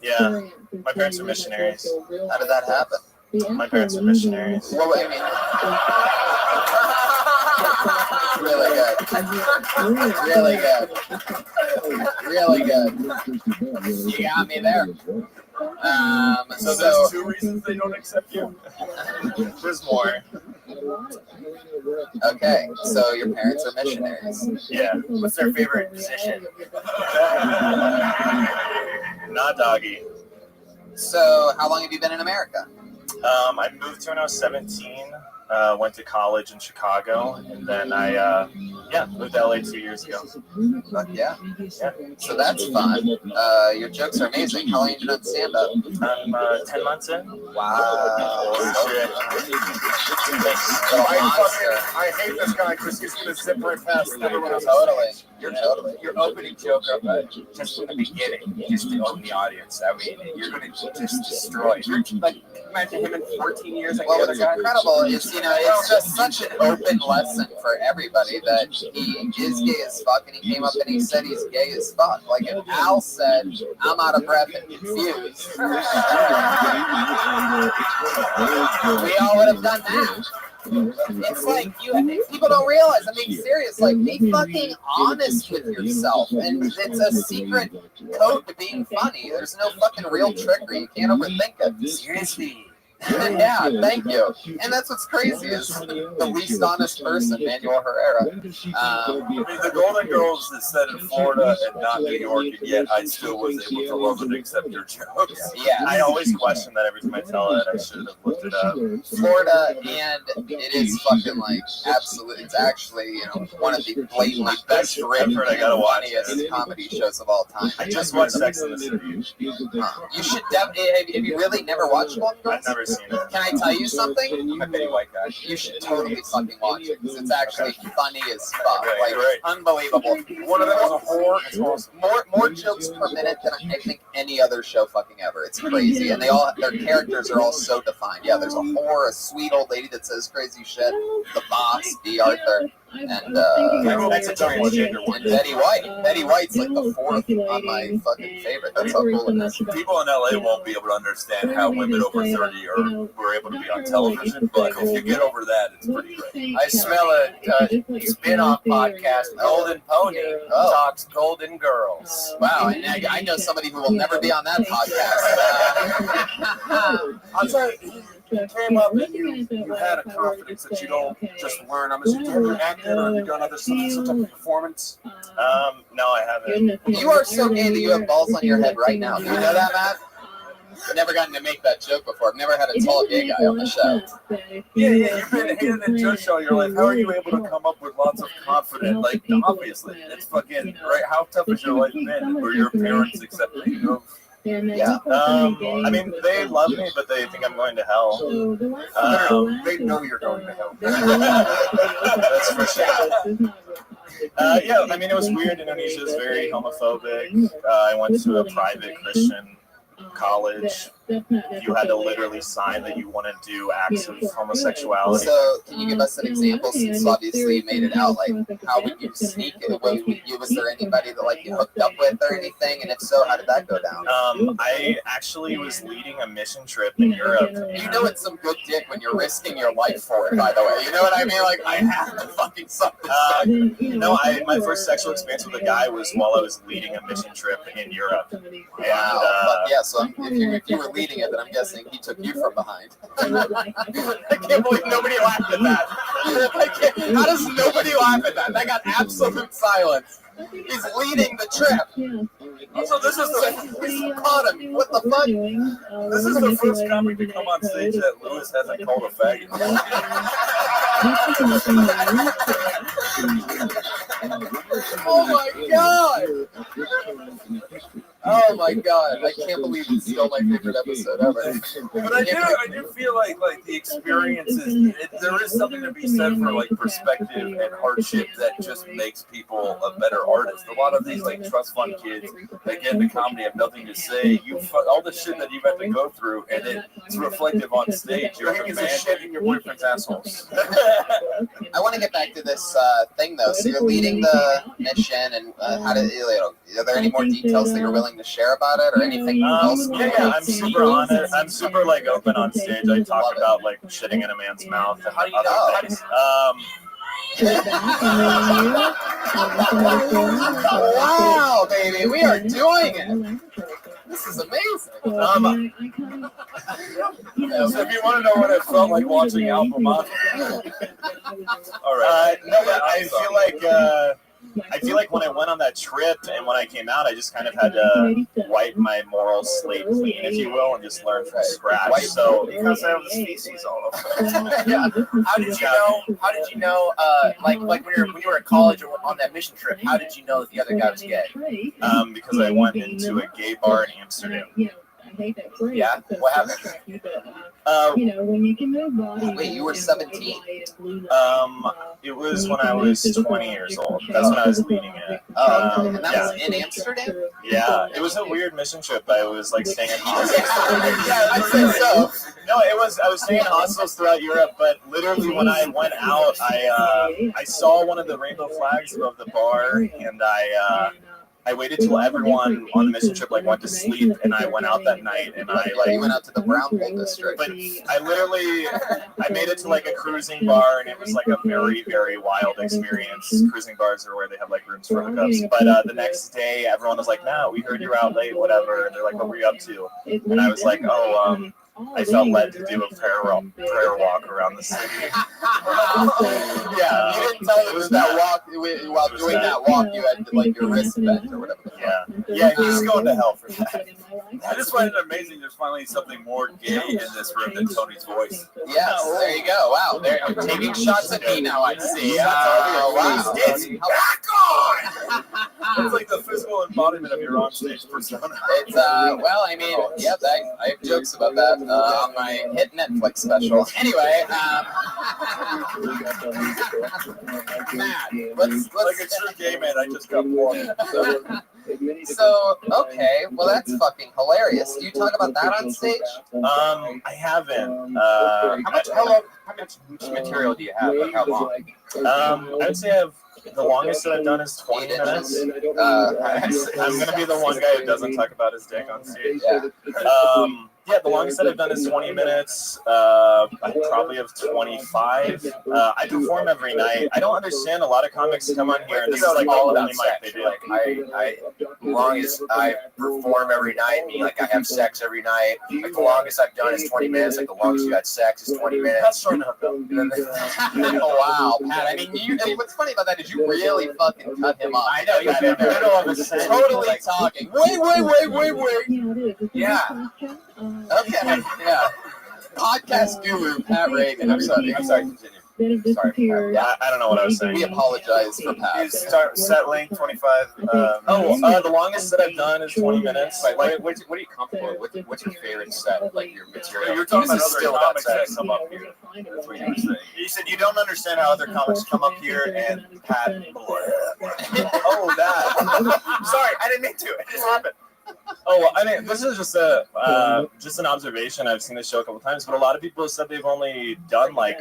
Yeah. My parents are missionaries. How did that happen? My parents are missionaries. Well, I mean, really good. You got me there. So there's 2 reasons they don't accept you? There's more. Okay, so your parents are missionaries. Yeah. What's their favorite position? Not doggy. So how long have you been in America? I moved here when I was 17. Went to college in Chicago, and then I moved to LA 2 years ago. Fuck yeah. So that's fun. Your jokes are amazing. How long have you done stand-up? I'm 10 months in. Wow. I hate this guy because he's going to zip right past everyone else. Totally. Your opening joke just from the beginning, just to open the audience. I mean, you're going to just destroy. You're like, imagine him in 14 years. Like Well, the what's other guy. incredible is, it's just such an open lesson for everybody that he is gay as fuck, and he came up and he said he's gay as fuck. Like if Al said, I'm out of breath and confused, we all would have done that. It's like people don't realize. I'm being serious. Like, be fucking honest with yourself, and it's a secret code to being funny. There's no fucking real trickery. You can't overthink it. Seriously. Yeah, thank you. And that's what's crazy is the least honest person, Manuel Herrera. I mean, the Golden Girls that said in Florida and not New York, and yet I still was able to love and accept your jokes. Yeah. I always question that every time I tell it. I should have looked it up. Florida, and it is fucking like absolutely. It's actually one of the blatantly best written, funniest comedy shows of all time. I just watched Sex and the City. You should definitely. Have you really never watched Golden Girls? I've never seen it. Can I tell you something? I'm a Betty White guy. You should totally fucking watch it because it's actually funny as fuck. Like, unbelievable. One of them is a whore. It's awesome. More jokes per minute than I think any other show fucking ever. It's crazy, and their characters are all so defined. Yeah, there's a whore, a sweet old lady that says crazy shit, the boss, D. Arthur, and that's a transgender one. And Betty White. Betty White's like the 4th on my fucking favorite. That's how cool it is. People in LA won't be able to understand how women over 30 were able to be on television, but if you get over that, it's pretty great. I smell a spin-off podcast, Golden Pony Talks Golden Girls. Wow, and I know somebody who will never be on that podcast. I'll tell you, you came up and you had a confidence that you don't just learn. Have you ever acted or have you done some type of performance? No, I haven't. You are so gay that you have balls on your head right now. Do you know that, Matt? I've never gotten to make that joke before. I've never had a tall gay guy on the show. Yeah, you've been hated in Joe Show. You're like, how are you able to come up with lots of confidence? Like, obviously, it's fucking, right? How tough has your life been? Were your parents accepting you? Yeah. I mean, they love me, but they think I'm going to hell. They know you're going to hell. That's for sure. Yeah, I mean, it was weird. Indonesia is very homophobic. I went to a private Christian college. You had to literally sign that you want to do acts of homosexuality. So, can you give us an example? Since obviously you made it out, like, how would you sneak it? Was there anybody that you hooked up with or anything? And if so, how did that go down? I actually was leading a mission trip in Europe. You know it's some good dick when you're risking your life for it. By the way, you know what I mean? Like, I have to fucking suck this. No, my first sexual experience with a guy was while I was leading a mission trip in Europe. And, wow. Yeah. So if you were leading it, then I'm guessing he took you from behind. I can't believe nobody laughed at that. How does nobody laugh at that? That got absolute silence. He's leading the trip. Also, this is we caught him. What the fuck? This is the first comic to come on stage that Lewis hasn't called a faggot. Oh my god! Oh my god, I can't believe it's still my favorite episode ever. But I do feel like the experience is there is something to be said for like perspective and hardship that just makes people a better artist. A lot of these like trust fund kids that get into comedy have nothing to say. All the shit that you've had to go through, and it's reflective on stage. You're a man shit in your boyfriend's assholes. I want to get back to this thing though. So you're leading the mission, and how did are there any more details that you're willing to share about it, or anything else? Yeah, I'm super honest. I'm super like open on stage. I talk about like shitting in a man's mouth and How do you know? Wow, baby, we are doing it. This is amazing. So if you want to know what it felt like watching Alpha Mafia, all right. No, but I feel like when I went on that trip and when I came out, I just kind of had to wipe my moral slate clean, if you will, and just learn from scratch. So because I have the species all over. Yeah. How did you know? Like when you were at college or on that mission trip, how did you know that the other guy was gay? Because I went into a gay bar in Amsterdam. Yeah. What happened? Wait, you were 17? It was when I was 20 years old. That's when I was leading it. And that was in Amsterdam? Yeah, it was a weird mission trip. I was like staying in hostels. Yeah, I'd say so. No, I was staying in hostels throughout Europe, but literally when I went out, I saw one of the rainbow flags above the bar, and I waited till everyone on the mission trip went to sleep, and I went out that night, and you went out to the Brown Hole District. But I made it to like a cruising bar, and it was like a very, very wild experience. Cruising bars are where they have like rooms for hookups. But the next day, everyone was like, "No, we heard you were out late, whatever." And they're like, "What were you up to?" And I was like, "Oh, I felt led to do a prayer walk around the city." Yeah, you didn't tell us that walk. While doing that walk, you had like your wrist bent or whatever. Yeah, he's going to hell for that. I just find it amazing. There's finally something more gay in this room than Tony's voice. Yes, there you go. Wow, I'm taking shots at me now. I see. Wow, it's back on. It's like the physical embodiment of your onstage persona. It's well, I mean, yeah, I have jokes about that on my hit Netflix special. Anyway, Matt, let's like a true gay man. I just got born. So, okay, well that's fucking hilarious. Do you talk about that on stage? I haven't. How much material do you have? Like how long? I would say the longest that I've done is 20 minutes. I'm gonna be the one guy who doesn't talk about his dick on stage. Yeah, the longest that I've done is 20 minutes. I probably have 25. I perform every night. I don't understand a lot of comics come on here and this is like all the only mic they do. Like the longest I perform every night, meaning like I have sex every night. Like the longest I've done is 20 minutes. Like the longest you had sex is 20 minutes. That's starting to hook up. Oh wow, Pat. I mean, what's funny about that is you really fucking cut him off. I know. You got in the middle of a sentence. Totally talking. Wait. Yeah. Okay. Yeah. Podcast guru Pat Reagan. I'm sorry. Continue. Sorry, Pat. I don't know what I was saying. We apologize for Pat. Set length 25. The longest that I've done is 20 minutes. Like, what are you comfortable with? What's your favorite set? Like your material? You're talking about other comics that come up here. That's what you were saying. You said you don't understand how other comics come up here and Pat. Oh, that. Sorry, I didn't mean to. It just happened. Oh, well, I mean, this is just an observation. I've seen this show a couple times, but a lot of people have said they've only done like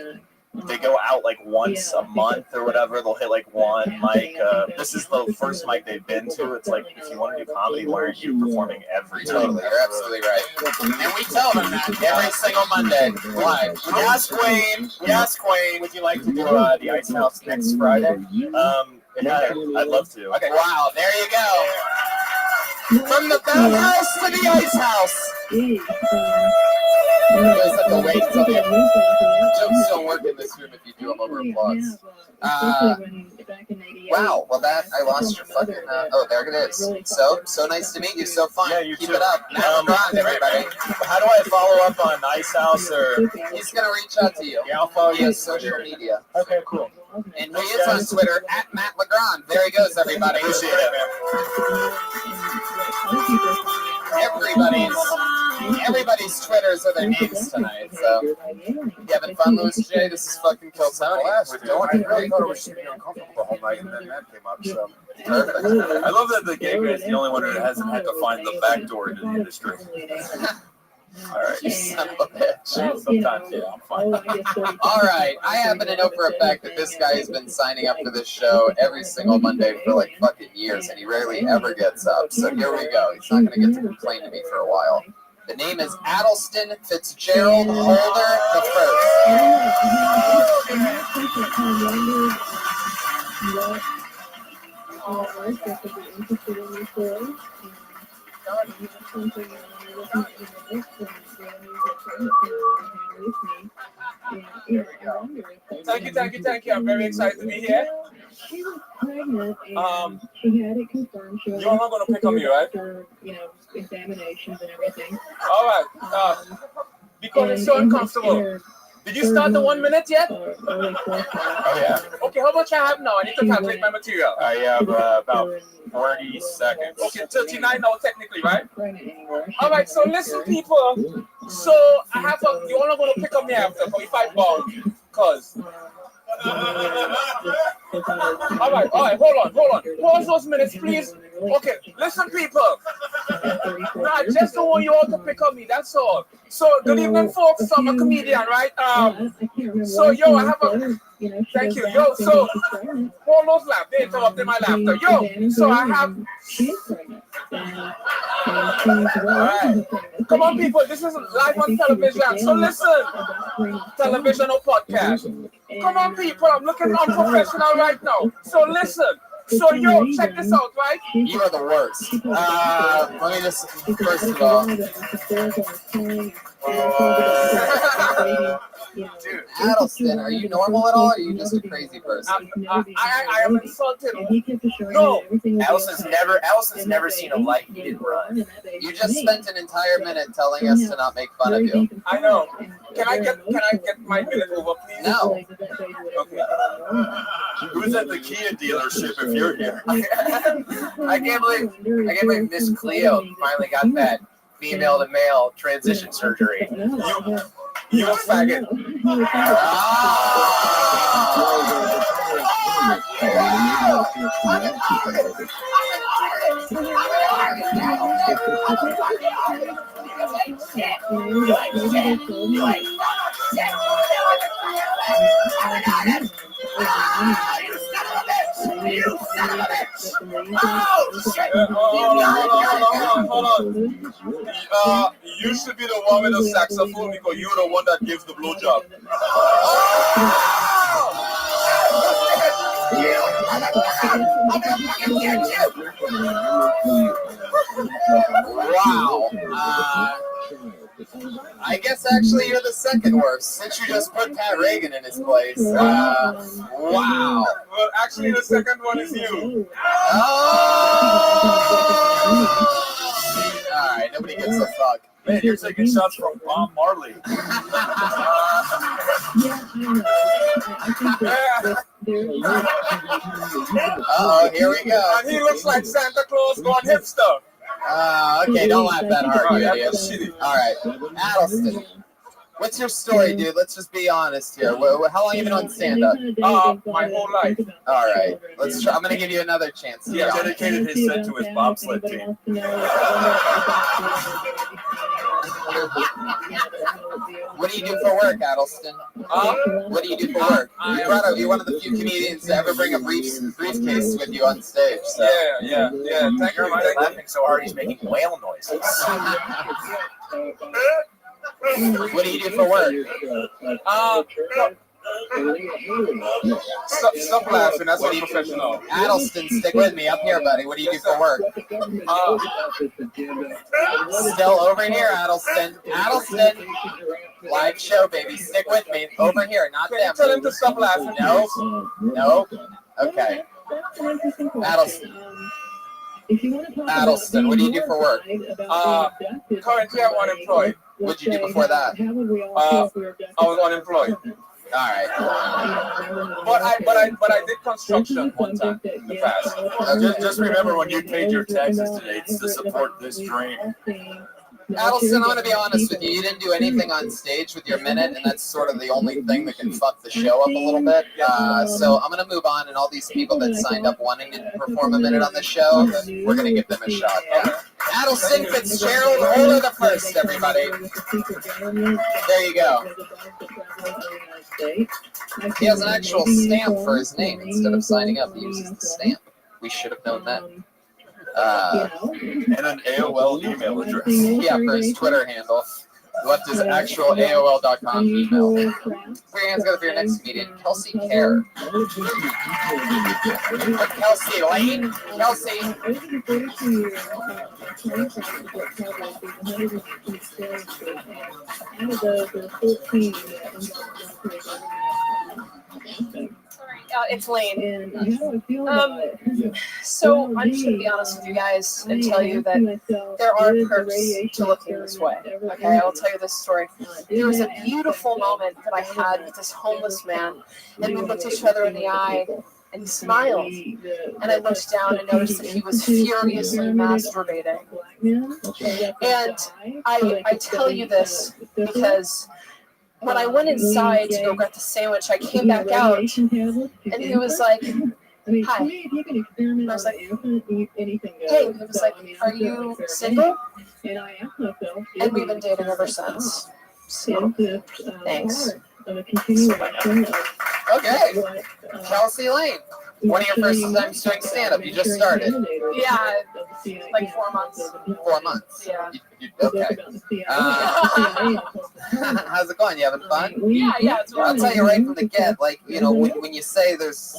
they go out like once a month or whatever. They'll hit like one mic. This is the first mic they've been to. It's like if you want to do comedy, why aren't you performing every time? Totally, you're absolutely right. And we tell them that every single Monday live. We asked Quayne, would you like to do the Ice House next Friday? Yeah, I'd love to. Okay. Wow, there you go. From the bathhouse to the ice house. It was like the way Jokes don't work in this room if you do them over applause. Wow. Well, I lost your fucking. Oh, there it is. So nice to meet you. So fun. Yeah, you Keep too. it up. Grand, everybody. How do I follow up on Ice House or? He's gonna reach out to you. Yeah, I'll follow you on on social media. Okay, cool. And he is on Twitter at Matt Legrand. There he goes, everybody. Appreciate it, Everybody's Twitters are their names tonight. So, you having fun, Louis J? This is fucking Kill Tony. I really thought it was going to be uncomfortable the whole night, and then that came up. So perfect. I love that the gay guy is the only one who hasn't had to find the back door into the industry. All right, you son of a bitch. Sometimes, yeah, I'm fine. All right, I happen to know for a fact that this guy has been signing up for this show every single Monday for like fucking years, and he rarely ever gets up. So here we go. He's not going to get to complain to me for a while. The name is Addleston Fitzgerald Holder the Thank you. I'm very excited to be here. She was pregnant and she had it confirmed. She you're not going to pick on me, right? After, examinations and everything. All right. Because it's so uncomfortable. Did you start the 1 minute yet? Oh, yeah. Okay, how much I have now? I need to calculate my material. I have about 40 seconds. Okay, 39 now technically, right? All right, so listen, people. So I have you're not going to pick up me after 45 pounds. Because... all right, hold on. Pause those minutes, please. Okay, listen, people. No, I just don't want you all to pick on me, that's all. So, good evening, folks. I'm a comedian, right? So, yo, I have a... Thank you. Yo, so, hold those laps. They interrupted my laughter. Yo, so I have... All right. Come on, people. This is live on television. So, listen. Television or podcast. Come on, people. I'm looking unprofessional right now. So, listen. So, yo, check this out, right? You are the worst. Let me just, first of all. Dude, Addleston, are you normal at all, or are you just a crazy person? I am insulted. No, Allison's never seen a light he didn't run. You just spent an entire minute telling us to not make fun of you. I know. Can I get my minute over, please? No. Okay. Who's at the Kia dealership if you're here? I can't believe Miss Cleo finally got that female to male transition surgery. You faggot. Hold on. You should be the one with the saxophone because you're the one that gives the blowjob. Wow. I guess actually you're the second worst since you just put Pat Reagan in his place. Wow. Well, actually, the second one is you. All right, nobody gives a fuck. Man, you're taking shots from Bob Marley. Uh-oh, here we go. And he looks like Santa Claus gone hipster. Okay, don't laugh that hard, you idiot. All right, Addleston, what's your story, dude? Let's just be honest here. How long have you been on stand-up? My whole life. All right, let's try. I'm gonna give you another chance. He dedicated his set to his bobsled team. What do you do for work, Addleston? What do you do for work? You're one of the few comedians to ever bring a briefcase with you on stage. So. Yeah. Thank you. You're laughing so hard he's making whale noises. What do you do for work? Stop laughing. That's unprofessional. Addleston, stick with me. Up here, buddy. What do you do for work? Still over here, Addleston. Addleston. Live show, baby. Stick with me. Over here, not them. Tell him to stop laughing. No. No. Okay. Addleston. Addleston, what do you do for work? Currently, I'm unemployed. What did you do before that? I was unemployed. All right. But I did construction one time in the past. Just remember when you paid your taxes today, it's to support this dream. Addleston, I'm going to be honest with you. You didn't do anything on stage with your minute, and that's sort of the only thing that can fuck the show up a little bit. So I'm going to move on, and all these people that signed up wanting to perform a minute on the show, we're going to give them a shot. Addleston Fitzgerald, Ola the First, everybody. There you go. He has an actual stamp for his name instead of signing up. He uses the stamp. We should have known that. And an AOL email address. Yeah, for his Twitter handle. Left his actual AOL.com email. Put your hands together for your next comedian, Kelsey Kerr. Kelsey Lane. Kelsey. It's Lane. So I'm just gonna be honest with you guys and tell you that there are perks to looking this way. Okay, I'll tell you this story. There was a beautiful moment that I had with this homeless man, and we looked each other in the eye and he smiled. And I looked down and noticed that he was furiously masturbating. And I tell you this because when I went inside to go get the sandwich, I came back out and he was like, hi. And I was like, hey. He was like, are you single? And we've been dating ever since. So, thanks. Okay. Kelsey Lane. One of your first times doing stand-up. You just started. Yeah, like 4 months. 4 months. Yeah. Okay. How's it going? You having fun? Yeah, it's I'll tell you right from the get, like, you know, when you say there's,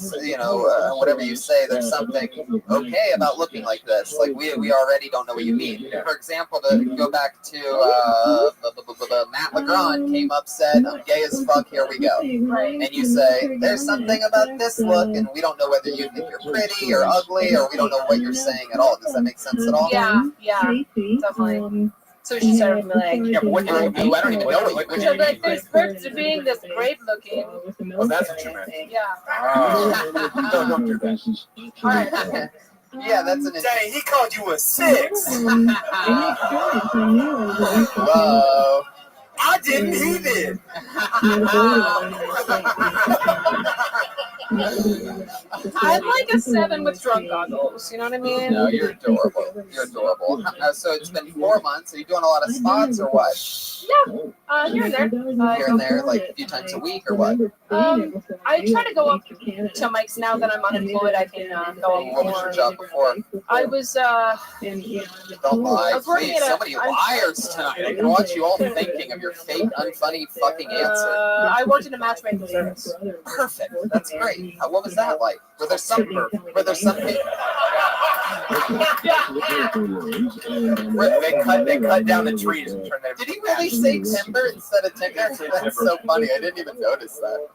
whatever you say, there's something okay about looking like this. Like, we already don't know what you mean. For example, to go back to Matt LeGrand came up, said, I'm gay as fuck, here we go. And you say, there's something about this look, and we don't know whether you think you're pretty or ugly, or we don't know what you're saying at all. Does that make sense at all? Yeah, definitely. So she started to be like, yeah, but what do you do? I don't even know what you so like, there's perks to being this great looking. Oh, that's what you meant. Yeah. Don't do that. All right. Yeah, that's an. Dang, he called you a 6. Whoa. I didn't, he did. I'm like a 7 with drunk goggles. You know what I mean? No, you're adorable. You're adorable. So it's been 4 months. Are you doing a lot of spots or what? Yeah, here and there. Here and there, like a few times a week or what? I try to go up to mics now that I'm unemployed. I can go up What was your job before? I was Don't lie. I was working Please, at a- so many liars tonight. I can watch you all thinking of your fake, unfunny fucking answer. I worked in a matchmaking service. Perfect. That's great. What was that like? Were there some people? They cut down the trees and turned Did he really say timber instead of tinker? That's so funny. I didn't even notice that.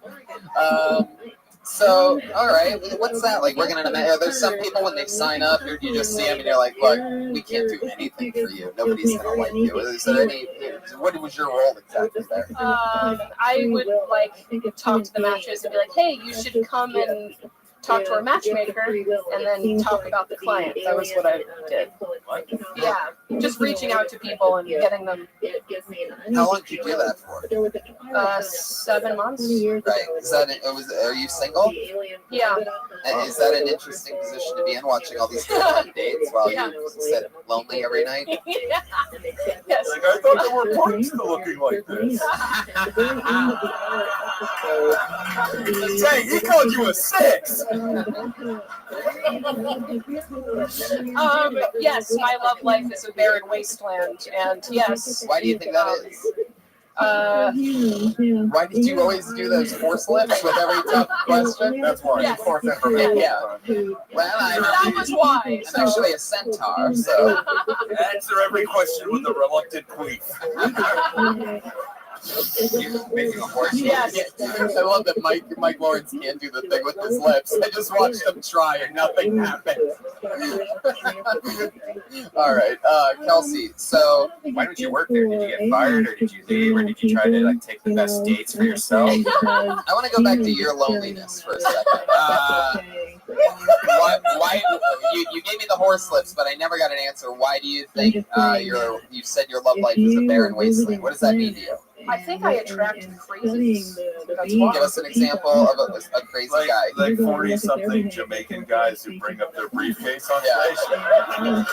So, all right, what's that like? Working in a there's some people when they sign up, you just see them and you're like, look, we can't do anything for you. Nobody's gonna like you. Is there any? What was your role exactly there? I would like talk to the matches and be like, hey, you should come and talk to our matchmaker and then talk about the client. That was what I did. Yeah, just reaching out to people and getting them. How long did you do that for? 7 months. Right. Is that are you single? Yeah. And is that an interesting position to be in, watching all these people on dates while you sit lonely every night? Yes. Like, I thought there were perks to looking like this. Dang, he called you a 6. Yes, my love life is a barren wasteland, and yes. Why do you think that is? Why did you always do those force lifts with every tough question? That's why. Yes. Force information. Yeah. Well, That was why. I'm actually a centaur, so. Answer every question with a reluctant queef. Making a horse. Yes. I love that Mike Lawrence can't do the thing with his lips. I just watched him try and nothing happened. All right, Kelsey. So Why didn't you work there? Did you get fired, or did you leave, or did you try to like take the best dates for yourself? I want to go back to your loneliness for a second. Why you gave me the horse lips, but I never got an answer. Why do you think you said your love life is a barren wasteland? What does that mean to you? I think I attract crazies. That's why. Give us an example of a crazy guy. Like 40-something Jamaican guys who bring up their briefcase on station.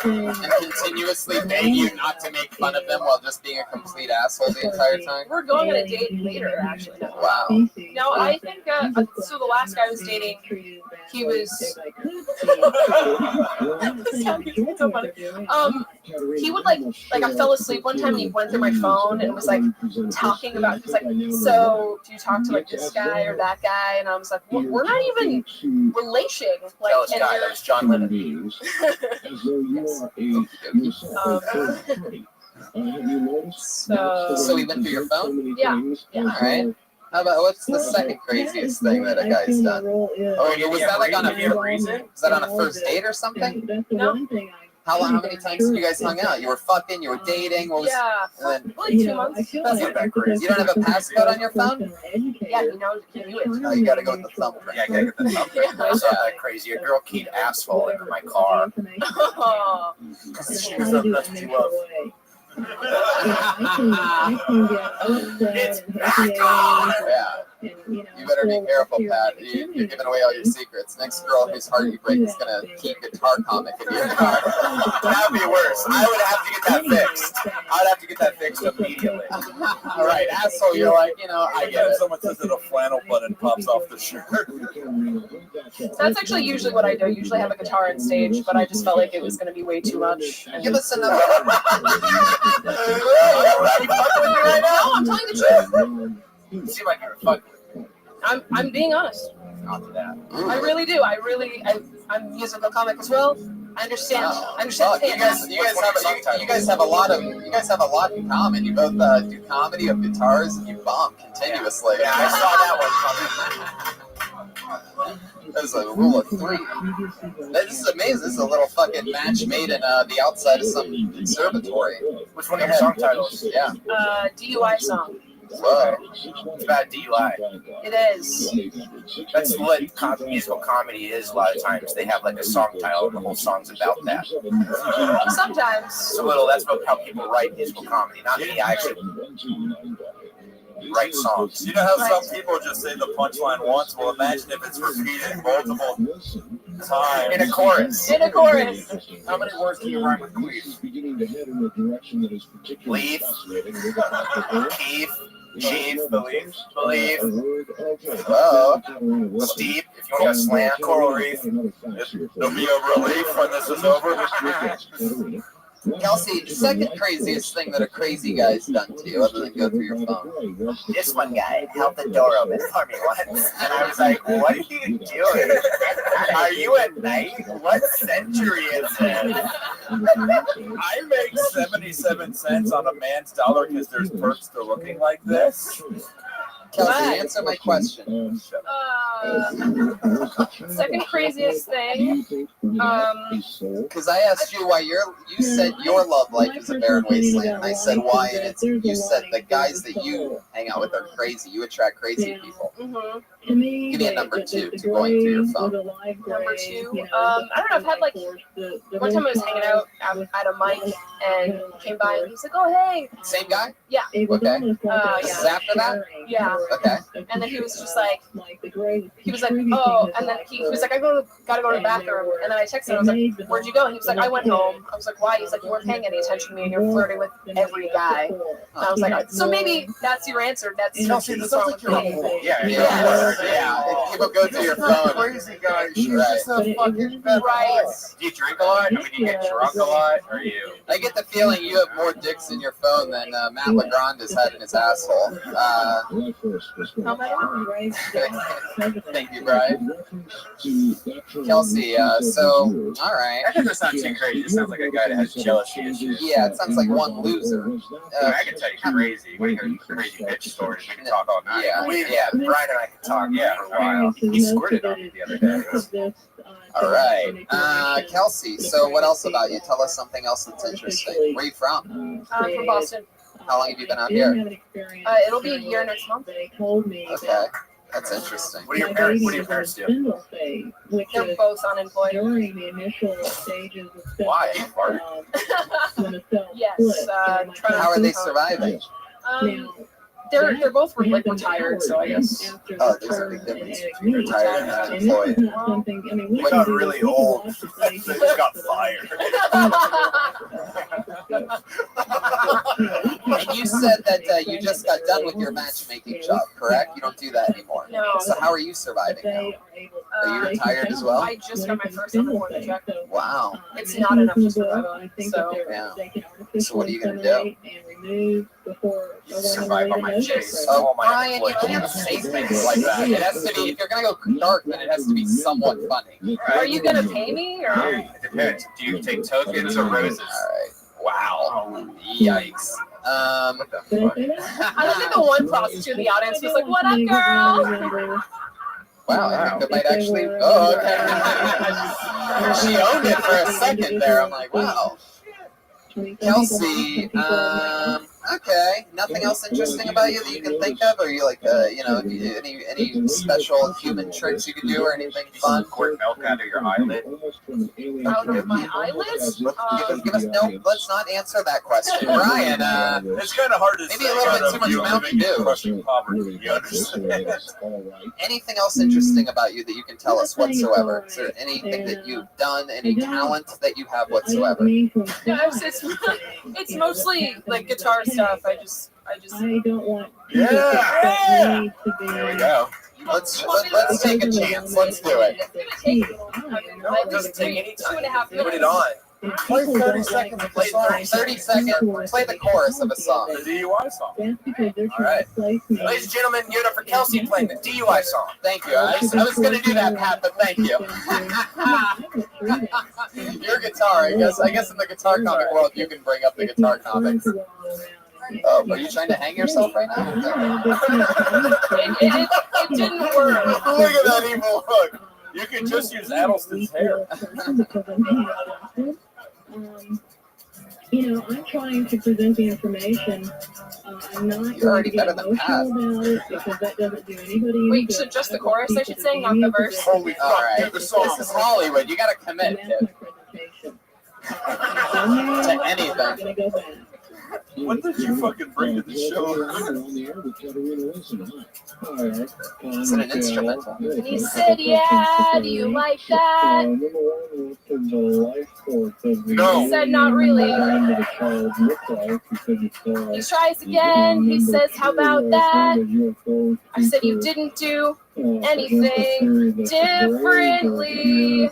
And continuously beg you not to make fun of them while just being a complete asshole the entire time. We're going on a date later, actually. Wow. No, I think so. The last guy I was dating, he was. So funny. He would like I fell asleep one time and he went through my phone and was like talking about. He was like, "So do you talk to like this guy or that guy?" And I was like, well, "We're not even relation." Like, Jealous guy. That was John Lennon. So he went through your phone? Yeah. All right. How about what's the second craziest thing that a guy's done? Oh, was that like on a reason? Was that on a first date or something? No. How many times have you guys hung out? You were fucking, you were dating, what was like 2 months. That's not that crazy. You don't have a passcode on your phone? Yeah, you know, you do it. Oh, you gotta go with the thumbprint. Yeah, I gotta get the thumbprint. That's not that crazy. A girl keyed asphalt into my car. Because she was up, that's what you love. It's back on! Yeah. You better be careful, Pat. You're giving away all your secrets. Next girl whose heart you break is gonna keep guitar comic in your car. That'd be worse. I would have to get that fixed. I would have to get that fixed immediately. All right, asshole. You're like, I get it. Someone says that a flannel button pops off the shirt. That's actually usually what I do. I usually have a guitar on stage, but I just felt like it was going to be way too much. Give us another. Are you fucking with me right now? No, I'm telling the truth. You seem like you're fucking with me. I'm being honest. Not to that. I really do. I'm a musical comic as well. I understand. I understand. You guys have a lot in common. You both do comedy of guitars and you bomb continuously. Yeah, I saw that one coming. There's a rule of 3. This is amazing. This is a little fucking match made in the outside of some conservatory. Which one of your song titles? Yeah. DUI song. Whoa. It's about DUI. It is. That's what musical comedy is. A lot of times they have like a song title and the whole song's about that. Sometimes. So that's about how people write musical comedy, not me. I actually write songs. You know how some people just say the punchline once? Well, imagine if it's repeated multiple times. In a chorus. In a chorus. How many words can you rhyme with queef? Leaf. Keef. Chief. Believe. Oh. Steep. If you want to slam. Coral reef. There'll be a relief when this is over. Kelsey, the second craziest thing that a crazy guy's done to you, other than go through your phone. This one guy held the door open for me once, and I was like, "What are you doing? Are you a knight? What century is this?" I make 77 cents on a man's dollar because there's perks to looking like this. Kelsey, answer my question. Second craziest thing. Because I asked you why you said your love life is a barren wasteland, and I said why, and you said the guys that you hang out with are crazy. You attract crazy people. Mm-hmm. Give me a number 2 to going through your phone. Number 2. I don't know. I've had like one time I was hanging out at a mic and he came by and he's like, "Oh hey." Same guy? Yeah. Okay. Yeah. This is after that? Yeah. Okay. And then he was just like, he was like, oh, and then he was like, gotta go to the bathroom. And then I texted him, I was like, where'd you go? And he was like, I went home. I was like, why? He's like, you weren't paying any attention to me and you're flirting with every guy. And I was like, so maybe that's your answer. That's Kelsey, sounds like you're a fool. Yeah. People go to your phone. Crazy guy. She's Right. just a fucking right. Do you drink a lot? I mean, do you get drunk a lot? Or you? I get the feeling you have more dicks in your phone than Matt Legrand has had in his asshole. Thank you, Brian. Kelsey, so, all right. That doesn't sound too crazy. It sounds like a guy that has jealousy issues. Yeah, it sounds like one loser. I can tell you crazy. We can crazy bitch stories. We can talk all night. Yeah. Brian and I can talk for a while. He squirted on me the other day. All right. Kelsey, so what else about you? Tell us something else that's interesting. Where are you from? I'm from Boston. How long have you been out here? It'll be a year next month. Okay. That's interesting. What do your parents do? They're both unemployed. Why? Yes. How are they surviving? They're both like retired, so I guess. Oh, there's a big difference between retired and unemployed. We got really old. They just got fired. And you said that you just got done with your matchmaking job, correct? You don't do that anymore. No. So how are you surviving now? Are you retired as well? I just got my first unemployment check. Wow. It's not enough to survive on. So. Yeah. So what are you gonna do? Survive on my chase. Oh, Brian, you can't say things like that. It has to be, if you're gonna go dark, then it has to be somewhat funny. Are you gonna pay me or? It depends. Do you take tokens or roses? All right. Wow. Yikes. I looked at the one prostitute in the audience. Was like, "What up, girl?" Wow, I think that might actually. Oh, okay. She owned it for a second there. I'm like, wow. Kelsey, okay. Nothing else interesting about you that you can think of? Or are you like, any special human tricks you could do or anything fun? Squirt milk out of your eyelid? Out of my eyelids? Give us no. Let's not answer that question, Brian. It's kind of hard to maybe a little bit too much milk to do. Crushing poverty, you understand? Anything else interesting about you that you can tell us whatsoever? Is there anything that you've done, any talent that you have whatsoever? Yeah, it's mostly like guitar stuff. I just. I don't want. Yeah. There we go. Let's take a chance. Let's do it. No, it doesn't take any time. 2.5 minutes. Put it on. Play 30 seconds of the song. 30 seconds. Play the chorus of a song. The DUI song. All right. Ladies and gentlemen, give it up for Kelsey playing the DUI song. Thank you. I was going to do that, Pat, but thank you. Your guitar. I guess in the guitar comic world, you can bring up the guitar comics. Oh, are you trying to hang yourself right now? It didn't work. Look at that evil look. You can just use Addleston's hair. I'm trying to present the information. I'm not You're already better than Pat. about it because that doesn't do anybody. Wait, so just the chorus, I should say, not the verse? Holy fuck, All right. do the song. This is Hollywood. You got to commit, kid. To anything. What did you fucking bring to the show? Is it an instrumental? And he said, yeah, do you like that? No. He said, not really. He tries again. He says, how about that? I said, you didn't do anything differently.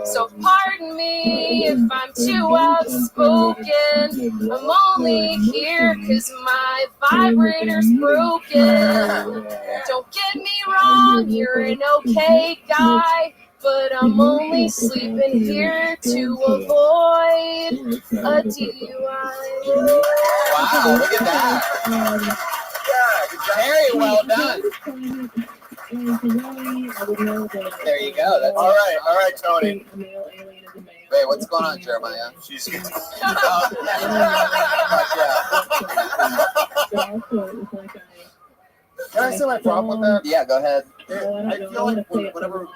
So pardon me if I'm too outspoken. I'm only here because my vibrator's broken. Don't get me wrong, you're an okay guy, but I'm only sleeping here to avoid a DUI. Wow, look at that. Very well done. There you go. That's all right, Tony. Wait, what's going on, Jeremiah? She's Can I say my problem with that? Yeah, go ahead. I feel like whenever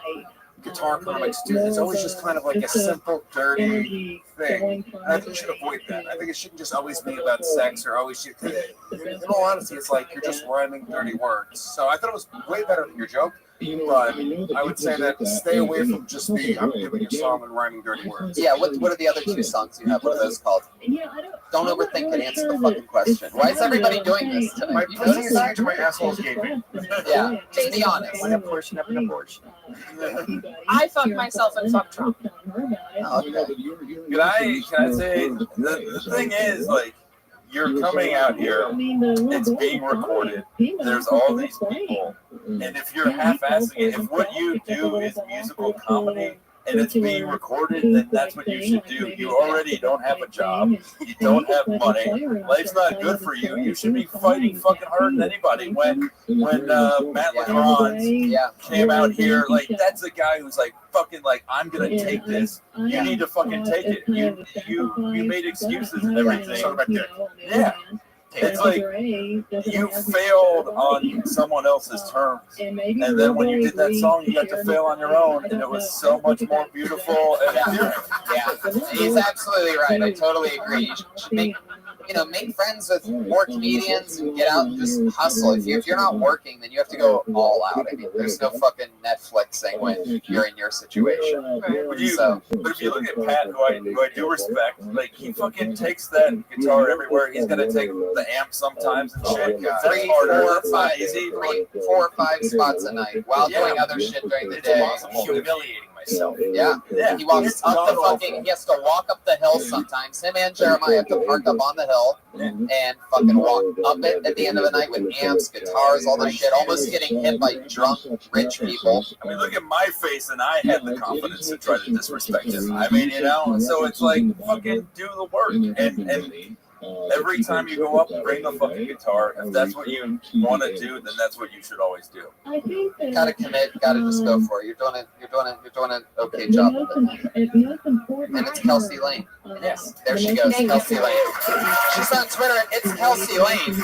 guitar comics do. It's always just kind of like a simple, dirty thing. And I think we should avoid that. I think it shouldn't just always be about sex or always should. In all honesty, it's like you're just rhyming dirty words. So I thought it was way better than your joke. But I would say that stay away from just the I'm giving a song and rhyming dirty words. Yeah, what are the other two songs you have? What are those called? Don't overthink it. Answer the fucking question. Why is everybody doing this today? My pussy is huge, my asshole is gaping. Yeah, just be honest. An abortion of an abortion. I fucked myself and fucked Trump. Oh, okay. Can I say the thing is, like, you're coming out here, it's being recorded, there's all these people, and if you're half-assing it, if what you do is musical comedy, and it's being recorded, then that's what you should do. You already don't have a job, you don't have money, life's not good for you, you should be fighting fucking harder than anybody. When Matt LeGrand came out here, like, that's a guy who's like, fucking like, I'm gonna take this, you need to fucking take it. You made excuses and everything. Yeah. It's like you failed on someone else's terms, and then when you did that song, you got to fail on your own, and it was so much more beautiful and endearing. Yeah, he's absolutely right. I totally agree. You should make friends with more comedians and get out and just hustle. If you're not working, then you have to go all out. I mean, there's no fucking Netflixing when you're in your situation. But if you look at Pat, who I do respect, like, he fucking takes that guitar everywhere. He's gonna take the amp sometimes and shit. 3, 4, or 5 spots a night while doing other shit during the day. Humiliating myself. Yeah. He walks up the fucking. He has to walk up the hill sometimes. Him and Jeremiah have to park up on the hill and fucking walk up it at the end of the night with amps, guitars, all this shit, almost getting hit by drunk rich people. I mean, look at my face, and I had the confidence to try to disrespect him. I mean, so it's like, fucking do the work. And every time you go up, bring the fucking guitar. If that's what you want to do, then that's what you should always do. Gotta commit. Gotta just go for it. You're doing an okay job of it. And it's Kelsey Lane. Yes, there she goes, Kelsey Lane. She's on Twitter. It's Kelsey Lane.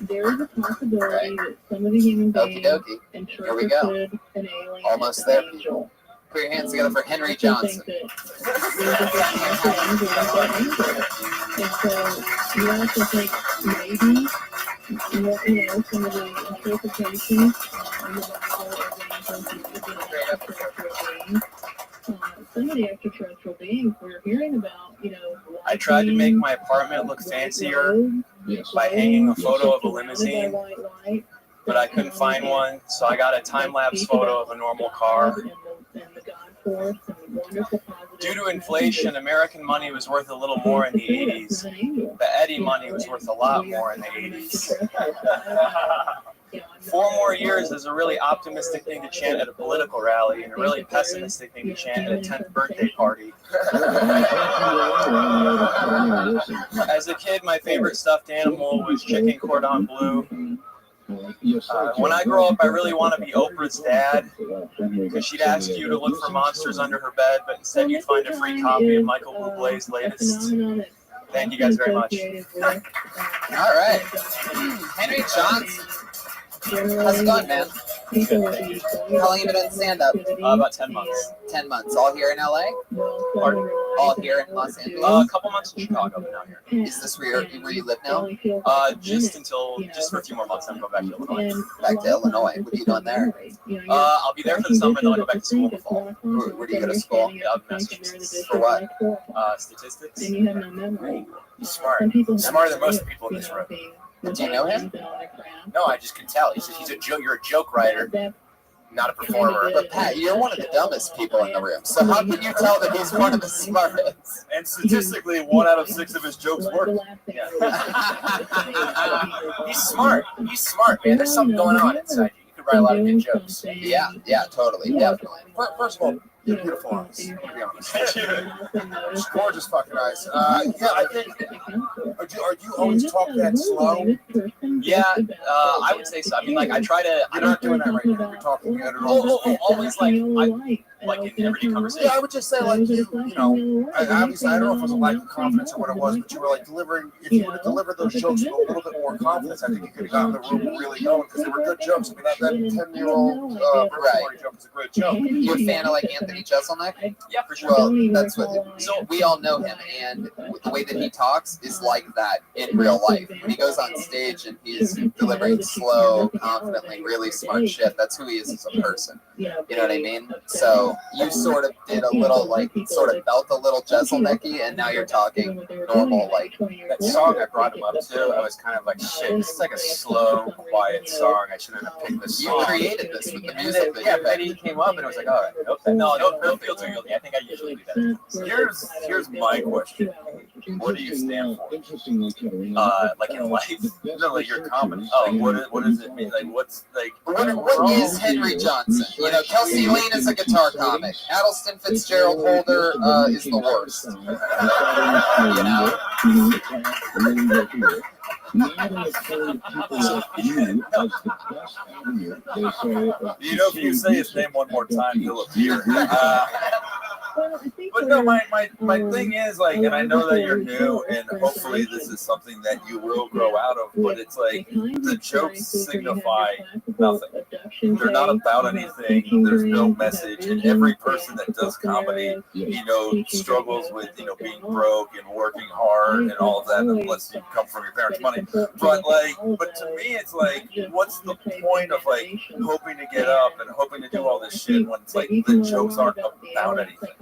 There is a possibility that some of the human beings interpreted an alien almost as there. an angel. Put your hands together for Henry Johnson. And so you also think maybe some of the interpretations in the Bible of some of the extraterrestrial beings we're hearing about, I tried to make my apartment look fancier by hanging a photo of a limousine, but I couldn't find one, so I got a time-lapse photo of a normal car. Due to inflation, American money was worth a little more in the 80s. The Eddie money was worth a lot more in the 80s. 4 more years is a really optimistic thing to chant at a political rally and a really pessimistic thing to chant at a 10th birthday party. As a kid, my favorite stuffed animal was chicken cordon bleu. When I grow up, I really want to be Oprah's dad, because she'd ask you to look for monsters under her bed, but instead you'd find a free copy of Michael Bublé's latest. Thank you guys very much. All right. Henry Johnson. How's it going, man? How long have you been in stand-up? About 10 months. 10 months. All here in LA? Pardon? All here in Los Angeles? A couple months in Chicago, but now here. Is this where you live now? Just for a few more months, then I'll go back to Illinois. Back to Illinois. What are you doing there? I'll be there for the summer, and then I'll go back to school in the fall. Where do you go to school? Massachusetts. For what? Statistics. You're smart. Smarter than most people in this room. Do you know him? No, I just can tell. He's a joke. You're a joke writer, not a performer. But Pat, you're one of the dumbest people in the room. So how can you tell that he's one of the smartest? And statistically, 1 out of 6 of his jokes work. Yeah. He's smart. He's smart, man. There's something going on inside you. You could write a lot of good jokes. Yeah, totally, definitely. First of all, You're beautiful eyes. I'm gonna be honest. Just gorgeous fucking eyes. Yeah, I think. Are you always talk that slow? Yeah, I would say so. I mean, like I try to. You're not doing that right now. You're talking at it all. Always like in everyday conversation. Yeah, I would just say like you know, obviously I don't know if it was a lack of confidence or what it was, but you were like delivering. If you would have delivered those jokes with a little bit more confidence, I think you could have gotten the room really going because they were good jokes. I mean, that 10-year-old Right. joke is a great joke. You a fan of like Anthony Jeselnik? Yeah, for sure. Well, that's what. So we all know him, and the way that he talks is like that in real life. When he goes on stage and he's delivering slow, confidently, really smart shit, that's who he is as a person. You know what I mean? So you sort of did a little like sort of felt a little Jeselnik-y, and now you're talking normal like. That song I brought him up to, I was kind of like, shit, this is like a slow, quiet song. I shouldn't have picked this song. You created this with the music. Yeah, but he came up and I was like, all right, okay. No, don't feel too guilty. I think I usually do that. Here's my question. What do you stand for? Like in life? No, like your comedy. Oh, what does it mean? Like what's like? What is Henry Johnson? You know, Kelsey Lane is a guitar comic. Addleston Fitzgerald Holder is the worst. You know. You know, if you say his name one more time, he'll appear. But no, my thing is like, and I know that you're new, and hopefully this is something that you will grow out of. But it's like the jokes signify nothing. They're not about anything. There's no message, and every person that does comedy, you know, struggles with being broke and working hard and all of that, unless you come from your parents' money. But to me, it's like, what's the point of like hoping to get up and hoping to do all this shit when it's like the jokes aren't about anything?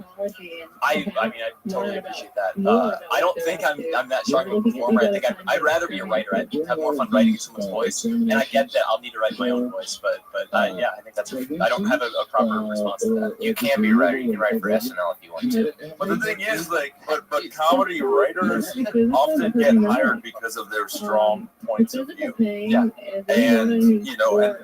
I mean, I totally appreciate that. I don't think I'm that strong of a performer. I think I'd rather be a writer. I'd have more fun writing in someone's voice, and I get that I'll need to write my own voice. But yeah, I think that's. I don't have a proper response to that. You can be a writer. You can write for SNL if you want to. But the thing is, like, but comedy writers often get hired because of their strong points of view. Yeah, and and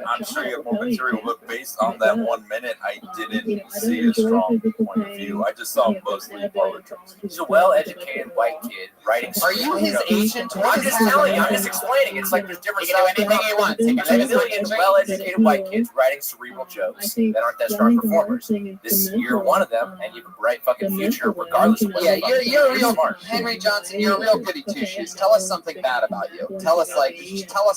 I'm sure you have more material, but based on that 1 minute, I didn't see a strong point of view. I just saw mostly parlor jokes. He's a well-educated white kid writing. Are you his agent? I'm just telling you. I'm just explaining. It's like there's different. He can do anything he wants. He can do well-educated white kids writing cerebral jokes that aren't that strong performers. You're one of them, and you can write fucking Future regardless of what. Yeah, you're a real smart. Henry Johnson. You're a real goody two shoes. Tell us something bad about you. Tell us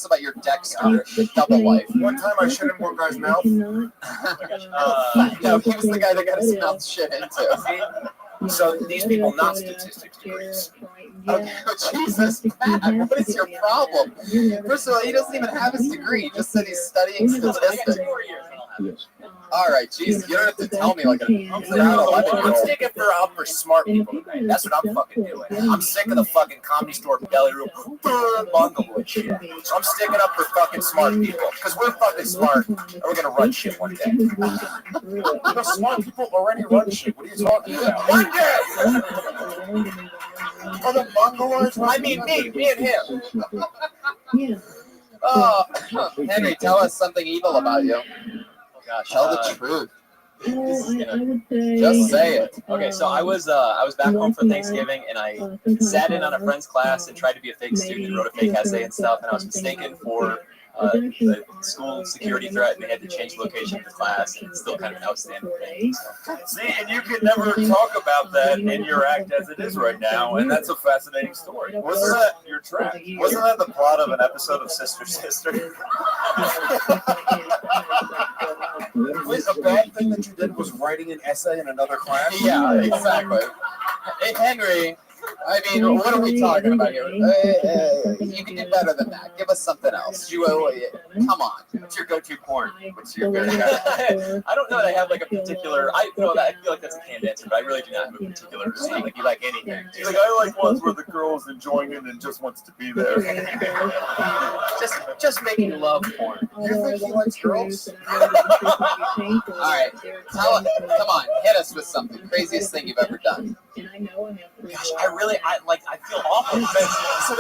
about your Dexter double life. One time I shit in one guy's mouth. No, he was the guy that got his mouth shit into. So these people not statistics degrees. Okay, Jesus, Matt, what is your problem? First of all, he doesn't even have his degree. He just said he's studying statistics. All right, Jesus, you don't have to tell me like I'm sticking up for smart people tonight. That's what I'm fucking doing. I'm sick of the fucking Comedy Store belly room bungalow shit. So I'm sticking up for fucking smart people because we're fucking smart and we're gonna run shit one day. The smart people already run shit. What are you talking about? One day. Are the bungalows? I mean me and him. Oh, Henry, tell us something evil about you. Gosh, tell the truth. Just say it. Okay, so I was back home for Thanksgiving, and I sat in on a friend's class and tried to be a fake student and wrote a fake essay and stuff, and I was mistaken for the school security threat, and they had to change the location of the class, and it's still kind of an outstanding thing. So. See, and you can never talk about that in your act as it is right now, and that's a fascinating story. Wasn't that your track? Wasn't that the plot of an episode of Sister Sister? Wait, a bad thing that you did was writing an essay in another class? Yeah, exactly. Hey, Henry, I mean, what are we talking about here? You can do better than that. Give us something else. Come on. What's your go-to porn? What's your go-to? I don't know that I have like a particular. I feel like that's a canned answer, but I really do not have a particular. Like you like anything. Like I like ones where the girl's enjoying it and just wants to be there. just making love porn. You think he likes girls? All right, come on, hit us with something. Craziest thing you've ever done. Gosh, I feel awful. So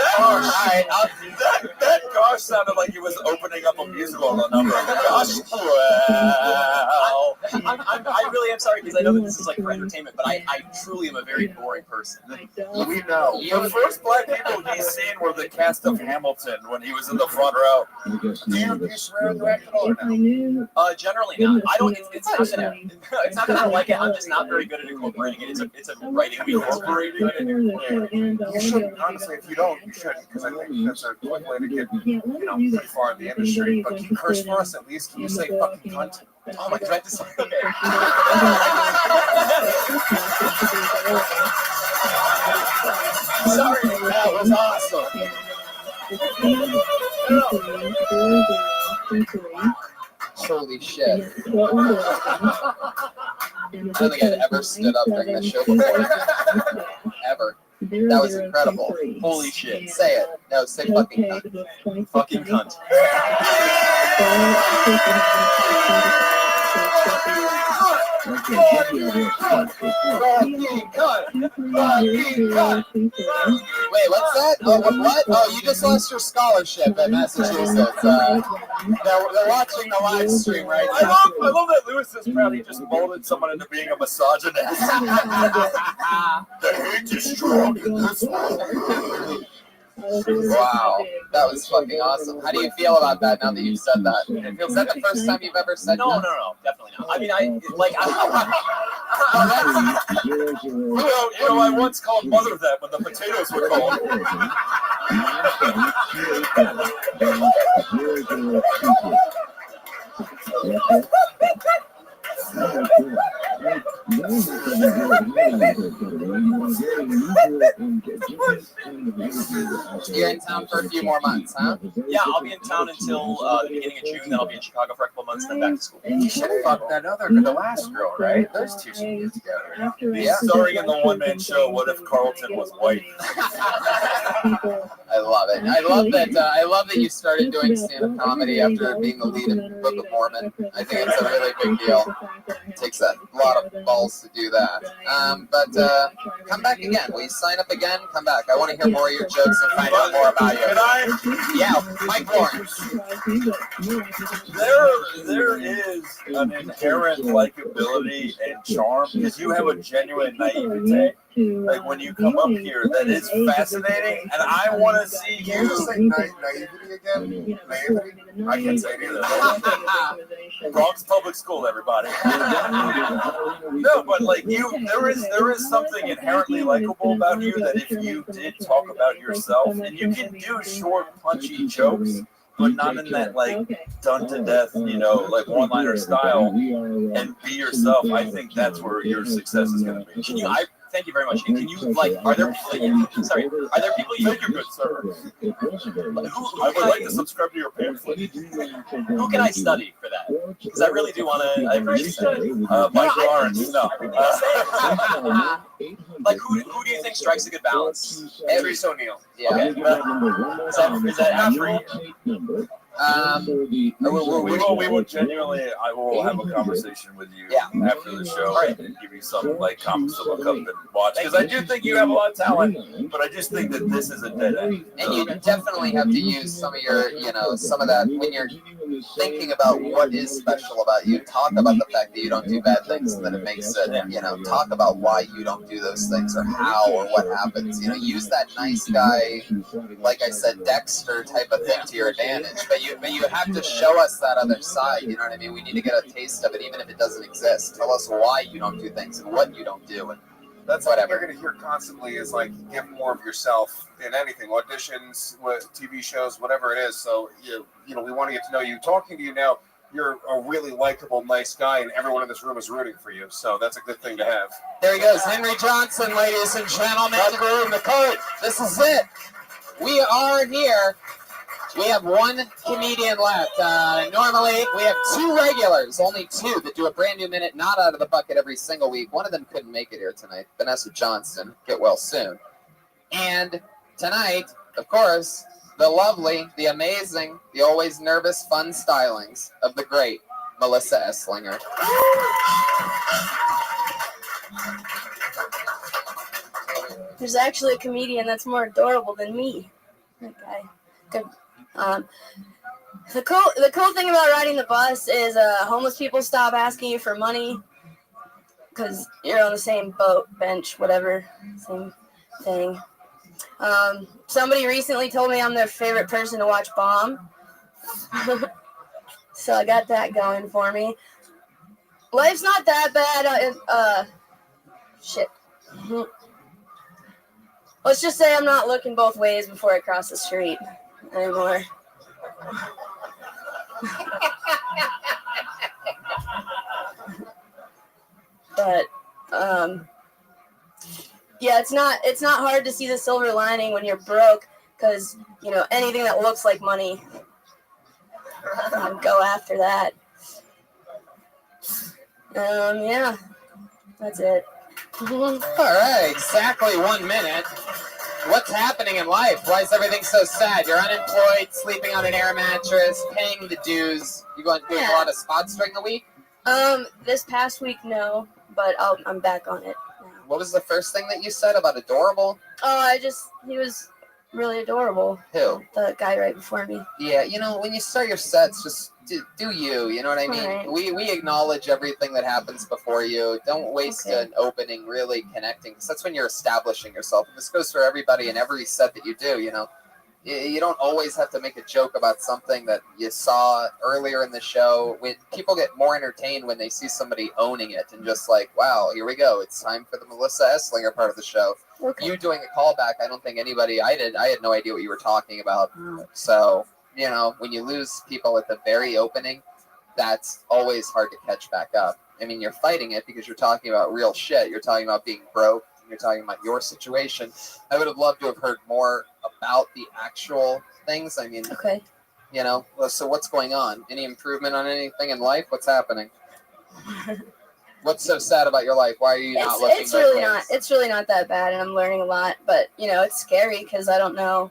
that gosh sounded like he was opening up a musical number. Gosh, well, I really am sorry because I know that this is like for entertainment, but I truly am a very boring person. We know. The first black people he's seen were the cast of Hamilton when he was in the front row. Do you swear in direct at all or no? Generally not. I don't. It's not gonna. It's not that I don't like it. I'm just not very good at incorporating it. It's a writing weakness. You should, honestly, if you don't, you should, because I think that's a quick way to get, pretty far in the industry. But can you curse for us at least? Can you say fucking cunt? Oh my god, this okay. Sorry, that was awesome. Holy shit. I don't think I've ever stood up during this show before. Ever. That was incredible. Holy shit. Say it. No, say fucking cunt. Fucking cunt. Wait, what's that? Oh, what? Oh, you just lost your scholarship at Massachusetts. They're watching the live stream right now. I love that Lewis is proud he just molded someone into being a misogynist. The hate is strong in this world. Wow, that was fucking awesome. How do you feel about that now that you've said that? Is that the first time you've ever said that? No, definitely not. I mean, I once called Mother that when the potatoes were cold. You're in town for a few more months, huh? Yeah, I'll be in town until the beginning of June. Then I'll be in Chicago for a couple months, then back to school. You should have fucked that the last girl, right? Those two should get together. Yeah. Starring in the one-man show, What If Carlton Was White? I love it. I love that you started doing stand-up comedy after being the lead in Book of Mormon. I think it's a really big deal. It takes a lot of balls to do that. But come back again. Will you sign up again? Come back. I want to hear more of your jokes and find out more about you. Can I? Yeah, Mike Lawrence. There is an inherent likability and charm because you have a genuine naivete. Like when you come up here, that is fascinating, and I want to see you. Can you say naivety again? Naivety? I can't say it either. Bronx Public School, everybody. No, but like there is something inherently likable about you that if you did talk about yourself, and you can do short, punchy jokes, but not in that like done to death, like one-liner style, and be yourself. I think that's where your success is going to be. Thank you very much. And can you are there people you Thank you, good sir. I would like to subscribe to your pamphlet. Who can I study for that? Because I really do want to. I appreciate it. Mike Lawrence. No. Like who do you think strikes a good balance? Idris O'Neill. Yeah. Okay. Is that after you? We will genuinely. I will have a conversation with you after the show and give you some like comments to look up and watch because I do think you have a lot of talent, but I just think that this is a dead end. And you definitely have to use some of your, some of that when you're thinking about what is special about you. Talk about the fact that you don't do bad things, and then it makes it. Talk about why you don't do those things or how or what happens. Use that nice guy, like I said, Dexter type of thing to your advantage, but you have to show us that other side. You know what I mean? We need to get a taste of it, even if it doesn't exist. Tell us why you don't do things and what you don't do, and that's whatever you're going to hear constantly is like give more of yourself in anything, auditions, TV shows, whatever it is. So we want to get to know you. Talking to you now, you're a really likable, nice guy, and everyone in this room is rooting for you. So that's a good thing to have. There he goes, Henry Johnson, ladies and gentlemen. The card. This is it. We are here. We have one comedian left. Normally, we have two regulars, only two that do a brand new minute, not out of the bucket every single week. One of them couldn't make it here tonight. Vanessa Johnston, get well soon. And tonight, of course, the lovely, the amazing, the always nervous, fun stylings of the great Melissa Esslinger. There's actually a comedian that's more adorable than me. That guy. The cool thing about riding the bus is homeless people stop asking you for money because you're on the same boat, bench, whatever, same thing. Somebody recently told me I'm their favorite person to watch bomb. So I got that going for me. Life's not that bad. Shit. Let's just say I'm not looking both ways before I cross the street anymore. But yeah, it's not hard to see the silver lining when you're broke, because you know anything that looks like money, go after that. Yeah, that's it. All right, exactly 1 minute. What's happening in life? Why is everything so sad? You're unemployed, sleeping on an air mattress, paying the dues. You going doing a lot of spots during the week? This past week, no, but I'm back on it. What was the first thing that you said about adorable? Oh, he was really adorable. Who? The guy right before me. Yeah, you know, when you start your sets, just do you know what I mean? Right. We acknowledge everything that happens before you. Don't waste an opening really connecting, because that's when you're establishing yourself. And this goes for everybody in every set that you do, you know. You don't always have to make a joke about something that you saw earlier in the show. People get more entertained when they see somebody owning it and just like, wow, here we go. It's time for the Melissa Esslinger part of the show. Okay. You doing a callback, I don't think anybody, I had no idea what you were talking about. So, you know, when you lose people at the very opening, that's always hard to catch back up. I mean, you're fighting it because you're talking about real shit. You're talking about being broke. You're talking about your situation. I would have loved to have heard more about the actual things. I mean, you know, so what's going on? Any improvement on anything in life? What's happening? What's so sad about your life? Why are you not looking? It's really not that bad, and I'm learning a lot. But you know, it's scary because I don't know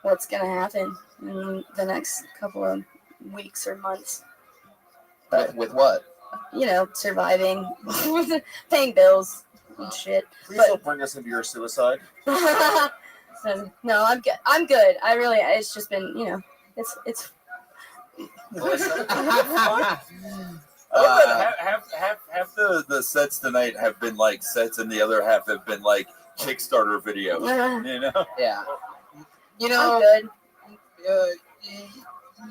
what's gonna happen in the next couple of weeks or months. But with what? You know, surviving, paying bills and shit. Please don't bring us into your suicide. So, no, I'm good. I'm good. It's just been, you know, it's. Half the sets tonight have been like sets, and the other half have been like Kickstarter videos. You know? Yeah. You know, I'm good.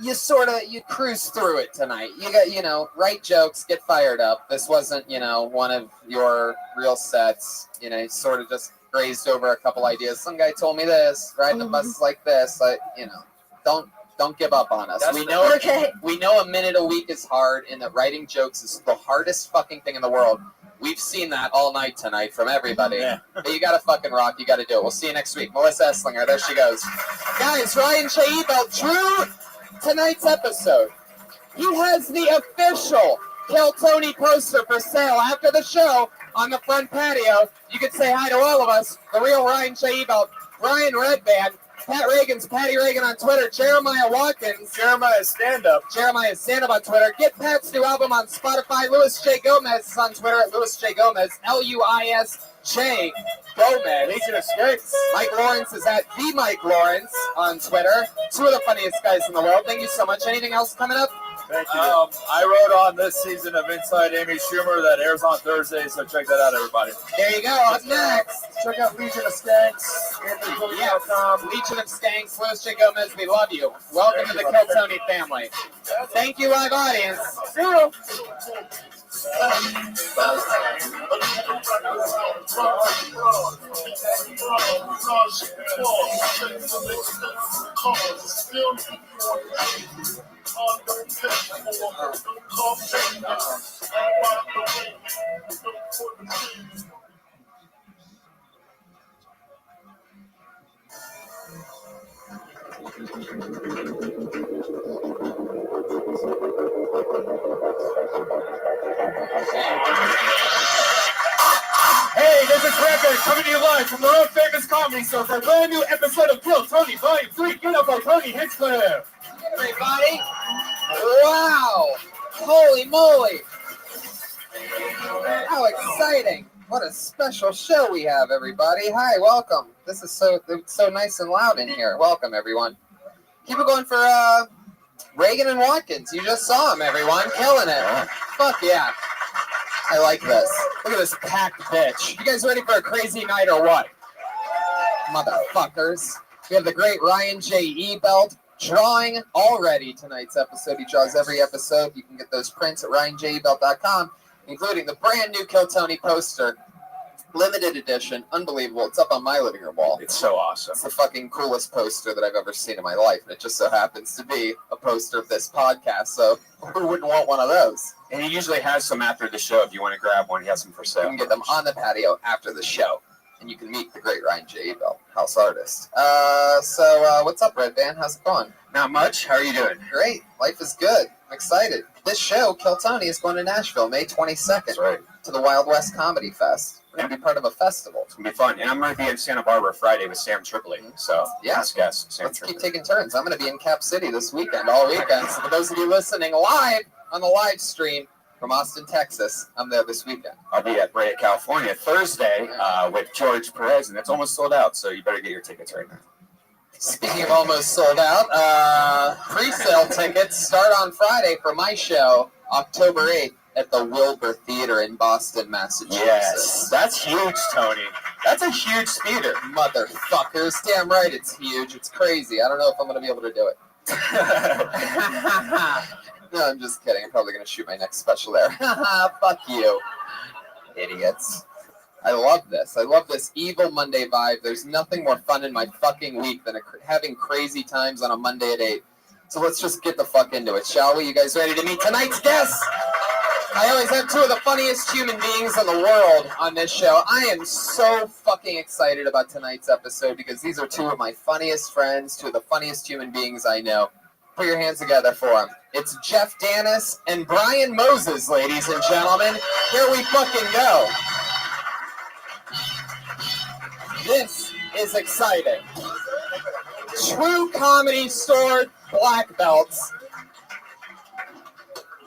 You cruise through it tonight. You got, you know, write jokes, get fired up. This wasn't, you know, one of your real sets. You know, you sort of just grazed over a couple ideas. Some guy told me this, riding the bus is like this. Like, you know, don't give up on us. We know a minute a week is hard, and that writing jokes is the hardest fucking thing in the world. We've seen that all night tonight from everybody. Yeah. But you gotta fucking rock. You gotta do it. We'll see you next week. Melissa Esslinger, there she goes. Guys, Ryan Shaibel drew tonight's episode. He has the official Kill Tony poster for sale after the show on the front patio. You can say hi to all of us. The real Ryan Shaibel, Brian Redband, Pat Reagan's Patty Reagan on Twitter, Jeremiah Watkins, Jeremiah Stand Up on Twitter. Get Pat's new album on Spotify. Louis J. Gomez is on Twitter at Louis J. Gomez, LUISJ Gomez. Legion of Skanks. Mike Lawrence is at the Mike Lawrence on Twitter. Two of the funniest guys in the world. Thank you so much. Anything else coming up? Thank you. I wrote on this season of Inside Amy Schumer that airs on Thursday, so check that out, everybody. There you go. Up next, check out Legion of Skanks. Legion of Skanks, Louis J. Gomez, we love you. Welcome to the Kill Tony family. Thank you, live audience. See you. Hey, this is Rabbi coming to you live from the world famous comedy store for a brand new episode of Kill Tony Volume 3. Get up on Tony Hinchcliffe. Everybody. Wow. Holy moly. How exciting. What a special show we have, everybody. Hi, welcome. This is so nice and loud in here. Welcome, everyone. Keep it going for Reagan and Watkins. You just saw him, everyone. Killing it. Fuck yeah. I like this. Look at this packed bitch. You guys ready for a crazy night or what? Motherfuckers. We have the great Ryan J. Ebelt drawing already tonight's episode. He draws every episode. You can get those prints at ryanjebelt.com, including the brand new Kill Tony poster. Limited edition. Unbelievable. It's up on my living room wall. It's so awesome. It's the fucking coolest poster that I've ever seen in my life. And it just so happens to be a poster of this podcast. So who wouldn't want one of those? And he usually has some after the show. If you want to grab one, he has them for sale. You can get them on the patio after the show. And you can meet the great Ryan J. Ebelt, house artist. So what's up, Red Band? How's it going? Not much. How are you doing? Great. Life is good. I'm excited. This show, Kill Tony, is going to Nashville May 22nd. That's right. To the Wild West Comedy Fest. We're going to be part of a festival. It's going to be fun. And I'm going to be in Santa Barbara Friday with Sam Tripoli. So, yeah. Let's guess. Let's keep taking turns. I'm going to be in Cap City this weekend, all weekend. So for those of you listening live on the live stream from Austin, Texas, I'm there this weekend. I'll be at Brea, California Thursday with George Perez, and it's almost sold out, so you better get your tickets right now. Speaking of almost sold out, pre-sale tickets start on Friday for my show, October 8th. At the Wilbur Theater in Boston, Massachusetts. Yes, that's huge, Tony. That's a huge theater. Motherfuckers. Damn right it's huge. It's crazy. I don't know if I'm going to be able to do it. No, I'm just kidding. I'm probably going to shoot my next special there. Fuck you. Idiots. I love this. I love this evil Monday vibe. There's nothing more fun in my fucking week than having crazy times on a Monday at 8. So let's just get the fuck into it, shall we? You guys ready to meet tonight's guests? I always have two of the funniest human beings in the world on this show. I am so fucking excited about tonight's episode because these are two of my funniest friends, two of the funniest human beings I know. Put your hands together for them. It's Jeff Danis and Brian Moses, ladies and gentlemen. Here we fucking go. This is exciting. True Comedy Store black belts.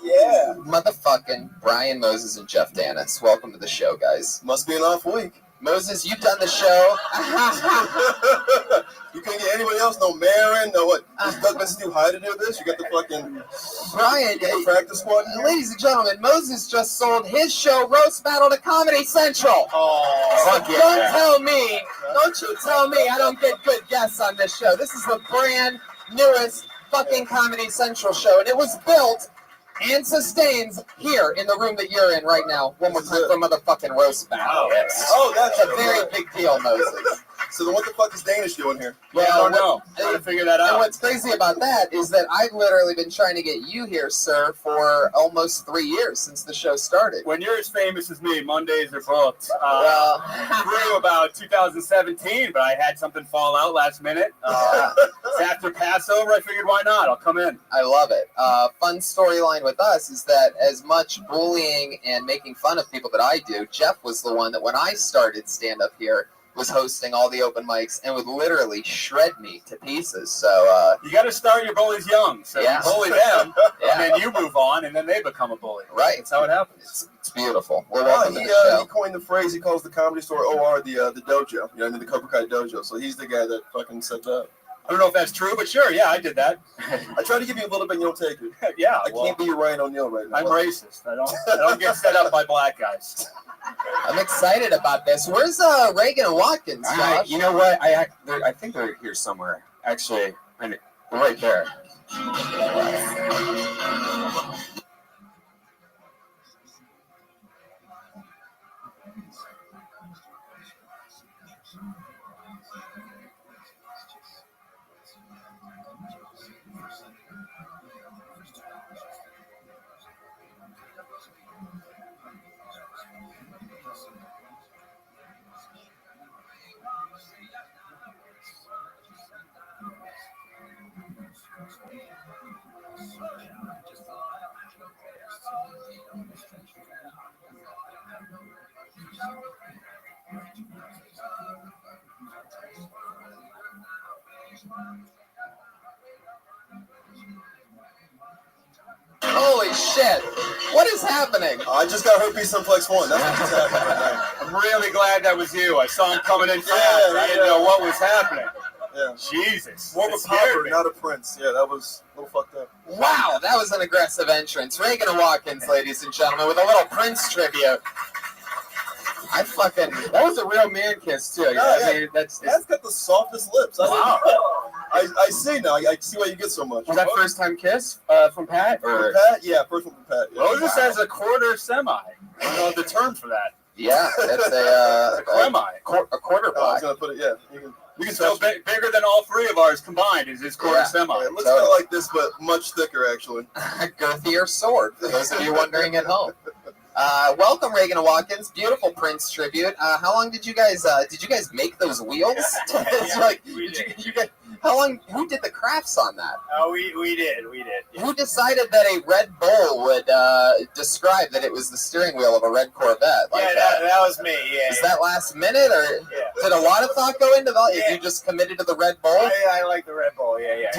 Yeah. Motherfucking Brian Moses and Jeff Danis. Welcome to the show, guys. Must be an off week. Moses, you've done the show. You couldn't get anybody else, no Marin, no what? Is Doug Benson too high to do this? You got the fucking Brian, practice squad. Ladies and gentlemen, Moses just sold his show, Roast Battle, to Comedy Central. Oh, so don't you tell me I don't get good guests on this show. This is the brand newest fucking Comedy Central show, and it was built and sustains here in the room that you're in right now. One more time for motherfucking Roast Battle. Oh, yes. Oh, that's a very big deal, Moses. So then what the fuck is Danish doing here? Well, I don't know. Trying to figure that out. And what's crazy about that is that I've literally been trying to get you here, sir, for almost 3 years since the show started. When you're as famous as me, Mondays are booked. Through about 2017, but I had something fall out last minute. It's after Passover, I figured why not? I'll come in. I love it. Fun storyline with us is that as much bullying and making fun of people that I do, Jeff was the one that when I started stand-up here, was hosting all the open mics and would literally shred me to pieces. So you got to start your bullies young. So yeah. You bully them, and then you move on, and then they become a bully. Right. That's how it happens. It's beautiful. Well, welcome to the show. He coined the phrase. He calls the Comedy Store OR the dojo. You know, I mean, the Cobra Kai dojo. So he's the guy that fucking set that. I don't know if that's true, but sure, yeah, I did that. I try to give you a little bit, and you don't take it. Yeah, I can't be your Ryan O'Neal right now. I'm racist. I don't get set up by black guys. I'm excited about this. Where's Reagan and Watkins, Josh? You know what? I think they're here somewhere. Actually, right there. Holy shit! What is happening? I just got herpes simplex 1. That's what's happening right now. I'm really glad that was you. I saw him coming in fast. I didn't know what was happening. Yeah. Jesus. More of a popper, not a prince. Yeah, that was a little fucked up. Wow, that was an aggressive entrance. Reagan and Watkins, ladies and gentlemen, with a little Prince tribute. That was a real man kiss, too. I mean, that's got the softest lips. Wow. I see now. I see why you get so much. Was that first time kiss from Pat? From Pat? Yeah, first one from Pat. Yeah. Moses has a quarter semi. I don't know the term for that. Yeah, it's a semi. A quarter I was gonna put it. Yeah, you can tell bigger than all three of ours combined is his quarter semi. It looks kind of like this, but much thicker, actually. Girthier sword, for those of you wondering at home. Welcome, Reagan and Watkins. Beautiful Prince tribute. How long did you guys make those wheels? How long? Who did the crafts on that? Oh, we did. Yeah. Who decided that a Red Bull would describe that it was the steering wheel of a red Corvette? Like that was me. Yeah. Is that last minute, or did a lot of thought go into that? Yeah. You just committed to the Red Bull? I like the Red Bull. Yeah.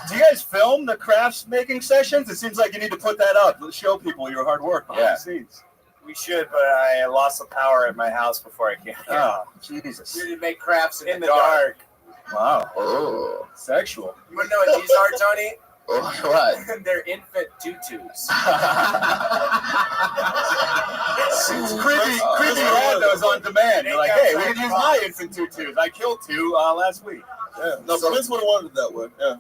Do you guys film the crafts making sessions? It seems like you need to put that up. Show people your hard work behind the scenes. We should, but I lost the power at my house before I came. Oh, Jesus. We need to make crafts in the dark. Wow. Oh. Sexual. You want to know what these are, Tony? What? They're infant tutus. It's creepy you had those on demand. You're like, hey, we can use my infant tutus. I killed two last week. Yeah. No, Prince would have wanted it that way. Yeah.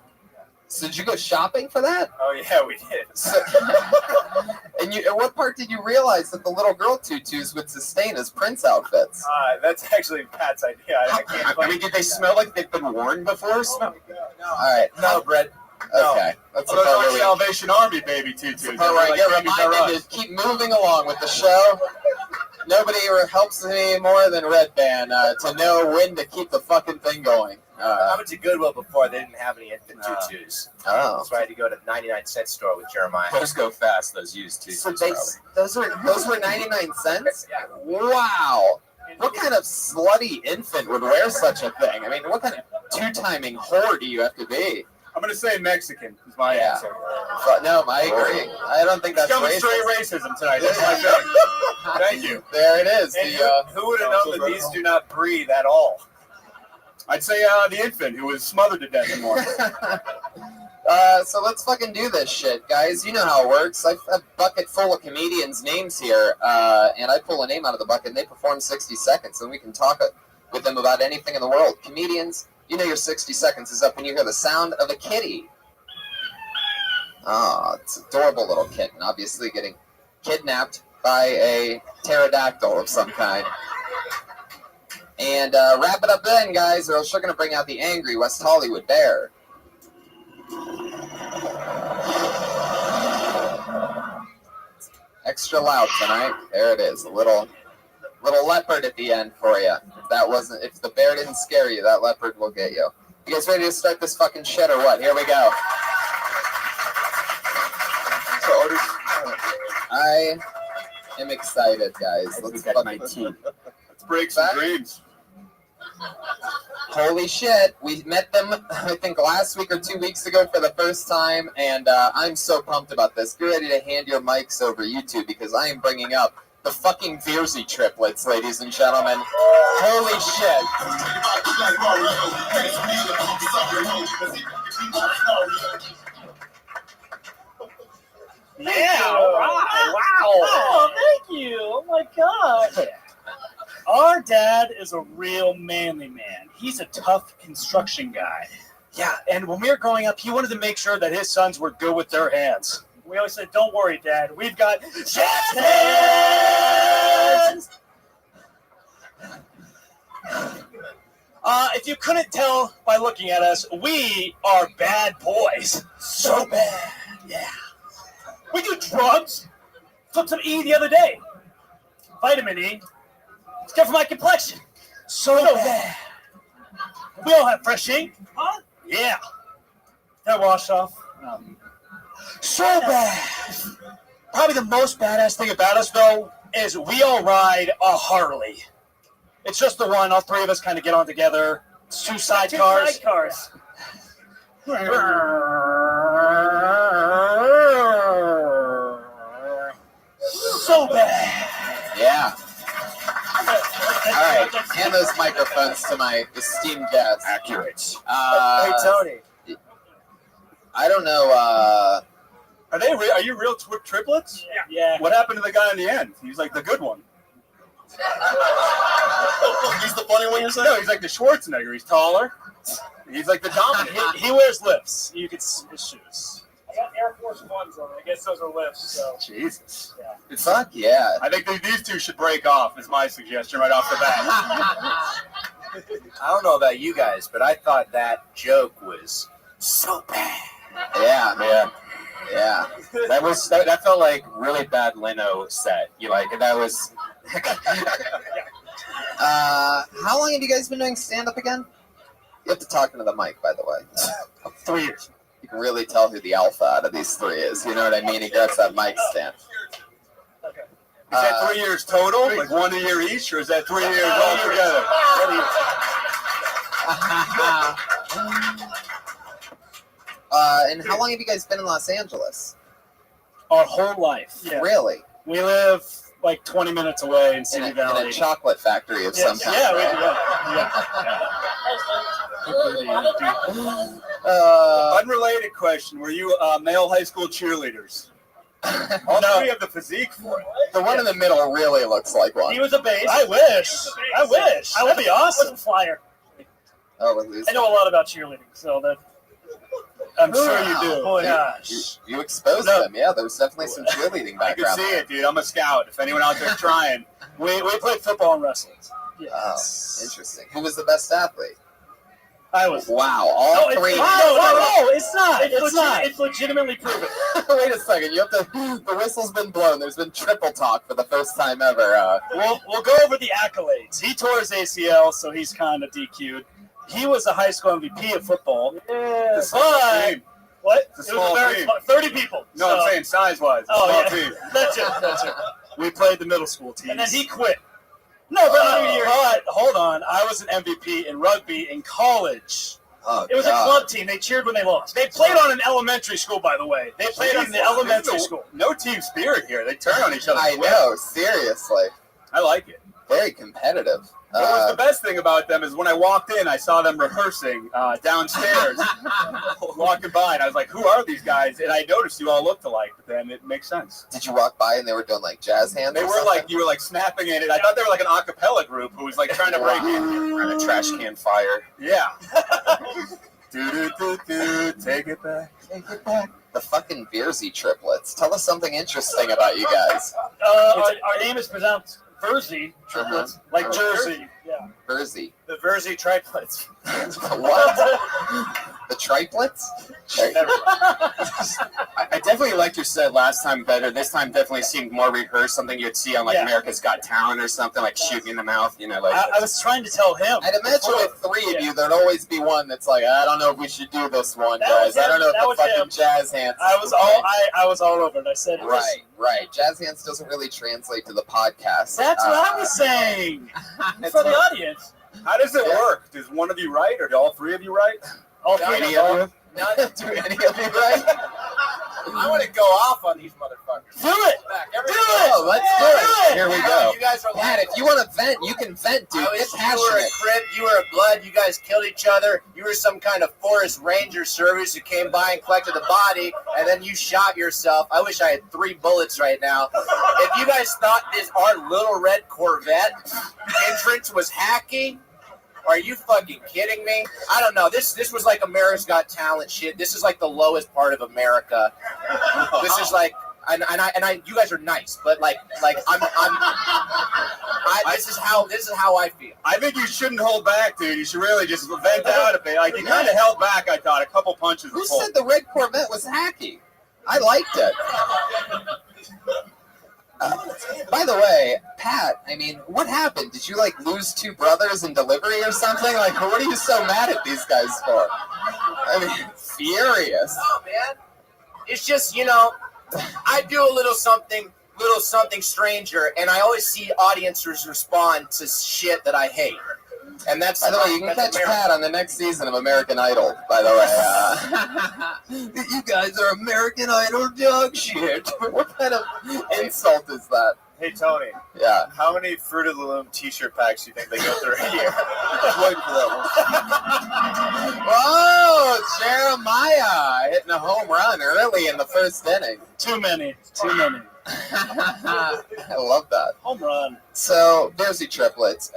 So did you go shopping for that? Oh yeah, we did. So, and at what part did you realize that the little girl tutus would sustain as Prince outfits? That's actually Pat's idea. I mean, did they smell like they've been worn before? No. All right. No, Brett. Okay. That's those are Salvation Army baby tutus. All right, get reminded to keep moving along with the show. Nobody helps me more than Red Band to know when to keep the fucking thing going. I went to Goodwill before. They didn't have any infant tutus. Oh. That's why I had to go to the 99-cent store with Jeremiah. Those go fast, those used tutus. So those were 99 cents? Yeah. Wow. What kind of slutty infant would wear such a thing? I mean, what kind of two-timing whore do you have to be? I'm going to say Mexican is my answer. But no, I agree. I don't think that's racist. Straight racism tonight. That's my thing. Thank you. There it is. Who would have known that these do not breathe at all? I'd say the infant who was smothered to death in morning. So let's fucking do this shit, guys. You know how it works. I have a bucket full of comedians' names here, and I pull a name out of the bucket, and they perform 60 seconds, and we can talk with them about anything in the world. Comedians, you know your 60 seconds is up when you hear the sound of a kitty. Oh, it's an adorable little kitten, obviously getting kidnapped by a pterodactyl of some kind. And wrap it up then, guys, or else you're going to bring out the angry West Hollywood bear. Extra loud tonight. There it is. A little leopard at the end for you. If the bear didn't scare you, that leopard will get you. You guys ready to start this fucking shit or what? Here we go. I am excited, guys. Let's break some dreams. Holy shit, we met them, I think, last week or 2 weeks ago for the first time, and I'm so pumped about this. Get ready to hand your mics over, you two, because I am bringing up the fucking Viersey triplets, ladies and gentlemen. Holy shit. Yeah, all right. Wow. Oh, thank you. Oh, my gosh. Our dad is a real manly man. He's a tough construction guy. Yeah, and when we were growing up, he wanted to make sure that his sons were good with their hands. We always said, don't worry, Dad. We've got jazz hands! If you couldn't tell by looking at us, we are bad boys. So bad. Yeah. We do drugs. Took some E the other day. Vitamin E. It's good for my complexion. So bad. We all have fresh ink. Huh? Yeah. That wash off. So bad. Probably the most badass thing about us, though, is we all ride a Harley. It's just the one. All three of us kind of get on together. It's two sidecars. So bad. Yeah. All right, hand those microphones to my esteemed guests. Accurate. Hey Tony. I don't know. Are they? Are you real triplets? Yeah. What happened to the guy in the end? He's like the good one. He's the funny one you're saying? No, he's like the Schwarzenegger. He's taller. He's like the dominant. He wears lifts. You could see his shoes. I got Air Force Ones on. I guess those are lifts. So. Jesus. Yeah. Fuck yeah. I think these two should break off. Is my suggestion right off the bat. I don't know about you guys, but I thought that joke was so bad. Yeah. That felt like really bad Leno set. You like that was. How long have you guys been doing stand-up again? You have to talk into the mic, by the way. 3 years. You can really tell who the alpha out of these three is. You know what I mean? He grabs that mic stand. Is that 3 years total? Like 1 a year each, or is that 3 years altogether? And how long have you guys been in Los Angeles? Our whole life. Yeah. Really? We live like 20 minutes away in City Valley. In a chocolate factory of some kind. Yeah, Unrelated question: were you male high school cheerleaders? All three have the physique for it. The one in the middle really looks like one. He was a base. I wish. That'd be awesome. I was a flyer. Oh, I know a lot about cheerleading, so that I'm sure you do. Oh, gosh. You exposed them. Yeah, there's definitely some cheerleading I could background. see it, dude. I'm a scout. If anyone out there's trying, we played football and wrestling. Oh, interesting. Who was the best athlete? I was. Wow, all three. No, it's not. It's not. It's legitimately proven. Wait a second. You have to. The whistle's been blown. There's been triple talk for the first time ever. We'll go over the accolades. He tore his ACL, so he's kind of DQ'd. He was the high school MVP of football. The small team. What? It's a small team. 30 people. No, so. I'm saying size-wise. Oh, Small yeah. team. That's it. We played the middle school teams. And then he quit. No, but hold on. I was an MVP in rugby in college. Oh, it was a club team. They cheered when they lost. They played on an elementary school, by the way. They played on the elementary school. No team spirit here. They turn on each other. I know, seriously. I like it. Very competitive. What was the best thing about them is when I walked in, I saw them rehearsing downstairs, walking by, and I was like, "Who are these guys?" And I noticed you all looked alike, but then it makes sense. Did you walk by and they were doing like jazz hands? They or were something? like, you were like snapping at it. I thought they were like an a cappella group who was like trying to break in. We're in a trash can fire. Yeah. Do, take it back. Take it back. The fucking Beersy triplets. Tell us something interesting about you guys. Our name is pronounced Versey triplets, like Jersey. Yeah. Versey. The Versey triplets. What? The triplets? I definitely liked your set last time better. This time definitely seemed more rehearsed, something you'd see on like America's Got Talent or something, like shooting in the mouth, you know. Like I was trying to tell him. I'd imagine with three of you, there'd always be one that's like, I don't know if we should do this one, guys. I don't know if the fucking jazz hands. I was all over it. I said, right. Jazz hands doesn't really translate to the podcast. That's what I was saying. For the audience. How does it work? Does one of you write, or do all three of you write? All three of you. Do any of you write? I want to go off on these motherfuckers. Do it. Oh, let's do it. Here we go. You guys are Pat, if you want to vent, you can vent, dude. You were a passionate. crip, you were a blood, you guys killed each other, you were some kind of forest ranger service who came by and collected the body, and then you shot yourself. I wish I had 3 bullets right now. If you guys thought our little red Corvette entrance was hacky, are you fucking kidding me? I don't know. This was like America's Got Talent shit. This is like the lowest part of America. This is like, and I, you guys are nice, but this is how I feel. I think you shouldn't hold back, dude. You should really just vent out a bit. Like you kind of held back. I thought a couple punches. Who said the red Corvette was hacky? I liked it. By the way, Pat, I mean, what happened? Did you, like, lose 2 brothers in delivery or something? Like, what are you so mad at these guys for? I mean, furious. Oh, man. It's just, I do a little something stranger, and I always see audiences respond to shit that I hate. And that's, by the way, you can catch Pat on the next season of American Idol, by the way. You guys are American Idol dog shit. What kind of insult is that? Hey, Tony. Yeah. How many Fruit of the Loom t-shirt packs do you think they go through a year? Just waiting for that one. Well, hitting a home run early in the first inning. Too many. I love that. Home run. So, Jersey triplets.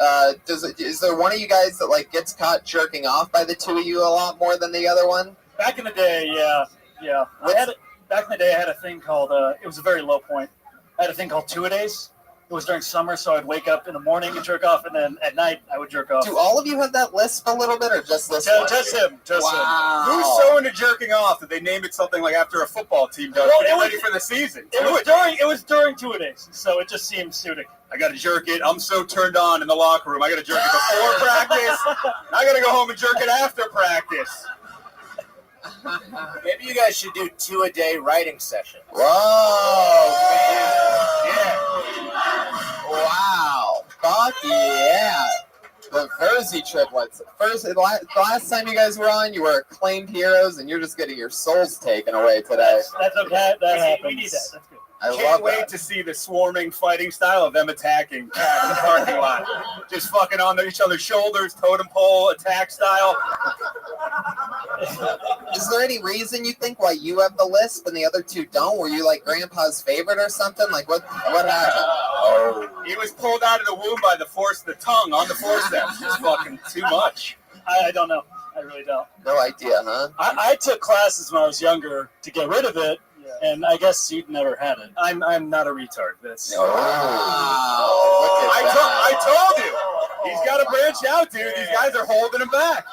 Is there one of you guys that like gets caught jerking off by the two of you a lot more than the other one? Back in the day, yeah. Back in the day, I had a thing called. It was a very low point. I had a thing called two-a-days. It was during summer, so I'd wake up in the morning and jerk off, and then at night I would jerk off. Do all of you have that lisp a little bit, or just this one? Just him. Wow. Who's so into jerking off that they named it something like after a football team does to get ready for the season? It was during two-a-days, so it just seemed suiting. I got to jerk it. I'm so turned on in the locker room. I got to jerk it before practice. I got to go home and jerk it after practice. Maybe you guys should do 2-a-day writing sessions. Whoa, man. Yeah. Wow. Fuck yeah. The Verzi triplets. The last time you guys were on, you were acclaimed heroes, and you're just getting your souls taken away today. That's okay. That happens. We need that. That's good. I Can't love wait that. to see the swarming fighting style of them attacking in the parking lot. Just fucking on each other's shoulders, totem pole attack style. Is there any reason you think why you have the lisp and the other two don't? Were you like grandpa's favorite or something? Like what happened? Oh, he was pulled out of the womb by the tongue on the forceps. Just fucking too much. I don't know. I really don't. No idea, huh? I took classes when I was younger to get rid of it. And I guess you'd never had it. I'm not a retard. That's. Oh, I told you. He's got to branch out, dude. These guys are holding him back.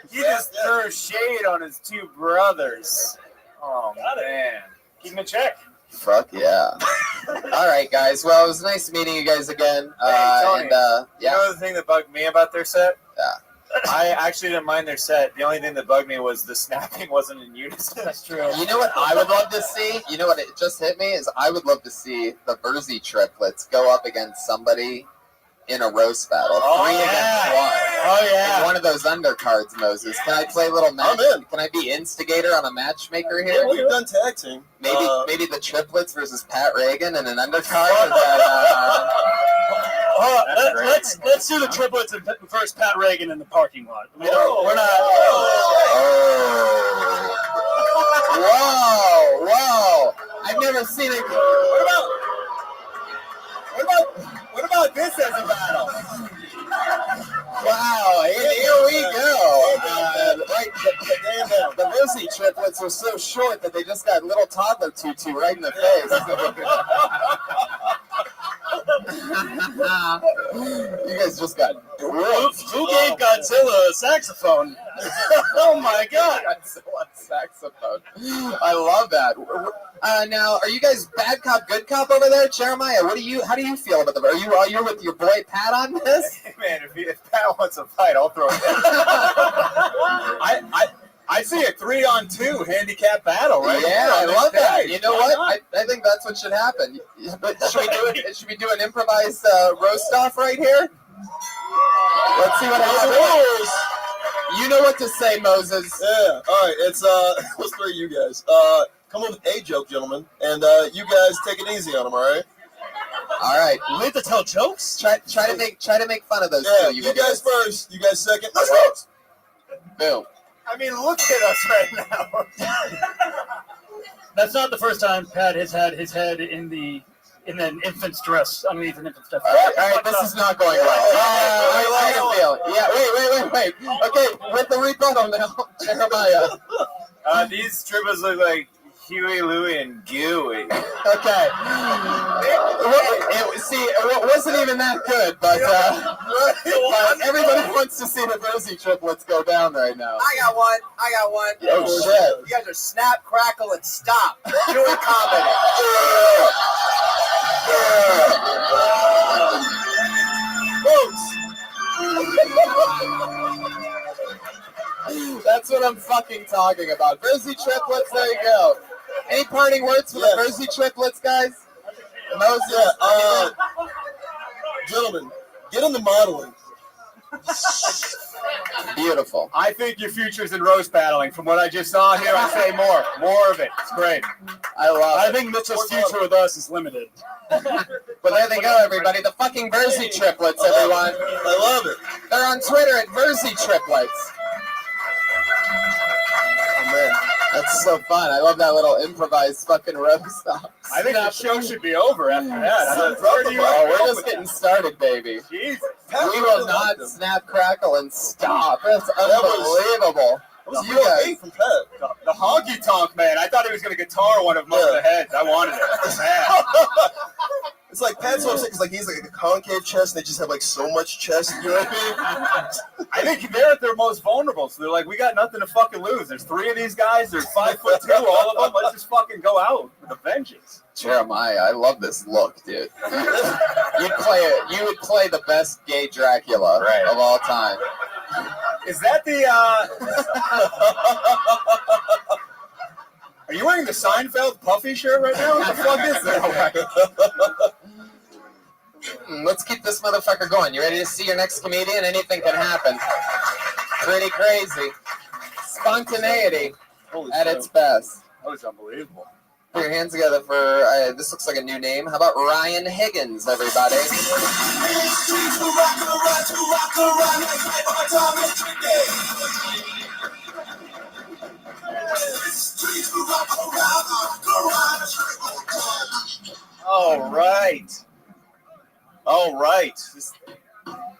He just threw shade on his two brothers. Oh, man. Keep him in check. Fuck yeah. All right, guys. Well, it was nice meeting you guys again. Tony, You know the thing that bugged me about their set? Yeah. I actually didn't mind their set. The only thing that bugged me was the snapping wasn't in unison. That's true. You know what I would love to see? You know what it just hit me is I would love to see the Verzi triplets go up against somebody in a roast battle. 3 against 1. Oh, yeah. In one of those undercards, Moses. Can I play a little match? I'm in. Can I be instigator on a matchmaker here? Yeah, we've done tag team. Maybe the triplets versus Pat Reagan in an undercard? Let's do the triplets and first Pat Reagan in the parking lot. We're not. Whoa! I've never seen it. What about this as a battle? Wow! Here we go. The Verzi triplets were so short that they just got little toddler tutu right in the face. You guys just got Who gave Godzilla a saxophone? Oh my God! Godzilla saxophone. I love that. Now, are you guys bad cop, good cop over there, Jeremiah? How do you feel about the? Are you with your boy Pat on this? Man, if Pat wants a fight, I'll throw it down. I see a 3-on-2 handicap battle, right? Yeah, I love that. You know Why what? I think that's what should happen. But should we do an improvised roast off right here? Let's see what happens. You know what to say, Moses. Yeah. All right. It's let's throw you guys. Come up with a joke, gentlemen, and you guys take it easy on them. All right. All right. We have to tell jokes. Try to make fun of those Yeah. two. You guys first. You guys second. Let's roast. Boom. I mean, look at us right now. That's not the first time Pat has had his head in an infant's dress, underneath an infant's dress. All right, this is not going well. I can feel it. Yeah, wait. Okay, with the rebuttal now, Jeremiah. These triplets look like Huey, Louie, and Gooey. Okay. It wasn't even that good, but everybody wants to see the Verzi triplets go down right now. I got one. Oh, shit. You guys are snap, crackle, and stop doing comedy. That's what I'm fucking talking about. Verzi triplets, there you go. Any parting words for the Verzi triplets, guys? Moses? Gentlemen, get into modeling. Beautiful. I think your future's in roast battling. From what I just saw here, I say more of it. It's great. I think Mitchell's future with us is limited. But there they go, everybody. The fucking Verzi triplets, everyone. I love it. They're on Twitter at Verzi triplets. So fun. I love that little improvised fucking roast off. I think the show should be over after that. We're just getting started, baby. Jesus. We will not snap, crackle, and stop. That's unbelievable. You guys from Pat. The honky tonk man. I thought he was going to guitar one of them over the heads. I wanted it. Man. It's like Pat's what I'm saying, because like he's like a concave chest, and they just have like so much chest. You know what I mean? I think they're at their most vulnerable. So they're like, we got nothing to fucking lose. There's 3 of these guys. They're 5'2", all of them. Let's just fucking go out with a vengeance. Jeremiah, I love this look, dude. You would play the best gay Dracula of all time. Is that the? Are you wearing the Seinfeld puffy shirt right now? What the fuck is that? Let's keep this motherfucker going. You ready to see your next comedian? Anything can happen. Pretty crazy. Spontaneity at its best. That was unbelievable. Put your hands together for, this looks like a new name. How about Ryan Higgins, everybody? All right.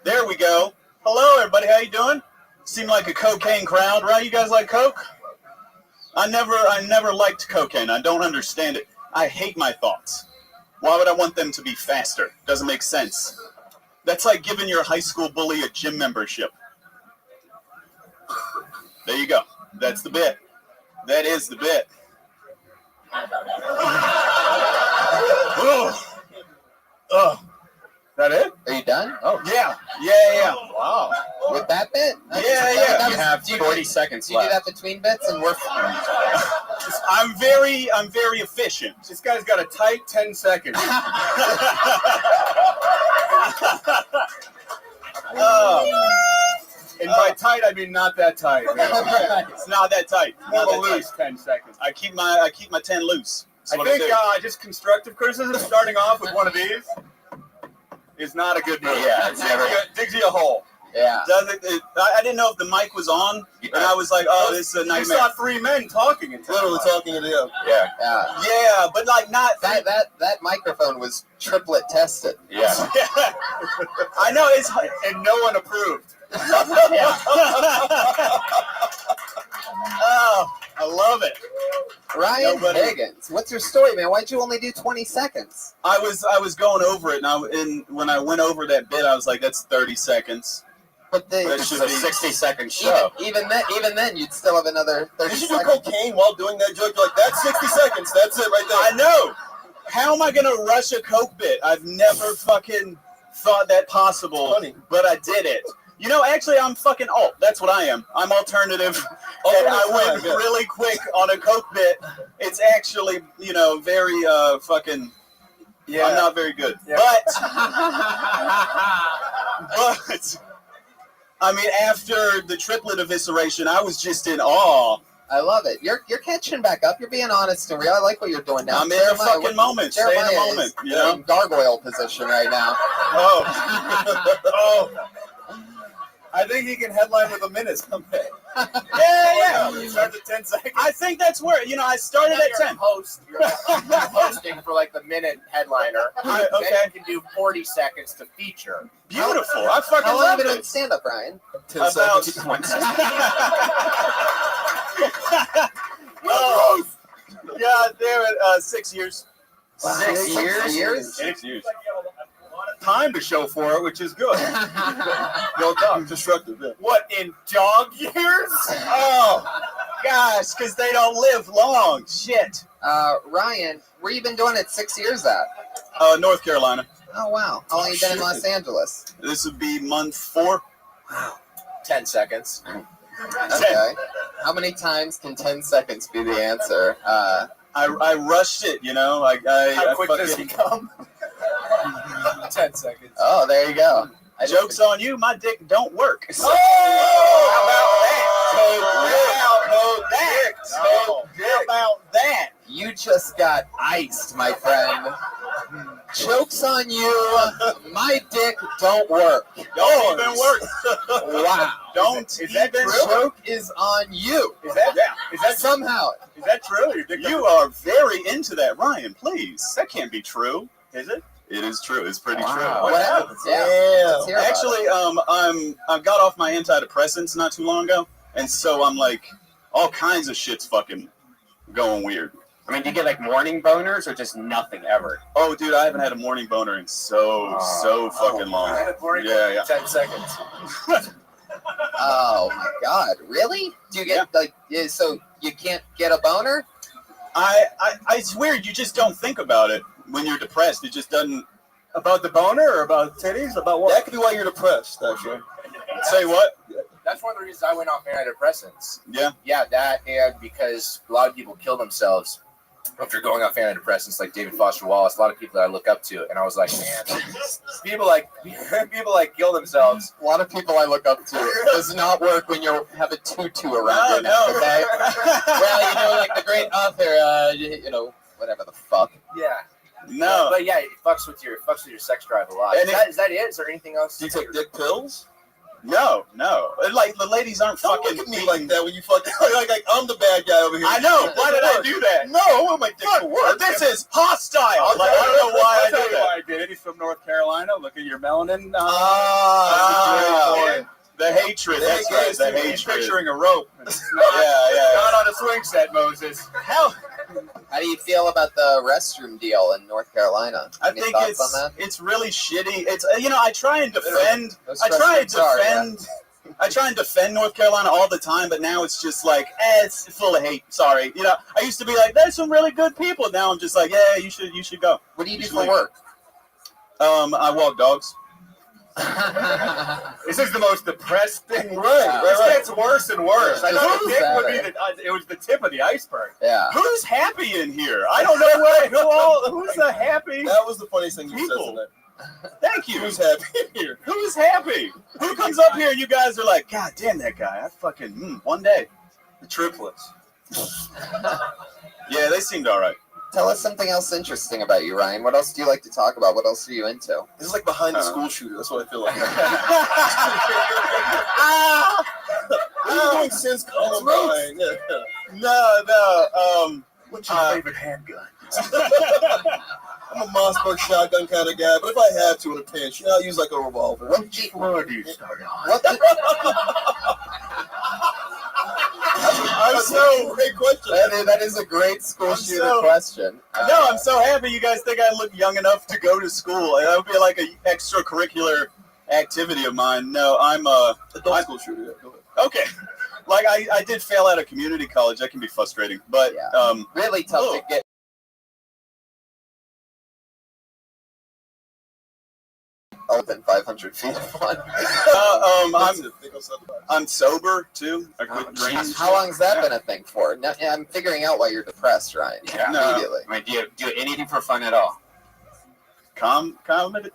There we go. Hello, everybody. How you doing? Seem like a cocaine crowd, right? You guys like coke? I never liked cocaine. I don't understand it. I hate my thoughts. Why would I want them to be faster? Doesn't make sense. That's like giving your high school bully a gym membership. There you go. That's the bit. That is the bit. That it? Are you done? Oh yeah. Wow. With that bit? Yeah. You have 40 seconds Do you do left. that between bits and we're? I'm very efficient. This guy's got a tight 10 seconds. And by tight, I mean not that tight. It's not that tight. More of a loose 10 seconds. I keep my 10 loose. That's I what think do. just constructive criticism, starting off with one of these, is not a good move. Yeah, it's never- digs you a hole. Yeah. I didn't know if the mic was on, and I was like, "Oh, this is a You nightmare." saw 3 men talking into Literally talking into you. Yeah. Yeah, but like not that microphone was triplet tested. Yeah. I know it's and no one approved. Oh, I love it. Ryan Higgins, what's your story, man? Why'd you only do 20 seconds? I was going over it, and when I went over that bit, I was like, "That's 30 seconds." But that should be 60-second show. Even then, you'd still have another 30 You should do seconds. cocaine while doing that joke. You're like, that's 60 seconds. That's it right there. I know. How am I gonna rush a coke bit? I've never fucking thought that possible, but I did it. You know, actually, I'm fucking alt. That's what I am. I'm alternative. And I went really quick on a coke bit. It's actually, very fucking. Yeah. I'm not very good, but I mean, after the triplet evisceration, I was just in awe. I love it. You're catching back up. You're being honest and real. I like what you're doing now. I'm in the fucking moment. Stay in the moment. You know, in gargoyle position right now. Oh. I think he can headline with a minute someday. Yeah. You start at 10 seconds. I think that's where, I started at 10. You're hosting for like the minute headliner. Okay. Then you can do 40 seconds to feature. Beautiful. I fucking How long have love you been it. doing stand-up, Ryan? About 1 second. Oh, God damn it. 6 years. 6 years? 6 years. Time to show for it, which is good. No dog. Destructive, yeah. What, in dog years? Oh, gosh, because they don't live long. Shit. Ryan, where you been doing it 6 years at? North Carolina. Oh, wow. How long you been in Los Angeles? This would be month 4. Wow. 10 seconds. Okay. How many times can 10 seconds be the answer? I rushed it, How quick does he come? 10 seconds. Oh, there you go. Joke's on you. My dick don't work. How about that? You just got iced, my friend. Joke's on you. My dick don't work. Don't even work. Wow. Don't Is that even joke is on you. Is that somehow? Is that true? You are very into that, Ryan. Please, that can't be true, is it? It is true. It's pretty true. What happened? Yeah. Actually, I got off my antidepressants not too long ago, and so I'm like, all kinds of shit's fucking going weird. I mean, do you get like morning boners or just nothing ever? Oh, dude, I haven't had a morning boner in so fucking long. Yeah. 10 seconds. Oh my God! Really? Do you get so you can't get a boner? It's weird. You just don't think about it when you're depressed. It just doesn't. About the boner or about titties? About what? That could be why you're depressed, actually. Say what? That's one of the reasons I went off antidepressants. Yeah. Yeah, that and because a lot of people kill themselves after going off antidepressants, like David Foster Wallace. A lot of people that I look up to, and I was like, man, people like kill themselves. A lot of people I look up to. It does not work when you have a tutu around your neck. Okay? Well, like the great author, whatever the fuck. Yeah. No. But yeah, it fucks with your sex drive a lot. And Is that it? Is there anything else? Do you take dick pills? No. Like the ladies aren't Don't fucking look at me like that when you fucking like I'm the bad guy over here. I know. Why did I do that? No, I want my dick to work. This is hostile. Like, I don't know why I did that. Why I did it. He's from North Carolina. Look at your melanin. The hatred. That's right. The hatred. He's picturing a rope. Yeah. Not on a swing set, Moses. How do you feel about the restroom deal in North Carolina? I think it's really shitty. It's I try and defend. I try and defend North Carolina all the time, but now it's just like, it's full of hate. Sorry, I used to be like, there's some really good people. Now I'm just like, yeah, you should go. What do you do for work? I walk dogs. This is the most depressed thing. Right. This gets worse and worse. I thought it was the tip of the iceberg. Yeah. Who's happy in here? I don't know who's the happy. That was the funniest thing you said tonight. Thank you. Who's happy here? Who's happy? Who comes up here and you guys are like, God damn that guy. I fucking, one day. The triplets. Yeah, they seemed all right. Tell us something else interesting about you, Ryan. What else do you like to talk about? What else are you into? This is like behind the school shooter. That's what I feel like. What are you doing since Columbine? No. What's your favorite handgun? I'm a Mossberg shotgun kind of guy, but if I have to in a pinch, I'll use like a revolver. What floor do you start on? I'm so great question. That is a great school shooter question. No, I'm so happy you guys think I look young enough to go to school. That would be like an extracurricular activity of mine. No, I'm adult school shooter. Yeah, go ahead. Okay. Like I did fail out of community college. That can be frustrating, but really tough to get. Than 500 feet of one. I'm sober too. I quit drinking. How long has that been a thing for? Now, I'm figuring out why you're depressed, Ryan. Yeah. Immediately. I mean, do you anything for fun at all? Comedy?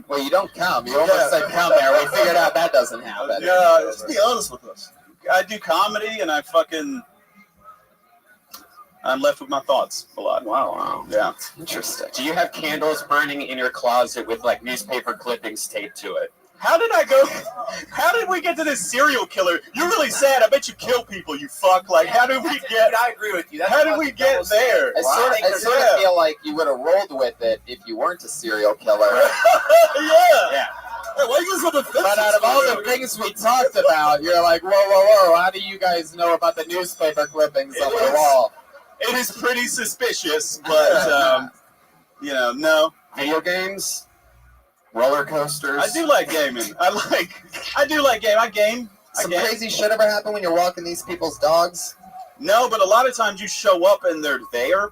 Well, you don't come. You almost said come there. We figured out that doesn't happen. Yeah, just be honest with us. I do comedy, and I'm left with my thoughts a lot. Wow. Yeah. Interesting. Do you have candles burning in your closet with like newspaper clippings taped to it? How did we get to this serial killer? You're really sad. I bet you kill people, you fuck. Like, how did we get... I agree with you. How did we get there? I sort of feel like you would have rolled with it if you weren't a serial killer. Yeah. Hey, why are you so defensive? But out of all the things we talked about, you're like, whoa. How do you guys know about the newspaper clippings on the wall? It is pretty suspicious, but, no. Video games? Roller coasters? I do like gaming. I do like game. I game. Some crazy shit ever happen when you're walking these people's dogs? No, but a lot of times you show up and they're there,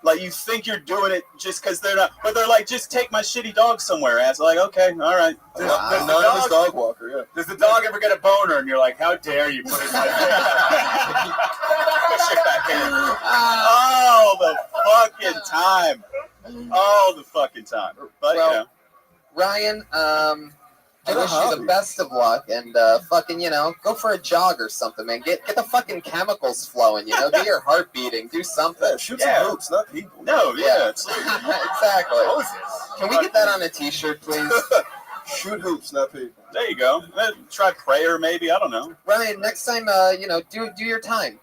Like, you think you're doing it just because they're not, but they're like, just take my shitty dog somewhere. And it's like, okay, all right. Anonymous dog walker, yeah. Does the dog ever get a boner? And you're like, how dare you put it in my face? Push it back in. All the fucking time. But, Ryan, I wish you the best of luck and go for a jog or something, man. Get the fucking chemicals flowing, get your heart beating, do something. Yeah, shoot some hoops, not people. No, yeah. Exactly. Can we get that on a t-shirt, please? Shoot hoops, not people. There you go. Try prayer, maybe. I don't know. Ryan, next time, do your time.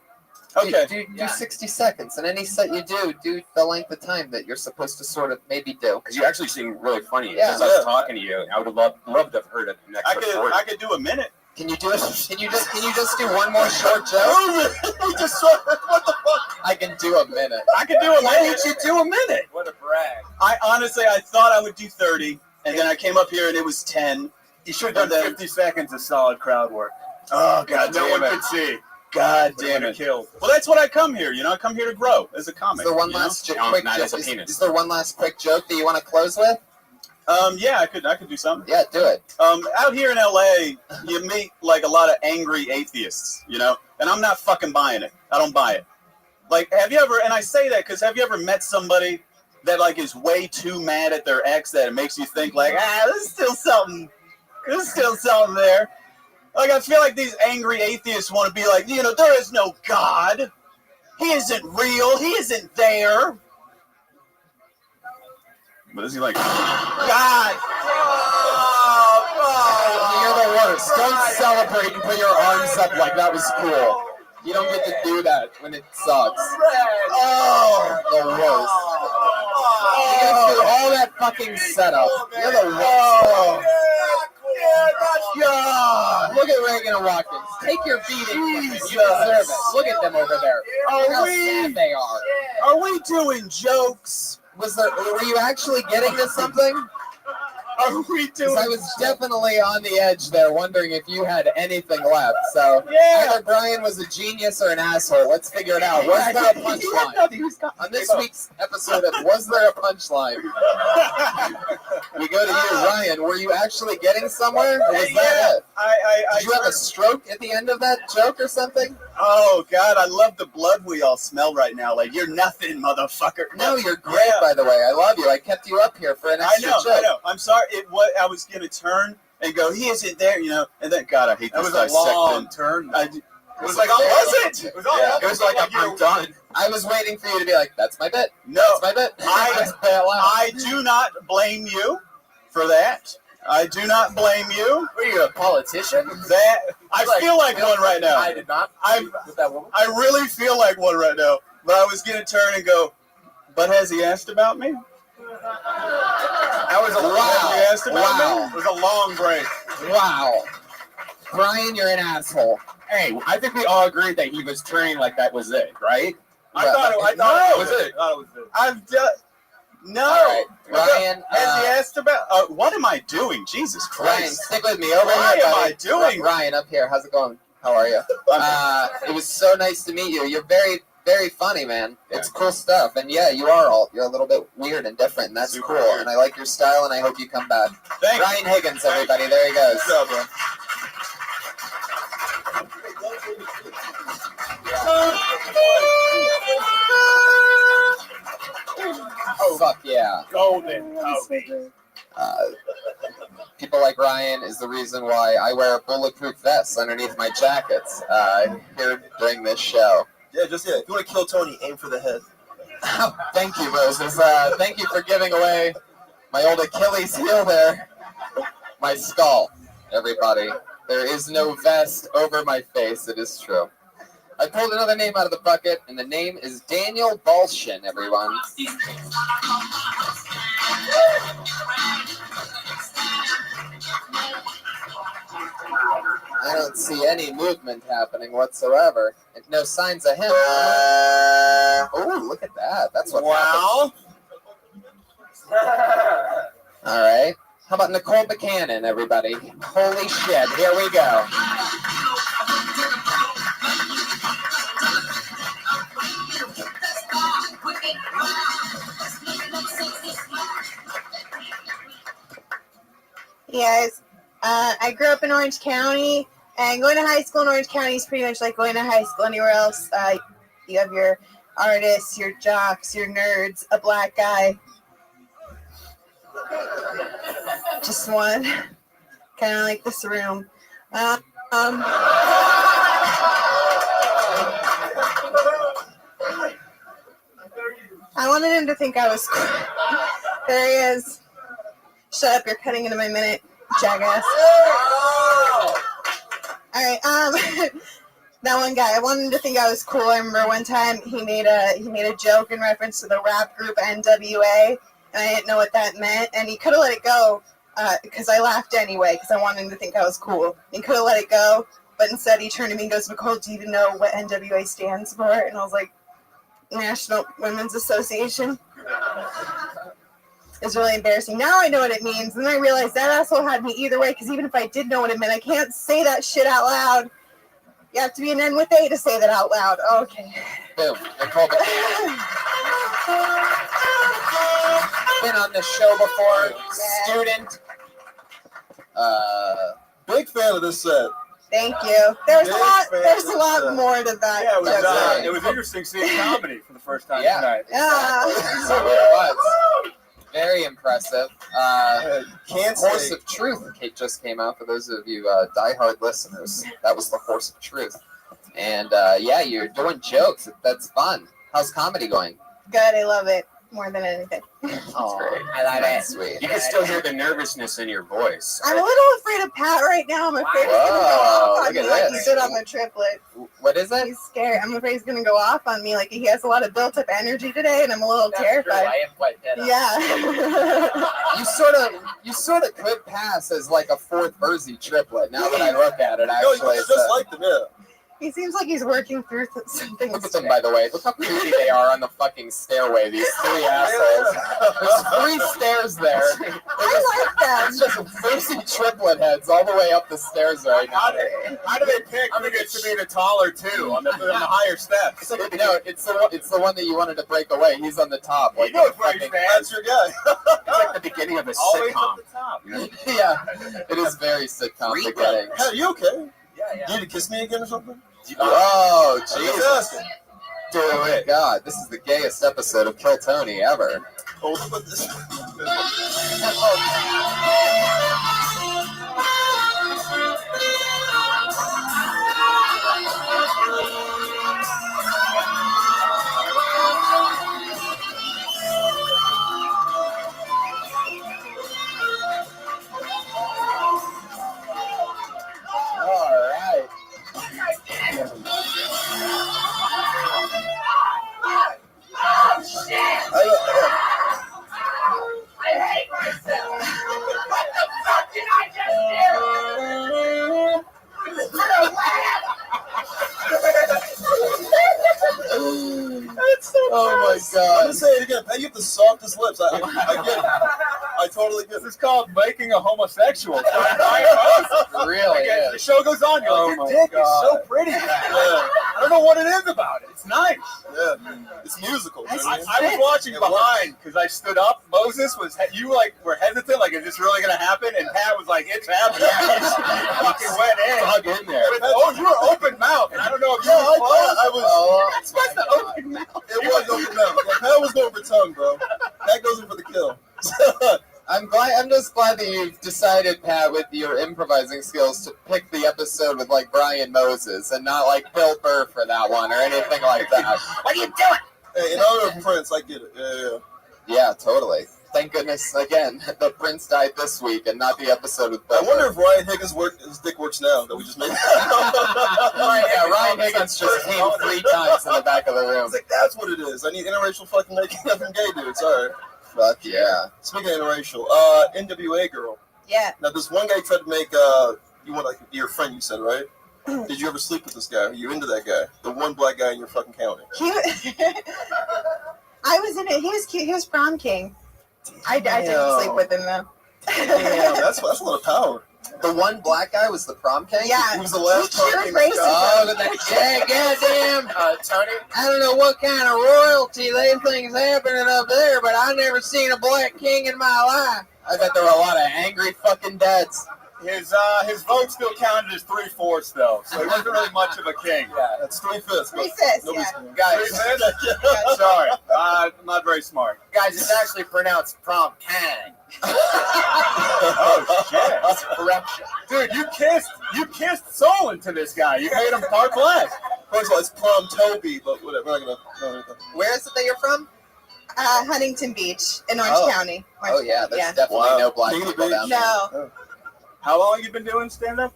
Okay. Do 60 seconds, and any set you do the length of time that you're supposed to sort of maybe do. Because you actually seem really funny. Yeah. Just us talking to you, I would love to have heard it next. I could do a minute. Can you do it? Can you just do one more short joke? What the fuck? I can do a minute. I could do a minute. Why didn't you do a minute? What a brag. I honestly thought I would do 30, and then I came up here and it was 10. You should have done 50 seconds of solid crowd work. Oh, God no damn one it. could see. God damn it. Killed. Well, that's what I come here. I come here to grow as a comic. Is there one last quick joke? Is there one last quick joke that you want to close with? Yeah, I could do something. Yeah, do it. Out here in LA, you meet like a lot of angry atheists, and I'm not fucking buying it. I don't buy it. Like, have you ever? And I say that because have you ever met somebody that like is way too mad at their ex that it makes you think like, there's still something there. Like, I feel like these angry atheists want to be like, there is no God. He isn't real. He isn't there. But is he like... God! You're the worst. Don't celebrate and put your arms up like that was cool. You don't get to do that when it sucks. Oh! The worst. You gotta do all that fucking setup. You're the worst. God! Look at Reagan and Watkins. Take your beating. You deserve it. Look at them over there. Look how sad they are. Are we doing jokes? Were you actually getting to something? Are we doing? I was definitely on the edge there, wondering if you had anything left. So either Brian was a genius or an asshole. Let's figure it out. Was there a punchline? On this week's episode of Was There a Punchline? We go to you, Ryan. Were you actually getting somewhere? Or was that it? Did you have a stroke at the end of that joke or something? Oh, God, I love the blood we all smell right now. Like, you're nothing, motherfucker. No, you're great, by the way. I love you. I kept you up here for an extra joke. I know. I'm sorry. I was going to turn and go, he isn't there, and then, God, I hate this. That was a long turn. It was like, oh, was it? It was like, I'm done. I was waiting for you to be like, that's my bit. No. That's my bit. I do not blame you for that. I do not blame you. Are you a politician? I feel like one right now. I did not. With that woman. I really feel like one right now. But I was going to turn and go, but has he asked about me? That was a He asked about me? It was a long break. Wow. Brian, you're an asshole. Hey, I think we all agreed that he was turning like that was it, right? I thought it was it. I've done. No. Right. Ryan, has he asked about? What am I doing? Jesus Christ. Ryan, stick with me. Over What here, am buddy. I doing? Ryan, up here. How's it going? How are you? It was so nice to meet you. You're very, very funny, man. It's cool stuff. And yeah, you're a little bit weird and different, and that's Super cool. weird. And I like your style, and I hope you come back. Thanks. Ryan Higgins, everybody. There he goes. What's up, bro? Oh, fuck yeah. Golden. People like Ryan is the reason why I wear bulletproof vests underneath my jackets here during this show. Yeah, if you want to kill Tony, aim for the head. Thank you, Moses. Thank you for giving away my old Achilles heel there. My skull, everybody. There is no vest over my face. It is true. I pulled another name out of the bucket, and the name is Daniel Balshin, everyone. I don't see any movement happening whatsoever. And no signs of him. Oh, look at that. That's what happened. All right. How about Nicole Buchanan, everybody? Holy shit. Here we go. Hey guys, I grew up in Orange County, and going to high school in Orange County is pretty much like going to high school anywhere else. You have your artists, your jocks, your nerds, a black guy. Just one, kind of like this room. I wanted him to think I was cool. There he is. Shut up, you're cutting into my minute, jackass. All right, That one guy, I wanted him to think I was cool. I remember one time he made a joke in reference to the rap group NWA, and I didn't know what that meant, and he could have let it go because I laughed anyway because I wanted him to think I was cool. He could have let it go, but instead he turned to me and goes, "Nicole, do you even know what NWA stands for?" And I was like, National Women's Association. It's really embarrassing. Now I know what it means, and then I realized that asshole had me either way, because even if I did know what it meant, I can't say that shit out loud. You have to be an N with A to say that out loud. Okay. Boom. Nicole been on the show before. Student. Big fan of this set. Thank you. There's a lot more to that. Yeah, it was interesting seeing comedy for the first time tonight. Yeah. So it was. Very impressive. Horse of Truth just came out for those of you diehard listeners. That was the Horse of Truth. And yeah, you're doing jokes. That's fun. How's comedy going? Good. I love it more than anything. Oh, I like it. Sweet. You can still hear the nervousness in your voice. I'm a little afraid of Pat right now. I'm afraid he's going to go off on me like he did on the triplet. What is it? He's scared. I'm afraid he's going to go off on me like he has a lot of built-up energy today, and I'm a little terrified. True. I am quite dead. Yeah. You sort of could pass as like a fourth Verzi triplet. Now that I look at it, actually, No, it's just like them. Yeah. He seems like he's working through something. Look at them, by the way. Look how creepy they are on the fucking stairway. These three assholes. There's 3 stairs there. I like that. It's just Verzi triplet heads all the way up the stairs right now. How do they pick who gets to be the taller two on the higher steps? No, it's the one that you wanted to break away. He's on the top. Like, That's your guy. It's like the beginning of a Always sitcom. at the top. Yeah, it is very sitcom beginning. Hey, you okay? Yeah. You need to kiss me again or something? Oh, I'm just Jesus. asking. Oh my God, this is the gayest episode of Kill Tony ever. Oh, look at this. All right. I hate myself. What the fuck did I just do? Oh my God. I'm gonna say it again. Pat, you have the softest lips. I get it. I totally get it. This is called making a homosexual. Really? Like, the show goes on. You're like, your dick is so pretty. Yeah. I don't know what it is about it. It's nice. Yeah. It's musical. I was watching behind because I stood up. Moses were hesitant, like, is this really gonna happen? And Pat was like, it's happening. Fucking went in. Dug in there. You were open mouth. And I don't know if you were close. I was. That's supposed to open mouth. It was open mouth. Yeah, Pat was going for tongue, bro. Pat goes in for the kill. I'm just glad that you've decided, Pat, with your improvising skills, to pick the episode with like Brian Moses and not like Bill Burr for that one or anything like that. What are you doing? Hey, in honor of Prince, I get it. Yeah. Yeah, totally. Thank goodness, again, the Prince died this week and not the episode with Bill I wonder Burr. if Ryan Higgins' his dick works now that we just made. Ryan Higgins just came 3 times in the back of the room. It's like, that's what it is. I need interracial fucking making nothing gay dudes. All right. Fuck yeah. Speaking of interracial, NWA girl. Yeah. Now, this one guy tried to make you want like your friend. You said, right? Did you ever sleep with this guy? Are you into that guy? The one black guy in your fucking county. I was in it. He was cute. He was prom king. I didn't sleep with him though. Damn, that's a lot of power. The one black guy was the prom king? Yeah. He was the last prom king. Oh, goddamn. Tony? I don't know what kind of royalty they think is happening up there, but I never seen a black king in my life. I bet there were a lot of angry fucking dads. His vote still counted as 3/4 though, so he wasn't really much of a king. Yeah, that's 3/5. 3/5, yeah. Guys, 3/5? Sorry, I'm not very smart. Guys, it's actually pronounced prom kang. Oh shit! That's correction. Dude, you kissed soul into this guy. You made him part black. First of all, it's prom Toby, but whatever. We're not gonna. Where is it that you're from? Huntington Beach in Orange County. Oh yeah, there's definitely no black people down there. No. How long you been doing stand-up?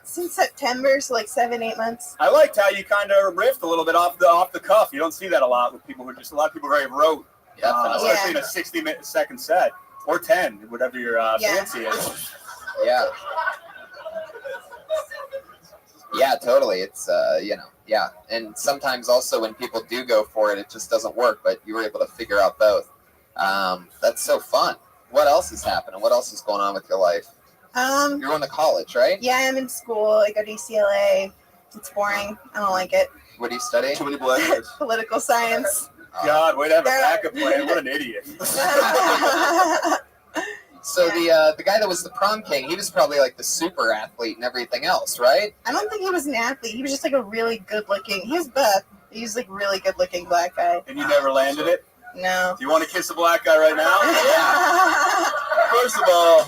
Since September, so like 7-8 months. I liked how you kind of riffed a little bit off the cuff. You don't see that a lot with people who a lot of people very rote, especially in a 60-second set or 10, whatever your fancy is. Yeah. Yeah, totally. It's yeah. And sometimes also when people do go for it, it just doesn't work. But you were able to figure out both. That's so fun. What else is happening? What else is going on with your life? You're going to college, right? Yeah, I'm in school. I go to UCLA. It's boring. I don't like it. What do you study? Too many black guys. Political science. God, way to have a backup plan. What an idiot. So the guy that was the prom king, he was probably like the super athlete and everything else, right? I don't think he was an athlete. He was just like a really good looking. He was buff. He was like really good looking black guy. And you never landed it? No. Do you want to kiss a black guy right now? Yeah. First of all,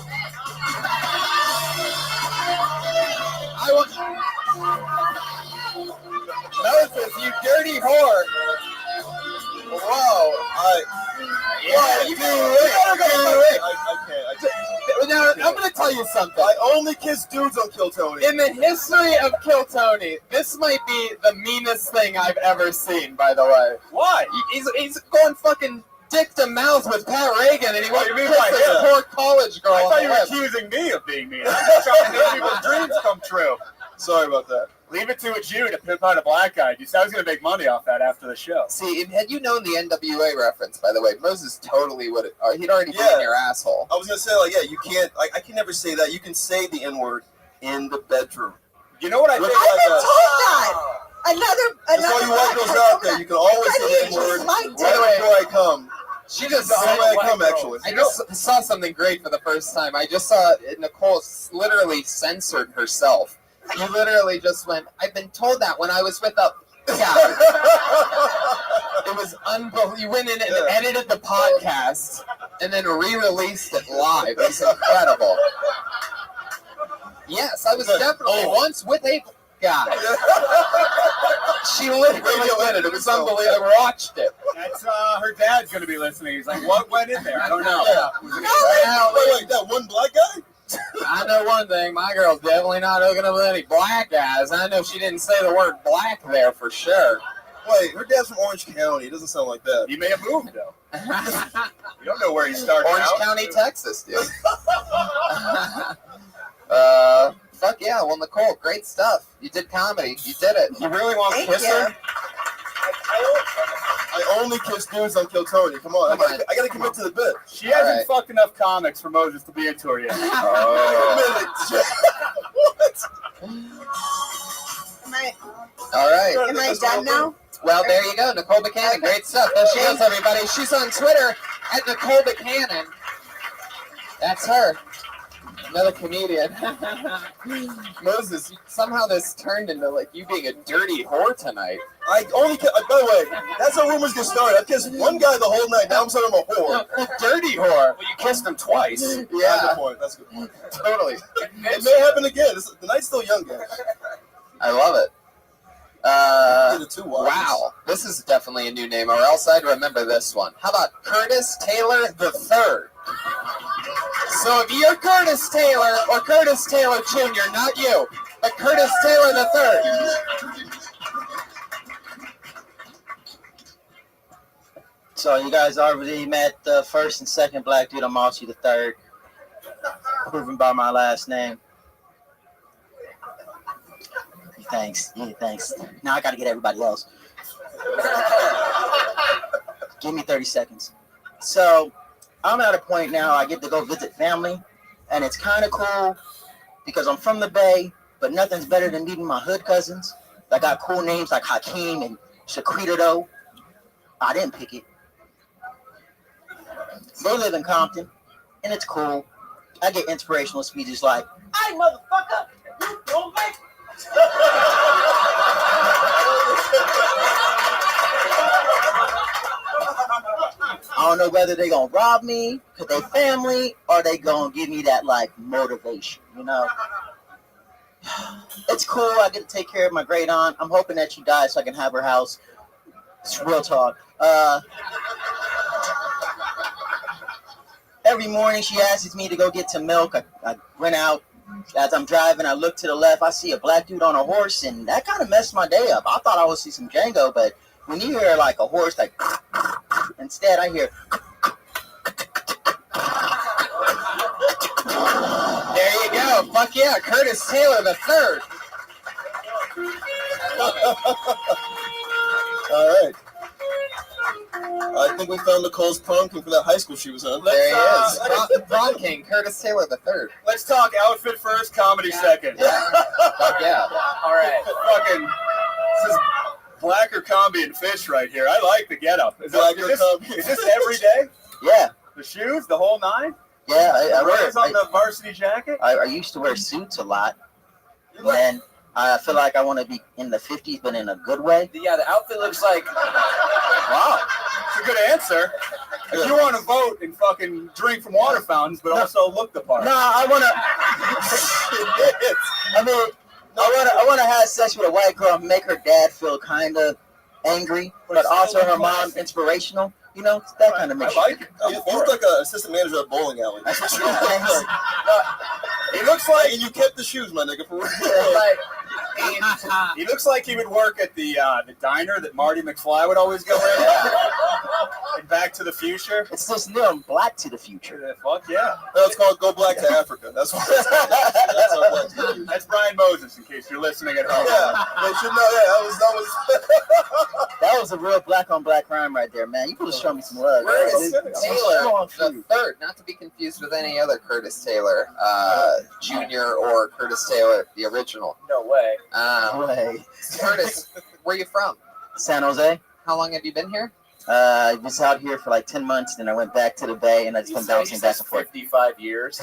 I want. Moses, you dirty whore. Whoa. yeah, you do it. Now, I'm going to tell you something. I only kiss dudes on Kill Tony. In the history of Kill Tony, this might be the meanest thing I've ever seen, by the way. Why? He's going fucking dick to mouth with Pat Reagan, and he wants to mean kiss by this him? poor college girl. I on thought the you were lips. accusing me of being mean. I'm just trying to make people's dreams come true. Sorry about that. Leave it to a Jew to pimp out a black guy. You said I was going to make money off that after the show. See, had you known the NWA reference, by the way, Moses totally would have. He'd already been in your asshole. I was gonna say, like, yeah, you can't. I can never say that. You can say the N-word in the bedroom. You know what I think? I've been told that. That's all you white girls out there. You can always say the N-word right before I come. She just That's the way I come, actually. I just saw something great for the first time. I just saw Nicole literally censored herself. You literally just went, I've been told that when I was with a guy. It was unbelievable. You went in and edited the podcast and then re-released it live. It was incredible. Yes, I was definitely once with a guy. She literally did it. It was unbelievable. I watched it. That's her dad's going to be listening. He's like, what went in there? I don't know. Wait, that one black guy? I know one thing. My girl's definitely not hooking up with any black guys. I know she didn't say the word black there for sure. Wait, her dad's from Orange County. It doesn't sound like that. He may have moved, though. You don't know where he started Orange out. County, Texas, dude. Fuck yeah. Well, Nicole, great stuff. You did comedy. You did it. You really want to kiss her? I only kiss dudes on Kill Tony. Come on. I gotta commit to the bit. She hasn't fucked enough comics for Moses to be into her yet. What? All right. Am I done now? Well, there you go. Nicole Buchanan. Great stuff. There she is, everybody. She's on Twitter at Nicole Buchanan. That's her. Another comedian. Moses, somehow this turned into like you being a dirty whore tonight. I only by the way, that's how rumors get started. I kissed one guy the whole night. Now I'm saying I'm a whore. Dirty whore. Well, you kissed him twice. Yeah. That's a good point. That's a good point. Totally. It may happen again. The night's still young, guys. I love it. Wow. Wow. This is definitely a new name, or else I'd remember this one. How about Curtis Taylor III? So if you're Curtis Taylor or Curtis Taylor Jr., not you, but Curtis Taylor III. So you guys already met the first and second black dude. I'm also the third, proven by my last name. Thanks. Yeah, thanks. Now I got to get everybody else. Give me 30 seconds. So I'm at a point now I get to go visit family, and it's kind of cool because I'm from the Bay, but nothing's better than meeting my hood cousins. I got cool names like Hakeem and Shaquita, though. I didn't pick it. They live in Compton, and it's cool. I get inspirational speeches like, "Hey, motherfucker, you don't make." I don't know whether they're gonna rob me because they family or they gonna give me that like motivation, you know. It's cool. I get to take care of my great aunt. I'm hoping that she dies so I can have her house. It's real talk. Every morning she asks me to go get some milk. I rent out As I'm driving, I look to the left, I see a black dude on a horse, and that kind of messed my day up. I thought I would see some Django, but when you hear like a horse, like, instead I hear. There you go. Fuck yeah, Curtis Taylor the third. All right. I think we found Nicole's prom king for that high school she was in. There he is. Prom king, Curtis Taylor the third. Let's talk outfit first, comedy second. Fuck yeah. All right. Fucking, this is blacker combi and fish right here. I like the getup. Is this every day? Yeah. The shoes, the whole nine? Yeah, I wear Rose on the varsity jacket? I used to wear suits a lot, and I feel like I want to be in the 50s, but in a good way. Yeah, the outfit looks like. Wow, it's a good answer. If you want to vote and fucking drink from water fountains, but also look the part. No, I want to. I want to have sex with a white girl and make her dad feel kind of angry, but also her mom inspirational. You know, that kind of mix. I like it. You look like an assistant manager at a bowling alley. That's what you look. He looks like, and you kept the shoes, my nigga. For real. He looks like he would work at the diner that Marty McFly would always go in. And Back to the Future. It's just new, Black to the Future. Fuck yeah. No, it's called Go Black to Africa. That's what it's called. That's our Black to the Future. That's Brian Moses, in case you're listening at home. Yeah, they should know that. That was a real black on black crime right there, man. You could have shown me some love. Curtis Taylor the third, not to be confused with any other Curtis Taylor, Jr. or Curtis Taylor, the original. No way. Curtis, where are you from? San Jose. How long have you been here? I was out here for like 10 months, then I went back to the Bay, and I just been bouncing back and forth. 55 years.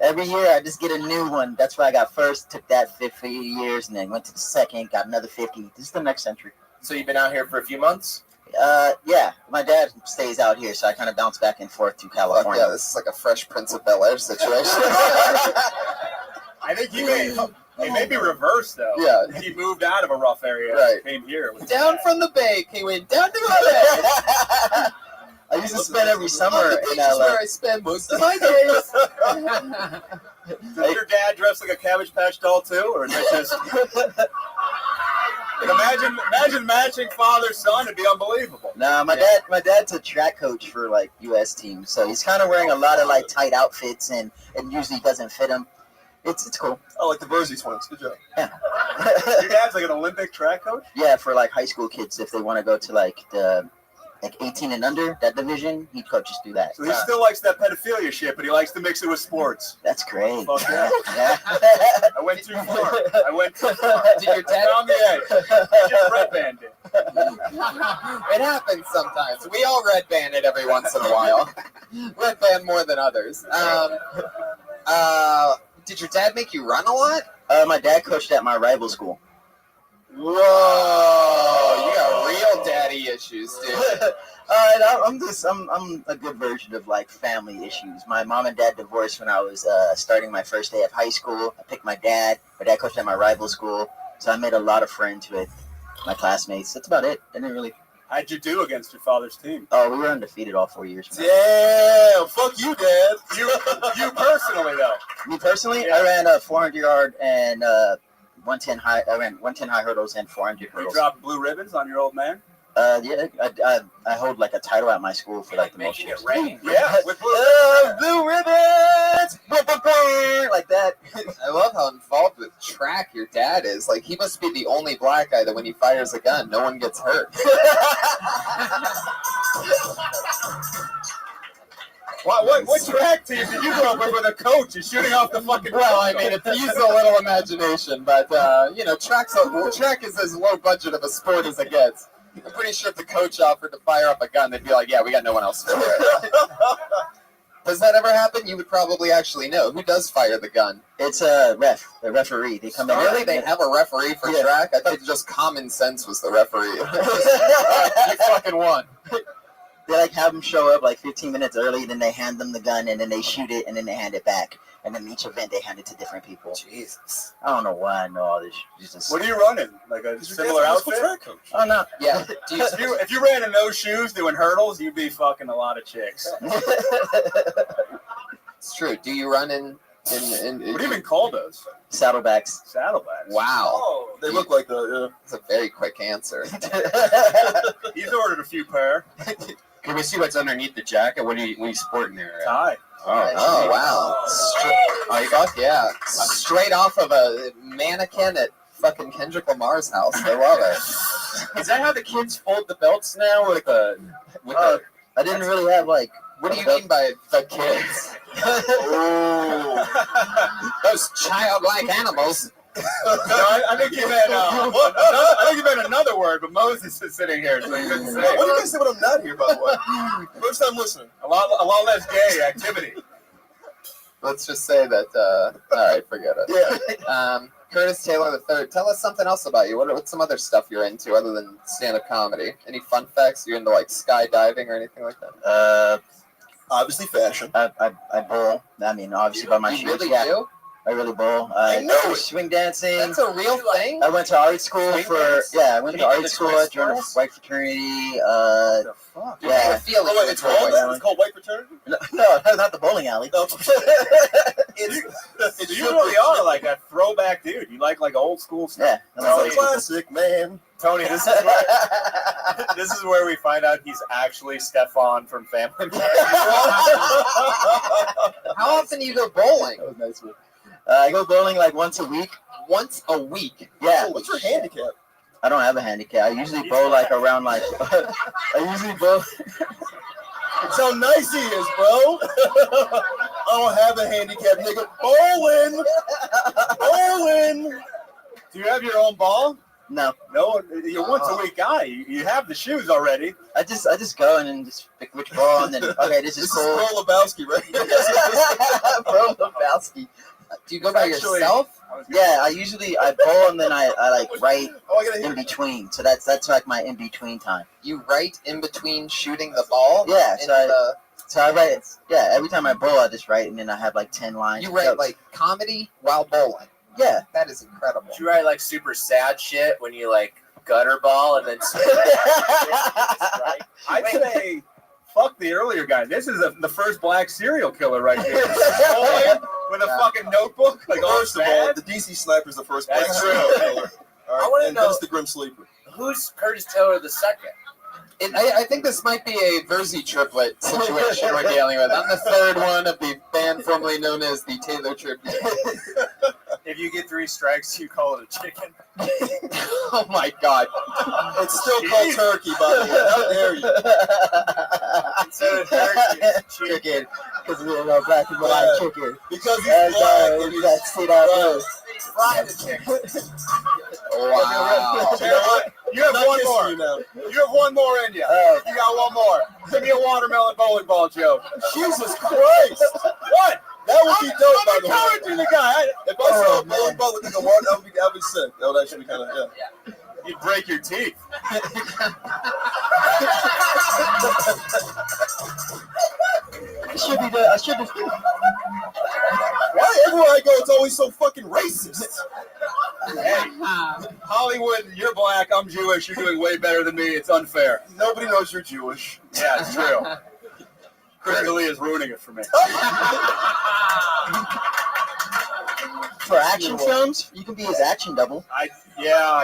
Every year, I just get a new one. That's why I got first, took that 50 years, and then went to the second, got another 50. This is the next century. So you've been out here for a few months? Yeah. My dad stays out here, so I kind of bounce back and forth to California. Yeah, this is like a Fresh Prince of Bel-Air situation. I think it may be reversed, though. Yeah. He moved out of a rough area Right. and came here. Down from the Bay, he went down to LA. I used to spend every summer in LA. Where I spend most of my days. Does your dad dress like a Cabbage Patch Doll, too? Or is it just... Imagine matching father-son. It'd be unbelievable. Nah, my dad's a track coach for like U.S. teams, so he's kind of wearing a lot of like tight outfits, and it usually doesn't fit him. It's cool. Oh, like the Verzi twins. Good job. Yeah. Your dad's like an Olympic track coach? Yeah, for like high school kids, if they want to go to like the 18 and under, that division, he coaches do that. So he still likes that pedophilia shit, but he likes to mix it with sports. That's great. Fuck yeah. Yeah. I went too far. Did your dad on the edge? I just red banded. It happens sometimes. We all red band it every once in a while. Red band more than others. Did your dad make you run a lot? My dad coached at my rival school. Whoa, you got real daddy issues, dude. All right, I'm a good version of like family issues. My mom and dad divorced when I was starting my first day of high school. I picked my dad. My dad coached at my rival school, so I made a lot of friends with my classmates. That's about it. I didn't really. How'd you do against your father's team? Oh, we were undefeated all 4 years. Damn, fuck you, Dad. You personally though. Me personally, Yeah. I ran a 400-yard and 110 high. I ran 110 high hurdles and 400 You hurdles. dropped blue ribbons on your old man? Yeah, I hold like a title at my school for like the most years. Yeah, with blue ribbons, like that. I love how involved with track your dad is. Like, he must be the only black guy that when he fires a gun, no one gets hurt. What track team did you grow up with a coach is shooting off the fucking... Well, I mean, it's used a little imagination, but, track is as low budget of a sport as it gets. I'm pretty sure if the coach offered to fire up a gun, they'd be like, yeah, we got no one else for it. Does that ever happen? You would probably actually know. Who does fire the gun? It's a referee. They come in. Really? They have a referee for track? I think just common sense was the referee. You fucking won. They like have them show up like 15 minutes early, then they hand them the gun, and then they shoot it, and then they hand it back. And then each event they hand it to different people. Jesus. I don't know why I know all this. Just... What are you running? Like a similar outfit? Oh, no. Yeah. If you ran in those shoes doing hurdles, you'd be fucking a lot of chicks. It's true. Do you run in What do you even call those? Saddlebacks. Saddlebacks. Wow. Oh, They look like the. That's a very quick answer. He's ordered a few pair. Can we see what's underneath the jacket? What are you sporting there? Tie. Oh wow. Fuck yeah. Straight off of a mannequin at fucking Kendrick Lamar's house. I love it. Is that how the kids fold the belts now? With the I didn't really have like. What do you mean by the kids? Those childlike animals. No, I think you meant. I think you meant another word, but Moses is sitting here, so he couldn't say. What do you guys say when I'm not here, by the way? First time listening. A lot less gay activity. Let's just say that. All right, forget it. Yeah. Curtis Taylor III. Tell us something else about you. What's some other stuff you're into other than stand-up comedy? Any fun facts? You into like skydiving or anything like that? Obviously fashion. I bowl. I mean, obviously by my You shoes. really Yeah. do? I really bowl. I know it. Swing dancing. That's a real thing? I went to art school I went to art school. I joined a twist white fraternity. Fuck? Yeah. It's called that? It's called white fraternity? No, not the bowling alley. You really are like a throwback dude. You like old school stuff. Yeah. Tony, classic, man. Tony, this is where we find out he's actually Stefan from Family Guy. How often do you go bowling? That was nice. I go bowling like once a week. Once a week? Yeah. Oh, what's your handicap? I don't have a handicap. I usually bowl like around like. I usually bowl. It's how nice he is, bro. I don't have a handicap, nigga. Bowling. Do you have your own ball? No. No, you're once a week guy. You have the shoes already. I just go in and just pick which ball and then okay, this is cool. This is Bro Lebowski, right? Bro Lebowski. Do you go by yourself? Yeah, I bowl and then I like write in between. So that's like my in between time. You write in between shooting the ball? Yeah. So I write. Yeah, every time I bowl, I just write and then I have like 10 lines. You write like comedy while bowling? Yeah. That is incredible. Did you write like super sad shit when you like gutter ball and then? I'd say. Fuck the earlier guy. This is the first black serial killer right here. With a fucking notebook. Like, First of all, the DC Sniper's the first black serial killer. All right, I want to and know then it's the Grim Sleeper. Who's Curtis Taylor II? I think this might be a Verzi triplet situation we're dealing with. I'm the third one of the band formerly known as the Taylor Tribute. If you get 3 strikes, you call it a chicken. Oh my god. It's still called turkey, by the way. How dare you? Instead of turkey, it's chicken. Because we know black people like chicken. Because he's black. And he's Fry the chicken. Wow. You know what? You have one more. You have one more in you. You got one more. Give me a watermelon bowling ball joke. Jesus Christ. What? That would be dope, by the way. I'm encouraging the guy. If I saw a bowling ball with a water, that would be sick. That would actually be kind of, yeah. You'd break your teeth. I should be. Why everywhere I go, it's always so fucking racist? Hey, Hollywood, you're black, I'm Jewish, you're doing way better than me, it's unfair. Nobody knows you're Jewish. Yeah, it's true. Chris D'Elia is ruining it for me. For action films, you can be his action double. I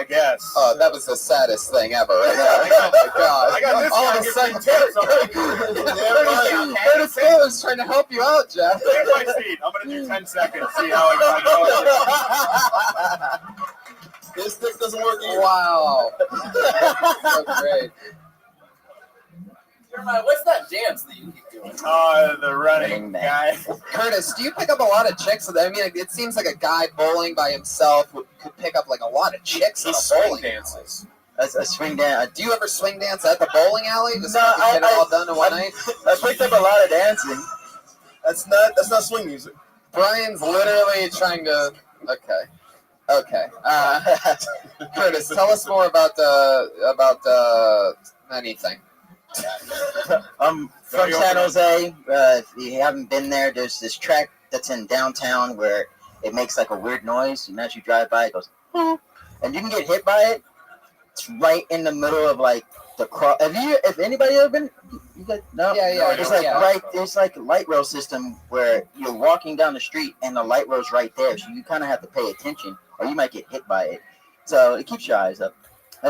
guess. Oh, that was the saddest thing ever. Right there. Oh my god. I got this all guy of a giving sudden, tips. Curtis Taylor's trying to help you out, Jeff. Take my seat. I'm going to do 10 seconds, see how I go. His stick doesn't work either. Wow. So great. What's that dance that you keep doing? The running guy. Curtis, do you pick up a lot of chicks? I mean, it seems like a guy bowling by himself could pick up like a lot of chicks in a bowling dances. A swing dance. Do you ever swing dance at the bowling alley? Just No, get it all done in one night? I picked up a lot of dancing. That's not swing music. Brian's literally trying to. Okay. Curtis, tell us more about anything. I'm from San Jose. If you haven't been there, there's this track that's in downtown where it makes like a weird noise, and as you drive by, it goes, and you can get hit by it. It's right in the middle of like the cross. If anybody ever been, you guys, no? Yeah. It's like it's like a light rail system where you're walking down the street and the light rail's right there, so you kind of have to pay attention, or you might get hit by it. So it keeps your eyes up.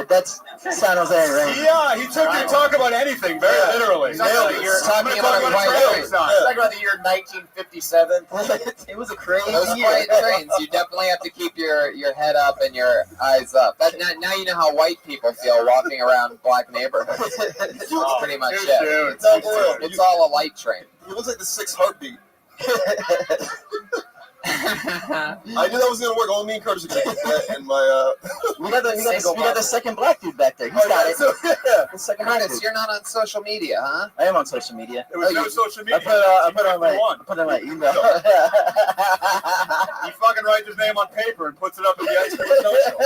That's San Jose, right? Yeah, he took your talk about anything very literally. Talking about the year 1957. It was a crazy Those quiet trains, you definitely have to keep your head up and your eyes up. Now you know how white people feel walking around black neighborhoods. That's pretty much it. It's all a light train. It looks like the 6th heartbeat. I knew that was gonna work. Only me and Curtis again. And my we got the second black dude back there. He's got it. So, The second black Curtis, dude. you're not on social media, huh? I am on social media. It was no social media. I put on my email. He fucking writes his name on paper and puts it up in the expert social.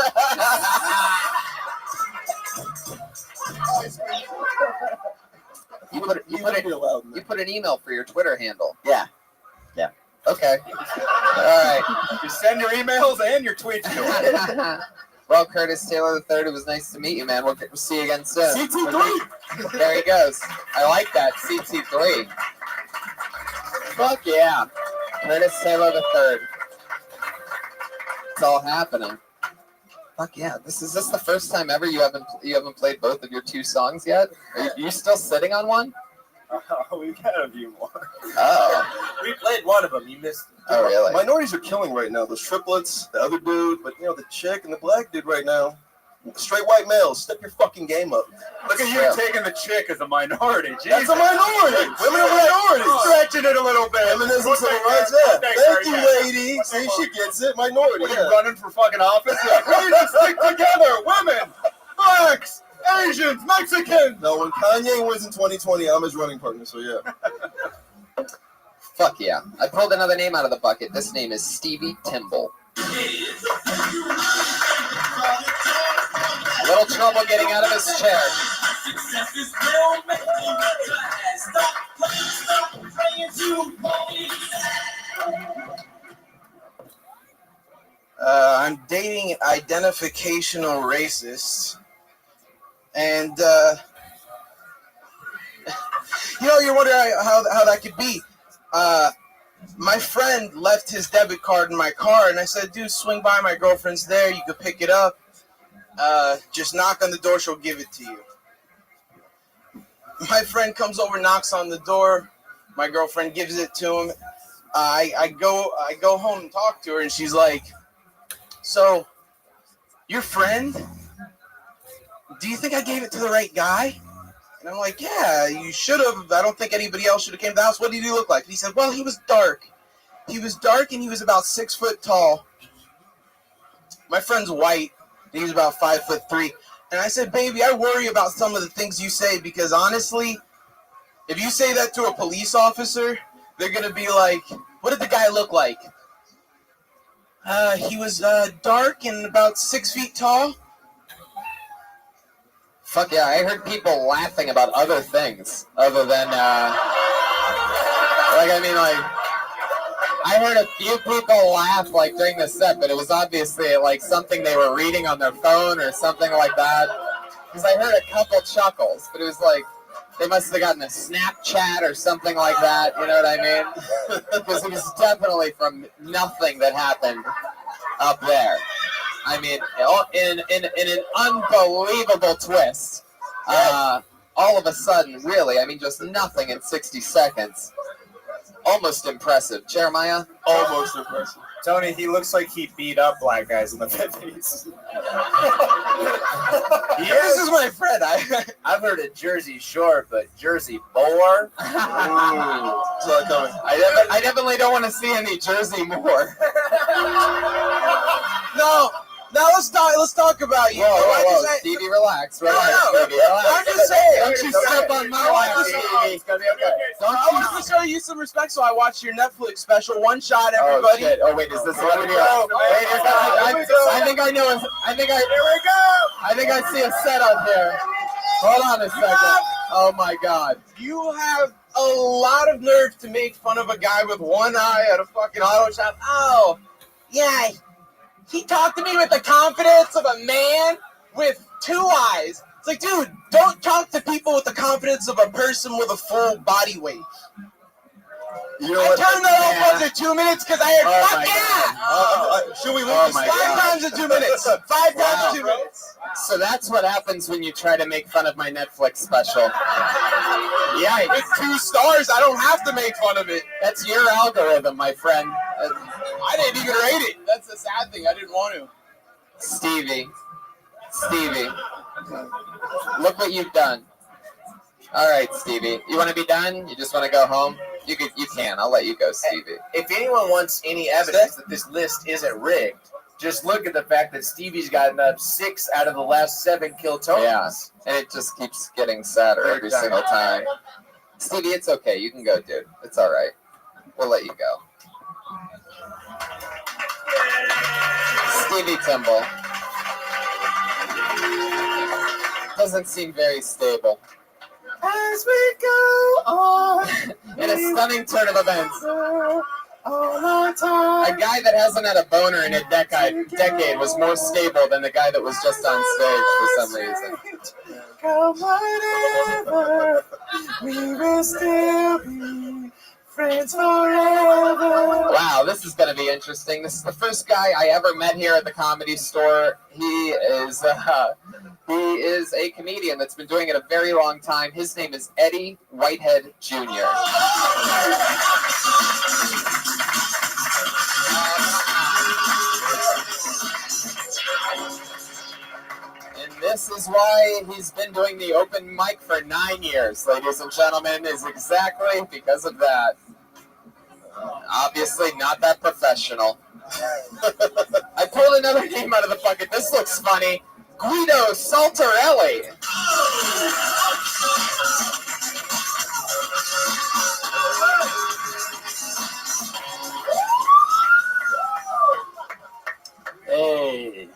You put an email for your Twitter handle. Yeah. Okay. All right. You send your emails and your tweets to him. Well, Curtis Taylor III, it was nice to meet you, man. We'll see you again soon. CT3. There he goes. I like that. CT3. Fuck yeah. Curtis Taylor III. It's all happening. Fuck yeah. Is this the first time ever you haven't played both of your 2 songs yet? Are you still sitting on one? We've got a few more. Oh. We played one of them. You missed it. Oh, really? Minorities are killing right now. Those triplets, the other dude, but the chick and the black dude right now. Straight white males, step your fucking game up. Look at you taking the chick as a minority. Jesus. That's a minority. Women are minorities. Stretching it a little bit. Feminism, civil rights, yeah. Thank you, lady. See, she gets it. Minority. What, you running for fucking office? Like, we need to stick together. Women, blacks, Asians, Mexicans. No, when Kanye wins in 2020, I'm his running partner, so yeah. Fuck yeah. I pulled another name out of the bucket. This name is Stevie Timble. A little trouble getting out of his chair. I'm dating identificational racists. And, you're wondering how that could be. My friend left his debit card in my car, and I said, dude, swing by, my girlfriend's there. You could pick it up. Just knock on the door, she'll give it to you. My friend comes over, knocks on the door. My girlfriend gives it to him. I go home and talk to her, and she's like, so, your friend? Do you think I gave it to the right guy? And I'm like, yeah, you should have. I don't think anybody else should have came to the house. What did he look like? And he said, well, he was dark. He was dark, and he was about 6 foot tall. My friend's white. He was about 5'3". And I said, baby, I worry about some of the things you say because honestly, if you say that to a police officer, they're going to be like, what did the guy look like? He was dark and about 6 feet tall. Fuck yeah, I heard people laughing about other things other than, I heard a few people laugh, during the set, but it was obviously, something they were reading on their phone or something like that. Because I heard a couple chuckles, but it was they must have gotten a Snapchat or something like that, you know what I mean? Because it was definitely from nothing that happened up there. I mean, in an unbelievable twist, all of a sudden, really, just nothing in 60 seconds. Almost impressive. Jeremiah? Almost impressive. Tony, he looks like he beat up black guys in the 50s. This is my friend. I've heard of Jersey Shore, but Jersey Boar? I definitely don't want to see any Jersey more. No. Now let's talk about you. Whoa, Stevie, relax. Stevie, relax. I'm just saying. Don't you step on my lap, Stevie. It's gonna be okay. I want to show you some respect, so I watched your Netflix special. One shot, everybody. Oh shit! Oh wait, is this what it is? I think I know. Here we go. I think I see a setup here. Hold on a second. Oh my God. You have a lot of nerve to make fun of a guy with one eye at a fucking auto shop. Oh, yeah. He talked to me with the confidence of a man with two eyes. It's like, dude, don't talk to people with the confidence of a person with a full body weight. You know I what? turned that off once in 2 minutes because I heard, fuck yeah! Should we Oh move my this? 5 times in 2 minutes. 5 times in 2 minutes. So that's what happens when you try to make fun of my Netflix special. Yeah, With 2 stars, I don't have to make fun of it. that's your algorithm, my friend. I didn't even rate it. That's the sad thing. I didn't want to. Stevie, look what you've done. All right, Stevie, you want to be done? You just want to go home? You can. I'll let you go, Stevie. If anyone wants any evidence that this list isn't rigged, just look at the fact that Stevie's gotten up 6 out of the last 7 kill tokens. Yeah, and it just keeps getting sadder every single time. Stevie, it's okay. You can go, dude. It's all right. We'll let you go. Stevie Timble doesn't seem very stable. As we go on in a stunning turn of events, a guy that hasn't had a boner in a decade was more stable than the guy that was just on stage for some reason. Come whatever, we will still be friends forever. Wow, this is going to be interesting. This is the first guy I ever met here at the Comedy Store. He is a comedian that's been doing it a very long time. His name is Eddie Whitehead Jr. And this is why he's been doing the open mic for 9 years, ladies and gentlemen, is exactly because of that. Obviously not that professional. I pulled another name out of the bucket. This looks funny. Guido Saltarelli. Hey.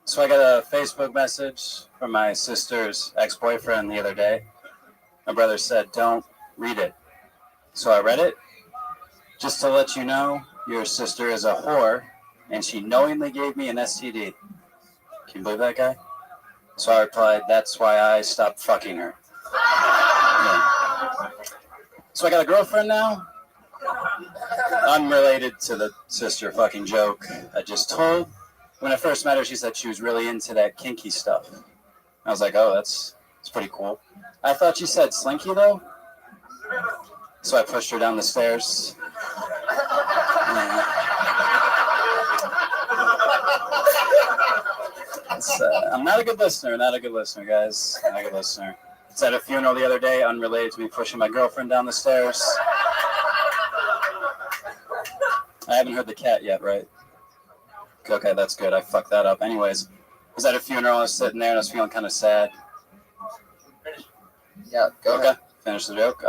So I got a Facebook message from my sister's ex-boyfriend the other day. My brother said, don't read it. So I read it. Just to let you know, your sister is a whore, and she knowingly gave me an STD. Can you believe that guy? So I replied, that's why I stopped fucking her. Yeah. So I got a girlfriend now. Unrelated to the sister fucking joke I just told. When I first met her, she said she was really into that kinky stuff. I was like, oh, that's pretty cool. I thought she said slinky, though. So I pushed her down the stairs. I'm not a good listener, guys. Not a good listener. It's at a funeral the other day, unrelated to me pushing my girlfriend down the stairs. I haven't heard the cat yet, right? Okay, that's good. I fucked that up. Anyways, I was at a funeral. I was sitting there and I was feeling kind of sad. Yeah, go ahead. Finish the joke.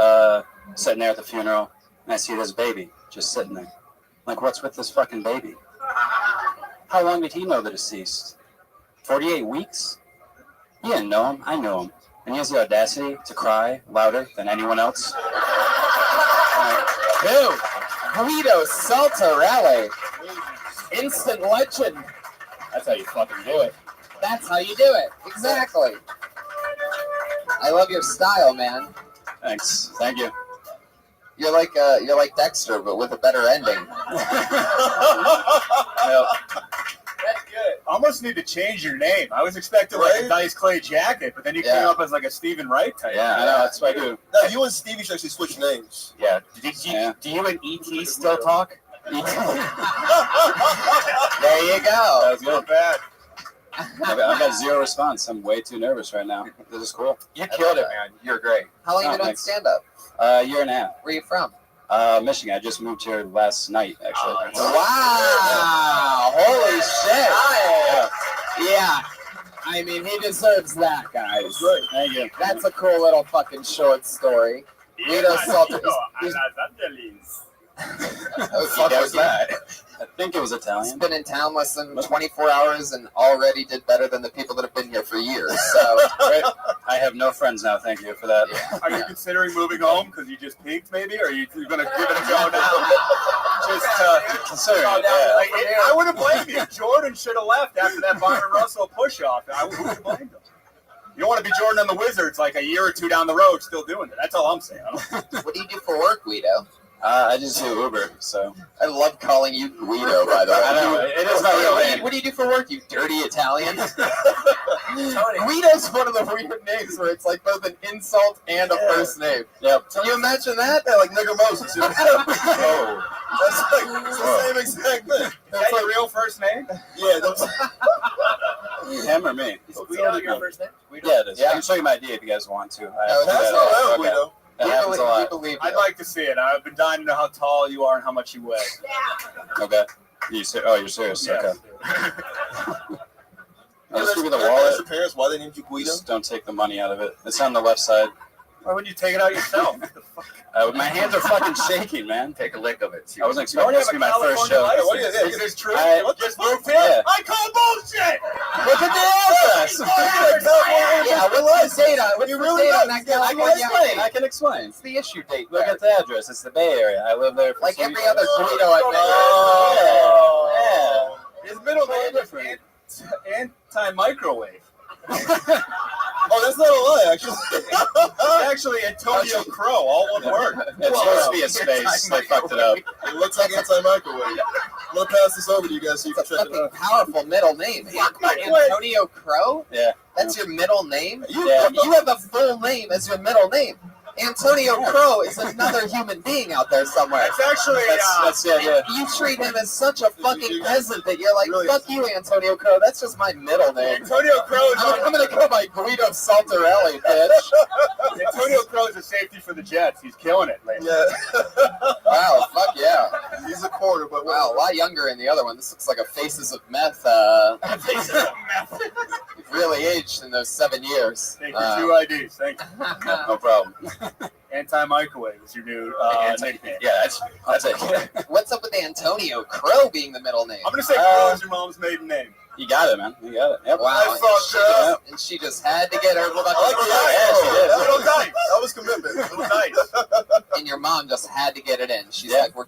Sitting there at the funeral, and I see this baby just sitting there. Like, what's with this fucking baby? How long did he know the deceased? 48 weeks? He didn't know him. I knew him. And he has the audacity to cry louder than anyone else. Who? Guido Saltarelli. Instant legend. That's how you fucking do it. That's how you do it. Exactly. I love your style, man. Thanks. Thank you. You're like Dexter, but with a better ending. That's good. Almost need to change your name. I was expecting like a nice clay jacket, but then you came up as like a Stephen Wright type. Yeah, I know. That's what I do. No, you and Stevie should actually switch names. Yeah. Do you and E.T. still talk? There you go. That was good. Bad. I've got zero response. I'm way too nervous right now. This is cool. You killed it, man. You're great. How long have you been on stand-up? A year and a half. Where are you from? Michigan. I just moved here last night, actually. Wow! Holy shit! Yeah. I mean, he deserves that, guys. Thank you. That's a cool little fucking short story. Guido Salter. What the fuck was that? I think it was Italian. He's been in town less than 24 hours and already did better than the people that have been here for years. So Great. I have no friends now. Thank you for that. Yeah. Are you considering moving home because you just peaked, maybe? Or are you going to give it a go now? Just considering. I wouldn't blame you. Jordan should have left after that Byron Russell push-off. Who would blame him? You don't want to be Jordan and the Wizards like a year or two down the road still doing it. That's all I'm saying. What do you do for work, Guido? I just do Uber, so. I love calling you Guido, by the way. I know, it is my real name. What do you do for work, you dirty Italian? Guido's one of the weird names where it's like both an insult and a first name. Yep. Can you imagine that? Yeah, like nigger Moses. You know? Oh. That's like it's the same exact thing. Is that your real first name? Yeah, that's Him or me? Is Guido your first name? Yeah, it is. Yeah. I can show you my ID if you guys want to. that's all right, Guido. That happens a lot. I'd like to see it. I've been dying to know how tall you are and how much you weigh. Okay. You're serious? Yes. Okay. Let's give me the Ask wallet. your parents why they named you Guido. Just don't take the money out of it. It's on the left side. Why wouldn't you take it out yourself? My hands are fucking shaking, man. Take a lick of it. I wasn't expecting this to be my first show. Is this true? I Just moved here? yeah. I call bullshit! Look at the address. Yeah, what's the date on? What's the date on that California? I can explain. It's the issue date. Look at the address. It's the Bay Area. I live there for Like 2 every years. other Guido I've met. Yeah. His middle name is anti-microwave. Oh, that's not a lie, actually. It's actually Antonio Crow, all one word. It's supposed to be a space. They fucked it up. It looks like anti-microwave. I'm gonna pass this over to you guys so you can check it Fucking out. powerful middle name. Antonio Crow? Yeah. That's your middle name? Yeah. You have a full name as your middle name. Antonio Crow is another human being out there somewhere. It's actually, That's the idea. You treat him as such a fucking peasant that you're like, Really? fuck you, Antonio Crow. That's just my middle name. Antonio Crow is I'm gonna go by Guido Saltarelli, bitch. Antonio Crow is a safety for the Jets. He's killing it lately. Yeah. Wow, fuck yeah. He's a corner, but Wow, a lot younger in the other one. This looks like a Faces of Meth. Really aged in those 7 years. Thank you. 2 IDs. Thank you. No problem. Anti-microwave is your new nickname. Yeah, that's it. What's up with Antonio Crow being the middle name? I'm going to say Crow is your mom's maiden name. You got it, man. You got it. Yep. Wow, and she just had to get her little I like the It was nice. That was commitment. It was nice. and your mom just had to get it in. She's like, if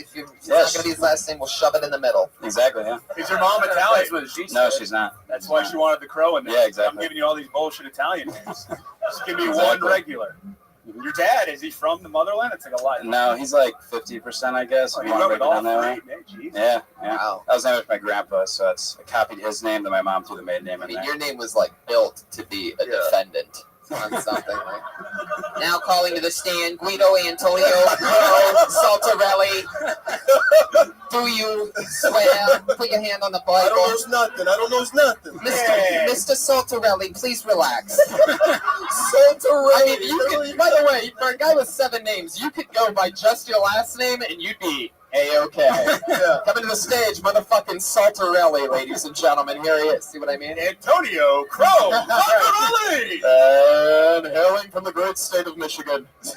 it's not going to be his last name, we'll shove it in the middle. Exactly, yeah. Is your mom Italian? No, she's not. That's why she wanted the Crow in there. Yeah, exactly. I'm giving you all these bullshit Italian names. Just give me one regular. Your dad, is he from the motherland? It's like a lot. No, he's like 50%, I guess. Oh, If you you want to went break it with all down that way. three? Jeez. Yeah, yeah. Wow. That was named after my grandpa, so I copied his name, then my mom threw the maiden name I in mean, there. your name was like built to be a defendant on something. Like. Now calling to the stand, Guido Antonio Saltarelli. Do you swear? Put your hand on the Bible. I don't know nothing. I don't know nothing. Mr. Saltarelli, please relax. Saltarelli. I mean, you could. By the way, for a guy with 7 names, you could go by just your last name, and you'd be A-okay. Yeah. Coming to the stage, motherfucking Saltarelli, ladies and gentlemen. Here he is. See what I mean? Antonio Crow Saltarelli. And hailing from the great state of Michigan. You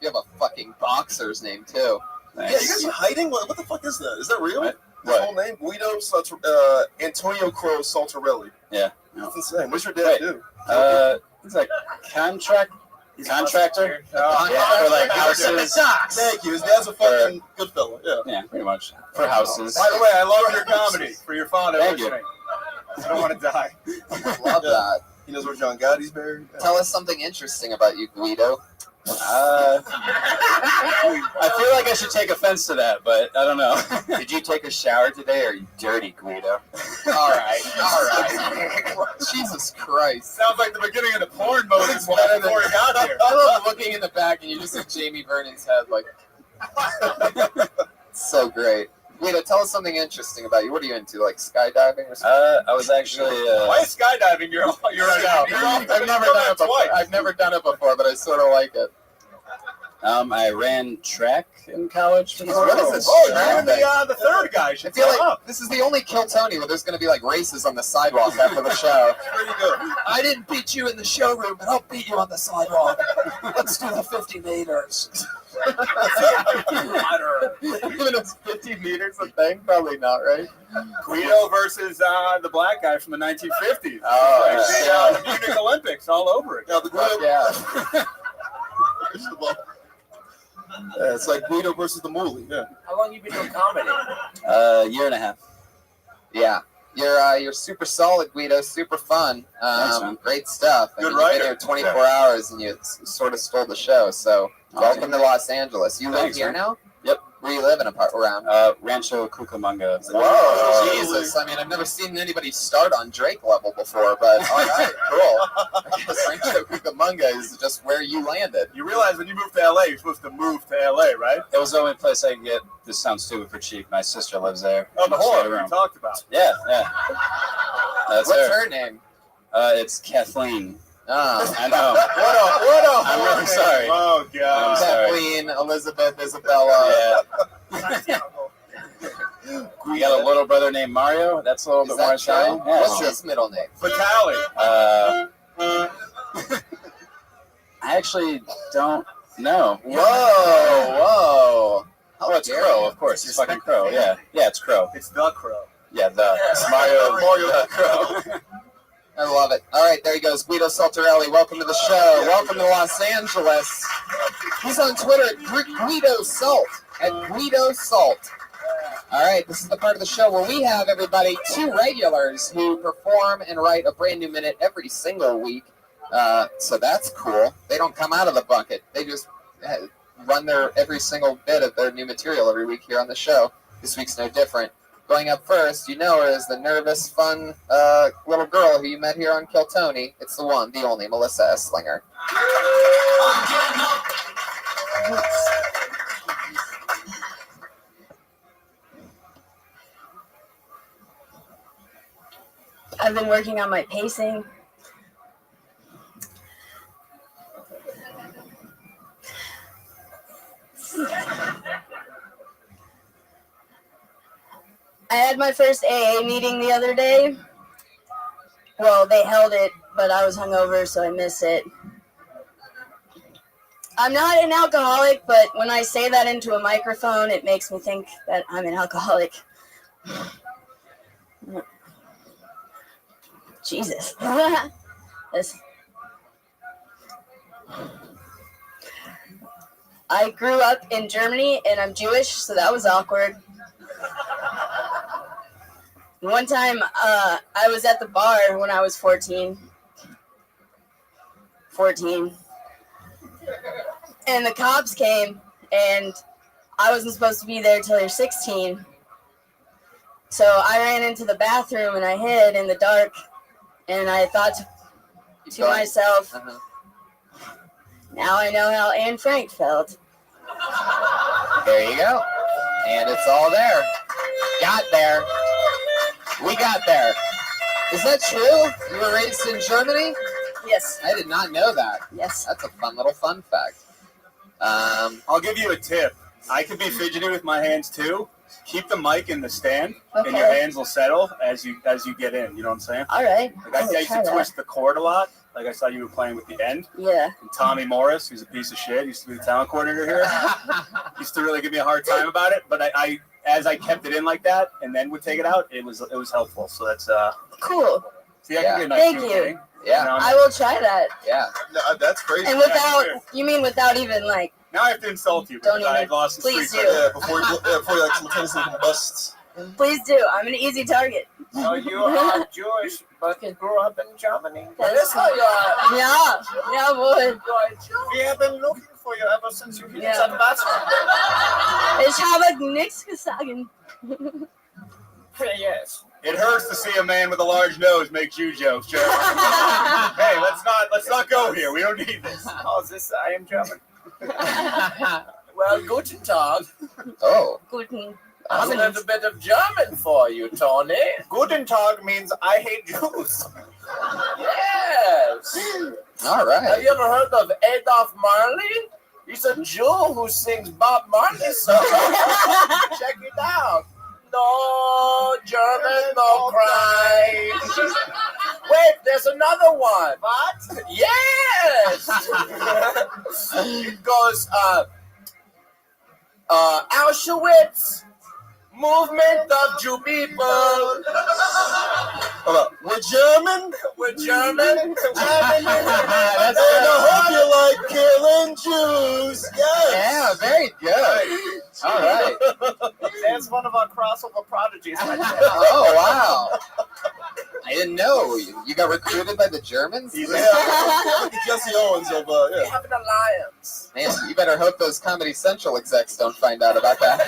have a fucking boxer's name, too. Yeah, you guys are hiding? What the fuck is that? Is that real? What? His whole name? Guido Antonio Crow Saltarelli. Yeah. That's insane. What's your dad do? He's like contractor. Yeah, for like houses. Thank you. His dad's a fucking good fella. Yeah. Yeah, pretty much. For houses. By the way, I love your comedy. For your father Thank you. listening. I don't want to die. Love that. He knows where John Gotti's buried. Tell us something interesting about you, Guido. I feel like I should take offense to that, but I don't know. Did you take a shower today, or are you dirty, Guido? All right. Jesus Christ. Sounds like the beginning of the porn Moses one before he got here. I love looking in the back, and you just see Jamie Vernon's head, like... So great. Guido, tell us something interesting about you. What are you into, like skydiving or something? I was actually... Why is skydiving? You're right out. I've never done it before, but I sort of like it. I ran track in college. What is this? You're the third guy. I feel like this is the only Kill Tony where there's going to be like races on the sidewalk after the show. Where you go? I didn't beat you in the showroom, but I'll beat you on the sidewalk. Let's do the 50 meters. Even if it's 50 meters a thing? Probably not, right? Guido versus the black guy from the 1950s. Oh, the Munich Olympics all over it. Yeah, the Guido. Yeah, it's like Guido versus the Moolie. Yeah. How long you been doing comedy? Year and a half. Yeah. You're super solid, Guido. Super fun. Thanks, man. Great stuff. I Good mean, you've been writer. here 24 hours and you sort of stole the show. So welcome to Los Angeles. You live Thanks, here man. now? Yep. Where you live in around? Rancho Cucamonga. Whoa, Jesus! I mean, I've never seen anybody start on Drake level before, but all right, cool. I guess Rancho Cucamonga is just where you landed. You realize when you move to LA, you're supposed to move to LA, right? It was the only place I could get. This sounds stupid for cheap. My sister lives there. Oh, the She had a whore room. we talked about. Yeah, yeah. That's What's her name? It's Kathleen. Oh, I know. What a I'm really sorry. Oh, God. I'm sorry. Kathleen, Elizabeth, Isabella. Yeah. We got a little brother named Mario. That's a little bit more Italian. Yeah. What's his middle name? Vitali. I actually don't know. Whoa. Oh, it's Crow, of course. It's fucking Crow. Yeah, it's Crow. It's the Crow. Yeah, it's Mario the Crow. I love it. All right, there he goes. Guido Saltarelli, welcome to the show. Welcome to Los Angeles. He's on Twitter at Guido Salt. At Guido Salt. All right, this is the part of the show where we have, everybody, two regulars who perform and write a brand new minute every single week. So that's cool. They don't come out of the bucket. They just run their every single bit of their new material every week here on the show. This week's no different. Going up first, you know her as the nervous, fun little girl who you met here on Kill Tony. It's the one, the only, Melissa Esslinger. I've been working on my pacing. I had my first AA meeting the other day. Well, they held it, but I was hungover, so I missed it. I'm not an alcoholic, but when I say that into a microphone, it makes me think that I'm an alcoholic. Jesus. I grew up in Germany, and I'm Jewish, so that was awkward. One time, I was at the bar when I was 14. And the cops came, and I wasn't supposed to be there till you're 16. So I ran into the bathroom, and I hid in the dark, and I thought to myself, now I know how Anne Frank felt. There you go. And it's all there. Got there. We got there. Is that true? You were raised in Germany? Yes. I did not know that. Yes. That's a fun little fun fact. I'll give you a tip. I can be fidgety with my hands too. Keep the mic in the stand, and your hands will settle as you get in. You know what I'm saying? All right. Like I used to twist the cord a lot. Like I saw you were playing with the end. Yeah. And Tommy Morris, who's a piece of shit, used to be the talent coordinator here. Used to really give me a hard time about it, but I as I kept it in like that and then would take it out, it was helpful. So that's cool. See, I can get a nice Thank cute you. thing. Yeah. I will try that. Yeah. No, that's crazy. And without, you mean without even like. Now I have to insult you Don't because even. I've lost the Please streak do. cred. Before you like simultaneously combust. Please do. I'm an easy target. So you are Jewish, but you grew up in Germany. That's how you are. Yeah, boy. We have been looking for you ever since you hit Yeah. that bathroom. Ich habe nichts gesagt. Yes. It hurts to see a man with a large nose make Jew jokes, Jerry. Hey, let's not go here. We don't need this. Oh, I am German. Well, guten Tag. Oh. Guten. I have a little bit of German for you, Tony. Guten Tag means I hate Jews. Yes. All right. Have you ever heard of Adolf Marley? He's a Jew who sings Bob Marley songs. Check it out. No German, no crime. Wait, there's another one. What? Yes. It goes, Auschwitz, movement of Jew people. We're German. We're German. And I hope you like killing Jews. Yes. Yeah, very good. All right. That's one of our crossover prodigies. Oh, wow. I didn't know. You got recruited by the Germans? He's like the Jesse Owens of, We yeah. have an alliance. Man, you better hope those Comedy Central execs don't find out about that.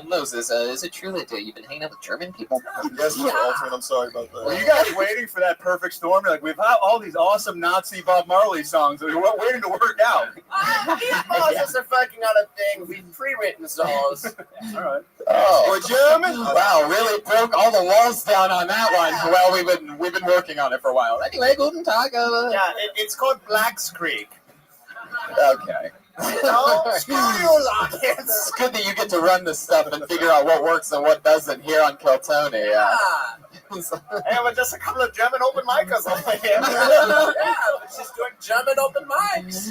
Moses, is it true that you've been hanging out with German people? Yes, Mr. Altman, I'm sorry about that. Were you guys waiting for that perfect storm? Like, we've had all these awesome Nazi Bob Marley songs that we're waiting to work out. These bosses are fucking on a thing. We've pre-written songs. All right. Oh, We're German? wow! Really broke all the walls down on that one. Well, we've been working on it for a while. Anyway, guten Tag. Yeah, it's called Black's Creek. Okay. No, screw you, Lockheads. It's good that you get to run this stuff and figure out what works and what doesn't here on Kiltony. Hey, we're just a couple of German open micers over here. Yeah, we're just doing German open mics.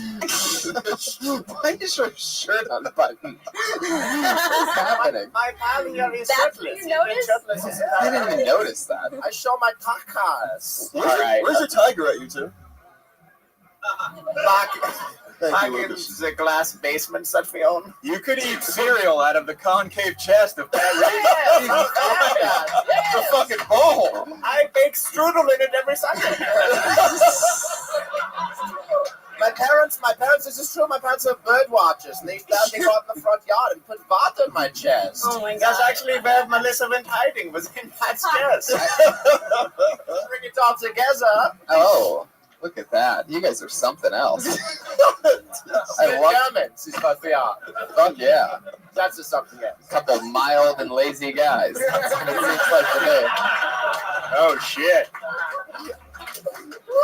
Why is your shirt on the button? What's happening? My pal here is That's what shirtless. you noticed? I didn't even notice that. I show my takas. Where's your tiger at, you two? Back Thank you, in Lucas. the glass basements that we own. You could eat cereal out of the concave chest of Pat Reed. The fucking bowl. I bake strudel in it every Sunday. My parents, this is true, my parents are bird watchers, and they found me out in the front yard and put water in my chest. Oh my That's god. actually where Melissa went hiding, was in Pat's chest. Bring it all together. Oh, look at that. You guys are something else. I love Germans is what we are. Fuck yeah. That's just something else. A couple mild and lazy guys. That's what it seems like to me. Oh, shit.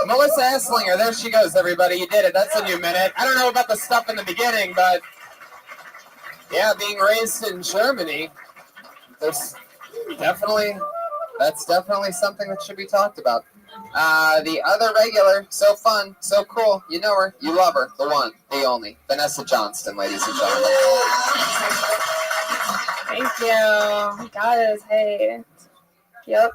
Melissa Esslinger, there she goes, everybody. You did it. That's a new minute. I don't know about the stuff in the beginning, but yeah, being raised in Germany, that's definitely something that should be talked about. The other regular, so fun, so cool. You know her, you love her, the one, the only, Vanessa Johnston, ladies and gentlemen. Thank you. Guys, hey. Yep.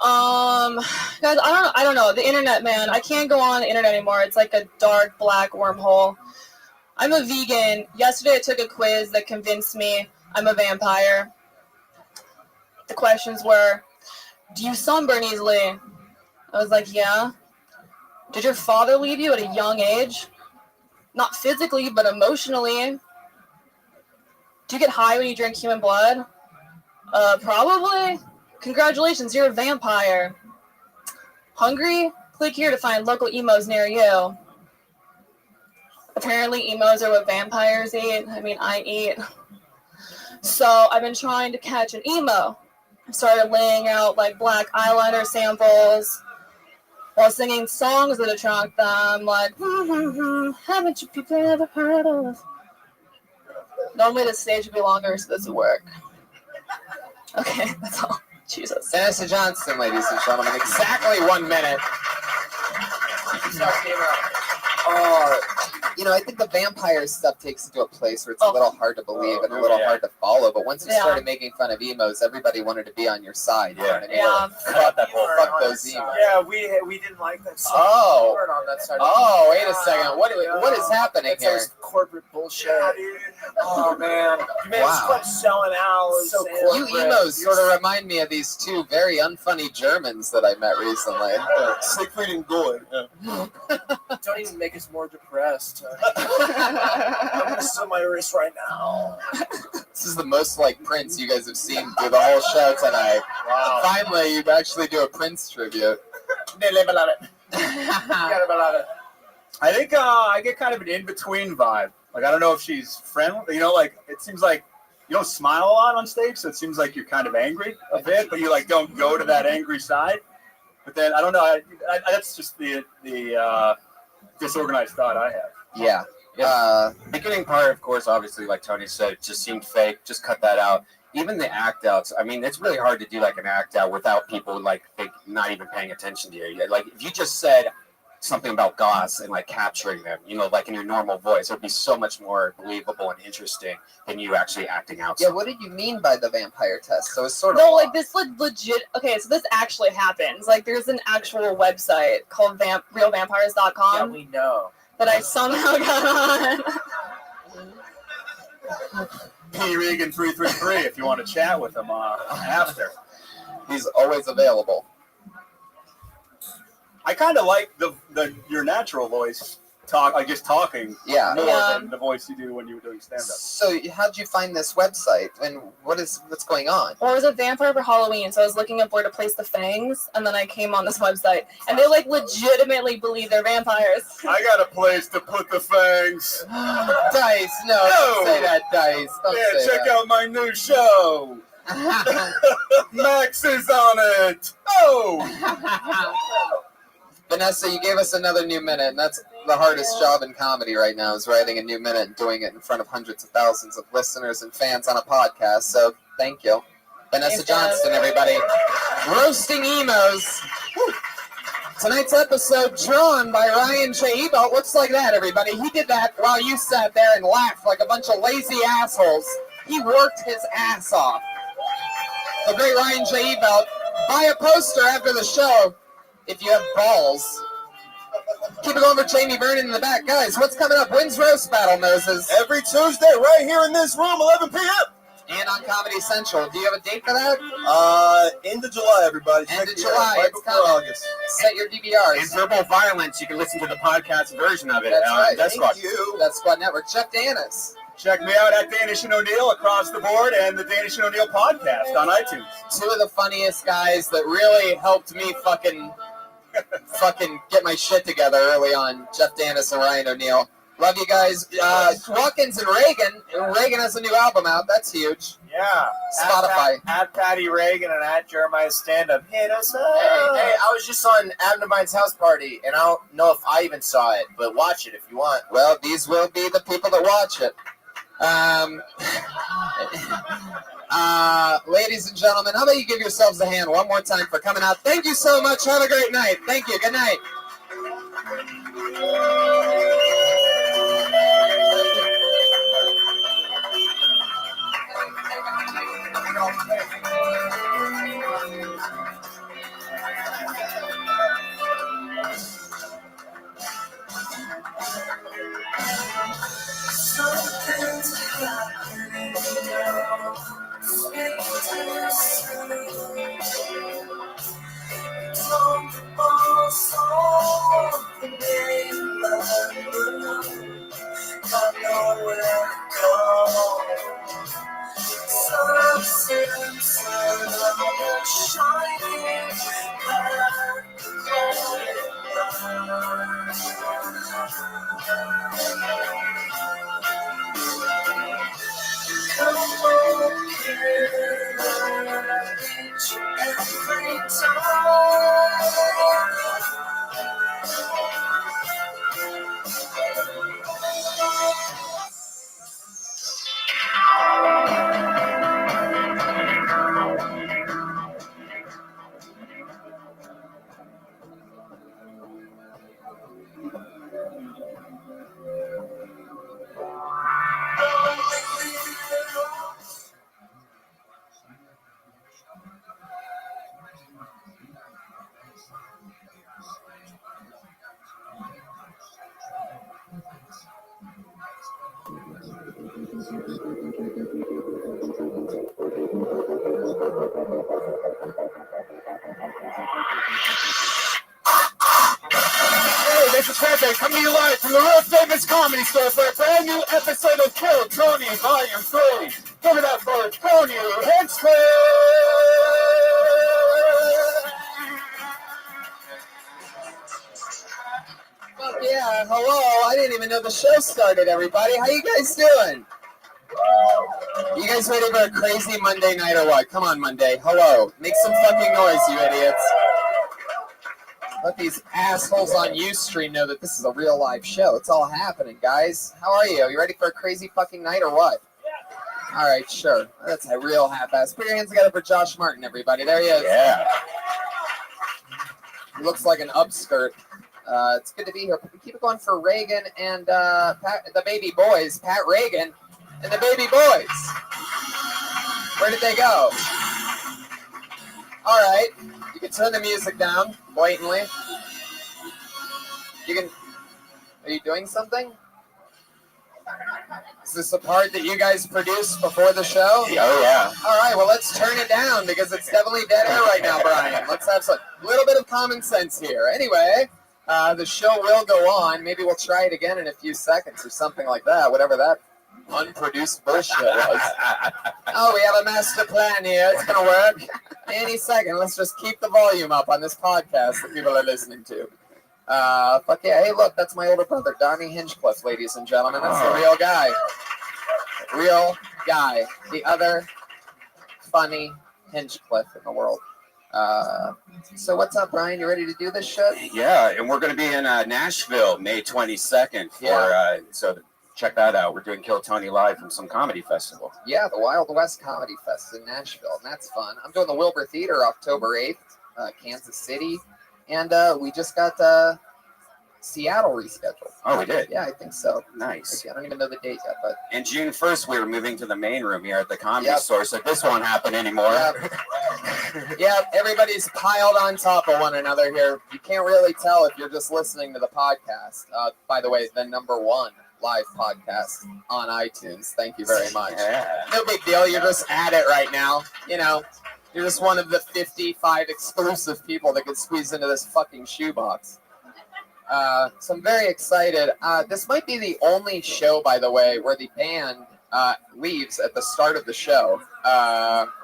Guys, I don't know. The internet, man. I can't go on the internet anymore. It's like a dark black wormhole. I'm a vegan. Yesterday I took a quiz that convinced me I'm a vampire. The questions were, do you sunburn easily? I was like, yeah. Did your father leave you at a young age? Not physically, but emotionally. Do you get high when you drink human blood? Probably. Congratulations, you're a vampire. Hungry? Click here to find local emos near you. Apparently emos are what vampires eat. I mean, I eat. So I've been trying to catch an emo. I started laying out like black eyeliner samples while singing songs that attract them, like, haven't you people ever heard of? Normally the stage would be longer, so this would work. Okay, that's all. Jesus. Vanessa Johnston, ladies and gentlemen, exactly 1 minute. I think the vampire stuff takes it to a place where it's a little hard to believe and a little hard to follow. But once you started making fun of emos, everybody wanted to be on your side. You know what I mean? Fuck those emos. Yeah, we didn't like that song. Oh. We weren't on that side. Oh, wait a second. What is happening That's here? those corporate bullshit. Oh man, you made us Wow. quit selling out. So You emos sort of remind me of these two very unfunny Germans that I met recently. Siegfried and Goy. Don't even make us more depressed. I'm gonna slit my wrist right now. This is the most like Prince you guys have seen through the whole show tonight. Wow. Finally, you actually do a Prince tribute. They live a lot of it. I think I get kind of an in-between vibe. Like, I don't know if she's friendly. Like, it seems like you don't smile a lot on stage, so it seems like you're kind of angry a bit, but you, like, don't go to that angry side. But then, I don't know. That's just the disorganized thought I have. Yeah. The beginning part, of course, obviously, like Tony said, just seemed fake. Just cut that out. Even the act outs. I mean, it's really hard to do like an act out without people like not even paying attention to you. Like if you just said something about goths and like capturing them, like in your normal voice, it would be so much more believable and interesting than you actually acting out. Yeah, what did you mean by the vampire test? So it's sort of No, like this legit. Okay, so this actually happens. Like there's an actual website called realvampires.com. Yeah, we know. That I somehow got on. P Regan 333 if you want to chat with him after. He's always available. I kind of like your natural voice talking Yeah. more Yeah. than the voice you do when you were doing stand-up. So how'd you find this website, and what's going on? Well, I was a vampire for Halloween, so I was looking up where to place the fangs, and then I came on this website, and they like legitimately believe they're vampires. I got a place to put the fangs. Dice, no, don't say that, Dice. Don't say check that. out my new show. Max is on it. Oh. Vanessa, you gave us another new minute, and that's the hardest job in comedy right now, is writing a new minute and doing it in front of hundreds of thousands of listeners and fans on a podcast, so thank you. Vanessa Johnston, everybody. Roasting emos. Woo. Tonight's episode drawn by Ryan J. Ebelt. Looks like that, everybody. He did that while you sat there and laughed like a bunch of lazy assholes. He worked his ass off. The great Ryan J. Ebelt. Buy a poster after the show. If you have balls. Keep it going for Jamie Vernon in the back. Guys, what's coming up? When's Roast Battle, Noses? Every Tuesday, right here in this room, 11 p.m. And on Comedy Central. Do you have a date for that? End of July, everybody. End of July. Right It's before coming. August. Set your DVRs. And Verbal Violence, you can listen to the podcast version of it. That's right. Death Squad. Death Squad Network. Jeff Danis. Check me out at Danish and O'Neill across the board and the Danish and O'Neill podcast on iTunes. Two of the funniest guys that really helped me fucking get my shit together early on. Jeff Danis and Ryan O'Neill. Love you guys. Watkins and Reagan. Reagan has a new album out. That's huge. Yeah. Spotify. At Patty Reagan and at Jeremiah Stand Up. Hit us up. Hey, I was just on Adam Devine's house party, and I don't know if I even saw it, but watch it if you want. Well, these will be the people that watch it. Ladies and gentlemen, how about you give yourselves a hand one more time for coming out. Thank you so much. Have a great night. Thank you. Good night. Something's happening now. Speak to us. Don't the boss of the game. Got nowhere to go. Sun sinks and shining back. Come on, kid, each every time. Hey, this is Pepe coming to you live from the world famous comedy store for a brand new episode of Kill Tony Volume 3. Give it up for Tony Hensley! Fuck yeah, hello. I didn't even know the show started, everybody. How you guys doing? You guys ready for a crazy Monday night or what? Come on, Monday. Hello. Make some fucking noise, you idiots. Let these assholes on Ustream know that this is a real live show. It's all happening, guys. How are you? You ready for a crazy fucking night or what? Yeah. All right, sure. That's a real half-ass. Put your hands together for Josh Martin, everybody. There he is. Yeah. He looks like an upskirt. It's good to be here. Keep it going for Reagan and Pat, the baby boys. Pat Reagan and the baby boys. Where did they go? All right. You can turn the music down blatantly. You can. Are you doing something? Is this the part that you guys produce before the show? Oh, yeah. All right, well, let's turn it down because it's definitely dead air right now, Brian. Let's have some little bit of common sense here. Anyway, the show will go on. Maybe we'll try it again in a few seconds or something like that, whatever that unproduced bullshit was. Oh, we have a master plan here. It's going to work. Any second, let's just keep the volume up on this podcast that people are listening to. Fuck yeah. Hey, look, that's my older brother, Donnie Hinchcliffe, ladies and gentlemen. That's the real guy. Real guy. The other funny Hinchcliffe in the world. So what's up, Brian? You ready to do this shit? Yeah, and we're going to be in Nashville May 22nd. So check that out. We're doing Kill Tony live from some comedy festival. Yeah, the Wild West Comedy Fest in Nashville, and that's fun. I'm doing the Wilbur Theater October 8th, Kansas City, and we just got Seattle rescheduled. Oh, we did? Yeah, I think so. Nice. I don't even know the date yet, but... And June 1st, we were moving to the main room here at the Comedy Store, so this won't happen anymore. Yep, everybody's piled on top of one another here. You can't really tell if you're just listening to the podcast. By the way, the #1 live podcast on iTunes. Thank you very much. Yeah. No big deal. You're just at it right now. You know, you're just one of the 55 exclusive people that could squeeze into this fucking shoebox. So I'm very excited. This might be the only show, by the way, where the band leaves at the start of the show.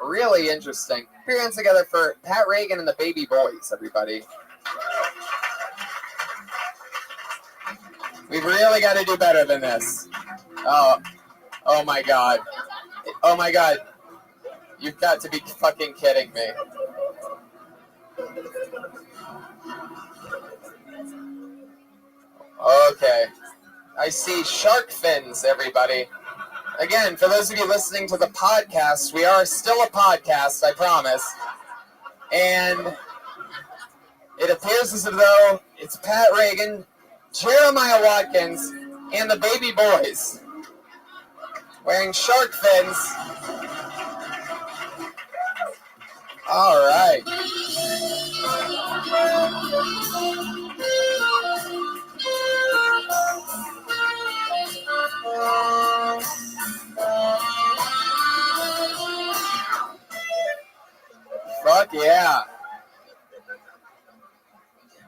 Really interesting. Put your hands together for Pat Reagan and the Baby Boys, everybody. We've really got to do better than this. Oh my God. Oh my God. You've got to be fucking kidding me. Okay. I see shark fins, everybody. Again, for those of you listening to the podcast, we are still a podcast, I promise. And it appears as though it's Pat Reagan, Jeremiah Watkins, and the Baby Boys wearing shark fins. All right. Fuck yeah.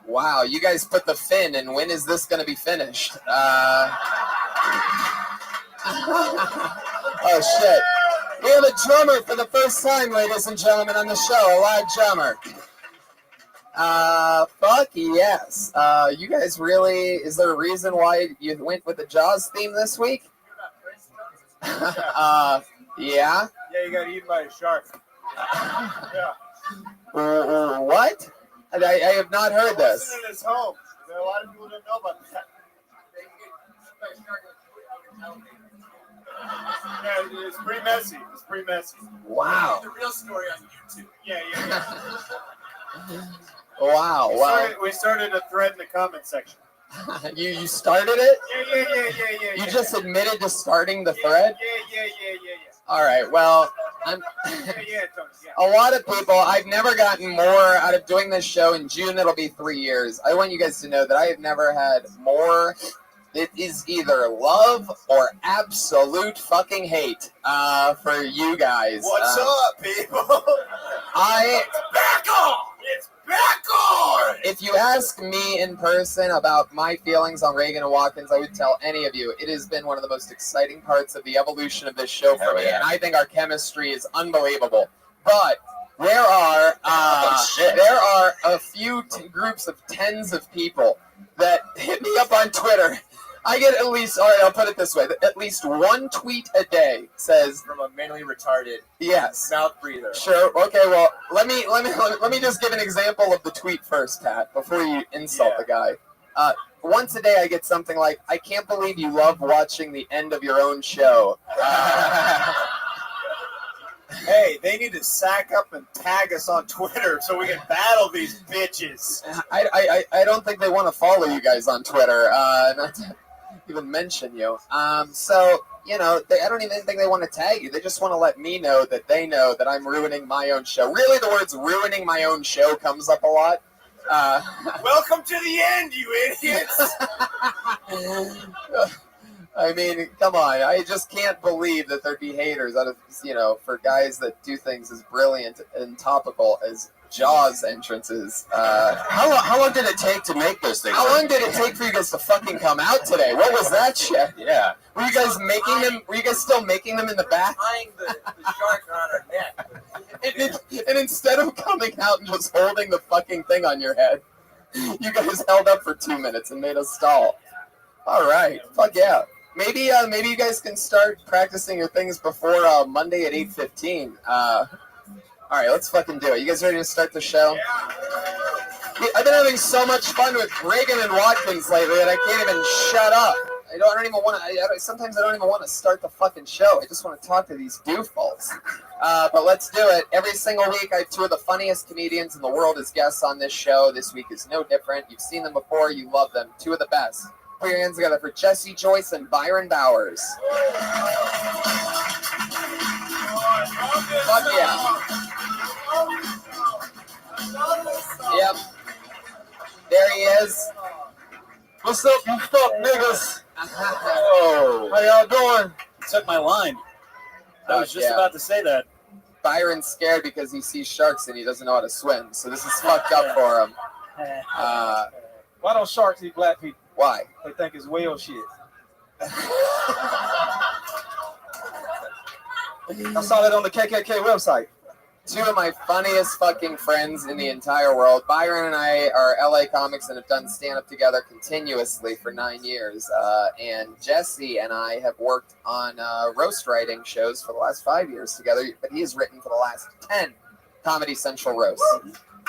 Wow, you guys put the fin, and when is this going to be finished? Oh, shit. We have a drummer for the first time, ladies and gentlemen, on the show, a live drummer. Fuck yes. You guys really, is there a reason why you went with the Jaws theme this week? Yeah? Yeah, you got eaten by a shark. Yeah. What? I have not heard this. In his home. A lot of people didn't know about that. Yeah, it's pretty messy. It's pretty messy. Wow. The real story on YouTube. Yeah. Wow. We started a thread in the comment section. You started it? Yeah. You just admitted to starting the thread? Yeah. All right. Well, I'm. A lot of people. I've never gotten more out of doing this show. In June, it'll be 3 years. I want you guys to know that I have never had more. It is either love or absolute fucking hate for you guys. What's up, people? It's back on! It's back on! If you ask me in person about my feelings on Reagan and Watkins, I would tell any of you it has been one of the most exciting parts of the evolution of this show for me, and I think our chemistry is unbelievable. But there are a few groups of tens of people that hit me up on Twitter. I get at least, all right, I'll put it this way, at least one tweet a day says from a mentally retarded mouth breather. Sure. Okay. Well, let me just give an example of the tweet first, Pat, before you insult the guy. Once a day, I get something like, "I can't believe you love watching the end of your own show." Hey, they need to sack up and tag us on Twitter so we can battle these bitches. I don't think they want to follow you guys on Twitter. Not to even mention you. So, you know, I don't even think they want to tag you. They just want to let me know that I'm ruining my own show. Really, the words ruining my own show comes up a lot. Welcome to the end, you idiots! I mean, come on. I just can't believe that there'd be haters out of, for guys that do things as brilliant and topical as Jaws entrances. How long did it take to make those things? How long did it take for you guys to fucking come out today? What was that shit? Yeah. Were you guys making them? Were you guys still making them in the back? Tying the shark around our neck. And instead of coming out and just holding the fucking thing on your head, you guys held up for 2 minutes and made us stall. All right. Fuck yeah. Maybe you guys can start practicing your things before Monday at 8:15. All right, let's fucking do it. You guys ready to start the show? I've been having so much fun with Reagan and Watkins lately that I can't even shut up. I don't even want to. Sometimes I don't even want to start the fucking show. I just want to talk to these doofballs. But let's do it. Every single week, I have two of the funniest comedians in the world as guests on this show. This week is no different. You've seen them before. You love them. Two of the best. Put your hands together for Jesse Joyce and Byron Bowers. Fuck yeah. Yep. There he is. What's up, you fuck niggas? Oh. How y'all doing? You took my line. I was just about to say that. Byron's scared because he sees sharks and he doesn't know how to swim, so this is fucked up for him. Why don't sharks eat black people? Why? They think it's whale shit. I saw that on the KKK website. Two of my funniest fucking friends in the entire world. Byron and I are LA comics and have done stand-up together continuously for 9 years. And Jesse and I have worked on roast writing shows for the last 5 years together, but he has written for the last 10 Comedy Central roasts.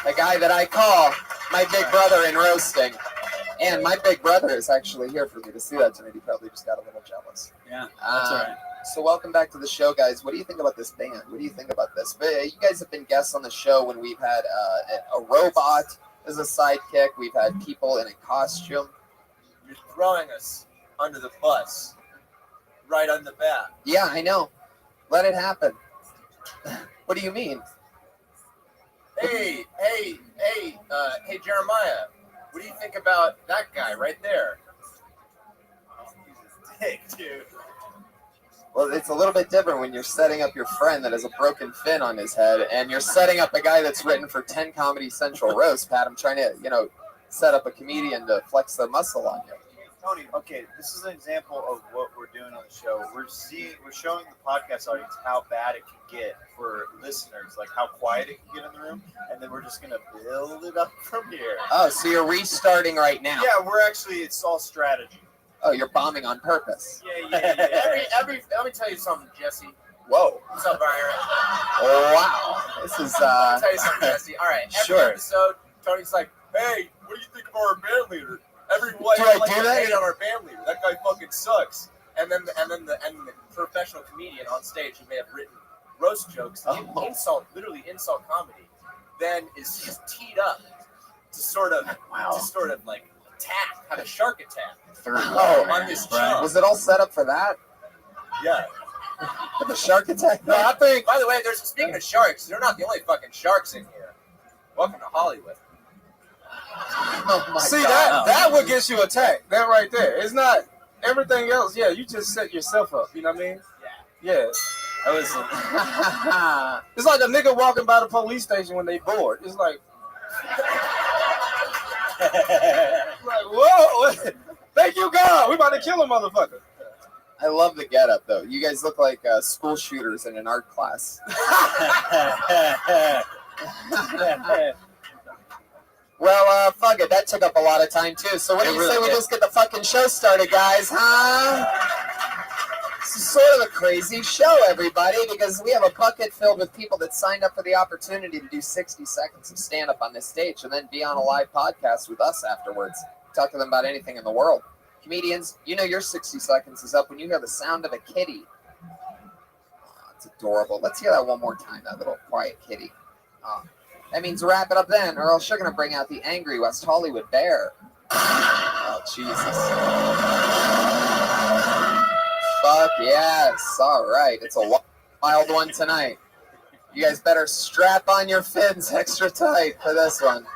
A guy that I call my big brother in roasting. And my big brother is actually here for me to see that tonight. He probably just got a little jealous. Yeah, that's all right. So welcome back to the show, guys. What do you think about this band? What do you think about this? You guys have been guests on the show when we've had a robot as a sidekick. We've had people in a costume. You're throwing us under the bus right on the bat. Yeah, I know. Let it happen. What do you mean? Hey, Jeremiah. What do you think about that guy right there? He's a dick, dude. Well, it's a little bit different when you're setting up your friend that has a broken fin on his head, and you're setting up a guy that's written for 10 Comedy Central roasts. Pat, I'm trying to, set up a comedian to flex their muscle on you. Tony, okay, this is an example of what we're doing on the show. We're showing the podcast audience how bad it can get for listeners, like how quiet it can get in the room, and then we're just gonna build it up from here. Oh, so you're restarting right now? Yeah, it's all strategy. Oh, you're bombing on purpose. Yeah. Let me tell you something, Jesse. Whoa. What's up, Byron? Oh, wow. This is, Let me tell you something, Jesse. All right, every Sure. episode, Tony's like, hey, what do you think of our band leader? Do I do that? Hate on our band leader. That guy fucking sucks. And then the professional comedian on stage who may have written roast jokes, literally insult comedy, then is teed up to sort of like attack, have a shark attack. On this chump. Was it all set up for that? Yeah. For the shark attack? No, I think. By the way, speaking of sharks, they're not the only fucking sharks in here. Welcome to Hollywood. Oh my See, God. that would get you attacked. That right there. It's not everything else. Yeah, you just set yourself up. You know what I mean? Yeah. That was. It's like a nigga walking by the police station when they bored. It's like. Whoa! Thank you, God. We about to kill a motherfucker. I love the getup, though. You guys look like school shooters in an art class. Well, fuck it. That took up a lot of time, too. So what do you say we just get the fucking show started, guys, huh? This is sort of a crazy show, everybody, because we have a bucket filled with people that signed up for the opportunity to do 60 seconds of stand-up on this stage and then be on a live podcast with us afterwards. Talk to them about anything in the world. Comedians, your 60 seconds is up when you hear the sound of a kitty. Oh, it's adorable. Let's hear that one more time, that little quiet kitty. Oh. That means wrap it up then, or else you're going to bring out the angry West Hollywood bear. Oh, Jesus. Fuck yes. All right. It's a wild one tonight. You guys better strap on your fins extra tight for this one.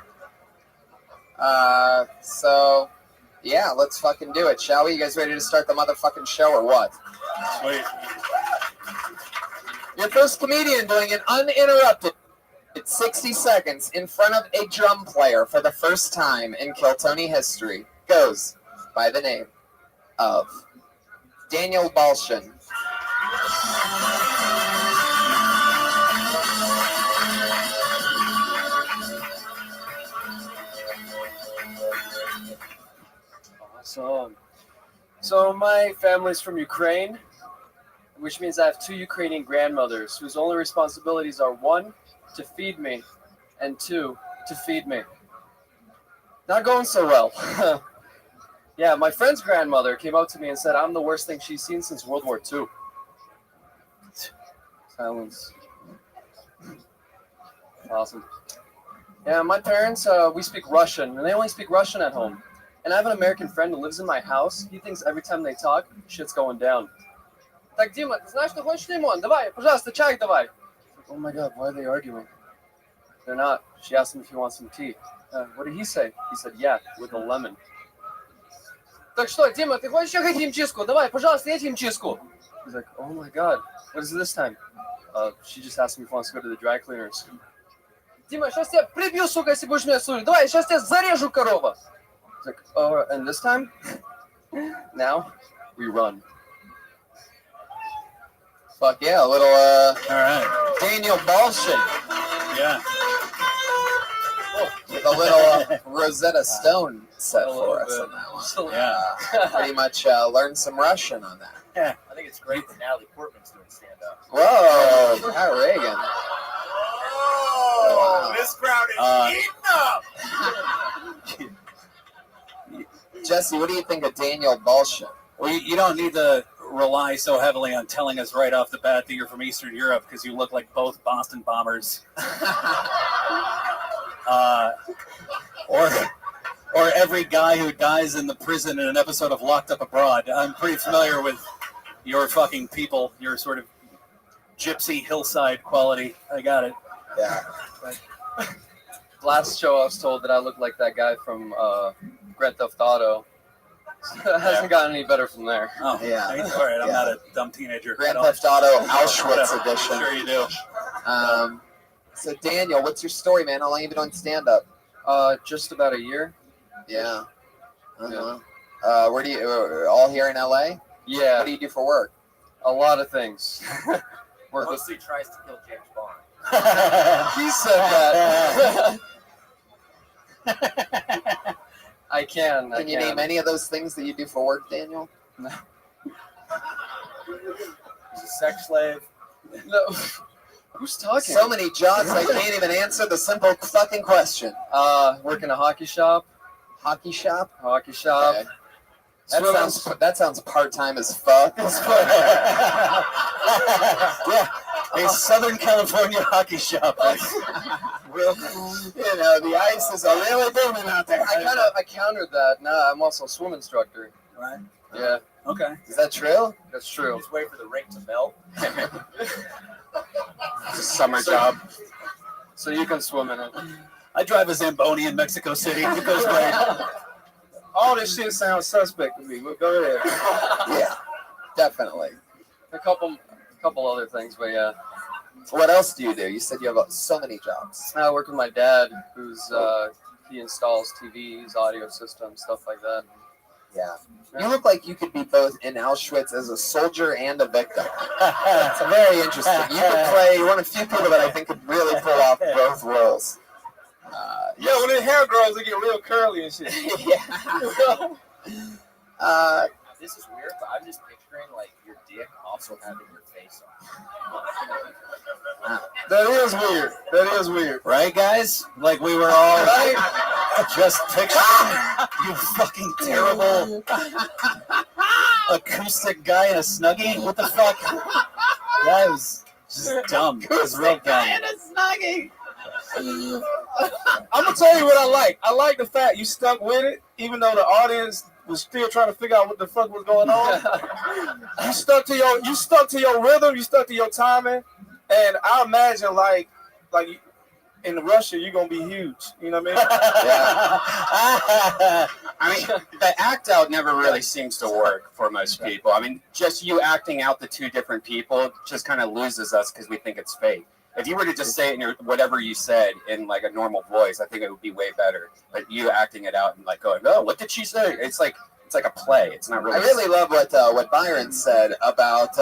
Yeah, let's fucking do it, shall we? You guys ready to start the motherfucking show or what? Sweet. Your first comedian doing an uninterrupted 60 seconds in front of a drum player for the first time in Kiltony history goes by the name of Daniel Balshin. So my family's from Ukraine, which means I have 2 Ukrainian grandmothers whose only responsibilities are 1, to feed me, and 2, to feed me. Not going so well. Yeah, my friend's grandmother came out to me and said I'm the worst thing she's seen since World War II. Silence. Awesome. Yeah, my parents, we speak Russian, and they only speak Russian at home. And I have an American friend who lives in my house. He thinks every time they talk, shit's going down. Так, Дима, ты знаешь, что хочешь лимон? Давай, пожалуйста, чай давай. Oh my God, why are they arguing? They're not. She asked him if he wants some tea. What did he say? He said, yeah, with a lemon. Так что, Дима, ты хочешь еще химчистку? Давай, пожалуйста, я химчистку. He's like, oh my God, what is it this time? She just asked me if he wants to go to the dry cleaners. Дима, сейчас тебя прибью, сука, если будешь меня слушать. Давай, сейчас тебя зарежу, корова. He's like, oh, and this time? Now, we run. Fuck yeah, a little, all right. Daniel Balshin. Yeah. With a little Rosetta Stone set for us on that one. Yeah. Pretty much learned some Russian on that. Yeah. I think it's great that Natalie Portman's doing stand-up. Whoa, Pat Reagan. Oh, this crowd is eating up. Jesse, what do you think of Daniel Balshin? Well, you don't need to rely so heavily on telling us right off the bat that you're from Eastern Europe because you look like both Boston bombers. Or every guy who dies in the prison in an episode of Locked Up Abroad. I'm pretty familiar with your fucking people, your sort of gypsy hillside quality. I got it. Yeah. Last show I was told that I look like that guy from Grand Theft Auto. It hasn't gotten any better from there. Oh, yeah. All right, I'm not a dumb teenager. Grand Theft Auto Auschwitz edition. Sure you do. So Daniel, what's your story, man? How long have you been doing stand-up? Just about a year. Yeah. Where do you? All here in LA? Yeah. What do you do for work? A lot of things. Work mostly tries to kill James Bond. He said that. I can. Can you name any of those things that you do for work, Daniel? No. He's a sex slave. No. Who's talking? So many jobs, I can't even answer the simple fucking question. Work in a hockey shop. Hockey shop? Hockey shop. Okay. That sounds part-time as fuck. Yeah, a Southern California hockey shop. You know, the ices are really booming out there. I countered that. Nah, I'm also a swim instructor. Right. Yeah. Okay. Is that true? That's true. Just wait for the rink to melt. It's a summer job. So you can swim in it. I drive a Zamboni in Mexico City. It goes great. All this shit sounds suspect to me. But go ahead. Yeah, definitely. A couple other things, but yeah. What else do you do? You said you have so many jobs. I work with my dad, who's he installs TVs, audio systems, stuff like that. Yeah. You look like you could be both in Auschwitz as a soldier and a victim. It's very interesting. You could play, you're one of the few people that I think could really pull off both roles. Yeah, when the hair grows, they get real curly and shit. Yeah. This is weird, but I'm just picturing like your dick also having your face on. That is weird. That is weird. Right, guys? Like we were all just picturing you fucking terrible acoustic guy in a Snuggie. What the fuck? That was just dumb. It was real dumb. I'm gonna tell you what I like. I like the fact you stuck with it, even though the audience was still trying to figure out what the fuck was going on. You stuck to your rhythm. You stuck to your timing, and I imagine like in Russia you're gonna be huge. You know what I mean? Yeah. I mean, the act out never really seems to work for most people. I mean, just you acting out the two different people just kind of loses us because we think it's fake. If you were to just say it in your, whatever you said in like a normal voice, I think it would be way better. But you acting it out and like going, "Oh, what did she say?" It's like a play. It's not really. I really love what Byron said about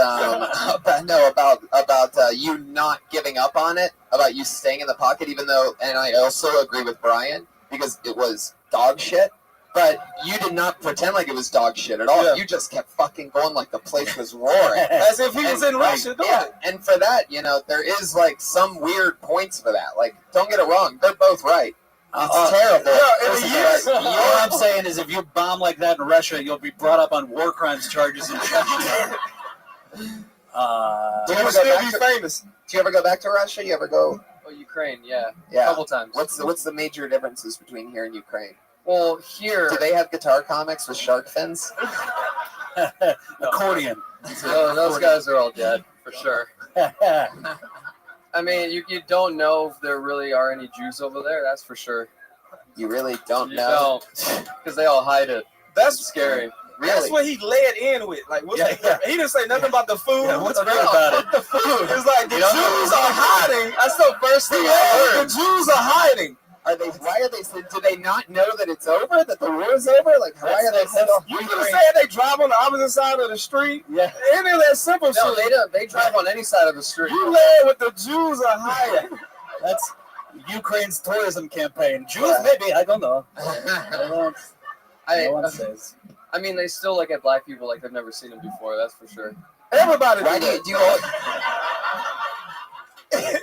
you not giving up on it, about you staying in the pocket, even though, and I also agree with Brian because it was dog shit. But you did not pretend like it was dog shit at all. Yeah. You just kept fucking going like the place was roaring. As if he was in Russia, yeah. And for that, there is like some weird points for that. Like, don't get it wrong. They're both right. It's terrible. All I'm saying is if you bomb like that in Russia, you'll be brought up on war crimes charges in Chechnya. You'll still be famous. Do you ever go back to Russia? You ever go? Oh, Ukraine, yeah. A couple times. What's the major differences between here and Ukraine? Well, here... Do they have guitar comics with shark fins? Accordion. Those guys are all dead, for sure. I mean, you don't know if there really are any Jews over there, that's for sure. You really don't know? Because they all hide it. That's scary. Really? That's what he led in with. Like, he didn't say nothing about the food. Yeah, what's great about it? The food. It's like the Jews are hiding. That's the first thing I heard. The Jews are hiding. Why are they? Do they not know that it's over? That the war is over? Like, why are they? You could have said they drive on the opposite side of the street. Yeah, any of that simple shit. No, they drive on any side of the street. You led with the Jews are hiding. That's Ukraine's tourism campaign. Jews, maybe, I don't know. No one says. I mean, they still look at black people like they've never seen them before. That's for sure. Everybody. Why do you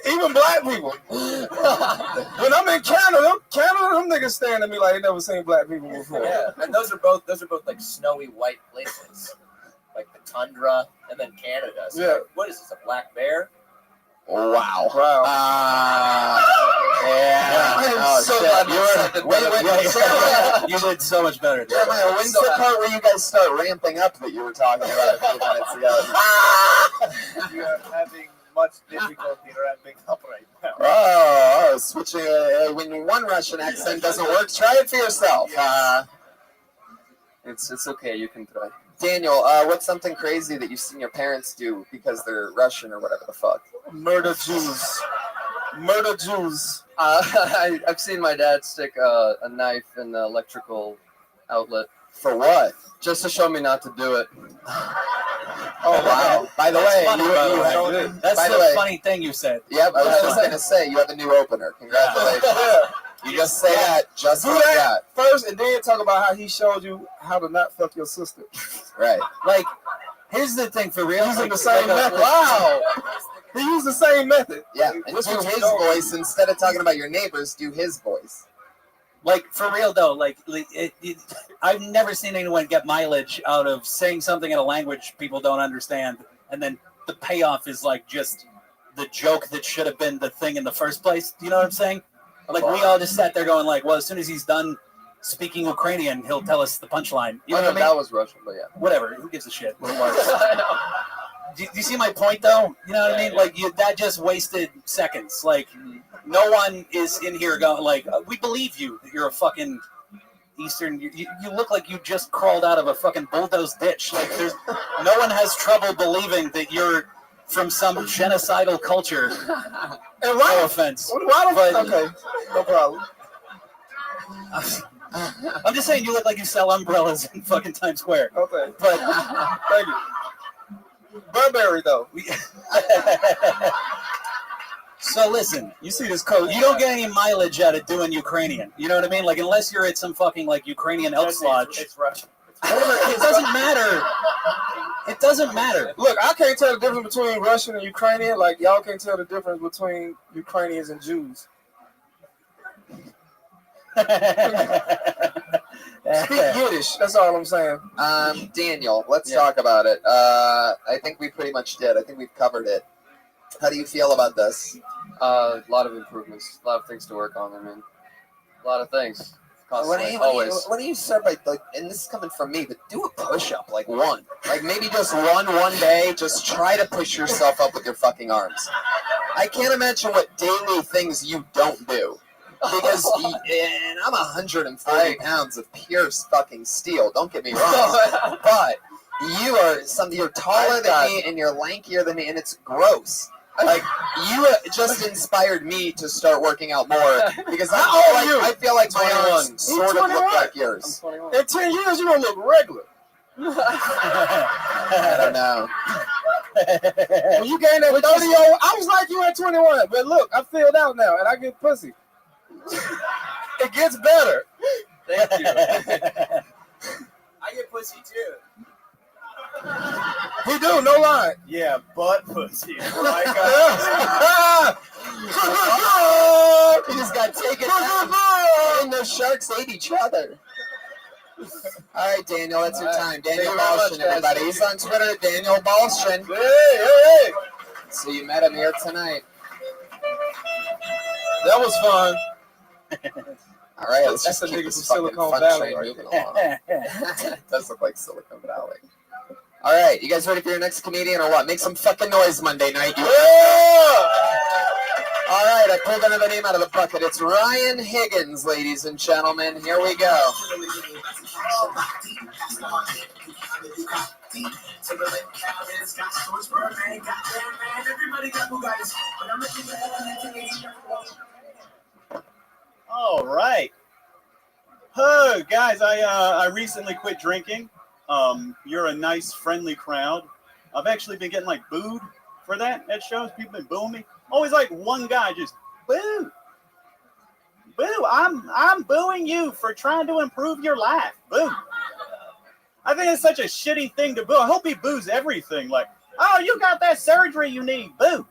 even black people. When I'm in Canada, them niggas staring at me like they never seen black people before. Yeah, and those are both like snowy white places, like the tundra, and then Canada. So like, what is this? A black bear? Wow. You did so much better. Jeremiah, when's the part where you guys start ramping up that you were talking about a few minutes ago? You are having much difficulty ramping up right now. Oh, switching. When one Russian accent doesn't work, try it for yourself. It's okay. You can try. Daniel, what's something crazy that you've seen your parents do because they're Russian or whatever the fuck? Murder Jews. Murder Jews. I've seen my dad stick a knife in the electrical outlet. For what? Just to show me not to do it. Oh, wow. By the way, that's the funny thing you said. Yep, I was just going to say, you have a new opener. Congratulations. You just say that just like that. First, and then talk about how he showed you how to not fuck your sister. Right. Like, here's the thing for real. Using the same method. Wow. He used the same method. Yeah, and do his voice instead of talking about your neighbors. Do his voice. Like, for real though, I've never seen anyone get mileage out of saying something in a language people don't understand, and then the payoff is like just the joke that should have been the thing in the first place. Do you know what I'm saying? Like, we all just sat there going like, well, as soon as he's done speaking Ukrainian, he'll tell us the punchline. You know what I mean? That was Russian, but yeah. Whatever. Who gives a shit? Do you see my point, though? You know what I mean? Like, that just wasted seconds. Like, no one is in here going, like, we believe you that you're a fucking Eastern. You look like you just crawled out of a fucking bulldozed ditch. Like, no one has trouble believing that you're from some genocidal culture. And why? No offense. Okay, no problem. I'm just saying you look like you sell umbrellas in fucking Times Square. Okay. But thank you. Burberry, though. So listen, you see this coat. You don't get any mileage out of doing Ukrainian. You know what I mean? Like, unless you're at some fucking like Ukrainian Elks Lodge. It's Russian. It doesn't matter. It doesn't matter. Look, I can't tell the difference between Russian and Ukrainian. Like, y'all can't tell the difference between Ukrainians and Jews. Speak Yiddish. That's all I'm saying. Daniel, let's talk about it. I think we pretty much did. I think we've covered it. How do you feel about this? A lot of improvements. A lot of things to work on. I mean, a lot of things. Constantly, always. What do you start by, like, and this is coming from me, but do a push-up, like one. Like, maybe just one day. Just try to push yourself up with your fucking arms. I can't imagine what daily things you don't do. Because and I'm 140 pounds of pure fucking steel. Don't get me wrong, but you're taller than me and you're lankier than me, and it's gross. Like, you just inspired me to start working out more because I feel like my arms sort of look like yours. In 10 years, you're gonna look regular. I don't know. When you gained that 30, I was like you at 21, but look, I filled out now and I get pussy. It gets better. Thank you. I get pussy too. He do, no lie. Yeah, butt pussy. Like, He just got taken out. And those sharks ate each other. All right, Daniel, that's your time. Daniel Balshin, everybody. He's on Twitter, Daniel Balshin. Hey. So you met him here tonight. That was fun. All right, let's That's just a keep nigga this from fucking Silicon fun Valley train right moving along. It does look like Silicon Valley. All right, you guys ready for your next comedian or what? Make some fucking noise Monday night. You. All right, I pulled another name out of the bucket. It's Ryan Higgins, ladies and gentlemen. Here we go. All right. Oh, guys, I recently quit drinking. You're a nice, friendly crowd. I've actually been getting like booed for that at shows. People been booing me. Always like one guy just boo. Boo. I'm booing you for trying to improve your life. Boo. I think it's such a shitty thing to boo. I hope he boos everything. Like, oh, you got that surgery you need. Boo.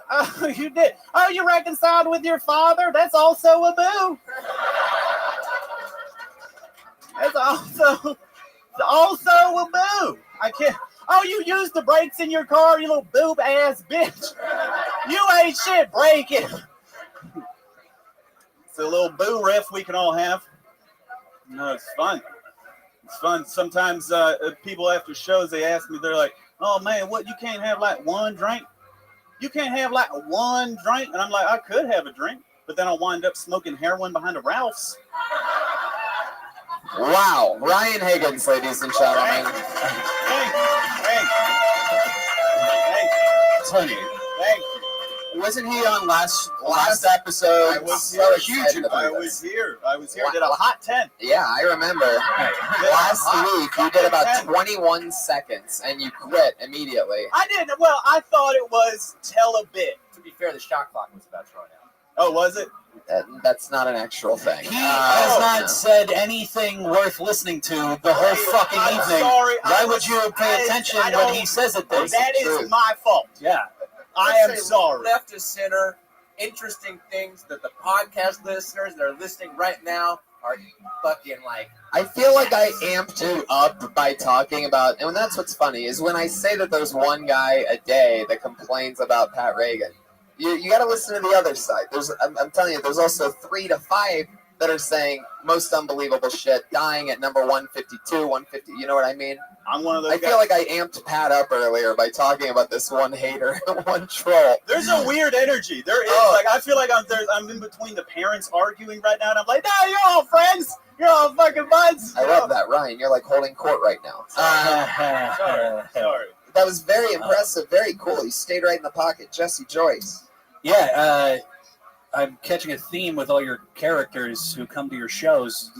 Oh, you did. Oh, you reconciled with your father? That's also a boo. That's also a boo. I can't. Oh, you used the brakes in your car, you little boob ass bitch. You ain't shit. Break it. It's a little boo riff we can all have. No, it's fun. It's fun. Sometimes people after shows, they ask me, they're like, oh man, what, you can't have like one drink? You can't have like one drink? And I'm like, I could have a drink, but then I'll wind up smoking heroin behind a Ralph's. Wow, Ryan Higgins, ladies and gentlemen. Thank you. Wasn't he on last episode? I was so huge. excited about I this. was here. Did a hot 10. Yeah, I remember. Last week you did about 21 seconds and you quit immediately. I didn't. Well, I thought it was tell a bit. To be fair, the shot clock was about to run out. Oh, was it? That's not an actual thing. He has not said anything worth listening to the whole fucking evening. Sorry, Why would you pay attention when he says it? That is my fault. Yeah. I am sorry. Left to center, interesting things that the podcast listeners that are listening right now are fucking like. I feel like I amped you up by talking about, and that's what's funny, is when I say that there's one guy a day that complains about Pat Reagan, you got to listen to the other side. I'm telling you, there's also 3 to 5 that are saying most unbelievable shit, dying at number 152, 150, you know what I mean? I'm one of those I feel like I amped Pat up earlier by talking about this one hater, one troll. There's a weird energy. There is. Like, I feel like I'm in between the parents arguing right now, and I'm like, no, you're all friends. You're all fucking buds. I love that, Ryan. You're like holding court right now. Sorry. That was very impressive, very cool. You stayed right in the pocket. Jesse Joyce. Yeah, I'm catching a theme with all your characters who come to your shows.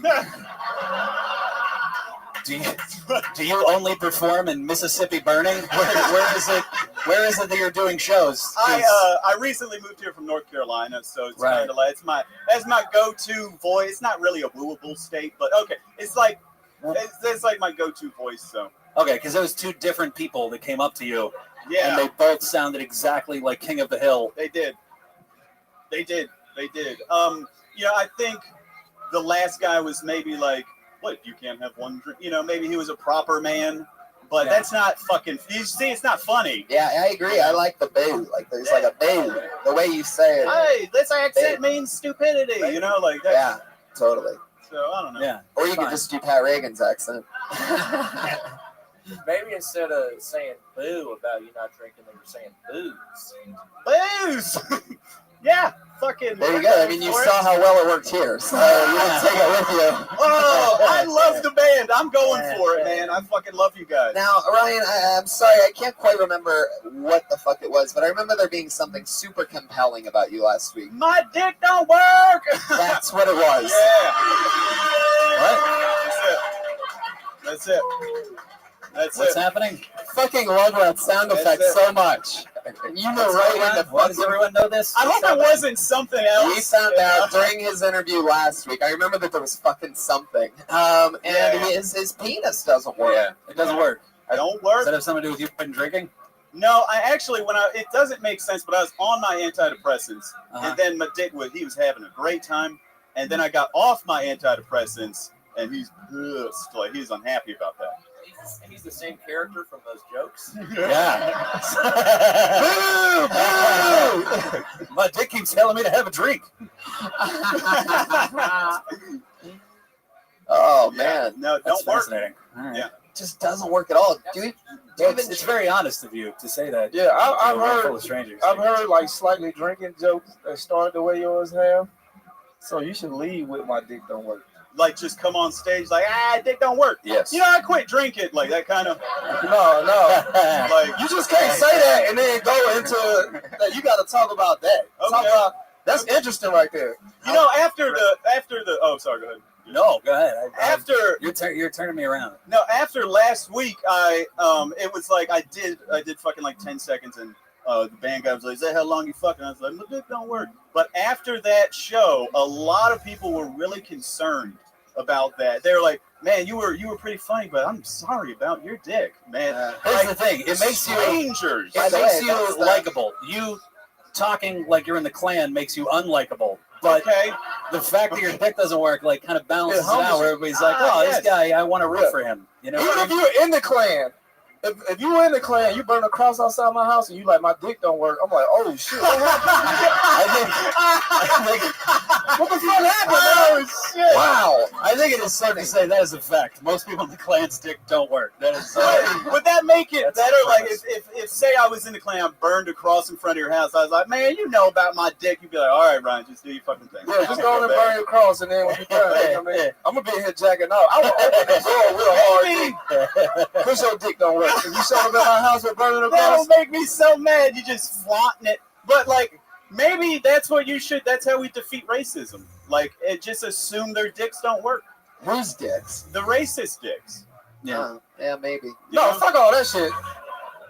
Do you only perform in Mississippi Burning? Where is it that you're doing shows? I recently moved here from North Carolina, so it's kind of like that's my go-to voice. It's not really a wooable state, but okay, it's like my go-to voice. So okay, because there was 2 different people that came up to you, yeah, and they both sounded exactly like King of the Hill. They did. I think the last guy was maybe like, what, you can't have one drink? Maybe he was a proper man, but that's not fucking, you see, it's not funny. Yeah, I agree. I like the boo. Like, there's like a boo. The way you say it. Hey, this accent means stupidity, like that. Yeah, totally. So, I don't know. Yeah. Or you could just do Pat Reagan's accent. Maybe instead of saying boo about you not drinking, they were saying booze. Booze! Yeah, fucking. There you go. I mean, you saw how well it worked here, so you didn't take it with you. Oh, I love the band. I'm going for it, man. I fucking love you guys. Now, Ryan, I'm sorry, I can't quite remember what the fuck it was, but I remember there being something super compelling about you last week. My dick don't work. That's what it was. Yeah. What? That's it. What's happening? Fucking love that sound effect so much. You know right in the Why does everyone know this? I hope it wasn't something else. We found out during his interview last week. I remember that there was fucking something. His penis doesn't work. Yeah, it doesn't work. I don't work. Does that have something to do with you quitting drinking? No, I actually, it doesn't make sense, but I was on my antidepressants, and then my dick he was having a great time, and then I got off my antidepressants, and he's pissed, like he's unhappy about that. And he's the same character from those jokes. Yeah. My dick keeps telling me to have a drink. Oh man, no, That's don't work. fascinating. All right. Yeah, just doesn't work at all, dude. It's very honest of you to say that. Yeah, I've to a room heard. full of strangers. I've heard like slightly drinking jokes that start the way yours have. So you should lead with my dick don't work. Like just come on stage like dick don't work. Yes. You know, I quit drinking like that kind of. No. Like You just can't say that and then go into that. You got to talk about that. Okay. Talk about that's interesting right there. You know, after the oh, sorry, go ahead. No, go ahead. After you're turning me around. No, after last week, it was like I did fucking like 10 seconds, and the band guy was like, "Is that how long you fucking?" I was like, "Look, it don't work." But after that show, a lot of people were really concerned about that. They were like, "Man, you were pretty funny, but I'm sorry about your dick, man." Here's the thing: it makes strangers. It makes you likable. You talking like you're in the Klan makes you unlikable. But the fact that your dick doesn't work, like, kind of balances it out. Where everybody's like, "Oh, this guy, I want to root for him." You know, even if you're in the Klan, if you were in the Klan, you burn a cross outside my house, and you like my dick don't work. I'm like, oh shit, what happened? What the fuck happened? Oh shit! Wow, I think it is safe to say that is a fact. Most people in the Klan's dick don't work. That is. Would that make it better? Like, if say I was in the Klan, burned a cross in front of your house, I was like, "Man, you know about my dick." You'd be like, "All right, Ryan, just do your fucking thing." Yeah, just go on and burn your cross, and then when you're done, I'm gonna be in here jacking out. I will open the door real hard. Push your dick don't work. If you show up at my house with burning a That'll cross, make me so mad. You just flaunting it. But like, maybe that's what you should. That's how we defeat racism. Like, just assume their dicks don't work. Whose dicks? The racist dicks. Yeah, maybe. no, fuck all that shit.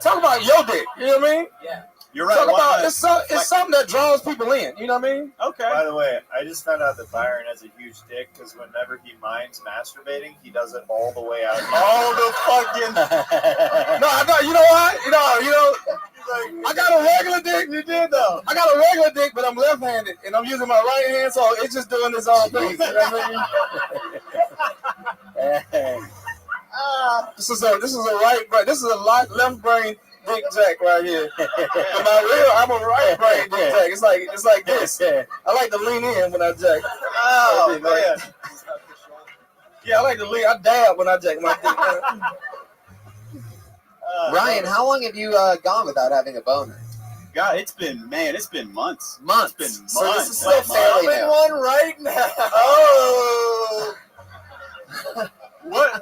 Talk about your dick. You know what I mean? Yeah. You're right. Talk about it's something that draws people in. You know what I mean? Okay. By the way, I just found out that Byron has a huge dick because whenever he minds masturbating, he does it all the way out. All the fucking. No, I got. You know what? You know. I got a regular dick. You did though. I got a regular dick, but I'm left-handed, and I'm using my right hand, so it's just doing this all thing. You know what I mean? This is a left brain dick jack right here. But I'm a right brain dick jack. It's like this. I like to lean in when I jack. Oh man. Yeah, I like to lean. I dab when I jack my dick. Ryan, how long have you gone without having a boner? God, it's been months. Months. It's been months. So this is still fairly I'm in new. one right now. Oh. What?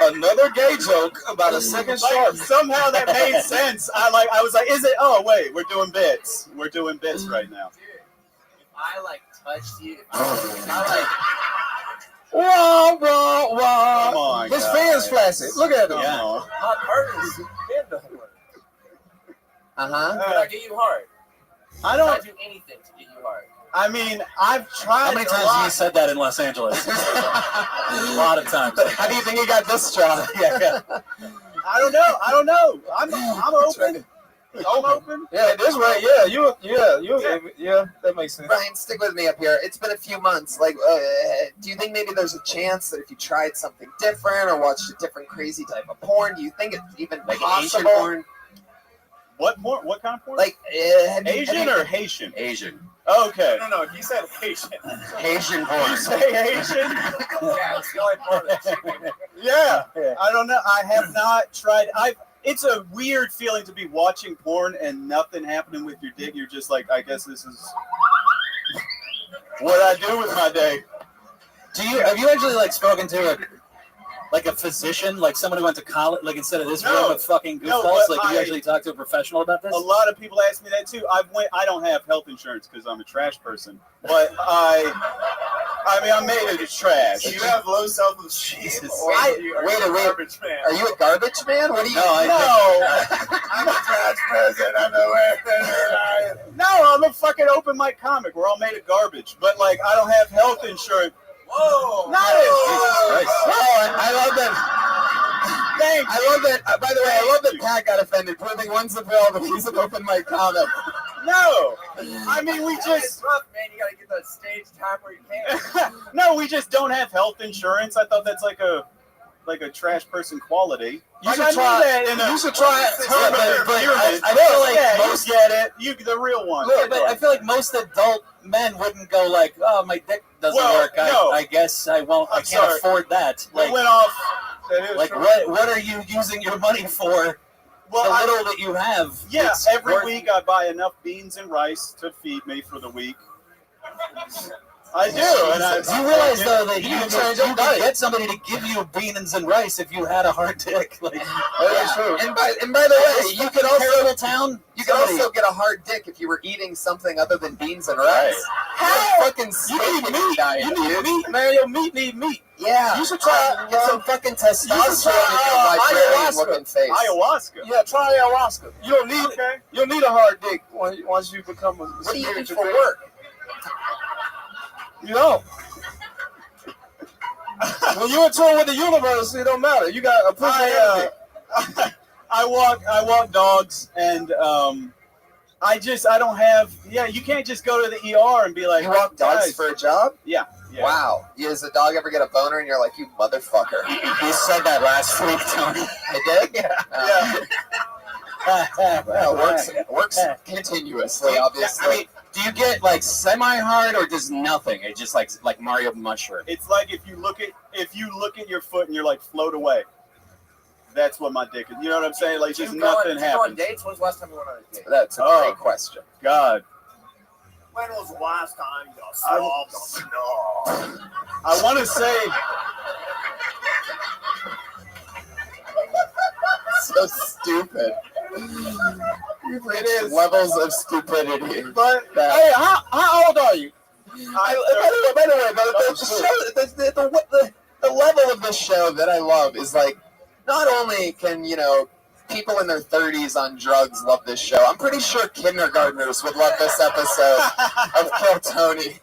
Another gay joke about a second shark. Somehow that made sense. I was like, is it? Oh wait, we're doing bits. We're doing bits right now. If I like touched you, if I like. Wah, wah, wah. Come on, His guys. fan's flaccid. Look at him. Yeah. My partner's fin don't work. Uh huh. Can I get you hard? I I'd don't. do anything to get you hard. I mean, I've tried. How many a times lot. have you said that in Los Angeles? A lot of times. How do you think he got this job? Yeah. I don't know. I'm open. I'm open. Yeah, this way. Yeah, that makes sense. Brian, stick with me up here. It's been a few months. Like, do you think maybe there's a chance that if you tried something different or watched a different crazy type of porn, do you think it's even Like possible? Asian porn? What porn? What kind of porn? Like Asian or Haitian? Asian. Okay. No, he said Haitian. Asian porn. You say Haitian? Yeah, it's the only part of the chicken. Yeah. I don't know. I have not tried. it's a weird feeling to be watching porn and nothing happening with your dick. You're just like, I guess this is what I do with my day. Have you actually like spoken to a physician, like someone who went to college, like instead of this room of fucking goofballs? Like, have you actually talked to a professional about this? A lot of people ask me that too. I don't have health insurance because I'm a trash person, but I made it as trash. You have low self-esteem. Wait. Garbage man. Are you a garbage man? What are you? No. I'm a trash person. I'm nowhere. No, I'm a fucking open mic comic. We're all made of garbage, but like I don't have health insurance. Whoa! Not it. I love that. Thanks. I love that. By the way, I love that Pat got offended. Proving once and for all that he's an open mic comic. No, I mean we It's just. rough, man. You gotta get that stage time where you can. No, we just don't have health insurance. I thought that's like a trash person quality. You should try it. You should try it. I feel like most get it. You the real one. Yeah, but I feel like most adult men wouldn't go like, "Oh, my dick doesn't work. I guess I won't. I can't afford that." We Like, went off. like what are you using your money for? Well, the little that you have. Yeah, it's every worth- week I buy enough beans and rice to feed me for the week. I do. And you realize though that you could get somebody to give you beans and rice if you had a hard dick. Like, That's true. And by the way, you could also get a hard dick if you were eating something other than beans and rice. How? Fucking You need meat. diet, You need dude. meat, man. Your meat need meat. Yeah. You should try get some fucking testosterone in your librarian looking face. Ayahuasca. Yeah, try ayahuasca. You don't need a hard dick once you become a What do you eat spiritual for being. work? You know. When you're in tune with the universe, it don't matter. You got a pussy I walk dogs, and I don't have. Yeah, you can't just go to the ER and be like, You walk dogs guys. for a job? Yeah. Wow. Does the dog ever get a boner and you're like, you motherfucker? You said that last week, Tony. I did? Yeah. Well, it works continuously, obviously. I mean, do you get like semi-hard or just nothing? It's just like Mario Mushroom. It's like if you look at your foot and you're like float away. That's what my dick is. You know what I'm saying? Like just nothing Did you go on happens. dates? When's the last time you went on a date? That's a great question. God. When was the last time you got soft? I want to say. So stupid. You've reached levels of stupidity. But hey, how old are you? By the way, the level of this show that I love is like, not only can, people in their 30s on drugs love this show, I'm pretty sure kindergartners would love this episode of Kill Tony.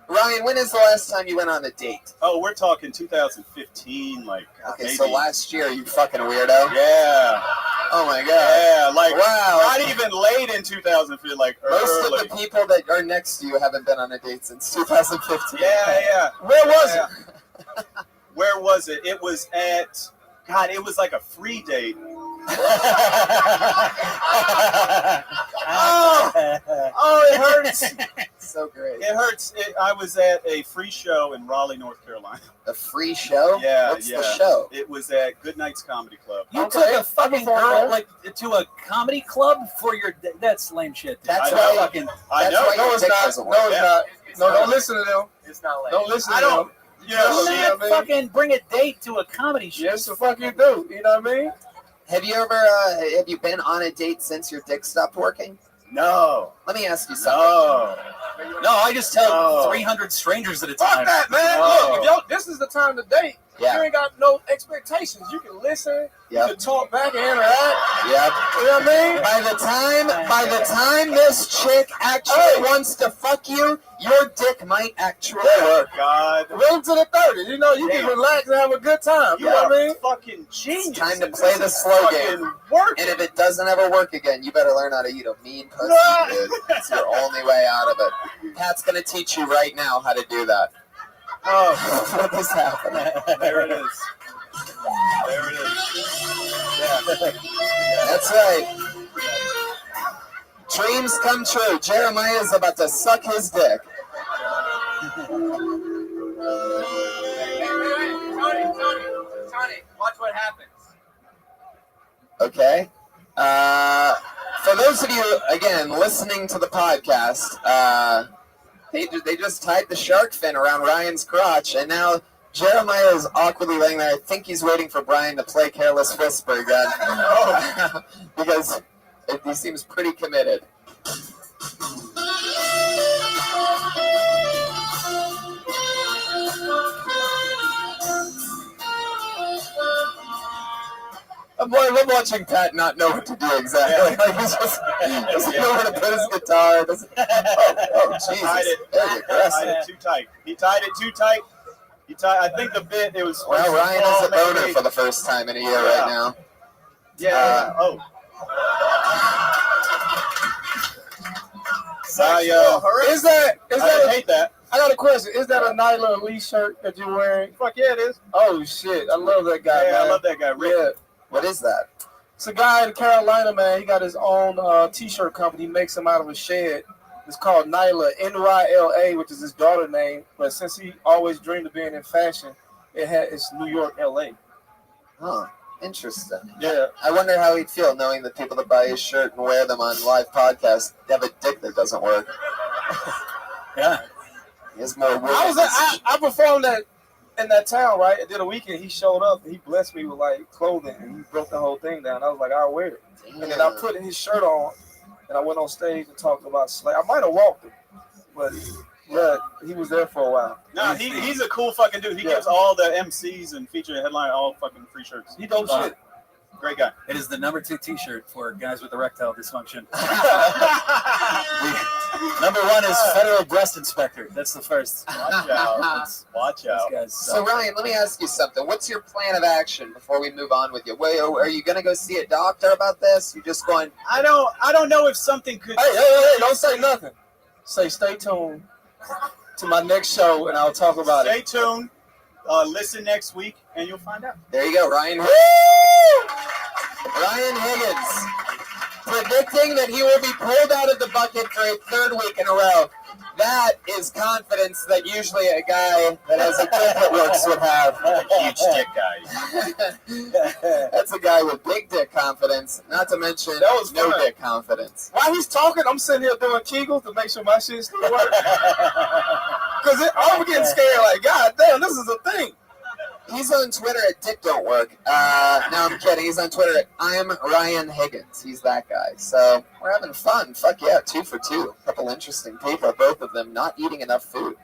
Ryan, when is the last time you went on a date? Oh, we're talking 2015, like. Okay, maybe. so last year, you fucking weirdo. Yeah. Oh my god. Yeah, like wow. Not even late in 2015, like Most early. of the people that are next to you haven't been on a date since 2015. Yeah. Where was it? Where was it? It was at. God, it was like a free date. Oh, it hurts. So great. It hurts. I was at a free show in Raleigh, North Carolina. A free show? Yeah. What's the show? It was at Good Night's Comedy Club. You took a fucking girl like to a comedy club for your. That's lame shit. Dude. That's why. fucking. I know. No, it's not. No, it's not. No, don't listen to them. It's not late. Don't listen to I don't. them. You not fucking bring a date to a comedy show. Yes, the fuck you do. You know what I mean? Have you been on a date since your dick stopped working? No. Let me ask you something. No, I just tell 300 strangers at a time. Fuck that, man. Oh. Look, if this is the time to date. Yeah. You ain't got no expectations. You can listen. Yep. You can talk back and interact. Yep. You know what I mean? By the time this chick actually wants to fuck you, your dick might actually work. God. Room to the 30. You know, you can relax and have a good time. You know what I mean? Fucking genius. It's time to play the slow game. And if it doesn't ever work again, you better learn how to eat a mean pussy, dude. It's your only way out of it. Pat's gonna teach you right now how to do that. Oh, what is happening? There it is. There it is. Yeah. That's right. Dreams come true. Jeremiah is about to suck his dick. Tony, watch what happens. Okay. For those of you, again, listening to the podcast, they just tied the shark fin around Ryan's crotch, and now Jeremiah is awkwardly laying there. I think he's waiting for Brian to play Careless Whisper again. Because he seems pretty committed. I'm watching Pat not know what to do exactly. Like he's just doesn't know where to put his guitar. Jesus. He tied it too tight. He tied it too tight. I think the bit, it was. Well, Ryan is a boner for the first time in a year right now. Yeah. Is that? I hate that. I got a question. Is that a Nyla Lee shirt that you're wearing? Fuck yeah, it is. Oh shit, I love that guy. Yeah, man. I love that guy. Rick. Yeah. What is that? It's a guy in Carolina, man. He got his own t-shirt company. He makes them out of a shed. It's called Nyla, Nyla, which is his daughter's name. But since he always dreamed of being in fashion, it's New York, LA. Huh. Interesting. Yeah. I wonder how he'd feel knowing that people that buy his shirt and wear them on live podcasts have a dick that doesn't work. Yeah. He has more work. I performed in that town, right? I did a weekend. He showed up and he blessed me with like clothing and he broke the whole thing down. I was like, I'll wear it. Damn. And then I put his shirt on and I went on stage and talked about slave. I might have walked him, but he was there for a while. No, he's a cool fucking dude. He gives all the MCs and feature headline all fucking free shirts. He dope shit. Great guy. It is the number 2 T-shirt for guys with erectile dysfunction. Number 1 is federal breast inspector. That's the first. Watch out. Watch out. So Ryan, let me ask you something. What's your plan of action before we move on with you? Wait, are you gonna go see a doctor about this? You just going? I don't know if something could. Hey! Don't say nothing. Say stay tuned to my next show and I'll talk about Stay tuned. Listen next week and you'll find out. There you go, Ryan. Ryan Higgins predicting that he will be pulled out of the bucket for a 3rd week in a row. That is confidence that usually a guy that has a kid that works would have. Huge dick guy. That's a guy with big dick confidence, not to mention no dick confidence. While he's talking, I'm sitting here doing Kegels to make sure my shit still works. Because I'm getting scared like, God damn, this is a thing. He's on Twitter at Dick Don't Work. No, I'm kidding. He's on Twitter at I'm Ryan Higgins. He's that guy. So we're having fun. Fuck yeah, 2 for 2. A couple interesting people, both of them not eating enough food.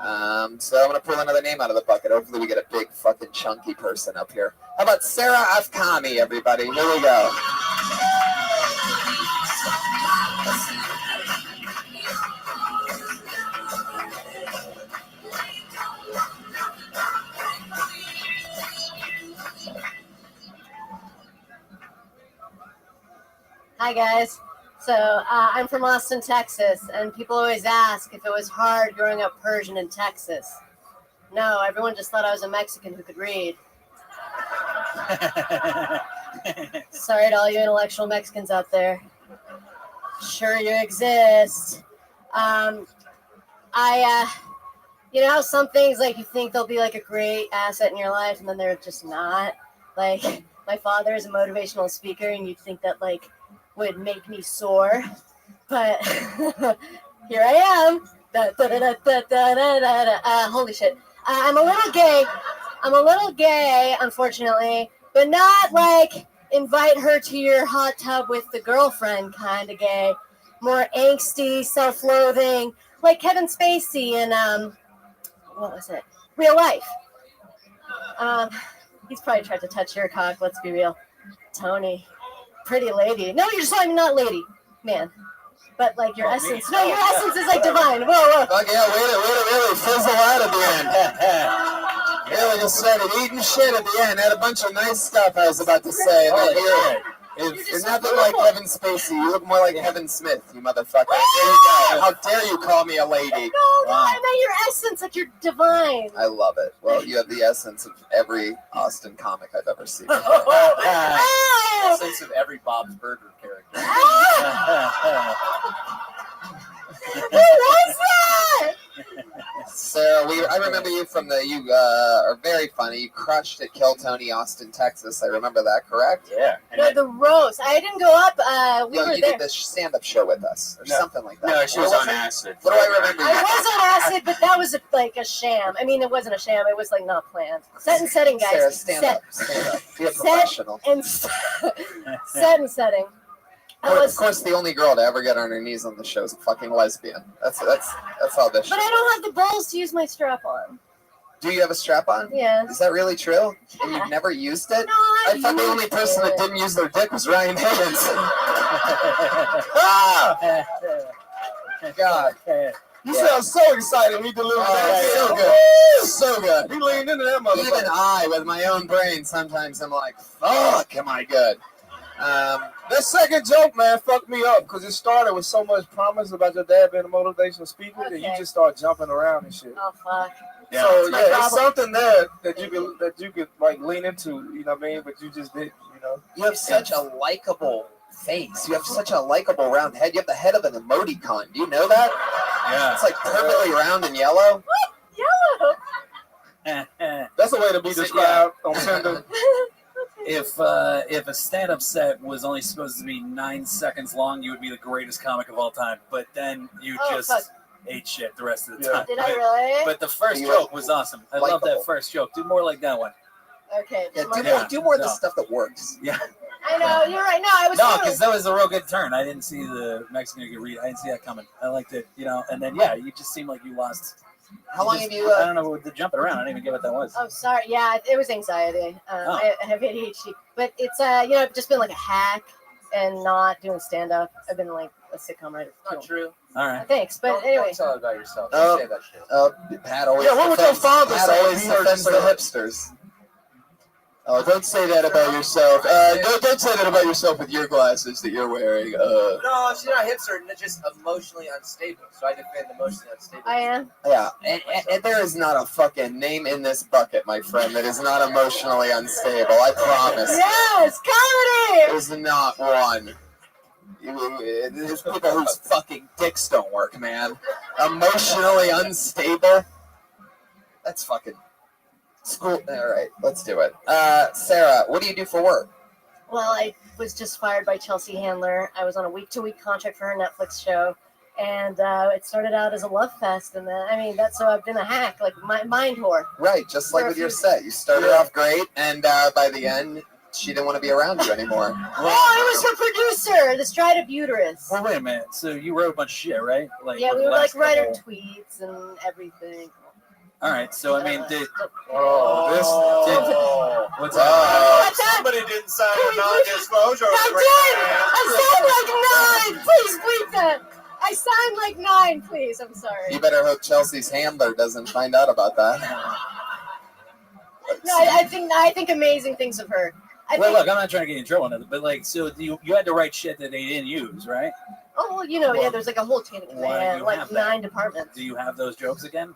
So I'm going to pull another name out of the bucket. Hopefully we get a big fucking chunky person up here. How about Sarah Afkami, everybody? Here we go. Hi guys. So I'm from Austin, Texas, and people always ask if it was hard growing up Persian in Texas. No, everyone just thought I was a Mexican who could read. Sorry to all you intellectual Mexicans out there. Sure you exist. You know how some things like you think they'll be like a great asset in your life and then they're just not? Like my father is a motivational speaker and you'd think that like would make me soar, but here I am. Holy shit. I'm a little gay, unfortunately, but not like invite her to your hot tub with the girlfriend kind of gay. More angsty, self-loathing, like Kevin Spacey in, what was it? Real Life. He's probably tried to touch your cock, let's be real. Tony. Pretty lady. No, you're just like not lady, man. But like your essence. No, your essence is like divine. Whoa. Fuck yeah, wait, fizzle out at the end. Really just started eating shit at the end. Had a bunch of nice stuff I was about to say. You're nothing like Kevin Spacey. You look more like Kevin Smith, you motherfucker. There you go. How dare you call me a lady? No, I meant your essence, like you're divine. I love it. Well, you have the essence of every Austin comic I've ever seen. Essence of every Bob's Burger character. Who was that? Sarah, I remember you from you are very funny. You crushed at Kill Tony, Austin, Texas. I remember that, correct? Yeah. No, the roast. I didn't go up. We were you there. did the stand-up show with us, or something like that. No, she was on acid. What do I remember? I was on acid, but that was like a sham. I mean, it wasn't a sham. It was like not planned. Set and setting, guys. Sarah, stand up. Be a professional. Set and setting. Of course, the only girl to ever get on her knees on the show is a fucking lesbian. That's how this. But I don't have the balls to use my strap on. Do you have a strap on? Yeah. Is that really true? And you've never used it? No, I thought the only person that didn't use their dick was Ryan Higgins. God. You sound so excited when you deliver that. So good. So good. You leaned into that motherfucker. Even I, with my own brain, sometimes I'm like, fuck, am I good? That second joke, man, fucked me up because it started with so much promise about your dad being a motivational speaker that you just start jumping around and shit. Oh fuck. Yeah. So yeah, it's something there that you could like lean into, you know what I mean? But you just didn't, you know. You have such a likable face. You have such a likable round head. You have the head of an emoticon. Do you know that? Yeah. It's like perfectly round and yellow. Yellow. That's the way to be described on Tinder. If a stand-up set was only supposed to be 9 seconds long, you would be the greatest comic of all time. But then you just ate shit the rest of the time. Did I really? But the first joke was awesome. I love that first joke. Do more like that one. Okay. Yeah, do more of the stuff that works. Yeah. I know, you're right. No, I was No, because that was a real good turn. I didn't see the Mexican who could read. I didn't see that coming. I liked it, you know. And then you just seemed like you lost. How long have you? I don't know, with the jumping around. I didn't even get what that was. Oh, sorry. Yeah, it was anxiety. I have ADHD, but it's I've just been like a hack and not doing stand up. I've been like a sitcom writer. Not true. All right. Thanks, but anyway. Don't tell it about yourself. Don't say that shit. Pat always. Yeah, what would your father Pat say? always defends the hipsters. Oh, don't say that about yourself. Don't say that about yourself with your glasses that you're wearing. No, she's not hipster. Just emotionally unstable. So I defend emotionally unstable. I am. Yeah, and there is not a fucking name in this bucket, my friend, that is not emotionally unstable. I promise. Yes, comedy. There's not one. There's people whose fucking dicks don't work, man. Emotionally unstable. That's fucking school. All right, let's do it. Sarah, what do you do for work? Well, I was just fired by Chelsea Handler. I was on a week-to-week contract for her Netflix show, and it started out as a love fest. And then, so I've been a hack, like my mind whore. Right, just like with your set. You started off great, and by the end, she didn't want to be around you anymore. Oh, it was her producer, the Stride of Uterus. Well, wait a minute. So you wrote a bunch of shit, right? Like, Yeah, for we the would last write her couple- tweets and everything. All right. So I mean, what's What's up? that? Somebody didn't sign a non-disclosure I signed like 9. Please bleep that. I signed like 9, please. I'm sorry. You better hope Chelsea's handler doesn't find out about that. No, I think amazing things of her. Well, look, I'm not trying to get you in trouble, on it, but like, so you had to write shit that they didn't use, right? Oh, well, yeah, there's like a whole chain of Why do command, you like have 9 that? departments. Do you have those jokes again?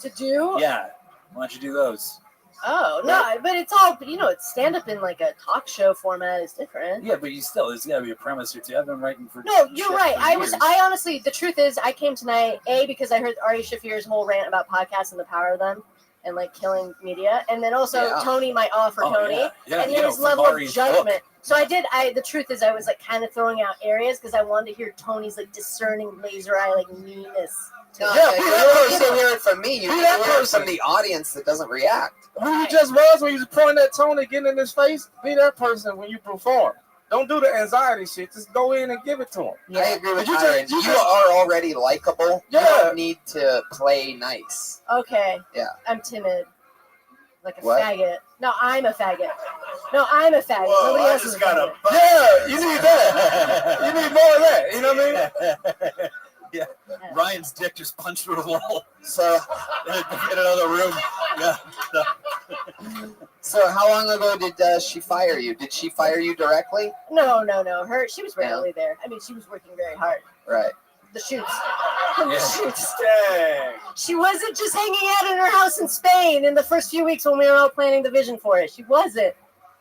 To do? Yeah. Why don't you do those? Oh, no, but it's all, it's stand up in like a talk show format is different. Yeah, but there's got to be a premise or two. I've been writing for. No, you're shit right. for I years. honestly, the truth is, I came tonight, because I heard Ari Shafir's whole rant about podcasts and the power of them and like killing media. And then also Tony, my offer, Tony, and his level of judgment. So the truth is, I was like kind of throwing out areas because I wanted to hear Tony's like discerning laser eye, like meanness. You don't hear it from me. You hear it from the audience that doesn't react. Who you just was when you was pointing at Tony, getting in his face, be that person when you perform. Don't do the anxiety shit. Just go in and give it to him. I agree with Aaron. You are already likable. Yeah. You don't need to play nice. Okay. Yeah. I'm timid. Like a What? faggot. No, I'm a faggot. No, I'm a faggot. Whoa, Nobody I else just is a got faggot. Yeah, you need that. You need more of that. You know what I mean? Yeah. Ryan's dick just punched through the wall. So in another room. Yeah. So how long ago did she fire you? Did she fire you directly? No. She was rarely there. I mean, she was working very hard. Right. The shoots. Yeah. The shoots. Dang. She wasn't just hanging out in her house in Spain in the first few weeks when we were all planning the vision for it. She wasn't.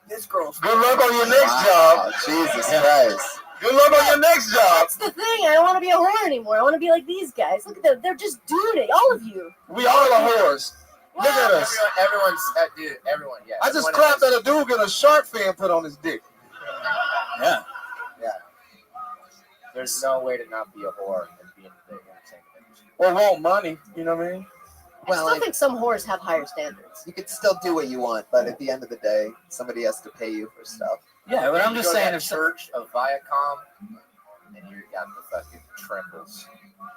This girl's good luck on your next job. Jesus Christ. Good luck on your next job. That's the thing. I don't want to be a whore anymore. I want to be like these guys. Look at them. They're just doing it. All of you. We all are whores. Look at us. Everyone's, dude, everyone, yeah. I just clapped at a dude getting a shark fin put on his dick. Yeah. Yeah. There's no way to not be a whore and be in the entertainment industry. Or want money, you know what I mean? I still think some whores have higher standards. You could still do what you want, but at the end of the day, somebody has to pay you for stuff. Yeah, but I'm just saying, if church of Viacom, and you got the fucking trembles.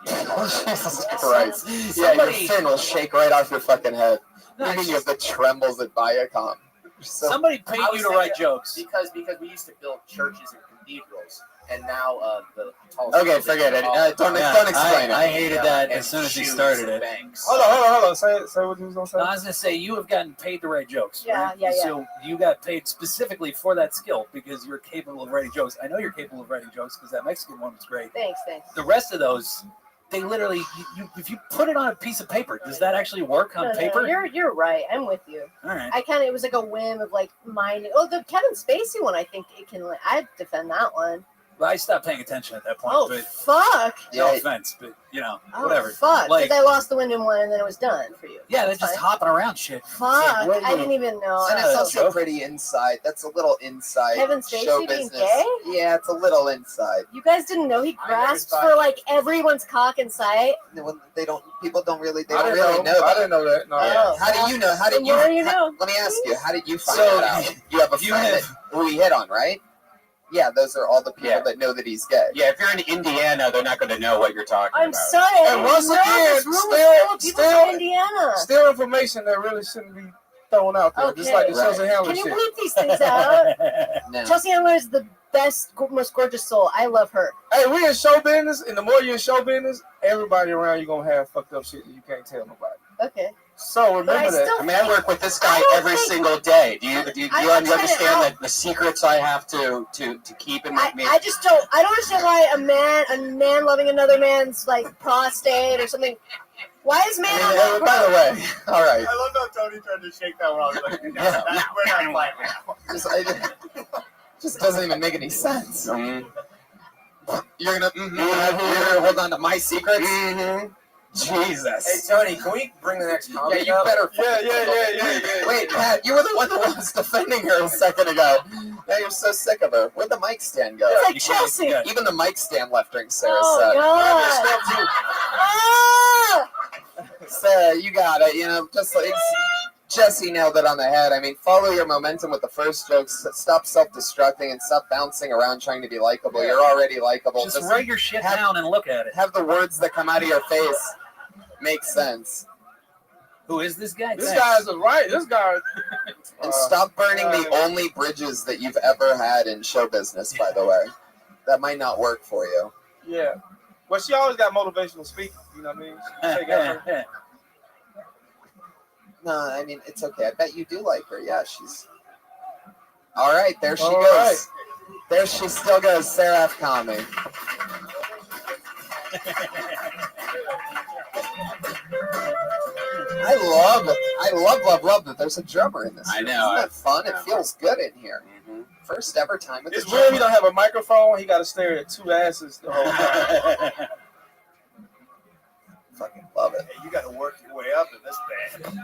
Oh, Jesus Christ. Somebody- Yeah, your fin will shake right off your fucking head. You mean you have the trembles at Viacom? Somebody paid you to write jokes. Because we used to build churches and cathedrals, and now the Okay, forget it. Don't explain it. I hated that as soon as he started it. Hold on. Say what you was gonna say. No, I was gonna say you have gotten paid to write jokes. Yeah, right? yeah. So you got paid specifically for that skill because you're capable of writing jokes. I know you're capable of writing jokes because that Mexican one was great. Thanks. The rest of those, they literally, if you put it on a piece of paper, does that actually work on paper? You're right. I'm with you. All right. It was like a whim of like mine. Oh, the Kevin Spacey one. I think it can. I defend that one. Well, I stopped paying attention at that point. Oh, but fuck. No offense, but whatever. Fuck. Like, Because I lost the Wyndham one and then it was done for you. yeah, they're just hopping around shit. Fuck. I didn't even know. And it's also pretty inside. That's a little inside. Kevin Spacey show being business. gay? Yeah, it's a little inside. You guys didn't know he grasped for like everyone's cock in sight? People don't really know. I didn't know that. No. Yeah. How do you know? How did The more you know. Let me ask you. How did you find that out? You have a friend who he hit on, right? Yeah, those are all the people that know that he's gay. Yeah, if you're in Indiana, they're not going to know what you're talking I'm about. sorry. And once again, Indiana. still information that really shouldn't be thrown out there. Just like the Chelsea Handler Can you shit. bleep these things out? No. Chelsea Handler is the best, most gorgeous soul. I love her. Hey, we in show business, and the more you're in show business, everybody around you gonna have fucked up shit that you can't tell nobody. Okay. So remember that. I mean, I work with this guy every single day. Do you understand the secrets I have to keep in my? I just don't. I don't understand why a man loving another man's like prostate or something. Why is man? By the way, all right. I love how Tony tried to shake that one. I was like, we're not playing now. Just doesn't even make any sense. You're gonna hold on to my secrets. Jesus. Hey Tony, can we bring the next comic? Yeah, you better. Yeah. Wait, Pat, you were the one that was defending her a second ago. Now you're so sick of her. Where'd the mic stand go? It's like Chelsea. Even the mic stand left during Sarah's Oh set. Sarah, you got it. Just like Jesse nailed it on the head. I mean, follow your momentum with the first jokes. Stop self-destructing and stop bouncing around trying to be likable. You're already likable. Just write your shit down and look at it. Have the words that come out of your face make sense. Who is this guy? This guy's right. This guy. And stop burning the only bridges that you've ever had in show business, by the way. That might not work for you. Yeah. Well, she always got motivational speaking. You know what I mean? She take out her. No, I mean, it's okay. I bet you do like her. Yeah, she's... All right, there she All goes. right. There she still goes, Sarah F. Kami. I love that there's a drummer in this. I know. Isn't that fun? It feels good in here. First ever time with It's the weird drummer. he don't have a microphone. He got to stare at two asses the whole time. Fucking love it. Hey, you got to work your way up in this band.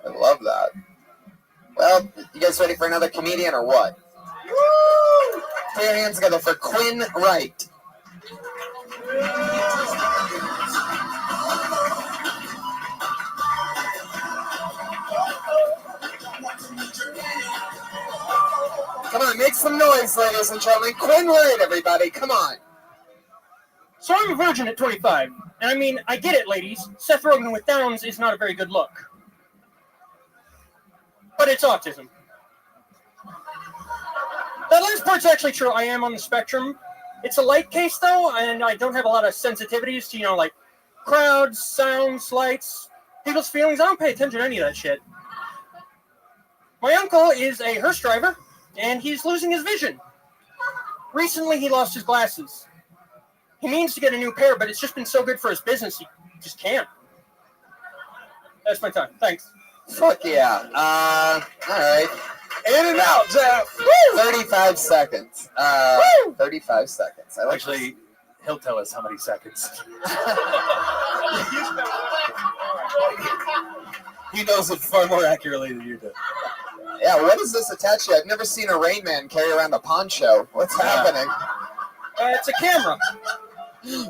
I love that. Well, you guys ready for another comedian or what? Woo! Put your hands together for Quinn Wright. Come on, make some noise, ladies and gentlemen. Quinn Wright, everybody, come on. So I'm a virgin at 25. And I mean, I get it, ladies. Seth Rogen with Downs is not a very good look. But it's autism. That last part's actually true. I am on the spectrum. It's a light case, though, and I don't have a lot of sensitivities to, like crowds, sounds, lights, people's feelings. I don't pay attention to any of that shit. My uncle is a hearse driver, and he's losing his vision. Recently, he lost his glasses. He means to get a new pair, but it's just been so good for his business, he just can't. That's my time. Thanks. Fuck yeah. All right. In and out, Jeff. 35 seconds. 35 seconds. I like Actually, he'll tell us how many seconds. He knows it far more accurately than you do. Yeah, what is this attached to? I've never seen a Rain Man carry around a poncho. What's happening? It's a camera.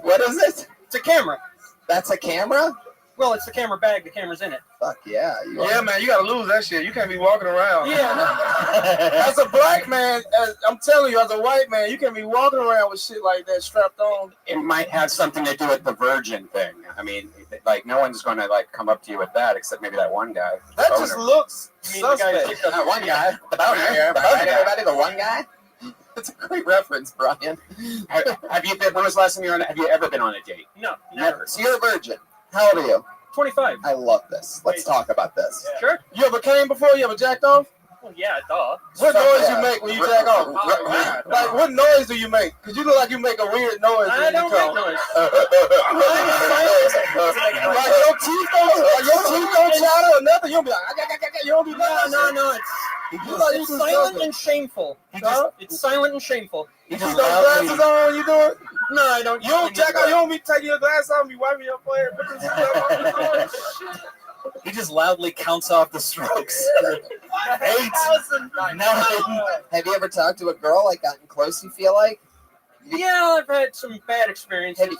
What is it? It's a camera. That's a camera? Well, it's the camera bag. The camera's in it. Fuck yeah. Yeah, man, you gotta lose that shit. You can't be walking around. Yeah. As a black man, I'm telling you, as a white man, you can't be walking around with shit like that strapped on. It might have something to do with the virgin thing. I mean, like, no one's going to, like, come up to you with that, except maybe that one guy. That just looks suspect. That one guy. The boner. Everybody, the one guy? That's a great reference, Brian. Have you been, when was the last time have you ever been on a date? No, Never. So you're a virgin. How old are you? 25. I love this. Let's talk about this. Yeah. Sure. You ever came before? You ever jacked off? Well, yeah, duh. What noise you make when you jack off? Like, what noise do you make? Because you look like you make a weird noise. I don't make noise. Like your teeth don't chatter or nothing. You don't be like, you don't do that. No. It's silent and shameful. It's silent and shameful. You keep those glasses on when you do it? No, I don't. You don't jack off. You don't be taking your glasses off and be wiping your forehead. He just loudly counts off the strokes. 8, 9. Have you ever talked to a girl, like gotten close, you feel like? Yeah, I've had some bad experiences.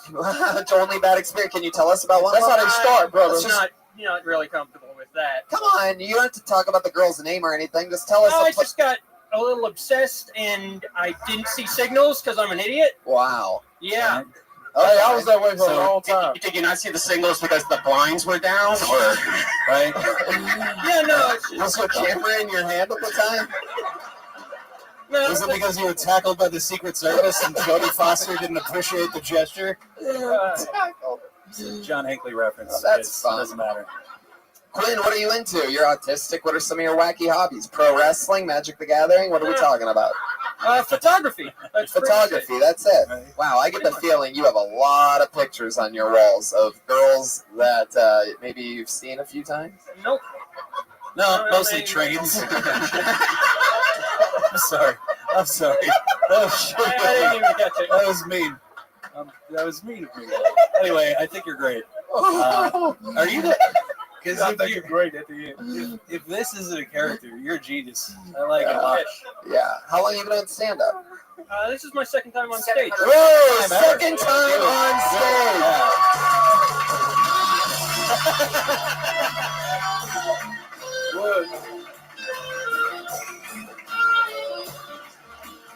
Only bad experience. Can you tell us about one? That's how they start, brother. I'm not really comfortable with that. Come on, you don't have to talk about the girl's name or anything. Just tell us. I just got a little obsessed, and I didn't see signals because I'm an idiot. Wow. Yeah. Hey, I was that way for a long time. Did you not see the signals because the blinds were down, or right? Yeah, no. Was your camera in your hand at the time? No, Was it because you were tackled by the Secret Service and Jodie Foster didn't appreciate the gesture? John Hinckley reference. Oh, that's fun. Doesn't matter. Quinn, what are you into? You're autistic. What are some of your wacky hobbies? Pro wrestling, Magic the Gathering? What are we talking about? Photography. Photography, that's it. Wow, I get the feeling you have a lot of pictures on your walls of girls that maybe you've seen a few times. Nope. No, mostly trains. I'm sorry. Oh, shit. I didn't even catch it. That was mean. That was mean of me. Anyway, I think you're great. Are you the... Because I think you're great at the end. If this isn't a character, you're a genius. I like it a lot. Yeah. How long have you been on stand-up? This is my second time on stage. Whoa! Second time on stage.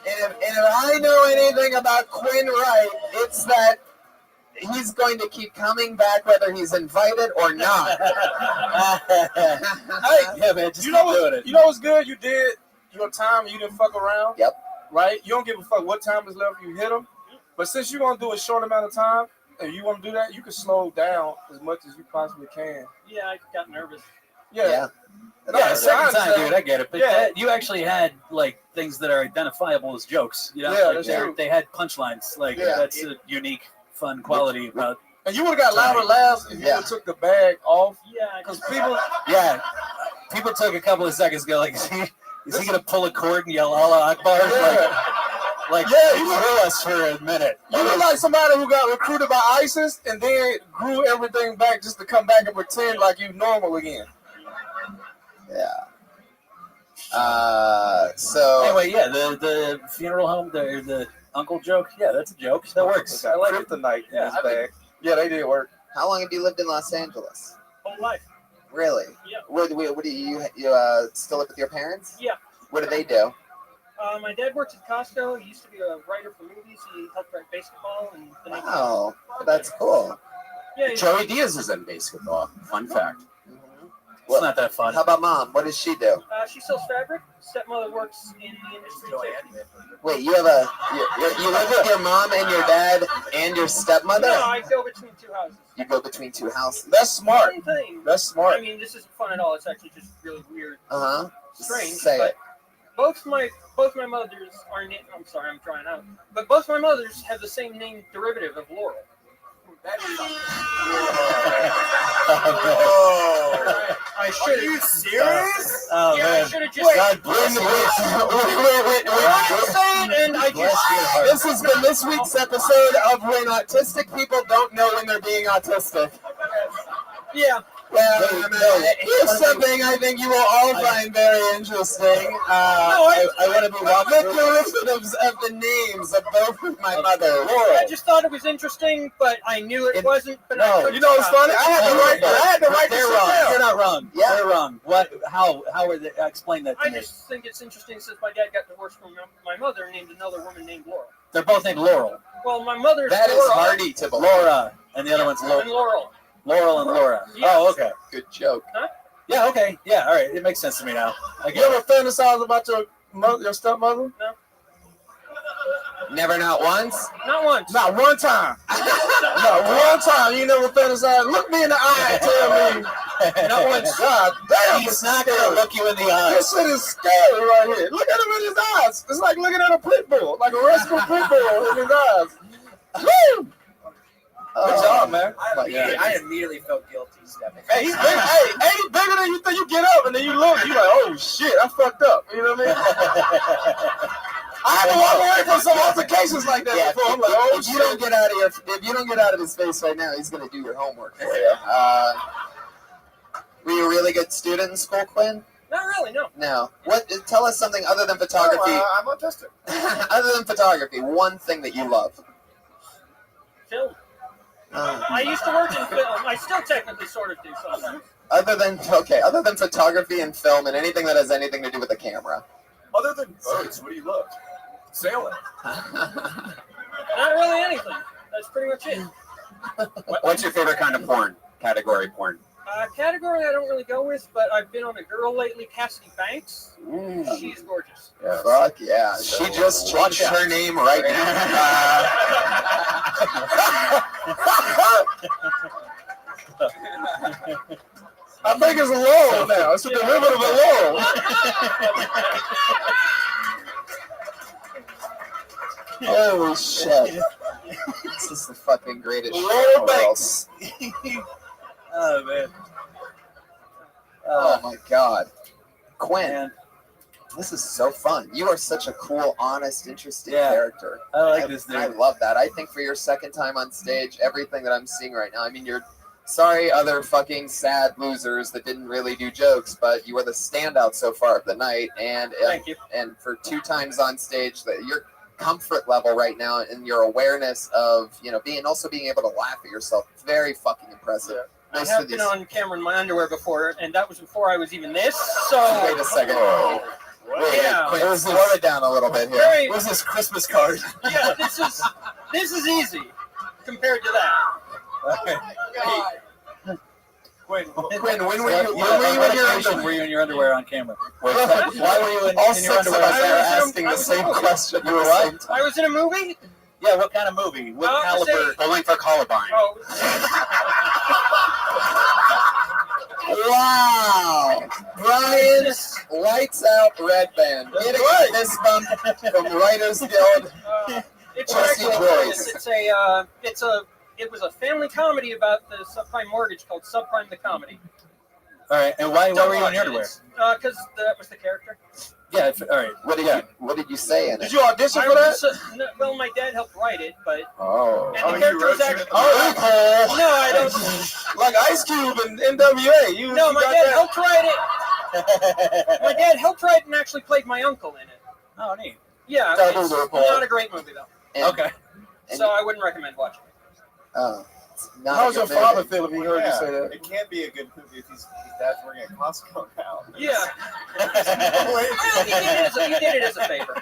And if I know anything about Quinn Wright, it's that he's going to keep coming back whether he's invited or not. Yeah, man, just you know keep doing it. You know what's good? You did your time and you didn't fuck around. Yep. Right? You don't give a fuck what time is left. You hit them. But since you're going to do a short amount of time, and you want to do that, you can slow down as much as you possibly can. Yeah, I got nervous. Yeah. Yeah, second time, dude, I get it. But Yeah. you actually had, like, things that are identifiable as jokes. You know? Yeah, Like, that's they- true. They had punchlines. Like, Yeah. that's a unique, fun quality about... And you would have got louder laughs if you would have took the bag off. Yeah. Because people... Yeah. People took a couple of seconds to go, like, is he going to pull a cord and yell Allah Akbar? Like, Yeah, you threw us for a minute. You look like somebody who got recruited by ISIS and then grew everything back just to come back and pretend like you normal again. Yeah. So anyway, yeah, the funeral home, the uncle joke, yeah, that's a joke. That works. I like it. Kryptonite in Yeah, his bag. Yeah, they did work. How long have you lived in Los Angeles? Whole life. Really? Yeah. What do you still live with your parents? Yeah. What do they do? My dad works at Costco. He used to be a writer for movies. He helped write basketball and. Wow, that's cool. Yeah. Joey Diaz is in basketball. Fun fact. It's not that fun. How about mom? What does she do? She sells fabric. Stepmother works in the industry too. Wait, you have you live with your mom and your dad and your stepmother? No, I go between two houses. You go between two houses. That's smart. Same thing. That's smart. I mean, this isn't fun at all. It's actually just really weird. Strange. Say but it. Both my mothers are named. I'm sorry, I'm trying out. But both my mothers have the same name derivative of Laurel. Oh. I I should. Are you serious? Oh Yeah, I man. should have just. God bless you. And I just. This has been this week's episode of When Autistic People Don't Know When They're Being Autistic. Yeah. Well, here's something I think you will all find very interesting. I want to be walking through of the names of both of my mother. I just thought it was interesting, but I knew it wasn't. But I couldn't You know what's stop funny? it. I had to write They're this wrong. down. You're not wrong. Yeah. They're wrong. What? How are they? Explain that to I me. just think it's interesting since my dad got divorced from my mother and named another woman named Laura. They're both named Laurel. Well, my mother's That is Laura hardy to believe. Laura, and the other one's and Laurel. Laurel. Laurel and Laura. Yes. Oh, okay. Good joke. Huh? Yeah, okay. Yeah, all right. It makes sense to me now. I You get ever it. fantasize about your stepmother? No. Never, not once. Not once. Not one time. Not one time. You never fantasize. Look me in the eye and tell me. Not once. God damn. He's not going to look you in the eye. This shit is scary right here. Look at him in his eyes. It's like looking at a pit bull, like a rescue pit bull in his eyes. Woo! Good job, man. I immediately felt guilty stepping. Hey, he's big, hey, he's bigger than you think. You get up and then you look. You like, oh shit, I fucked up. You know what I mean? I had to walk away from some altercations like that before. I'm like, oh if shit. you don't get out of his face right now, he's gonna do your homework for you. Were you a really good student in school, Quinn? Not really. No. No. What? Tell us something other than photography. I'm autistic. Other than photography, one thing that you love. Film. I used to work in film. I still technically sort of do sometimes. Other than photography and film and anything that has anything to do with the camera. Other than boats, what do you love? Sailing. Not really anything. That's pretty much it. What's your favorite kind of porn? Category porn. Category I don't really go with, but I've been on a girl lately, Cassidy Banks. She's gorgeous. Yeah. Fuck yeah. She just changed her name right now. I think it's a Laurel now. It's a derivative of Laurel. Holy shit. This is the fucking greatest shit in Laurel the world. Banks. Oh, man. Oh my god. Quinn, this is so fun. You are such a cool, honest, interesting character. I like this dude. I love that. I think for your second time on stage, everything that I'm seeing right now, I mean, you're sorry other fucking sad losers that didn't really do jokes, but you were the standout so far of the night. And Thank you. And for 2 times on stage, that your comfort level right now and your awareness of, you know, being able to laugh at yourself, very fucking impressive. I Nice have to been on camera in my underwear before, and that was before I was even this. So Wait a second. Yeah. Quinn, slow it down a little bit here. Very- What's this Christmas card? Yeah, this is easy compared to that. Quinn, when were you Were you in your underwear on camera? Why were you in All your 6 underwear? of us They were are asking the same question. You were what? I was in a movie. Yeah, what kind of movie? What caliber? Say- Bowling for Columbine. Oh, Wow! Brian's Lights Out Red Band. Getting a fist bump from Writers Guild. it's Jesse actually Joyce. it was a family comedy about the subprime mortgage called Subprime the Comedy. All right, and why were you in your underwear? Because that was the character. Yeah, all right. What did you say in it? Did you audition for that? Well, my dad helped write it, but Oh. and the character was actually. Oh, No, I don't. like Ice Cube and NWA. No, my dad helped write it. My dad helped write and actually played my uncle in it. Oh, neat. Yeah, Double it's rapport. not a great movie though. Okay. So I wouldn't recommend watching it. Oh. Not How's a your good father movie. feel if he heard you say that? It can't be a good movie if his dad's working at Costco now. Yeah. Well, he did it as a favor.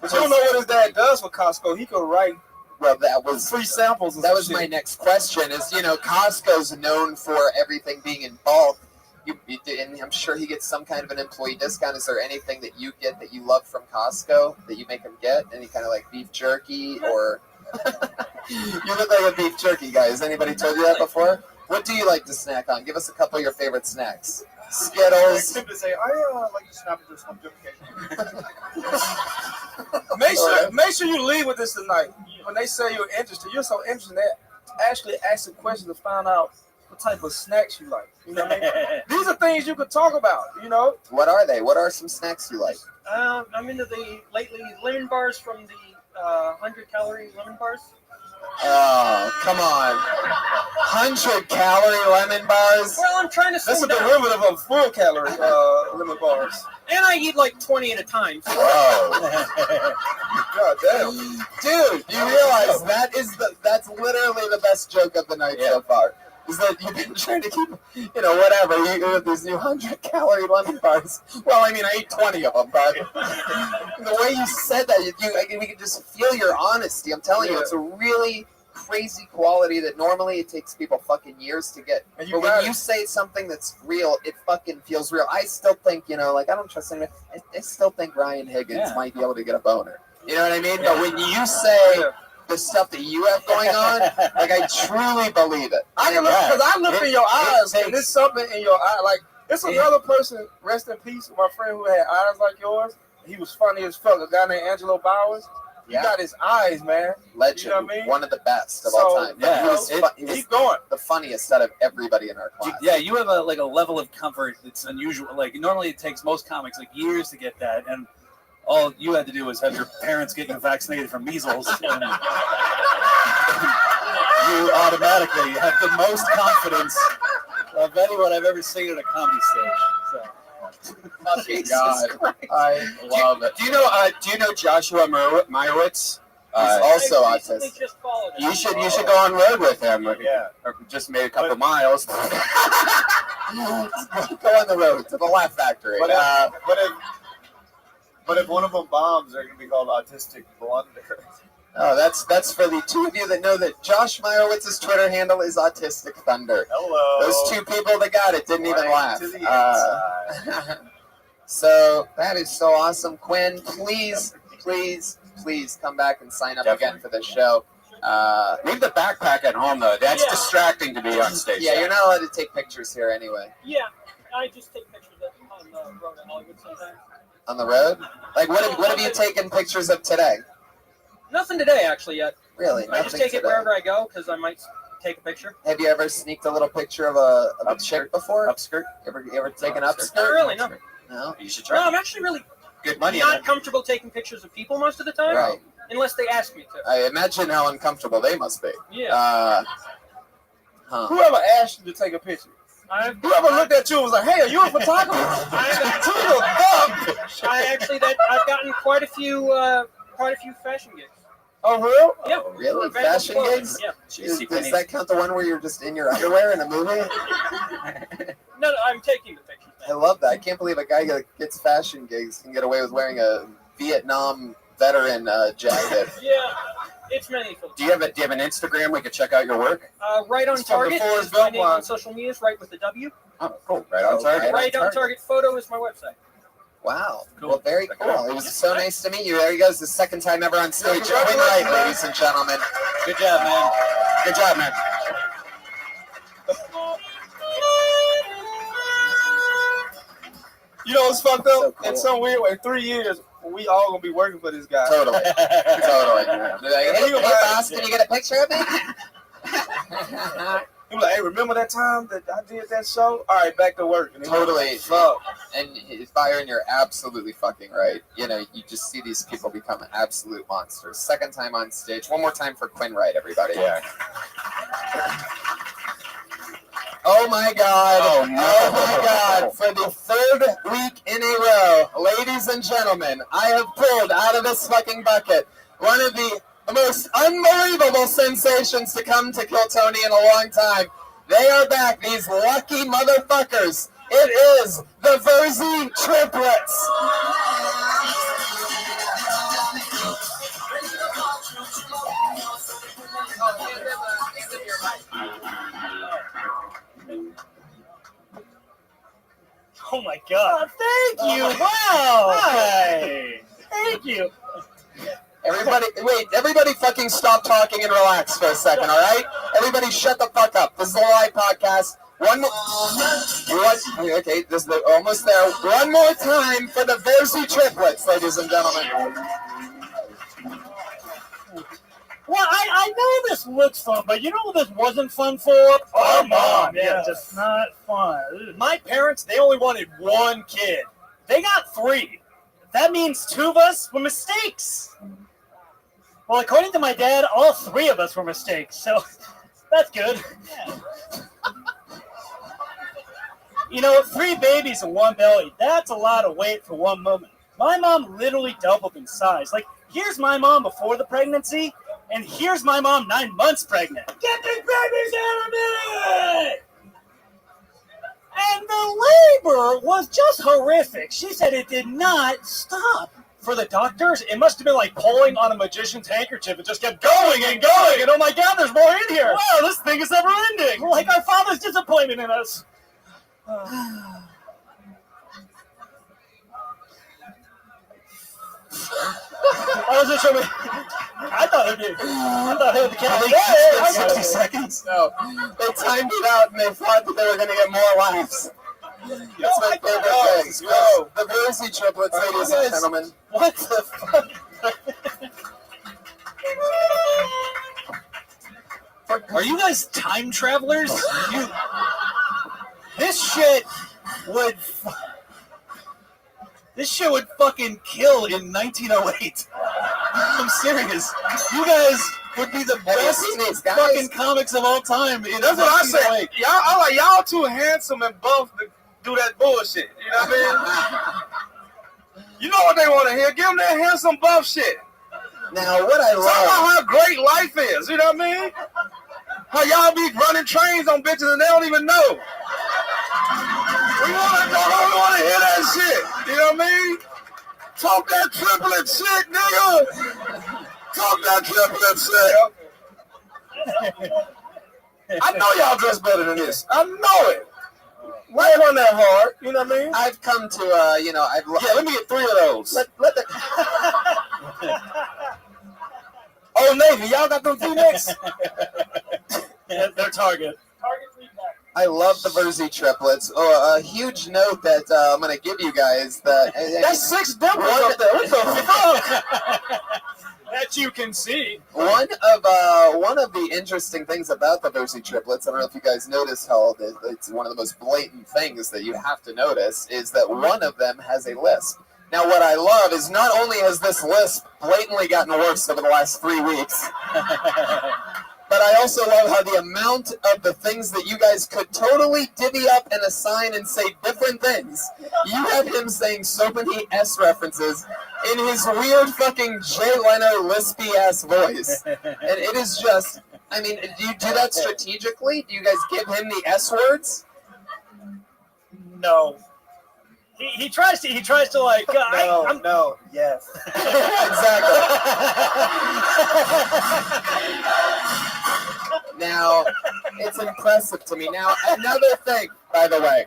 But you don't know what his dad does for Costco. He could write Well, that was free samples. And that some was shit. my next question. Is Costco's known for everything being in bulk. And I'm sure he gets some kind of an employee discount. Is there anything that you get that you love from Costco that you make him get? Any kind of like beef jerky or? You look like a beef jerky guy. Has anybody told you that before? What do you like to snack on? Give us a couple of your favorite snacks. Skittles. To say, I like to snap into some Make sure you leave with this tonight. When they say you're interested, you're so interested that actually ask a question to find out what type of snacks you like. You know what I mean? These are things you could talk about, you know? What are they? What are some snacks you like? I'm into the lately lemon bars from the 100-calorie lemon bars. Oh, come on. 100-calorie lemon bars? Well, I'm trying to That's slim a down. derivative of full-calorie lemon bars. And I eat like 20 at a time. So. God damn. Dude, you realize that's literally the best joke of the night so far. Is that you've been trying to keep, whatever, you with these new 100-calorie lemon bars. Well, I mean, I ate 20 of them, but the way you said that, we can just feel your honesty. I'm telling you, it's a really crazy quality that normally it takes people fucking years to get. But when you say something that's real, it fucking feels real. I still think, I don't trust anyone. I still think Ryan Higgins might be able to get a boner. You know what I mean? But when you say the stuff that you have going on, like, I truly believe it. I can look, because I look in your eyes, and there's something in your eye. Like, it's another person, rest in peace, my friend who had eyes like yours. He was funny as fuck. A guy named Angelo Bowers. He got his eyes, man. Legend. You know what I mean? One of the best of all time. Yeah. He was Keep going. the funniest out of everybody in our class. Yeah, you have a level of comfort that's unusual. Like, normally it takes most comics years to get that, and all you had to do was have your parents get you vaccinated for measles, and you automatically have the most confidence of anyone I've ever seen at a comedy stage. So. Jesus God. I love it. Do you know Joshua Meyerowitz? He's also autistic. You should go on road with him. Yeah. Or just made a couple miles. Go on the road to the Laugh Factory. But if one of them bombs, they're going to be called Autistic Blunder. Oh, that's for the two of you that know that Josh Meyerowitz's Twitter handle is Autistic Thunder. Hello. Those two people that got it didn't even laugh. To the inside. So that is so awesome. Quinn, please come back and sign up again for the show. Leave the backpack at home, though. That's distracting to be on stage. Yeah, you're not allowed to take pictures here anyway. Yeah, I just take pictures on the road in Hollywood sometimes. On the road? Like, what have you taken pictures of today? Nothing today, actually, yet. Really? I just take it wherever I go, because I might take a picture. Have you ever sneaked a little picture of a chick before? Upskirt? You ever taken upskirt? Not really, no. No? You should try. No, I'm actually really good money. not comfortable taking pictures of people most of the time. Right. Unless they ask me to. I imagine how uncomfortable they must be. Yeah. Whoever asked you to take a picture? Whoever looked at you and was like, "Hey, are you a photographer?" I've gotten quite a few fashion gigs. Oh, real? Yeah. Really? Events Fashion clothing, gigs? Yeah. Does that count the one where you're just in your underwear in a movie? No, I'm taking the picture. I love that. I can't believe a guy that gets fashion gigs can get away with wearing a Vietnam veteran jacket. Yeah, it's meaningful. Do you have an Instagram we could check out your work? Right on It's from Target. before Is his my belt name on social media is right with the W. Oh, cool. Right on Target. Right on Target photo is my website. Wow. Cool. Well, very cool. It was so nice to meet you. There he goes, the second time ever on stage. Quinn Wright, ladies and gentlemen. Good job, man. Good job, man. You know what's fucked up? So cool. In some weird way, 3 years, we all gonna be working for this guy. Totally. Totally. Hey, boss, can you get a picture of me? He was like, "Hey, remember that time that I did that show? All right, back to work." And Totally. Fuck. And Byron, you're absolutely fucking right. You just see these people become absolute monsters. Second time on stage. One more time for Quinn Wright, everybody. Yeah. Oh my God. Oh, no. Oh my God. For the third week in a row, ladies and gentlemen, I have pulled out of this fucking bucket one of the most unbelievable sensations to come to Kill Tony in a long time. They are back, these lucky motherfuckers. It is the Verzi triplets. Oh my God! Thank you. Wow. Hi. Thank you. Everybody fucking stop talking and relax for a second, all right? Everybody shut the fuck up. This is a live podcast. Okay, this is almost there. One more time for the Verzi triplets, ladies and gentlemen. Well, I know this looks fun, but you know what this wasn't fun for? Our mom. Yeah, just not fun. My parents, they only wanted one kid. They got 3. That means 2 of us were mistakes. Well, according to my dad, all 3 of us were mistakes, so that's good. You know, 3 babies in one belly, that's a lot of weight for one woman. My mom literally doubled in size. Like, here's my mom before the pregnancy, and here's my mom 9 months pregnant. Get these babies out of me! And the labor was just horrific. She said it did not stop. For the doctors, it must have been like pulling on a magician's handkerchief. It just kept going and going, and oh my God, there's more in here. Wow, this thing is never ending. Like our father's disappointment in us. I wasn't sure. I thought it did. I thought it had the 60 seconds. No, they timed it out and they thought that they were going to get more laughs. That's my favorite thing. Yo, the Verzi triplets, ladies and gentlemen. What the fuck? Are you guys time travelers? This shit would fucking kill in 1908. I'm serious. You guys would be the best fucking comics of all time. That's what I said. Y'all too handsome and buff to do that bullshit. You know what I mean? You know what they want to hear? Give them that handsome buff shit. Now, what I love... Talk about how great life is. You know what I mean? How y'all be running trains on bitches and they don't even know. We don't want to hear that shit. You know what I mean? Talk that triplet shit, nigga. Talk that triplet shit. I know y'all dress better than this. I know it. Why ain't on that hard? You know what I mean? I've come to, let me get 3 of those. Let the... Old Navy, y'all got them V-necks? They're Target. I love the Verzi triplets. Oh, a huge note that I'm going to give you guys that... That's 6 dimples up there. What the fuck? That you can see. One of the interesting things about the Verzi triplets, I don't know if you guys noticed how it's one of the most blatant things that you have to notice, is that one of them has a lisp. Now, what I love is not only has this lisp blatantly gotten worse over the last 3 weeks, but I also love how the amount of the things that you guys could totally divvy up and assign and say different things. You have him saying so many S references in his weird fucking Jay Leno lispy ass voice. And it is just, I mean, do you do that strategically? Do you guys give him the S words? No. He tries to like. No. Yes. Exactly. Now, it's impressive to me. Now, another thing, by the way,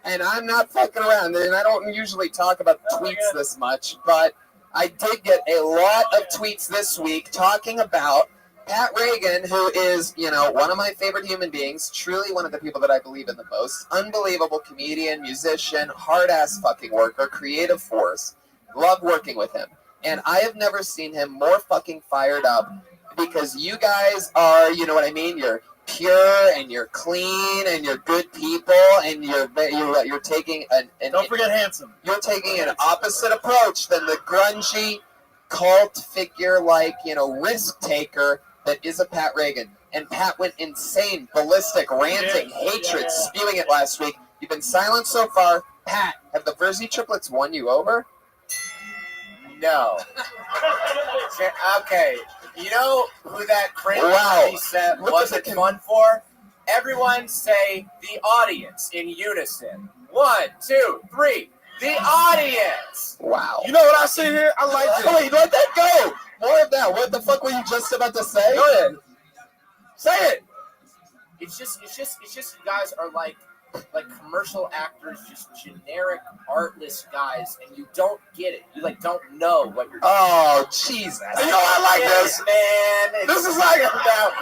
and I'm not fucking around, and I don't usually talk about tweets this much, but I did get a lot of tweets this week talking about Pat Reagan, who is, one of my favorite human beings, truly one of the people that I believe in the most, unbelievable comedian, musician, hard-ass fucking worker, creative force. Love working with him. And I have never seen him more fucking fired up because you guys are, you know what I mean? You're pure and you're clean and you're good people and you're taking don't forget handsome. You're taking an opposite approach than the grungy cult figure like, risk taker that is a Pat Reagan. And Pat went insane, ballistic, ranting, hatred, spewing it last week. You've been silent so far. Pat, have the Verzi triplets won you over? No. Okay. You know who that crazy set wasn't fun for? Everyone say the audience in unison. 1, 2, 3. The audience. Wow. You know what I see here? I like this. Wait, let that go. More of that. What the fuck were you just about to say? Go ahead. Say it. It's just you guys are like commercial actors, just generic, artless guys, and you don't get it. You don't know what you're doing. Oh, Jesus. I like this. Man. This is like about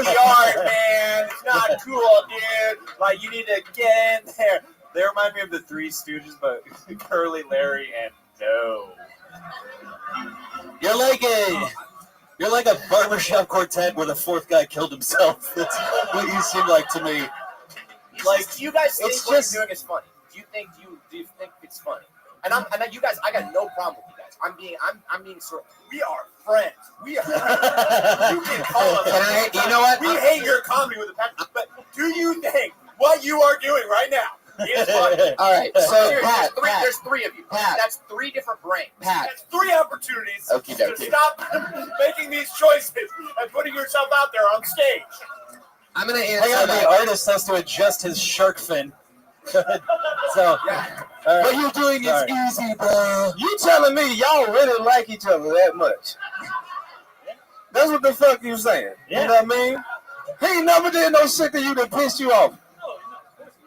the art, man. It's not cool, dude. You need to get in there. They remind me of the Three Stooges, but Curly, Larry, and No. You're like a You're like a barbershop quartet where the fourth guy killed himself. That's what you seem like to me. Like, do you guys think it's what just- you're doing is funny? Do you think it's funny? And you guys, I got no problem with you guys. I'm being sort of, we are friends. We are. You can call us. You know what? We hate your comedy with a passion, but do you think what you are doing right now is funny? All right, so Seriously, Pat, there's three of you. Pat. That's three different brains. Pat. That's three opportunities Okie to dokie. stop making these choices and putting yourself out there on stage. I'm gonna Hang answer on, that. the artist has to adjust his shark fin. So, What you doing is easy, bro. You telling me y'all really like each other that much? That's what the fuck you saying. Yeah. You know what I mean? He ain't never did no shit to you that pissed you off.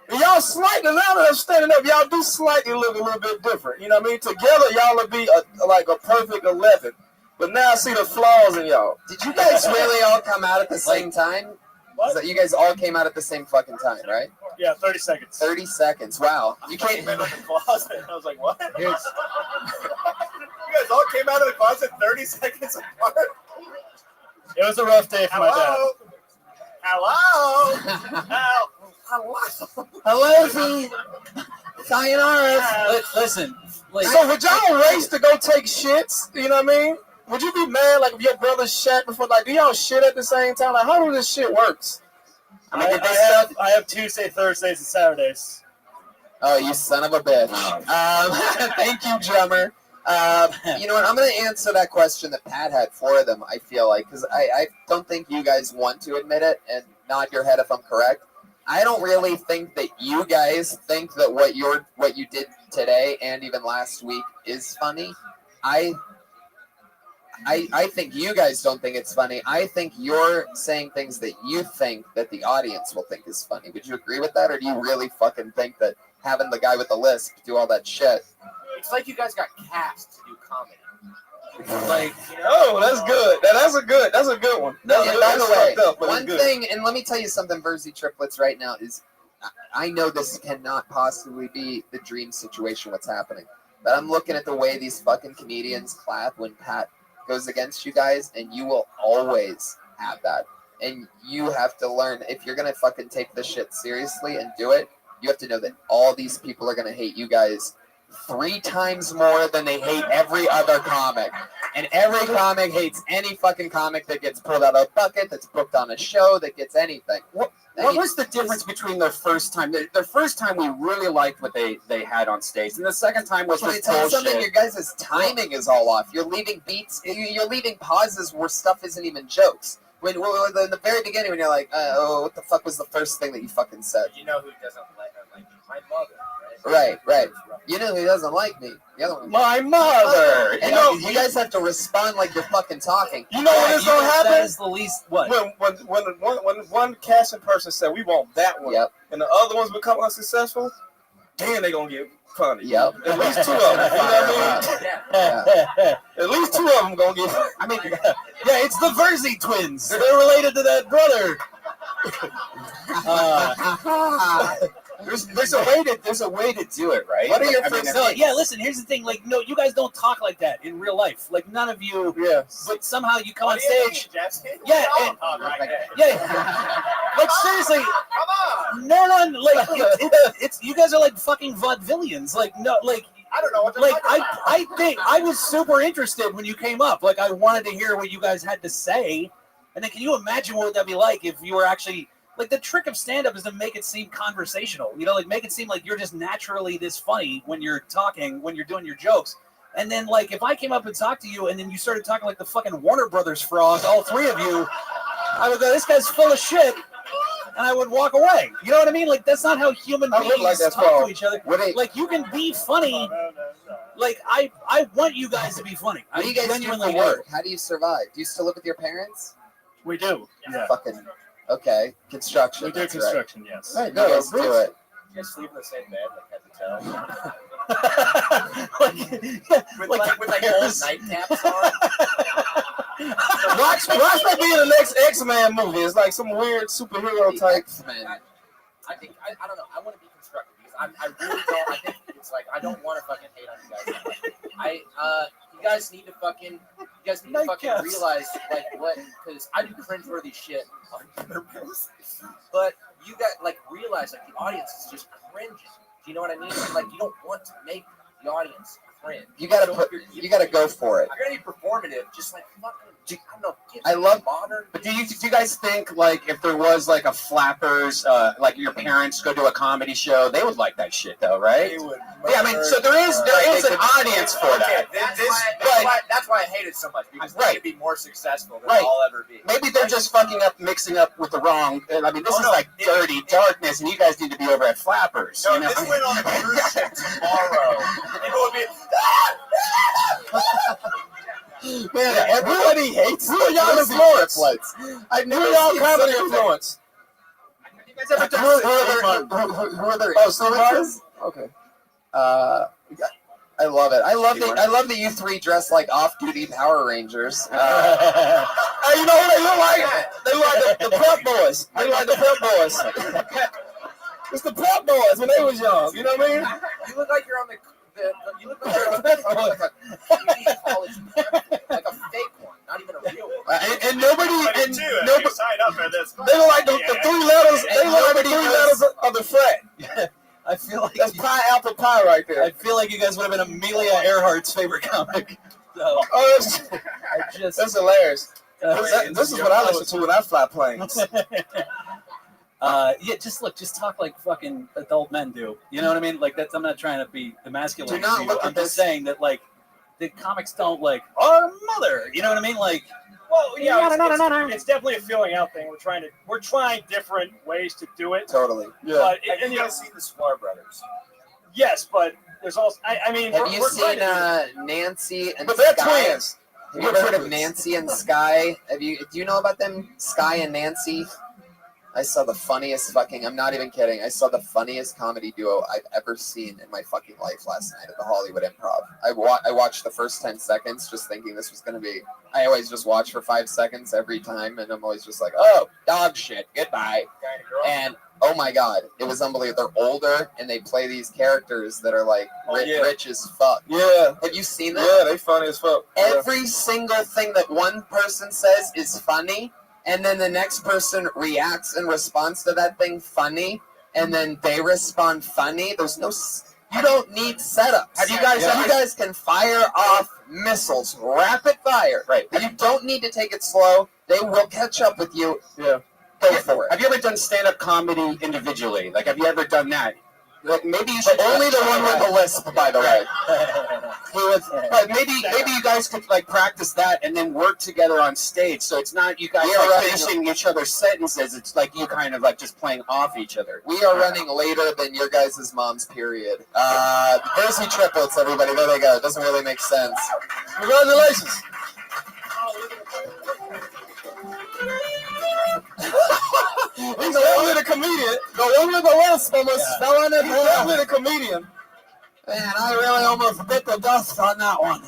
And y'all slightly, now that I'm standing up, y'all do slightly look a little bit different. You know what I mean? Together, y'all will be like a perfect 11. But now I see the flaws in y'all. Did you guys really all come out at the same time? Is that you guys all came out at the same fucking time, right? Yeah, 30 seconds. 30 seconds. Wow. You can't. Came out of the closet. I was like, what? Here's- You guys all came out of the closet 30 seconds apart. It was a rough day for my dad. Hello. Hello, sayonara. Listen. So would y'all race to go take shits? You know what I mean? Would you be mad like if your brother shat before? Like, do y'all shit at the same time? Like, how do this shit works? I have Tuesday, Thursdays, and Saturdays. Oh, you son of a bitch. Thank you, drummer. You know what? I'm going to answer that question that Pat had for them, I feel like, because I don't think you guys want to admit it, and nod your head if I'm correct. I don't really think that you guys think that what you did today and even last week is funny. I think you guys don't think it's funny. I think you're saying things that you think that the audience will think is funny. Would you agree with that, or do you really fucking think that having the guy with the lisp do all that shit? It's like you guys got cast to do comedy. Like, oh, that's good. That's a good one. That's And good. by the That's way, fucked up, but it's one good. thing, and let me tell you something, Verzi triplets, right now is, I know this cannot possibly be the dream situation, what's happening, but I'm looking at the way these fucking comedians clap when Pat goes against you guys, and you will always have that. And you have to learn, if you're gonna fucking take this shit seriously and do it, you have to know that all these people are gonna hate you guys 3 times more than they hate every other comic. And every comic hates any fucking comic that gets pulled out of a bucket, that's booked on a show, that gets anything. What was the difference between their first time? Their first time, we really liked what they had on stage, and the second time was Can I just tell you something? Your bullshit. guys' timing is all off. You're leaving beats. You're leaving pauses where stuff isn't even jokes. When in the very beginning, when you're like, "Oh, what the fuck was the first thing that you fucking said?" You know who doesn't like my mother, Right. You know who doesn't like me? The other one. My mother. And you guys have to respond like you're fucking talking. You know when it's gonna happen? That is the least what? When one casting person said we want that one, and the other ones become unsuccessful, then they gonna get funny. Yep. At least 2 of them. You know what I mean? At least 2 of them gonna get. I mean, yeah, it's the Verzi twins. They're related to that brother. There's a way to do it, right? What are your I mean, first? No, yeah, listen. Here's the thing. Like, no, you guys don't talk like that in real life. Like, none of you. Yeah. But somehow you come What on do you stage. mean, Jesse? Yeah, We all and- talk like that. Yeah. Like, seriously, Come on. no one like it's you guys are like fucking vaudevillians. Like, no, like. I don't know what to Like, I think I was super interested when you came up. Like, I wanted to hear what you guys had to say. And then, can you imagine what would that be like if you were actually like, the trick of stand-up is to make it seem conversational. You know, like, make it seem like you're just naturally this funny when you're talking, when you're doing your jokes. And then, like, if I came up and talked to you, and then you started talking like the fucking Warner Brothers frog, all 3 of you, I would go, "This guy's full of shit," and I would walk away. You know what I mean? Like, that's not how human beings talk to each other. Like, you can be funny. Like, I want you guys to be funny. What do you guys do for genuinely work? How do you survive? Do you still live with your parents? We do. Yeah. Fucking okay. Construction. We do that's construction, right. yes. Right, you guys do it. You guys sleep in the same bed, like at the hotel. with like old nightcaps on. Watch that be in the next X-Men movie. It's like some weird superhero type. I think I don't know. I want to be constructive because I really don't. I think it's like I don't want to fucking hate on you guys. You guys need to fucking You guys need to fucking realize like what, because I do cringeworthy shit on purpose. But you got like realize like the audience is just cringing. Do you know what I mean? Like you don't want to make the audience cringe. You gotta go for it. You're gonna be performative, just like fucking. I don't know. I love modern. But do you guys think like if there was like a Flappers, like your parents go to a comedy show, they would like that shit though, right? They would. Yeah, I mean, so there is an audience for that. That's why I hate it so much, because they could be more successful than I'll ever be. Maybe they're just fucking up, mixing up with the wrong. I mean, this is like dirty darkness, and you guys need to be over at Flappers. No, you know? this went on the cruise ship tomorrow. People would be. Man, everybody hates Who are y'all influence? I've never Who are y'all seen comedy such a influence? You guys ever who are their influences? Okay. I love it. I love that you three dress like off-duty Power Rangers. Hey, you know who they look like? They look like the Prep Boys. They look like the Prep Boys. It's the Prep Boys when they was young. You know what I mean? You look like you're on you look like you're on like a community college, like a fake one, not even a real one. And nobody signed up for this. They look like the three letters. They look like the three letters of the fret. I feel like that's pie, apple pie right there. I feel like you guys would have been Amelia Earhart's favorite comic. So, that's hilarious. This is what I listen to when I fly planes. Yeah, just talk like fucking adult men do. You know what I mean? Like that's. I'm not trying to be emasculating. Do not look I'm at just this. saying that like the comics don't like our mother. You know what I mean? Like, Well, yeah, it's definitely a feeling out thing. We're trying different ways to do it. Totally. Yeah. But Have you guys seen the Sklar Brothers? yes, but there's also. I mean, Have we're you trying seen to do Nancy and But they're Sky? twins. Have you ever heard of Nancy and Sky? Do you know about them? Sky and Nancy? I saw the funniest fucking, I'm not even kidding, I saw the funniest comedy duo I've ever seen in my fucking life last night at the Hollywood Improv. I watched the first 10 seconds just thinking this was going to be, I always just watch for 5 seconds every time, and I'm always just like, oh, dog shit, goodbye. And oh my god, it was unbelievable. They're older, and they play these characters that are like rich as fuck. Yeah. Have you seen them? Yeah, they funny as fuck. Every single thing that one person says is funny, and then the next person reacts and responds to that thing funny, and then they respond funny. There's no, you don't need setups. You guys can fire off missiles, rapid fire. Right. You don't need to take it slow. They will catch up with you. Yeah. Go for it. Have you ever done stand-up comedy individually? Like, have you ever done that? Like, maybe you should. But only the one with the lisp, by the way. But maybe you guys could like practice that and then work together on stage. So it's not you guys finishing each other's sentences. It's like you kind of like just playing off each other. We are running later than your guys' mom's period. Jersey triplets, everybody. There they go. It doesn't really make sense. Congratulations. He's only the comedian. The one with the lisp almost fell on it. He's only the comedian. Man, I really almost bit the dust on that one.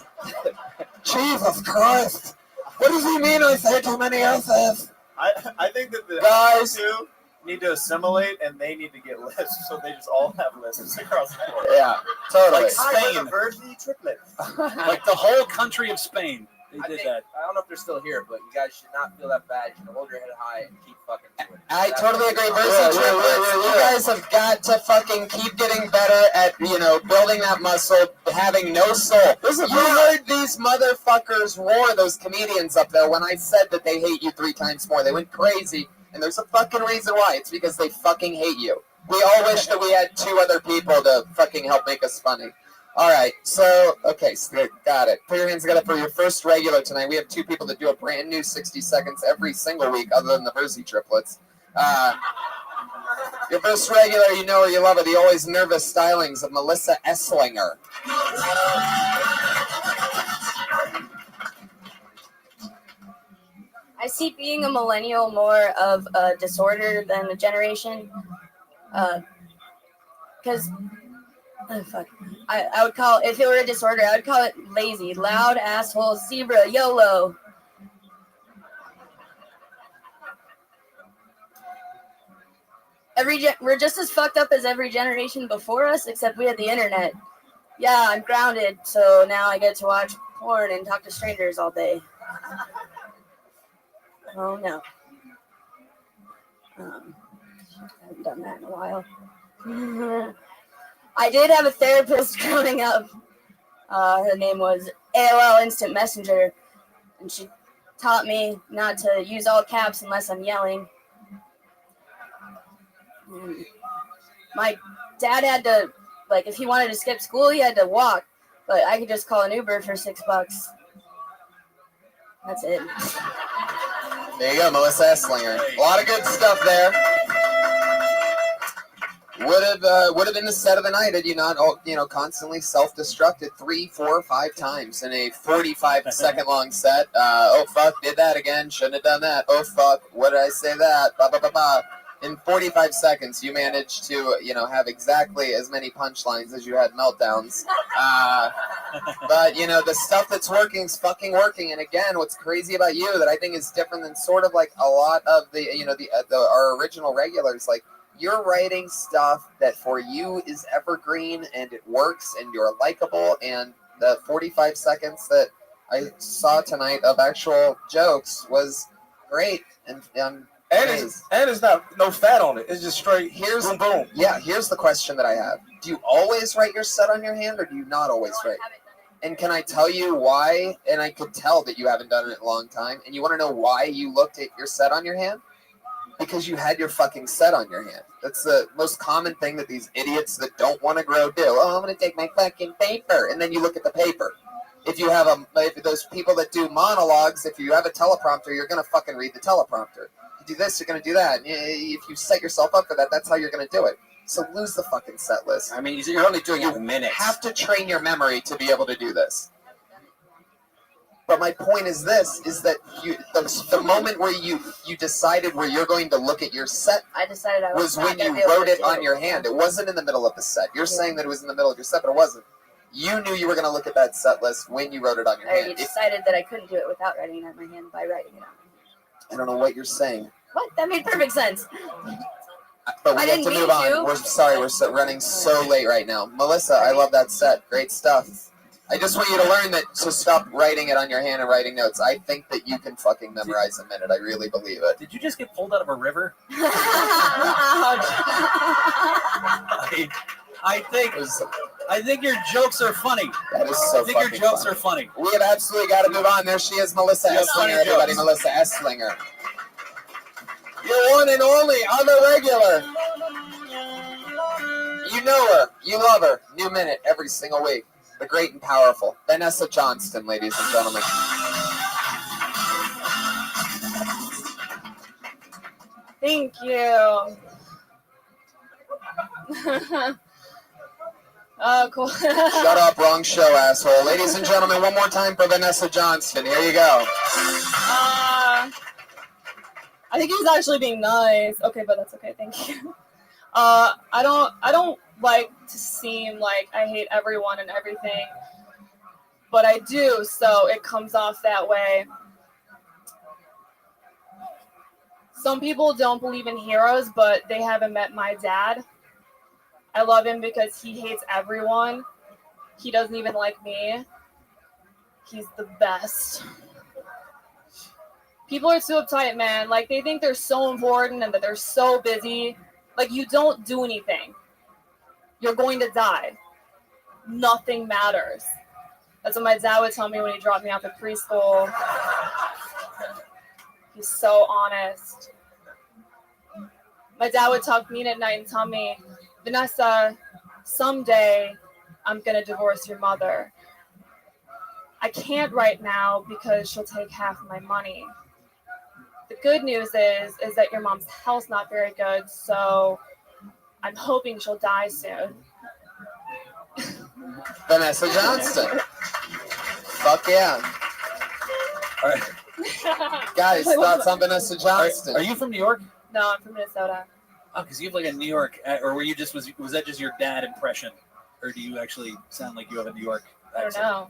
Jesus Christ. What does he mean I say too many S's? I think that the guys two need to assimilate, and they need to get lisps, so they just all have lisps across the board. Yeah, totally. Like Spain. Jersey triplets. like the whole country of Spain. They did that. I don't know if they're still here, but you guys should not feel that bad. You should hold your head high and keep fucking doing it. I totally agree. You guys have got to fucking keep getting better at, building that muscle, having no soul. You heard these motherfuckers roar, those comedians up there, when I said that they hate you 3 times more. They went crazy, and there's a fucking reason why. It's because they fucking hate you. We all wish that we had 2 other people to fucking help make us funny. All right, so got it. Put your hands together for your first regular tonight. We have 2 people that do a brand new 60 seconds every single week, other than the Jersey triplets. Your first regular, you know her, you love her, the always nervous stylings of Melissa Esslinger. I see being a millennial more of a disorder than a generation. Because I would call, if it were a disorder, I would call it lazy, loud, asshole, zebra, YOLO. We're just as fucked up as every generation before us, except we had the internet. Yeah, I'm grounded, so now I get to watch porn and talk to strangers all day. Oh no. I haven't done that in a while. I did have a therapist growing up. Her name was AOL Instant Messenger, and she taught me not to use all caps unless I'm yelling. My dad had to, like, if he wanted to skip school, he had to walk, but I could just call an Uber for $6. That's it. There you go, Melissa Esslinger. A lot of good stuff there. Would have been the set of the night had you not, constantly self-destructed 3, 4, 5 times in a 45-second long set. Oh fuck, did that again. Shouldn't have done that. Oh fuck, what did I say that? Ba ba ba ba. In 45 seconds, you managed to, have exactly as many punchlines as you had meltdowns. But, the stuff that's working is fucking working. And again, what's crazy about you that I think is different than sort of like a lot of the, our original regulars, like, you're writing stuff that for you is evergreen and it works and you're likable. And the 45 seconds that I saw tonight of actual jokes was great. And it's not no fat on it. It's just straight. Here's boom, boom. Yeah, here's the question that I have. Do you always write your set on your hand or do you not always write? And can I tell you why? And I could tell that you haven't done it in a long time. And you want to know why you looked at your set on your hand? Because you had your fucking set on your hand. That's the most common thing that these idiots that don't want to grow do. Oh, I'm going to take my fucking paper. And then you look at the paper. If you have if those people that do monologues, if you have a teleprompter, you're going to fucking read the teleprompter. If you do this, you're going to do that. If you set yourself up for that, that's how you're going to do it. So lose the fucking set list. I mean, you're only doing it in minutes. You have to train your memory to be able to do this. But my point is this, is that the moment where you decided where you're going to look at your set I decided I was when you wrote it on your hand. It wasn't in the middle of the set. You're saying that it was in the middle of your set, but it wasn't. You knew you were going to look at that set list when you wrote it on your hand. I decided that I couldn't do it without writing it on my hand by writing it on my hand. I don't know what you're saying. What? That made perfect sense. But we have to move on. We're sorry, we're running so late right now. Melissa, I love that set. Great stuff. I just want you to learn that to stop writing it on your hand and writing notes. I think that you can fucking memorize a minute. I really believe it. Did you just get pulled out of a river? I think your jokes are funny. That is so I think your jokes are funny. We have absolutely got to move on. There she is, Melissa Esslinger, everybody. Jokes. Melissa Esslinger. You're one and only on the regular. You know her. You love her. New minute every single week. The great and powerful Vanessa Johnston, ladies and gentlemen. Thank you. Oh, cool. Shut up, wrong show, asshole. Ladies and gentlemen, one more time for Vanessa Johnston. Here you go. I think he was actually being nice. Okay, but that's okay. Thank you. I don't like to seem like I hate everyone and everything, but I do, so it comes off that way. Some people don't believe in heroes, but they haven't met my dad. I love him because he hates everyone. He doesn't even like me. He's the best. People are too uptight, man. Like, they think they're so important and that they're so busy. Like, you don't do anything. You're going to die. Nothing matters. That's what my dad would tell me when he dropped me off at preschool. He's so honest. My dad would talk to me at night and tell me, Vanessa, someday I'm going to divorce your mother. I can't right now because she'll take half of my money. The good news is that your mom's health's not very good, so I'm hoping she'll die soon. Vanessa Johnston. Fuck yeah. All right. Guys, thoughts on Vanessa Johnston? Are you from New York? No, I'm from Minnesota. Oh, because you have like a New York, or were you just was that just your dad impression, or do you actually sound like you have a New York accent? I don't know.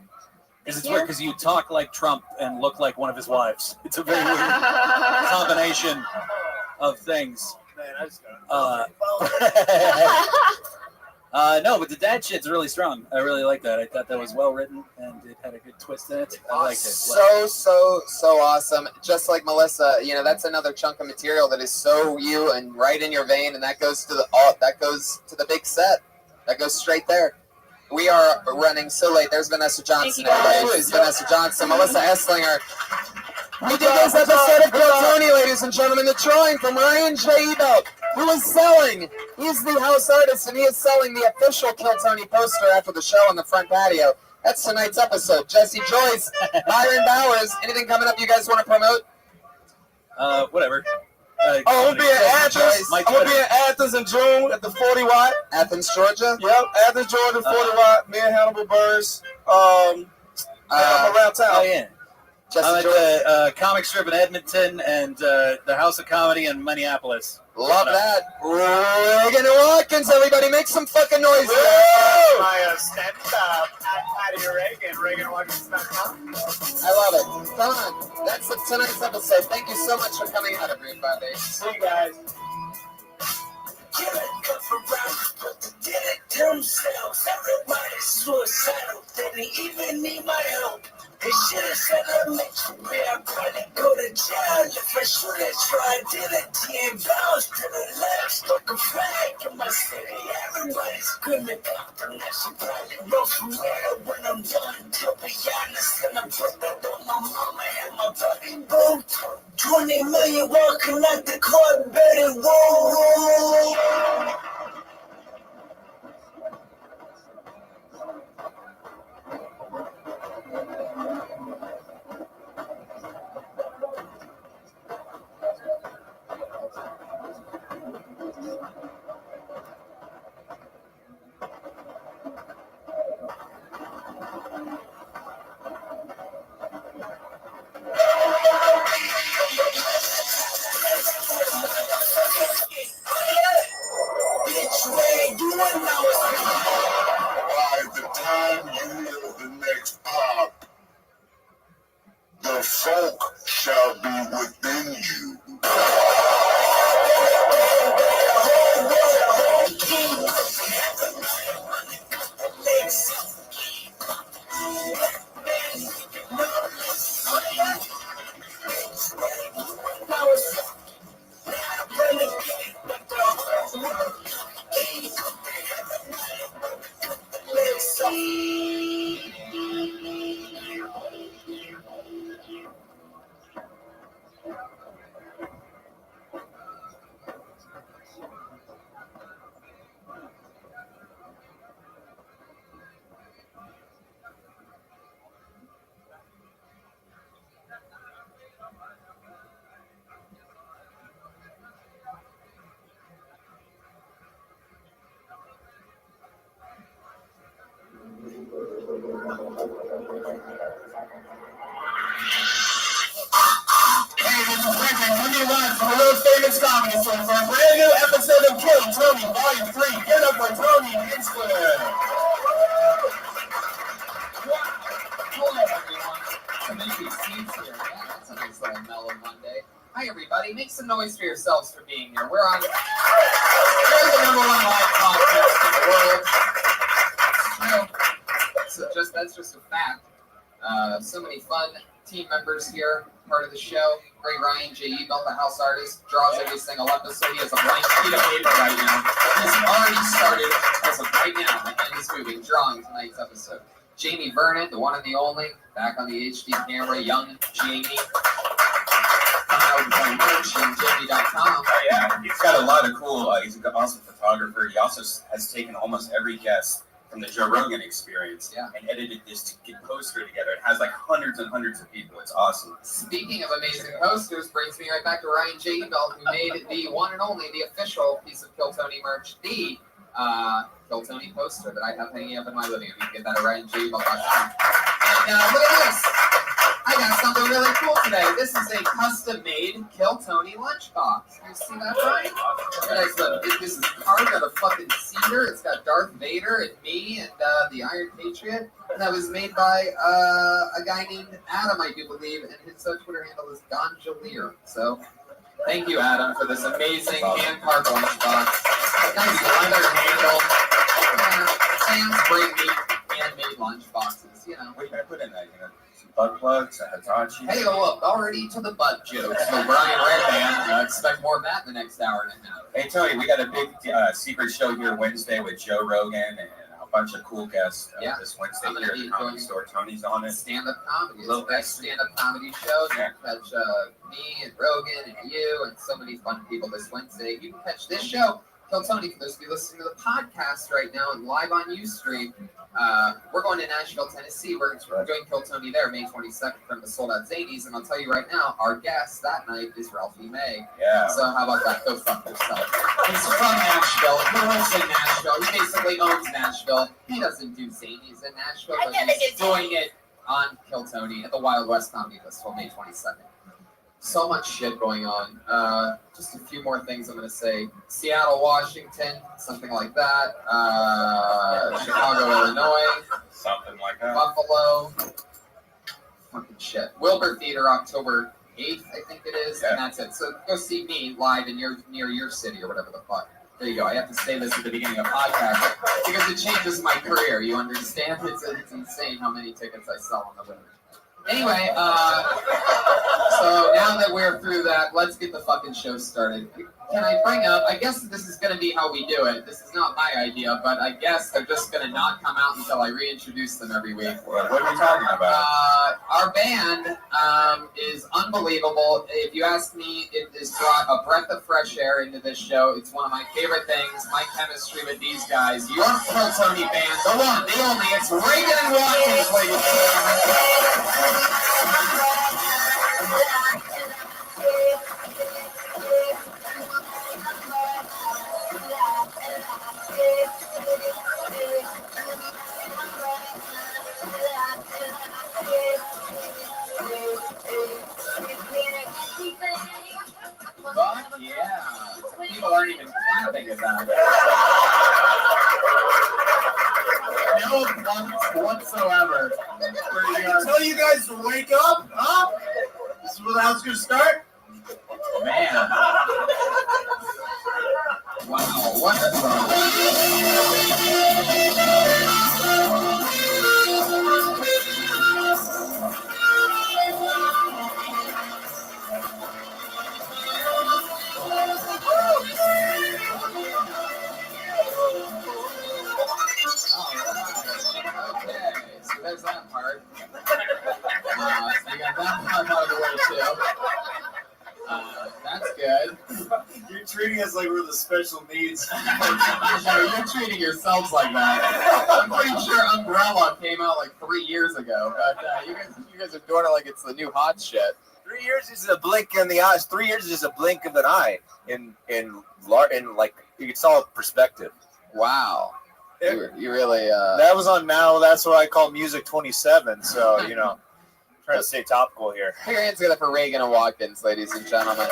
It's weird because you talk like Trump and look like one of his wives. It's a very weird combination of things. Man, I just No, but the dad shit's really strong. I really like that. I thought that was well written and it had a good twist in it. I liked it. So awesome. Just like Melissa, that's another chunk of material that is so you and right in your vein, and that goes to the big set. That goes straight there. We are running so late. There's Vanessa Johnson. There's Vanessa Johnson, Melissa Esslinger. We did this episode of Kill Tony, ladies and gentlemen. The drawing from Ryan J. Ebelt, who is selling. He's the house artist, and he is selling the official Kill Tony poster after the show on the front patio. That's tonight's episode. Jesse Joyce, Byron Bowers. Anything coming up you guys want to promote? Whatever. I'm gonna be at Athens. I'm gonna be at Athens in June at the 40 Watt. Athens, Georgia. Yep, Athens, Georgia, 40 Watt. Me and Hannibal Burrs. I'm around town. Oh yeah. I'm at the comic strip in Edmonton and the House of Comedy in Minneapolis. Love that. Reagan Watkins, everybody, make some fucking noise. My stand-up at Patty Reagan, ReaganWatkins.com. I love it. Come on. That's tonight's episode. Thank you so much for coming out, everybody. See you guys. Get it, come around, but they did it themselves. Everybody's suicidal, they didn't even need my help. They should have said I make you pay. I'd probably go to jail if I should have tried. Did it, 10 bells to the left, stuck a flag in my city. Everybody's screaming out the nation. Probably roll from here when I'm done. To be honest, and I'm put that on my mama and my buddy. Boom, 20 million walking like the court, Betty. Whoa. By the time you hear the next pop, the folk shall be within you. Famous Comedy for a brand new episode of Kill Tony Volume 3. Get up for Tony and Instagram. Hello, everyone. Some empty seats here. Yeah, that's a nice little mellow Monday. Hi, everybody. Make some noise for yourselves for being here. We're the number one live podcast in the world. That's just a fact. So many fun team members here, part of the show. Great Ryan J. Ebelt, the house artist, draws every single episode. He has a blank sheet of paper right now. He's already started, as of right now, the pen is moving, drawing tonight's episode. Jamie Vernon, the one and the only, back on the HD camera, young Jamie. Coming out with playing merch on Jamie.com. Oh, yeah, he's got a lot of cool, he's an awesome photographer. He also has taken almost every guest from the Joe Rogan Experience and edited this to get poster together. It has like hundreds and hundreds of people. It's awesome. Speaking of amazing posters, brings me right back to Ryan J. Ebelt, who made the one and only, the official piece of Kill Tony merch, the Kill Tony poster that I have hanging up in my living room. You can get that at RyanJEbelt.com. And look at this. I got something really cool today. This is a custom-made Kill Tony lunchbox. You see that, Ryan? This is carved out of fucking cedar. It's got Darth Vader and me and the Iron Patriot. And that was made by a guy named Adam, I do believe, and his Twitter handle is Gonjalier. So, thank you, Adam, for this amazing hand-carved lunchbox. Nice leather handle. Sam's bring me handmade lunch boxes, you know. What are you gonna put in that? You know, some butt plugs, a Hitachi. Hey, look, already to the butt jokes. So Brian Redband, expect more of that in the next hour and a half. Hey Tony, we got a big secret show here Wednesday with Joe Rogan and a bunch of cool guests this Wednesday here at the Comedy Store. Tony's on it. Stand-up comedy. It's the best stand-up comedy show. You can catch me and Rogan and you and so many fun people this Wednesday. You can catch this show, Kill Tony, for those of you listening to the podcast right now and live on Ustream. We're going to Nashville, Tennessee. We're doing Kill Tony there May 22nd from the Sold Out Zanies. And I'll tell you right now, our guest that night is Ralphie May. Yeah. So how about that? Go fuck yourself. He's from Nashville. He lives in Nashville. He basically owns Nashville. He doesn't do Zanies in Nashville, but he's doing it on Kill Tony at the Wild West Comedy Festival May 22nd. So much shit going on. Just a few more things I'm going to say. Seattle, Washington, something like that. Chicago, Illinois. Something like that. Buffalo. Fucking shit. Wilbur Theater, October 8th, I think it is. Yeah. And that's it. So go see me live in near your city or whatever the fuck. There you go. I have to say this at the beginning of the podcast because it changes my career. You understand? It's insane how many tickets I sell on the winner. Anyway, so now that we're through that, let's get the fucking show started. Can I bring up, I guess this is going to be how we do it. This is not my idea, but I guess they're just going to not come out until I reintroduce them every week. What are we talking about? Our band is unbelievable. If you ask me, it has brought a breath of fresh air into this show. It's one of my favorite things, my chemistry with these guys. Your Kill Tony band, the one, the only, it's Reagan and Watkins, ladies and gentlemen. Fuck yeah. People aren't even clapping at that. No bumps whatsoever. Tell you guys to wake up, huh? This is where the house gonna start? Man. Wow, what a song. So there's that part. So we got that part out of the way too. That's good. You're treating us like we're the special needs. You're treating yourselves like that. I'm pretty sure Umbrella came out like 3 years ago, but you guys are doing it like it's the new hot shit. 3 years is a blink in the eyes. 3 years is just a blink of an eye. In like it's all perspective. Wow. You really. That was on Now. That's what I call Music 27. So trying to stay topical here. Put your hands together for Reagan and Watkins, ladies and gentlemen.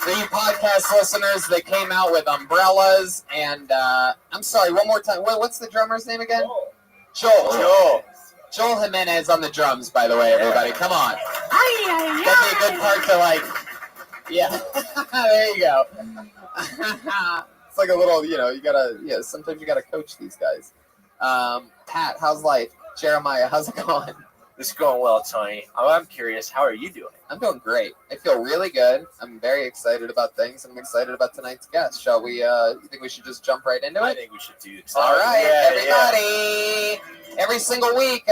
For you podcast listeners, they came out with umbrellas and I'm sorry, one more time. What's the drummer's name again? Joel Jimenez on the drums, by the way, everybody. Come on. That'd be a good part to like. Yeah. There you go. It's like a little, you gotta, sometimes you gotta coach these guys. Pat, how's life? Jeremiah, how's it going? This is going well, Tony. I'm curious, how are you doing? I'm doing great. I feel really good. I'm very excited about things. I'm excited about tonight's guest. Shall we, you think we should just jump right into it? I think we should do it. All right, everybody. Every single week,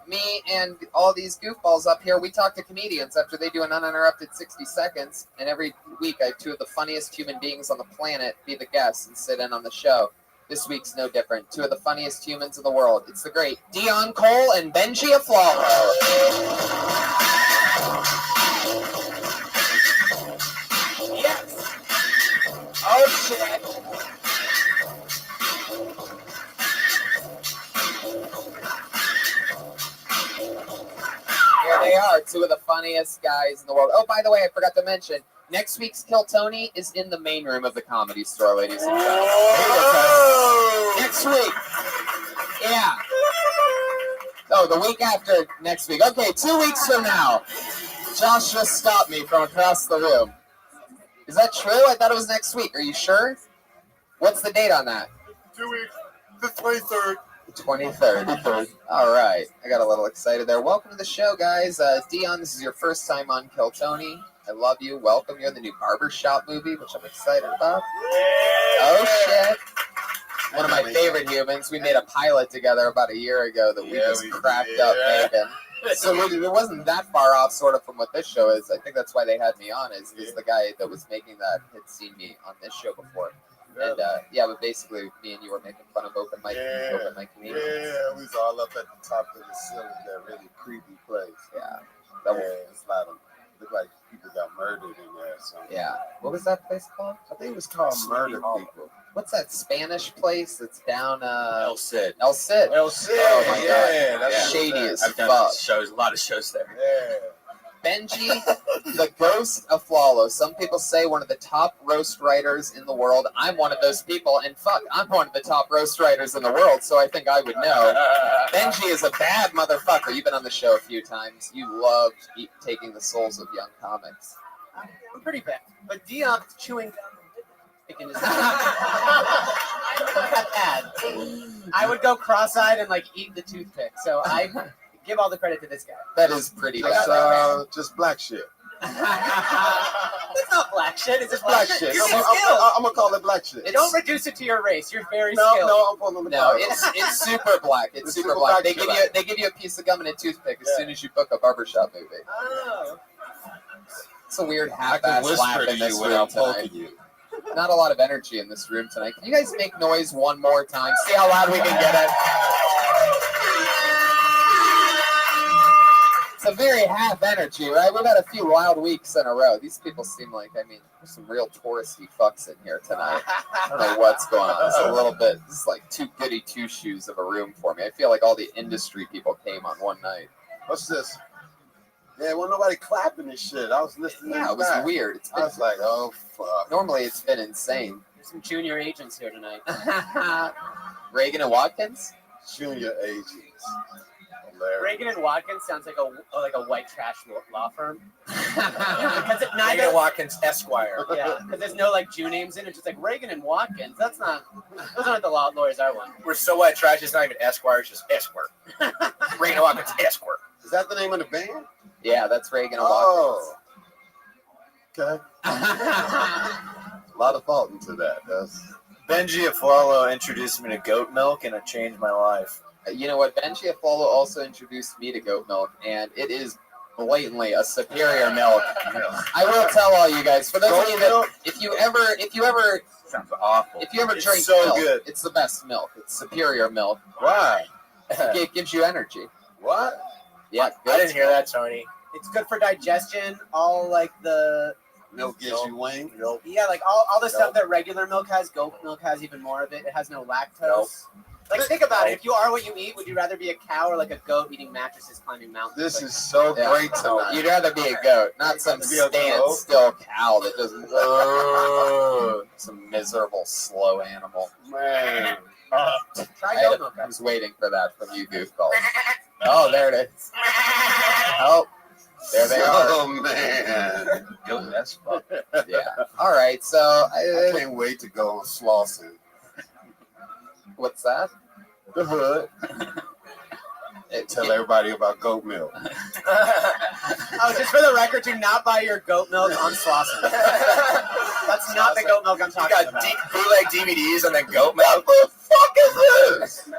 me and all these goofballs up here, we talk to comedians after they do an uninterrupted 60 seconds. And every week, I have two of the funniest human beings on the planet be the guests and sit in on the show. This week's no different. Two of the funniest humans in the world. It's the great Dion Cole and Benji Aflalo. Yes. Oh, shit. Here they are, two of the funniest guys in the world. Oh, by the way, I forgot to mention, next week's Kill Tony is in the main room of the Comedy Store, ladies and gentlemen. Next week. Yeah. Oh, the week after next week. Okay, 2 weeks from now. Josh just stopped me from across the room. Is that true? I thought it was next week. Are you sure? What's the date on that? 2 weeks. The 23rd. 23rd. All right. I got a little excited there. Welcome to the show, guys. Dion, this is your first time on Kill Tony. I love you. Welcome. You're in the new Barbershop movie, which I'm excited about. Oh, shit. One of my favorite humans. We made a pilot together about a year ago that we just cracked up making. So it wasn't that far off sort of from what this show is. I think that's why they had me on is the guy that was making that had seen me on this show before. And but basically me and you were making fun of open mic comedians. Yeah, we was all up at the top of the ceiling, that really creepy place. Yeah. It's a lot of, looked like people got murdered in there or something. Yeah. What was that place called? I think it was called Murder People. What's that Spanish place that's down El Cid. El Cid. El Cid. Oh my god. That's shady as I've done fuck. a lot of shows there. Yeah. Benji, the ghost of Flawless. Some people say one of the top roast writers in the world. I'm one of those people, and fuck, I'm one of the top roast writers in the world, so I think I would know. Benji is a bad motherfucker. You've been on the show a few times. You loved taking the souls of young comics. I'm pretty bad. But Dion's chewing gum and picking his I would go cross-eyed and like eat the toothpick. So I give all the credit to this guy. That is pretty bad. Just black shit. It's not black shit. It's just Black black shit. You're I'm skilled. gonna call it black shit. Don't reduce it to your race. You're very No, skilled. no, I'm pulling the No, it's super black. It's super black. They give you a piece of gum and a toothpick as soon as you book a barbershop movie. Oh. It's a weird I half-ass can whisper laugh to in this you room without tonight. poking you. Not a lot of energy in this room tonight. Can you guys make noise one more time? See how loud we can get it. It's a very half energy, right? We've had a few wild weeks in a row. These people seem like, there's some real touristy fucks in here tonight. I don't know what's going on. It's a little bit, this is like too goody two-shoes of a room for me. I feel like all the industry people came on one night. What's this? Yeah, wasn't nobody clapping this shit. I was listening. Yeah, it was weird. I was like, oh, fuck. Normally it's been insane. There's some junior agents here tonight. Reagan and Watkins? Junior agents. Reagan and Watkins sounds like a white trash law firm. Because Reagan Watkins Esquire. Yeah, because there's no like Jew names in it. Just like Reagan and Watkins. Those aren't the law lawyers I want. We're so white trash, it's not even Esquire, it's just Esquire. Reagan Watkins Esquire. Is that the name of the band? Yeah, that's Reagan and Oh. Watkins. Okay. A lot of thought into that. Benji Aflalo introduced me to goat milk, and it changed my life. You know what? Benji Aflalo also introduced me to goat milk, and it is blatantly a superior milk. I will tell all you guys, for those of you that, if you ever sounds awful. If you ever It's drink so milk, good. it's the best milk. It's superior milk. Why? It gives you energy. What? Yeah, I didn't hear that, Tony. It's good for digestion. All like the Milk gives you wings. yeah, like all the stuff that regular milk has. Goat milk has even more of it. It has no lactose. Like think about it. If you are what you eat, would you rather be a cow or like a goat eating mattresses climbing mountains? This Like, is so great tonight. You'd rather be a goat, not some standstill cow that doesn't. Some miserable, slow animal. Man. try goat milk. I was waiting for that from you goofballs. Oh, there it is. Oh, there they are. Oh, man. Goat, that's fun. Yeah. All right. So I can't wait to go on Slauson. What's that? The hood. Tell everybody about goat milk. Oh, just for the record, do not buy your goat milk on Slauson. That's not the goat milk I'm talking You about. got bootleg DVDs and then goat milk. What the fuck is this?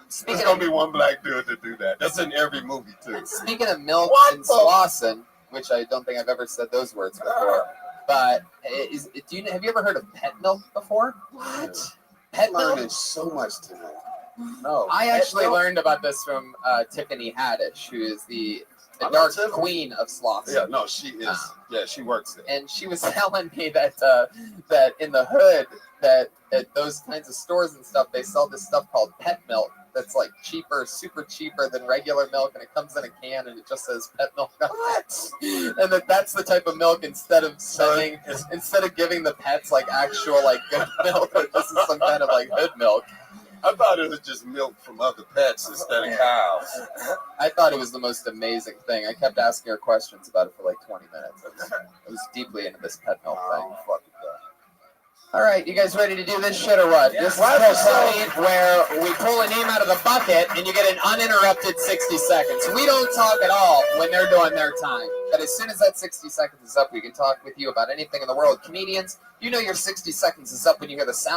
Speaking There's gonna be one black dude to do that. That's in every movie too. Speaking of milk What and the- Slauson, which I don't think I've ever said those words before, but have you ever heard of pet milk before? What? Pet I'm milk? learning so much tonight. No. I actually Pet milk? learned about this from Tiffany Haddish, who is the I know dark Tiffany. queen of Slauson. Yeah, no, she is. Yeah, she works there. And she was telling me that that in the hood, that at those kinds of stores and stuff, they sell this stuff called pet milk. That's like cheaper, super cheaper than regular milk, and it comes in a can, and it just says pet milk on it. And that's the type of milk instead of giving the pets like actual like good milk, this is some kind of like hood milk. I thought it was just milk from other pets instead of cows. I thought it was the most amazing thing. I kept asking her questions about it for like 20 minutes. I was deeply into this pet milk thing. Fuck with that. All right, you guys ready to do this shit or what? This is where we pull a name out of the bucket and you get an uninterrupted 60 seconds. We don't talk at all when they're doing their time. But as soon as that 60 seconds is up, we can talk with you about anything in the world. Comedians, you know your 60 seconds is up when you hear the sound.